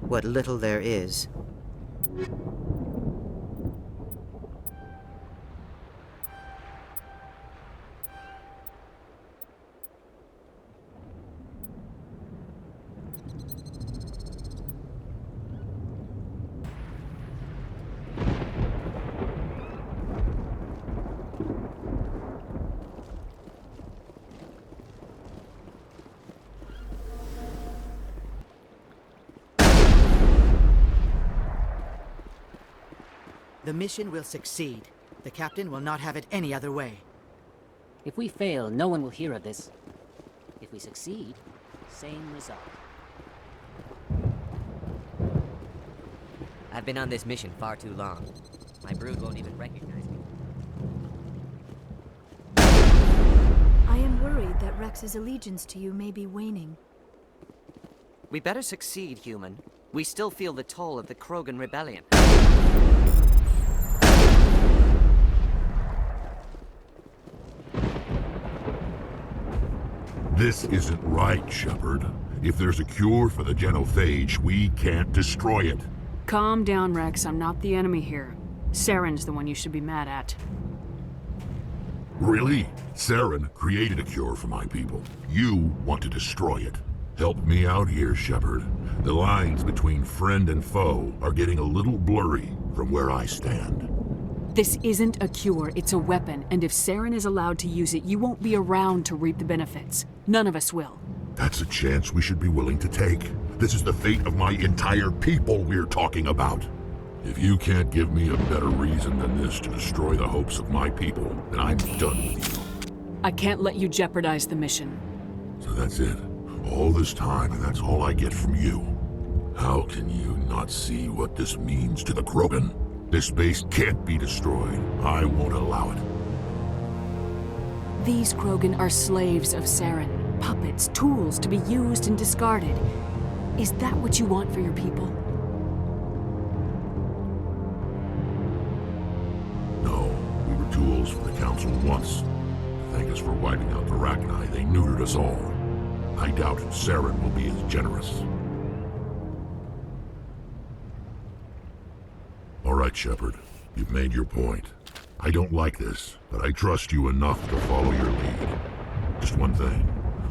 What little there is. The mission will succeed. The captain will not have it any other way. If we fail, no one will hear of this. If we succeed, same result. I've been on this mission far too long. My brood won't even recognize me. I am worried that Rex's allegiance to you may be waning. We better succeed, human. We still feel the toll of the Krogan rebellion. This isn't right, Shepard. If there's a cure for the genophage, we can't destroy it. Calm down, Rex. I'm not the enemy here. Saren's the one you should be mad at. Really? Saren created a cure for my people. You want to destroy it. Help me out here, Shepard. The lines between friend and foe are getting a little blurry from where I stand. This isn't a cure, it's a weapon, and if Saren is allowed to use it, you won't be around to reap the benefits. None of us will. That's a chance we should be willing to take. This is the fate of my entire people we're talking about. If you can't give me a better reason than this to destroy the hopes of my people, then I'm done with you. I can't let you jeopardize the mission. So that's it. All this time, and that's all I get from you. How can you not see what this means to the Krogan? This base can't be destroyed. I won't allow it. These Krogan are slaves of Saren. Puppets, tools to be used and discarded. Is that what you want for your people? No, we were tools for the Council once. To thank us for wiping out the Rachni, they neutered us all. I doubt Saren will be as generous. All right, Shepard. You've made your point. I don't like this, but I trust you enough to follow your lead. Just one thing.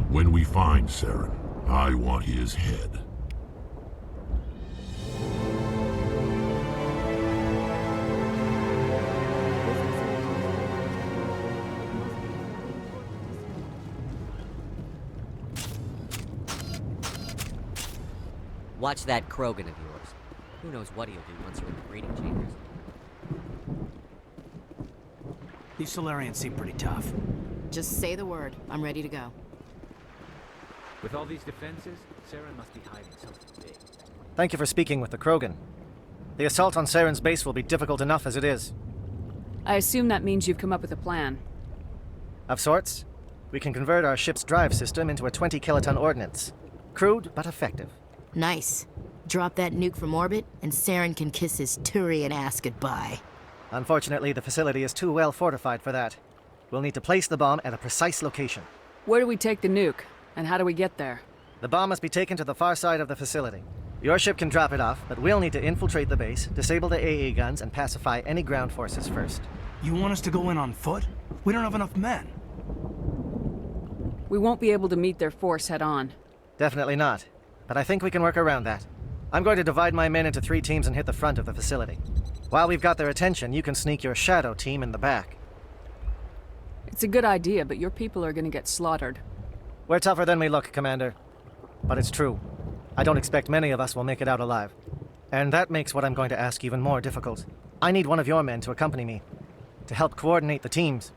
When we find Saren, I want his head. Watch that Krogan of yours. Who knows what he'll do once you're in the breeding chambers. These Solarians seem pretty tough. Just say the word. I'm ready to go. With all these defenses, Saren must be hiding something big. Thank you for speaking with the Krogan. The assault on Saren's base will be difficult enough as it is. I assume that means you've come up with a plan. Of sorts. We can convert our ship's drive system into a 20-kiloton ordnance. Crude, but effective. Nice. Drop that nuke from orbit, and Saren can kiss his Turian ass goodbye. Unfortunately, the facility is too well fortified for that. We'll need to place the bomb at a precise location. Where do we take the nuke? And how do we get there? The bomb must be taken to the far side of the facility. Your ship can drop it off, but we'll need to infiltrate the base, disable the AA guns, and pacify any ground forces first. You want us to go in on foot? We don't have enough men. We won't be able to meet their force head-on. Definitely not. But I think we can work around that. I'm going to divide my men into 3 teams and hit the front of the facility. While we've got their attention, you can sneak your shadow team in the back. It's a good idea, but your people are going to get slaughtered. We're tougher than we look, Commander. But it's true. I don't expect many of us will make it out alive. And that makes what I'm going to ask even more difficult. I need one of your men to accompany me, to help coordinate the teams.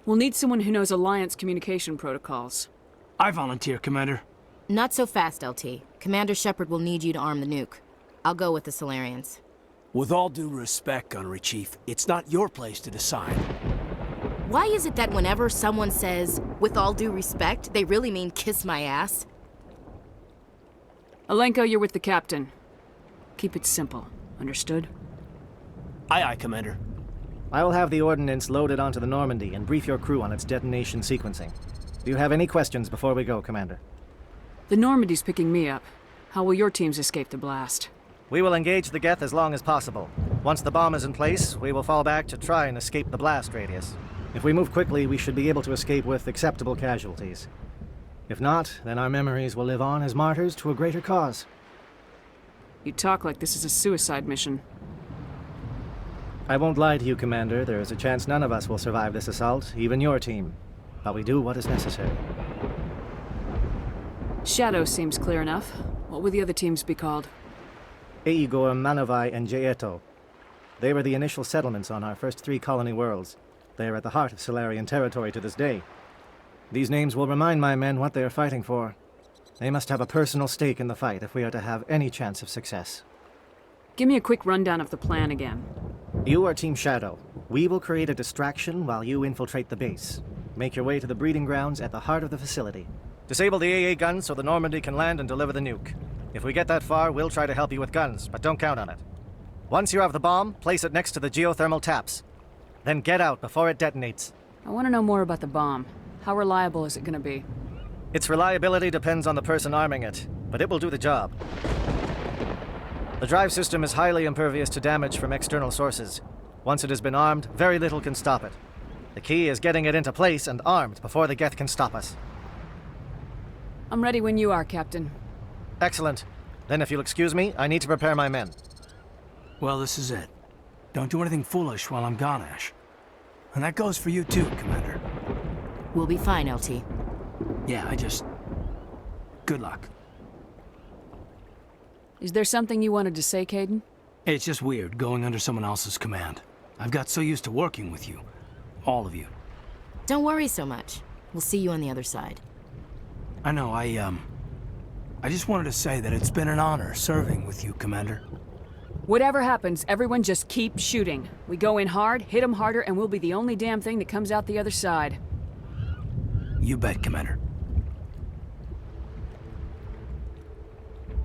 We'll need someone who knows Alliance communication protocols. I volunteer, Commander. Not so fast, LT. Commander Shepard will need you to arm the nuke. I'll go with the Solarians. With all due respect, Gunnery Chief, it's not your place to decide. Why is it that whenever someone says, with all due respect, they really mean kiss my ass? Alenko, you're with the captain. Keep it simple. Understood? Aye, aye, Commander. I will have the ordnance loaded onto the Normandy and brief your crew on its detonation sequencing. Do you have any questions before we go, Commander? The Normandy's picking me up. How will your teams escape the blast? We will engage the Geth as long as possible. Once the bomb is in place, we will fall back to try and escape the blast radius. If we move quickly, we should be able to escape with acceptable casualties. If not, then our memories will live on as martyrs to a greater cause. You talk like this is a suicide mission. I won't lie to you, Commander. There is a chance none of us will survive this assault, even your team. But we do what is necessary. Shadow seems clear enough. What will the other teams be called? Eigor, Manovai, and Jaeto. They were the initial settlements on our first 3 colony worlds. They are at the heart of Solarian territory to this day. These names will remind my men what they are fighting for. They must have a personal stake in the fight if we are to have any chance of success. Give me a quick rundown of the plan again. You are Team Shadow. We will create a distraction while you infiltrate the base. Make your way to the breeding grounds at the heart of the facility. Disable the AA guns so the Normandy can land and deliver the nuke. If we get that far, we'll try to help you with guns, but don't count on it. Once you have the bomb, place it next to the geothermal taps. Then get out before it detonates. I want to know more about the bomb. How reliable is it going to be? Its reliability depends on the person arming it, but it will do the job. The drive system is highly impervious to damage from external sources. Once it has been armed, very little can stop it. The key is getting it into place and armed before the Geth can stop us. I'm ready when you are, Captain. Excellent. Then if you'll excuse me, I need to prepare my men. Well, this is it. Don't do anything foolish while I'm gone, Ash. And that goes for you too, Commander. We'll be fine, LT. Yeah, good luck. Is there something you wanted to say, Caden? It's just weird going under someone else's command. I've got so used to working with you. All of you. Don't worry so much. We'll see you on the other side. I know, I just wanted to say that it's been an honor serving with you, Commander. Whatever happens, everyone just keep shooting. We go in hard, hit them harder, and we'll be the only damn thing that comes out the other side. You bet, Commander.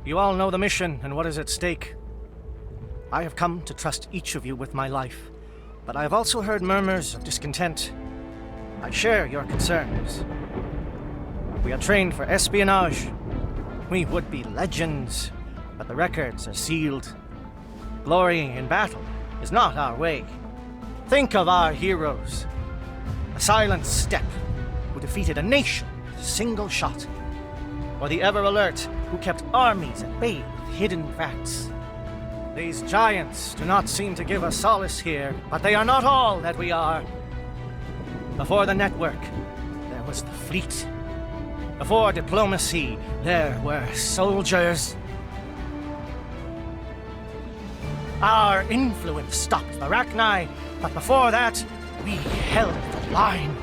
You all know the mission and what is at stake. I have come to trust each of you with my life, but I have also heard murmurs of discontent. I share your concerns. We are trained for espionage. We would be legends, but the records are sealed. Glory in battle is not our way. Think of our heroes. A silent step who defeated a nation with a single shot. Or the ever-alert who kept armies at bay with hidden facts. These giants do not seem to give us solace here, but they are not all that we are. Before the network, there was the fleet. Before diplomacy, there were soldiers. Our influence stopped the Rachni, but before that, we held the line.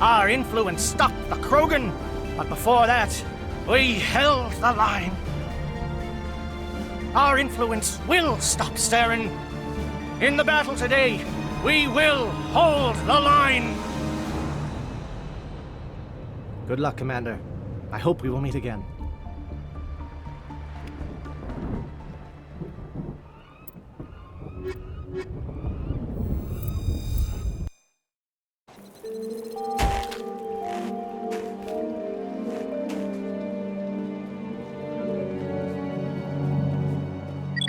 Our influence stopped the Krogan, but before that, we held the line. Our influence will stop Saren. In the battle today, we will hold the line. Good luck, Commander. I hope we will meet again.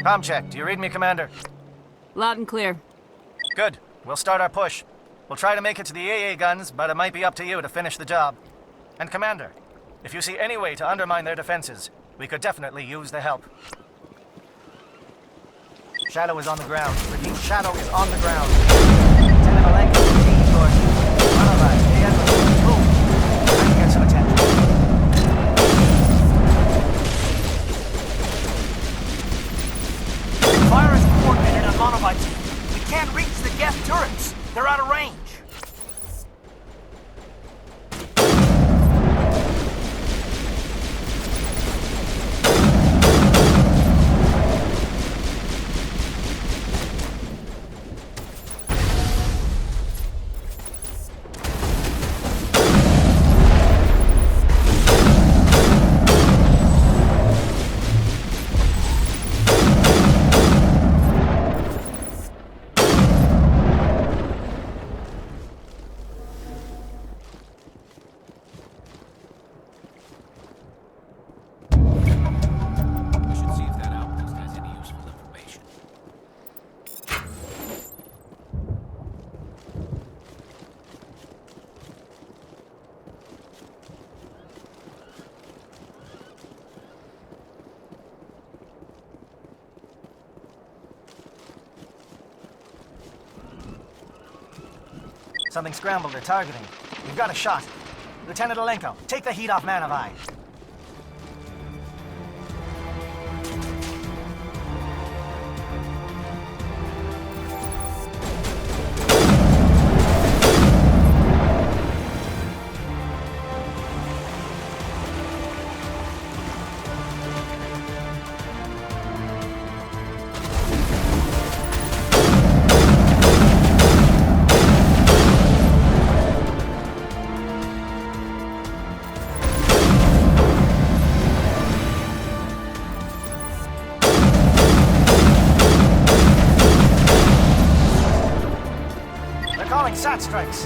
Com check. Do you read me, Commander? Loud and clear. Good. We'll start our push. We'll try to make it to the AA guns, but it might be up to you to finish the job. And Commander, if you see any way to undermine their defenses, we could definitely use the help. Shadow is on the ground. Repeat, Shadow is on the ground. Lieutenant Malenko, repeat, George. Monolite, move. I can get some attention. Fire is coordinated on Monolite. We can't reach the gas turrets. They're out of range. Something scrambled they're targeting. We've got a shot. Lieutenant Alenko, take the heat off Manavai. SAT strikes.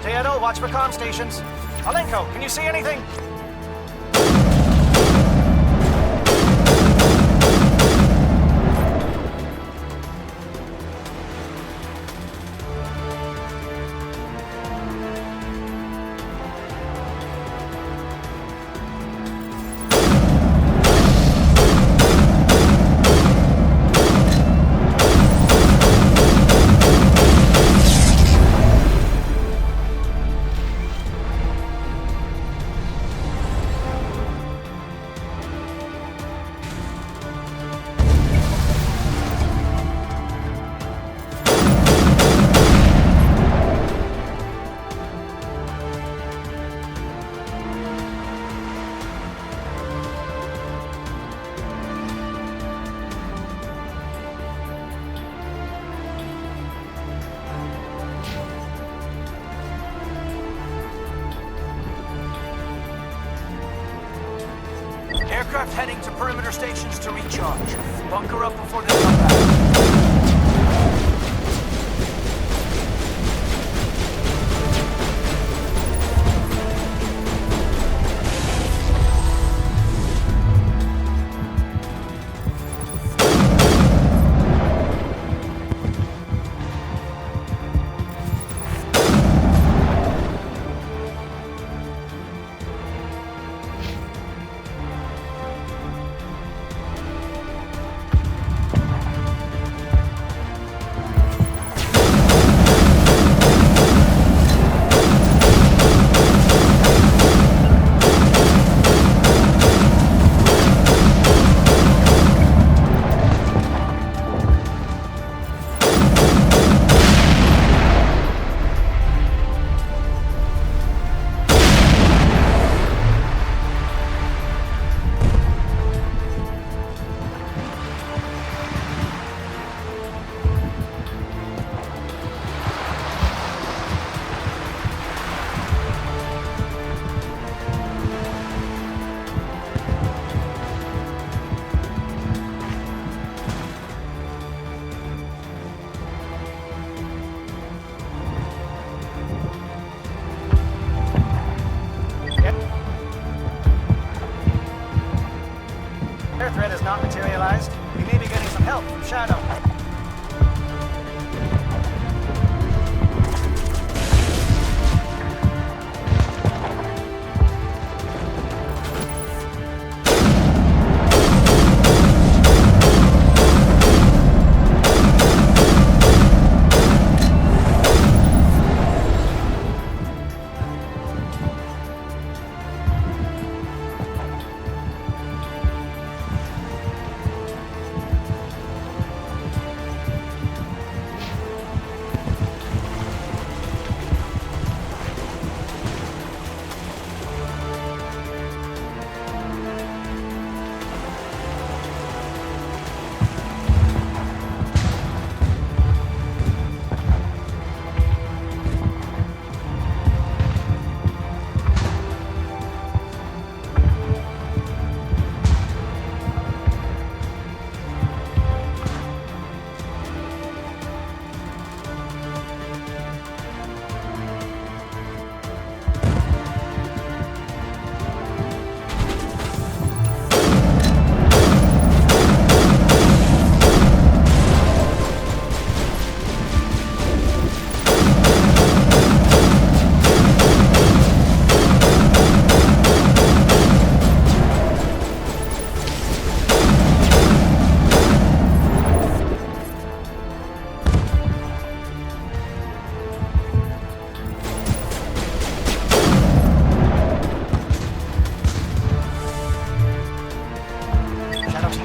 Teodo, watch for comm stations. Alenko, can you see anything? Aircraft heading to perimeter stations to recharge. Bunker up before they come back. materialized, we may be getting some help from Shadow.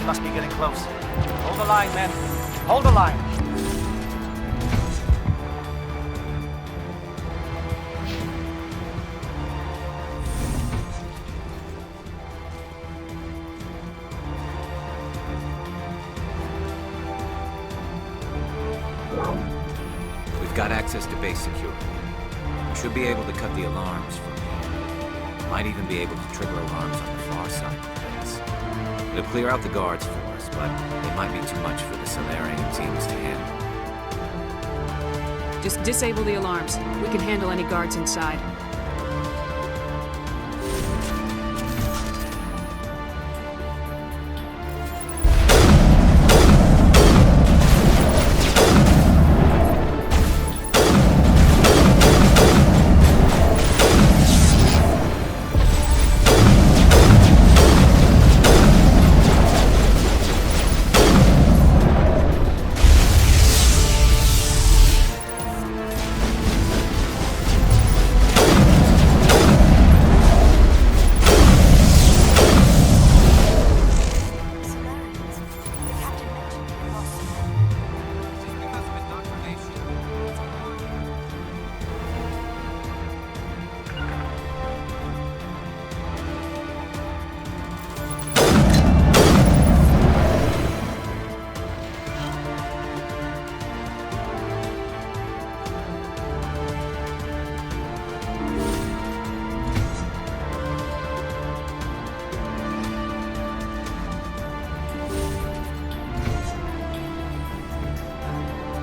Must be getting close. Hold the line, men. Hold the line. We've got access to base security. We should be able to cut the alarms from here. Might even be able to trigger alarms on the far side of the base. It'll clear out the guards for us, but it might be too much for the Solarian teams to handle. Just disable the alarms. We can handle any guards inside.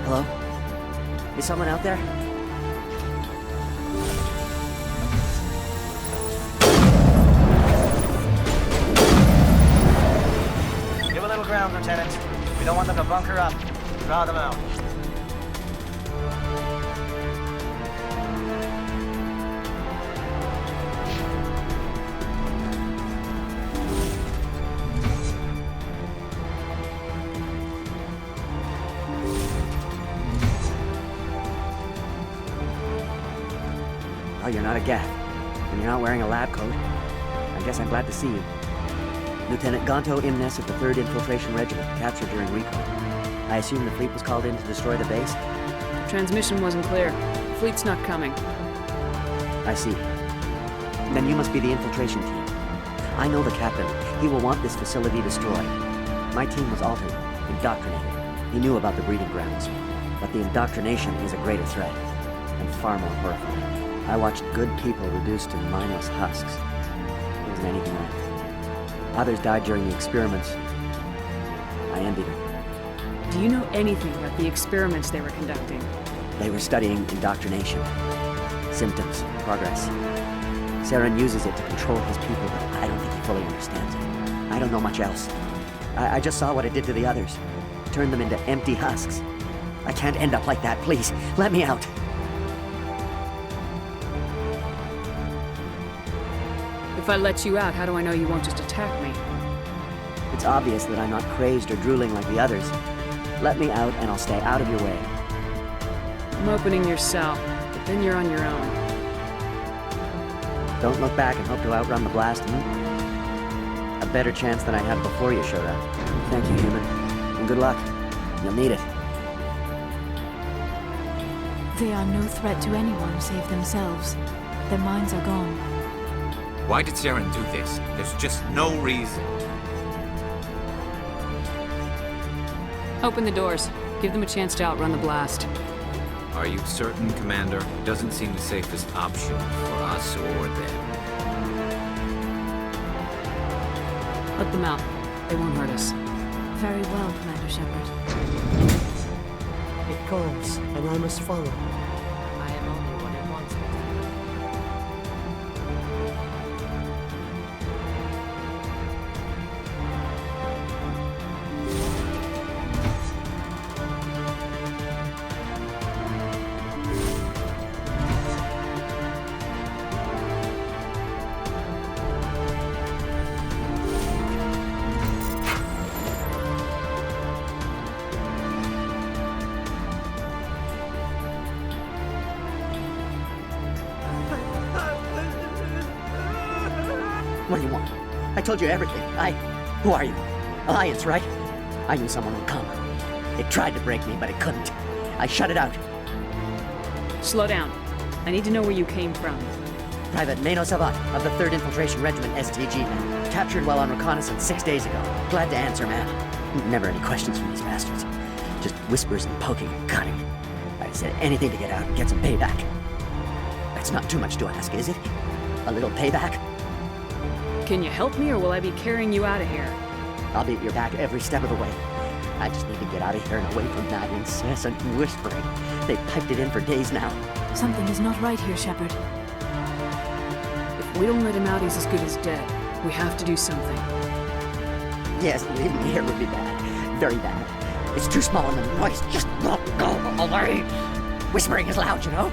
Hello? Is someone out there? Give a little ground, Lieutenant. We don't want them to bunker up. Draw them out. Well, you're not a Geth, and you're not wearing a lab coat. I guess I'm glad to see you. Lieutenant Gonto Imnes of the 3rd Infiltration Regiment, captured during recon. I assume the fleet was called in to destroy the base? The transmission wasn't clear. The fleet's not coming. I see. Then you must be the infiltration team. I know the captain. He will want this facility destroyed. My team was altered, indoctrinated. He knew about the breeding grounds. But the indoctrination is a greater threat, and far more horrifying. I watched good people reduced to mindless husks. There wasn't anything left. Others died during the experiments. I envied them. Do you know anything about the experiments they were conducting? They were studying indoctrination. Symptoms, progress. Saren uses it to control his people, but I don't think he fully understands it. I don't know much else. I just saw what it did to the others. Turned them into empty husks. I can't end up like that, please. Let me out. If I let you out, how do I know you won't just attack me? It's obvious that I'm not crazed or drooling like the others. Let me out and I'll stay out of your way. I'm opening your cell, but then you're on your own. Don't look back and hope to outrun the blast. A better chance than I had before you showed up. Thank you, human. And good luck. You'll need it. They are no threat to anyone save themselves. Their minds are gone. Why did Saren do this? There's just no reason. Open the doors. Give them a chance to outrun the blast. Are you certain, Commander? Doesn't seem the safest option for us or them. Let them out. They won't hurt us. Very well, Commander Shepard. It calls, and I must follow. I am only when it wants me to. What do you want? I told you everything. Who are you? Alliance, right? I knew someone would come. It tried to break me, but it couldn't. I shut it out. Slow down. I need to know where you came from. Private Mano Savat of the 3rd Infiltration Regiment, STG, man. Captured while on reconnaissance 6 days ago. Glad to answer, man. Never any questions from these bastards. Just whispers and poking and cutting. I said anything to get out and get some payback. That's not too much to ask, is it? A little payback? Can you help me, or will I be carrying you out of here? I'll be at your back every step of the way. I just need to get out of here and away from that incessant whispering. They've piped it in for days now. Something is not right here, Shepard. If we don't let him out, he's as good as dead. We have to do something. Yes, leaving me here would be bad. Very bad. It's too small and the noise just won't go away. Whispering is loud, you know?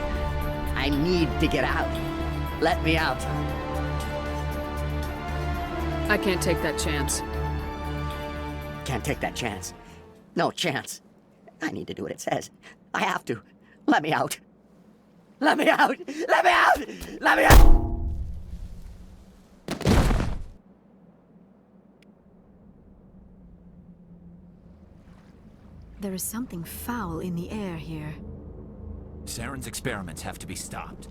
I need to get out. Let me out. I can't take that chance. Can't take that chance. No chance. I need to do what it says. I have to. Let me out. Let me out! Let me out! Let me out! There is something foul in the air here. Saren's experiments have to be stopped.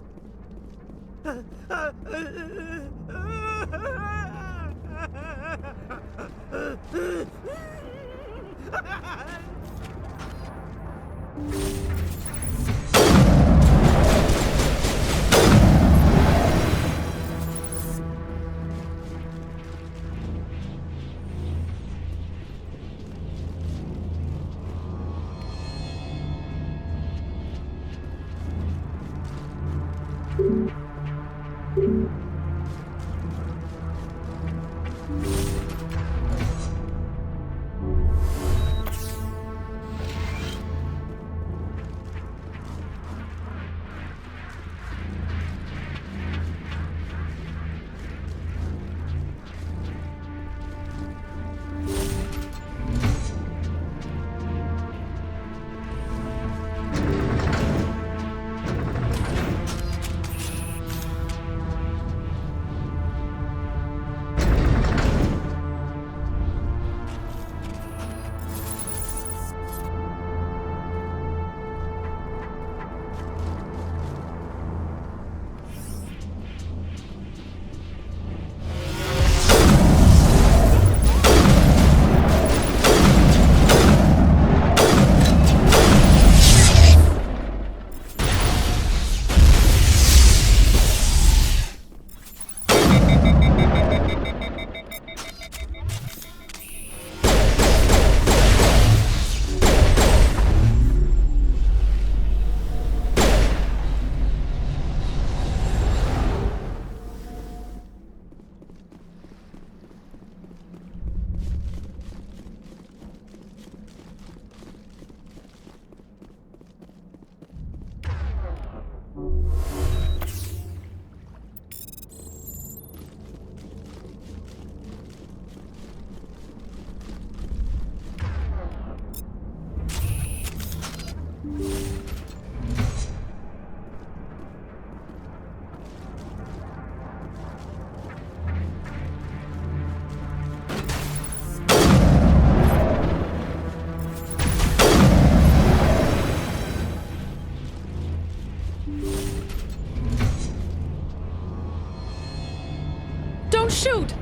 shoot!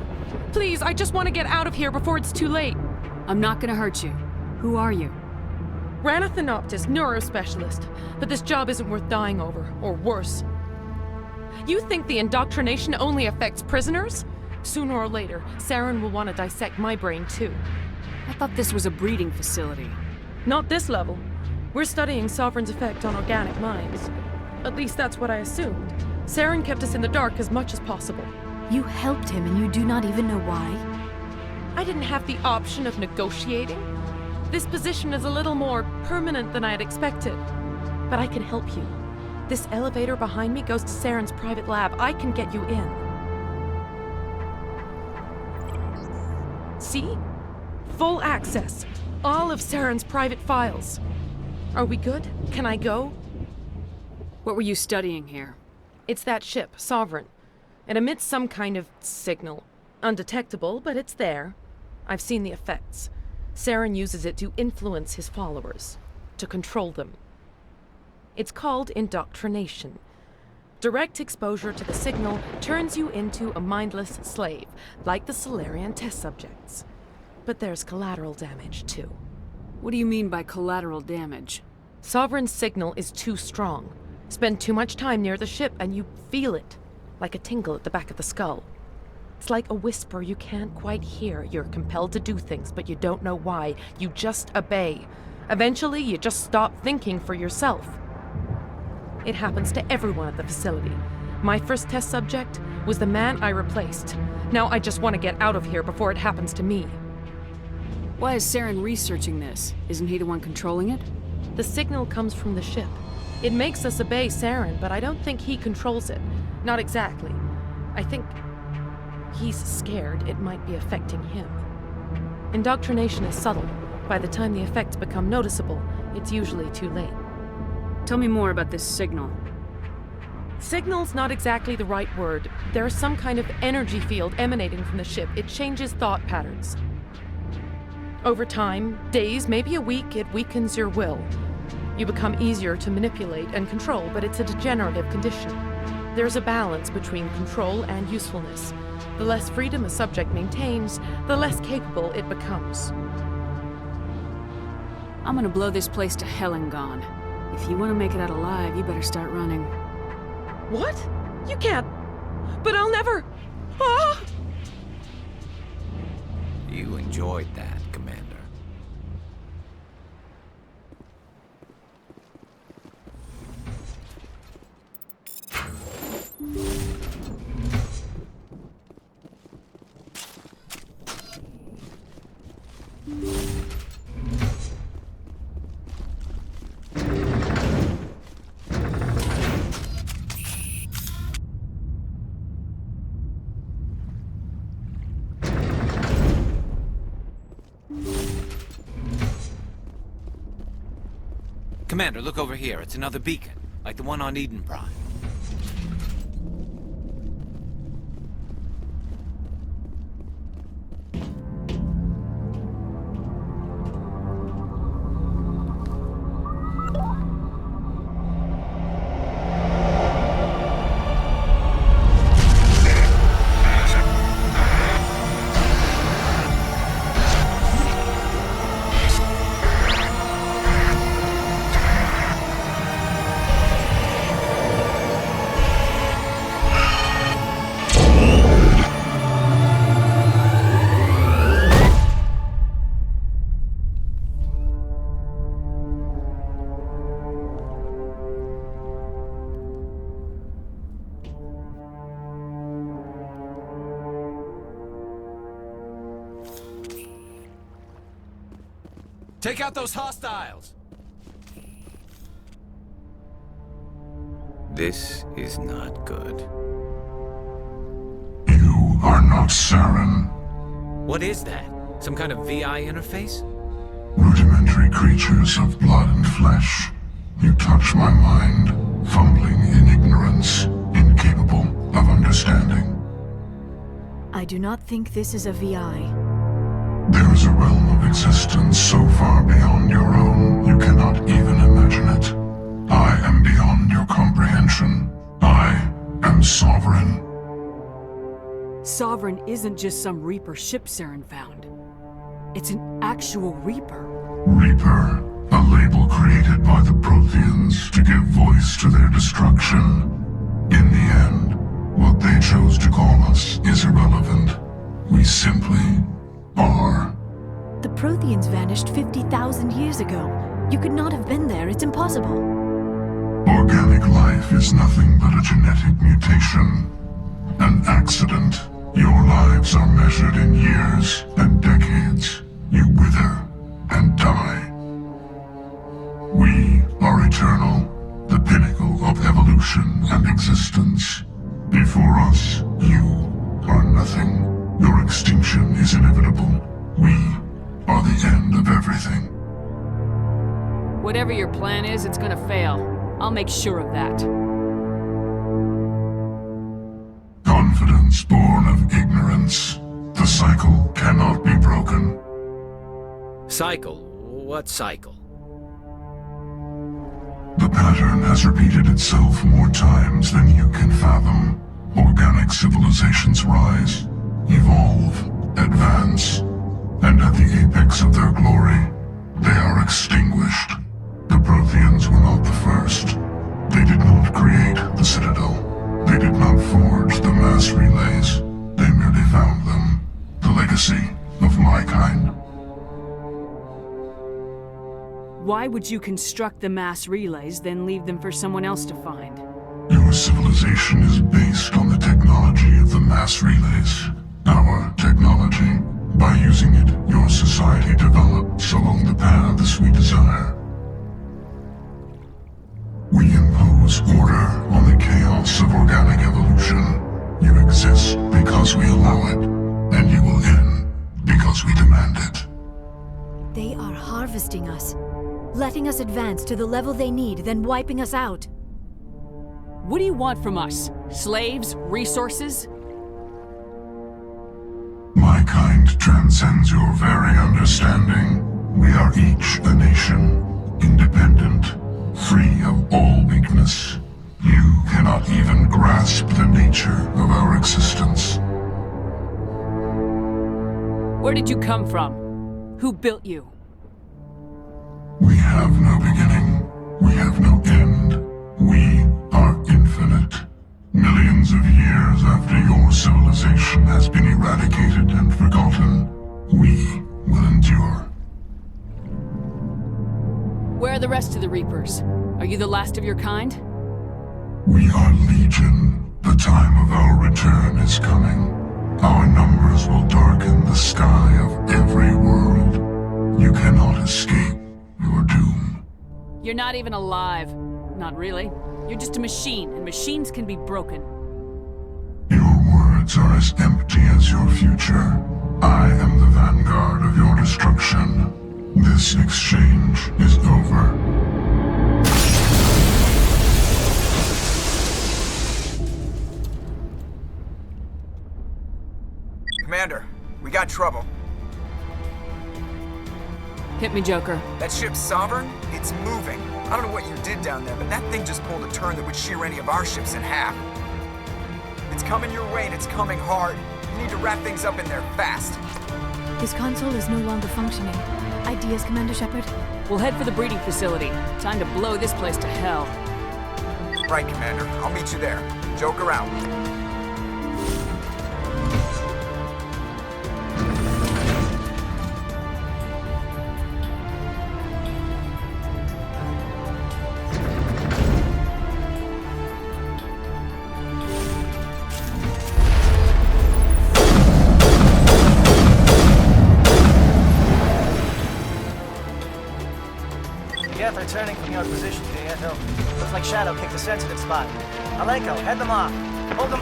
Please, I just want to get out of here before it's too late. I'm not gonna hurt you. Who are you? Ranathanoptis, neurospecialist. But this job isn't worth dying over, or worse. You think the indoctrination only affects prisoners? Sooner or later, Saren will want to dissect my brain too. I thought this was a breeding facility. Not this level. We're studying Sovereign's effect on organic minds. At least that's what I assumed. Saren kept us in the dark as much as possible. You helped him and you do not even know why? I didn't have the option of negotiating. This position is a little more permanent than I had expected. But I can help you. This elevator behind me goes to Saren's private lab. I can get you in. See? Full access. All of Saren's private files. Are we good? Can I go? What were you studying here? It's that ship, Sovereign. It emits some kind of signal. Undetectable, but it's there. I've seen the effects. Saren uses it to influence his followers, to control them. It's called indoctrination. Direct exposure to the signal turns you into a mindless slave, like the Solarian test subjects. But there's collateral damage, too. What do you mean by collateral damage? Sovereign's signal is too strong. Spend too much time near the ship and you feel it, like a tingle at the back of the skull. It's like a whisper you can't quite hear. You're compelled to do things, but you don't know why. You just obey. Eventually, you just stop thinking for yourself. It happens to everyone at the facility. My first test subject was the man I replaced. Now I just want to get out of here before it happens to me. Why is Saren researching this? Isn't he the one controlling it? The signal comes from the ship. It makes us obey Saren, but I don't think he controls it. Not exactly. I think he's scared it might be affecting him. Indoctrination is subtle. By the time the effects become noticeable, it's usually too late. Tell me more about this signal. Signal's not exactly the right word. There's some kind of energy field emanating from the ship. It changes thought patterns. Over time, days, maybe a week, it weakens your will. You become easier to manipulate and control, but it's a degenerative condition. There's a balance between control and usefulness. The less freedom a subject maintains, the less capable it becomes. I'm gonna blow this place to hell and gone. If you want to make it out alive, you better start running. What? You can't. But I'll never. Ah! You enjoyed that, Commander. Commander, look over here. It's another beacon, like the one on Eden Prime. Take out those hostiles! This is not good. You are not Saren. What is that? Some kind of VI interface? Rudimentary creatures of blood and flesh. You touch my mind, fumbling in ignorance, incapable of understanding. I do not think this is a VI. There is a realm of existence so far beyond your own, you cannot even imagine it. I am beyond your comprehension. I am sovereign. Sovereign isn't just some Reaper ship Saren found. It's an actual Reaper. Reaper, a label created by the Protheans to give voice to their destruction. In the end, what they chose to call us is irrelevant. We simply are. The Protheans vanished 50,000 years ago. You could not have been there. It's impossible. Organic life is nothing but a genetic mutation. An accident. Your lives are measured in years and decades. You wither and die. We are eternal, the pinnacle of evolution and existence. Before us, you are nothing. Your extinction is inevitable. We are the end of everything. Whatever your plan is, it's gonna fail. I'll make sure of that. Confidence born of ignorance. The cycle cannot be broken. Cycle? What cycle? The pattern has repeated itself more times than you can fathom. Organic civilizations rise, evolve, advance, and at the apex of their glory, they are extinguished. The Protheans were not the first. They did not create the Citadel. They did not forge the mass relays. They merely found them. The legacy of my kind. Why would you construct the mass relays, then leave them for someone else to find? Your civilization is based on the technology of the mass relays. Our technology. By using it, your society develops along the paths we desire. We impose order on the chaos of organic evolution. You exist because we allow it, and you will end because we demand it. They are harvesting us, letting us advance to the level they need, then wiping us out. What do you want from us? Slaves? Resources? My kind transcends your very understanding. We are each a nation, independent, free of all weakness. You cannot even grasp the nature of our existence. Where did you come from? Who built you? We have no beginning. We have no end. We are infinite. Millions of years after your civilization has been eradicated and forgotten, we will endure. Where are the rest of the Reapers? Are you the last of your kind? We are legion. The time of our return is coming. Our numbers will darken the sky of every world. You cannot escape your doom. You're not even alive. Not really. You're just a machine, and machines can be broken. Your words are as empty as your future. I am the vanguard of your destruction. This exchange is over. Commander, we got trouble. Hit me, Joker. That ship's Sovereign? It's moving. I don't know what you did down there, but that thing just pulled a turn that would shear any of our ships in half. It's coming your way, and it's coming hard. You need to wrap things up in there fast. This console is no longer functioning. Ideas, Commander Shepard? We'll head for the breeding facility. Time to blow this place to hell. Right, Commander. I'll meet you there. Joker out. They're turning from your position, J. Looks like Shadow kicked a sensitive spot. Alenko, head them off. Hold them.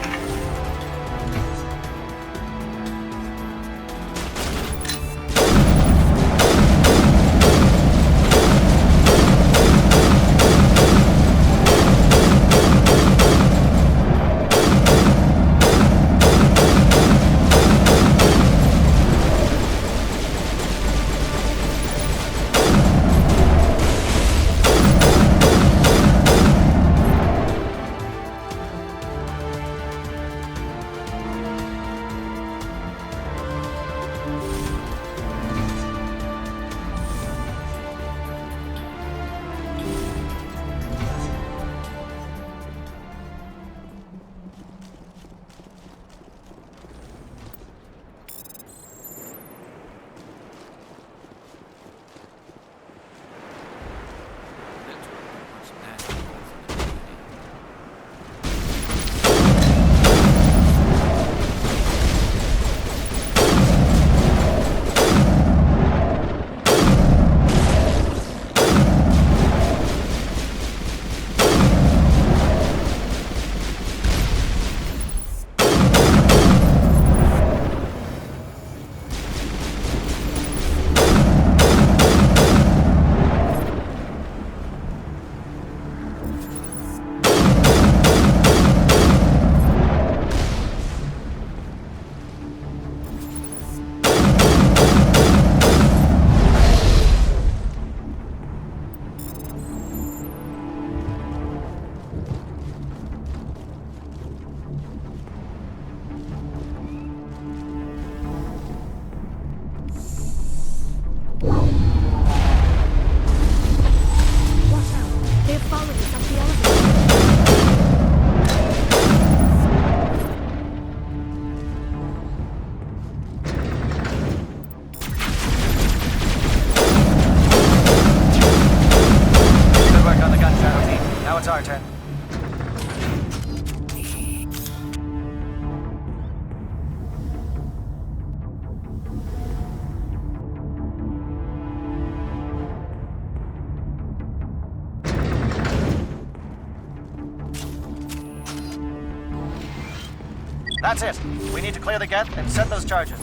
That's it. We need to clear the geth and set those charges.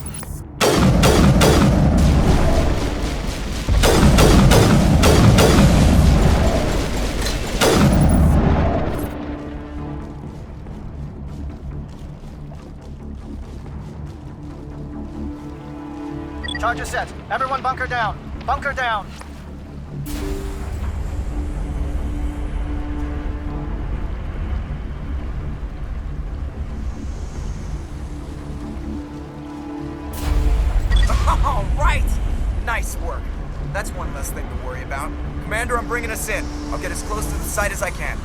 Charges set. Everyone bunker down. Bunker down. All right! Nice work. That's one less thing to worry about. Commander, I'm bringing us in. I'll get as close to the site as I can.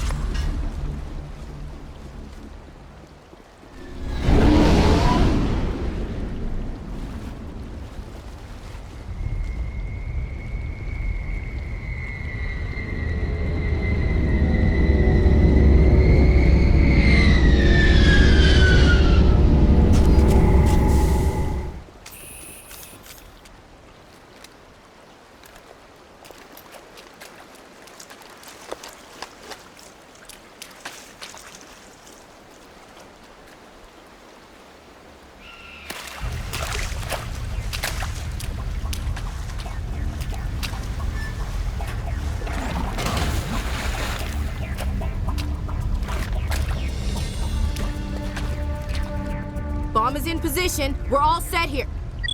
Bomb is in position. We're all set here.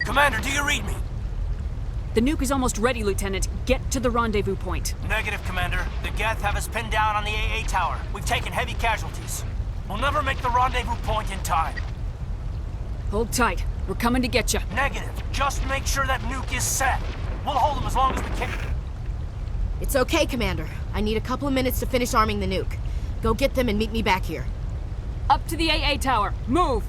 Commander, do you read me? The nuke is almost ready, Lieutenant. Get to the rendezvous point. Negative, Commander. The Geth have us pinned down on the AA tower. We've taken heavy casualties. We'll never make the rendezvous point in time. Hold tight. We're coming to get you. Negative. Just make sure that nuke is set. We'll hold them as long as we can. It's okay, Commander. I need a couple of minutes to finish arming the nuke. Go get them and meet me back here. Up to the AA tower. Move!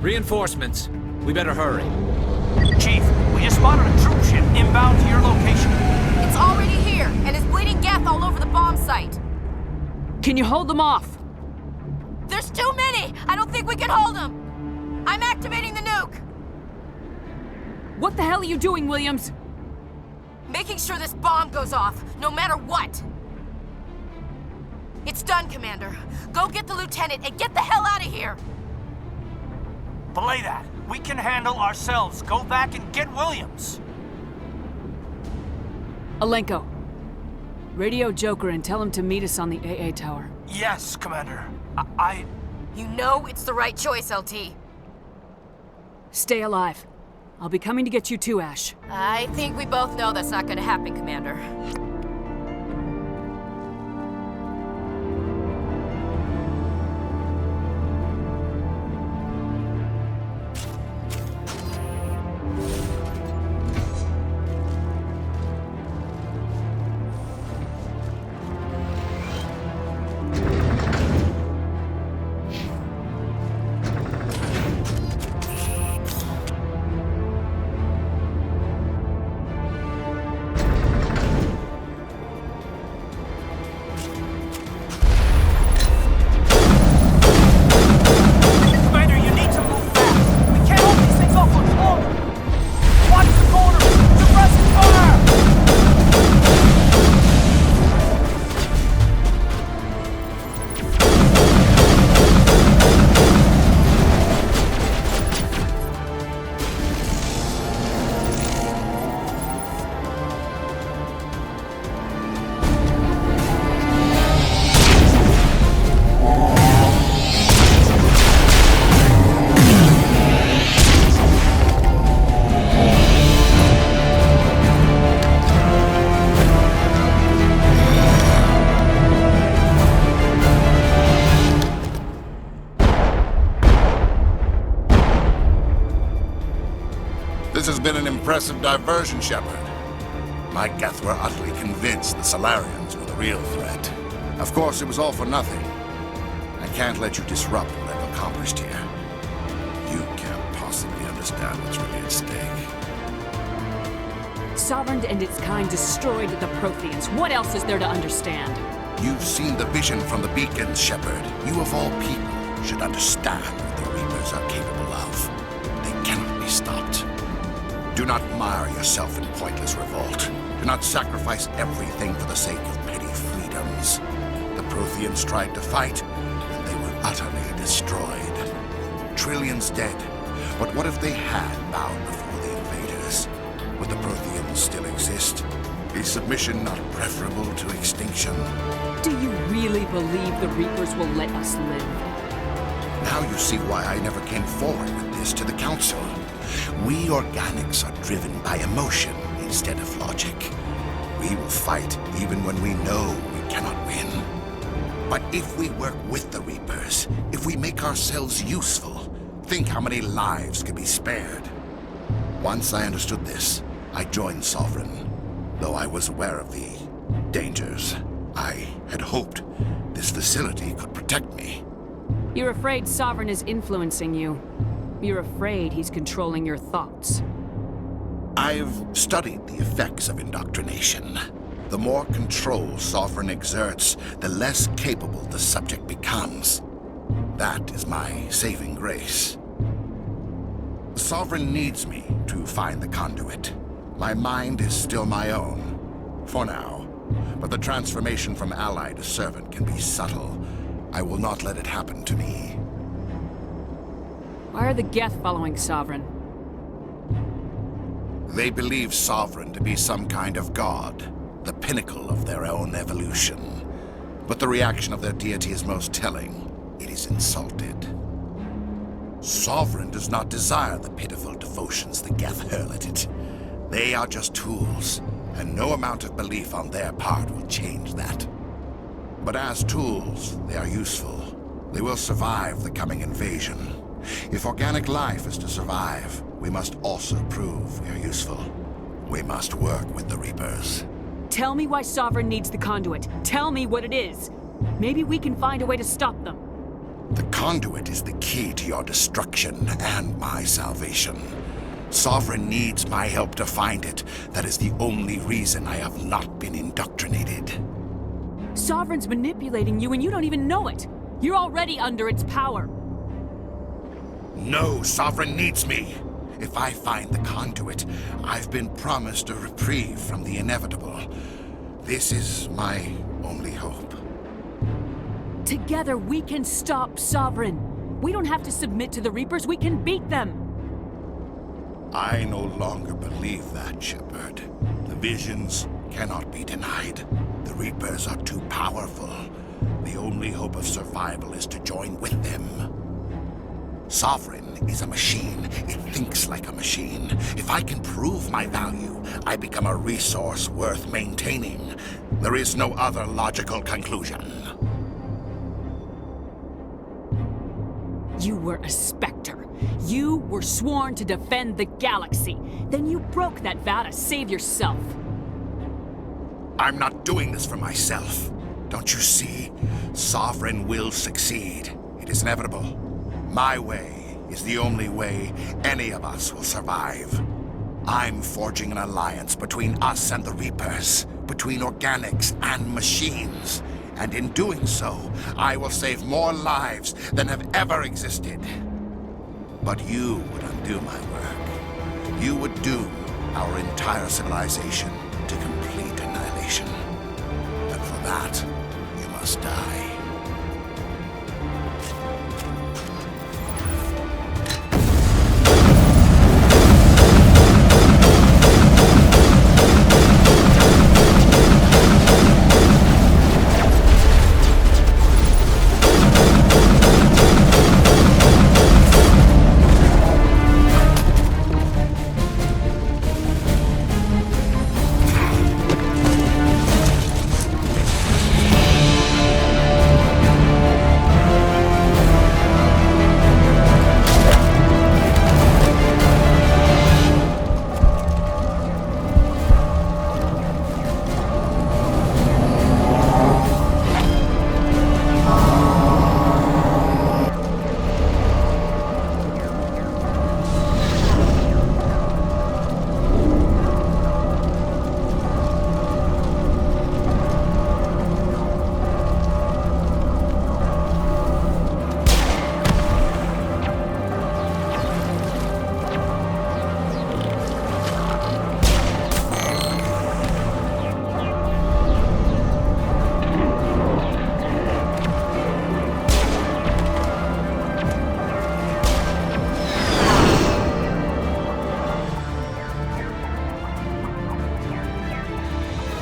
Reinforcements. We better hurry. Chief, we just spotted a troop ship inbound to your location. It's already here, and is bleeding geth all over the bomb site. Can you hold them off? There's too many! I don't think we can hold them! I'm activating the nuke! What the hell are you doing, Williams? Making sure this bomb goes off, no matter what! It's done, Commander. Go get the lieutenant and get the hell out of here! Belay that. We can handle ourselves. Go back and get Williams. Alenko. Radio Joker and tell him to meet us on the AA tower. Yes, Commander. You know it's the right choice, LT. Stay alive. I'll be coming to get you too, Ash. I think we both know that's not gonna happen, Commander. This has been an impressive diversion, Shepard. My Geth were utterly convinced the Solarians were the real threat. Of course, it was all for nothing. I can't let you disrupt what I've accomplished here. You can't possibly understand what's really at stake. Sovereign and its kind destroyed the Protheans. What else is there to understand? You've seen the vision from the beacons, Shepard. You of all people should understand what the Reapers are capable of. They cannot be stopped. Do not mire yourself in pointless revolt. Do not sacrifice everything for the sake of petty freedoms. The Protheans tried to fight, and they were utterly destroyed. Trillions dead. But what if they had bowed before the invaders? Would the Protheans still exist? Is submission not preferable to extinction? Do you really believe the Reapers will let us live? Now you see why I never came forward with this to the Council. We organics are driven by emotion instead of logic. We will fight even when we know we cannot win. But if we work with the Reapers, if we make ourselves useful, think how many lives could be spared. Once I understood this, I joined Sovereign. Though I was aware of the dangers, I had hoped this facility could protect me. You're afraid Sovereign is influencing you. You're afraid he's controlling your thoughts. I've studied the effects of indoctrination. The more control Sovereign exerts, the less capable the subject becomes. That is my saving grace. Sovereign needs me to find the conduit. My mind is still my own, for now. But the transformation from ally to servant can be subtle. I will not let it happen to me. Why are the Geth following Sovereign? They believe Sovereign to be some kind of god, the pinnacle of their own evolution. But the reaction of their deity is most telling. It is insulted. Sovereign does not desire the pitiful devotions the Geth hurl at it. They are just tools, and no amount of belief on their part will change that. But as tools, they are useful. They will survive the coming invasion. If organic life is to survive, we must also prove we are useful. We must work with the Reapers. Tell me why Sovereign needs the conduit. Tell me what it is. Maybe we can find a way to stop them. The conduit is the key to your destruction and my salvation. Sovereign needs my help to find it. That is the only reason I have not been indoctrinated. Sovereign's manipulating you and you don't even know it. You're already under its power. No, Sovereign needs me. If I find the conduit, I've been promised a reprieve from the inevitable. This is my only hope. Together we can stop Sovereign. We don't have to submit to the Reapers, we can beat them. I no longer believe that, Shepard. The visions cannot be denied. The Reapers are too powerful. The only hope of survival is to join with them. Sovereign is a machine. It thinks like a machine. If I can prove my value, I become a resource worth maintaining. There is no other logical conclusion. You were a Spectre. You were sworn to defend the galaxy. Then you broke that vow to save yourself. I'm not doing this for myself. Don't you see? Sovereign will succeed. It is inevitable. My way is the only way any of us will survive. I'm forging an alliance between us and the Reapers, between organics and machines. And in doing so, I will save more lives than have ever existed. But you would undo my work. You would doom our entire civilization to complete annihilation. And for that, you must die.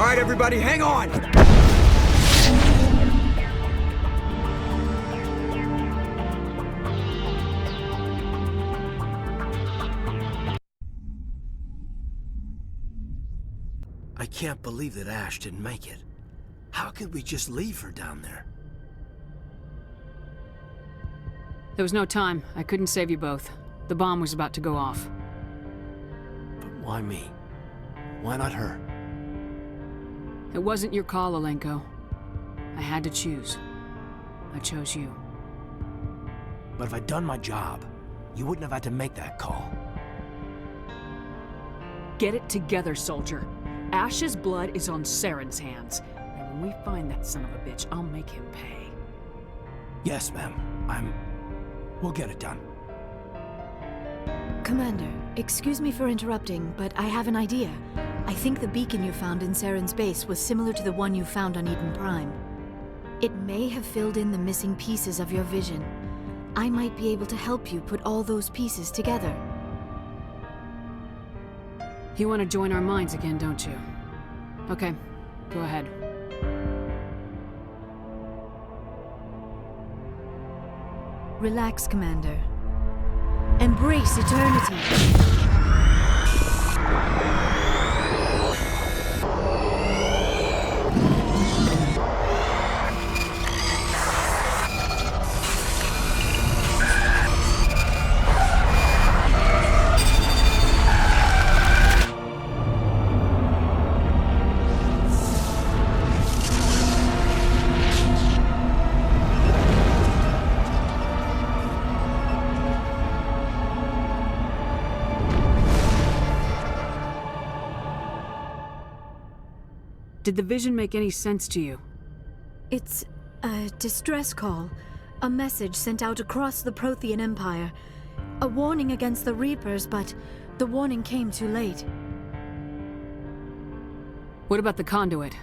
right, everybody, hang on! I can't believe that Ash didn't make it. How could we just leave her down there? There was no time. I couldn't save you both. The bomb was about to go off. But why me? Why not her? It wasn't your call, Alenko. I had to choose. I chose you. But if I'd done my job, you wouldn't have had to make that call. Get it together, soldier. Ash's blood is on Saren's hands. And when we find that son of a bitch, I'll make him pay. Yes, ma'am. We'll get it done. Commander, excuse me for interrupting, but I have an idea. I think the beacon you found in Saren's base was similar to the one you found on Eden Prime. It may have filled in the missing pieces of your vision. I might be able to help you put all those pieces together. You want to join our minds again, don't you? Okay, go ahead. Relax, Commander. Embrace eternity. Did the vision make any sense to you? It's a distress call. A message sent out across the Prothean Empire. A warning against the Reapers, but the warning came too late. What about the conduit?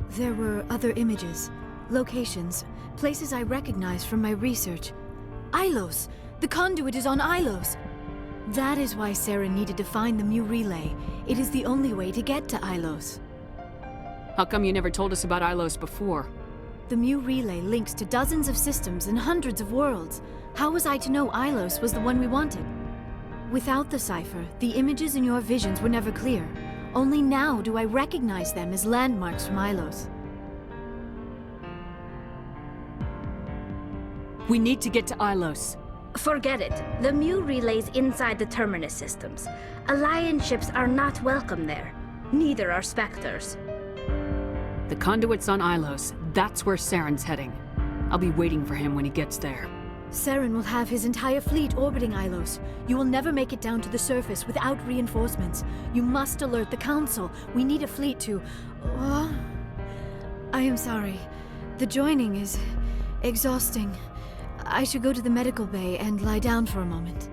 There were other images, locations, places I recognized from my research. Ilos! The conduit is on Ilos! That is why Saren needed to find the Mu relay. It is the only way to get to Ilos. How come you never told us about Ilos before? The Mu relay links to dozens of systems and hundreds of worlds. How was I to know Ilos was the one we wanted? Without the cipher, the images in your visions were never clear. Only now do I recognize them as landmarks from Ilos. We need to get to Ilos. Forget it. The Mu relay's inside the Terminus systems. Alliance ships are not welcome there. Neither are Spectres. The conduit's on Ilos. That's where Saren's heading. I'll be waiting for him when he gets there. Saren will have his entire fleet orbiting Ilos. You will never make it down to the surface without reinforcements. You must alert the Council. We need a fleet to... I am sorry. The joining is exhausting. I should go to the medical bay and lie down for a moment.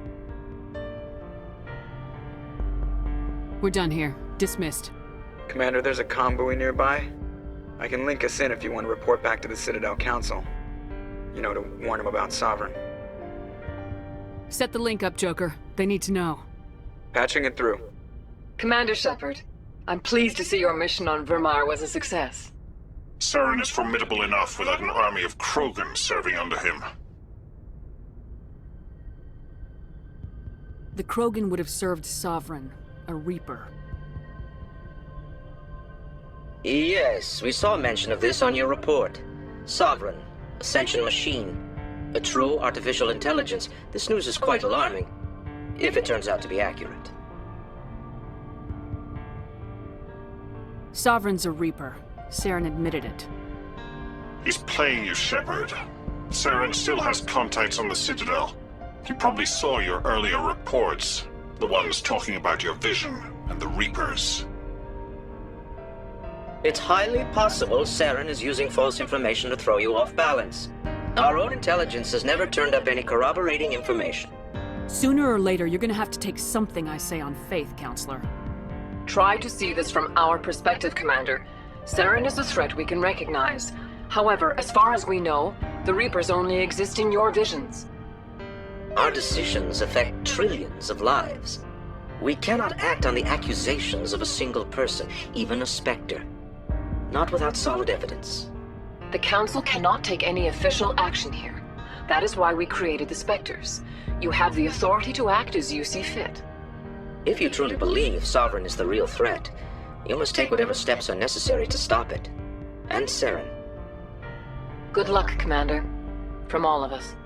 We're done here. Dismissed. Commander, there's a convoy nearby. I can link us in if you want to report back to the Citadel Council. You know, to warn them about Sovereign. Set the link up, Joker. They need to know. Patching it through. Commander Shepard, I'm pleased to see your mission on Vermar was a success. Saren is formidable enough without an army of Krogan serving under him. The Krogan would have served Sovereign, a Reaper. Yes, we saw mention of this on your report. Sovereign, Ascension machine, a true artificial intelligence. This news is quite alarming, if it turns out to be accurate. Sovereign's a Reaper. Saren admitted it. He's playing you, Shepard. Saren still has contacts on the Citadel. He probably saw your earlier reports, the ones talking about your vision and the Reapers. It's highly possible Saren is using false information to throw you off balance. Our own intelligence has never turned up any corroborating information. Sooner or later, you're gonna have to take something I say on faith, Counselor. Try to see this from our perspective, Commander. Saren is a threat we can recognize. However, as far as we know, the Reapers only exist in your visions. Our decisions affect trillions of lives. We cannot act on the accusations of a single person, even a Spectre. not without solid evidence. The Council cannot take any official action here. That is why we created the Spectres. You have the authority to act as you see fit. If you truly believe Sovereign is the real threat, you must take whatever steps are necessary to stop it. And Saren. Good luck, Commander. From all of us.